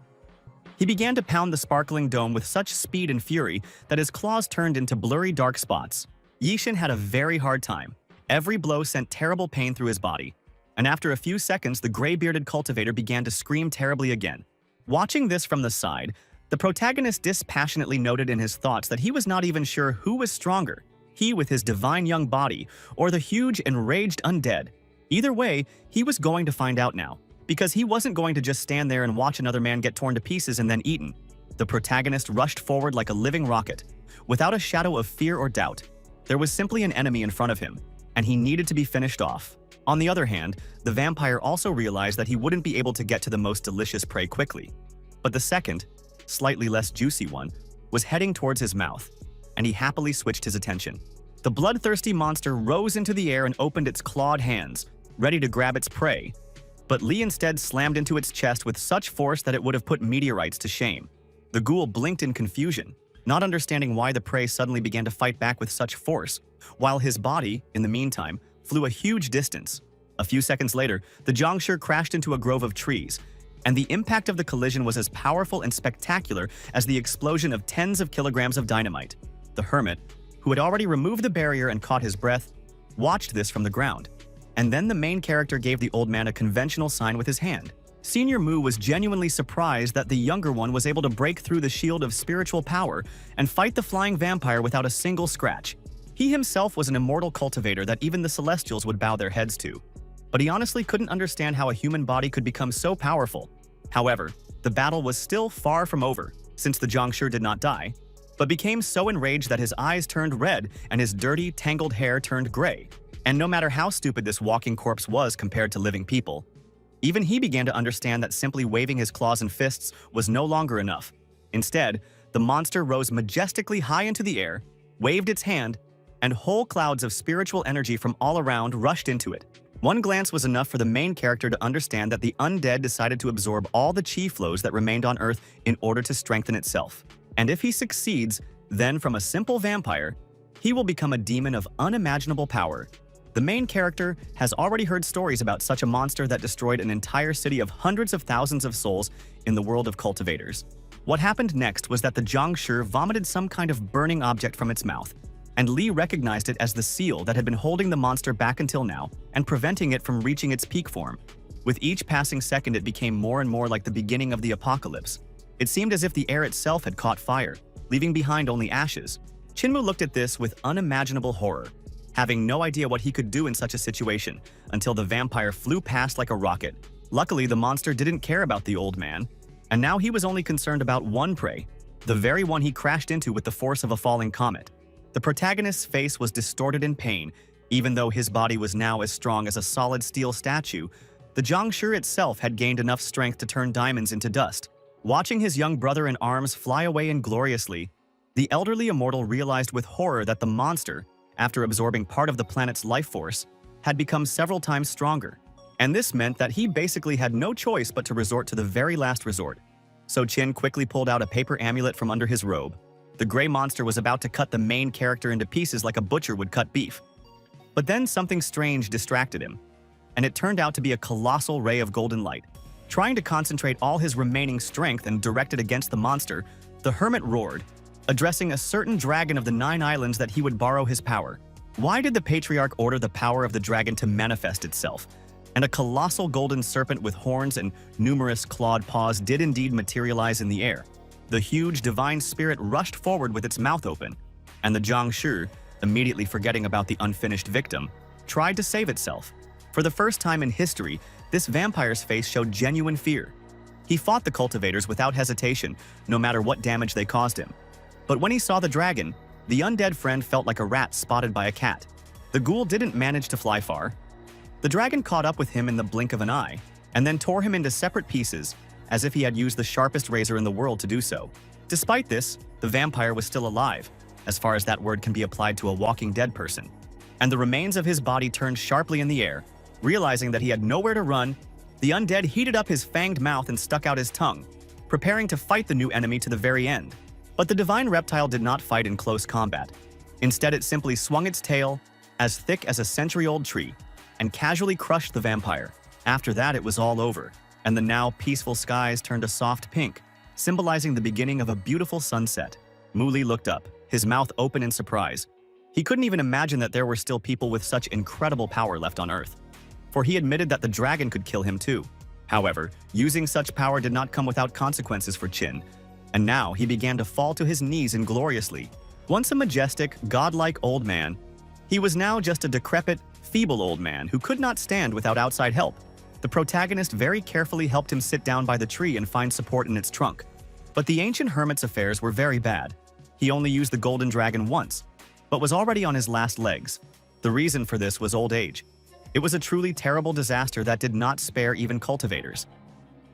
He began to pound the sparkling dome with such speed and fury that his claws turned into blurry dark spots. Yixin had a very hard time. Every blow sent terrible pain through his body, and after a few seconds the gray-bearded cultivator began to scream terribly again. Watching this from the side, the protagonist dispassionately noted in his thoughts that he was not even sure who was stronger, he with his divine young body, or the huge enraged undead. Either way, he was going to find out now, because he wasn't going to just stand there and watch another man get torn to pieces and then eaten. The protagonist rushed forward like a living rocket, without a shadow of fear or doubt. There was simply an enemy in front of him, and he needed to be finished off. On the other hand, the vampire also realized that he wouldn't be able to get to the most delicious prey quickly. But the second, slightly less juicy one, was heading towards his mouth, and he happily switched his attention. The bloodthirsty monster rose into the air and opened its clawed hands, ready to grab its prey. But Li instead slammed into its chest with such force that it would have put meteorites to shame. The ghoul blinked in confusion, not understanding why the prey suddenly began to fight back with such force, while his body, in the meantime, flew a huge distance. A few seconds later, the Jiangshi crashed into a grove of trees, and the impact of the collision was as powerful and spectacular as the explosion of tens of kilograms of dynamite. The hermit, who had already removed the barrier and caught his breath, watched this from the ground. And then the main character gave the old man a conventional sign with his hand. Senior Mu was genuinely surprised that the younger one was able to break through the shield of spiritual power and fight the flying vampire without a single scratch. He himself was an immortal cultivator that even the Celestials would bow their heads to. But he honestly couldn't understand how a human body could become so powerful. However, the battle was still far from over, since the Jiangshi did not die, but became so enraged that his eyes turned red and his dirty, tangled hair turned gray. And no matter how stupid this walking corpse was compared to living people, even he began to understand that simply waving his claws and fists was no longer enough. Instead, the monster rose majestically high into the air, waved its hand, and whole clouds of spiritual energy from all around rushed into it. One glance was enough for the main character to understand that the undead decided to absorb all the chi flows that remained on Earth in order to strengthen itself. And if he succeeds, then from a simple vampire, he will become a demon of unimaginable power. The main character has already heard stories about such a monster that destroyed an entire city of hundreds of thousands of souls in the world of cultivators. What happened next was that the Jiangshi vomited some kind of burning object from its mouth, and Li recognized it as the seal that had been holding the monster back until now and preventing it from reaching its peak form. With each passing second, it became more and more like the beginning of the apocalypse. It seemed as if the air itself had caught fire, leaving behind only ashes. Qinmu looked at this with unimaginable horror, having no idea what he could do in such a situation, until the vampire flew past like a rocket. Luckily, the monster didn't care about the old man, and now he was only concerned about one prey, the very one he crashed into with the force of a falling comet. The protagonist's face was distorted in pain. Even though his body was now as strong as a solid steel statue, the Jiangshi itself had gained enough strength to turn diamonds into dust. Watching his young brother in arms fly away ingloriously, the elderly immortal realized with horror that the monster, after absorbing part of the planet's life force, had become several times stronger. And this meant that he basically had no choice but to resort to the very last resort. So Qin quickly pulled out a paper amulet from under his robe. The gray monster was about to cut the main character into pieces like a butcher would cut beef. But then something strange distracted him, and it turned out to be a colossal ray of golden light. Trying to concentrate all his remaining strength and direct it against the monster, the hermit roared, addressing a certain dragon of the 9 islands that he would borrow his power. Why did the patriarch order the power of the dragon to manifest itself? And a colossal golden serpent with horns and numerous clawed paws did indeed materialize in the air. The huge divine spirit rushed forward with its mouth open, and the Jiangshi, immediately forgetting about the unfinished victim, tried to save itself. For the first time in history, this vampire's face showed genuine fear. He fought the cultivators without hesitation, no matter what damage they caused him. But when he saw the dragon, the undead friend felt like a rat spotted by a cat. The ghoul didn't manage to fly far. The dragon caught up with him in the blink of an eye, and then tore him into separate pieces, as if he had used the sharpest razor in the world to do so. Despite this, the vampire was still alive, as far as that word can be applied to a walking dead person, and the remains of his body turned sharply in the air. Realizing that he had nowhere to run, the undead heated up his fanged mouth and stuck out his tongue, preparing to fight the new enemy to the very end. But the divine reptile did not fight in close combat. Instead, it simply swung its tail, as thick as a century-old tree, and casually crushed the vampire. After that, it was all over, and the now peaceful skies turned a soft pink, symbolizing the beginning of a beautiful sunset. Muli looked up, his mouth open in surprise. He couldn't even imagine that there were still people with such incredible power left on Earth, for he admitted that the dragon could kill him too. However, using such power did not come without consequences for Qin, and now he began to fall to his knees ingloriously. Once a majestic, godlike old man, he was now just a decrepit, feeble old man who could not stand without outside help. The protagonist very carefully helped him sit down by the tree and find support in its trunk. But the ancient hermit's affairs were very bad. He only used the golden dragon once, but was already on his last legs. The reason for this was old age. It was a truly terrible disaster that did not spare even cultivators.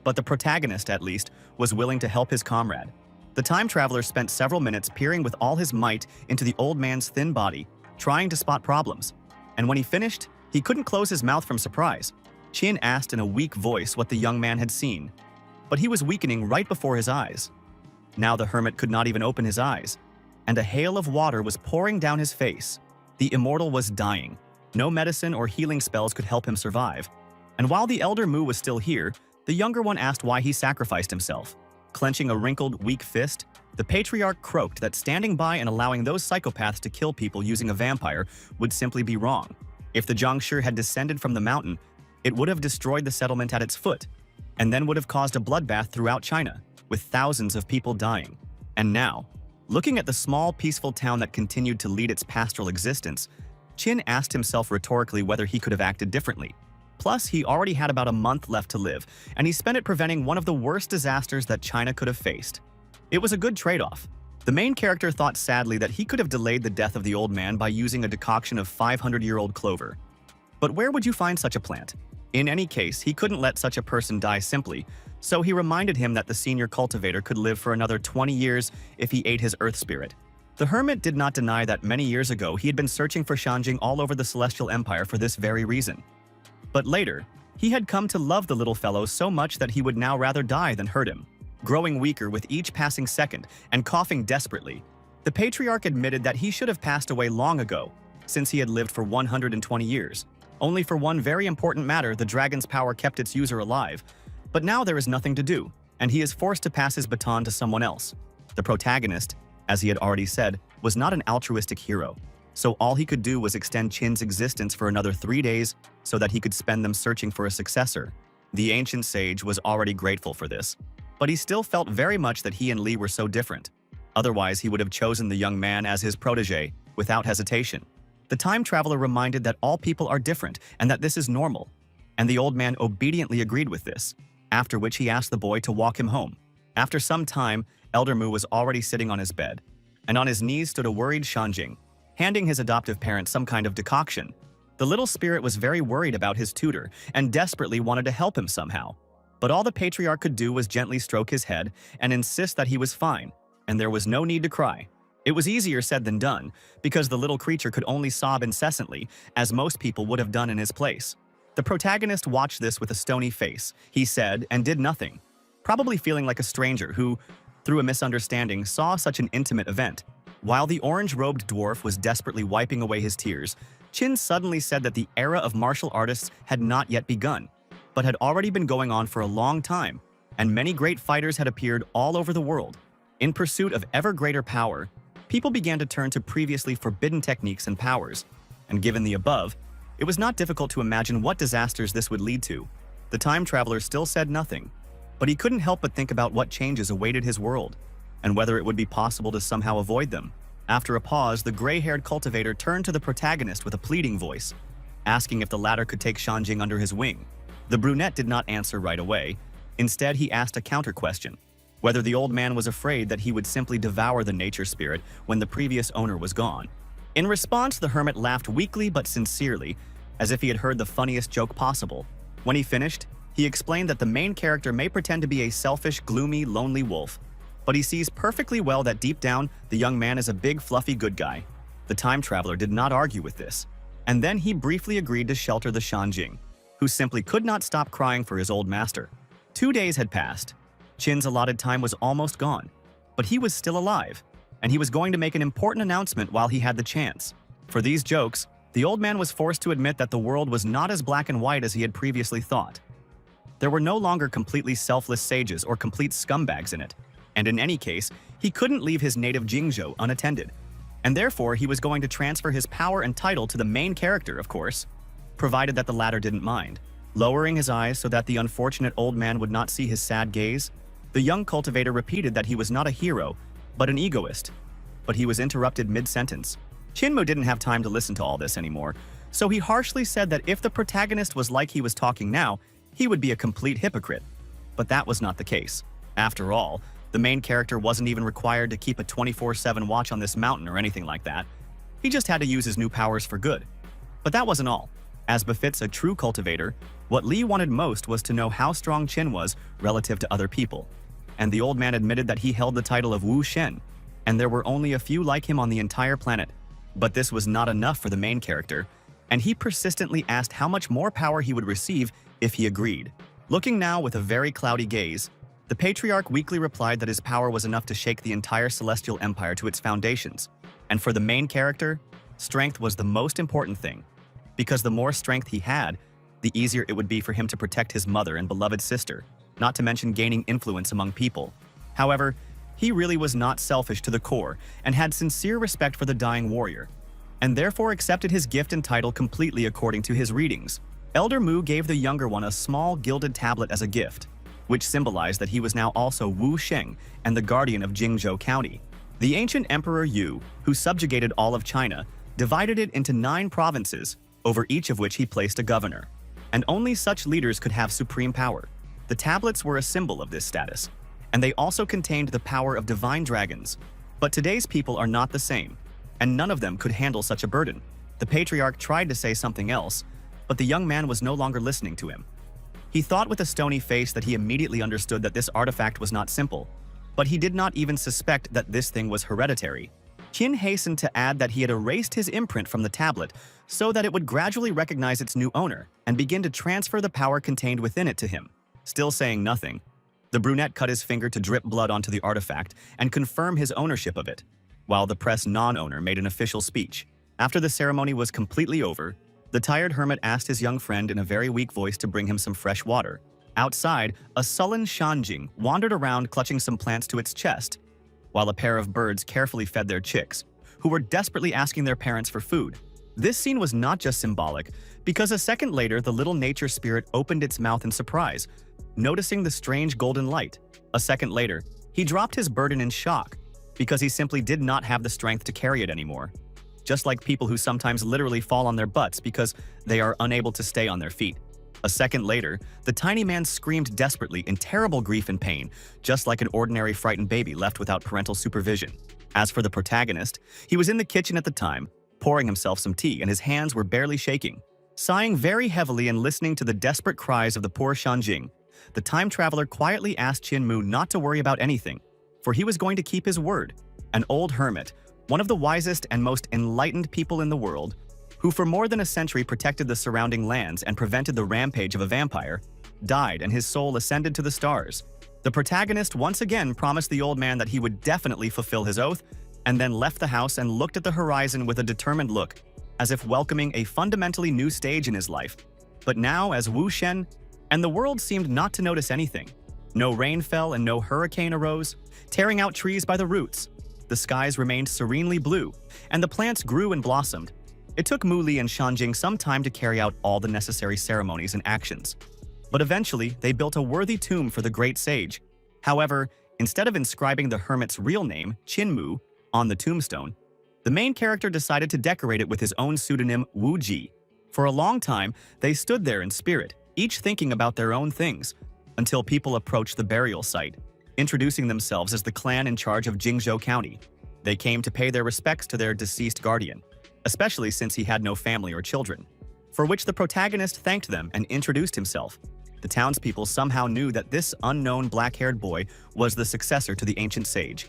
But the protagonist, at least, was willing to help his comrade. The time traveler spent several minutes peering with all his might into the old man's thin body, trying to spot problems. And when he finished, he couldn't close his mouth from surprise. Qin asked in a weak voice what the young man had seen, but he was weakening right before his eyes. Now the hermit could not even open his eyes, and a hail of water was pouring down his face. The immortal was dying. No medicine or healing spells could help him survive. And while the elder Mu was still here, the younger one asked why he sacrificed himself. Clenching a wrinkled, weak fist, the patriarch croaked that standing by and allowing those psychopaths to kill people using a vampire would simply be wrong. If the Jiangshi had descended from the mountain, it would have destroyed the settlement at its foot, and then would have caused a bloodbath throughout China, with thousands of people dying. And now, looking at the small, peaceful town that continued to lead its pastoral existence, Qin asked himself rhetorically whether he could have acted differently. Plus, he already had about a month left to live, and he spent it preventing one of the worst disasters that China could have faced. It was a good trade-off. The main character thought sadly that he could have delayed the death of the old man by using a decoction of 500-year-old clover. But where would you find such a plant? In any case, he couldn't let such a person die simply, so he reminded him that the senior cultivator could live for another 20 years if he ate his earth spirit. The hermit did not deny that many years ago he had been searching for Shanjing all over the Celestial Empire for this very reason. But later, he had come to love the little fellow so much that he would now rather die than hurt him. Growing weaker with each passing second and coughing desperately, the patriarch admitted that he should have passed away long ago, since he had lived for 120 years. Only for one very important matter, the dragon's power kept its user alive. But now there is nothing to do, and he is forced to pass his baton to someone else. The protagonist, as he had already said, was not an altruistic hero, so all he could do was extend Qin's existence for another 3 days so that he could spend them searching for a successor. The ancient sage was already grateful for this, but he still felt very much that he and Li were so different. Otherwise, he would have chosen the young man as his protege, without hesitation. The time traveler reminded that all people are different and that this is normal, and the old man obediently agreed with this, after which he asked the boy to walk him home. After some time, Elder Mu was already sitting on his bed, and on his knees stood a worried Shanjing, handing his adoptive parent some kind of decoction. The little spirit was very worried about his tutor and desperately wanted to help him somehow. But all the patriarch could do was gently stroke his head and insist that he was fine, and there was no need to cry. It was easier said than done, because the little creature could only sob incessantly, as most people would have done in his place. The protagonist watched this with a stony face. He said and did nothing, probably feeling like a stranger who, through a misunderstanding, saw such an intimate event. While the orange-robed dwarf was desperately wiping away his tears, Qin suddenly said that the era of martial artists had not yet begun, but had already been going on for a long time, and many great fighters had appeared all over the world. In pursuit of ever greater power, people began to turn to previously forbidden techniques and powers, and given the above, it was not difficult to imagine what disasters this would lead to. The time traveler still said nothing, but he couldn't help but think about what changes awaited his world, and whether it would be possible to somehow avoid them. After a pause, the gray-haired cultivator turned to the protagonist with a pleading voice, asking if the latter could take Shanjing under his wing. The brunette did not answer right away. Instead, he asked a counter-question, whether the old man was afraid that he would simply devour the nature spirit when the previous owner was gone. In response, the hermit laughed weakly but sincerely, as if he had heard the funniest joke possible. When he finished, he explained that the main character may pretend to be a selfish, gloomy, lonely wolf, but he sees perfectly well that deep down, the young man is a big, fluffy good guy. The time traveler did not argue with this, and then he briefly agreed to shelter the Shanjing, who simply could not stop crying for his old master. 2 days had passed. Qin's allotted time was almost gone, but he was still alive, and he was going to make an important announcement while he had the chance. For these jokes, the old man was forced to admit that the world was not as black and white as he had previously thought. There were no longer completely selfless sages or complete scumbags in it, and in any case, he couldn't leave his native Jingzhou unattended, and therefore he was going to transfer his power and title to the main character, of course, provided that the latter didn't mind. Lowering his eyes so that the unfortunate old man would not see his sad gaze, the young cultivator repeated that he was not a hero, but an egoist. But he was interrupted mid-sentence. Qinmu didn't have time to listen to all this anymore, so he harshly said that if the protagonist was like he was talking now, he would be a complete hypocrite. But that was not the case. After all, the main character wasn't even required to keep a 24/7 watch on this mountain or anything like that. He just had to use his new powers for good. But that wasn't all. As befits a true cultivator, what Li wanted most was to know how strong Qin was relative to other people. And the old man admitted that he held the title of Wu Shen, and there were only a few like him on the entire planet. But this was not enough for the main character, and he persistently asked how much more power he would receive if he agreed. Looking now with a very cloudy gaze, the patriarch weakly replied that his power was enough to shake the entire celestial empire to its foundations. And for the main character, strength was the most important thing, because the more strength he had, the easier it would be for him to protect his mother and beloved sister, not to mention gaining influence among people. However, he really was not selfish to the core and had sincere respect for the dying warrior, and therefore accepted his gift and title completely according to his readings. Elder Mu gave the younger one a small gilded tablet as a gift, which symbolized that he was now also Wu Sheng and the guardian of Jingzhou County. The ancient Emperor Yu, who subjugated all of China, divided it into 9 provinces, over each of which he placed a governor. And only such leaders could have supreme power. The tablets were a symbol of this status, and they also contained the power of divine dragons. But today's people are not the same, and none of them could handle such a burden. The patriarch tried to say something else, but the young man was no longer listening to him. He thought with a stony face that he immediately understood that this artifact was not simple, but he did not even suspect that this thing was hereditary. Qin hastened to add that he had erased his imprint from the tablet so that it would gradually recognize its new owner and begin to transfer the power contained within it to him. Still saying nothing, the brunette cut his finger to drip blood onto the artifact and confirm his ownership of it, while the press non-owner made an official speech. After the ceremony was completely over, the tired hermit asked his young friend in a very weak voice to bring him some fresh water. Outside, a sullen Shanjing wandered around clutching some plants to its chest, while a pair of birds carefully fed their chicks, who were desperately asking their parents for food. This scene was not just symbolic, because a second later the little nature spirit opened its mouth in surprise, noticing the strange golden light. A second later, he dropped his burden in shock, because he simply did not have the strength to carry it anymore. Just like people who sometimes literally fall on their butts because they are unable to stay on their feet. A second later, the tiny man screamed desperately in terrible grief and pain, just like an ordinary frightened baby left without parental supervision. As for the protagonist, he was in the kitchen at the time, pouring himself some tea, and his hands were barely shaking. Sighing very heavily and listening to the desperate cries of the poor Shanjing, the time traveler quietly asked Qin Mu not to worry about anything, for he was going to keep his word. An old hermit, one of the wisest and most enlightened people in the world, who for more than a century protected the surrounding lands and prevented the rampage of a vampire, died and his soul ascended to the stars. The protagonist once again promised the old man that he would definitely fulfill his oath, and then left the house and looked at the horizon with a determined look, as if welcoming a fundamentally new stage in his life. But now, as Wu Shen, and the world seemed not to notice anything. No rain fell and no hurricane arose, tearing out trees by the roots. The skies remained serenely blue, and the plants grew and blossomed. It took Mu Li and Shanjing some time to carry out all the necessary ceremonies and actions. But eventually, they built a worthy tomb for the great sage. However, instead of inscribing the hermit's real name, Qin Mu, on the tombstone, the main character decided to decorate it with his own pseudonym Wu Ji. For a long time, they stood there in spirit, each thinking about their own things, until people approached the burial site, introducing themselves as the clan in charge of Jingzhou County. They came to pay their respects to their deceased guardian, especially since he had no family or children. for which the protagonist thanked them and introduced himself. The townspeople somehow knew that this unknown black-haired boy was the successor to the ancient sage,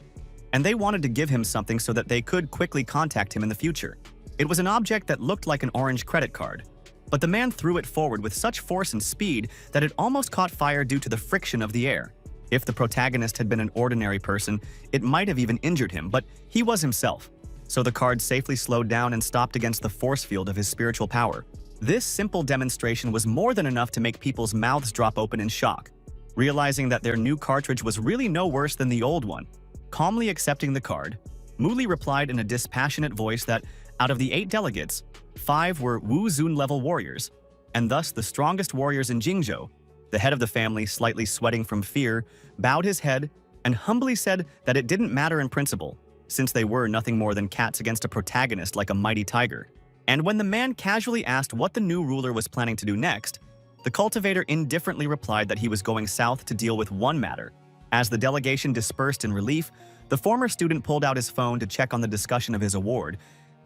and they wanted to give him something so that they could quickly contact him in the future. It was an object that looked like an orange credit card, but the man threw it forward with such force and speed that it almost caught fire due to the friction of the air. If the protagonist had been an ordinary person, it might have even injured him, but he was himself. So the card safely slowed down and stopped against the force field of his spiritual power. This simple demonstration was more than enough to make people's mouths drop open in shock. Realizing that their new cartridge was really no worse than the old one, calmly accepting the card, Muli replied in a dispassionate voice that, out of the 8 delegates, 5 were Wu Zun-level warriors, and thus the strongest warriors in Jingzhou. The head of the family, slightly sweating from fear, bowed his head and humbly said that it didn't matter in principle, since they were nothing more than cats against a protagonist like a mighty tiger. And when the man casually asked what the new ruler was planning to do next, the cultivator indifferently replied that he was going south to deal with one matter. As the delegation dispersed in relief, the former student pulled out his phone to check on the discussion of his award,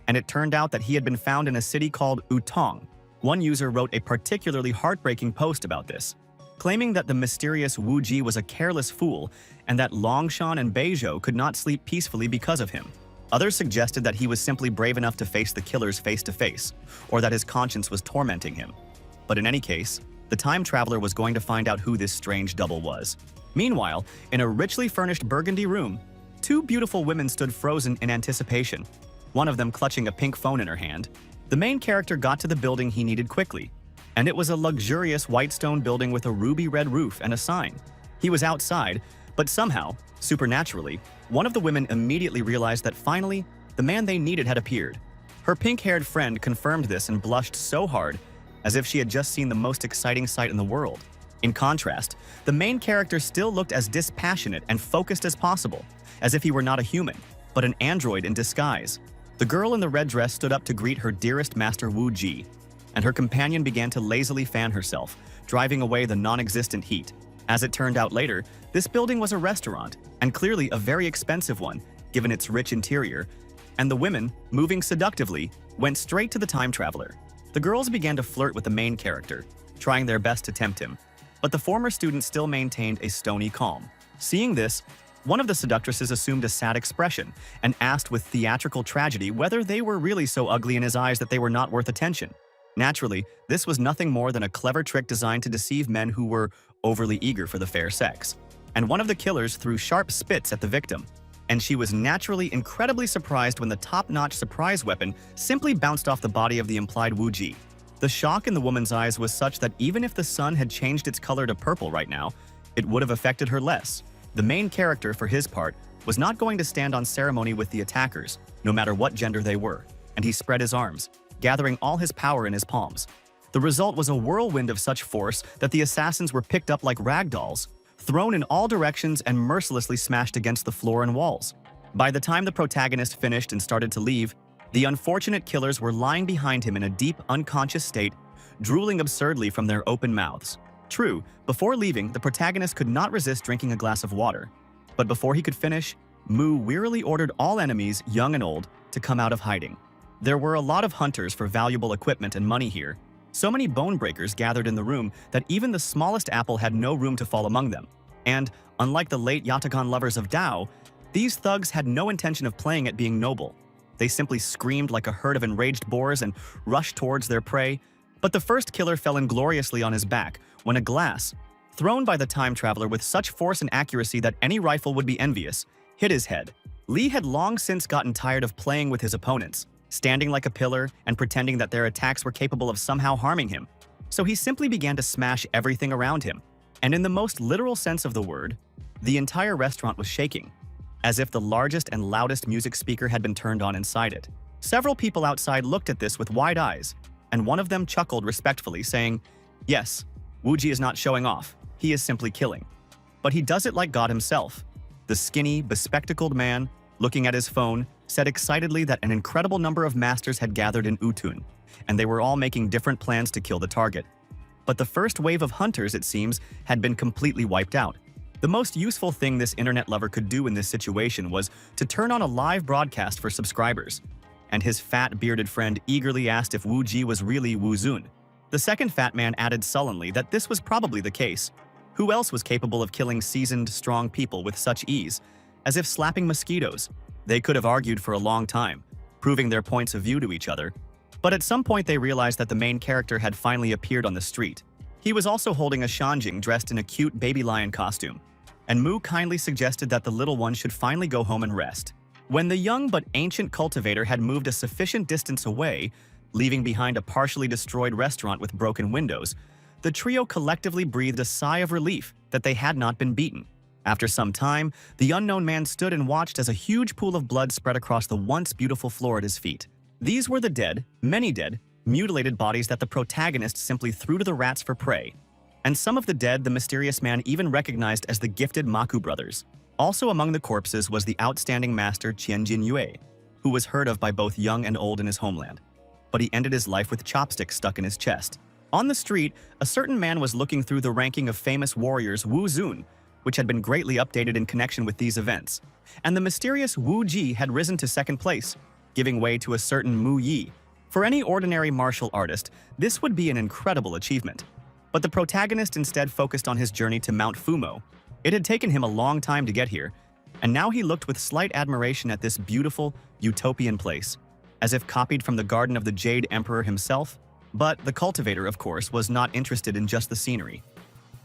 and it turned out that he had been found in a city called Wutong. One user wrote a particularly heartbreaking post about this, claiming that the mysterious Wu Ji was a careless fool and that Longshan and Beizhou could not sleep peacefully because of him. Others suggested that he was simply brave enough to face the killers face to face, or that his conscience was tormenting him. But in any case, the time traveler was going to find out who this strange double was. Meanwhile, in a richly furnished burgundy room, 2 beautiful women stood frozen in anticipation, one of them clutching a pink phone in her hand. The main character got to the building he needed quickly, and it was a luxurious white stone building with a ruby-red roof and a sign. He was outside, but somehow, supernaturally, one of the women immediately realized that finally, the man they needed had appeared. Her pink-haired friend confirmed this and blushed so hard, as if she had just seen the most exciting sight in the world. In contrast, the main character still looked as dispassionate and focused as possible, as if he were not a human, but an android in disguise. The girl in the red dress stood up to greet her dearest master Wu Ji, and her companion began to lazily fan herself, driving away the non-existent heat. As it turned out later, this building was a restaurant, and clearly a very expensive one, given its rich interior, and the women, moving seductively, went straight to the time traveler. The girls began to flirt with the main character, trying their best to tempt him, but the former student still maintained a stony calm. Seeing this, one of the seductresses assumed a sad expression and asked with theatrical tragedy whether they were really so ugly in his eyes that they were not worth attention. Naturally, this was nothing more than a clever trick designed to deceive men who were overly eager for the fair sex. And one of the killers threw sharp spits at the victim, and she was naturally incredibly surprised when the top-notch surprise weapon simply bounced off the body of the implied Wu Ji. The shock in the woman's eyes was such that even if the sun had changed its color to purple right now, it would have affected her less. The main character, for his part, was not going to stand on ceremony with the attackers, no matter what gender they were, and he spread his arms, gathering all his power in his palms. The result was a whirlwind of such force that the assassins were picked up like rag dolls, thrown in all directions and mercilessly smashed against the floor and walls. By the time the protagonist finished and started to leave, the unfortunate killers were lying behind him in a deep, unconscious state, drooling absurdly from their open mouths. True, before leaving, the protagonist could not resist drinking a glass of water. But before he could finish, Mu wearily ordered all enemies, young and old, to come out of hiding. There were a lot of hunters for valuable equipment and money here. So many bone breakers gathered in the room that even the smallest apple had no room to fall among them. And, unlike the late Yatagan lovers of Dao, these thugs had no intention of playing at being noble. They simply screamed like a herd of enraged boars and rushed towards their prey. But the first killer fell ingloriously on his back when a glass, thrown by the time traveler with such force and accuracy that any rifle would be envious, hit his head. Li had long since gotten tired of playing with his opponents, standing like a pillar and pretending that their attacks were capable of somehow harming him. So he simply began to smash everything around him. And in the most literal sense of the word, the entire restaurant was shaking, as if the largest and loudest music speaker had been turned on inside it. Several people outside looked at this with wide eyes, and one of them chuckled respectfully, saying, "Yes, Wu Ji is not showing off, he is simply killing. But he does it like God himself." The skinny, bespectacled man, looking at his phone, said excitedly that an incredible number of masters had gathered in Utun, and they were all making different plans to kill the target. But the first wave of hunters, it seems, had been completely wiped out. The most useful thing this internet lover could do in this situation was to turn on a live broadcast for subscribers. and his fat, bearded friend eagerly asked if Wu Ji was really Wu Zun. The second fat man added sullenly that this was probably the case. Who else was capable of killing seasoned, strong people with such ease? As if slapping mosquitoes. They could have argued for a long time, proving their points of view to each other. But at some point they realized that the main character had finally appeared on the street. He was also holding a Shanjing dressed in a cute baby lion costume. And Mu kindly suggested that the little one should finally go home and rest. When the young but ancient cultivator had moved a sufficient distance away, leaving behind a partially destroyed restaurant with broken windows, the trio collectively breathed a sigh of relief that they had not been beaten. After some time, the unknown man stood and watched as a huge pool of blood spread across the once beautiful floor at his feet. These were the dead, many dead, mutilated bodies that the protagonist simply threw to the rats for prey. And some of the dead the mysterious man even recognized as the gifted Maku brothers. Also among the corpses was the outstanding master Qianjin Yue, who was heard of by both young and old in his homeland. But he ended his life with chopsticks stuck in his chest. On the street, a certain man was looking through the ranking of famous warriors Wu Zun, which had been greatly updated in connection with these events. And the mysterious Wu Ji had risen to second place, giving way to a certain Mu Yi. For any ordinary martial artist, this would be an incredible achievement. But the protagonist instead focused on his journey to Mount Fumo. It had taken him a long time to get here, and now he looked with slight admiration at this beautiful, utopian place, as if copied from the Garden of the Jade Emperor himself. But the cultivator, of course, was not interested in just the scenery.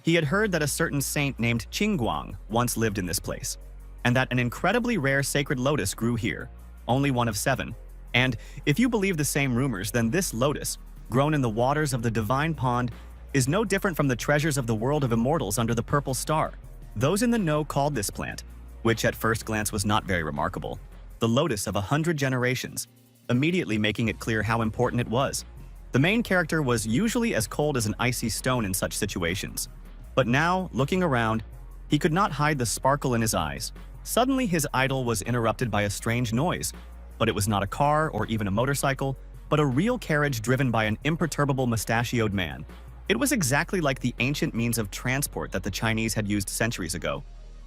He had heard that a certain saint named Qingguang once lived in this place, and that an incredibly rare sacred lotus grew here, only one of 7. And if you believe the same rumors, then this lotus, grown in the waters of the divine pond, is no different from the treasures of the world of immortals under the purple star. Those in the know called this plant, which at first glance was not very remarkable, the lotus of 100 generations, immediately making it clear how important it was. The main character was usually as cold as an icy stone in such situations. But now, looking around, he could not hide the sparkle in his eyes. Suddenly his idol was interrupted by a strange noise, but it was not a car or even a motorcycle, but a real carriage driven by an imperturbable mustachioed man. It was exactly like the ancient means of transport that the Chinese had used centuries ago,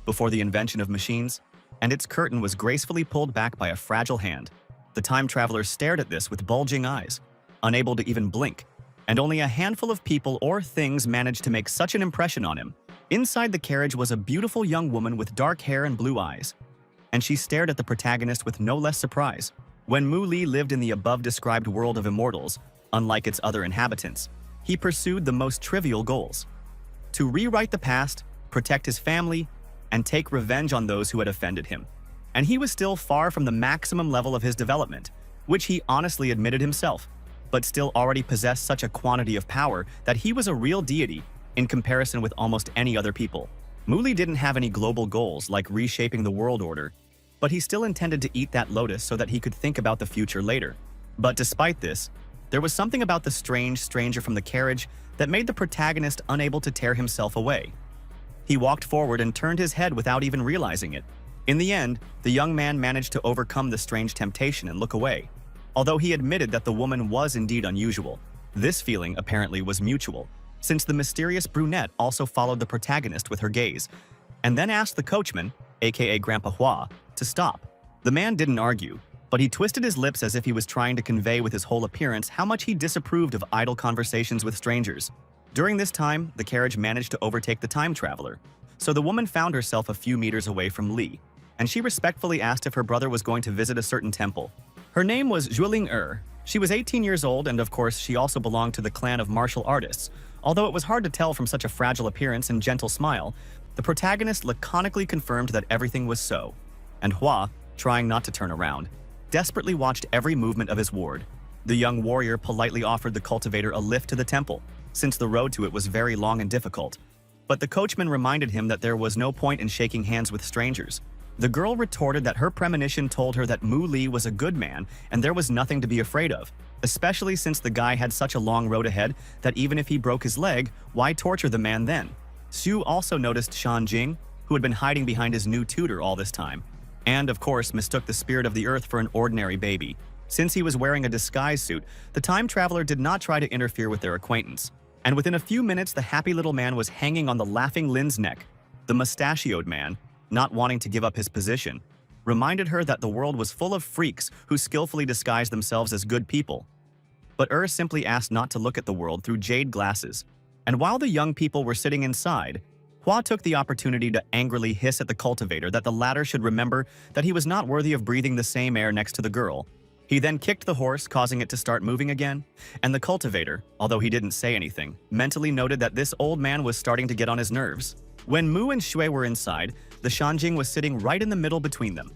before the invention of machines, and its curtain was gracefully pulled back by a fragile hand. The time traveler stared at this with bulging eyes, unable to even blink, and only a handful of people or things managed to make such an impression on him. Inside the carriage was a beautiful young woman with dark hair and blue eyes, and she stared at the protagonist with no less surprise. When Mu Li lived in the above-described world of immortals, unlike its other inhabitants, he pursued the most trivial goals: to rewrite the past, protect his family, and take revenge on those who had offended him. And he was still far from the maximum level of his development, which he honestly admitted himself, but still already possessed such a quantity of power that he was a real deity in comparison with almost any other people. Mu Li didn't have any global goals like reshaping the world order, but he still intended to eat that lotus so that he could think about the future later. But despite this, there was something about the strange stranger from the carriage that made the protagonist unable to tear himself away. He walked forward and turned his head without even realizing it. In the end, the young man managed to overcome the strange temptation and look away. Although he admitted that the woman was indeed unusual, this feeling apparently was mutual, since the mysterious brunette also followed the protagonist with her gaze, and then asked the coachman, aka Grandpa Hua, to stop. The man didn't argue, but he twisted his lips as if he was trying to convey with his whole appearance how much he disapproved of idle conversations with strangers. During this time, the carriage managed to overtake the time traveler, so the woman found herself a few meters away from Li, and she respectfully asked if her brother was going to visit a certain temple. Her name was Zhueling Er. She was 18 years old, and of course, she also belonged to the clan of martial artists. Although it was hard to tell from such a fragile appearance and gentle smile, the protagonist laconically confirmed that everything was so. And Hua, trying not to turn around, desperately watched every movement of his ward. The young warrior politely offered the cultivator a lift to the temple, since the road to it was very long and difficult. But the coachman reminded him that there was no point in shaking hands with strangers. The girl retorted that her premonition told her that Mu Li was a good man and there was nothing to be afraid of, especially since the guy had such a long road ahead that even if he broke his leg, why torture the man then? Xu also noticed Shan Jing, who had been hiding behind his new tutor all this time, and of course mistook the spirit of the earth for an ordinary baby. Since he was wearing a disguise suit, the time traveler did not try to interfere with their acquaintance, and within a few minutes the happy little man was hanging on the laughing Lin's neck. The mustachioed man, not wanting to give up his position, reminded her that the world was full of freaks who skillfully disguised themselves as good people. But simply asked not to look at the world through jade glasses. And while the young people were sitting inside, Hua took the opportunity to angrily hiss at the cultivator that the latter should remember that he was not worthy of breathing the same air next to the girl. He then kicked the horse, causing it to start moving again, and the cultivator, although he didn't say anything, mentally noted that this old man was starting to get on his nerves. When Mu and Shui were inside, the Shanjing was sitting right in the middle between them,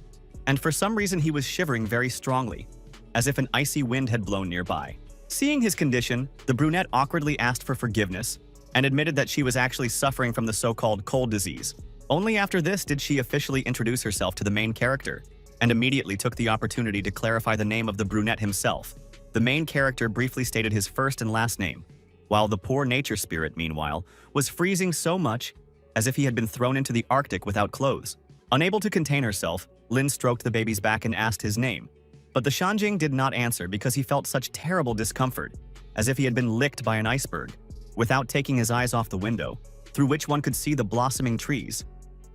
and for some reason he was shivering very strongly, as if an icy wind had blown nearby. Seeing his condition, the brunette awkwardly asked for forgiveness and admitted that she was actually suffering from the so-called cold disease. Only after this did she officially introduce herself to the main character, and immediately took the opportunity to clarify the name of the brunette himself. The main character briefly stated his first and last name, while the poor nature spirit, meanwhile, was freezing so much as if he had been thrown into the Arctic without clothes. Unable to contain herself, Lin stroked the baby's back and asked his name. But the Shanjing did not answer because he felt such terrible discomfort, as if he had been licked by an iceberg. Without taking his eyes off the window, through which one could see the blossoming trees,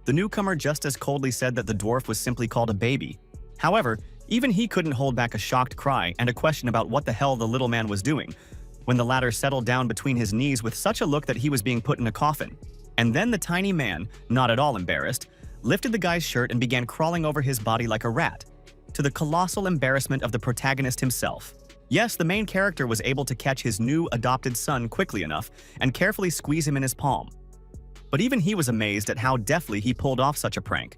the newcomer just as coldly said that the dwarf was simply called a baby. However, even he couldn't hold back a shocked cry and a question about what the hell the little man was doing, when the latter settled down between his knees with such a look that he was being put in a coffin. And then the tiny man, not at all embarrassed, lifted the guy's shirt and began crawling over his body like a rat, to the colossal embarrassment of the protagonist himself. Yes, the main character was able to catch his new adopted son quickly enough and carefully squeeze him in his palm. But even he was amazed at how deftly he pulled off such a prank.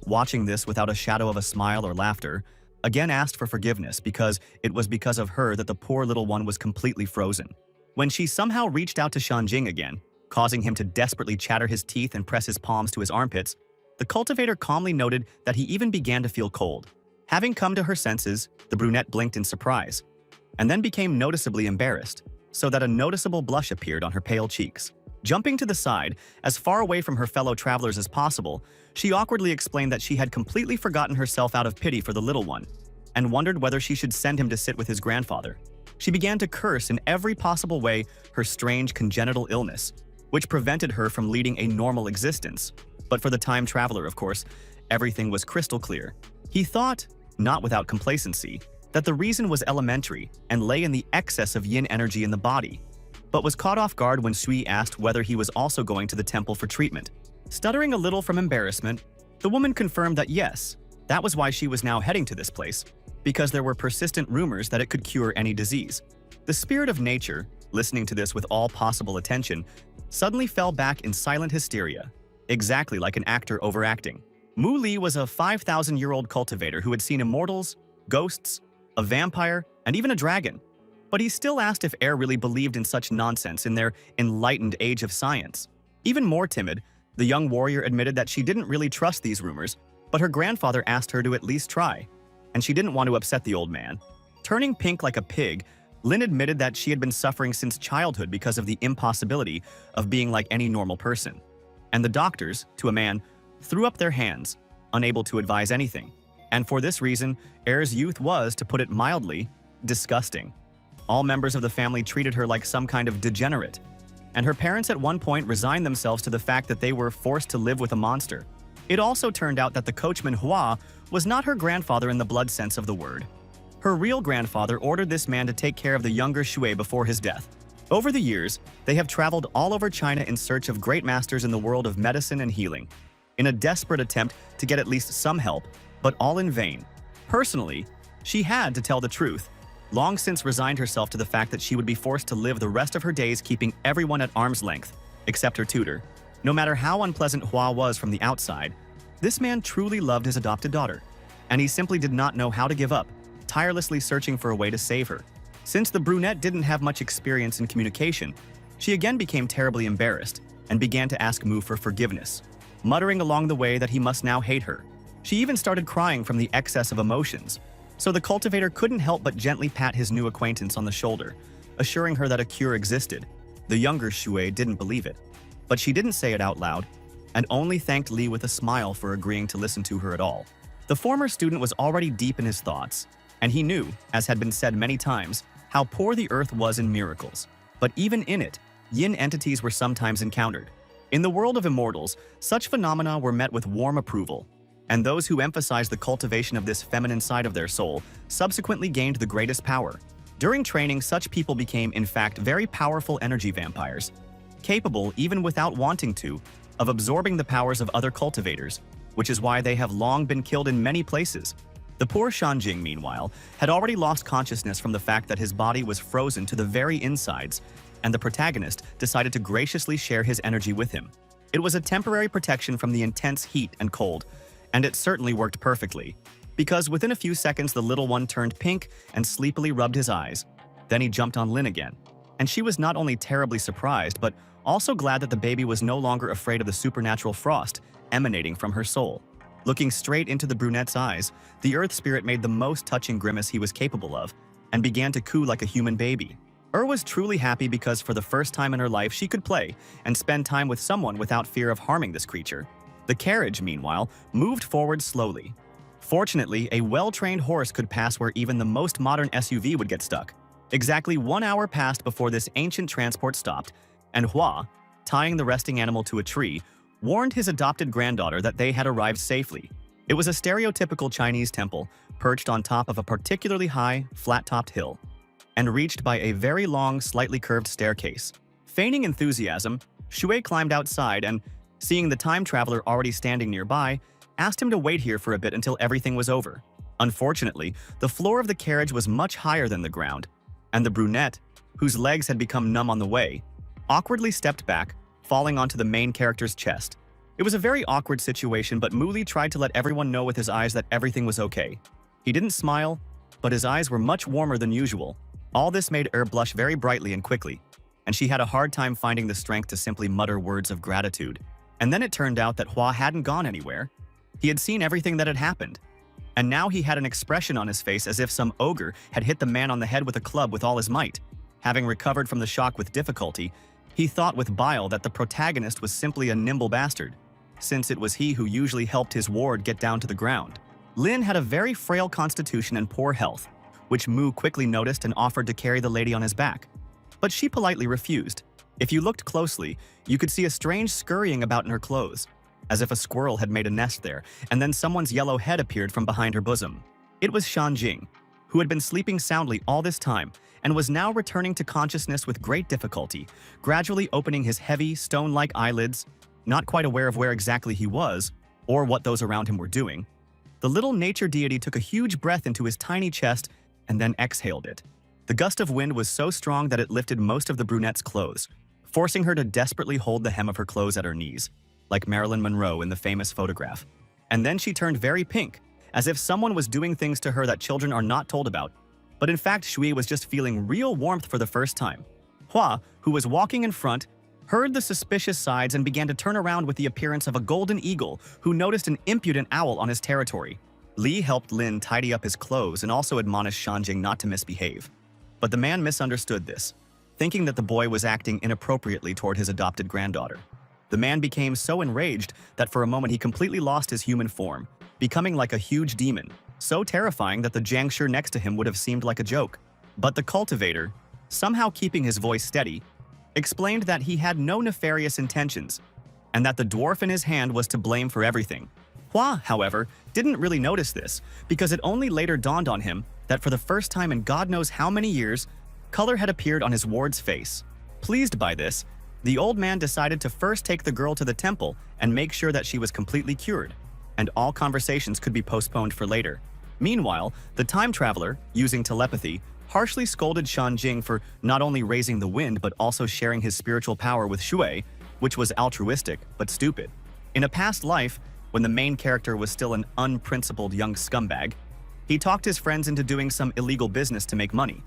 Watching this without a shadow of a smile or laughter, again asked for forgiveness because it was because of her that the poor little one was completely frozen. When she somehow reached out to Shanjing again, causing him to desperately chatter his teeth and press his palms to his armpits, the cultivator calmly noted that he even began to feel cold. Having come to her senses, the brunette blinked in surprise, and then became noticeably embarrassed, so that a noticeable blush appeared on her pale cheeks. Jumping to the side, as far away from her fellow travelers as possible, she awkwardly explained that she had completely forgotten herself out of pity for the little one, and wondered whether she should send him to sit with his grandfather. She began to curse in every possible way her strange congenital illness, which prevented her from leading a normal existence. But for the time traveler, of course, everything was crystal clear. He thought, not without complacency, that the reason was elementary and lay in the excess of yin energy in the body, but was caught off guard when Sui asked whether he was also going to the temple for treatment. Stuttering a little from embarrassment, the woman confirmed that yes, that was why she was now heading to this place, because there were persistent rumors that it could cure any disease. The spirit of nature, listening to this with all possible attention, suddenly fell back in silent hysteria, exactly like an actor overacting. Mu Li was a 5,000-year-old cultivator who had seen immortals, ghosts, a vampire, and even a dragon. But he still asked if Air really believed in such nonsense in their enlightened age of science. Even more timid, the young warrior admitted that she didn't really trust these rumors, but her grandfather asked her to at least try, and she didn't want to upset the old man. Turning pink like a pig, Lin admitted that she had been suffering since childhood because of the impossibility of being like any normal person. And the doctors, to a man, threw up their hands, unable to advise anything. And for this reason, Air's youth was, to put it mildly, disgusting. All members of the family treated her like some kind of degenerate, and her parents at one point resigned themselves to the fact that they were forced to live with a monster. It also turned out that the coachman Hua was not her grandfather in the blood sense of the word. Her real grandfather ordered this man to take care of the younger Shui before his death. Over the years, they have traveled all over China in search of great masters in the world of medicine and healing, in a desperate attempt to get at least some help, but all in vain. Personally, she had, to tell the truth, long since resigned herself to the fact that she would be forced to live the rest of her days keeping everyone at arm's length, except her tutor. No matter how unpleasant Hua was from the outside, this man truly loved his adopted daughter, and he simply did not know how to give up, tirelessly searching for a way to save her. Since the brunette didn't have much experience in communication, she again became terribly embarrassed and began to ask Mu for forgiveness, muttering along the way that he must now hate her. She even started crying from the excess of emotions, so the cultivator couldn't help but gently pat his new acquaintance on the shoulder, assuring her that a cure existed. The younger Shui didn't believe it, but she didn't say it out loud, and only thanked Li with a smile for agreeing to listen to her at all. The former student was already deep in his thoughts, and he knew, as had been said many times, how poor the earth was in miracles. But even in it, yin entities were sometimes encountered. In the world of immortals, such phenomena were met with warm approval, and those who emphasized the cultivation of this feminine side of their soul subsequently gained the greatest power. During training, such people became, in fact, very powerful energy vampires, capable, even without wanting to, of absorbing the powers of other cultivators, which is why they have long been killed in many places. The poor Shanjing, meanwhile, had already lost consciousness from the fact that his body was frozen to the very insides, and the protagonist decided to graciously share his energy with him. It was a temporary protection from the intense heat and cold, and it certainly worked perfectly, because within a few seconds the little one turned pink and sleepily rubbed his eyes. Then he jumped on Lin again, and she was not only terribly surprised, but also glad that the baby was no longer afraid of the supernatural frost emanating from her soul. Looking straight into the brunette's eyes, the Earth Spirit made the most touching grimace he was capable of, and began to coo like a human baby. Was truly happy because for the first time in her life she could play and spend time with someone without fear of harming this creature. The carriage, meanwhile, moved forward slowly. Fortunately, a well-trained horse could pass where even the most modern SUV would get stuck. Exactly 1 hour passed before this ancient transport stopped, and Hua, tying the resting animal to a tree, warned his adopted granddaughter that they had arrived safely. It was a stereotypical Chinese temple, perched on top of a particularly high, flat-topped hill, and reached by a very long, slightly curved staircase. Feigning enthusiasm, Shui climbed outside and, seeing the time traveler already standing nearby, asked him to wait here for a bit until everything was over. Unfortunately, the floor of the carriage was much higher than the ground, and the brunette, whose legs had become numb on the way, awkwardly stepped back, falling onto the main character's chest. It was a very awkward situation, but Muli tried to let everyone know with his eyes that everything was okay. He didn't smile, but his eyes were much warmer than usual. All this made blush very brightly and quickly, and she had a hard time finding the strength to simply mutter words of gratitude. And then it turned out that Hua hadn't gone anywhere. He had seen everything that had happened, and now he had an expression on his face as if some ogre had hit the man on the head with a club with all his might. Having recovered from the shock with difficulty, he thought with bile that the protagonist was simply a nimble bastard, since it was he who usually helped his ward get down to the ground. Lin had a very frail constitution and poor health, which Mu quickly noticed and offered to carry the lady on his back. But she politely refused. If you looked closely, you could see a strange scurrying about in her clothes, as if a squirrel had made a nest there, and then someone's yellow head appeared from behind her bosom. It was Shanjing, who had been sleeping soundly all this time and was now returning to consciousness with great difficulty, gradually opening his heavy, stone-like eyelids, not quite aware of where exactly he was or what those around him were doing. The little nature deity took a huge breath into his tiny chest and then exhaled it. The gust of wind was so strong that it lifted most of the brunette's clothes, forcing her to desperately hold the hem of her clothes at her knees, like Marilyn Monroe in the famous photograph. And then she turned very pink, as if someone was doing things to her that children are not told about. But in fact, Shui was just feeling real warmth for the first time. Hua, who was walking in front, heard the suspicious sides and began to turn around with the appearance of a golden eagle who noticed an impudent owl on his territory. Li helped Lin tidy up his clothes and also admonished Shanjing not to misbehave. But the man misunderstood this, thinking that the boy was acting inappropriately toward his adopted granddaughter. The man became so enraged that for a moment he completely lost his human form, becoming like a huge demon, so terrifying that the Jiangshi next to him would have seemed like a joke. But the cultivator, somehow keeping his voice steady, explained that he had no nefarious intentions, and that the dwarf in his hand was to blame for everything. Hua, however, didn't really notice this, because it only later dawned on him that for the first time in God knows how many years, color had appeared on his ward's face. Pleased by this, the old man decided to first take the girl to the temple and make sure that she was completely cured, and all conversations could be postponed for later. Meanwhile, the time traveler, using telepathy, harshly scolded Shanjing for not only raising the wind but also sharing his spiritual power with Shui, which was altruistic but stupid. In a past life, when the main character was still an unprincipled young scumbag, he talked his friends into doing some illegal business to make money,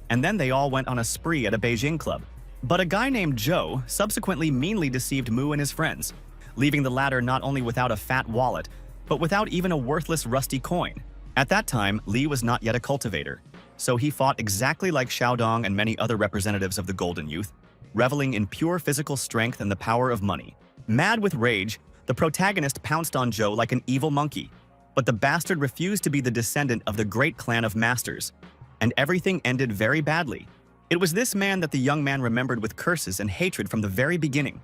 and then they all went on a spree at a Beijing club. But a guy named Joe subsequently meanly deceived Mu and his friends, leaving the latter not only without a fat wallet, but without even a worthless rusty coin. At that time, Li was not yet a cultivator, so he fought exactly like Xiaodong and many other representatives of the Golden Youth, reveling in pure physical strength and the power of money. Mad with rage, the protagonist pounced on Joe like an evil monkey, but the bastard refused to be the descendant of the great clan of masters, and everything ended very badly. It was this man that the young man remembered with curses and hatred from the very beginning,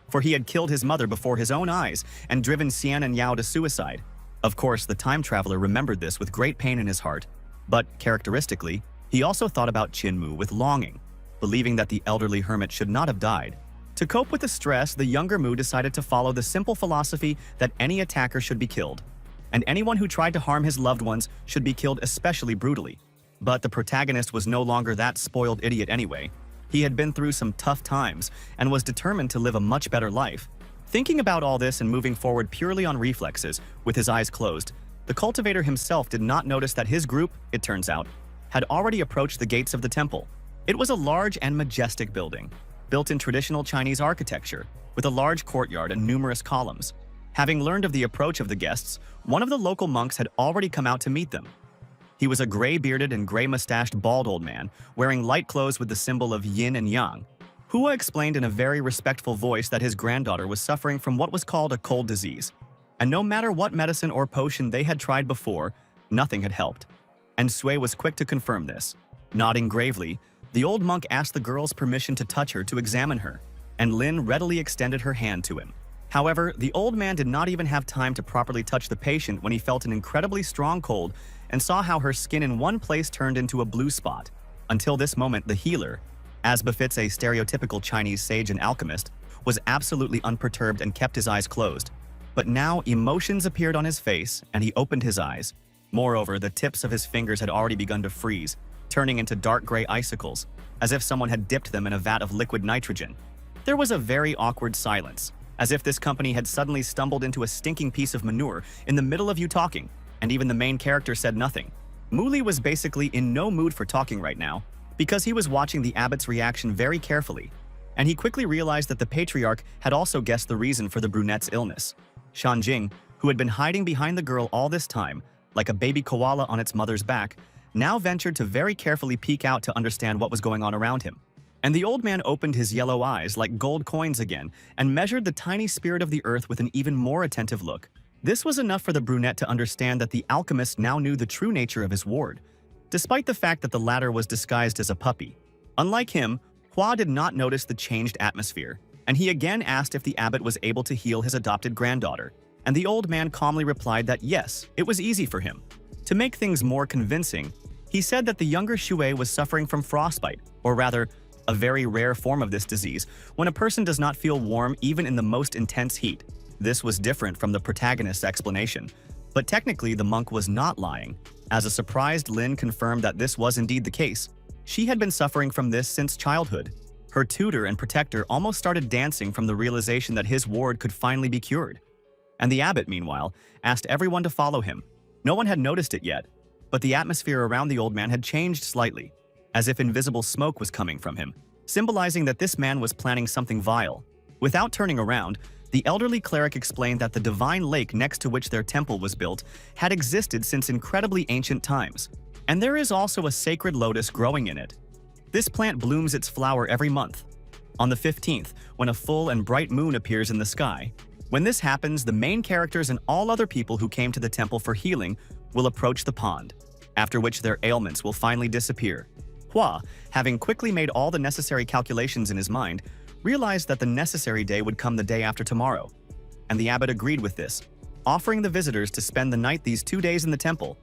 for he had killed his mother before his own eyes and driven Xian and Yao to suicide. Of course, the time traveler remembered this with great pain in his heart, but characteristically, he also thought about Qinmu with longing, believing that the elderly hermit should not have died. To cope with the stress, the younger Mu decided to follow the simple philosophy that any attacker should be killed, and anyone who tried to harm his loved ones should be killed especially brutally. But the protagonist was no longer that spoiled idiot anyway. He had been through some tough times and was determined to live a much better life. Thinking about all this and moving forward purely on reflexes, with his eyes closed, the cultivator himself did not notice that his group, it turns out, had already approached the gates of the temple. It was a large and majestic building, built in traditional Chinese architecture, with a large courtyard and numerous columns. Having learned of the approach of the guests, one of the local monks had already come out to meet them. He was a gray-bearded and gray-mustached bald old man, wearing light clothes with the symbol of yin and yang. Hua explained in a very respectful voice that his granddaughter was suffering from what was called a cold disease, and no matter what medicine or potion they had tried before, nothing had helped. And Sui was quick to confirm this. Nodding gravely, the old monk asked the girl's permission to touch her to examine her, and Lin readily extended her hand to him. However, the old man did not even have time to properly touch the patient when he felt an incredibly strong cold and saw how her skin in one place turned into a blue spot. Until this moment, the healer, as befits a stereotypical Chinese sage and alchemist, was absolutely unperturbed and kept his eyes closed. But now emotions appeared on his face and he opened his eyes. Moreover, the tips of his fingers had already begun to freeze, turning into dark gray icicles, as if someone had dipped them in a vat of liquid nitrogen. There was a very awkward silence, as if this company had suddenly stumbled into a stinking piece of manure in the middle of you talking, and even the main character said nothing. Muli was basically in no mood for talking right now, because he was watching the abbot's reaction very carefully, and he quickly realized that the patriarch had also guessed the reason for the brunette's illness. Shanjing, who had been hiding behind the girl all this time, like a baby koala on its mother's back, now ventured to very carefully peek out to understand what was going on around him. And the old man opened his yellow eyes like gold coins again and measured the tiny spirit of the earth with an even more attentive look. This was enough for the brunette to understand that the alchemist now knew the true nature of his ward, despite the fact that the latter was disguised as a puppy. Unlike him, Hua did not notice the changed atmosphere, and he again asked if the abbot was able to heal his adopted granddaughter, and the old man calmly replied that yes, it was easy for him. To make things more convincing, he said that the younger Shui was suffering from frostbite, or rather, a very rare form of this disease, when a person does not feel warm even in the most intense heat. This was different from the protagonist's explanation, but technically the monk was not lying, as a surprised Lin confirmed that this was indeed the case. She had been suffering from this since childhood. Her tutor and protector almost started dancing from the realization that his ward could finally be cured. And the abbot, meanwhile, asked everyone to follow him. No one had noticed it yet, but the atmosphere around the old man had changed slightly, as if invisible smoke was coming from him, symbolizing that this man was planning something vile. Without turning around, the elderly cleric explained that the divine lake next to which their temple was built had existed since incredibly ancient times, and there is also a sacred lotus growing in it. This plant blooms its flower every month, on the 15th, when a full and bright moon appears in the sky. When this happens, the main characters and all other people who came to the temple for healing will approach the pond, after which their ailments will finally disappear. Hua, having quickly made all the necessary calculations in his mind, realized that the necessary day would come the day after tomorrow, and the abbot agreed with this, offering the visitors to spend the night these 2 days in the temple.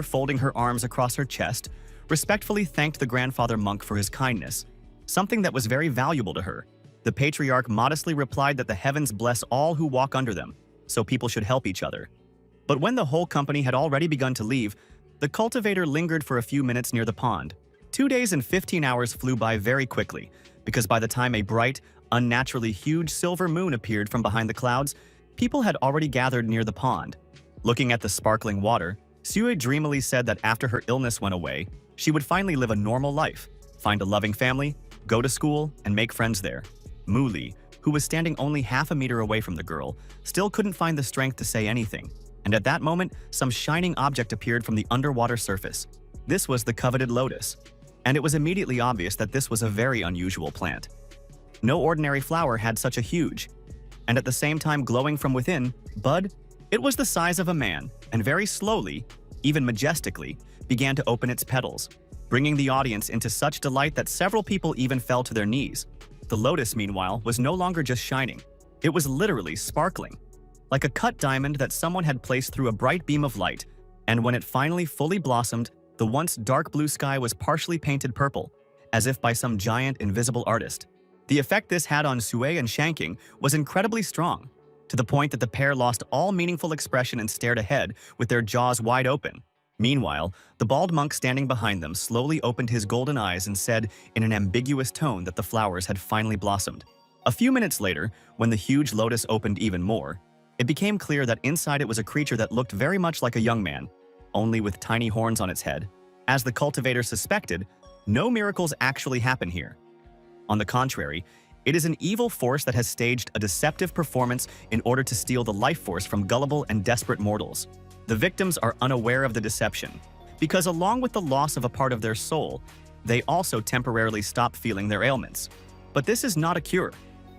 Folding her arms across her chest, respectfully thanked the grandfather monk for his kindness, something that was very valuable to her. The patriarch modestly replied that the heavens bless all who walk under them, so people should help each other. But when the whole company had already begun to leave, the cultivator lingered for a few minutes near the pond. 2 days and 15 hours flew by very quickly, because by the time a bright, unnaturally huge silver moon appeared from behind the clouds, people had already gathered near the pond. Looking at the sparkling water, Sue dreamily said that after her illness went away, she would finally live a normal life, find a loving family, go to school, and make friends there. Muli, who was standing only half a meter away from the girl, still couldn't find the strength to say anything, and at that moment, some shining object appeared from the underwater surface. This was the coveted lotus, and it was immediately obvious that this was a very unusual plant. No ordinary flower had such a huge, and at the same time glowing from within, bud. It was the size of a man, and very slowly, even majestically, began to open its petals, bringing the audience into such delight that several people even fell to their knees. The lotus, meanwhile, was no longer just shining. It was literally sparkling. like a cut diamond that someone had placed through a bright beam of light, and when it finally fully blossomed, the once dark blue sky was partially painted purple, as if by some giant invisible artist. The effect this had on Sue and Shanking was incredibly strong, to the point that the pair lost all meaningful expression and stared ahead with their jaws wide open. Meanwhile, the bald monk standing behind them slowly opened his golden eyes and said in an ambiguous tone that the flowers had finally blossomed. A few minutes later, when the huge lotus opened even more, it became clear that inside it was a creature that looked very much like a young man, only with tiny horns on its head. As the cultivator suspected, no miracles actually happen here. On the contrary, it is an evil force that has staged a deceptive performance in order to steal the life force from gullible and desperate mortals. The victims are unaware of the deception, because along with the loss of a part of their soul, they also temporarily stop feeling their ailments. But this is not a cure,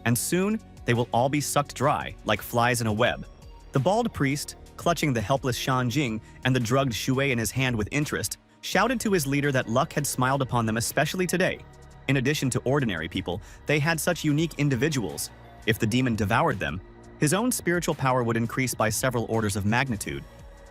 and soon they will all be sucked dry like flies in a web. The bald priest, clutching the helpless Shan Jing and the drugged Shui in his hand with interest, shouted to his leader that luck had smiled upon them especially today. In addition to ordinary people, they had such unique individuals. If the demon devoured them, his own spiritual power would increase by several orders of magnitude.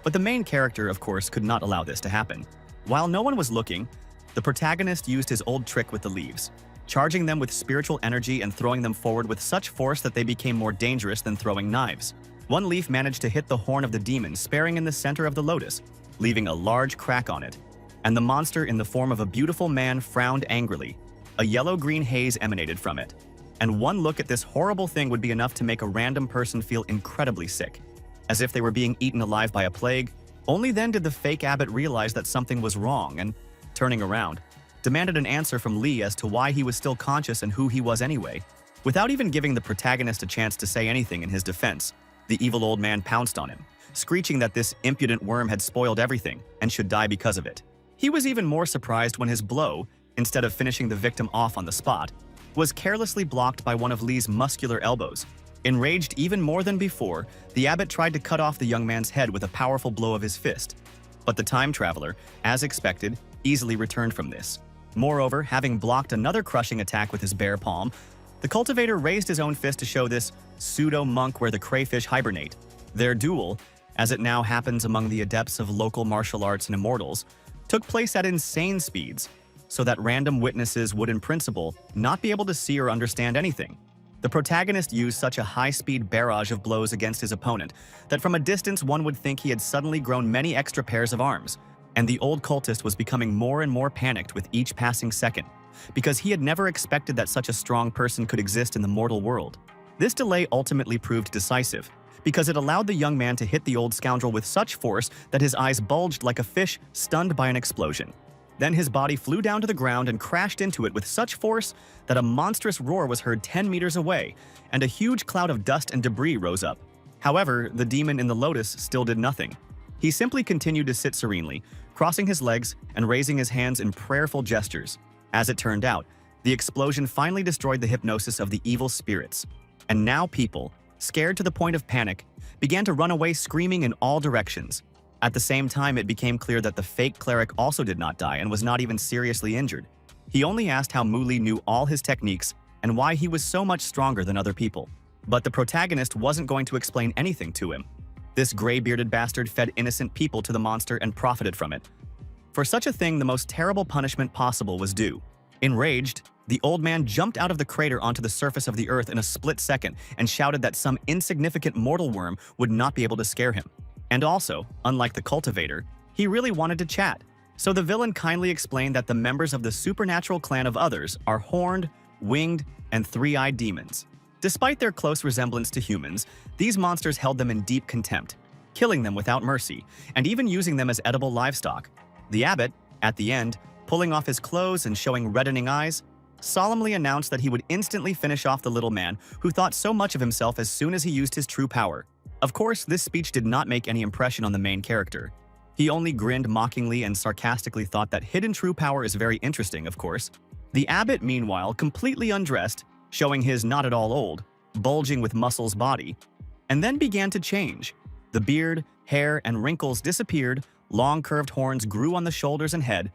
But the main character, of course, could not allow this to happen. While no one was looking, the protagonist used his old trick with the leaves, charging them with spiritual energy and throwing them forward with such force that they became more dangerous than throwing knives. One leaf managed to hit the horn of the demon, sparing in the center of the lotus, leaving a large crack on it. And the monster in the form of a beautiful man frowned angrily. A yellow-green haze emanated from it. And one look at this horrible thing would be enough to make a random person feel incredibly sick, as if they were being eaten alive by a plague. Only then did the fake abbot realize that something was wrong and, turning around, demanded an answer from Lee as to why he was still conscious and who he was anyway. Without even giving the protagonist a chance to say anything in his defense, the evil old man pounced on him, screeching that this impudent worm had spoiled everything and should die because of it. He was even more surprised when his blow, instead of finishing the victim off on the spot, was carelessly blocked by one of Lee's muscular elbows. Enraged even more than before, the abbot tried to cut off the young man's head with a powerful blow of his fist. But the time traveler, as expected, easily returned from this. Moreover, having blocked another crushing attack with his bare palm, the cultivator raised his own fist to show this pseudo-monk where the crayfish hibernate. Their duel, as it now happens among the adepts of local martial arts and immortals, took place at insane speeds, so that random witnesses would in principle not be able to see or understand anything. The protagonist used such a high-speed barrage of blows against his opponent that from a distance one would think he had suddenly grown many extra pairs of arms, and the old cultist was becoming more and more panicked with each passing second, because he had never expected that such a strong person could exist in the mortal world. This delay ultimately proved decisive, because it allowed the young man to hit the old scoundrel with such force that his eyes bulged like a fish stunned by an explosion. Then his body flew down to the ground and crashed into it with such force that a monstrous roar was heard 10 meters away, and a huge cloud of dust and debris rose up. However, the demon in the lotus still did nothing. He simply continued to sit serenely, crossing his legs and raising his hands in prayerful gestures. As it turned out, the explosion finally destroyed the hypnosis of the evil spirits. And now people, scared to the point of panic, began to run away screaming in all directions. At the same time, it became clear that the fake cleric also did not die and was not even seriously injured. He only asked how Mu Li knew all his techniques and why he was so much stronger than other people. But the protagonist wasn't going to explain anything to him. This gray-bearded bastard fed innocent people to the monster and profited from it. For such a thing, the most terrible punishment possible was due. Enraged, the old man jumped out of the crater onto the surface of the earth in a split second and shouted that some insignificant mortal worm would not be able to scare him. And also, unlike the cultivator, he really wanted to chat. So the villain kindly explained that the members of the supernatural clan of others are horned, winged, and three-eyed demons. Despite their close resemblance to humans, these monsters held them in deep contempt, killing them without mercy, and even using them as edible livestock. The abbot, at the end, pulling off his clothes and showing reddening eyes, solemnly announced that he would instantly finish off the little man who thought so much of himself as soon as he used his true power. Of course, this speech did not make any impression on the main character. He only grinned mockingly and sarcastically thought that hidden true power is very interesting, of course. The abbot, meanwhile, completely undressed, showing his not at all old, bulging with muscles body, and then began to change. The beard, hair, and wrinkles disappeared, long curved horns grew on the shoulders and head,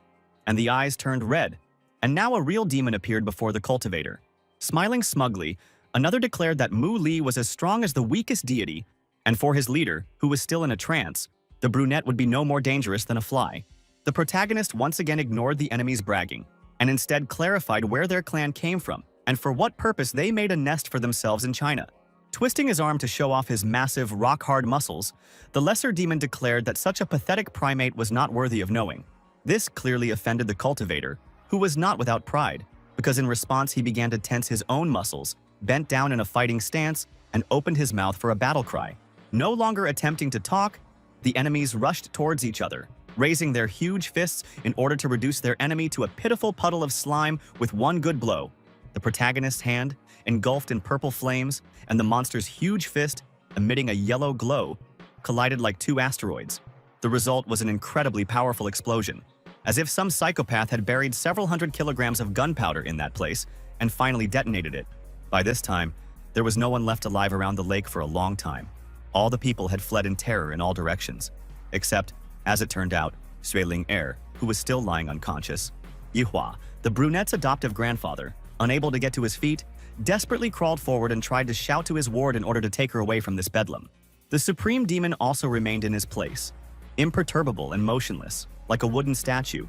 and the eyes turned red. And now a real demon appeared before the cultivator. Smiling smugly, another declared that Mu Li was as strong as the weakest deity, And for his leader, who was still in a trance, the brunette would be no more dangerous than a fly. The protagonist once again ignored the enemy's bragging, and instead clarified where their clan came from and for what purpose they made a nest for themselves in China. Twisting his arm to show off his massive, rock-hard muscles, the lesser demon declared that such a pathetic primate was not worthy of knowing. This clearly offended the cultivator, who was not without pride, because in response he began to tense his own muscles, bent down in a fighting stance, and opened his mouth for a battle cry. No longer attempting to talk, the enemies rushed towards each other, raising their huge fists in order to reduce their enemy to a pitiful puddle of slime with one good blow. The protagonist's hand, engulfed in purple flames, and the monster's huge fist, emitting a yellow glow, collided like two asteroids. The result was an incredibly powerful explosion, as if some psychopath had buried several hundred kilograms of gunpowder in that place and finally detonated it. By this time, there was no one left alive around the lake for a long time. All the people had fled in terror in all directions, except, as it turned out, Sui Ling Er, who was still lying unconscious. Yihua, the brunette's adoptive grandfather, unable to get to his feet, desperately crawled forward and tried to shout to his ward in order to take her away from this bedlam. The supreme demon also remained in his place, imperturbable and motionless, like a wooden statue.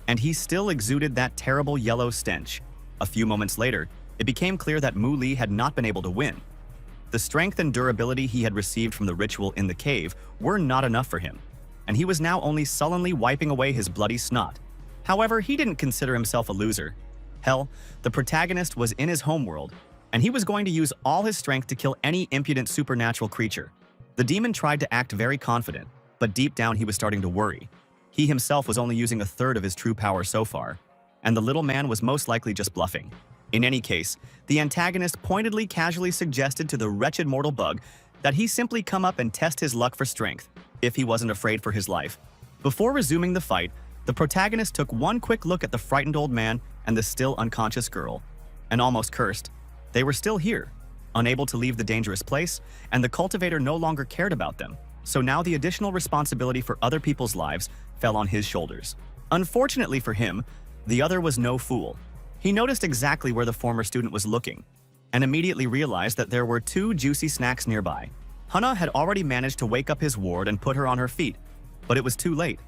And he still exuded that terrible yellow stench. A few moments later, it became clear that Mu Li had not been able to win. The strength and durability he had received from the ritual in the cave were not enough for him, and he was now only sullenly wiping away his bloody snot. However, he didn't consider himself a loser. Hell, the protagonist was in his homeworld, and he was going to use all his strength to kill any impudent supernatural creature. The demon tried to act very confident, but deep down he was starting to worry. He himself was only using a third of his true power so far, and the little man was most likely just bluffing. In any case, the antagonist pointedly casually suggested to the wretched mortal bug that he simply come up and test his luck for strength, if he wasn't afraid for his life. Before resuming the fight, the protagonist took one quick look at the frightened old man and the still unconscious girl, and almost cursed. They were still here, unable to leave the dangerous place, and the cultivator no longer cared about them, so now the additional responsibility for other people's lives fell on his shoulders. Unfortunately for him, the other was no fool. He noticed exactly where the former student was looking, and immediately realized that there were two juicy snacks nearby. Hana had already managed to wake up his ward and put her on her feet, but it was too late.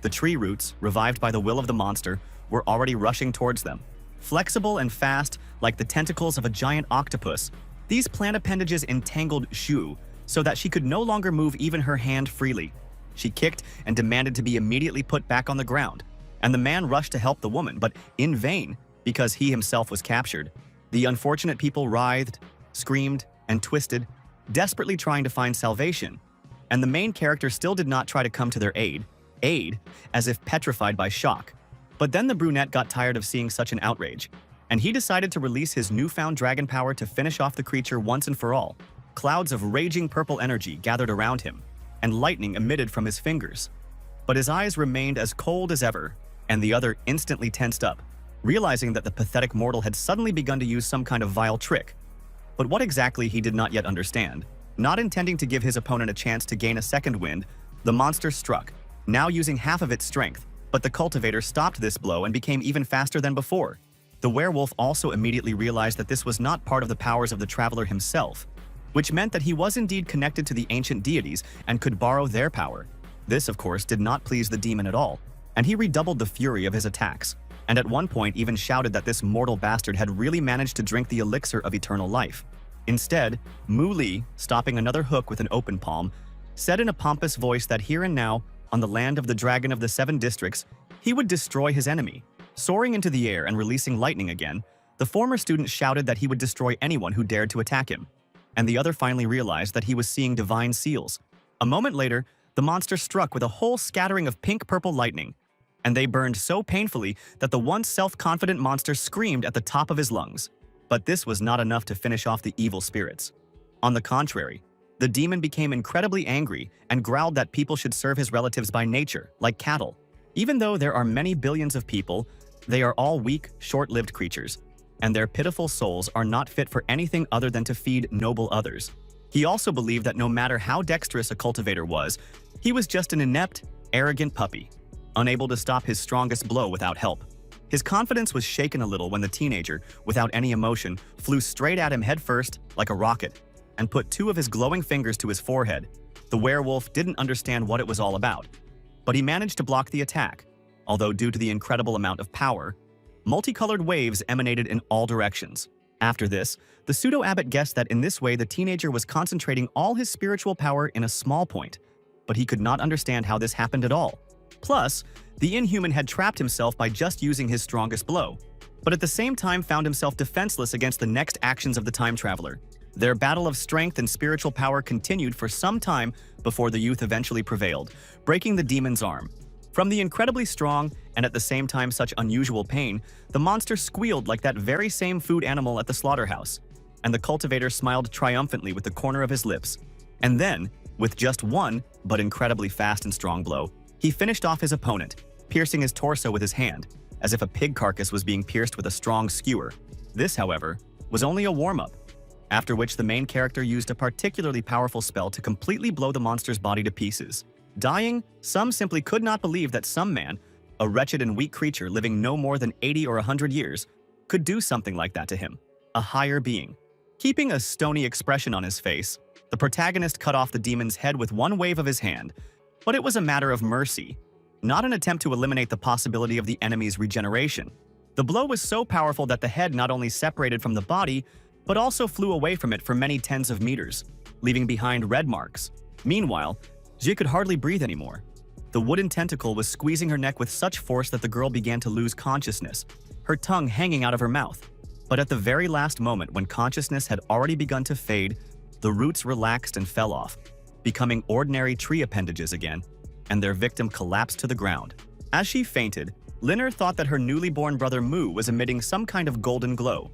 The tree roots, revived by the will of the monster, were already rushing towards them. Flexible and fast, like the tentacles of a giant octopus, these plant appendages entangled Shu so that she could no longer move even her hand freely. She kicked and demanded to be immediately put back on the ground, and the man rushed to help the woman, but in vain, because he himself was captured. The unfortunate people writhed, screamed, and twisted, desperately trying to find salvation, and the main character still did not try to come to their aid, as if petrified by shock. But then the brunette got tired of seeing such an outrage, and he decided to release his newfound dragon power to finish off the creature once and for all. Clouds of raging purple energy gathered around him, and lightning emitted from his fingers. But his eyes remained as cold as ever, and the other instantly tensed up, realizing that the pathetic mortal had suddenly begun to use some kind of vile trick. But what exactly he did not yet understand. Not intending to give his opponent a chance to gain a second wind, the monster struck, now using half of its strength, but the cultivator stopped this blow and became even faster than before. The werewolf also immediately realized that this was not part of the powers of the traveler himself, which meant that he was indeed connected to the ancient deities and could borrow their power. This, of course, did not please the demon at all, and he redoubled the fury of his attacks, and at one point even shouted that this mortal bastard had really managed to drink the elixir of eternal life. Instead, Mu Li, stopping another hook with an open palm, said in a pompous voice that here and now, on the land of the Dragon of the Seven Districts, he would destroy his enemy. Soaring into the air and releasing lightning again, the former student shouted that he would destroy anyone who dared to attack him, and the other finally realized that he was seeing divine seals. A moment later, the monster struck with a whole scattering of pink-purple lightning, and they burned so painfully that the once self-confident monster screamed at the top of his lungs. But this was not enough to finish off the evil spirits. On the contrary, the demon became incredibly angry and growled that people should serve his relatives by nature, like cattle. Even though there are many billions of people, they are all weak, short-lived creatures, and their pitiful souls are not fit for anything other than to feed noble others. He also believed that no matter how dexterous a cultivator was, he was just an inept, arrogant puppy, unable to stop his strongest blow without help. His confidence was shaken a little when the teenager, without any emotion, flew straight at him headfirst like a rocket, and put two of his glowing fingers to his forehead. The werewolf didn't understand what it was all about, but he managed to block the attack, although due to the incredible amount of power, multicolored waves emanated in all directions. After this, the pseudo-abbot guessed that in this way the teenager was concentrating all his spiritual power in a small point, but he could not understand how this happened at all. Plus, the inhuman had trapped himself by just using his strongest blow, but at the same time found himself defenseless against the next actions of the time traveler. Their battle of strength and spiritual power continued for some time before the youth eventually prevailed, breaking the demon's arm. From the incredibly strong and at the same time such unusual pain, the monster squealed like that very same food animal at the slaughterhouse, and the cultivator smiled triumphantly with the corner of his lips. And then, with just one, but incredibly fast and strong blow, he finished off his opponent, piercing his torso with his hand, as if a pig carcass was being pierced with a strong skewer. This, however, was only a warm-up, after which the main character used a particularly powerful spell to completely blow the monster's body to pieces. Dying, some simply could not believe that some man, a wretched and weak creature living no more than 80 or 100 years, could do something like that to him, a higher being. Keeping a stony expression on his face, the protagonist cut off the demon's head with one wave of his hand, but it was a matter of mercy, not an attempt to eliminate the possibility of the enemy's regeneration. The blow was so powerful that the head not only separated from the body, but also flew away from it for many tens of meters, leaving behind red marks. Meanwhile, Ji could hardly breathe anymore. The wooden tentacle was squeezing her neck with such force that the girl began to lose consciousness, her tongue hanging out of her mouth. But at the very last moment, when consciousness had already begun to fade, the roots relaxed and fell off, becoming ordinary tree appendages again, and their victim collapsed to the ground. As she fainted, Linner thought that her newly born brother Mu was emitting some kind of golden glow,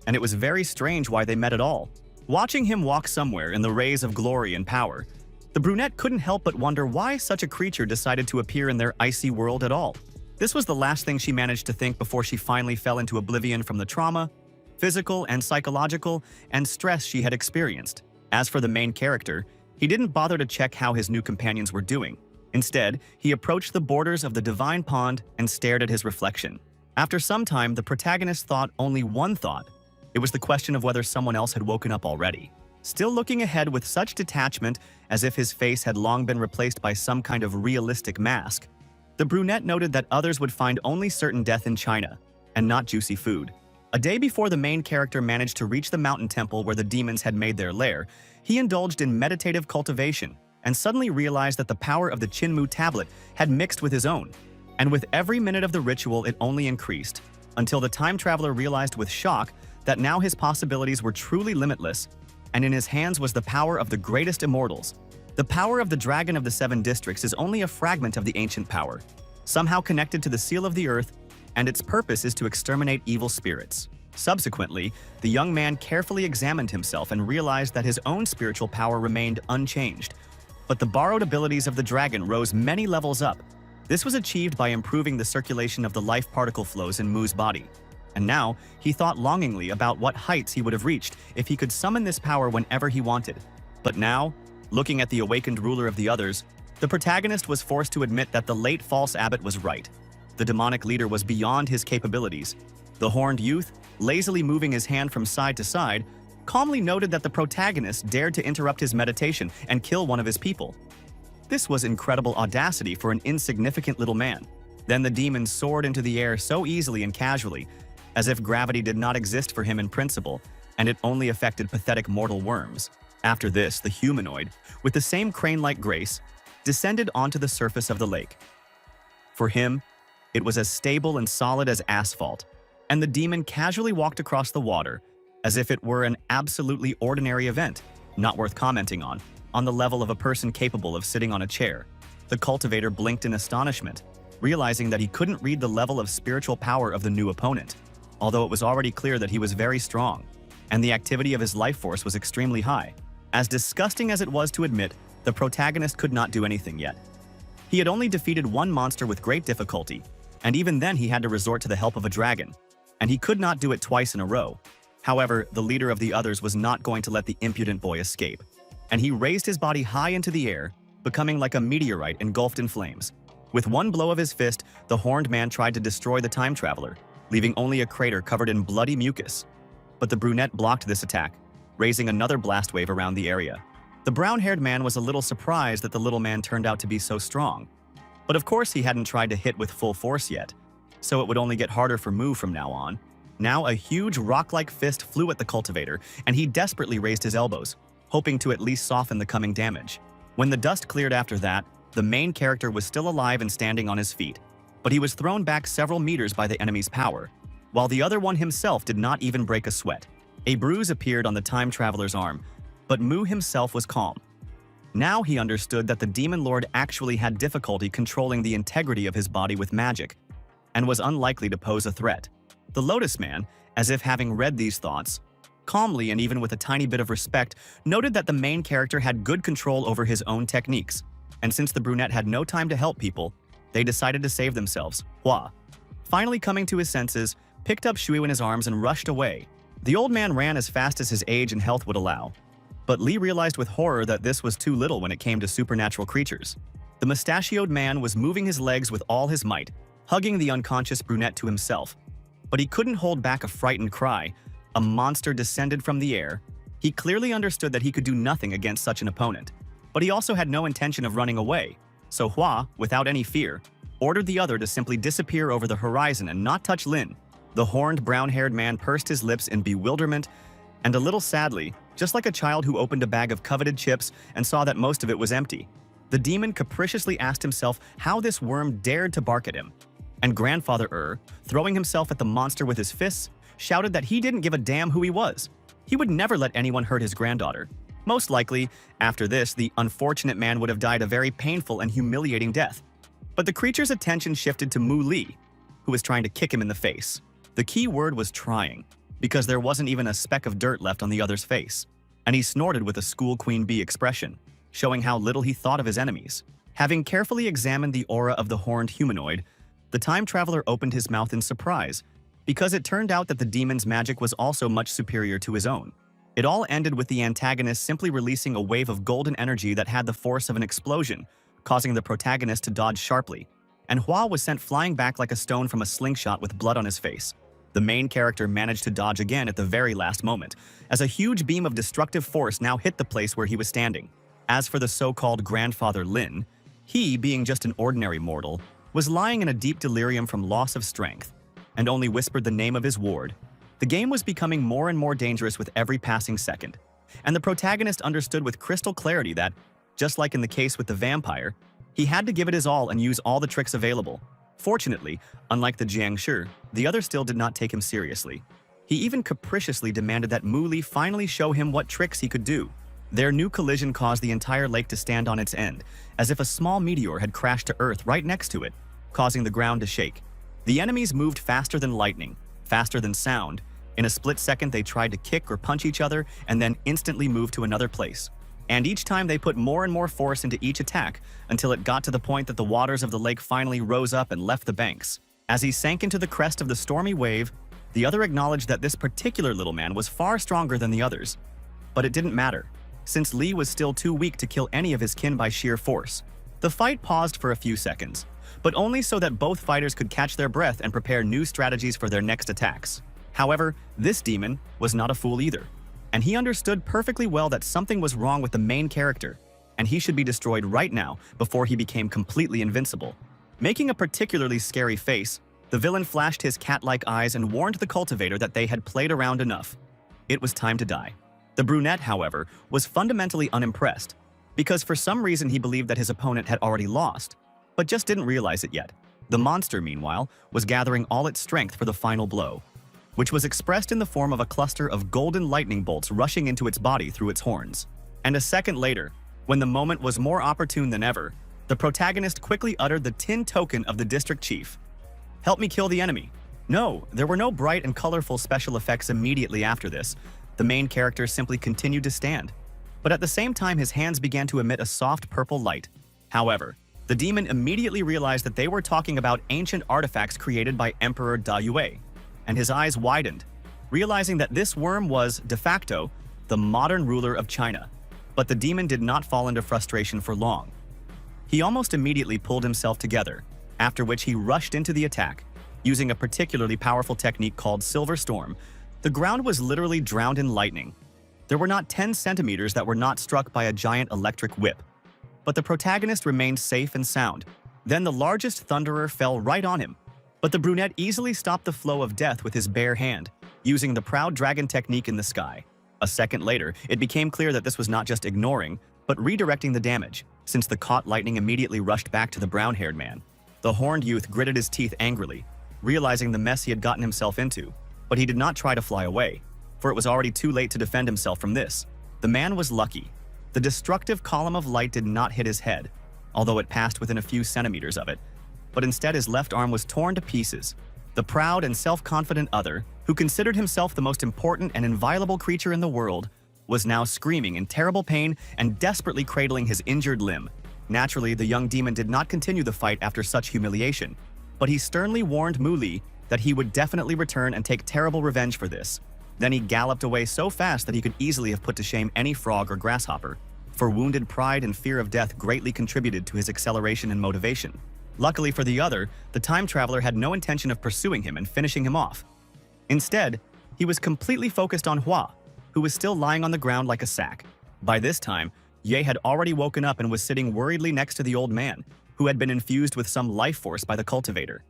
and it was very strange why they met at all. Watching him walk somewhere in the rays of glory and power, the brunette couldn't help but wonder why such a creature decided to appear in their icy world at all. This was the last thing she managed to think before she finally fell into oblivion from the trauma, physical and psychological, and stress she had experienced. As for the main character, he didn't bother to check how his new companions were doing. Instead, he approached the borders of the divine pond and stared at his reflection. After some time, the protagonist thought only one thought. It was the question of whether someone else had woken up already. Still looking ahead with such detachment as if his face had long been replaced by some kind of realistic mask, the brunette noted that others would find only certain death in China, and not juicy food. A day before the main character managed to reach the mountain temple where the demons had made their lair, he indulged in meditative cultivation and suddenly realized that the power of the Chinmu tablet had mixed with his own. And with every minute of the ritual, it only increased, until the time traveler realized with shock that now his possibilities were truly limitless, and in his hands was the power of the greatest immortals. The power of the Dragon of the Seven Districts is only a fragment of the ancient power, somehow connected to the seal of the earth, and its purpose is to exterminate evil spirits. Subsequently, the young man carefully examined himself and realized that his own spiritual power remained unchanged, but the borrowed abilities of the dragon rose many levels up. This was achieved by improving the circulation of the life particle flows in Mu's body. And now, he thought longingly about what heights he would have reached if he could summon this power whenever he wanted. But now, looking at the awakened ruler of the others, the protagonist was forced to admit that the late false abbot was right. The demonic leader was beyond his capabilities. The horned youth, lazily moving his hand from side to side, calmly noted that the protagonist dared to interrupt his meditation and kill one of his people. This was incredible audacity for an insignificant little man. Then the demon soared into the air so easily and casually, as if gravity did not exist for him in principle, and it only affected pathetic mortal worms. After this, the humanoid, with the same crane-like grace, descended onto the surface of the lake. For him, it was as stable and solid as asphalt, and the demon casually walked across the water, as if it were an absolutely ordinary event, not worth commenting on the level of a person capable of sitting on a chair. The cultivator blinked in astonishment, realizing that he couldn't read the level of spiritual power of the new opponent, although it was already clear that he was very strong, and the activity of his life force was extremely high. As disgusting as it was to admit, the protagonist could not do anything yet. He had only defeated one monster with great difficulty, and even then he had to resort to the help of a dragon, and he could not do it twice in a row. However, the leader of the others was not going to let the impudent boy escape, and he raised his body high into the air, becoming like a meteorite engulfed in flames. With one blow of his fist, the horned man tried to destroy the time traveler, leaving only a crater covered in bloody mucus. But the brunette blocked this attack, raising another blast wave around the area. The brown-haired man was a little surprised that the little man turned out to be so strong. But of course he hadn't tried to hit with full force yet, so it would only get harder for Mu from now on. Now a huge rock-like fist flew at the cultivator, and he desperately raised his elbows, hoping to at least soften the coming damage. When the dust cleared after that, the main character was still alive and standing on his feet, but he was thrown back several meters by the enemy's power, while the other one himself did not even break a sweat. A bruise appeared on the time traveler's arm, but Mu himself was calm. Now he understood that the Demon Lord actually had difficulty controlling the integrity of his body with magic, and was unlikely to pose a threat. The Lotus Man, as if having read these thoughts, calmly and even with a tiny bit of respect, noted that the main character had good control over his own techniques, and since the brunette had no time to help people, they decided to save themselves. Hua, finally coming to his senses, picked up Shui in his arms and rushed away. The old man ran as fast as his age and health would allow, but Li realized with horror that this was too little when it came to supernatural creatures. The mustachioed man was moving his legs with all his might, hugging the unconscious brunette to himself. But he couldn't hold back a frightened cry. A monster descended from the air. He clearly understood that he could do nothing against such an opponent, but he also had no intention of running away. So Hua, without any fear, ordered the other to simply disappear over the horizon and not touch Lin. The horned, brown-haired man pursed his lips in bewilderment, and a little sadly, just like a child who opened a bag of coveted chips and saw that most of it was empty. The demon capriciously asked himself how this worm dared to bark at him. And Grandfather throwing himself at the monster with his fists, shouted that he didn't give a damn who he was. He would never let anyone hurt his granddaughter. Most likely, after this, the unfortunate man would have died a very painful and humiliating death. But the creature's attention shifted to Mu Li, who was trying to kick him in the face. The key word was trying, because there wasn't even a speck of dirt left on the other's face. And he snorted with a school queen bee expression, showing how little he thought of his enemies. Having carefully examined the aura of the horned humanoid, the time traveler opened his mouth in surprise, because it turned out that the demon's magic was also much superior to his own. It all ended with the antagonist simply releasing a wave of golden energy that had the force of an explosion, causing the protagonist to dodge sharply, and Hua was sent flying back like a stone from a slingshot with blood on his face. The main character managed to dodge again at the very last moment, as a huge beam of destructive force now hit the place where he was standing. As for the so-called Grandfather Lin, he, being just an ordinary mortal, was lying in a deep delirium from loss of strength, and only whispered the name of his ward. The game was becoming more and more dangerous with every passing second, and the protagonist understood with crystal clarity that, just like in the case with the vampire, he had to give it his all and use all the tricks available. Fortunately, unlike the Jiangshi, the other still did not take him seriously. He even capriciously demanded that Mu Li finally show him what tricks he could do. Their new collision caused the entire lake to stand on its end, as if a small meteor had crashed to Earth right next to it, causing the ground to shake. The enemies moved faster than lightning, faster than sound. In a split second, they tried to kick or punch each other and then instantly moved to another place. And each time they put more and more force into each attack until it got to the point that the waters of the lake finally rose up and left the banks. As he sank into the crest of the stormy wave, the other acknowledged that this particular little man was far stronger than the others. But it didn't matter, since Li was still too weak to kill any of his kin by sheer force. The fight paused for a few seconds, but only so that both fighters could catch their breath and prepare new strategies for their next attacks. However, this demon was not a fool either, and he understood perfectly well that something was wrong with the main character, and he should be destroyed right now before he became completely invincible. Making a particularly scary face, the villain flashed his cat-like eyes and warned the cultivator that they had played around enough. It was time to die. The brunette, however, was fundamentally unimpressed, because for some reason he believed that his opponent had already lost, but just didn't realize it yet. The monster, meanwhile, was gathering all its strength for the final blow, which was expressed in the form of a cluster of golden lightning bolts rushing into its body through its horns. And a second later, when the moment was more opportune than ever, the protagonist quickly uttered the tin token of the district chief. "Help me kill the enemy." No, there were no bright and colorful special effects immediately after this. The main character simply continued to stand. But at the same time, his hands began to emit a soft purple light. However, the demon immediately realized that they were talking about ancient artifacts created by Emperor Da Yue, and his eyes widened, realizing that this worm was, de facto, the modern ruler of China. But the demon did not fall into frustration for long. He almost immediately pulled himself together, after which he rushed into the attack, using a particularly powerful technique called Silver Storm. The ground was literally drowned in lightning. There were not 10 centimeters that were not struck by a giant electric whip. But the protagonist remained safe and sound. Then the largest thunderer fell right on him. But the brunette easily stopped the flow of death with his bare hand, using the proud dragon technique in the sky. A second later, it became clear that this was not just ignoring, but redirecting the damage, since the caught lightning immediately rushed back to the brown-haired man. The horned youth gritted his teeth angrily, realizing the mess he had gotten himself into, but he did not try to fly away, for it was already too late to defend himself from this. The man was lucky. The destructive column of light did not hit his head, although it passed within a few centimeters of it, but instead his left arm was torn to pieces. The proud and self-confident other, who considered himself the most important and inviolable creature in the world, was now screaming in terrible pain and desperately cradling his injured limb. Naturally, the young demon did not continue the fight after such humiliation, but he sternly warned Mu Li that he would definitely return and take terrible revenge for this. Then he galloped away so fast that he could easily have put to shame any frog or grasshopper, for wounded pride and fear of death greatly contributed to his acceleration and motivation. Luckily for the other, the time traveler had no intention of pursuing him and finishing him off. Instead, he was completely focused on Hua, who was still lying on the ground like a sack. By this time, Ye had already woken up and was sitting worriedly next to the old man, who had been infused with some life force by the cultivator.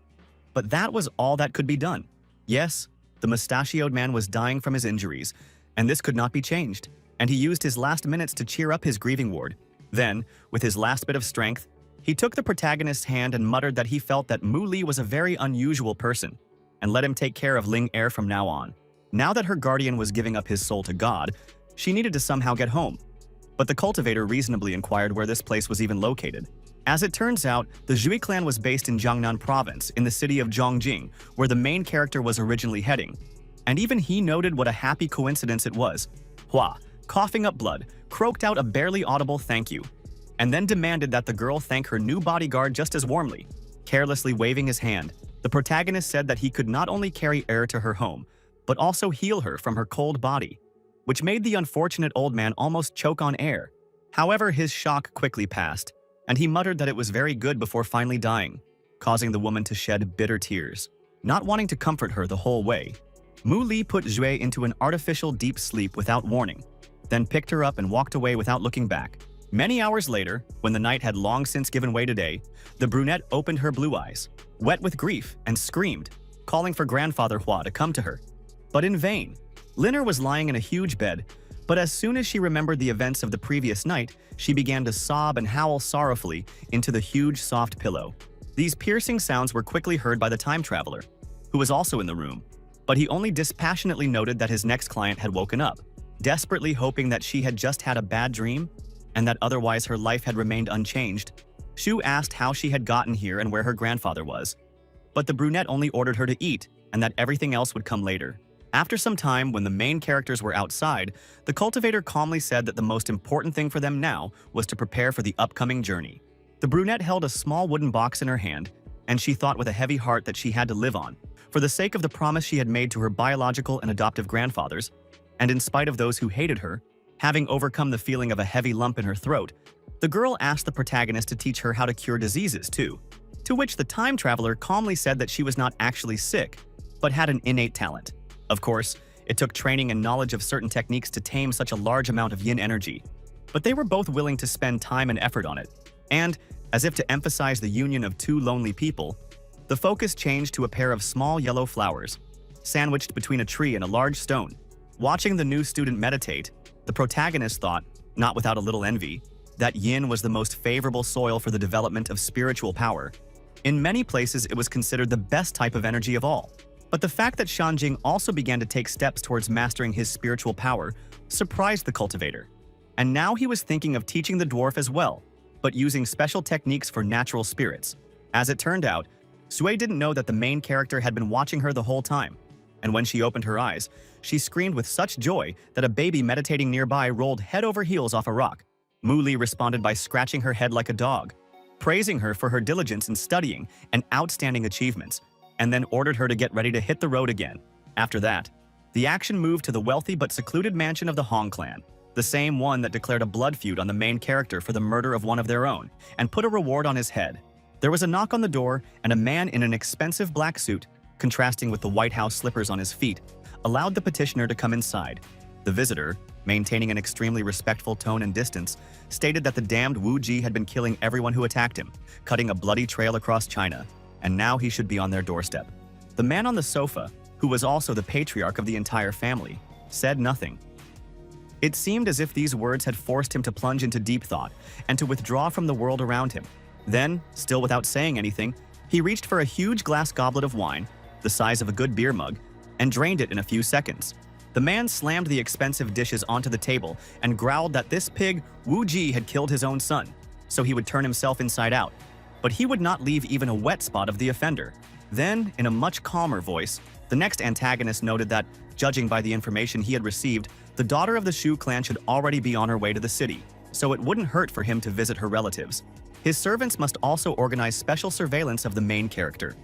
But that was all that could be done. Yes, the mustachioed man was dying from his injuries, and this could not be changed, and he used his last minutes to cheer up his grieving ward. Then, with his last bit of strength, he took the protagonist's hand and muttered that he felt that Mu Li was a very unusual person, and let him take care of Ling Er from now on. Now that her guardian was giving up his soul to God, she needed to somehow get home. But the cultivator reasonably inquired where this place was even located. As it turns out, the Zhui clan was based in Jiangnan province, in the city of Zhongjing, where the main character was originally heading. And even he noted what a happy coincidence it was. Hua, coughing up blood, croaked out a barely audible thank you, and then demanded that the girl thank her new bodyguard just as warmly. Carelessly waving his hand, the protagonist said that he could not only carry Er to her home, but also heal her from her cold body, which made the unfortunate old man almost choke on air. However, his shock quickly passed, and he muttered that it was very good before finally dying, causing the woman to shed bitter tears. Not wanting to comfort her the whole way, Mu Li put Zhui into an artificial deep sleep without warning, then picked her up and walked away without looking back. Many hours later, when the night had long since given way to day, the brunette opened her blue eyes, wet with grief, and screamed, calling for grandfather Hua to come to her. But in vain. Lin Er was lying in a huge bed, but as soon as she remembered the events of the previous night, she began to sob and howl sorrowfully into the huge soft pillow. These piercing sounds were quickly heard by the time traveler, who was also in the room, but he only dispassionately noted that his next client had woken up, desperately hoping that she had just had a bad dream and that otherwise her life had remained unchanged. Shu asked how she had gotten here and where her grandfather was, but the brunette only ordered her to eat and that everything else would come later. After some time, when the main characters were outside, the cultivator calmly said that the most important thing for them now was to prepare for the upcoming journey. The brunette held a small wooden box in her hand, and she thought with a heavy heart that she had to live on, for the sake of the promise she had made to her biological and adoptive grandfathers, and in spite of those who hated her. Having overcome the feeling of a heavy lump in her throat, the girl asked the protagonist to teach her how to cure diseases too, to which the time traveler calmly said that she was not actually sick, but had an innate talent. Of course, it took training and knowledge of certain techniques to tame such a large amount of yin energy, but they were both willing to spend time and effort on it. And, as if to emphasize the union of two lonely people, the focus changed to a pair of small yellow flowers, sandwiched between a tree and a large stone. Watching the new student meditate, the protagonist thought, not without a little envy, that yin was the most favorable soil for the development of spiritual power. In many places, it was considered the best type of energy of all. But the fact that Shanjing also began to take steps towards mastering his spiritual power surprised the cultivator. And now he was thinking of teaching the dwarf as well, but using special techniques for natural spirits. As it turned out, Sui didn't know that the main character had been watching her the whole time, and when she opened her eyes, she screamed with such joy that a baby meditating nearby rolled head over heels off a rock. Mu Li responded by scratching her head like a dog, praising her for her diligence in studying and outstanding achievements, and then ordered her to get ready to hit the road again. After that, the action moved to the wealthy but secluded mansion of the Hong clan, the same one that declared a blood feud on the main character for the murder of one of their own, and put a reward on his head. There was a knock on the door, and a man in an expensive black suit, contrasting with the White House slippers on his feet, allowed the petitioner to come inside. The visitor, maintaining an extremely respectful tone and distance, stated that the damned Wu Ji had been killing everyone who attacked him, cutting a bloody trail across China, and now he should be on their doorstep. The man on the sofa, who was also the patriarch of the entire family, said nothing. It seemed as if these words had forced him to plunge into deep thought and to withdraw from the world around him. Then, still without saying anything, he reached for a huge glass goblet of wine, the size of a good beer mug, and drained it in a few seconds. The man slammed the expensive dishes onto the table and growled that this pig, Wu Ji, had killed his own son, so he would turn himself inside out. But he would not leave even a wet spot of the offender. Then, in a much calmer voice, the next antagonist noted that, judging by the information he had received, the daughter of the Shu clan should already be on her way to the city, so it wouldn't hurt for him to visit her relatives. His servants must also organize special surveillance of the main character.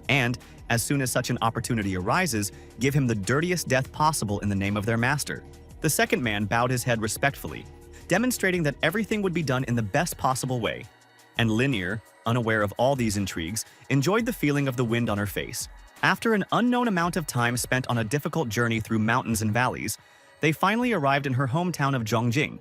And, as soon as such an opportunity arises, give him the dirtiest death possible in the name of their master. The second man bowed his head respectfully, demonstrating that everything would be done in the best possible way. And Linear, unaware of all these intrigues, enjoyed the feeling of the wind on her face. After an unknown amount of time spent on a difficult journey through mountains and valleys, they finally arrived in her hometown of Zhongjing,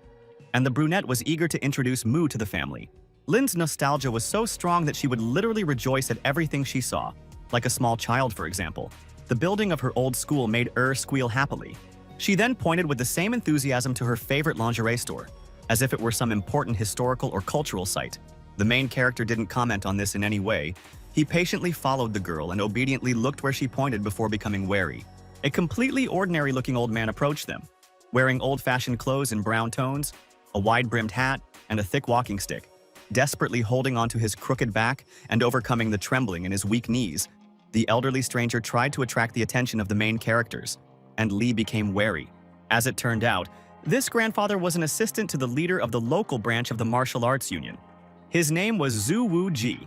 and the brunette was eager to introduce Mu to the family. Lin's nostalgia was so strong that she would literally rejoice at everything she saw, like a small child, for example. The building of her old school made squeal happily. She then pointed with the same enthusiasm to her favorite lingerie store, as if it were some important historical or cultural site. The main character didn't comment on this in any way. He patiently followed the girl and obediently looked where she pointed before becoming wary. A completely ordinary-looking old man approached them, wearing old-fashioned clothes in brown tones, a wide-brimmed hat, and a thick walking stick. Desperately holding onto his crooked back and overcoming the trembling in his weak knees, the elderly stranger tried to attract the attention of the main characters, and Li became wary. As it turned out, this grandfather was an assistant to the leader of the local branch of the martial arts union. His name was Zhu Wu Ji,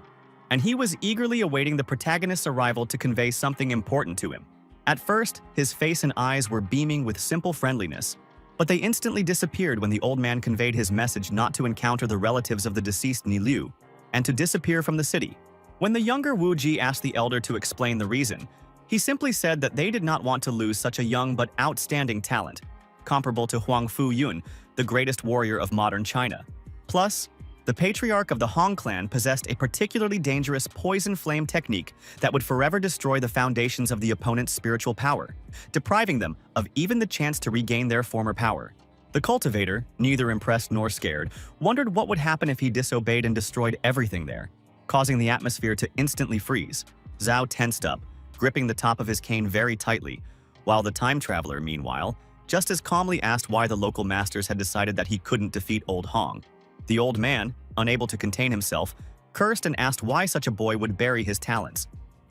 and he was eagerly awaiting the protagonist's arrival to convey something important to him. At first, his face and eyes were beaming with simple friendliness, but they instantly disappeared when the old man conveyed his message not to encounter the relatives of the deceased Ni Liu, and to disappear from the city. When the younger Wu Ji asked the elder to explain the reason, he simply said that they did not want to lose such a young but outstanding talent, comparable to Huang Fu Yun, the greatest warrior of modern China. Plus, the patriarch of the Hong clan possessed a particularly dangerous poison flame technique that would forever destroy the foundations of the opponent's spiritual power, depriving them of even the chance to regain their former power. The cultivator, neither impressed nor scared, wondered what would happen if he disobeyed and destroyed everything there, causing the atmosphere to instantly freeze. Zhao tensed up, gripping the top of his cane very tightly, while the time traveler, meanwhile, just as calmly asked why the local masters had decided that he couldn't defeat old Hong. The old man, unable to contain himself, cursed and asked why such a boy would bury his talents.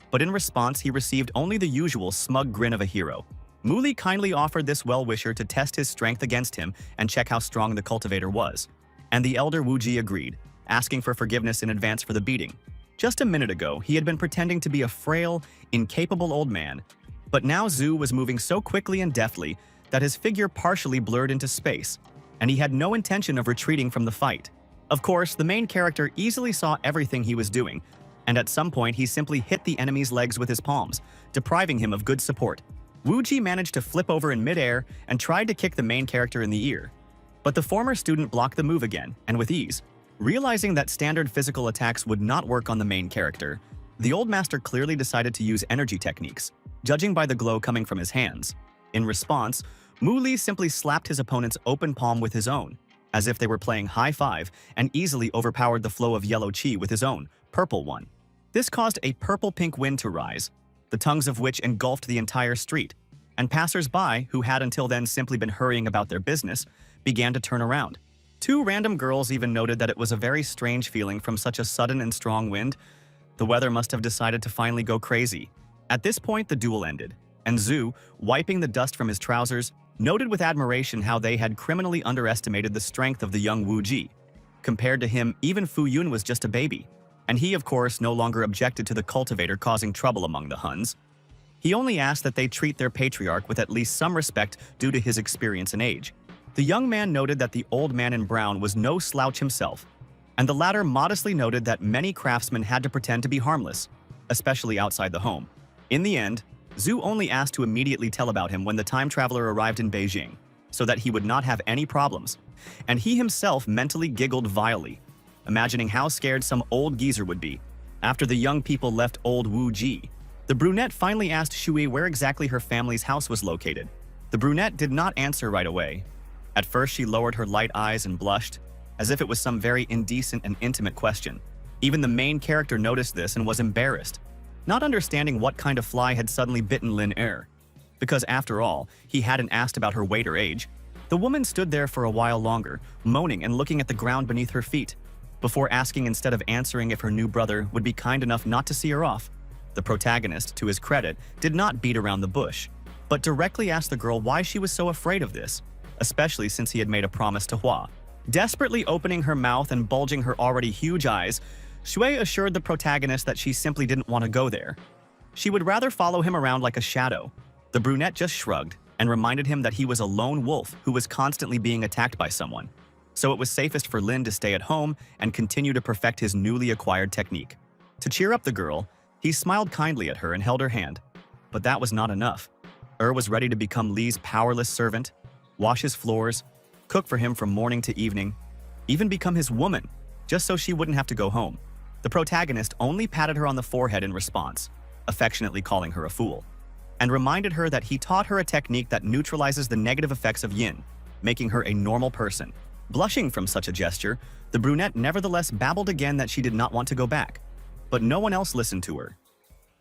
But in response, he received only the usual smug grin of a hero. Muli kindly offered this well-wisher to test his strength against him and check how strong the cultivator was. And the elder Wu Ji agreed, asking for forgiveness in advance for the beating. Just a minute ago, he had been pretending to be a frail, incapable old man, but now Zhu was moving so quickly and deftly that his figure partially blurred into space, and he had no intention of retreating from the fight. Of course, the main character easily saw everything he was doing, and at some point he simply hit the enemy's legs with his palms, depriving him of good support. Wu Ji managed to flip over in midair and tried to kick the main character in the ear. But the former student blocked the move again, and with ease. Realizing that standard physical attacks would not work on the main character, the old master clearly decided to use energy techniques, judging by the glow coming from his hands. In response, Mu Li simply slapped his opponent's open palm with his own, as if they were playing high five, and easily overpowered the flow of yellow qi with his own, purple one. This caused a purple-pink wind to rise, the tongues of which engulfed the entire street, and passers-by, who had until then simply been hurrying about their business, began to turn around. Two random girls even noted that it was a very strange feeling from such a sudden and strong wind. The weather must have decided to finally go crazy. At this point, the duel ended, and Zhu, wiping the dust from his trousers, noted with admiration how they had criminally underestimated the strength of the young Wu Ji. Compared to him, even Fu Yun was just a baby, and he, of course, no longer objected to the cultivator causing trouble among the Huns. He only asked that they treat their patriarch with at least some respect due to his experience and age. The young man noted that the old man in brown was no slouch himself, and the latter modestly noted that many craftsmen had to pretend to be harmless, especially outside the home. In the end, Zhu only asked to immediately tell about him when the time traveler arrived in Beijing. so that he would not have any problems, and he himself mentally giggled vilely, imagining how scared some old geezer would be after the young people left old Wu Ji. The brunette finally asked Shui where exactly her family's house was located. The brunette did not answer right away. At first, she lowered her light eyes and blushed, as if it was some very indecent and intimate question. Even the main character noticed this and was embarrassed, not understanding what kind of fly had suddenly bitten Lin Er. Because after all, he hadn't asked about her weight or age. The woman stood there for a while longer, moaning and looking at the ground beneath her feet, before asking instead of answering if her new brother would be kind enough not to see her off. The protagonist, to his credit, did not beat around the bush, but directly asked the girl why she was so afraid of this, especially since he had made a promise to Hua. Desperately opening her mouth and bulging her already huge eyes, Shui assured the protagonist that she simply didn't want to go there. She would rather follow him around like a shadow. The brunette just shrugged and reminded him that he was a lone wolf who was constantly being attacked by someone. So it was safest for Lin to stay at home and continue to perfect his newly acquired technique. To cheer up the girl, he smiled kindly at her and held her hand. But that was not enough. Was ready to become Li's powerless servant, wash his floors, cook for him from morning to evening, even become his woman, just so she wouldn't have to go home. The protagonist only patted her on the forehead in response, affectionately calling her a fool, and reminded her that he taught her a technique that neutralizes the negative effects of yin, making her a normal person. Blushing from such a gesture, the brunette nevertheless babbled again that she did not want to go back, but no one else listened to her.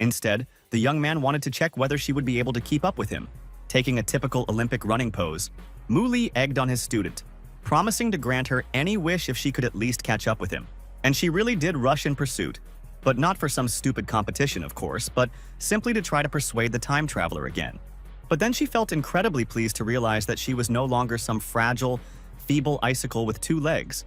Instead, the young man wanted to check whether she would be able to keep up with him. Taking a typical Olympic running pose, Mu Li egged on his student, promising to grant her any wish if she could at least catch up with him. And she really did rush in pursuit, but not for some stupid competition, of course, but simply to try to persuade the time traveler again. But then she felt incredibly pleased to realize that she was no longer some fragile, feeble icicle with 2 legs,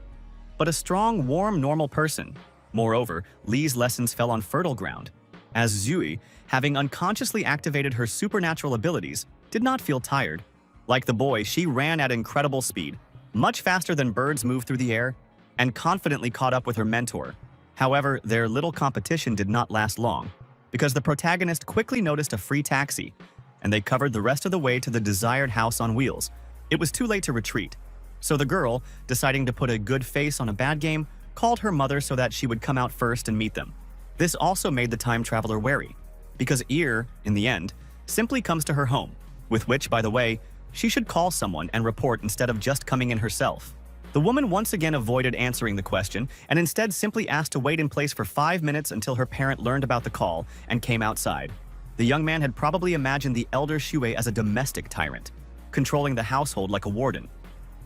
but a strong, warm, normal person. Moreover, Li's lessons fell on fertile ground, as Zui, having unconsciously activated her supernatural abilities, did not feel tired. Like the boy, she ran at incredible speed, much faster than birds move through the air, and confidently caught up with her mentor. However, their little competition did not last long, because the protagonist quickly noticed a free taxi, and they covered the rest of the way to the desired house on wheels. It was too late to retreat, so the girl, deciding to put a good face on a bad game, called her mother so that she would come out first and meet them. This also made the time traveler wary, because Ir, in the end, simply comes to her home, with which, by the way, she should call someone and report instead of just coming in herself. The woman once again avoided answering the question and instead simply asked to wait in place for 5 minutes until her parent learned about the call and came outside. The young man had probably imagined the elder Shui as a domestic tyrant, controlling the household like a warden.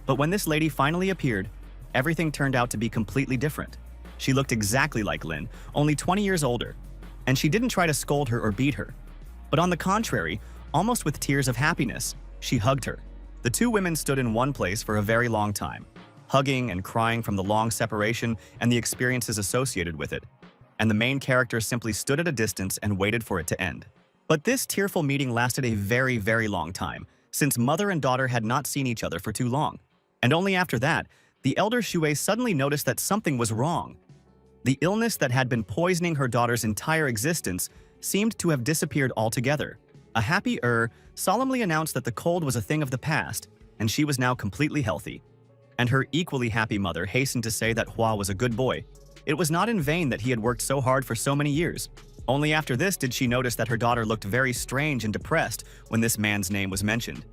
But when this lady finally appeared, everything turned out to be completely different. She looked exactly like Lin, only 20 years older, and she didn't try to scold her or beat her. But on the contrary, almost with tears of happiness, she hugged her. The 2 women stood in one place for a very long time, hugging and crying from the long separation and the experiences associated with it, and the main character simply stood at a distance and waited for it to end. But this tearful meeting lasted a very, very long time, since mother and daughter had not seen each other for too long. And only after that, the elder Shui suddenly noticed that something was wrong. The illness that had been poisoning her daughter's entire existence seemed to have disappeared altogether. A happy solemnly announced that the cold was a thing of the past, and she was now completely healthy. And her equally happy mother hastened to say that Hua was a good boy. It was not in vain that he had worked so hard for so many years. Only after this did she notice that her daughter looked very strange and depressed when this man's name was mentioned,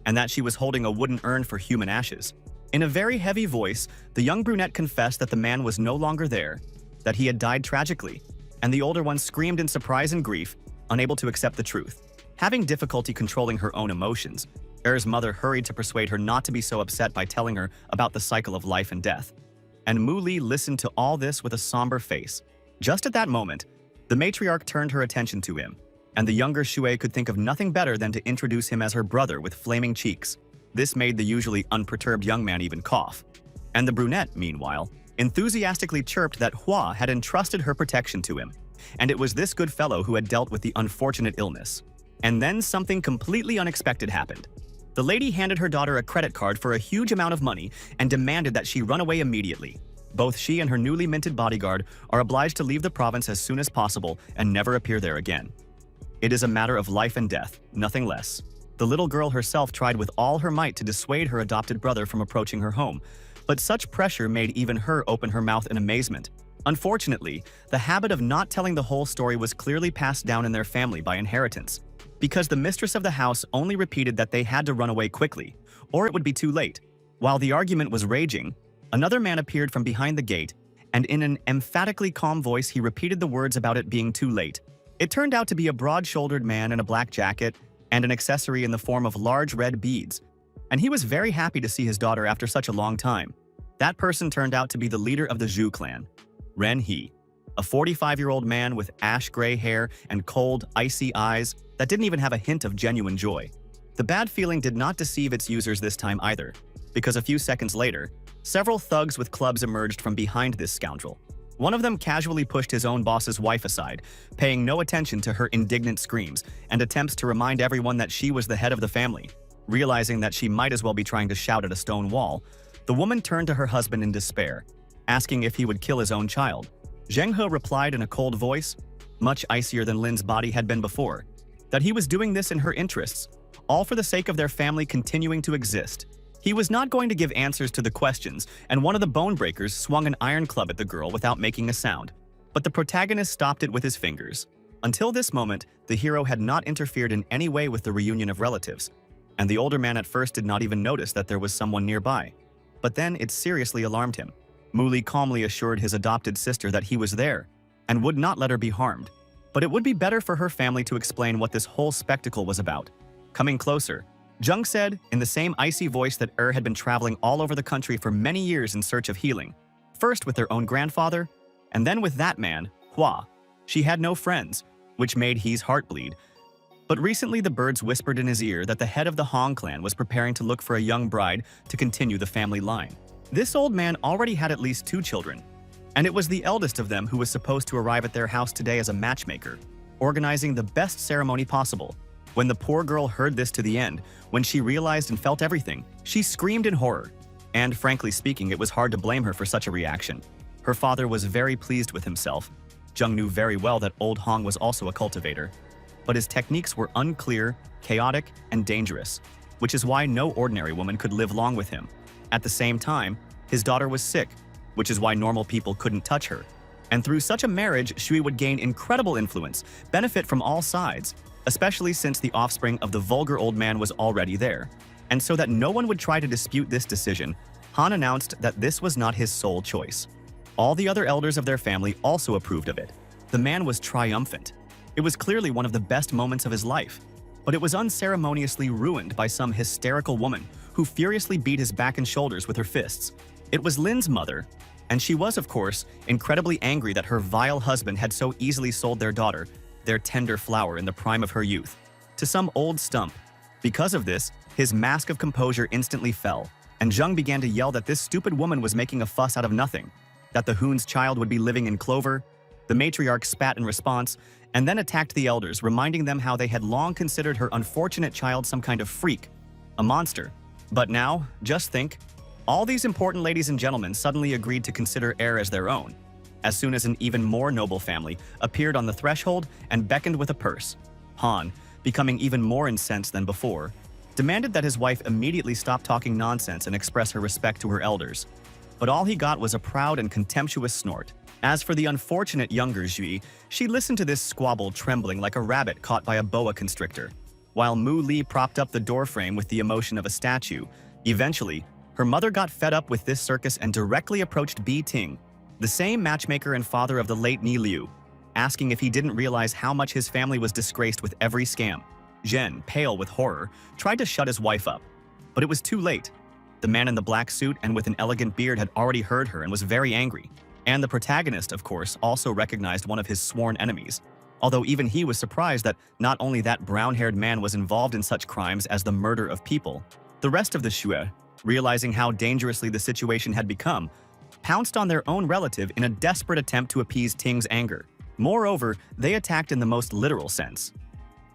and that she was holding a wooden urn for human ashes. In a very heavy voice, the young brunette confessed that the man was no longer there, that he had died tragically, and the older one screamed in surprise and grief, unable to accept the truth. Having difficulty controlling her own emotions, Er's mother hurried to persuade her not to be so upset by telling her about the cycle of life and death. And Mu Li listened to all this with a somber face. Just at that moment, the matriarch turned her attention to him, and the younger Shui could think of nothing better than to introduce him as her brother with flaming cheeks. This made the usually unperturbed young man even cough. And the brunette, meanwhile, enthusiastically chirped that Hua had entrusted her protection to him, and it was this good fellow who had dealt with the unfortunate illness. And then something completely unexpected happened. The lady handed her daughter a credit card for a huge amount of money and demanded that she run away immediately. Both she and her newly minted bodyguard are obliged to leave the province as soon as possible and never appear there again. It is a matter of life and death, nothing less. The little girl herself tried with all her might to dissuade her adopted brother from approaching her home, but such pressure made even her open her mouth in amazement. Unfortunately, the habit of not telling the whole story was clearly passed down in their family by inheritance, because the mistress of the house only repeated that they had to run away quickly, or it would be too late. While the argument was raging, another man appeared from behind the gate, and in an emphatically calm voice he repeated the words about it being too late. It turned out to be a broad-shouldered man in a black jacket and an accessory in the form of large red beads, and he was very happy to see his daughter after such a long time. That person turned out to be the leader of the Zhu clan, Ren He, a 45-year-old man with ash-gray hair and cold, icy eyes that didn't even have a hint of genuine joy. The bad feeling did not deceive its users this time either, because a few seconds later, several thugs with clubs emerged from behind this scoundrel. One of them casually pushed his own boss's wife aside, paying no attention to her indignant screams and attempts to remind everyone that she was the head of the family. Realizing that she might as well be trying to shout at a stone wall, the woman turned to her husband in despair, asking if he would kill his own child. Zheng He replied in a cold voice, much icier than Lin's body had been before, that he was doing this in her interests, all for the sake of their family continuing to exist. He was not going to give answers to the questions, and one of the bone breakers swung an iron club at the girl without making a sound. But the protagonist stopped it with his fingers. Until this moment, the hero had not interfered in any way with the reunion of relatives, and the older man at first did not even notice that there was someone nearby. But then it seriously alarmed him. Muli calmly assured his adopted sister that he was there, and would not let her be harmed. But it would be better for her family to explain what this whole spectacle was about. Coming closer, Zheng said, in the same icy voice that had been traveling all over the country for many years in search of healing, first with their own grandfather, and then with that man, Hua. She had no friends, which made He's heart bleed. But recently the birds whispered in his ear that the head of the Hong clan was preparing to look for a young bride to continue the family line. This old man already had at least 2 children, and it was the eldest of them who was supposed to arrive at their house today as a matchmaker, organizing the best ceremony possible. When the poor girl heard this to the end, when she realized and felt everything, she screamed in horror. And frankly speaking, it was hard to blame her for such a reaction. Her father was very pleased with himself. Zheng knew very well that old Hong was also a cultivator, but his techniques were unclear, chaotic, and dangerous, which is why no ordinary woman could live long with him. At the same time, his daughter was sick, which is why normal people couldn't touch her. And through such a marriage, Shui would gain incredible influence, benefit from all sides, especially since the offspring of the vulgar old man was already there. And so that no one would try to dispute this decision, Han announced that this was not his sole choice. All the other elders of their family also approved of it. The man was triumphant. It was clearly one of the best moments of his life, but it was unceremoniously ruined by some hysterical woman who furiously beat his back and shoulders with her fists. It was Lin's mother, and she was, of course, incredibly angry that her vile husband had so easily sold their daughter, their tender flower in the prime of her youth, to some old stump. Because of this, his mask of composure instantly fell, and Zheng began to yell that this stupid woman was making a fuss out of nothing, that the Hoon's child would be living in clover. The matriarch spat in response, and then attacked the elders, reminding them how they had long considered her unfortunate child some kind of freak, a monster. But now, just think, all these important ladies and gentlemen suddenly agreed to consider heir as their own, as soon as an even more noble family appeared on the threshold and beckoned with a purse. Han, becoming even more incensed than before, demanded that his wife immediately stop talking nonsense and express her respect to her elders. But all he got was a proud and contemptuous snort. As for the unfortunate younger Zhui, she listened to this squabble trembling like a rabbit caught by a boa constrictor, while Mu Li propped up the doorframe with the emotion of a statue. Eventually, her mother got fed up with this circus and directly approached Bi Ting, the same matchmaker and father of the late Ni Liu, asking if he didn't realize how much his family was disgraced with every scam. Zhen, pale with horror, tried to shut his wife up, but it was too late. The man in the black suit and with an elegant beard had already heard her and was very angry. And the protagonist, of course, also recognized one of his sworn enemies, although even he was surprised that not only that brown-haired man was involved in such crimes as the murder of people. The rest of the Shui, realizing how dangerously the situation had become, pounced on their own relative in a desperate attempt to appease Ting's anger. Moreover, they attacked in the most literal sense.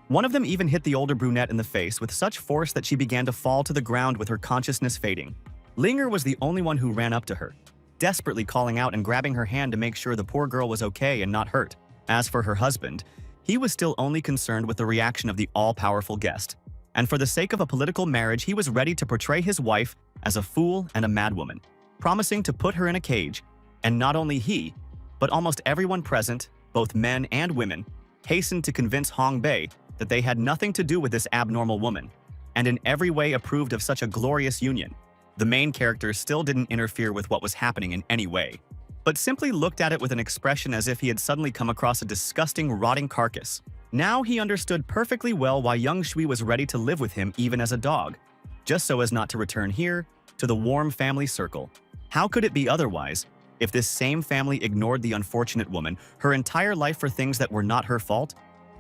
One of them even hit the older brunette in the face with such force that she began to fall to the ground with her consciousness fading. Linger was the only one who ran up to her, desperately calling out and grabbing her hand to make sure the poor girl was okay and not hurt. As for her husband, he was still only concerned with the reaction of the all-powerful guest. and for the sake of a political marriage he was ready to portray his wife as a fool and a madwoman, promising to put her in a cage. And not only he, but almost everyone present, both men and women, hastened to convince Hong Bei that they had nothing to do with this abnormal woman, and in every way approved of such a glorious union. The main character still didn't interfere with what was happening in any way, but simply looked at it with an expression as if he had suddenly come across a disgusting, rotting carcass. Now he understood perfectly well why young Shui was ready to live with him even as a dog, just so as not to return here, to the warm family circle. How could it be otherwise if this same family ignored the unfortunate woman her entire life for things that were not her fault?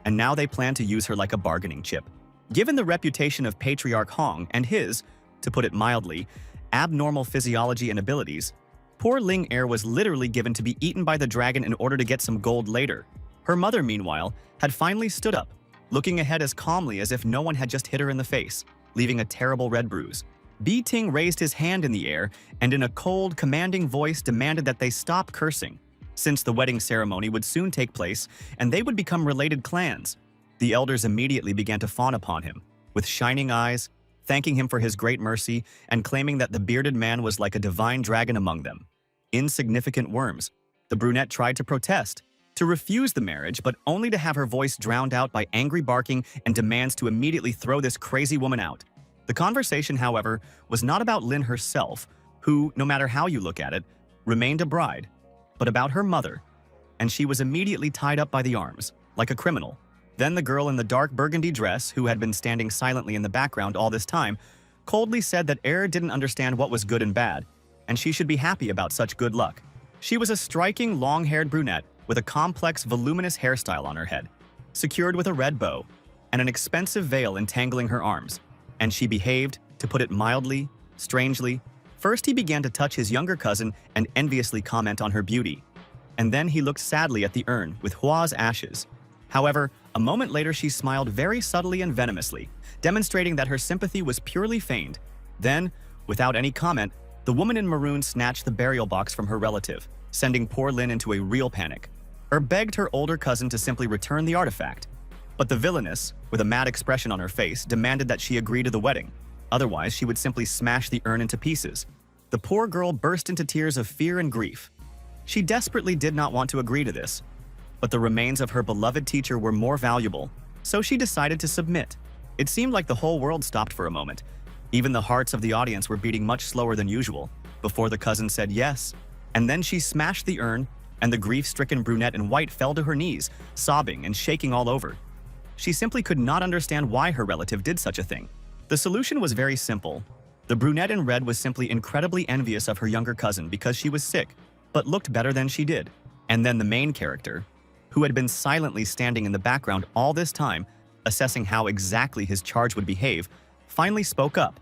And now they plan to use her like a bargaining chip. Given the reputation of Patriarch Hong and his, to put it mildly, abnormal physiology and abilities, poor Ling Er was literally given to be eaten by the dragon in order to get some gold later. Her mother, meanwhile, had finally stood up, looking ahead as calmly as if no one had just hit her in the face, leaving a terrible red bruise. Bi Ting raised his hand in the air and in a cold, commanding voice demanded that they stop cursing, since the wedding ceremony would soon take place and they would become related clans. The elders immediately began to fawn upon him, with shining eyes, thanking him for his great mercy and claiming that the bearded man was like a divine dragon among them. Insignificant worms. The brunette tried to protest, to refuse the marriage, but only to have her voice drowned out by angry barking and demands to immediately throw this crazy woman out. The conversation, however, was not about Lin herself, who, no matter how you look at it, remained a bride, but about her mother, and she was immediately tied up by the arms, like a criminal. Then the girl in the dark burgundy dress, who had been standing silently in the background all this time, coldly said that Er didn't understand what was good and bad, and she should be happy about such good luck. She was a striking, long-haired brunette with a complex, voluminous hairstyle on her head, secured with a red bow, and an expensive veil entangling her arms. And she behaved, to put it mildly, strangely. First he began to touch his younger cousin and enviously comment on her beauty. And then he looked sadly at the urn with Hua's ashes. However, a moment later she smiled very subtly and venomously, demonstrating that her sympathy was purely feigned. Then, without any comment, the woman in maroon snatched the burial box from her relative, sending poor Lin into a real panic. Er begged her older cousin to simply return the artifact. But the villainess, with a mad expression on her face, demanded that she agree to the wedding. Otherwise, she would simply smash the urn into pieces. The poor girl burst into tears of fear and grief. She desperately did not want to agree to this, but the remains of her beloved teacher were more valuable, so she decided to submit. It seemed like the whole world stopped for a moment. Even the hearts of the audience were beating much slower than usual, before the cousin said yes. And then she smashed the urn, and the grief-stricken brunette in white fell to her knees, sobbing and shaking all over. She simply could not understand why her relative did such a thing. The solution was very simple. The brunette in red was simply incredibly envious of her younger cousin because she was sick, but looked better than she did. And then the main character, who had been silently standing in the background all this time, assessing how exactly his charge would behave, finally spoke up.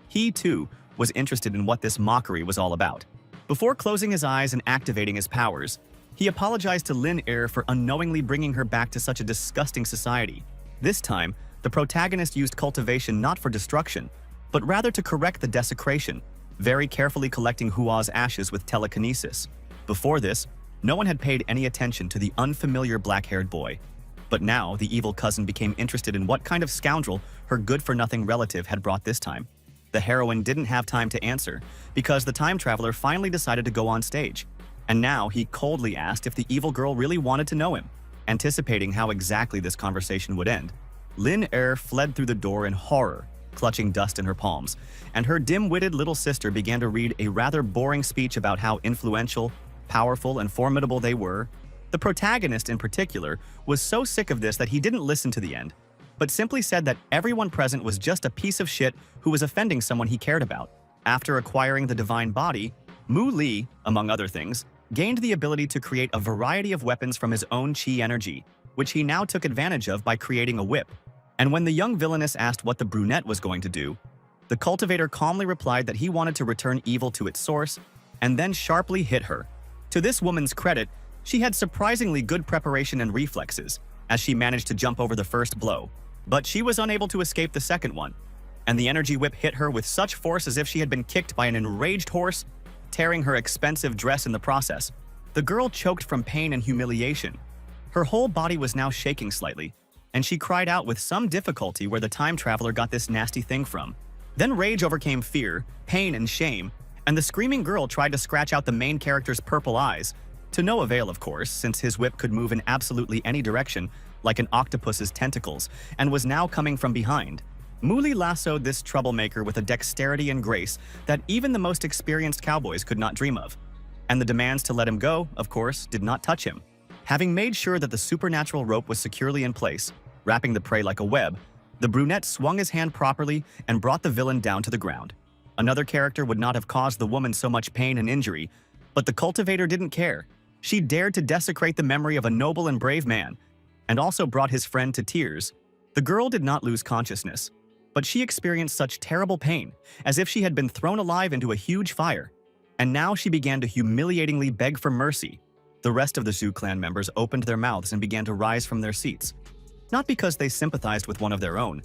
He, too, was interested in what this mockery was all about. Before closing his eyes and activating his powers, he apologized to Lin Er for unknowingly bringing her back to such a disgusting society. This time, the protagonist used cultivation not for destruction, but rather to correct the desecration, very carefully collecting Hua's ashes with telekinesis. Before this, no one had paid any attention to the unfamiliar black-haired boy. But now, the evil cousin became interested in what kind of scoundrel her good-for-nothing relative had brought this time. The heroine didn't have time to answer, because the time traveler finally decided to go on stage. And now he coldly asked if the evil girl really wanted to know him. Anticipating how exactly this conversation would end, Lin Er fled through the door in horror, clutching dust in her palms, and her dim-witted little sister began to read a rather boring speech about how influential, powerful, and formidable they were. The protagonist, in particular, was so sick of this that he didn't listen to the end, but simply said that everyone present was just a piece of shit who was offending someone he cared about. After acquiring the divine body, Mu Li, among other things, gained the ability to create a variety of weapons from his own chi energy, which he now took advantage of by creating a whip. And when the young villainess asked what the brunette was going to do, the cultivator calmly replied that he wanted to return evil to its source, and then sharply hit her. To this woman's credit, she had surprisingly good preparation and reflexes, as she managed to jump over the first blow. But she was unable to escape the second one, and the energy whip hit her with such force as if she had been kicked by an enraged horse, tearing her expensive dress in the process. The girl choked from pain and humiliation. Her whole body was now shaking slightly, and she cried out with some difficulty where the time traveler got this nasty thing from. Then rage overcame fear, pain, and shame, and the screaming girl tried to scratch out the main character's purple eyes, to no avail of course, since his whip could move in absolutely any direction, like an octopus's tentacles, and was now coming from behind. Muli lassoed this troublemaker with a dexterity and grace that even the most experienced cowboys could not dream of. And the demands to let him go, of course, did not touch him. Having made sure that the supernatural rope was securely in place, wrapping the prey like a web, the brunette swung his hand properly and brought the villain down to the ground. Another character would not have caused the woman so much pain and injury, but the cultivator didn't care. She dared to desecrate the memory of a noble and brave man, and also brought his friend to tears. The girl did not lose consciousness, but she experienced such terrible pain, as if she had been thrown alive into a huge fire. And now she began to humiliatingly beg for mercy. The rest of the Zhu clan members opened their mouths and began to rise from their seats. Not because they sympathized with one of their own,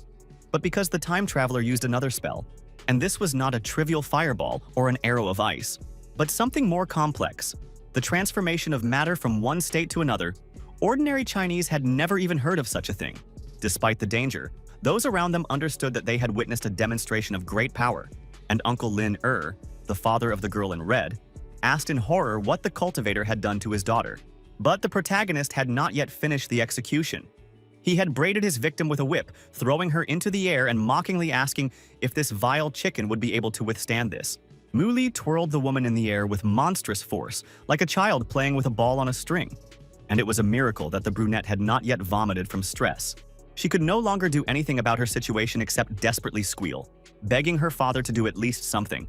but because the time traveler used another spell. And this was not a trivial fireball or an arrow of ice, but something more complex. The transformation of matter from one state to another. Ordinary Chinese had never even heard of such a thing. Despite the danger, those around them understood that they had witnessed a demonstration of great power, and Uncle Lin the father of the girl in red, asked in horror what the cultivator had done to his daughter. But the protagonist had not yet finished the execution. He had braided his victim with a whip, throwing her into the air and mockingly asking if this vile chicken would be able to withstand this. Muli twirled the woman in the air with monstrous force, like a child playing with a ball on a string. And it was a miracle that the brunette had not yet vomited from stress. She could no longer do anything about her situation except desperately squeal, begging her father to do at least something.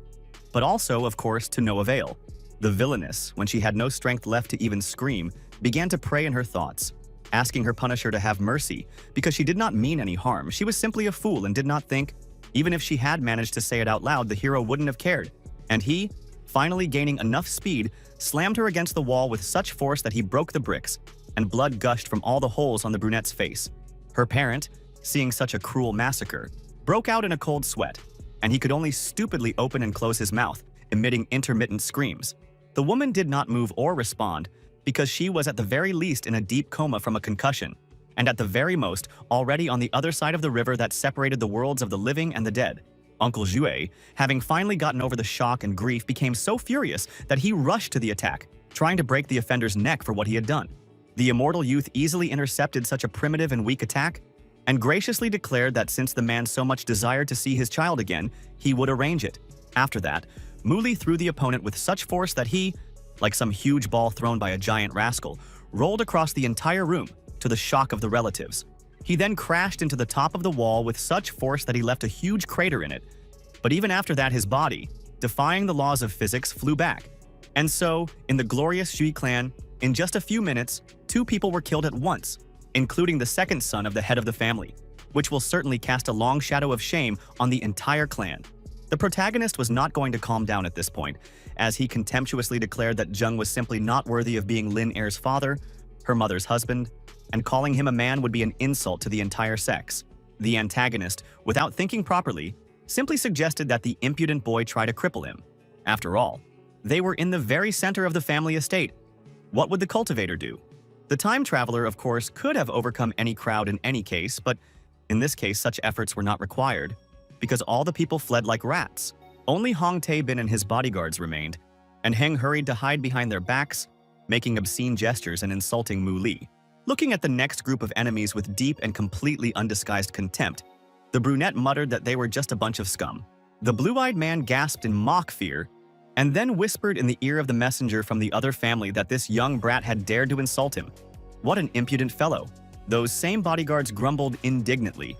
But also, of course, to no avail. The villainess, when she had no strength left to even scream, began to pray in her thoughts, asking her punisher to have mercy, because she did not mean any harm. She was simply a fool and did not think, even if she had managed to say it out loud, the hero wouldn't have cared. And he, finally gaining enough speed, slammed her against the wall with such force that he broke the bricks, and blood gushed from all the holes on the brunette's face. Her parent, seeing such a cruel massacre, broke out in a cold sweat, and he could only stupidly open and close his mouth, emitting intermittent screams. The woman did not move or respond, because she was at the very least in a deep coma from a concussion, and at the very most already on the other side of the river that separated the worlds of the living and the dead. Uncle Jue, having finally gotten over the shock and grief, became so furious that he rushed to the attack, trying to break the offender's neck for what he had done. The immortal youth easily intercepted such a primitive and weak attack, and graciously declared that since the man so much desired to see his child again, he would arrange it. After that, Muli threw the opponent with such force that he, like some huge ball thrown by a giant rascal, rolled across the entire room, to the shock of the relatives. He then crashed into the top of the wall with such force that he left a huge crater in it. But even after that, his body, defying the laws of physics, flew back. And so, in the glorious Xu clan, in just a few minutes, 2 people were killed at once, including the second son of the head of the family, which will certainly cast a long shadow of shame on the entire clan. The protagonist was not going to calm down at this point, as he contemptuously declared that Zheng was simply not worthy of being Lin Er's father, her mother's husband, and calling him a man would be an insult to the entire sex. The antagonist, without thinking properly, simply suggested that the impudent boy try to cripple him. After all, they were in the very center of the family estate. What would the cultivator do? The time traveler, of course, could have overcome any crowd in any case, but in this case such efforts were not required, because all the people fled like rats. Only Hong Tae-bin and his bodyguards remained, and Heng hurried to hide behind their backs, making obscene gestures and insulting Mu Li. Looking at the next group of enemies with deep and completely undisguised contempt, the brunette muttered that they were just a bunch of scum. The blue-eyed man gasped in mock fear, and then whispered in the ear of the messenger from the other family that this young brat had dared to insult him. What an impudent fellow! Those same bodyguards grumbled indignantly.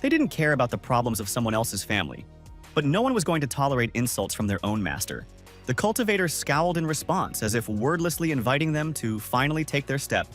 They didn't care about the problems of someone else's family, but no one was going to tolerate insults from their own master. The cultivator scowled in response, as if wordlessly inviting them to finally take their step,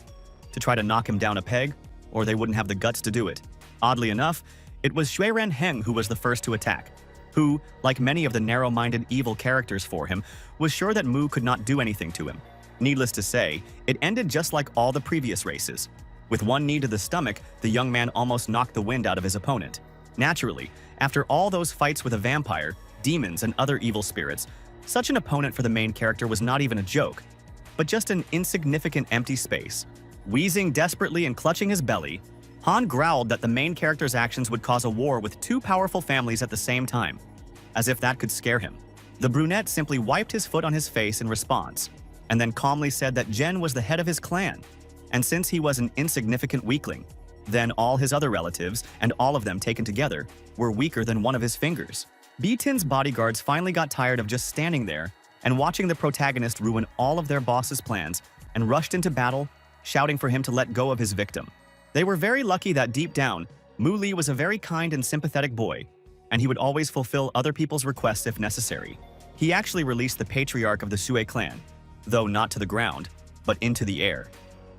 to try to knock him down a peg, or they wouldn't have the guts to do it. Oddly enough, it was Xueran Heng who was the first to attack, who, like many of the narrow-minded evil characters for him, was sure that Mu could not do anything to him. Needless to say, it ended just like all the previous races. With one knee to the stomach, the young man almost knocked the wind out of his opponent. Naturally, after all those fights with a vampire, demons, and other evil spirits, such an opponent for the main character was not even a joke, but just an insignificant empty space. Wheezing desperately and clutching his belly, Han growled that the main character's actions would cause a war with two powerful families at the same time, as if that could scare him. The brunette simply wiped his foot on his face in response, and then calmly said that Jen was the head of his clan, and since he was an insignificant weakling, then all his other relatives, and all of them taken together, were weaker than one of his fingers. B-Tin's bodyguards finally got tired of just standing there and watching the protagonist ruin all of their boss's plans and rushed into battle, shouting for him to let go of his victim. They were very lucky that deep down, Mu Li was a very kind and sympathetic boy, and he would always fulfill other people's requests if necessary. He actually released the patriarch of the Sue clan, though not to the ground, but into the air,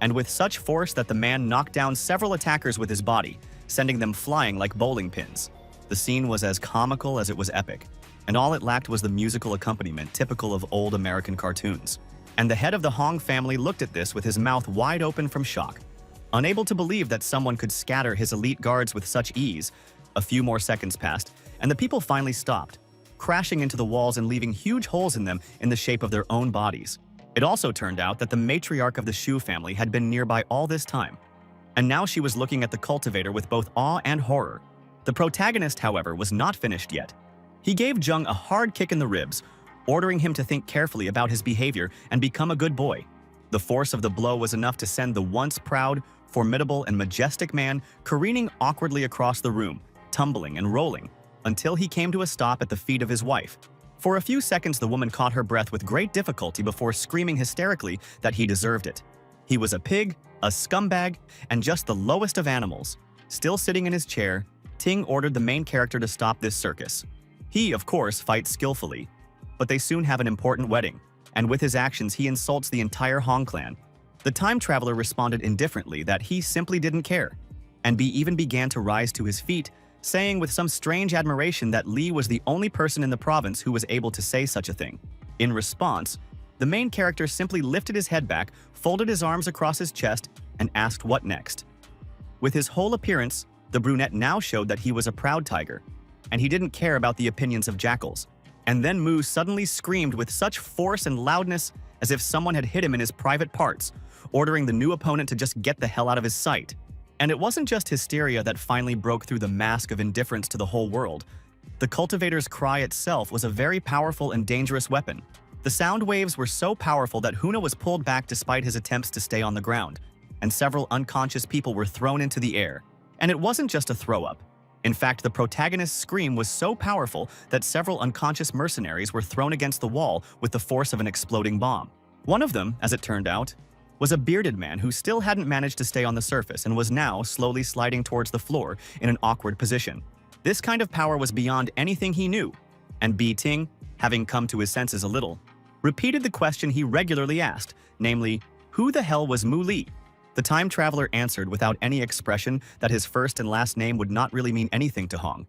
and with such force that the man knocked down several attackers with his body, sending them flying like bowling pins. The scene was as comical as it was epic, and all it lacked was the musical accompaniment typical of old American cartoons. And the head of the Hong family looked at this with his mouth wide open from shock. Unable to believe that someone could scatter his elite guards with such ease, a few more seconds passed, and the people finally stopped, crashing into the walls and leaving huge holes in them in the shape of their own bodies. It also turned out that the matriarch of the Shu family had been nearby all this time, and now she was looking at the cultivator with both awe and horror. The protagonist, however, was not finished yet. He gave Jung a hard kick in the ribs, ordering him to think carefully about his behavior and become a good boy. The force of the blow was enough to send the once proud, formidable, and majestic man careening awkwardly across the room, tumbling and rolling, until he came to a stop at the feet of his wife. For a few seconds, the woman caught her breath with great difficulty before screaming hysterically that he deserved it. He was a pig, a scumbag, and just the lowest of animals. Still sitting in his chair, Ting ordered the main character to stop this circus. He, of course, fights skillfully, but they soon have an important wedding, and with his actions he insults the entire Hong clan. The time traveler responded indifferently that he simply didn't care, and B even began to rise to his feet, saying with some strange admiration that Li was the only person in the province who was able to say such a thing. In response, the main character simply lifted his head back, folded his arms across his chest, and asked what next. With his whole appearance, the brunette now showed that he was a proud tiger, and he didn't care about the opinions of jackals. And then Mu suddenly screamed with such force and loudness as if someone had hit him in his private parts, ordering the new opponent to just get the hell out of his sight. And it wasn't just hysteria that finally broke through the mask of indifference to the whole world. The cultivator's cry itself was a very powerful and dangerous weapon. The sound waves were so powerful that Huna was pulled back despite his attempts to stay on the ground, and several unconscious people were thrown into the air. And it wasn't just a throw-up. In fact, the protagonist's scream was so powerful that several unconscious mercenaries were thrown against the wall with the force of an exploding bomb. One of them, as it turned out, was a bearded man who still hadn't managed to stay on the surface and was now slowly sliding towards the floor in an awkward position. This kind of power was beyond anything he knew, and Bi Ting, having come to his senses a little, repeated the question he regularly asked, namely, who the hell was Mu Li? The time traveler answered without any expression that his first and last name would not really mean anything to Hong,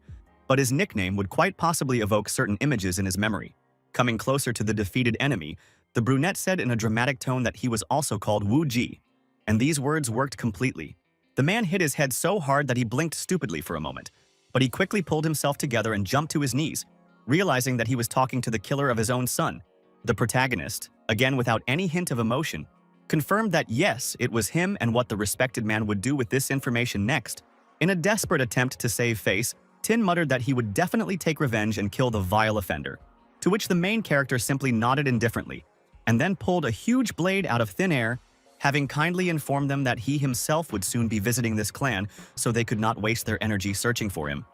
but his nickname would quite possibly evoke certain images in his memory. Coming closer to the defeated enemy, the brunette said in a dramatic tone that he was also called Wu Ji, and these words worked completely. The man hit his head so hard that he blinked stupidly for a moment, but he quickly pulled himself together and jumped to his knees, realizing that he was talking to the killer of his own son. The protagonist, again without any hint of emotion, confirmed that yes, it was him and what the respected man would do with this information next. In a desperate attempt to save face, Tin muttered that he would definitely take revenge and kill the vile offender, to which the main character simply nodded indifferently, and then pulled a huge blade out of thin air, having kindly informed them that he himself would soon be visiting this clan so they could not waste their energy searching for him.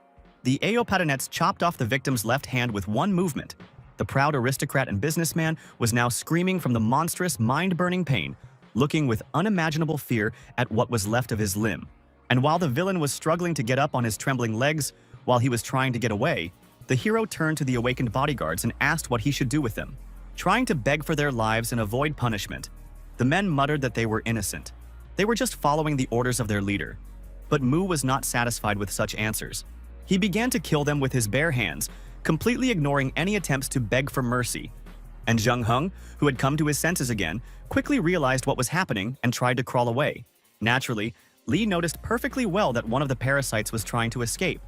The Aopatinets chopped off the victim's left hand with one movement. The proud aristocrat and businessman was now screaming from the monstrous, mind-burning pain, looking with unimaginable fear at what was left of his limb. And while the villain was struggling to get up on his trembling legs while he was trying to get away, the hero turned to the awakened bodyguards and asked what he should do with them. Trying to beg for their lives and avoid punishment, the men muttered that they were innocent. They were just following the orders of their leader. But Mu was not satisfied with such answers. He began to kill them with his bare hands, completely ignoring any attempts to beg for mercy. And Zheng Heng, who had come to his senses again, quickly realized what was happening and tried to crawl away. Naturally, Li noticed perfectly well that one of the parasites was trying to escape,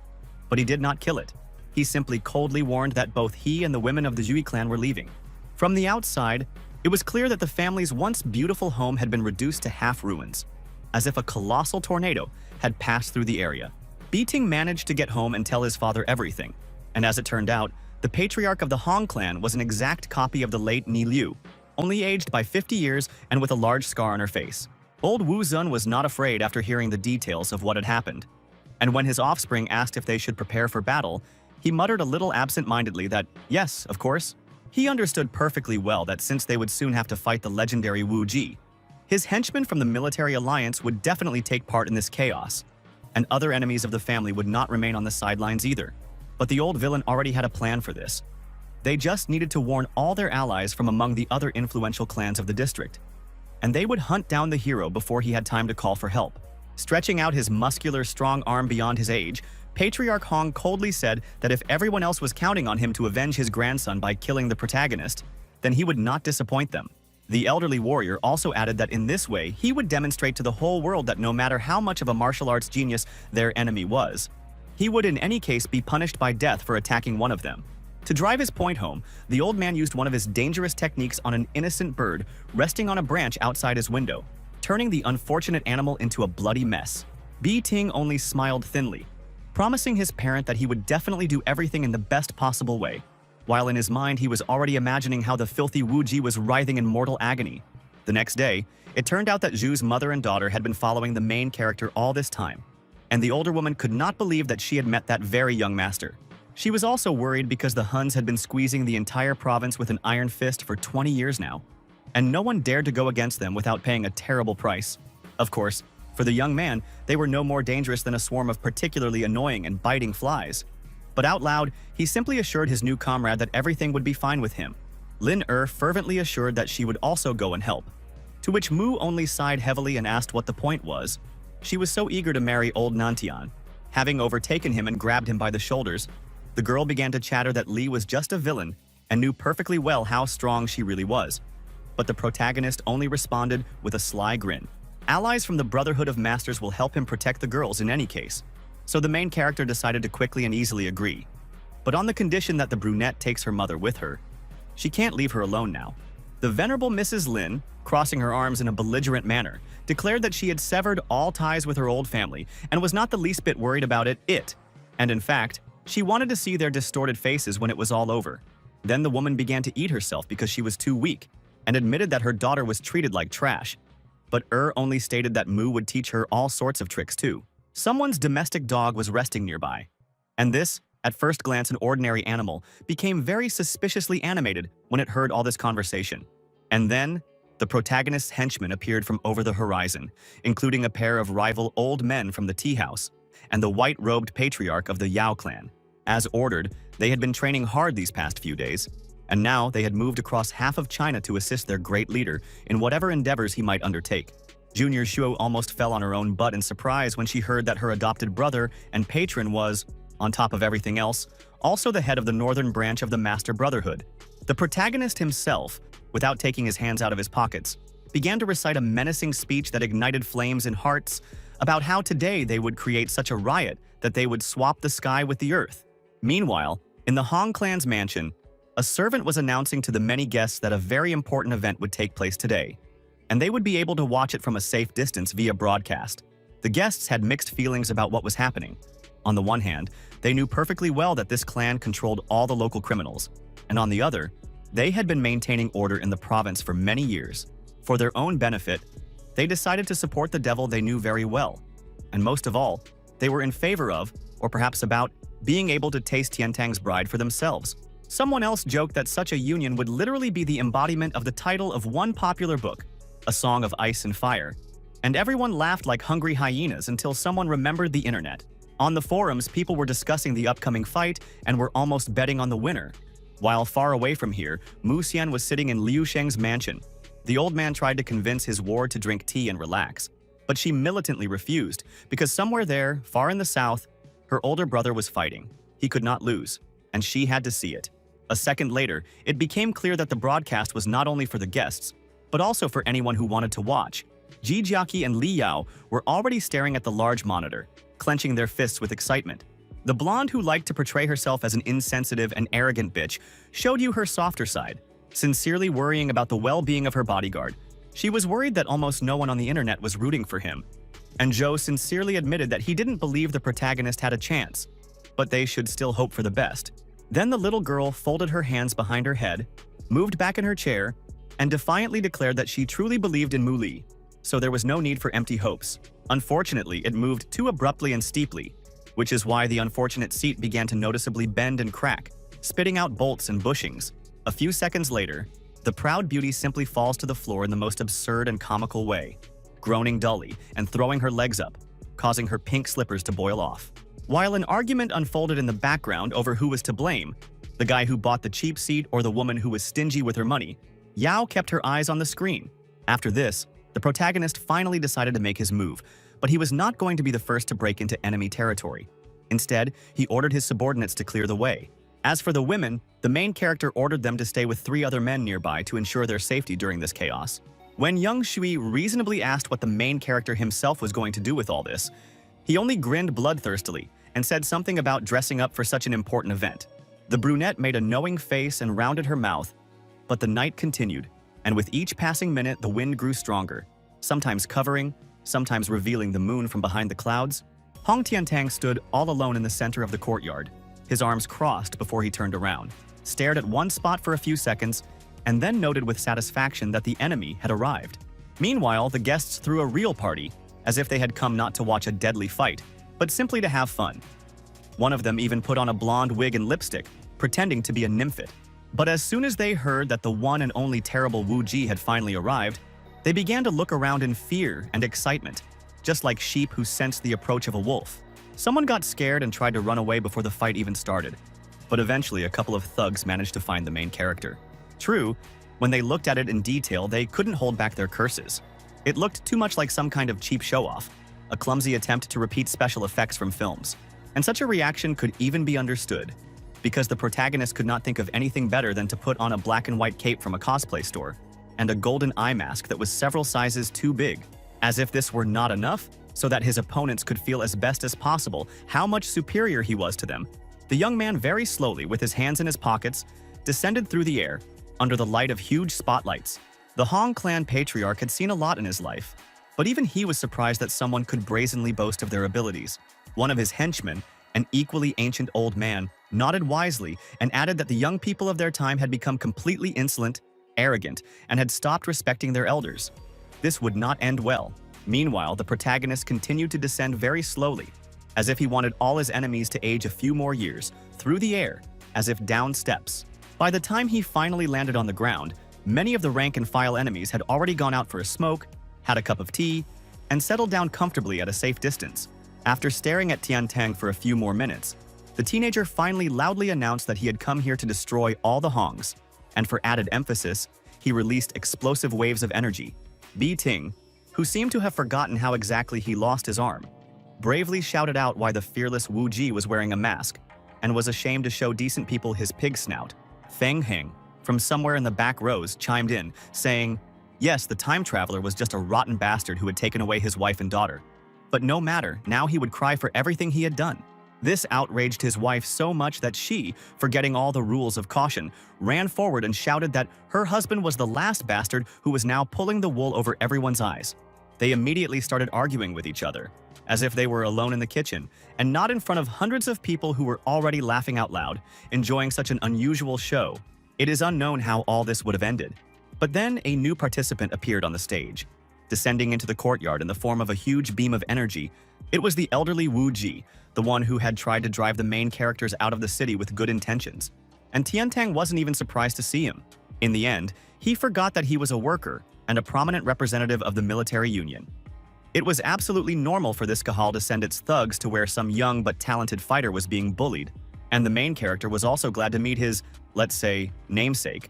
but he did not kill it. He simply coldly warned that both he and the women of the Zhui clan were leaving. From the outside, it was clear that the family's once beautiful home had been reduced to half ruins. as if a colossal tornado had passed through the area. Bi-Ting managed to get home and tell his father everything, and as it turned out, the patriarch of the Hong clan was an exact copy of the late Ni Liu, only aged by 50 years and with a large scar on her face. Old Wu Zun was not afraid after hearing the details of what had happened, and when his offspring asked if they should prepare for battle, he muttered a little absent-mindedly that, yes, of course. He understood perfectly well that since they would soon have to fight the legendary Wu Ji, his henchmen from the military alliance would definitely take part in this chaos, and other enemies of the family would not remain on the sidelines either. But the old villain already had a plan for this. They just needed to warn all their allies from among the other influential clans of the district, and they would hunt down the hero before he had time to call for help. Stretching out his muscular, strong arm beyond his age, Patriarch Hong coldly said that if everyone else was counting on him to avenge his grandson by killing the protagonist, then he would not disappoint them. The elderly warrior also added that in this way, he would demonstrate to the whole world that no matter how much of a martial arts genius their enemy was, he would in any case be punished by death for attacking one of them. To drive his point home, the old man used one of his dangerous techniques on an innocent bird resting on a branch outside his window, turning the unfortunate animal into a bloody mess. Bi-Ting only smiled thinly, promising his parent that he would definitely do everything in the best possible way, while in his mind he was already imagining how the filthy Wu Ji was writhing in mortal agony. The next day, it turned out that Zhu's mother and daughter had been following the main character all this time, and the older woman could not believe that she had met that very young master. She was also worried because the Huns had been squeezing the entire province with an iron fist for 20 years now, and no one dared to go against them without paying a terrible price. Of course, for the young man, they were no more dangerous than a swarm of particularly annoying and biting flies. But out loud, he simply assured his new comrade that everything would be fine with him. Lin fervently assured that she would also go and help, to which Mu only sighed heavily and asked what the point was. She was so eager to marry old Nantian. Having overtaken him and grabbed him by the shoulders, the girl began to chatter that Li was just a villain and knew perfectly well how strong she really was. But the protagonist only responded with a sly grin. Allies from the Brotherhood of Masters will help him protect the girls in any case, so the main character decided to quickly and easily agree. But on the condition that the brunette takes her mother with her. She can't leave her alone now. The venerable Mrs. Lin, crossing her arms in a belligerent manner, declared that she had severed all ties with her old family and was not the least bit worried about it. And in fact, she wanted to see their distorted faces when it was all over. Then the woman began to eat herself because she was too weak, and admitted that her daughter was treated like trash. But only stated that Mu would teach her all sorts of tricks too. Someone's domestic dog was resting nearby, and this, at first glance an ordinary animal, became very suspiciously animated when it heard all this conversation. And then, the protagonist's henchmen appeared from over the horizon, including a pair of rival old men from the tea house, and the white-robed patriarch of the Yao clan. As ordered, they had been training hard these past few days, and now they had moved across half of China to assist their great leader in whatever endeavors he might undertake. Junior Shuo almost fell on her own butt in surprise when she heard that her adopted brother and patron was, on top of everything else, also the head of the northern branch of the Master Brotherhood. The protagonist himself, without taking his hands out of his pockets, began to recite a menacing speech that ignited flames in hearts about how today they would create such a riot that they would swap the sky with the earth. Meanwhile, in the Hong clan's mansion, a servant was announcing to the many guests that a very important event would take place today, and they would be able to watch it from a safe distance via broadcast. The guests had mixed feelings about what was happening. On the one hand, they knew perfectly well that this clan controlled all the local criminals, and on the other, they had been maintaining order in the province for many years. For their own benefit, they decided to support the devil they knew very well, and most of all, they were in favor of, or perhaps about, being able to taste Tiantang's bride for themselves. Someone else joked that such a union would literally be the embodiment of the title of one popular book, A Song of Ice and Fire, and everyone laughed like hungry hyenas until someone remembered the internet. On the forums, people were discussing the upcoming fight and were almost betting on the winner. While far away from here, Mu Xian was sitting in Liu Sheng's mansion. The old man tried to convince his ward to drink tea and relax, but she militantly refused because somewhere there, far in the south, her older brother was fighting. He could not lose, and she had to see it. A second later, it became clear that the broadcast was not only for the guests, but also for anyone who wanted to watch. Ji Jiaqi and Li Yao were already staring at the large monitor, clenching their fists with excitement. The blonde who liked to portray herself as an insensitive and arrogant bitch showed you her softer side, sincerely worrying about the well-being of her bodyguard. She was worried that almost no one on the internet was rooting for him, and Joe sincerely admitted that he didn't believe the protagonist had a chance, but they should still hope for the best. Then the little girl folded her hands behind her head, moved back in her chair, and defiantly declared that she truly believed in Muli, so there was no need for empty hopes. Unfortunately, it moved too abruptly and steeply, which is why the unfortunate seat began to noticeably bend and crack, spitting out bolts and bushings. A few seconds later, the proud beauty simply falls to the floor in the most absurd and comical way, groaning dully and throwing her legs up, causing her pink slippers to boil off. While an argument unfolded in the background over who was to blame, the guy who bought the cheap seat or the woman who was stingy with her money, Yao kept her eyes on the screen. After this, the protagonist finally decided to make his move, but he was not going to be the first to break into enemy territory. Instead, he ordered his subordinates to clear the way. As for the women, the main character ordered them to stay with 3 other men nearby to ensure their safety during this chaos. When Young Shui reasonably asked what the main character himself was going to do with all this, he only grinned bloodthirstily and said something about dressing up for such an important event. The brunette made a knowing face and rounded her mouth, but the night continued, and with each passing minute the wind grew stronger, sometimes covering, sometimes revealing the moon from behind the clouds. Hong Tiantang stood all alone in the center of the courtyard, his arms crossed before he turned around, stared at one spot for a few seconds, and then noted with satisfaction that the enemy had arrived. Meanwhile, the guests threw a real party, as if they had come not to watch a deadly fight, but simply to have fun. One of them even put on a blonde wig and lipstick, pretending to be a nymphette. But as soon as they heard that the one and only terrible Wu Ji had finally arrived, they began to look around in fear and excitement, just like sheep who sensed the approach of a wolf. Someone got scared and tried to run away before the fight even started, but eventually a couple of thugs managed to find the main character. True, when they looked at it in detail, they couldn't hold back their curses. It looked too much like some kind of cheap show-off, a clumsy attempt to repeat special effects from films. And such a reaction could even be understood, because the protagonist could not think of anything better than to put on a black and white cape from a cosplay store, and a golden eye mask that was several sizes too big. As if this were not enough, so that his opponents could feel as best as possible how much superior he was to them, the young man very slowly, with his hands in his pockets, descended through the air, under the light of huge spotlights. The Hong clan patriarch had seen a lot in his life, but even he was surprised that someone could brazenly boast of their abilities. One of his henchmen, an equally ancient old man, nodded wisely and added that the young people of their time had become completely insolent, arrogant, and had stopped respecting their elders. This would not end well. Meanwhile, the protagonist continued to descend very slowly, as if he wanted all his enemies to age a few more years, through the air, as if down steps. By the time he finally landed on the ground, many of the rank-and-file enemies had already gone out for a smoke, had a cup of tea, and settled down comfortably at a safe distance. After staring at Tiantang for a few more minutes, the teenager finally loudly announced that he had come here to destroy all the Hongs, and for added emphasis, he released explosive waves of energy. Bi Ting, who seemed to have forgotten how exactly he lost his arm, bravely shouted out why the fearless Wu Ji was wearing a mask, and was ashamed to show decent people his pig snout. Feng Heng, from somewhere in the back rows, chimed in, saying, yes, the time traveler was just a rotten bastard who had taken away his wife and daughter. But no matter, now he would cry for everything he had done. This outraged his wife so much that she, forgetting all the rules of caution, ran forward and shouted that her husband was the last bastard who was now pulling the wool over everyone's eyes. They immediately started arguing with each other, as if they were alone in the kitchen, and not in front of hundreds of people who were already laughing out loud, enjoying such an unusual show. It is unknown how all this would have ended. But then a new participant appeared on the stage, descending into the courtyard in the form of a huge beam of energy. It was the elderly Wu Ji, the one who had tried to drive the main characters out of the city with good intentions. And Tiantang wasn't even surprised to see him. In the end, he forgot that he was a worker and a prominent representative of the military union. It was absolutely normal for this Kahal to send its thugs to where some young but talented fighter was being bullied, and the main character was also glad to meet his, let's say, namesake.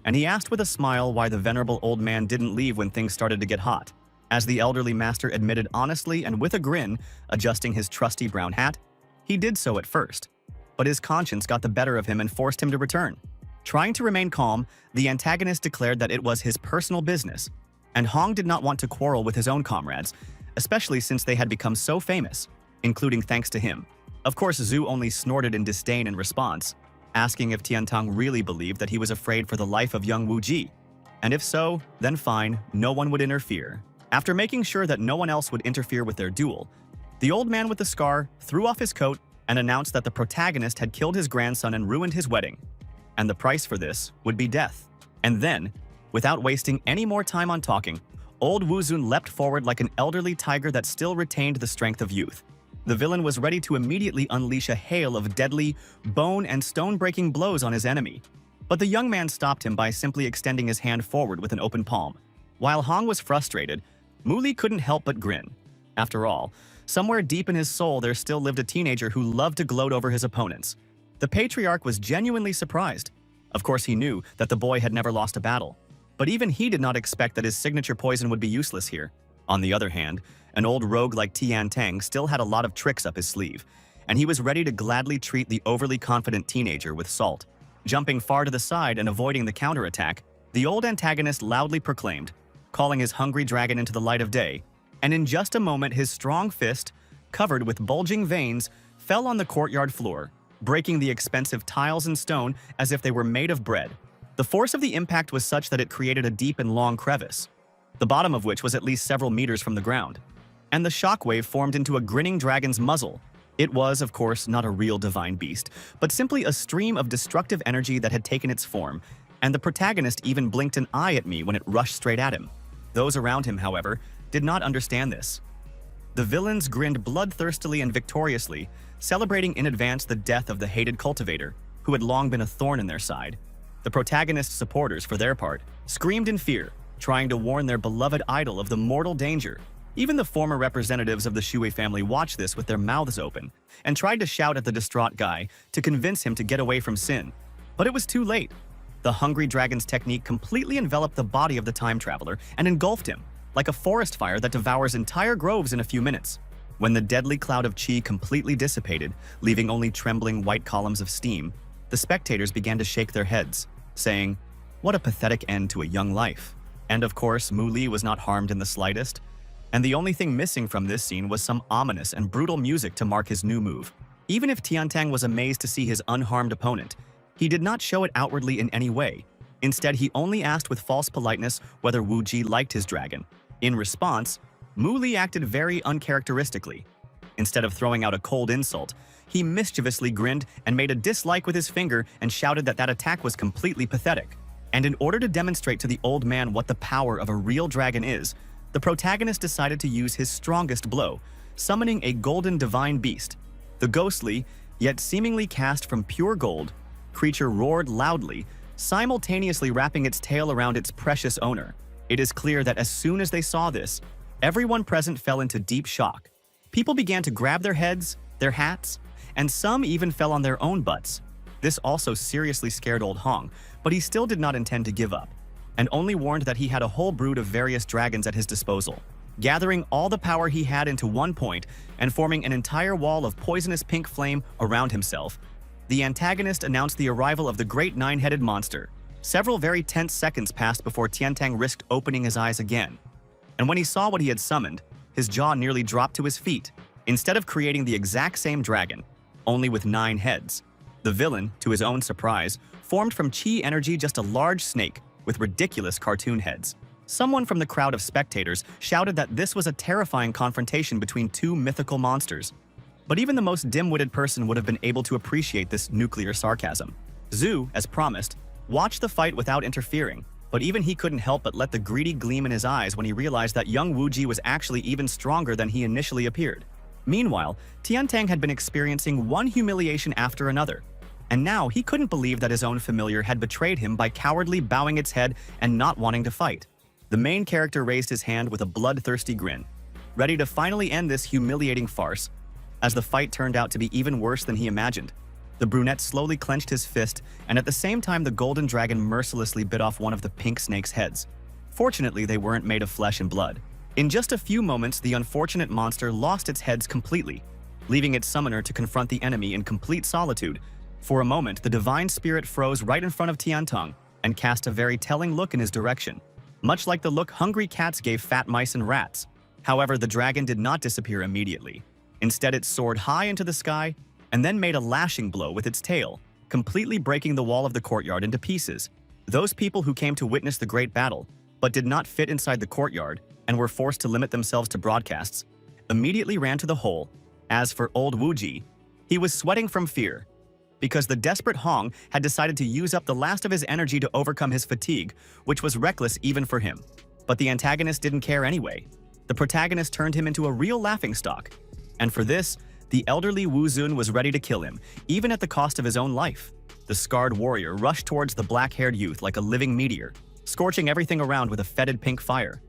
And he asked with a smile why the venerable old man didn't leave when things started to get hot. As the elderly master admitted honestly and with a grin, adjusting his trusty brown hat, he did so at first, but his conscience got the better of him and forced him to return. Trying to remain calm, the antagonist declared that it was his personal business, and Hong did not want to quarrel with his own comrades, especially since they had become so famous, including thanks to him. Of course, Zhu only snorted in disdain in response, asking if Tiantang really believed that he was afraid for the life of young Wu Ji. And if so, then fine, no one would interfere. After making sure that no one else would interfere with their duel, the old man with the scar threw off his coat and announced that the protagonist had killed his grandson and ruined his wedding, and the price for this would be death. And then, without wasting any more time on talking, old Wuzun leapt forward like an elderly tiger that still retained the strength of youth. The villain was ready to immediately unleash a hail of deadly, bone and stone-breaking blows on his enemy. But the young man stopped him by simply extending his hand forward with an open palm. While Hong was frustrated, Muli couldn't help but grin. After all, somewhere deep in his soul there still lived a teenager who loved to gloat over his opponents. The patriarch was genuinely surprised. Of course, he knew that the boy had never lost a battle. But even he did not expect that his signature poison would be useless here. On the other hand, an old rogue like Tian Tang still had a lot of tricks up his sleeve, and he was ready to gladly treat the overly confident teenager with salt. Jumping far to the side and avoiding the counterattack, the old antagonist loudly proclaimed, calling his hungry dragon into the light of day, and in just a moment his strong fist, covered with bulging veins, fell on the courtyard floor, breaking the expensive tiles and stone as if they were made of bread. The force of the impact was such that it created a deep and long crevice, the bottom of which was at least several meters from the ground, and the shockwave formed into a grinning dragon's muzzle. It was, of course, not a real divine beast, but simply a stream of destructive energy that had taken its form, and the protagonist even blinked an eye at me when it rushed straight at him. Those around him, however, did not understand this. The villains grinned bloodthirstily and victoriously, celebrating in advance the death of the hated cultivator, who had long been a thorn in their side. The protagonist's supporters, for their part, screamed in fear, trying to warn their beloved idol of the mortal danger. Even the former representatives of the Shui family watched this with their mouths open and tried to shout at the distraught guy to convince him to get away from Sin. But it was too late. The hungry dragon's technique completely enveloped the body of the time traveler and engulfed him, like a forest fire that devours entire groves in a few minutes. When the deadly cloud of qi completely dissipated, leaving only trembling white columns of steam, the spectators began to shake their heads, saying, "What a pathetic end to a young life." And of course, Mu Li was not harmed in the slightest, and the only thing missing from this scene was some ominous and brutal music to mark his new move. Even if Tiantang was amazed to see his unharmed opponent, he did not show it outwardly in any way. Instead, he only asked with false politeness whether Wu Ji liked his dragon. In response, Mu Li acted very uncharacteristically. Instead of throwing out a cold insult, he mischievously grinned and made a dislike with his finger and shouted that that attack was completely pathetic. And in order to demonstrate to the old man what the power of a real dragon is, the protagonist decided to use his strongest blow, summoning a golden divine beast. The ghostly, yet seemingly cast from pure gold, creature roared loudly, simultaneously wrapping its tail around its precious owner. It is clear that as soon as they saw this, everyone present fell into deep shock. People began to grab their heads, their hats, and some even fell on their own butts. This also seriously scared old Hong, but he still did not intend to give up, and only warned that he had a whole brood of various dragons at his disposal. Gathering all the power he had into one point and forming an entire wall of poisonous pink flame around himself, the antagonist announced the arrival of the great nine-headed monster. Several very tense seconds passed before Tiantang risked opening his eyes again. And when he saw what he had summoned, his jaw nearly dropped to his feet. Instead of creating the exact same dragon, only with 9 heads, the villain, to his own surprise, formed from qi energy just a large snake with ridiculous cartoon heads. Someone from the crowd of spectators shouted that this was a terrifying confrontation between 2 mythical monsters. But even the most dim-witted person would have been able to appreciate this nuclear sarcasm. Zhu, as promised, watched the fight without interfering, but even he couldn't help but let the greedy gleam in his eyes when he realized that young Wu Ji was actually even stronger than he initially appeared. Meanwhile, Tiantang had been experiencing one humiliation after another, and now he couldn't believe that his own familiar had betrayed him by cowardly bowing its head and not wanting to fight. The main character raised his hand with a bloodthirsty grin, ready to finally end this humiliating farce. As the fight turned out to be even worse than he imagined, the brunette slowly clenched his fist, and at the same time the golden dragon mercilessly bit off one of the pink snake's heads. Fortunately, they weren't made of flesh and blood. In just a few moments, the unfortunate monster lost its heads completely, leaving its summoner to confront the enemy in complete solitude. For a moment, the divine spirit froze right in front of Tiantang and cast a very telling look in his direction, much like the look hungry cats gave fat mice and rats. However, the dragon did not disappear immediately. Instead, it soared high into the sky and then made a lashing blow with its tail, completely breaking the wall of the courtyard into pieces. Those people who came to witness the great battle, but did not fit inside the courtyard, and were forced to limit themselves to broadcasts, immediately ran to the hole. As for old Wuji, he was sweating from fear, because the desperate Hong had decided to use up the last of his energy to overcome his fatigue, which was reckless even for him. But the antagonist didn't care anyway. The protagonist turned him into a real laughingstock, and for this, the elderly Wu Zun was ready to kill him, even at the cost of his own life. The scarred warrior rushed towards the black-haired youth like a living meteor, scorching everything around with a fetid pink fire.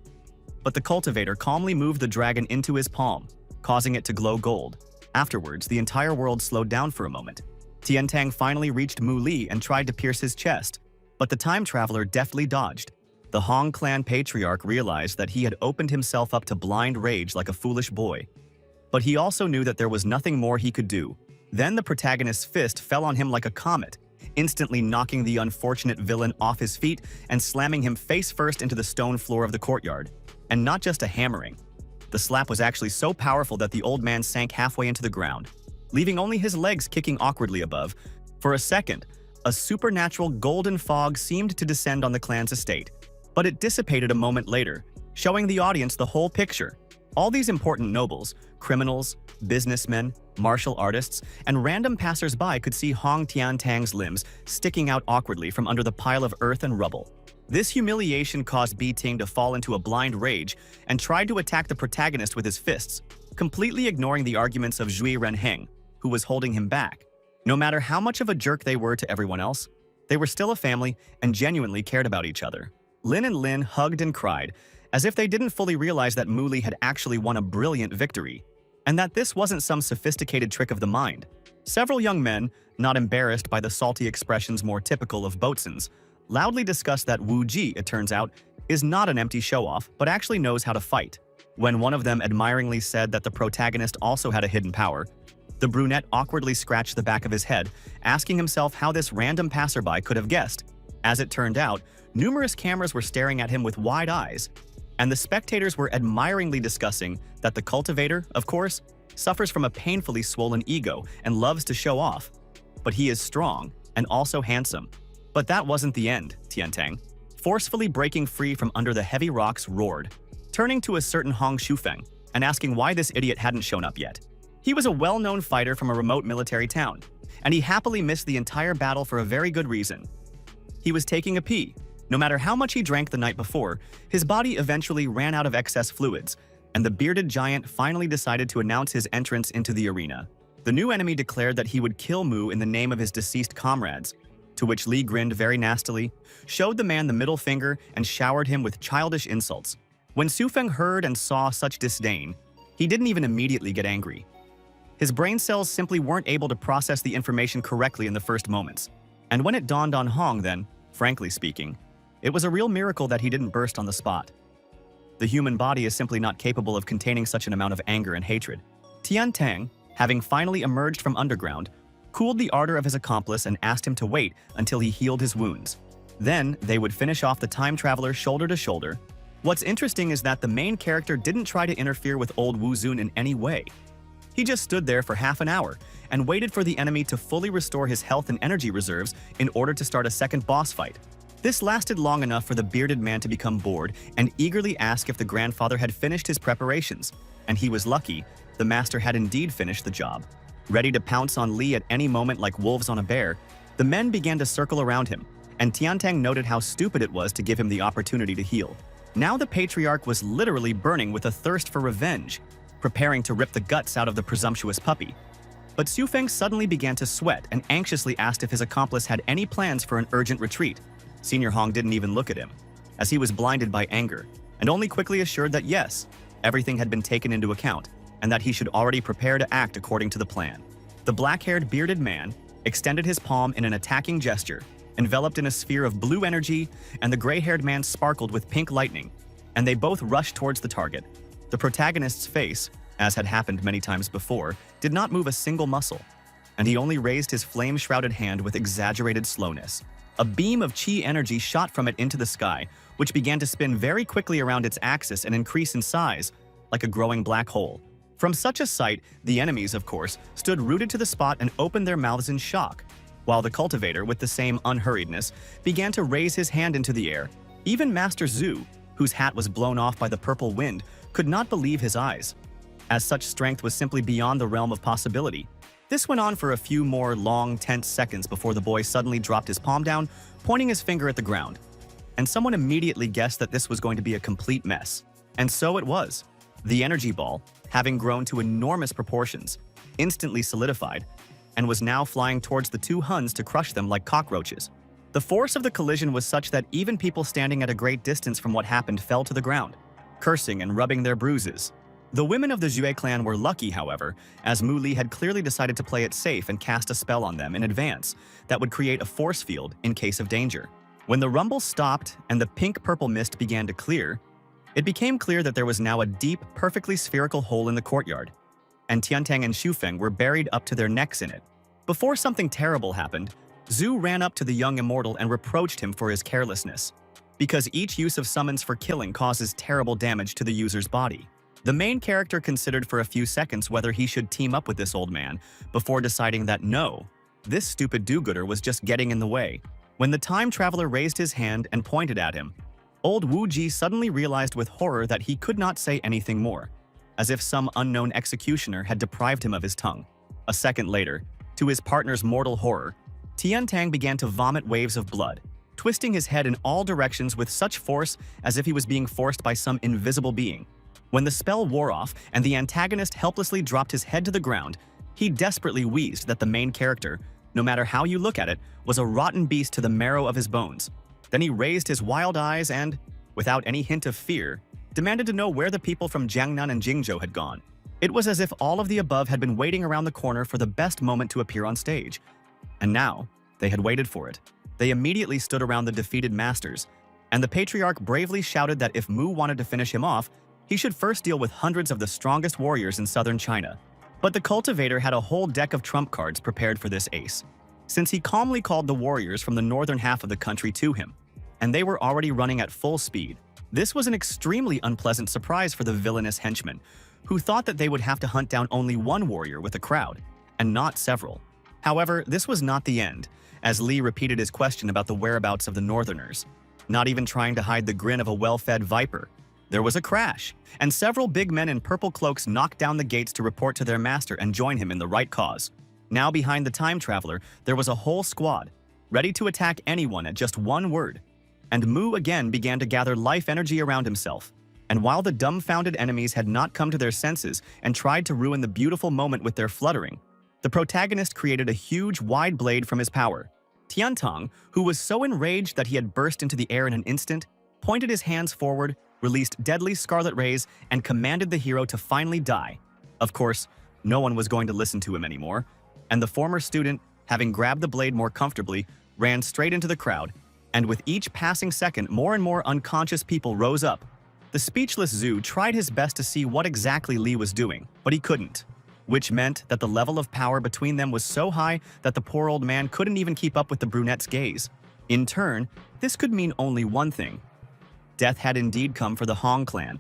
But the cultivator calmly moved the dragon into his palm, causing it to glow gold. Afterwards, the entire world slowed down for a moment. Tiantang finally reached Mu Li and tried to pierce his chest, but the time traveler deftly dodged. The Hong clan patriarch realized that he had opened himself up to blind rage like a foolish boy. But he also knew that there was nothing more he could do. Then the protagonist's fist fell on him like a comet, instantly knocking the unfortunate villain off his feet and slamming him face first into the stone floor of the courtyard. And not just a hammering. The slap was actually so powerful that the old man sank halfway into the ground, leaving only his legs kicking awkwardly above. For a second, a supernatural golden fog seemed to descend on the clan's estate, but it dissipated a moment later, showing the audience the whole picture. All these important nobles, criminals, businessmen, martial artists, and random passers-by could see Hong Tiantang's limbs sticking out awkwardly from under the pile of earth and rubble. This humiliation caused Bi Ting to fall into a blind rage and tried to attack the protagonist with his fists, completely ignoring the arguments of Zhui Renheng, who was holding him back. No matter how much of a jerk they were to everyone else, they were still a family and genuinely cared about each other. Lin and Lin hugged and cried, as if they didn't fully realize that Mu Li had actually won a brilliant victory, and that this wasn't some sophisticated trick of the mind. Several young men, not embarrassed by the salty expressions more typical of boatswains, loudly discussed that Wu Ji, it turns out, is not an empty show-off, but actually knows how to fight. When one of them admiringly said that the protagonist also had a hidden power, the brunette awkwardly scratched the back of his head, asking himself how this random passerby could have guessed. As it turned out, numerous cameras were staring at him with wide eyes, and the spectators were admiringly discussing that the cultivator, of course, suffers from a painfully swollen ego and loves to show off. But he is strong and also handsome. But that wasn't the end, Tiantang, forcefully breaking free from under the heavy rocks, roared, turning to a certain Hong Shufeng and asking why this idiot hadn't shown up yet. He was a well-known fighter from a remote military town, and he happily missed the entire battle for a very good reason. He was taking a pee. No matter how much he drank the night before, his body eventually ran out of excess fluids, and the bearded giant finally decided to announce his entrance into the arena. The new enemy declared that he would kill Mu in the name of his deceased comrades, to which Li grinned very nastily, showed the man the middle finger, and showered him with childish insults. When Su Feng heard and saw such disdain, he didn't even immediately get angry. His brain cells simply weren't able to process the information correctly in the first moments. And when it dawned on Hong then, frankly speaking, it was a real miracle that he didn't burst on the spot. The human body is simply not capable of containing such an amount of anger and hatred. Tiantang, having finally emerged from underground, cooled the ardor of his accomplice and asked him to wait until he healed his wounds. Then, they would finish off the time traveler shoulder to shoulder. What's interesting is that the main character didn't try to interfere with old Wu Zun in any way. He just stood there for half an hour and waited for the enemy to fully restore his health and energy reserves in order to start a second boss fight. This lasted long enough for the bearded man to become bored and eagerly ask if the grandfather had finished his preparations, and he was lucky, the master had indeed finished the job. Ready to pounce on Li at any moment like wolves on a bear, the men began to circle around him, and Tiantang noted how stupid it was to give him the opportunity to heal. Now the patriarch was literally burning with a thirst for revenge, preparing to rip the guts out of the presumptuous puppy. But Su Feng suddenly began to sweat and anxiously asked if his accomplice had any plans for an urgent retreat. Senior Hong didn't even look at him, as he was blinded by anger, and only quickly assured that yes, everything had been taken into account, and that he should already prepare to act according to the plan. The black-haired bearded man extended his palm in an attacking gesture, enveloped in a sphere of blue energy, and the gray-haired man sparkled with pink lightning, and they both rushed towards the target. The protagonist's face, as had happened many times before, did not move a single muscle, and he only raised his flame-shrouded hand with exaggerated slowness. A beam of chi energy shot from it into the sky, which began to spin very quickly around its axis and increase in size, like a growing black hole. From such a sight, the enemies, of course, stood rooted to the spot and opened their mouths in shock, while the cultivator, with the same unhurriedness, began to raise his hand into the air. Even Master Zhu, whose hat was blown off by the purple wind, could not believe his eyes, as such strength was simply beyond the realm of possibility. This went on for a few more long, tense seconds before the boy suddenly dropped his palm down, pointing his finger at the ground. And someone immediately guessed that this was going to be a complete mess. And so it was. The energy ball, having grown to enormous proportions, instantly solidified, and was now flying towards the two Huns to crush them like cockroaches. The force of the collision was such that even people standing at a great distance from what happened fell to the ground, cursing and rubbing their bruises. The women of the Jue clan were lucky, however, as Mu Li had clearly decided to play it safe and cast a spell on them in advance that would create a force field in case of danger. When the rumble stopped and the pink-purple mist began to clear, it became clear that there was now a deep, perfectly spherical hole in the courtyard, and Tiantang and Xufeng were buried up to their necks in it. Before something terrible happened, Zhu ran up to the young immortal and reproached him for his carelessness, because each use of summons for killing causes terrible damage to the user's body. The main character considered for a few seconds whether he should team up with this old man, before deciding that no, this stupid do-gooder was just getting in the way. When the time traveler raised his hand and pointed at him, old Wu Ji suddenly realized with horror that he could not say anything more, as if some unknown executioner had deprived him of his tongue. A second later, to his partner's mortal horror, Tiantang began to vomit waves of blood, twisting his head in all directions with such force as if he was being forced by some invisible being. When the spell wore off and the antagonist helplessly dropped his head to the ground, he desperately wheezed that the main character, no matter how you look at it, was a rotten beast to the marrow of his bones. Then he raised his wild eyes and, without any hint of fear, demanded to know where the people from Jiangnan and Jingzhou had gone. It was as if all of the above had been waiting around the corner for the best moment to appear on stage. And now, they had waited for it. They immediately stood around the defeated masters, and the patriarch bravely shouted that if Mu wanted to finish him off, he should first deal with hundreds of the strongest warriors in southern China. But the cultivator had a whole deck of trump cards prepared for this ace, since he calmly called the warriors from the northern half of the country to him, and they were already running at full speed. This was an extremely unpleasant surprise for the villainous henchmen, who thought that they would have to hunt down only one warrior with a crowd, and not several. However, this was not the end, as Li repeated his question about the whereabouts of the northerners, not even trying to hide the grin of a well-fed viper. There was a crash, and several big men in purple cloaks knocked down the gates to report to their master and join him in the right cause. Now behind the time traveler, there was a whole squad, ready to attack anyone at just one word. And Mu again began to gather life energy around himself. And while the dumbfounded enemies had not come to their senses and tried to ruin the beautiful moment with their fluttering, the protagonist created a huge wide blade from his power. Tiantang, who was so enraged that he had burst into the air in an instant, pointed his hands forward, released deadly scarlet rays, and commanded the hero to finally die. Of course, no one was going to listen to him anymore, and the former student, having grabbed the blade more comfortably, ran straight into the crowd, and with each passing second, more and more unconscious people rose up. The speechless Zhu tried his best to see what exactly Li was doing, but he couldn't, which meant that the level of power between them was so high that the poor old man couldn't even keep up with the brunette's gaze. In turn, this could mean only one thing. Death had indeed come for the Hong clan,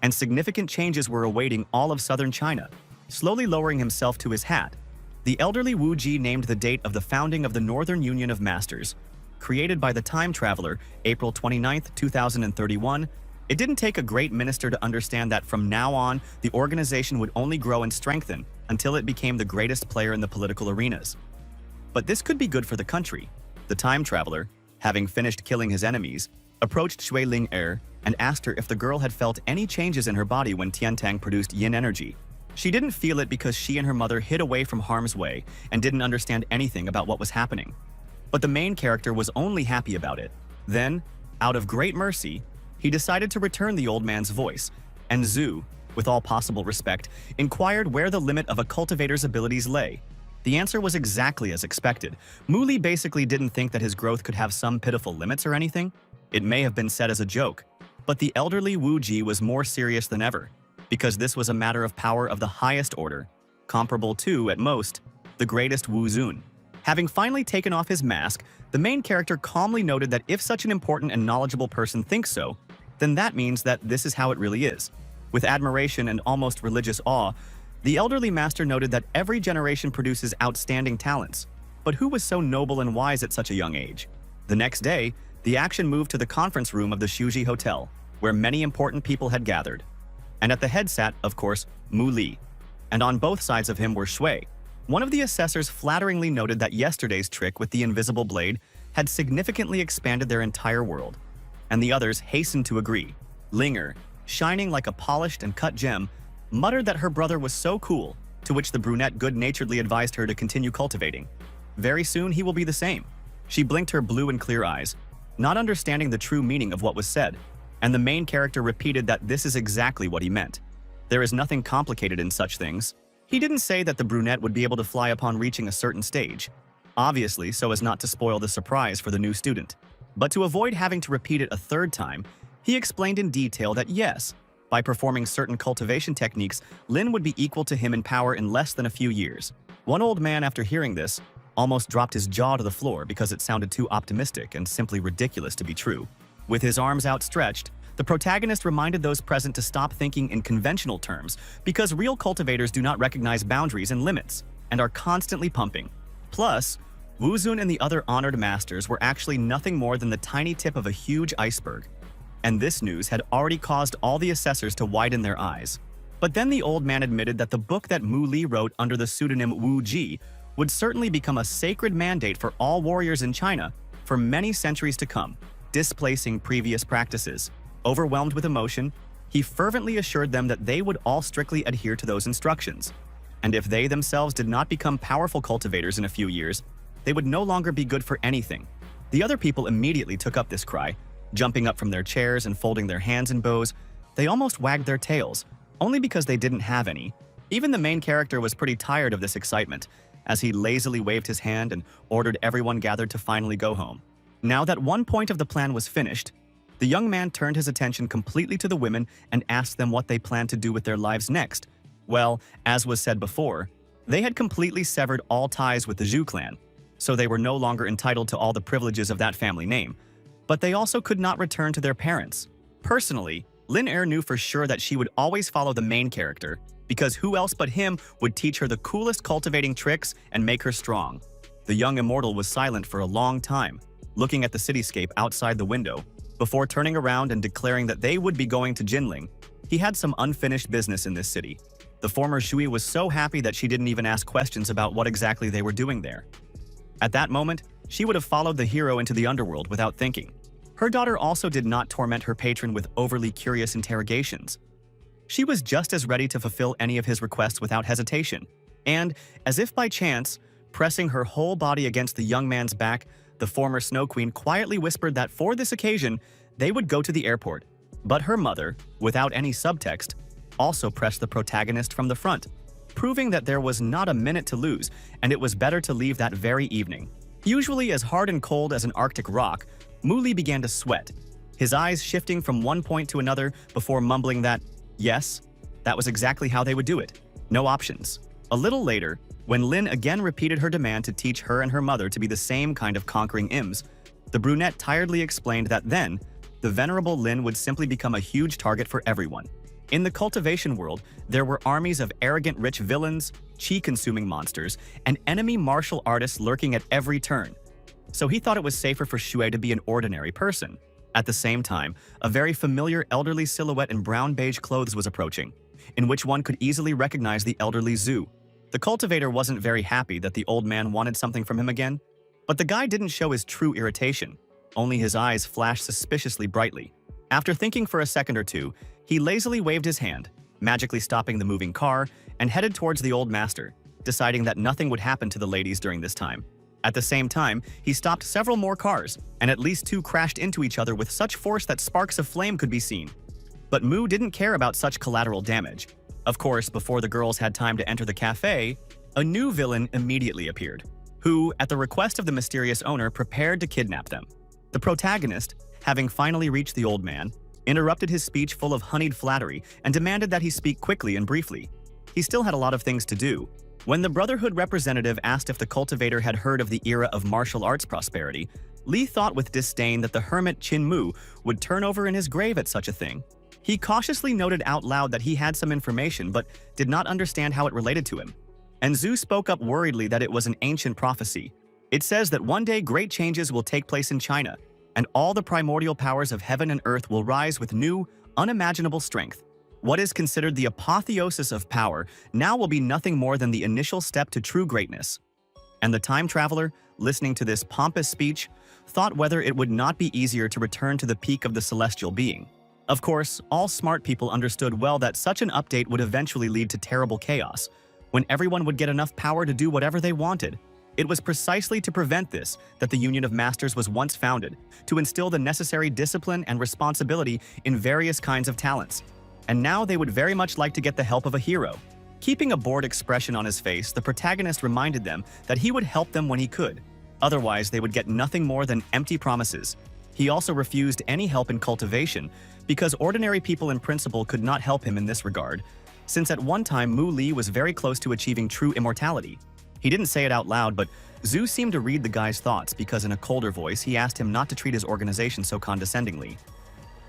and significant changes were awaiting all of southern China. Slowly lowering himself to his hat, the elderly Wu Ji named the date of the founding of the Northern Union of Masters, created by the time traveler, April 29, 2031. It didn't take a great minister to understand that from now on, the organization would only grow and strengthen until it became the greatest player in the political arenas. But this could be good for the country. The time traveler, having finished killing his enemies, approached Shui Ling and asked her if the girl had felt any changes in her body when Tiantang produced yin energy. She didn't feel it because she and her mother hid away from harm's way and didn't understand anything about what was happening. But the main character was only happy about it. Then, out of great mercy, he decided to return the old man's voice, and Zhu, with all possible respect, inquired where the limit of a cultivator's abilities lay. The answer was exactly as expected. Mu Li basically didn't think that his growth could have some pitiful limits or anything. It may have been said as a joke, but the elderly Wu Ji was more serious than ever, because this was a matter of power of the highest order, comparable to, at most, the greatest Wu Zun. Having finally taken off his mask, the main character calmly noted that if such an important and knowledgeable person thinks so, then that means that this is how it really is. With admiration and almost religious awe, the elderly master noted that every generation produces outstanding talents, but who was so noble and wise at such a young age? The next day, the action moved to the conference room of the Shuji Hotel, where many important people had gathered. And at the head sat, of course, Mu Li. And on both sides of him were Shui. One of the assessors flatteringly noted that yesterday's trick with the invisible blade had significantly expanded their entire world. And the others hastened to agree. Linger, shining like a polished and cut gem, muttered that her brother was so cool, to which the brunette good-naturedly advised her to continue cultivating. Very soon he will be the same. She blinked her blue and clear eyes, not understanding the true meaning of what was said, and the main character repeated that this is exactly what he meant. There is nothing complicated in such things. He didn't say that the brunette would be able to fly upon reaching a certain stage, obviously so as not to spoil the surprise for the new student. But to avoid having to repeat it a third time, he explained in detail that yes, by performing certain cultivation techniques, Lin would be equal to him in power in less than a few years. One old man, after hearing this, almost dropped his jaw to the floor because it sounded too optimistic and simply ridiculous to be true. With his arms outstretched, the protagonist reminded those present to stop thinking in conventional terms because real cultivators do not recognize boundaries and limits and are constantly pumping. Plus, Wu Zun and the other honored masters were actually nothing more than the tiny tip of a huge iceberg. And this news had already caused all the assessors to widen their eyes. But then the old man admitted that the book that Mu Li wrote under the pseudonym Wu Ji would certainly become a sacred mandate for all warriors in China for many centuries to come, displacing previous practices. Overwhelmed with emotion, he fervently assured them that they would all strictly adhere to those instructions. And if they themselves did not become powerful cultivators in a few years, they would no longer be good for anything. The other people immediately took up this cry, jumping up from their chairs and folding their hands in bows. They almost wagged their tails, only because they didn't have any. Even the main character was pretty tired of this excitement, as he lazily waved his hand and ordered everyone gathered to finally go home. Now that one point of the plan was finished, the young man turned his attention completely to the women and asked them what they planned to do with their lives next. Well, as was said before, they had completely severed all ties with the Zhu clan, so they were no longer entitled to all the privileges of that family name. But they also could not return to their parents. Personally, Lin Er knew for sure that she would always follow the main character, because who else but him would teach her the coolest cultivating tricks and make her strong. The young immortal was silent for a long time, looking at the cityscape outside the window, before turning around and declaring that they would be going to Jinling. He had some unfinished business in this city. The former Shui was so happy that she didn't even ask questions about what exactly they were doing there. At that moment, she would have followed the hero into the underworld without thinking. Her daughter also did not torment her patron with overly curious interrogations. She was just as ready to fulfill any of his requests without hesitation. And, as if by chance, pressing her whole body against the young man's back, the former Snow Queen quietly whispered that for this occasion, they would go to the airport. But her mother, without any subtext, also pressed the protagonist from the front, proving that there was not a minute to lose, and it was better to leave that very evening. Usually as hard and cold as an Arctic rock, Mu Li began to sweat, his eyes shifting from one point to another before mumbling that, yes, that was exactly how they would do it. No options. A little later, when Lin again repeated her demand to teach her and her mother to be the same kind of conquering imps, the brunette tiredly explained that then, the venerable Lin would simply become a huge target for everyone. In the cultivation world, there were armies of arrogant rich villains, chi-consuming monsters, and enemy martial artists lurking at every turn. So he thought it was safer for Shui to be an ordinary person. At the same time, a very familiar elderly silhouette in brown-beige clothes was approaching, in which one could easily recognize the elderly Zhu. The cultivator wasn't very happy that the old man wanted something from him again, but the guy didn't show his true irritation, only his eyes flashed suspiciously brightly. After thinking for a second or two, he lazily waved his hand, magically stopping the moving car, and headed towards the old master, deciding that nothing would happen to the ladies during this time. At the same time, he stopped several more cars, and at least two crashed into each other with such force that sparks of flame could be seen. But Mu didn't care about such collateral damage. Of course, before the girls had time to enter the cafe, a new villain immediately appeared, who, at the request of the mysterious owner, prepared to kidnap them. The protagonist, having finally reached the old man, interrupted his speech full of honeyed flattery and demanded that he speak quickly and briefly. He still had a lot of things to do. When the Brotherhood representative asked if the cultivator had heard of the era of martial arts prosperity, Li thought with disdain that the hermit Qin Mu would turn over in his grave at such a thing. He cautiously noted out loud that he had some information but did not understand how it related to him. And Zhu spoke up worriedly that it was an ancient prophecy. It says that one day great changes will take place in China, and all the primordial powers of heaven and earth will rise with new, unimaginable strength. What is considered the apotheosis of power now will be nothing more than the initial step to true greatness. And the time traveler, listening to this pompous speech, thought whether it would not be easier to return to the peak of the celestial being. Of course, all smart people understood well that such an update would eventually lead to terrible chaos, when everyone would get enough power to do whatever they wanted. It was precisely to prevent this that the Union of Masters was once founded, to instill the necessary discipline and responsibility in various kinds of talents. And now they would very much like to get the help of a hero. Keeping a bored expression on his face, the protagonist reminded them that he would help them when he could. Otherwise, they would get nothing more than empty promises. He also refused any help in cultivation, because ordinary people in principle could not help him in this regard, since at one time Mu Li was very close to achieving true immortality. He didn't say it out loud, but Zhu seemed to read the guy's thoughts because in a colder voice he asked him not to treat his organization so condescendingly.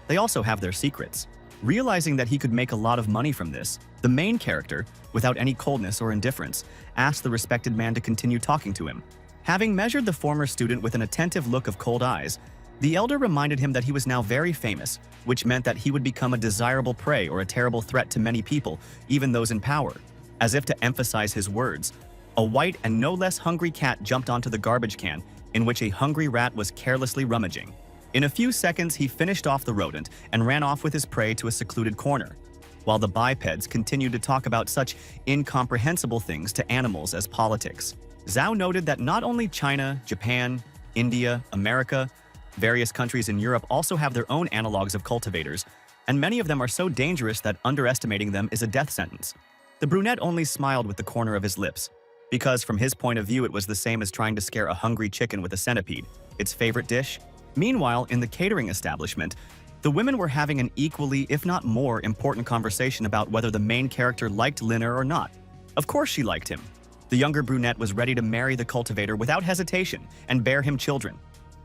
They also have their secrets. Realizing that he could make a lot of money from this, the main character, without any coldness or indifference, asked the respected man to continue talking to him. Having measured the former student with an attentive look of cold eyes, the elder reminded him that he was now very famous, which meant that he would become a desirable prey or a terrible threat to many people, even those in power. As if to emphasize his words, a white and no less hungry cat jumped onto the garbage can, in which a hungry rat was carelessly rummaging. In a few seconds, he finished off the rodent and ran off with his prey to a secluded corner, while the bipeds continued to talk about such incomprehensible things to animals as politics. Zhao noted that not only China, Japan, India, America, various countries in Europe also have their own analogs of cultivators, and many of them are so dangerous that underestimating them is a death sentence. The brunette only smiled with the corner of his lips, because from his point of view it was the same as trying to scare a hungry chicken with a centipede, its favorite dish. Meanwhile, in the catering establishment, the women were having an equally, if not more, important conversation about whether the main character liked Liner or not. Of course she liked him. The younger brunette was ready to marry the cultivator without hesitation and bear him children.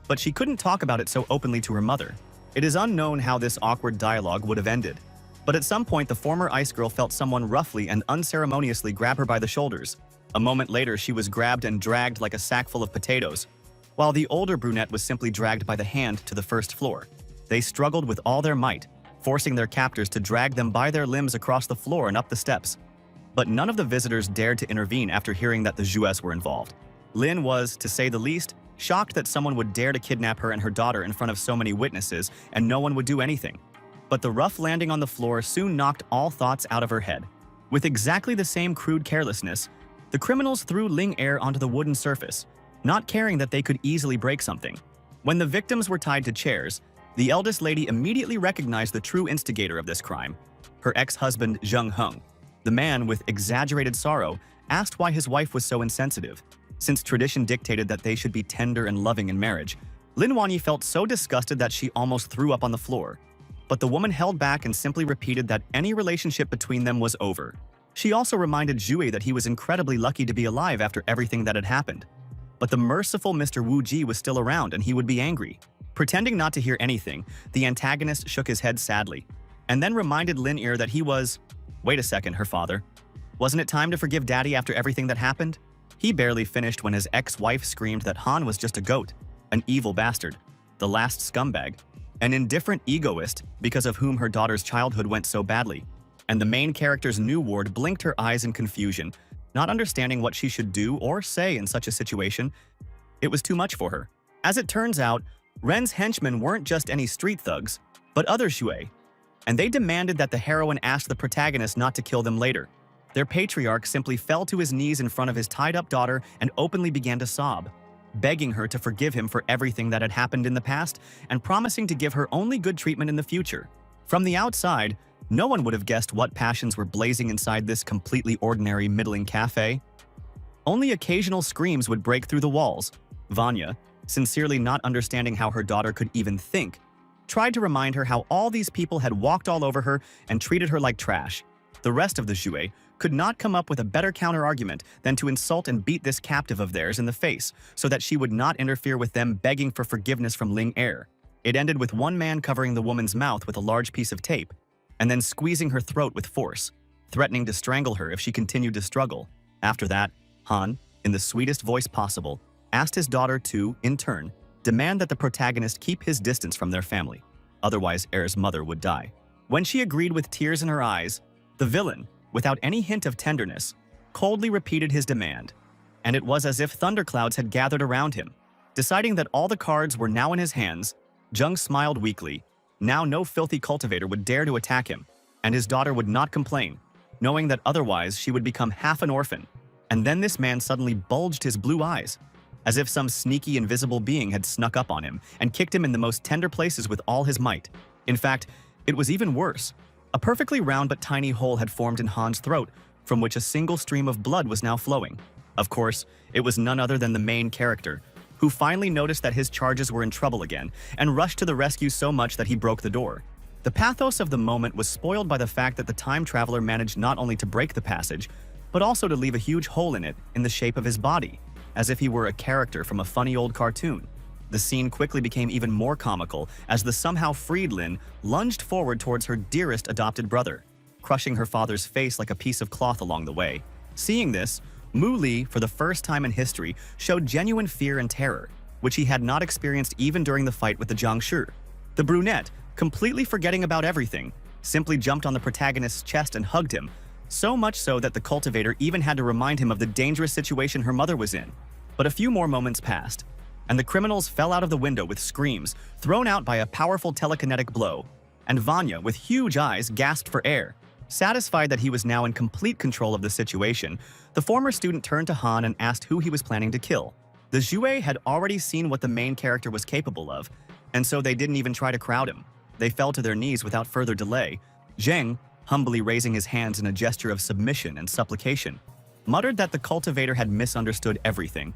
But she couldn't talk about it so openly to her mother. It is unknown how this awkward dialogue would have ended. But at some point, the former ice girl felt someone roughly and unceremoniously grab her by the shoulders. A moment later, she was grabbed and dragged like a sack full of potatoes, while the older brunette was simply dragged by the hand to the first floor. They struggled with all their might, forcing their captors to drag them by their limbs across the floor and up the steps. But none of the visitors dared to intervene after hearing that the Jues were involved. Lin was, to say the least, shocked that someone would dare to kidnap her and her daughter in front of so many witnesses, and no one would do anything. But the rough landing on the floor soon knocked all thoughts out of her head. With exactly the same crude carelessness, the criminals threw Ling Er onto the wooden surface, not caring that they could easily break something. When the victims were tied to chairs, the eldest lady immediately recognized the true instigator of this crime, her ex-husband Zheng Heng. The man, with exaggerated sorrow, asked why his wife was so insensitive, since tradition dictated that they should be tender and loving in marriage. Lin Wanyi felt so disgusted that she almost threw up on the floor. But the woman held back and simply repeated that any relationship between them was over. She also reminded Zhui that he was incredibly lucky to be alive after everything that had happened. But the merciful Mr. Wu Ji was still around and he would be angry. Pretending not to hear anything, the antagonist shook his head sadly, and then reminded Lin Er that he was… Wait a second, her father. Wasn't it time to forgive Daddy after everything that happened? He barely finished when his ex-wife screamed that Han was just a goat, an evil bastard, the last scumbag, an indifferent egoist because of whom her daughter's childhood went so badly. And the main character's new ward blinked her eyes in confusion, not understanding what she should do or say in such a situation. It was too much for her. As it turns out, Ren's henchmen weren't just any street thugs, but other Shui, and they demanded that the heroine ask the protagonist not to kill them later. Their patriarch simply fell to his knees in front of his tied-up daughter and openly began to sob, begging her to forgive him for everything that had happened in the past and promising to give her only good treatment in the future. From the outside, no one would have guessed what passions were blazing inside this completely ordinary middling cafe. Only occasional screams would break through the walls. Vanya, sincerely not understanding how her daughter could even think, tried to remind her how all these people had walked all over her and treated her like trash. The rest of the Shui could not come up with a better counter-argument than to insult and beat this captive of theirs in the face so that she would not interfere with them begging for forgiveness from Ling Er. It ended with one man covering the woman's mouth with a large piece of tape and then squeezing her throat with force, threatening to strangle her if she continued to struggle. After that, Han, in the sweetest voice possible, asked his daughter to, in turn, demand that the protagonist keep his distance from their family, otherwise Air's mother would die. When she agreed with tears in her eyes, the villain, without any hint of tenderness, coldly repeated his demand, and it was as if thunderclouds had gathered around him. Deciding that all the cards were now in his hands, Jung smiled weakly. Now no filthy cultivator would dare to attack him, and his daughter would not complain, knowing that otherwise she would become half an orphan. And then this man suddenly bulged his blue eyes, as if some sneaky invisible being had snuck up on him and kicked him in the most tender places with all his might. In fact, it was even worse. A perfectly round but tiny hole had formed in Han's throat, from which a single stream of blood was now flowing. Of course, it was none other than the main character, who finally noticed that his charges were in trouble again and rushed to the rescue so much that he broke the door. The pathos of the moment was spoiled by the fact that the time traveler managed not only to break the passage, but also to leave a huge hole in it in the shape of his body, as if he were a character from a funny old cartoon. The scene quickly became even more comical as the somehow freed Lin lunged forward towards her dearest adopted brother, crushing her father's face like a piece of cloth along the way. Seeing this, Mu Li, for the first time in history, showed genuine fear and terror, which he had not experienced even during the fight with the Jiangshi. The brunette, completely forgetting about everything, simply jumped on the protagonist's chest and hugged him, so much so that the cultivator even had to remind him of the dangerous situation her mother was in. But a few more moments passed, and the criminals fell out of the window with screams, thrown out by a powerful telekinetic blow, and Vanya, with huge eyes, gasped for air. Satisfied that he was now in complete control of the situation, the former student turned to Han and asked who he was planning to kill. The Zhue had already seen what the main character was capable of, and so they didn't even try to crowd him. They fell to their knees without further delay. Zheng, humbly raising his hands in a gesture of submission and supplication, muttered that the cultivator had misunderstood everything.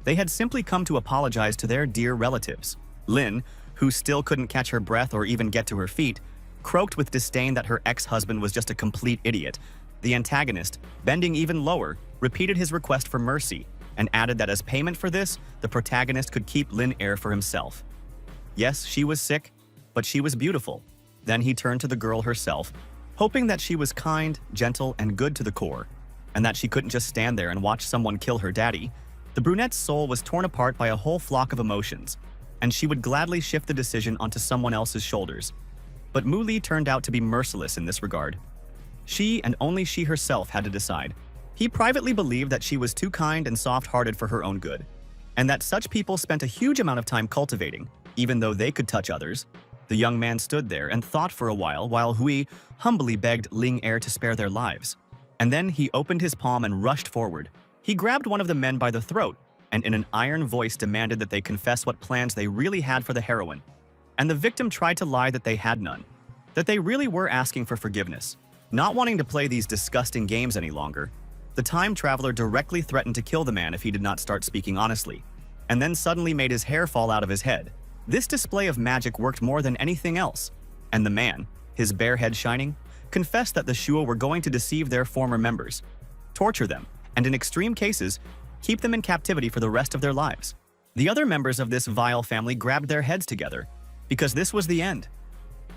They had simply come to apologize to their dear relatives. Lin, who still couldn't catch her breath or even get to her feet, croaked with disdain that her ex-husband was just a complete idiot. The antagonist, bending even lower, repeated his request for mercy and added that as payment for this, the protagonist could keep Lin Air for himself. Yes, she was sick, but she was beautiful. Then he turned to the girl herself, hoping that she was kind, gentle, and good to the core, and that she couldn't just stand there and watch someone kill her daddy. The brunette's soul was torn apart by a whole flock of emotions, and she would gladly shift the decision onto someone else's shoulders. But Mu Li turned out to be merciless in this regard. She and only she herself had to decide. He privately believed that she was too kind and soft-hearted for her own good, and that such people spent a huge amount of time cultivating, even though they could touch others. The young man stood there and thought for a while Hui humbly begged Ling Air to spare their lives. And then he opened his palm and rushed forward. He grabbed one of the men by the throat and in an iron voice demanded that they confess what plans they really had for the heroine. And the victim tried to lie that they had none, that they really were asking for forgiveness, not wanting to play these disgusting games any longer. The time traveler directly threatened to kill the man if he did not start speaking honestly, and then suddenly made his hair fall out of his head. This display of magic worked more than anything else, and the man, his bare head shining, confessed that the Shua were going to deceive their former members, torture them, and in extreme cases, keep them in captivity for the rest of their lives. The other members of this vile family grabbed their heads together, because this was the end.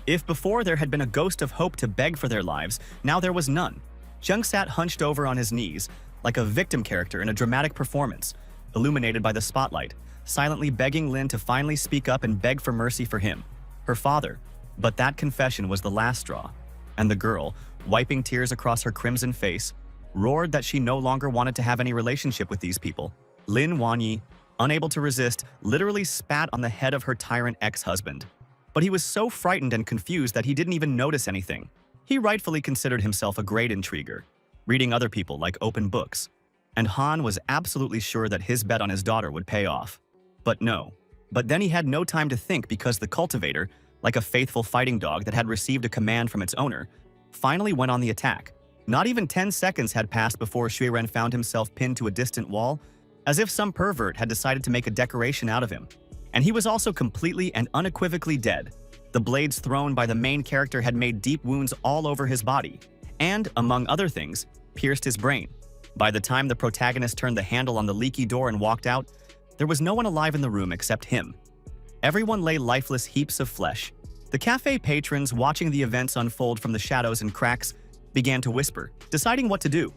If before there had been a ghost of hope to beg for their lives, now there was none. Jung sat hunched over on his knees, like a victim character in a dramatic performance, illuminated by the spotlight, silently begging Lin to finally speak up and beg for mercy for him, her father. But that confession was the last straw, and the girl, wiping tears across her crimson face, roared that she no longer wanted to have any relationship with these people. Lin Wanyi, unable to resist, literally spat on the head of her tyrant ex-husband. But he was so frightened and confused that he didn't even notice anything. He rightfully considered himself a great intriguer, reading other people like open books. And Han was absolutely sure that his bet on his daughter would pay off. But no. But then he had no time to think because the cultivator, like a faithful fighting dog that had received a command from its owner, finally went on the attack. Not even 10 seconds had passed before Shuiren found himself pinned to a distant wall, as if some pervert had decided to make a decoration out of him. And he was also completely and unequivocally dead. The blades thrown by the main character had made deep wounds all over his body, and, among other things, pierced his brain. By the time the protagonist turned the handle on the leaky door and walked out, there was no one alive in the room except him. Everyone lay lifeless heaps of flesh. The cafe patrons, watching the events unfold from the shadows and cracks, began to whisper, deciding what to do.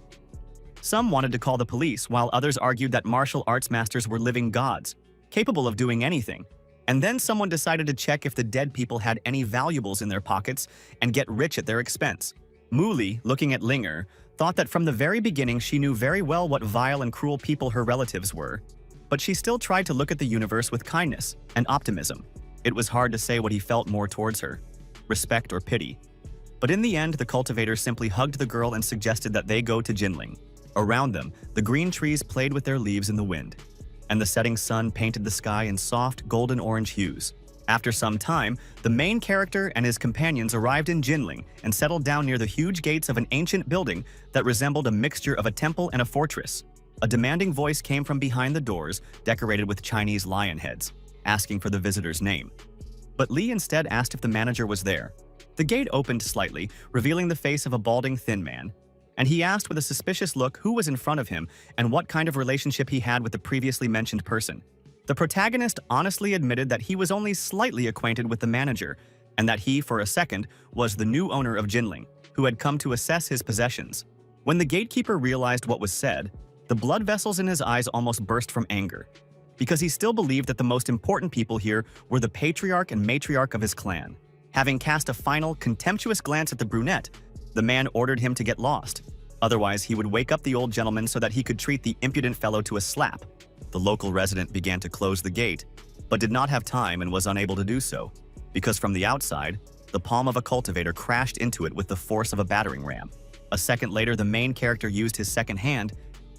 Some wanted to call the police, while others argued that martial arts masters were living gods, capable of doing anything. And then someone decided to check if the dead people had any valuables in their pockets and get rich at their expense. Muli, looking at Linger, thought that from the very beginning she knew very well what vile and cruel people her relatives were. But she still tried to look at the universe with kindness and optimism. It was hard to say what he felt more towards her, respect or pity. But in the end, the cultivator simply hugged the girl and suggested that they go to Jinling. Around them, the green trees played with their leaves in the wind, and the setting sun painted the sky in soft, golden-orange hues. After some time, the main character and his companions arrived in Jinling and settled down near the huge gates of an ancient building that resembled a mixture of a temple and a fortress. A demanding voice came from behind the doors, decorated with Chinese lion heads, asking for the visitor's name. But Li instead asked if the manager was there. The gate opened slightly, revealing the face of a balding thin man, and he asked with a suspicious look who was in front of him and what kind of relationship he had with the previously mentioned person. The protagonist honestly admitted that he was only slightly acquainted with the manager, and that he, for a second, was the new owner of Jinling, who had come to assess his possessions. When the gatekeeper realized what was said, the blood vessels in his eyes almost burst from anger, because he still believed that the most important people here were the patriarch and matriarch of his clan. Having cast a final, contemptuous glance at the brunette, the man ordered him to get lost. Otherwise, he would wake up the old gentleman so that he could treat the impudent fellow to a slap. The local resident began to close the gate, but did not have time and was unable to do so, because from the outside, the palm of a cultivator crashed into it with the force of a battering ram. A second later, the main character used his second hand,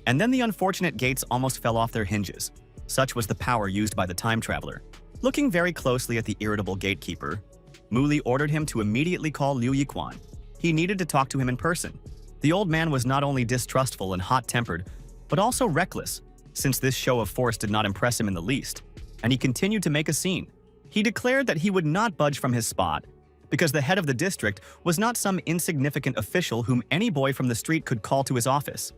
and then the unfortunate gates almost fell off their hinges. Such was the power used by the time traveler. Looking very closely at the irritable gatekeeper, Muli ordered him to immediately call Liu Yiquan. He needed to talk to him in person. The old man was not only distrustful and hot-tempered, but also reckless, since this show of force did not impress him in the least, and he continued to make a scene. He declared that he would not budge from his spot, because the head of the district was not some insignificant official whom any boy from the street could call to his office.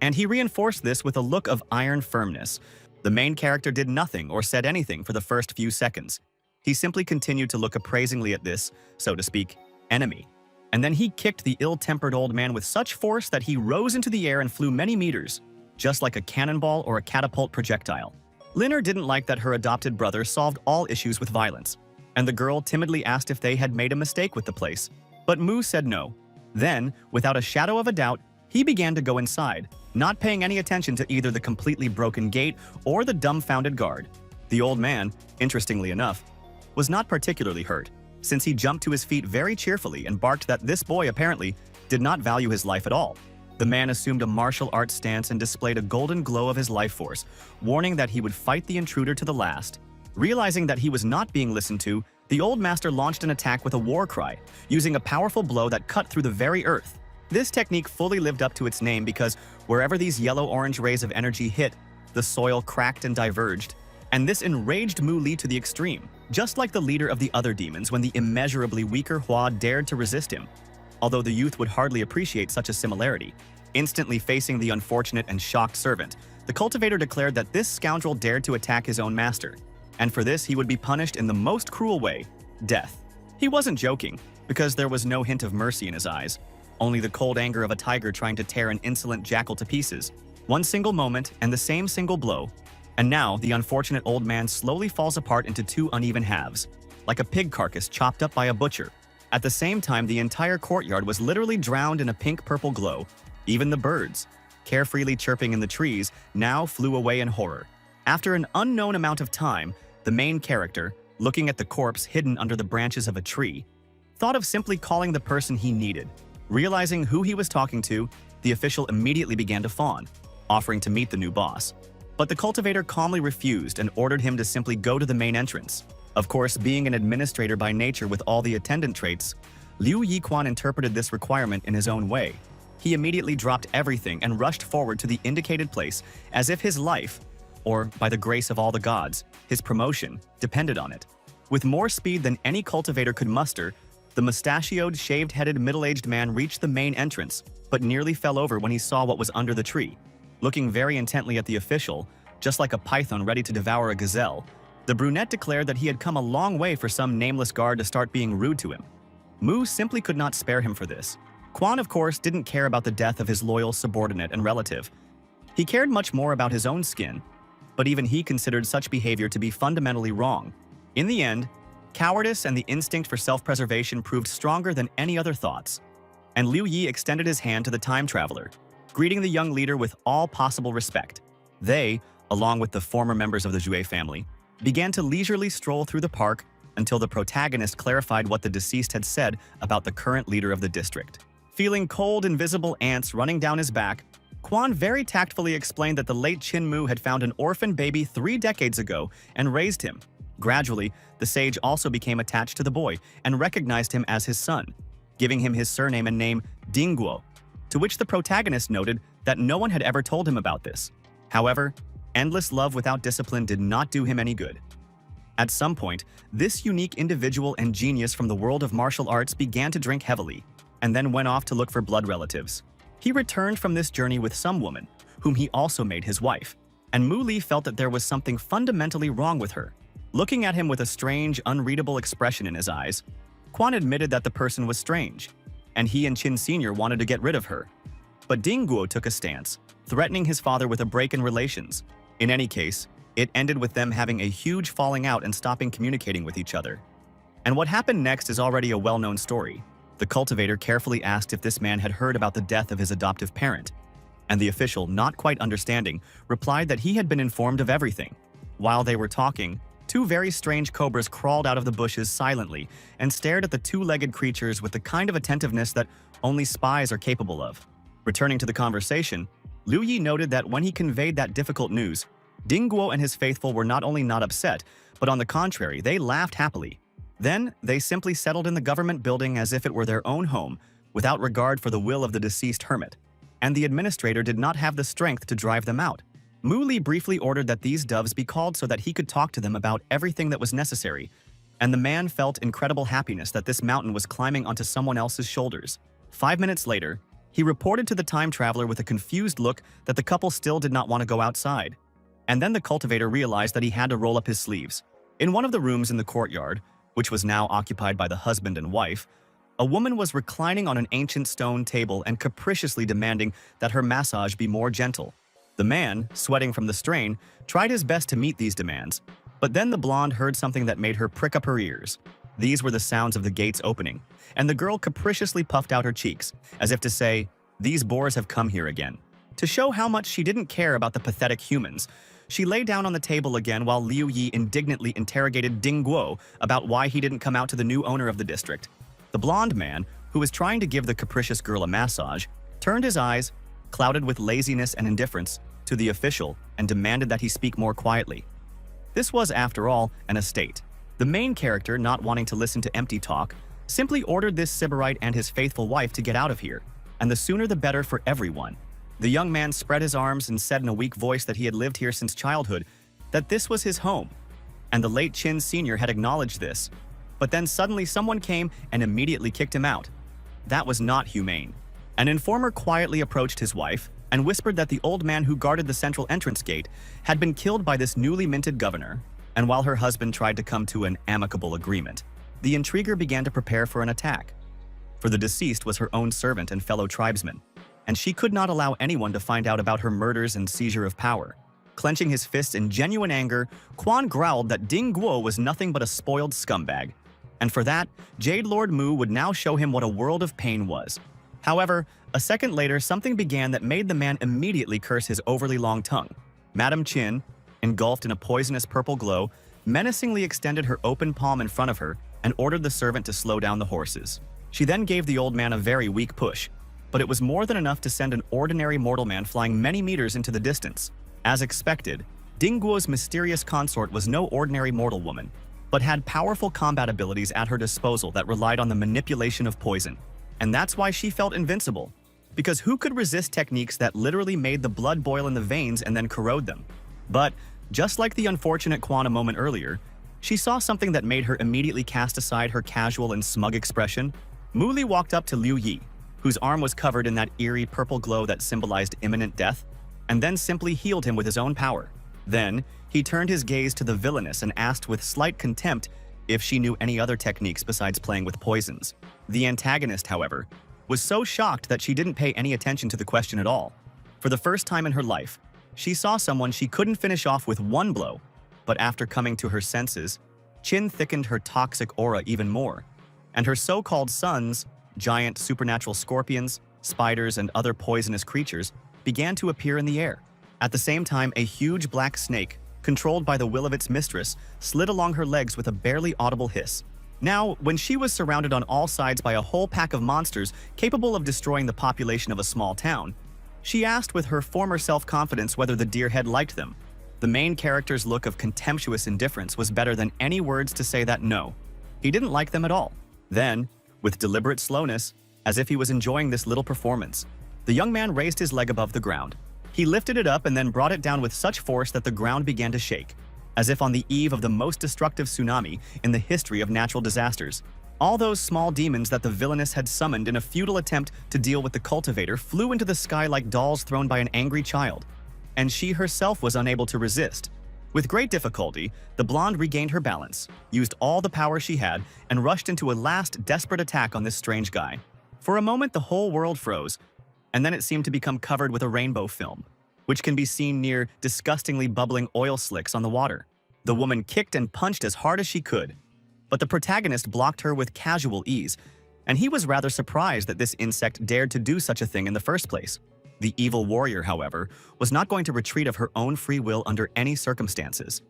And he reinforced this with a look of iron firmness. The main character did nothing or said anything for the first few seconds. He simply continued to look appraisingly at this, so to speak, enemy. And then he kicked the ill-tempered old man with such force that he rose into the air and flew many meters, just like a cannonball or a catapult projectile. Linner didn't like that her adopted brother solved all issues with violence, and the girl timidly asked if they had made a mistake with the place. But Mu said no. Then, without a shadow of a doubt, he began to go inside, not paying any attention to either the completely broken gate or the dumbfounded guard. The old man, interestingly enough, was not particularly hurt, since he jumped to his feet very cheerfully and barked that this boy apparently did not value his life at all. The man assumed a martial arts stance and displayed a golden glow of his life force, warning that he would fight the intruder to the last. Realizing that he was not being listened to, the old master launched an attack with a war cry, using a powerful blow that cut through the very earth. This technique fully lived up to its name because wherever these yellow-orange rays of energy hit, the soil cracked and diverged. And this enraged Mu Li to the extreme, just like the leader of the other demons when the immeasurably weaker Hua dared to resist him. Although the youth would hardly appreciate such a similarity. Instantly facing the unfortunate and shocked servant, the cultivator declared that this scoundrel dared to attack his own master, and for this he would be punished in the most cruel way, death. He wasn't joking, because there was no hint of mercy in his eyes, only the cold anger of a tiger trying to tear an insolent jackal to pieces. One single moment and the same single blow, and now the unfortunate old man slowly falls apart into two uneven halves, like a pig carcass chopped up by a butcher. At the same time, the entire courtyard was literally drowned in a pink-purple glow. Even the birds, carefreely chirping in the trees, now flew away in horror. After an unknown amount of time, the main character, looking at the corpse hidden under the branches of a tree, thought of simply calling the person he needed. Realizing who he was talking to, the official immediately began to fawn, offering to meet the new boss. But the cultivator calmly refused and ordered him to simply go to the main entrance. Of course, being an administrator by nature with all the attendant traits, Liu Yiquan interpreted this requirement in his own way. He immediately dropped everything and rushed forward to the indicated place as if his life, or by the grace of all the gods, his promotion, depended on it. With more speed than any cultivator could muster, the mustachioed, shaved-headed, middle-aged man reached the main entrance, but nearly fell over when he saw what was under the tree. Looking very intently at the official, just like a python ready to devour a gazelle, the brunette declared that he had come a long way for some nameless guard to start being rude to him. Mu simply could not spare him for this. Quan, of course, didn't care about the death of his loyal subordinate and relative. He cared much more about his own skin, but even he considered such behavior to be fundamentally wrong. In the end, cowardice and the instinct for self-preservation proved stronger than any other thoughts, and Liu Yi extended his hand to the time traveler, greeting the young leader with all possible respect. They, along with the former members of the Jue family, began to leisurely stroll through the park until the protagonist clarified what the deceased had said about the current leader of the district. Feeling cold, invisible ants running down his back, Quan very tactfully explained that the late Qin Mu had found an orphan baby 3 decades ago and raised him. Gradually, the sage also became attached to the boy and recognized him as his son, giving him his surname and name Dingguo, to which the protagonist noted that no one had ever told him about this. However, endless love without discipline did not do him any good. At some point, this unique individual and genius from the world of martial arts began to drink heavily, and then went off to look for blood relatives. He returned from this journey with some woman, whom he also made his wife, and Mu Li felt that there was something fundamentally wrong with her. Looking at him with a strange, unreadable expression in his eyes, Quan admitted that the person was strange, and he and Qin Sr. wanted to get rid of her. But Ding Guo took a stance, threatening his father with a break in relations. In any case, it ended with them having a huge falling out and stopping communicating with each other. And what happened next is already a well-known story. The cultivator carefully asked if this man had heard about the death of his adoptive parent, and the official, not quite understanding, replied that he had been informed of everything. While they were talking, 2 very strange cobras crawled out of the bushes silently and stared at the 2-legged creatures with the kind of attentiveness that only spies are capable of. Returning to the conversation, Liu Yi noted that when he conveyed that difficult news, Ding Guo and his faithful were not only not upset, but on the contrary, they laughed happily. Then, they simply settled in the government building as if it were their own home, without regard for the will of the deceased hermit, and the administrator did not have the strength to drive them out. Mu Li briefly ordered that these doves be called so that he could talk to them about everything that was necessary, and the man felt incredible happiness that this mountain was climbing onto someone else's shoulders. 5 minutes later, he reported to the time traveler with a confused look that the couple still did not want to go outside. And then the cultivator realized that he had to roll up his sleeves. In one of the rooms in the courtyard, which was now occupied by the husband and wife, a woman was reclining on an ancient stone table and capriciously demanding that her massage be more gentle. The man, sweating from the strain, tried his best to meet these demands, but then the blonde heard something that made her prick up her ears. These were the sounds of the gates opening, and the girl capriciously puffed out her cheeks, as if to say, "These boars have come here again." To show how much she didn't care about the pathetic humans, she lay down on the table again while Liu Yi indignantly interrogated Ding Guo about why he didn't come out to the new owner of the district. The blonde man, who was trying to give the capricious girl a massage, turned his eyes, clouded with laziness and indifference, to the official and demanded that he speak more quietly. This was, after all, an estate. The main character, not wanting to listen to empty talk, simply ordered this sybarite and his faithful wife to get out of here, and the sooner the better for everyone. The young man spread his arms and said in a weak voice that he had lived here since childhood, that this was his home, and the late Qin Sr. had acknowledged this. But then suddenly someone came and immediately kicked him out. That was not humane. An informer quietly approached his wife and whispered that the old man who guarded the central entrance gate had been killed by this newly minted governor, and while her husband tried to come to an amicable agreement, the intriguer began to prepare for an attack. For the deceased was her own servant and fellow tribesman, and she could not allow anyone to find out about her murders and seizure of power. Clenching his fists in genuine anger, Quan growled that Ding Guo was nothing but a spoiled scumbag, and for that, Jade Lord Mu would now show him what a world of pain was. However, a second later, something began that made the man immediately curse his overly long tongue. Madame Qin, engulfed in a poisonous purple glow, menacingly extended her open palm in front of her and ordered the servant to slow down the horses. She then gave the old man a very weak push, but it was more than enough to send an ordinary mortal man flying many meters into the distance. As expected, Ding Guo's mysterious consort was no ordinary mortal woman, but had powerful combat abilities at her disposal that relied on the manipulation of poison. And that's why she felt invincible, because who could resist techniques that literally made the blood boil in the veins and then corrode them? But, just like the unfortunate Quan a moment earlier, she saw something that made her immediately cast aside her casual and smug expression. Mu Li walked up to Liu Yi, whose arm was covered in that eerie purple glow that symbolized imminent death, and then simply healed him with his own power. Then, he turned his gaze to the villainess and asked with slight contempt if she knew any other techniques besides playing with poisons. The antagonist, however, was so shocked that she didn't pay any attention to the question at all. For the first time in her life, she saw someone she couldn't finish off with one blow, but after coming to her senses, Qin thickened her toxic aura even more, and her so-called sons, giant supernatural scorpions, spiders, and other poisonous creatures, began to appear in the air. At the same time, a huge black snake, controlled by the will of its mistress, slid along her legs with a barely audible hiss. Now, when she was surrounded on all sides by a whole pack of monsters capable of destroying the population of a small town, she asked with her former self-confidence whether the deer head liked them. The main character's look of contemptuous indifference was better than any words to say that no, he didn't like them at all. Then, with deliberate slowness, as if he was enjoying this little performance, the young man raised his leg above the ground. He lifted it up and then brought it down with such force that the ground began to shake, as if on the eve of the most destructive tsunami in the history of natural disasters. All those small demons that the villainess had summoned in a futile attempt to deal with the cultivator flew into the sky like dolls thrown by an angry child, and she herself was unable to resist. With great difficulty, the blonde regained her balance, used all the power she had, and rushed into a last desperate attack on this strange guy. For a moment, the whole world froze, and then it seemed to become covered with a rainbow film, which can be seen near disgustingly bubbling oil slicks on the water. The woman kicked and punched as hard as she could, but the protagonist blocked her with casual ease, and he was rather surprised that this insect dared to do such a thing in the first place. The evil warrior, however, was not going to retreat of her own free will under any circumstances.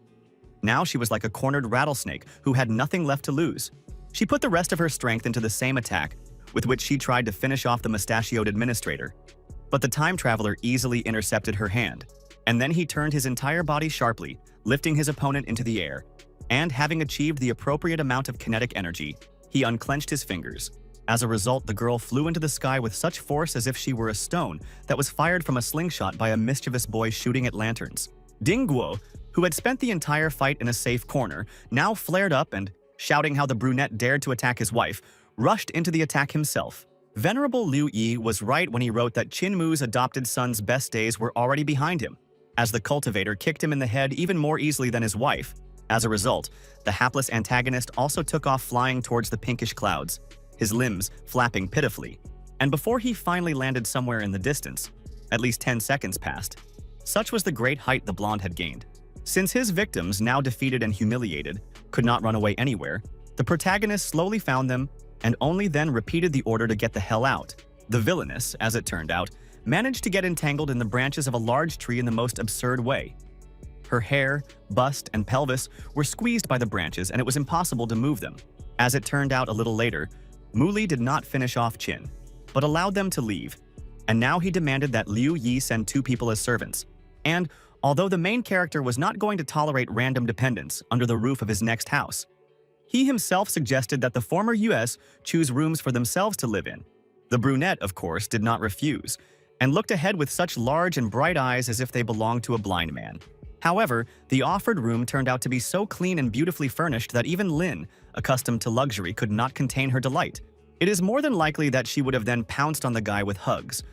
Now she was like a cornered rattlesnake who had nothing left to lose. She put the rest of her strength into the same attack, with which she tried to finish off the mustachioed administrator. But the time traveler easily intercepted her hand, and then he turned his entire body sharply, lifting his opponent into the air, and having achieved the appropriate amount of kinetic energy, he unclenched his fingers. As a result, the girl flew into the sky with such force as if she were a stone that was fired from a slingshot by a mischievous boy shooting at lanterns. Ding Guo, who had spent the entire fight in a safe corner, now flared up and, shouting how the brunette dared to attack his wife, rushed into the attack himself. Venerable Liu Yi was right when he wrote that Qin Mu's adopted son's best days were already behind him, as the cultivator kicked him in the head even more easily than his wife. As a result, the hapless antagonist also took off flying towards the pinkish clouds, his limbs flapping pitifully. And before he finally landed somewhere in the distance, at least 10 seconds passed. Such was the great height the blonde had gained. Since his victims, now defeated and humiliated, could not run away anywhere, the protagonist slowly found them and only then repeated the order to get the hell out. The villainess, as it turned out, managed to get entangled in the branches of a large tree in the most absurd way. Her hair, bust, and pelvis were squeezed by the branches, and it was impossible to move them. As it turned out a little later, Muli did not finish off Qin, but allowed them to leave, and now he demanded that Liu Yi send 2 people as servants. And, although the main character was not going to tolerate random dependents under the roof of his next house, he himself suggested that the former US choose rooms for themselves to live in. The brunette, of course, did not refuse, and looked ahead with such large and bright eyes as if they belonged to a blind man. However, the offered room turned out to be so clean and beautifully furnished that even Lin, accustomed to luxury, could not contain her delight. It is more than likely that she would have then pounced on the guy with hugs.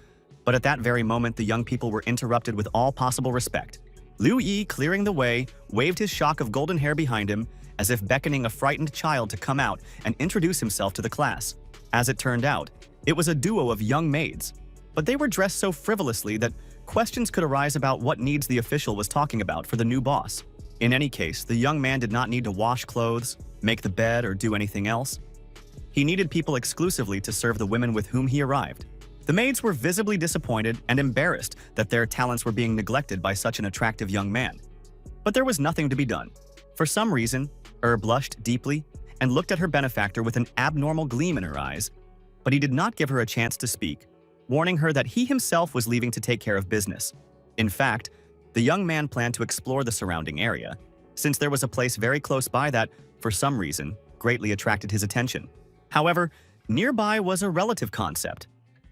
But at that very moment, the young people were interrupted with all possible respect. Liu Yi, clearing the way, waved his shock of golden hair behind him, as if beckoning a frightened child to come out and introduce himself to the class. As it turned out, it was a duo of young maids, but they were dressed so frivolously that questions could arise about what needs the official was talking about for the new boss. In any case, the young man did not need to wash clothes, make the bed, or do anything else. He needed people exclusively to serve the women with whom he arrived. The maids were visibly disappointed and embarrassed that their talents were being neglected by such an attractive young man. But there was nothing to be done. For some reason, blushed deeply and looked at her benefactor with an abnormal gleam in her eyes, but he did not give her a chance to speak, warning her that he himself was leaving to take care of business. In fact, the young man planned to explore the surrounding area, since there was a place very close by that, for some reason, greatly attracted his attention. However, nearby was a relative concept,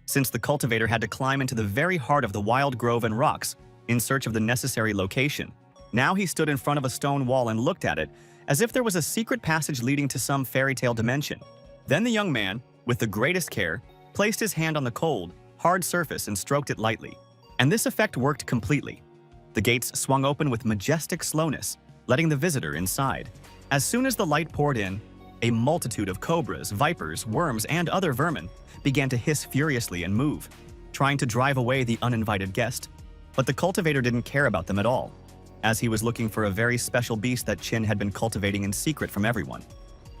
since the cultivator had to climb into the very heart of the wild grove and rocks in search of the necessary location. Now he stood in front of a stone wall and looked at it, as if there was a secret passage leading to some fairy tale dimension. Then the young man, with the greatest care, placed his hand on the cold, hard surface and stroked it lightly. And this effect worked completely. The gates swung open with majestic slowness, letting the visitor inside. As soon as the light poured in, a multitude of cobras, vipers, worms, and other vermin began to hiss furiously and move, trying to drive away the uninvited guest. But the cultivator didn't care about them at all. as he was looking for a very special beast that Chin had been cultivating in secret from everyone.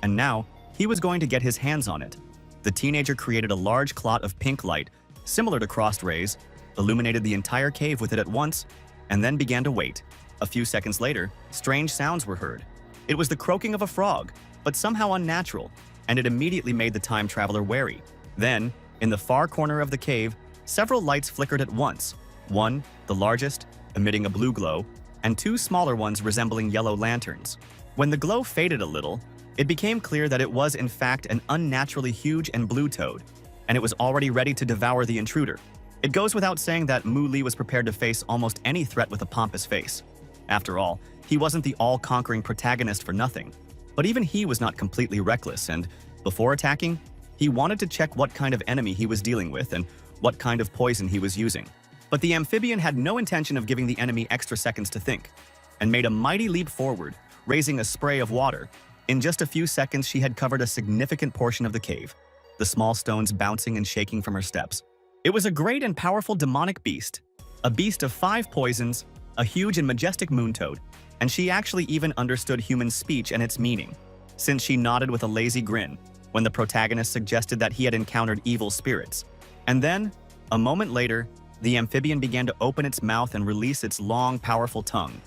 And now, he was going to get his hands on it. The teenager created a large clot of pink light, similar to crossed rays, illuminated the entire cave with it at once, and then began to wait. A few seconds later, strange sounds were heard. It was the croaking of a frog, but somehow unnatural, and it immediately made the time traveler wary. Then, in the far corner of the cave, several lights flickered at once. One, the largest, emitting a blue glow, and two smaller ones resembling yellow lanterns. When the glow faded a little, it became clear that it was in fact an unnaturally huge and blue toad, and it was already ready to devour the intruder. It goes without saying that Mu Li was prepared to face almost any threat with a pompous face. After all, he wasn't the all-conquering protagonist for nothing. But even he was not completely reckless, and before attacking, he wanted to check what kind of enemy he was dealing with and what kind of poison he was using. But the amphibian had no intention of giving the enemy extra seconds to think, and made a mighty leap forward, raising a spray of water. In just a few seconds, she had covered a significant portion of the cave, the small stones bouncing and shaking from her steps. It was a great and powerful demonic beast, a beast of 5 poisons, a huge and majestic moon toad, and she actually even understood human speech and its meaning, since she nodded with a lazy grin when the protagonist suggested that he had encountered evil spirits. And then, a moment later, the amphibian began to open its mouth and release its long, powerful tongue,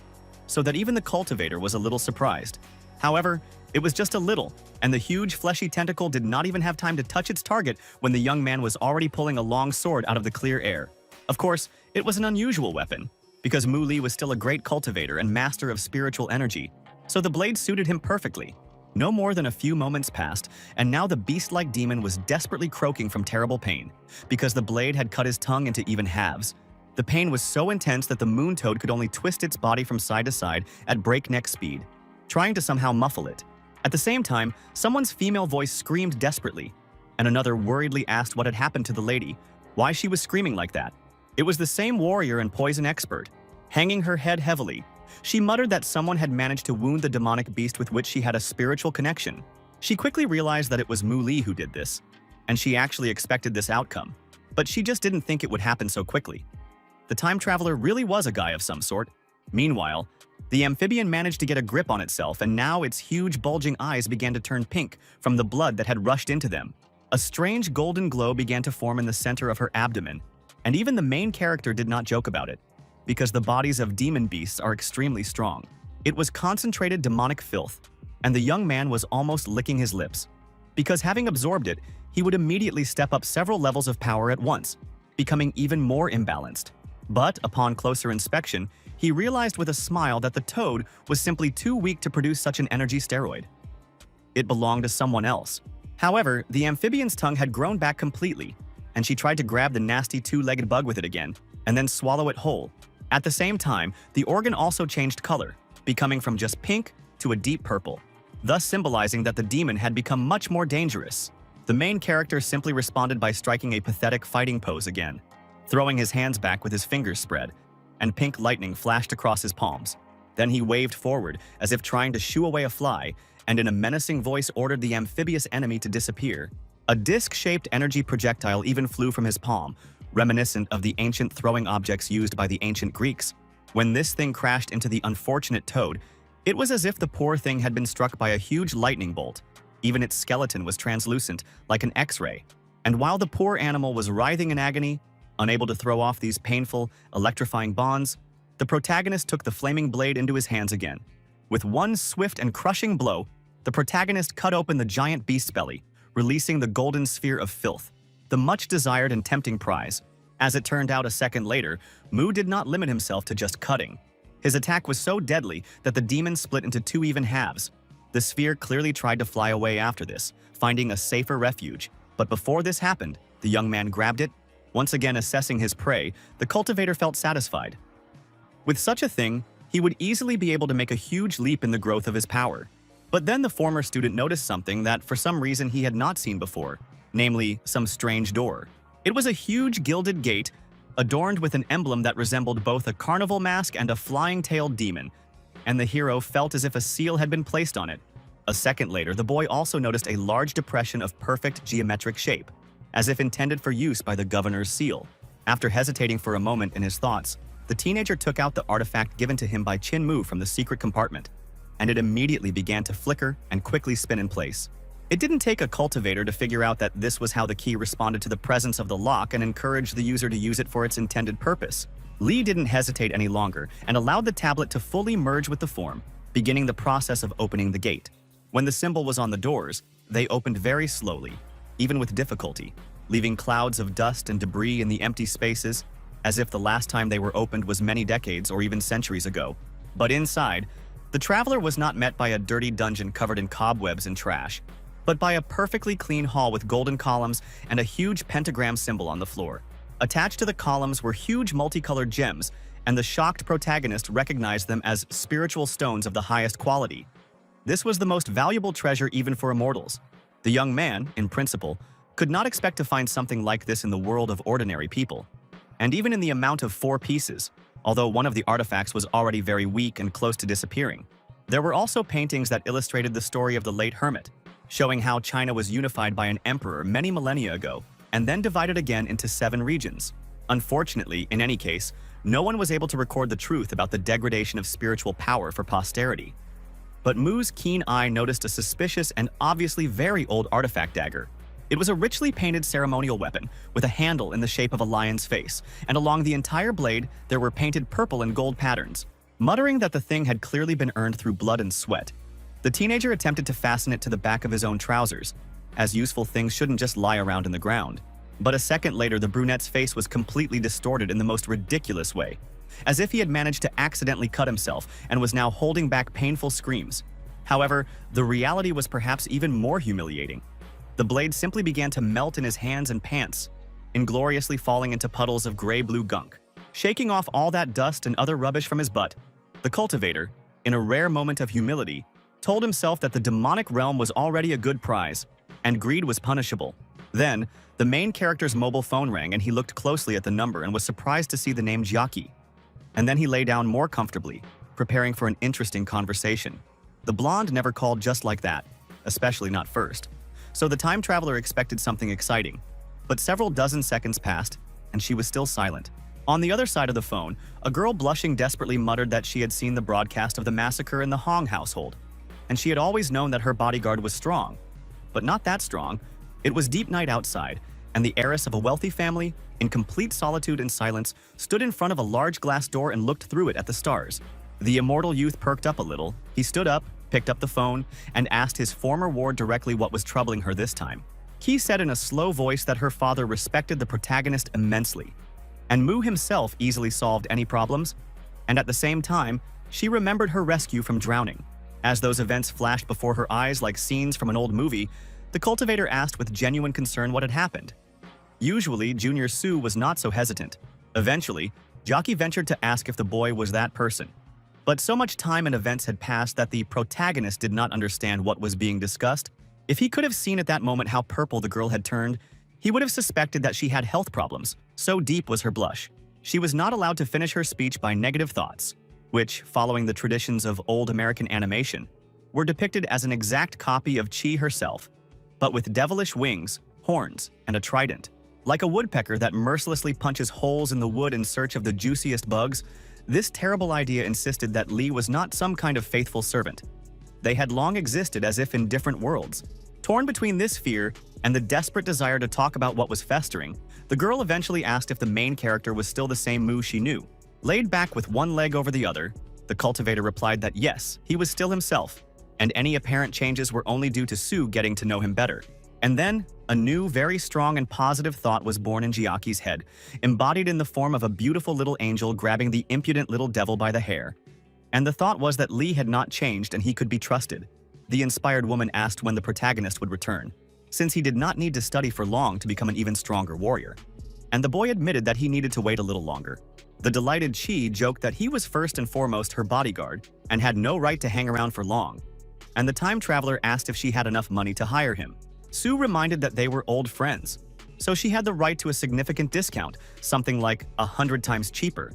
so that even the cultivator was a little surprised. However, it was just a little, and the huge fleshy tentacle did not even have time to touch its target when the young man was already pulling a long sword out of the clear air. Of course, it was an unusual weapon, because Mu Li was still a great cultivator and master of spiritual energy, so the blade suited him perfectly. No more than a few moments passed, and now the beast-like demon was desperately croaking from terrible pain, because the blade had cut his tongue into even halves. The pain was so intense that the moon toad could only twist its body from side to side at breakneck speed, trying to somehow muffle it. At the same time, someone's female voice screamed desperately, and another worriedly asked what had happened to the lady, why she was screaming like that. It was the same warrior and poison expert, hanging her head heavily. She muttered that someone had managed to wound the demonic beast with which she had a spiritual connection. She quickly realized that it was Mu Li who did this, and she actually expected this outcome, but she just didn't think it would happen so quickly. The time traveler really was a guy of some sort. Meanwhile, the amphibian managed to get a grip on itself, and now its huge bulging eyes began to turn pink from the blood that had rushed into them. A strange golden glow began to form in the center of her abdomen, and even the main character did not joke about it, because the bodies of demon beasts are extremely strong. It was concentrated demonic filth, and the young man was almost licking his lips, because having absorbed it, he would immediately step up several levels of power at once, becoming even more imbalanced. But upon closer inspection, he realized with a smile that the toad was simply too weak to produce such an energy steroid. It belonged to someone else. However, the amphibian's tongue had grown back completely, and she tried to grab the nasty 2-legged bug with it again, and then swallow it whole. At the same time, the organ also changed color, becoming from just pink to a deep purple, thus symbolizing that the demon had become much more dangerous. The main character simply responded by striking a pathetic fighting pose again, throwing his hands back with his fingers spread, and pink lightning flashed across his palms. Then he waved forward, as if trying to shoo away a fly, and in a menacing voice ordered the amphibious enemy to disappear. A disc-shaped energy projectile even flew from his palm, reminiscent of the ancient throwing objects used by the ancient Greeks. When this thing crashed into the unfortunate toad, it was as if the poor thing had been struck by a huge lightning bolt. Even its skeleton was translucent, like an X-ray. And while the poor animal was writhing in agony, unable to throw off these painful, electrifying bonds, the protagonist took the flaming blade into his hands again. With one swift and crushing blow, the protagonist cut open the giant beast's belly, releasing the golden sphere of filth, the much-desired and tempting prize. As it turned out a second later, Mu did not limit himself to just cutting. His attack was so deadly that the demon split into 2 even halves. The sphere clearly tried to fly away after this, finding a safer refuge. But before this happened, the young man grabbed it. Once again assessing his prey, the cultivator felt satisfied. With such a thing, he would easily be able to make a huge leap in the growth of his power. But then the former student noticed something that for some reason he had not seen before, namely some strange door. It was a huge gilded gate, adorned with an emblem that resembled both a carnival mask and a flying-tailed demon, and the hero felt as if a seal had been placed on it. A second later, the boy also noticed a large depression of perfect geometric shape, as if intended for use by the governor's seal. After hesitating for a moment in his thoughts, the teenager took out the artifact given to him by Chin Mu from the secret compartment, and it immediately began to flicker and quickly spin in place. It didn't take a cultivator to figure out that this was how the key responded to the presence of the lock and encouraged the user to use it for its intended purpose. Lee didn't hesitate any longer and allowed the tablet to fully merge with the form, beginning the process of opening the gate. When the symbol was on the doors, they opened very slowly, even with difficulty, leaving clouds of dust and debris in the empty spaces, as if the last time they were opened was many decades or even centuries ago. But inside, the traveler was not met by a dirty dungeon covered in cobwebs and trash, but by a perfectly clean hall with golden columns and a huge pentagram symbol on the floor. Attached to the columns were huge multicolored gems, and the shocked protagonist recognized them as spiritual stones of the highest quality. This was the most valuable treasure even for immortals. The young man, in principle, could not expect to find something like this in the world of ordinary people. And even in the amount of 4 pieces, although one of the artifacts was already very weak and close to disappearing. There were also paintings that illustrated the story of the late hermit, showing how China was unified by an emperor many millennia ago, and then divided again into 7 regions. Unfortunately, in any case, no one was able to record the truth about the degradation of spiritual power for posterity. But Mu's keen eye noticed a suspicious and obviously very old artifact dagger. It was a richly painted ceremonial weapon with a handle in the shape of a lion's face, and along the entire blade there were painted purple and gold patterns. Muttering that the thing had clearly been earned through blood and sweat, the teenager attempted to fasten it to the back of his own trousers, as useful things shouldn't just lie around in the ground. But a second later, the brunette's face was completely distorted in the most ridiculous way, as if he had managed to accidentally cut himself and was now holding back painful screams. However, the reality was perhaps even more humiliating. The blade simply began to melt in his hands and pants, ingloriously falling into puddles of gray-blue gunk. Shaking off all that dust and other rubbish from his butt, the cultivator, in a rare moment of humility, told himself that the demonic realm was already a good prize, and greed was punishable. Then, the main character's mobile phone rang and he looked closely at the number and was surprised to see the name Jiaki. And then he lay down more comfortably, preparing for an interesting conversation. The blonde never called just like that, especially not first. So the time traveler expected something exciting. But several dozen seconds passed, and she was still silent. On the other side of the phone, a girl blushing desperately muttered that she had seen the broadcast of the massacre in the Hong household, and she had always known that her bodyguard was strong. But not that strong. It was deep night outside, and the heiress of a wealthy family, in complete solitude and silence, stood in front of a large glass door and looked through it at the stars. The immortal youth perked up a little. He stood up, picked up the phone, and asked his former ward directly what was troubling her this time. He said in a slow voice that her father respected the protagonist immensely, and Mu himself easily solved any problems, and at the same time, she remembered her rescue from drowning. As those events flashed before her eyes like scenes from an old movie, the cultivator asked with genuine concern what had happened. Usually, Junior Su was not so hesitant. Eventually, Jockey ventured to ask if the boy was that person. But so much time and events had passed that the protagonist did not understand what was being discussed. If he could have seen at that moment how purple the girl had turned, he would have suspected that she had health problems. So deep was her blush. She was not allowed to finish her speech by negative thoughts, which, following the traditions of old American animation, were depicted as an exact copy of Chi herself, but with devilish wings, horns, and a trident. Like a woodpecker that mercilessly punches holes in the wood in search of the juiciest bugs, this terrible idea insisted that Lee was not some kind of faithful servant. They had long existed as if in different worlds. Torn between this fear and the desperate desire to talk about what was festering, the girl eventually asked if the main character was still the same Mu she knew. Laid back with one leg over the other, the cultivator replied that yes, he was still himself, and any apparent changes were only due to Sue getting to know him better. And then, a new, very strong and positive thought was born in Jiaki's head, embodied in the form of a beautiful little angel grabbing the impudent little devil by the hair. And the thought was that Lee had not changed and he could be trusted. The inspired woman asked when the protagonist would return, since he did not need to study for long to become an even stronger warrior. And the boy admitted that he needed to wait a little longer. The delighted Chi joked that he was first and foremost her bodyguard and had no right to hang around for long. And the time traveler asked if she had enough money to hire him. Sue reminded that they were old friends, so she had the right to a significant discount, something like 100 times cheaper.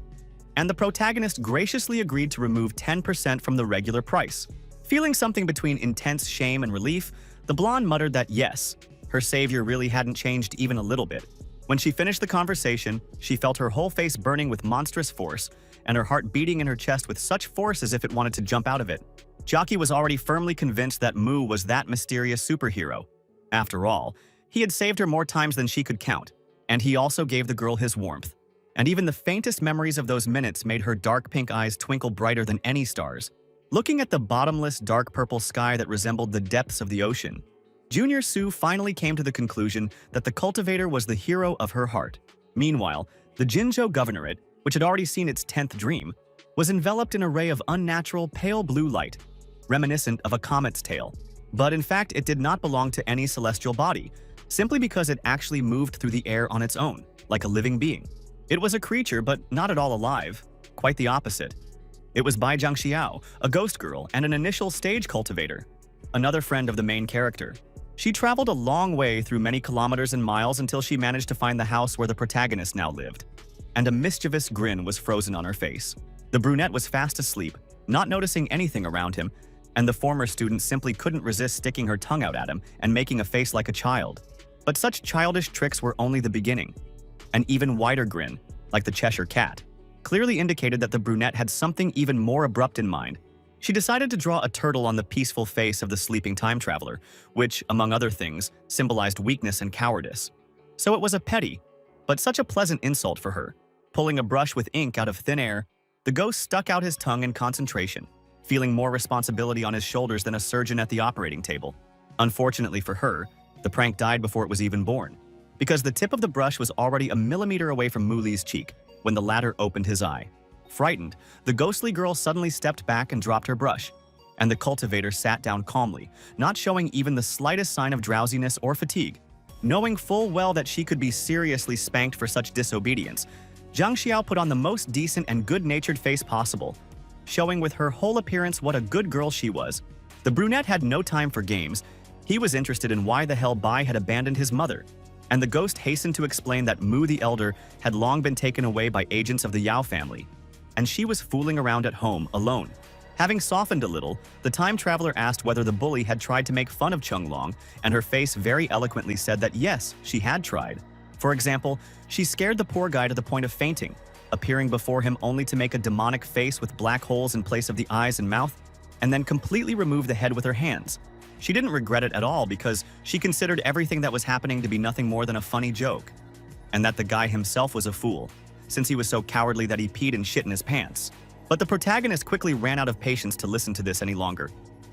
And the protagonist graciously agreed to remove 10% from the regular price. Feeling something between intense shame and relief, the blonde muttered that yes, her savior really hadn't changed even a little bit. When she finished the conversation, she felt her whole face burning with monstrous force, and her heart beating in her chest with such force as if it wanted to jump out of it. Jockey was already firmly convinced that Mu was that mysterious superhero. After all, he had saved her more times than she could count, and he also gave the girl his warmth. And even the faintest memories of those minutes made her dark pink eyes twinkle brighter than any stars. Looking at the bottomless dark purple sky that resembled the depths of the ocean, Junior Sue finally came to the conclusion that the cultivator was the hero of her heart. Meanwhile, the Jinzhou governorate, which had already seen its 10th dream, was enveloped in a ray of unnatural pale blue light, reminiscent of a comet's tail. But in fact, it did not belong to any celestial body, simply because it actually moved through the air on its own, like a living being. It was a creature, but not at all alive. Quite the opposite. It was Bai Jiangxiao, a ghost girl and an initial stage cultivator, another friend of the main character. She traveled a long way through many kilometers and miles until she managed to find the house where the protagonist now lived. And a mischievous grin was frozen on her face. The brunette was fast asleep, not noticing anything around him, and the former student simply couldn't resist sticking her tongue out at him and making a face like a child. But such childish tricks were only the beginning. An even wider grin, like the Cheshire Cat, clearly indicated that the brunette had something even more abrupt in mind. She decided to draw a turtle on the peaceful face of the sleeping time traveler, which, among other things, symbolized weakness and cowardice. So it was a petty, but such a pleasant insult for her. Pulling a brush with ink out of thin air, the ghost stuck out his tongue in concentration, feeling more responsibility on his shoulders than a surgeon at the operating table. Unfortunately for her, the prank died before it was even born, because the tip of the brush was already a millimeter away from Mu Li's cheek when the latter opened his eye. Frightened, the ghostly girl suddenly stepped back and dropped her brush, and the cultivator sat down calmly, not showing even the slightest sign of drowsiness or fatigue. Knowing full well that she could be seriously spanked for such disobedience, Jiang Xiao put on the most decent and good-natured face possible, showing with her whole appearance what a good girl she was. The brunette had no time for games. He was interested in why the hell Bai had abandoned his mother, and the ghost hastened to explain that Mu the Elder had long been taken away by agents of the Yao family, and she was fooling around at home alone. Having softened a little, the time traveler asked whether the bully had tried to make fun of Chunglong, and her face very eloquently said that yes, she had tried. For example, she scared the poor guy to the point of fainting, appearing before him only to make a demonic face with black holes in place of the eyes and mouth, and then completely remove the head with her hands. She didn't regret it at all because she considered everything that was happening to be nothing more than a funny joke, and that the guy himself was a fool, since he was so cowardly that he peed and shit in his pants. But the protagonist quickly ran out of patience to listen to this any longer,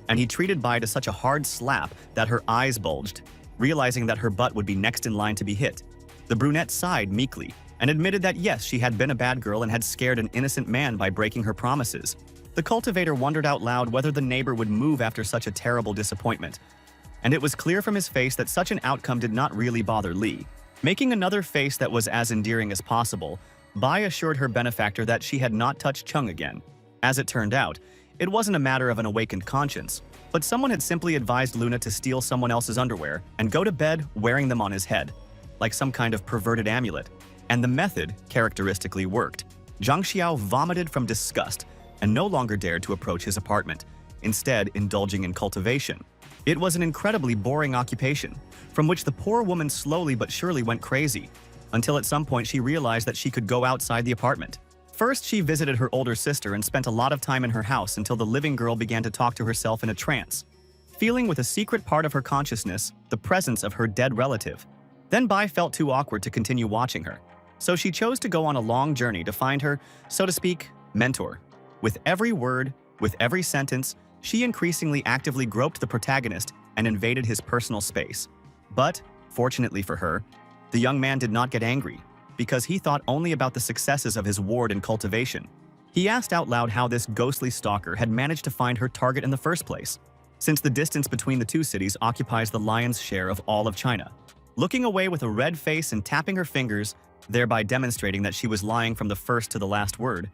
and he treated Bai to such a hard slap that her eyes bulged, realizing that her butt would be next in line to be hit. The brunette sighed meekly and admitted that yes, she had been a bad girl and had scared an innocent man by breaking her promises. The cultivator wondered out loud whether the neighbor would move after such a terrible disappointment, and it was clear from his face that such an outcome did not really bother Li. Making another face that was as endearing as possible, Bai assured her benefactor that she had not touched Chung again. As it turned out, it wasn't a matter of an awakened conscience, but someone had simply advised Luna to steal someone else's underwear and go to bed wearing them on his head, like some kind of perverted amulet. And the method characteristically worked. Jiang Xiao vomited from disgust and no longer dared to approach his apartment, instead indulging in cultivation. It was an incredibly boring occupation, from which the poor woman slowly but surely went crazy, until at some point she realized that she could go outside the apartment. First, she visited her older sister and spent a lot of time in her house until the living girl began to talk to herself in a trance, feeling with a secret part of her consciousness the presence of her dead relative. Then Bai felt too awkward to continue watching her, so she chose to go on a long journey to find her, so to speak, mentor. With every word, with every sentence, she increasingly actively groped the protagonist and invaded his personal space. But, fortunately for her, the young man did not get angry, because he thought only about the successes of his ward in cultivation. He asked out loud how this ghostly stalker had managed to find her target in the first place, since the distance between the two cities occupies the lion's share of all of China. Looking away with a red face and tapping her fingers, thereby demonstrating that she was lying from the first to the last word,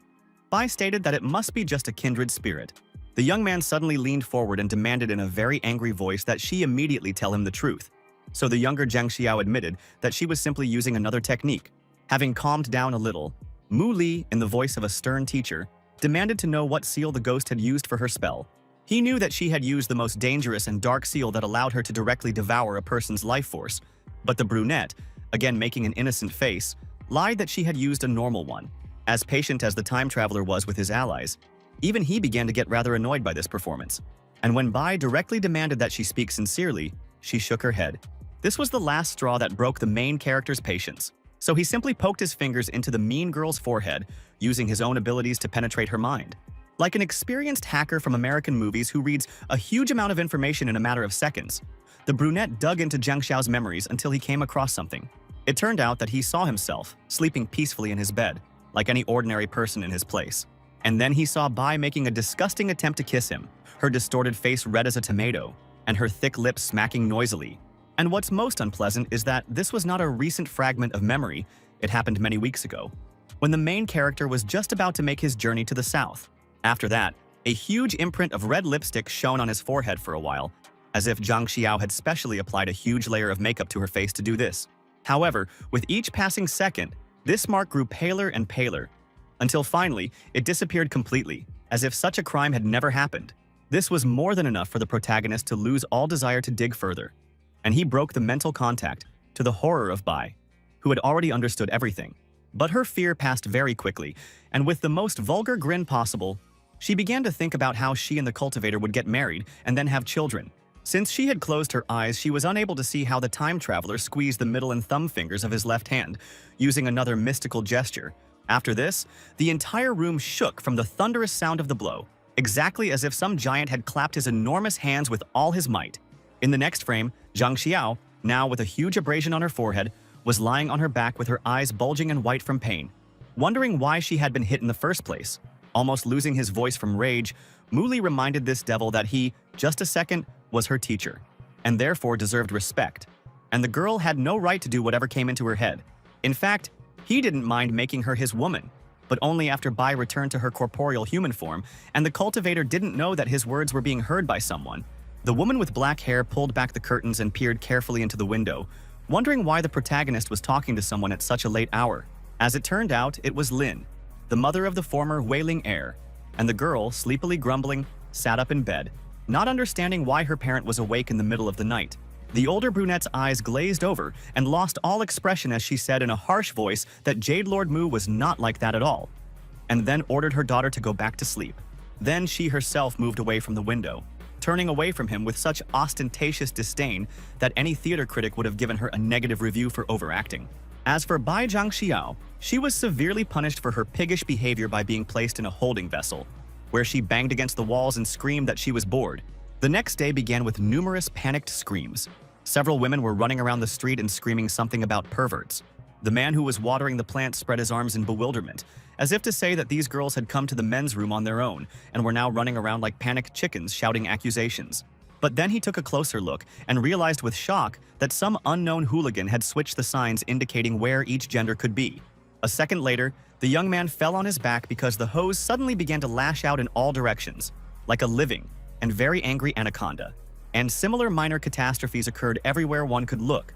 Bai stated that it must be just a kindred spirit. The young man suddenly leaned forward and demanded in a very angry voice that she immediately tell him the truth. So the younger Jiang Xiao admitted that she was simply using another technique. Having calmed down a little, Mu Li, in the voice of a stern teacher, demanded to know what seal the ghost had used for her spell. He knew that she had used the most dangerous and dark seal that allowed her to directly devour a person's life force, but the brunette, again making an innocent face, lied that she had used a normal one. As patient as the time traveler was with his allies, even he began to get rather annoyed by this performance. And when Bai directly demanded that she speak sincerely, she shook her head. This was the last straw that broke the main character's patience. So he simply poked his fingers into the mean girl's forehead, using his own abilities to penetrate her mind. Like an experienced hacker from American movies who reads a huge amount of information in a matter of seconds, the brunette dug into Zhang Xiao's memories until he came across something. It turned out that he saw himself, sleeping peacefully in his bed, like any ordinary person in his place. And then he saw Bai making a disgusting attempt to kiss him, her distorted face red as a tomato, and her thick lips smacking noisily. And what's most unpleasant is that this was not a recent fragment of memory, it happened many weeks ago, when the main character was just about to make his journey to the south. After that, a huge imprint of red lipstick shone on his forehead for a while, as if Zhang Xiao had specially applied a huge layer of makeup to her face to do this. However, with each passing second, this mark grew paler and paler, until finally, it disappeared completely, as if such a crime had never happened. This was more than enough for the protagonist to lose all desire to dig further, and he broke the mental contact, to the horror of Bai, who had already understood everything. But her fear passed very quickly, and with the most vulgar grin possible, she began to think about how she and the cultivator would get married and then have children. Since she had closed her eyes, she was unable to see how the time traveler squeezed the middle and thumb fingers of his left hand, using another mystical gesture. After this, the entire room shook from the thunderous sound of the blow, exactly as if some giant had clapped his enormous hands with all his might. In the next frame, Zhang Xiao, now with a huge abrasion on her forehead, was lying on her back with her eyes bulging and white from pain. Wondering why she had been hit in the first place, almost losing his voice from rage, Muli reminded this devil that he, just a second, was her teacher, and therefore deserved respect. And the girl had no right to do whatever came into her head. In fact, he didn't mind making her his woman, but only after Bai returned to her corporeal human form, and the cultivator didn't know that his words were being heard by someone. The woman with black hair pulled back the curtains and peered carefully into the window, wondering why the protagonist was talking to someone at such a late hour. As it turned out, it was Lin, the mother of the former wailing heir, and the girl, sleepily grumbling, sat up in bed, not understanding why her parent was awake in the middle of the night. The older brunette's eyes glazed over and lost all expression as she said in a harsh voice that Jade Lord Mu was not like that at all, and then ordered her daughter to go back to sleep. Then she herself moved away from the window, turning away from him with such ostentatious disdain that any theater critic would have given her a negative review for overacting. As for Bai Zhangxiao, she was severely punished for her piggish behavior by being placed in a holding vessel, where she banged against the walls and screamed that she was bored. The next day began with numerous panicked screams. Several women were running around the street and screaming something about perverts. The man who was watering the plants spread his arms in bewilderment, as if to say that these girls had come to the men's room on their own and were now running around like panicked chickens shouting accusations. But then he took a closer look and realized with shock that some unknown hooligan had switched the signs indicating where each gender could be. A second later, the young man fell on his back because the hose suddenly began to lash out in all directions, like a living and very angry anaconda. And similar minor catastrophes occurred everywhere one could look.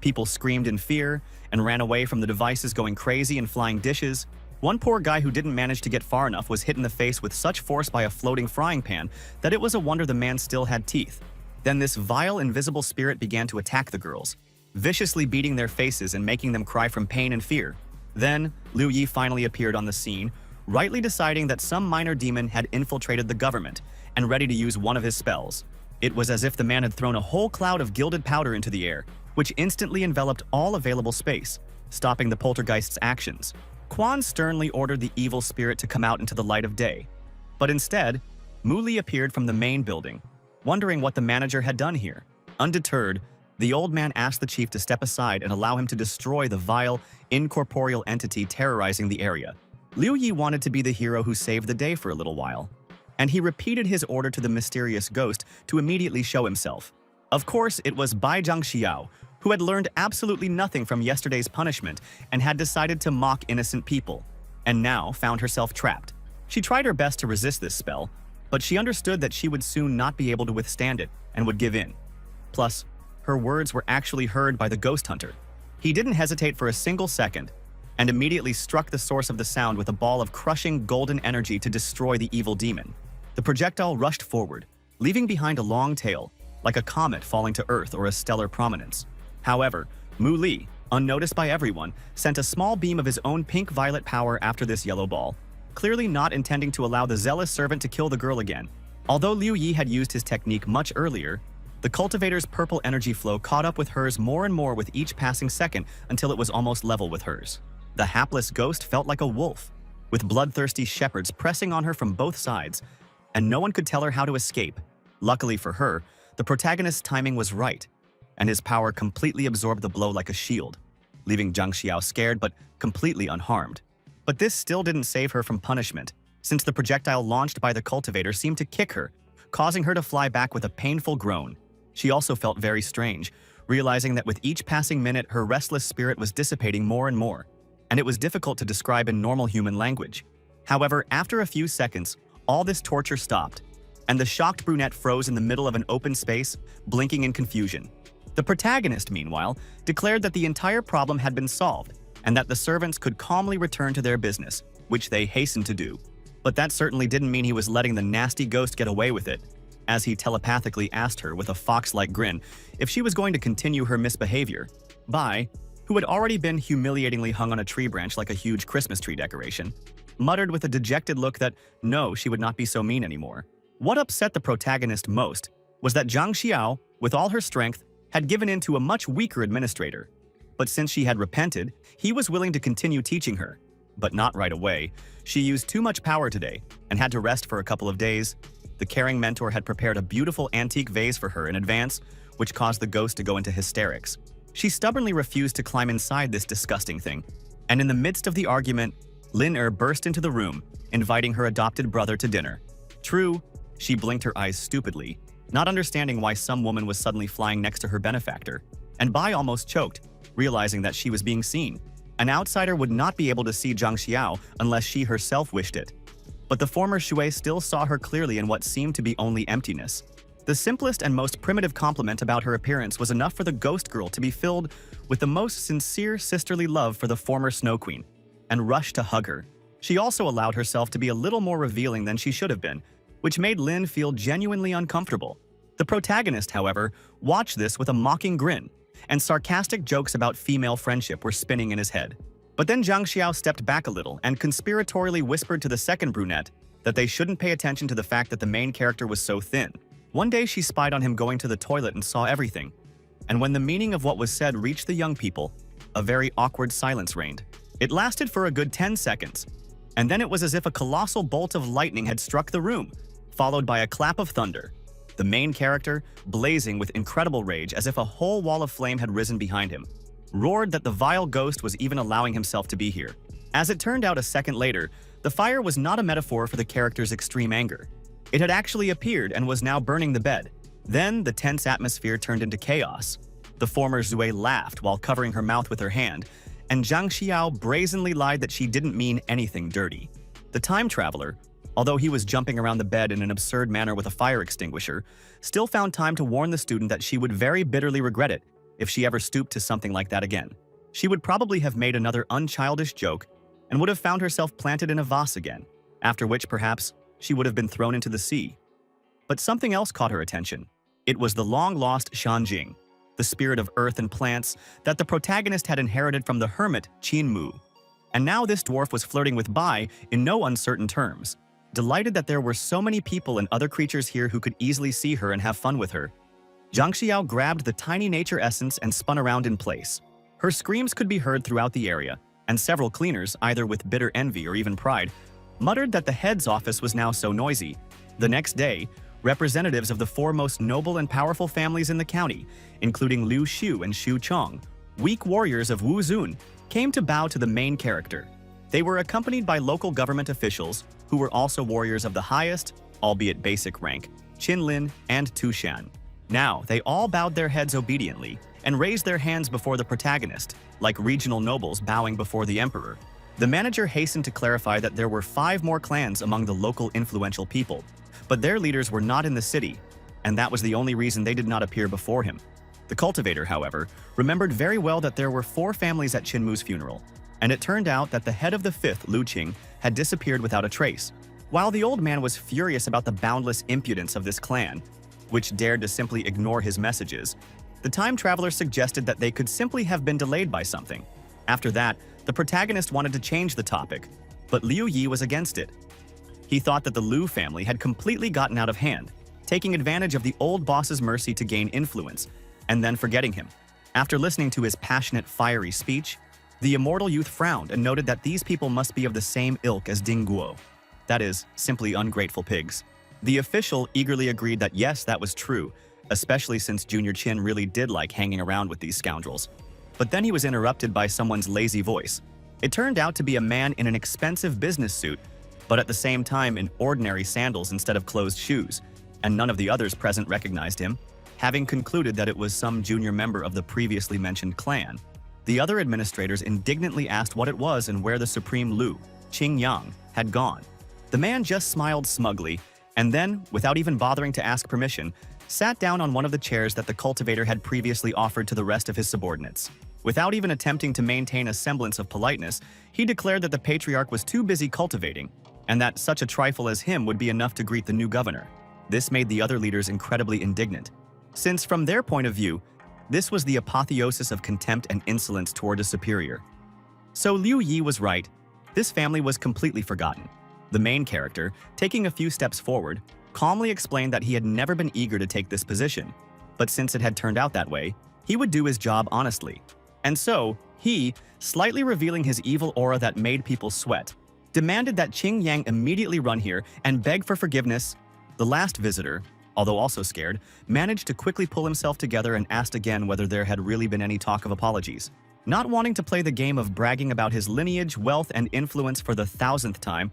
People screamed in fear and ran away from the devices going crazy and flying dishes. One poor guy who didn't manage to get far enough was hit in the face with such force by a floating frying pan that it was a wonder the man still had teeth. Then this vile invisible spirit began to attack the girls, viciously beating their faces and making them cry from pain and fear. Then, Liu Yi finally appeared on the scene, rightly deciding that some minor demon had infiltrated the government and ready to use one of his spells. It was as if the man had thrown a whole cloud of gilded powder into the air, which instantly enveloped all available space, stopping the poltergeist's actions. Quan sternly ordered the evil spirit to come out into the light of day. But instead, Muli appeared from the main building, wondering what the manager had done here. Undeterred, the old man asked the chief to step aside and allow him to destroy the vile, incorporeal entity terrorizing the area. Liu Yi wanted to be the hero who saved the day for a little while, and he repeated his order to the mysterious ghost to immediately show himself. Of course, it was Bai Zhangxiao, who had learned absolutely nothing from yesterday's punishment and had decided to mock innocent people, and now found herself trapped. She tried her best to resist this spell, but she understood that she would soon not be able to withstand it and would give in. Plus, her words were actually heard by the ghost hunter. He didn't hesitate for a single second and immediately struck the source of the sound with a ball of crushing golden energy to destroy the evil demon. The projectile rushed forward, leaving behind a long tail, like a comet falling to Earth or a stellar prominence. However, Mu Li, unnoticed by everyone, sent a small beam of his own pink-violet power after this yellow ball, clearly not intending to allow the zealous servant to kill the girl again. Although Liu Yi had used his technique much earlier, the cultivator's purple energy flow caught up with hers more and more with each passing second until it was almost level with hers. The hapless ghost felt like a wolf, with bloodthirsty shepherds pressing on her from both sides, and no one could tell her how to escape. Luckily for her, the protagonist's timing was right, and his power completely absorbed the blow like a shield, leaving Zhang Xiao scared but completely unharmed. But this still didn't save her from punishment, since the projectile launched by the cultivator seemed to kick her, causing her to fly back with a painful groan. She also felt very strange, realizing that with each passing minute her restless spirit was dissipating more and more, and it was difficult to describe in normal human language. However, after a few seconds, all this torture stopped, and the shocked brunette froze in the middle of an open space, blinking in confusion. The protagonist, meanwhile, declared that the entire problem had been solved, and that the servants could calmly return to their business, which they hastened to do. But that certainly didn't mean he was letting the nasty ghost get away with it, as he telepathically asked her with a fox-like grin if she was going to continue her misbehavior. Bai, who had already been humiliatingly hung on a tree branch like a huge Christmas tree decoration, muttered with a dejected look that no, she would not be so mean anymore. What upset the protagonist most was that Zhang Xiao, with all her strength, had given in to a much weaker administrator. But since she had repented, he was willing to continue teaching her. But not right away. She used too much power today and had to rest for a couple of days. The caring mentor had prepared a beautiful antique vase for her in advance, which caused the ghost to go into hysterics. She stubbornly refused to climb inside this disgusting thing, and in the midst of the argument, Lin Er burst into the room, inviting her adopted brother to dinner. True, she blinked her eyes stupidly, not understanding why some woman was suddenly flying next to her benefactor, and Bai almost choked, realizing that she was being seen. An outsider would not be able to see Zhang Xiao unless she herself wished it. But the former Shui still saw her clearly in what seemed to be only emptiness. The simplest and most primitive compliment about her appearance was enough for the ghost girl to be filled with the most sincere sisterly love for the former Snow Queen, and rushed to hug her. She also allowed herself to be a little more revealing than she should have been, which made Lin feel genuinely uncomfortable. The protagonist, however, watched this with a mocking grin, and sarcastic jokes about female friendship were spinning in his head. But then Zhang Xiao stepped back a little and conspiratorially whispered to the second brunette that they shouldn't pay attention to the fact that the main character was so thin. One day she spied on him going to the toilet and saw everything. And when the meaning of what was said reached the young people, a very awkward silence reigned. It lasted for a good 10 seconds, and then it was as if a colossal bolt of lightning had struck the room, followed by a clap of thunder. The main character, blazing with incredible rage as if a whole wall of flame had risen behind him, roared that the vile ghost was even allowing himself to be here. As it turned out a second later, the fire was not a metaphor for the character's extreme anger. It had actually appeared and was now burning the bed. Then the tense atmosphere turned into chaos. The former Zui laughed while covering her mouth with her hand, and Zhang Xiao brazenly lied that she didn't mean anything dirty. The time traveler, although he was jumping around the bed in an absurd manner with a fire extinguisher, still found time to warn the student that she would very bitterly regret it if she ever stooped to something like that again. She would probably have made another unchildish joke and would have found herself planted in a vase again, after which perhaps she would have been thrown into the sea. But something else caught her attention. It was the long-lost Shanjing, the spirit of earth and plants that the protagonist had inherited from the hermit Qin Mu. And now this dwarf was flirting with Bai in no uncertain terms, delighted that there were so many people and other creatures here who could easily see her and have fun with her. Zhang Xiao grabbed the tiny nature essence and spun around in place. Her screams could be heard throughout the area, and several cleaners, either with bitter envy or even pride, muttered that the head's office was now so noisy. The next day, representatives of the four most noble and powerful families in the county, including Liu Xiu and Xu Chong, weak warriors of Wu Zun, came to bow to the main character. They were accompanied by local government officials, who were also warriors of the highest, albeit basic rank, Qin Lin and Tu Shan. Now, they all bowed their heads obediently and raised their hands before the protagonist, like regional nobles bowing before the emperor. The manager hastened to clarify that there were 5 more clans among the local influential people, but their leaders were not in the city, and that was the only reason they did not appear before him. The cultivator, however, remembered very well that there were 4 families at Qin Mu's funeral, and it turned out that the head of the 5th, Lu Qing, had disappeared without a trace. While the old man was furious about the boundless impudence of this clan, which dared to simply ignore his messages, The time traveler suggested that they could simply have been delayed by something. After that, the protagonist wanted to change the topic, but Liu Yi was against it. He thought that the Liu family had completely gotten out of hand, taking advantage of the old boss's mercy to gain influence, and then forgetting him. After listening to his passionate, fiery speech, the immortal youth frowned and noted that these people must be of the same ilk as Ding Guo. That is, simply ungrateful pigs. The official eagerly agreed that yes, that was true, especially since Junior Chin really did like hanging around with these scoundrels. But then he was interrupted by someone's lazy voice. It turned out to be a man in an expensive business suit, but at the same time in ordinary sandals instead of closed shoes, and none of the others present recognized him, having concluded that it was some junior member of the previously mentioned clan. The other administrators indignantly asked what it was and where the Supreme Lu, Qing Yang, had gone. The man just smiled smugly, and then, without even bothering to ask permission, sat down on one of the chairs that the cultivator had previously offered to the rest of his subordinates. Without even attempting to maintain a semblance of politeness, he declared that the patriarch was too busy cultivating, and that such a trifle as him would be enough to greet the new governor. This made the other leaders incredibly indignant, since from their point of view, this was the apotheosis of contempt and insolence toward a superior. So Liu Yi was right. This family was completely forgotten. The main character, taking a few steps forward, calmly explained that he had never been eager to take this position, but since it had turned out that way, he would do his job honestly. And so, he, slightly revealing his evil aura that made people sweat, demanded that Qing Yang immediately run here and beg for forgiveness. The last visitor, although also scared, managed to quickly pull himself together and asked again whether there had really been any talk of apologies. Not wanting to play the game of bragging about his lineage, wealth, and influence for the 1000th time,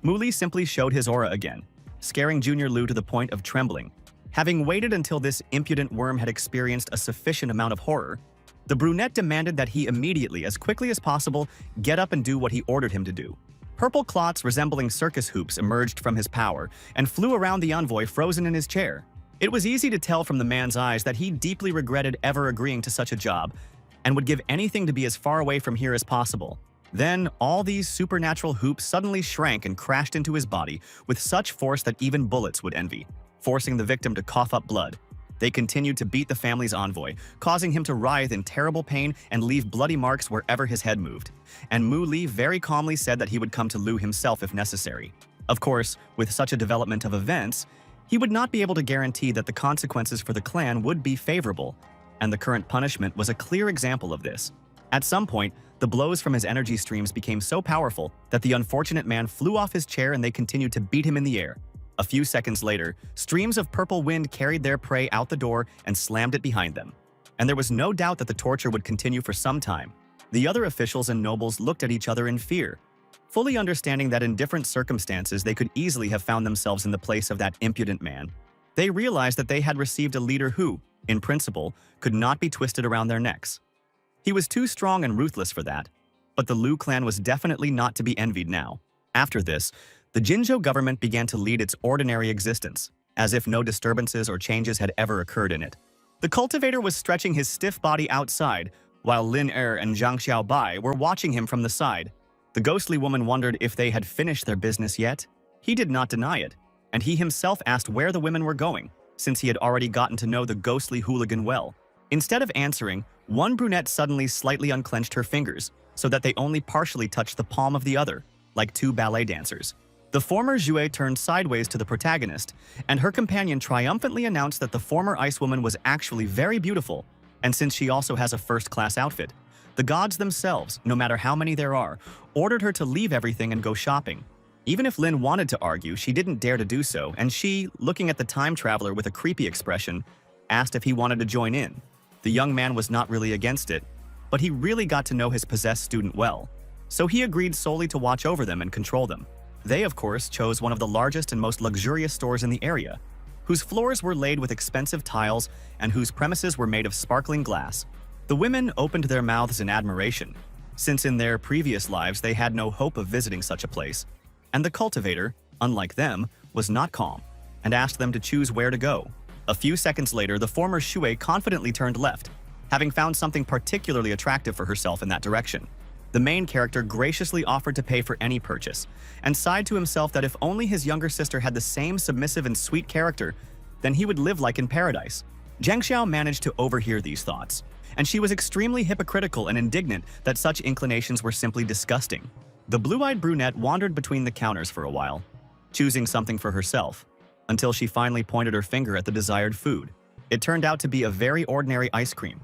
Muli simply showed his aura again, scaring Junior Liu to the point of trembling. Having waited until this impudent worm had experienced a sufficient amount of horror, the brunette demanded that he immediately, as quickly as possible, get up and do what he ordered him to do. Purple clots resembling circus hoops emerged from his power and flew around the envoy frozen in his chair. It was easy to tell from the man's eyes that he deeply regretted ever agreeing to such a job and would give anything to be as far away from here as possible. Then, all these supernatural hoops suddenly shrank and crashed into his body with such force that even bullets would envy, forcing the victim to cough up blood. They continued to beat the family's envoy, causing him to writhe in terrible pain and leave bloody marks wherever his head moved. And Mu Li very calmly said that he would come to Lu himself if necessary. Of course, with such a development of events, he would not be able to guarantee that the consequences for the clan would be favorable, and the current punishment was a clear example of this. At some point, the blows from his energy streams became so powerful that the unfortunate man flew off his chair and they continued to beat him in the air. A few seconds later, streams of purple wind carried their prey out the door and slammed it behind them. And there was no doubt that the torture would continue for some time. The other officials and nobles looked at each other in fear, fully understanding that in different circumstances they could easily have found themselves in the place of that impudent man. They realized that they had received a leader who, in principle, could not be twisted around their necks. He was too strong and ruthless for that, but the Liu clan was definitely not to be envied now. After this, the Jinzhou government began to lead its ordinary existence, as if no disturbances or changes had ever occurred in it. The cultivator was stretching his stiff body outside, while Lin Er and Zhang Xiaobai were watching him from the side. The ghostly woman wondered if they had finished their business yet. He did not deny it, and he himself asked where the women were going, since he had already gotten to know the ghostly hooligan well. Instead of answering, one brunette suddenly slightly unclenched her fingers, so that they only partially touched the palm of the other, like two ballet dancers. The former Jue turned sideways to the protagonist, and her companion triumphantly announced that the former ice woman was actually very beautiful, and since she also has a first-class outfit, the gods themselves, no matter how many there are, ordered her to leave everything and go shopping. Even if Lin wanted to argue, she didn't dare to do so, and she, looking at the time traveler with a creepy expression, asked if he wanted to join in. The young man was not really against it, but he really got to know his possessed student well, so he agreed solely to watch over them and control them. They, of course, chose one of the largest and most luxurious stores in the area, whose floors were laid with expensive tiles and whose premises were made of sparkling glass. The women opened their mouths in admiration, since in their previous lives they had no hope of visiting such a place, and the cultivator, unlike them, was not calm, and asked them to choose where to go. A few seconds later, the former Shui confidently turned left, having found something particularly attractive for herself in that direction. The main character graciously offered to pay for any purchase, and sighed to himself that if only his younger sister had the same submissive and sweet character, then he would live like in paradise. Zhang Xiao managed to overhear these thoughts, and she was extremely hypocritical and indignant that such inclinations were simply disgusting. The blue-eyed brunette wandered between the counters for a while, choosing something for herself, until she finally pointed her finger at the desired food. It turned out to be a very ordinary ice cream.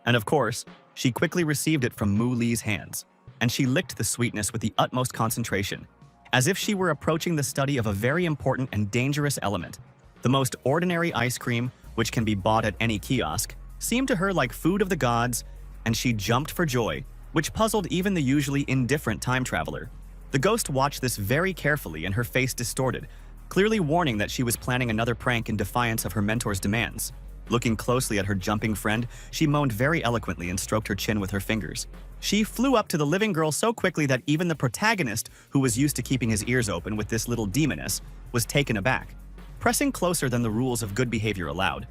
And of course, she quickly received it from Mu Li's hands, and she licked the sweetness with the utmost concentration, as if she were approaching the study of a very important and dangerous element. The most ordinary ice cream, which can be bought at any kiosk, seemed to her like food of the gods, and she jumped for joy, which puzzled even the usually indifferent time traveler. The ghost watched this very carefully and her face distorted, clearly warning that she was planning another prank in defiance of her mentor's demands. Looking closely at her jumping friend, she moaned very eloquently and stroked her chin with her fingers. She flew up to the living girl so quickly that even the protagonist, who was used to keeping his ears open with this little demoness, was taken aback. Pressing closer than the rules of good behavior allowed,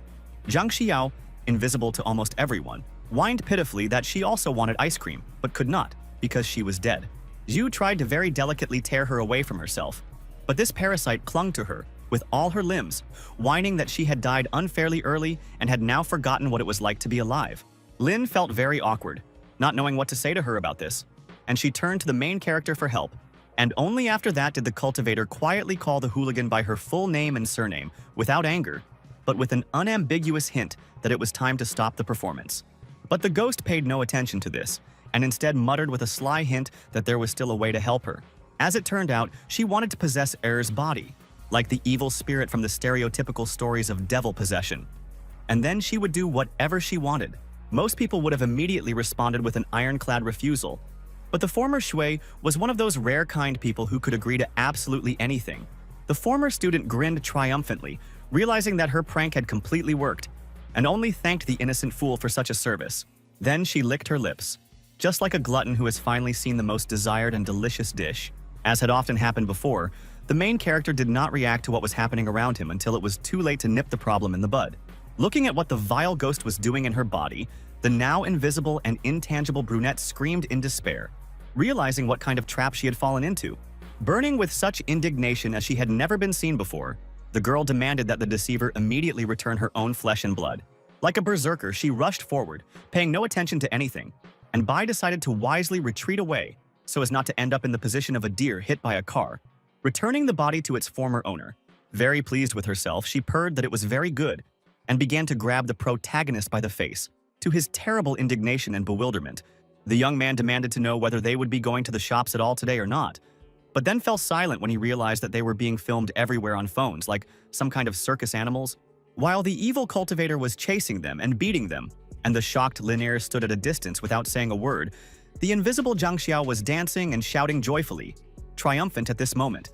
Zhang Xiao, invisible to almost everyone, whined pitifully that she also wanted ice cream, but could not, because she was dead. Zhu tried to very delicately tear her away from herself, but this parasite clung to her with all her limbs, whining that she had died unfairly early and had now forgotten what it was like to be alive. Lin felt very awkward, not knowing what to say to her about this, and she turned to the main character for help, and only after that did the cultivator quietly call the hooligan by her full name and surname, without anger, but with an unambiguous hint that it was time to stop the performance. But the ghost paid no attention to this, and instead muttered with a sly hint that there was still a way to help her. As it turned out, she wanted to possess Er's body, like the evil spirit from the stereotypical stories of devil possession. And then she would do whatever she wanted. Most people would have immediately responded with an ironclad refusal, but the former Shui was one of those rare kind people who could agree to absolutely anything. The former student grinned triumphantly, realizing that her prank had completely worked, and only thanked the innocent fool for such a service. Then she licked her lips, just like a glutton who has finally seen the most desired and delicious dish. As had often happened before, the main character did not react to what was happening around him until it was too late to nip the problem in the bud. Looking at what the vile ghost was doing in her body, the now invisible and intangible brunette screamed in despair, realizing what kind of trap she had fallen into. Burning with such indignation as she had never been seen before, the girl demanded that the deceiver immediately return her own flesh and blood. Like a berserker, she rushed forward, paying no attention to anything, and Bai decided to wisely retreat away so as not to end up in the position of a deer hit by a car, returning the body to its former owner. Very pleased with herself, she purred that it was very good and began to grab the protagonist by the face. To his terrible indignation and bewilderment, the young man demanded to know whether they would be going to the shops at all today or not, but then fell silent when he realized that they were being filmed everywhere on phones, like some kind of circus animals. While the evil cultivator was chasing them and beating them, and the shocked Linier stood at a distance without saying a word, the invisible Zhang Xiao was dancing and shouting joyfully, triumphant at this moment.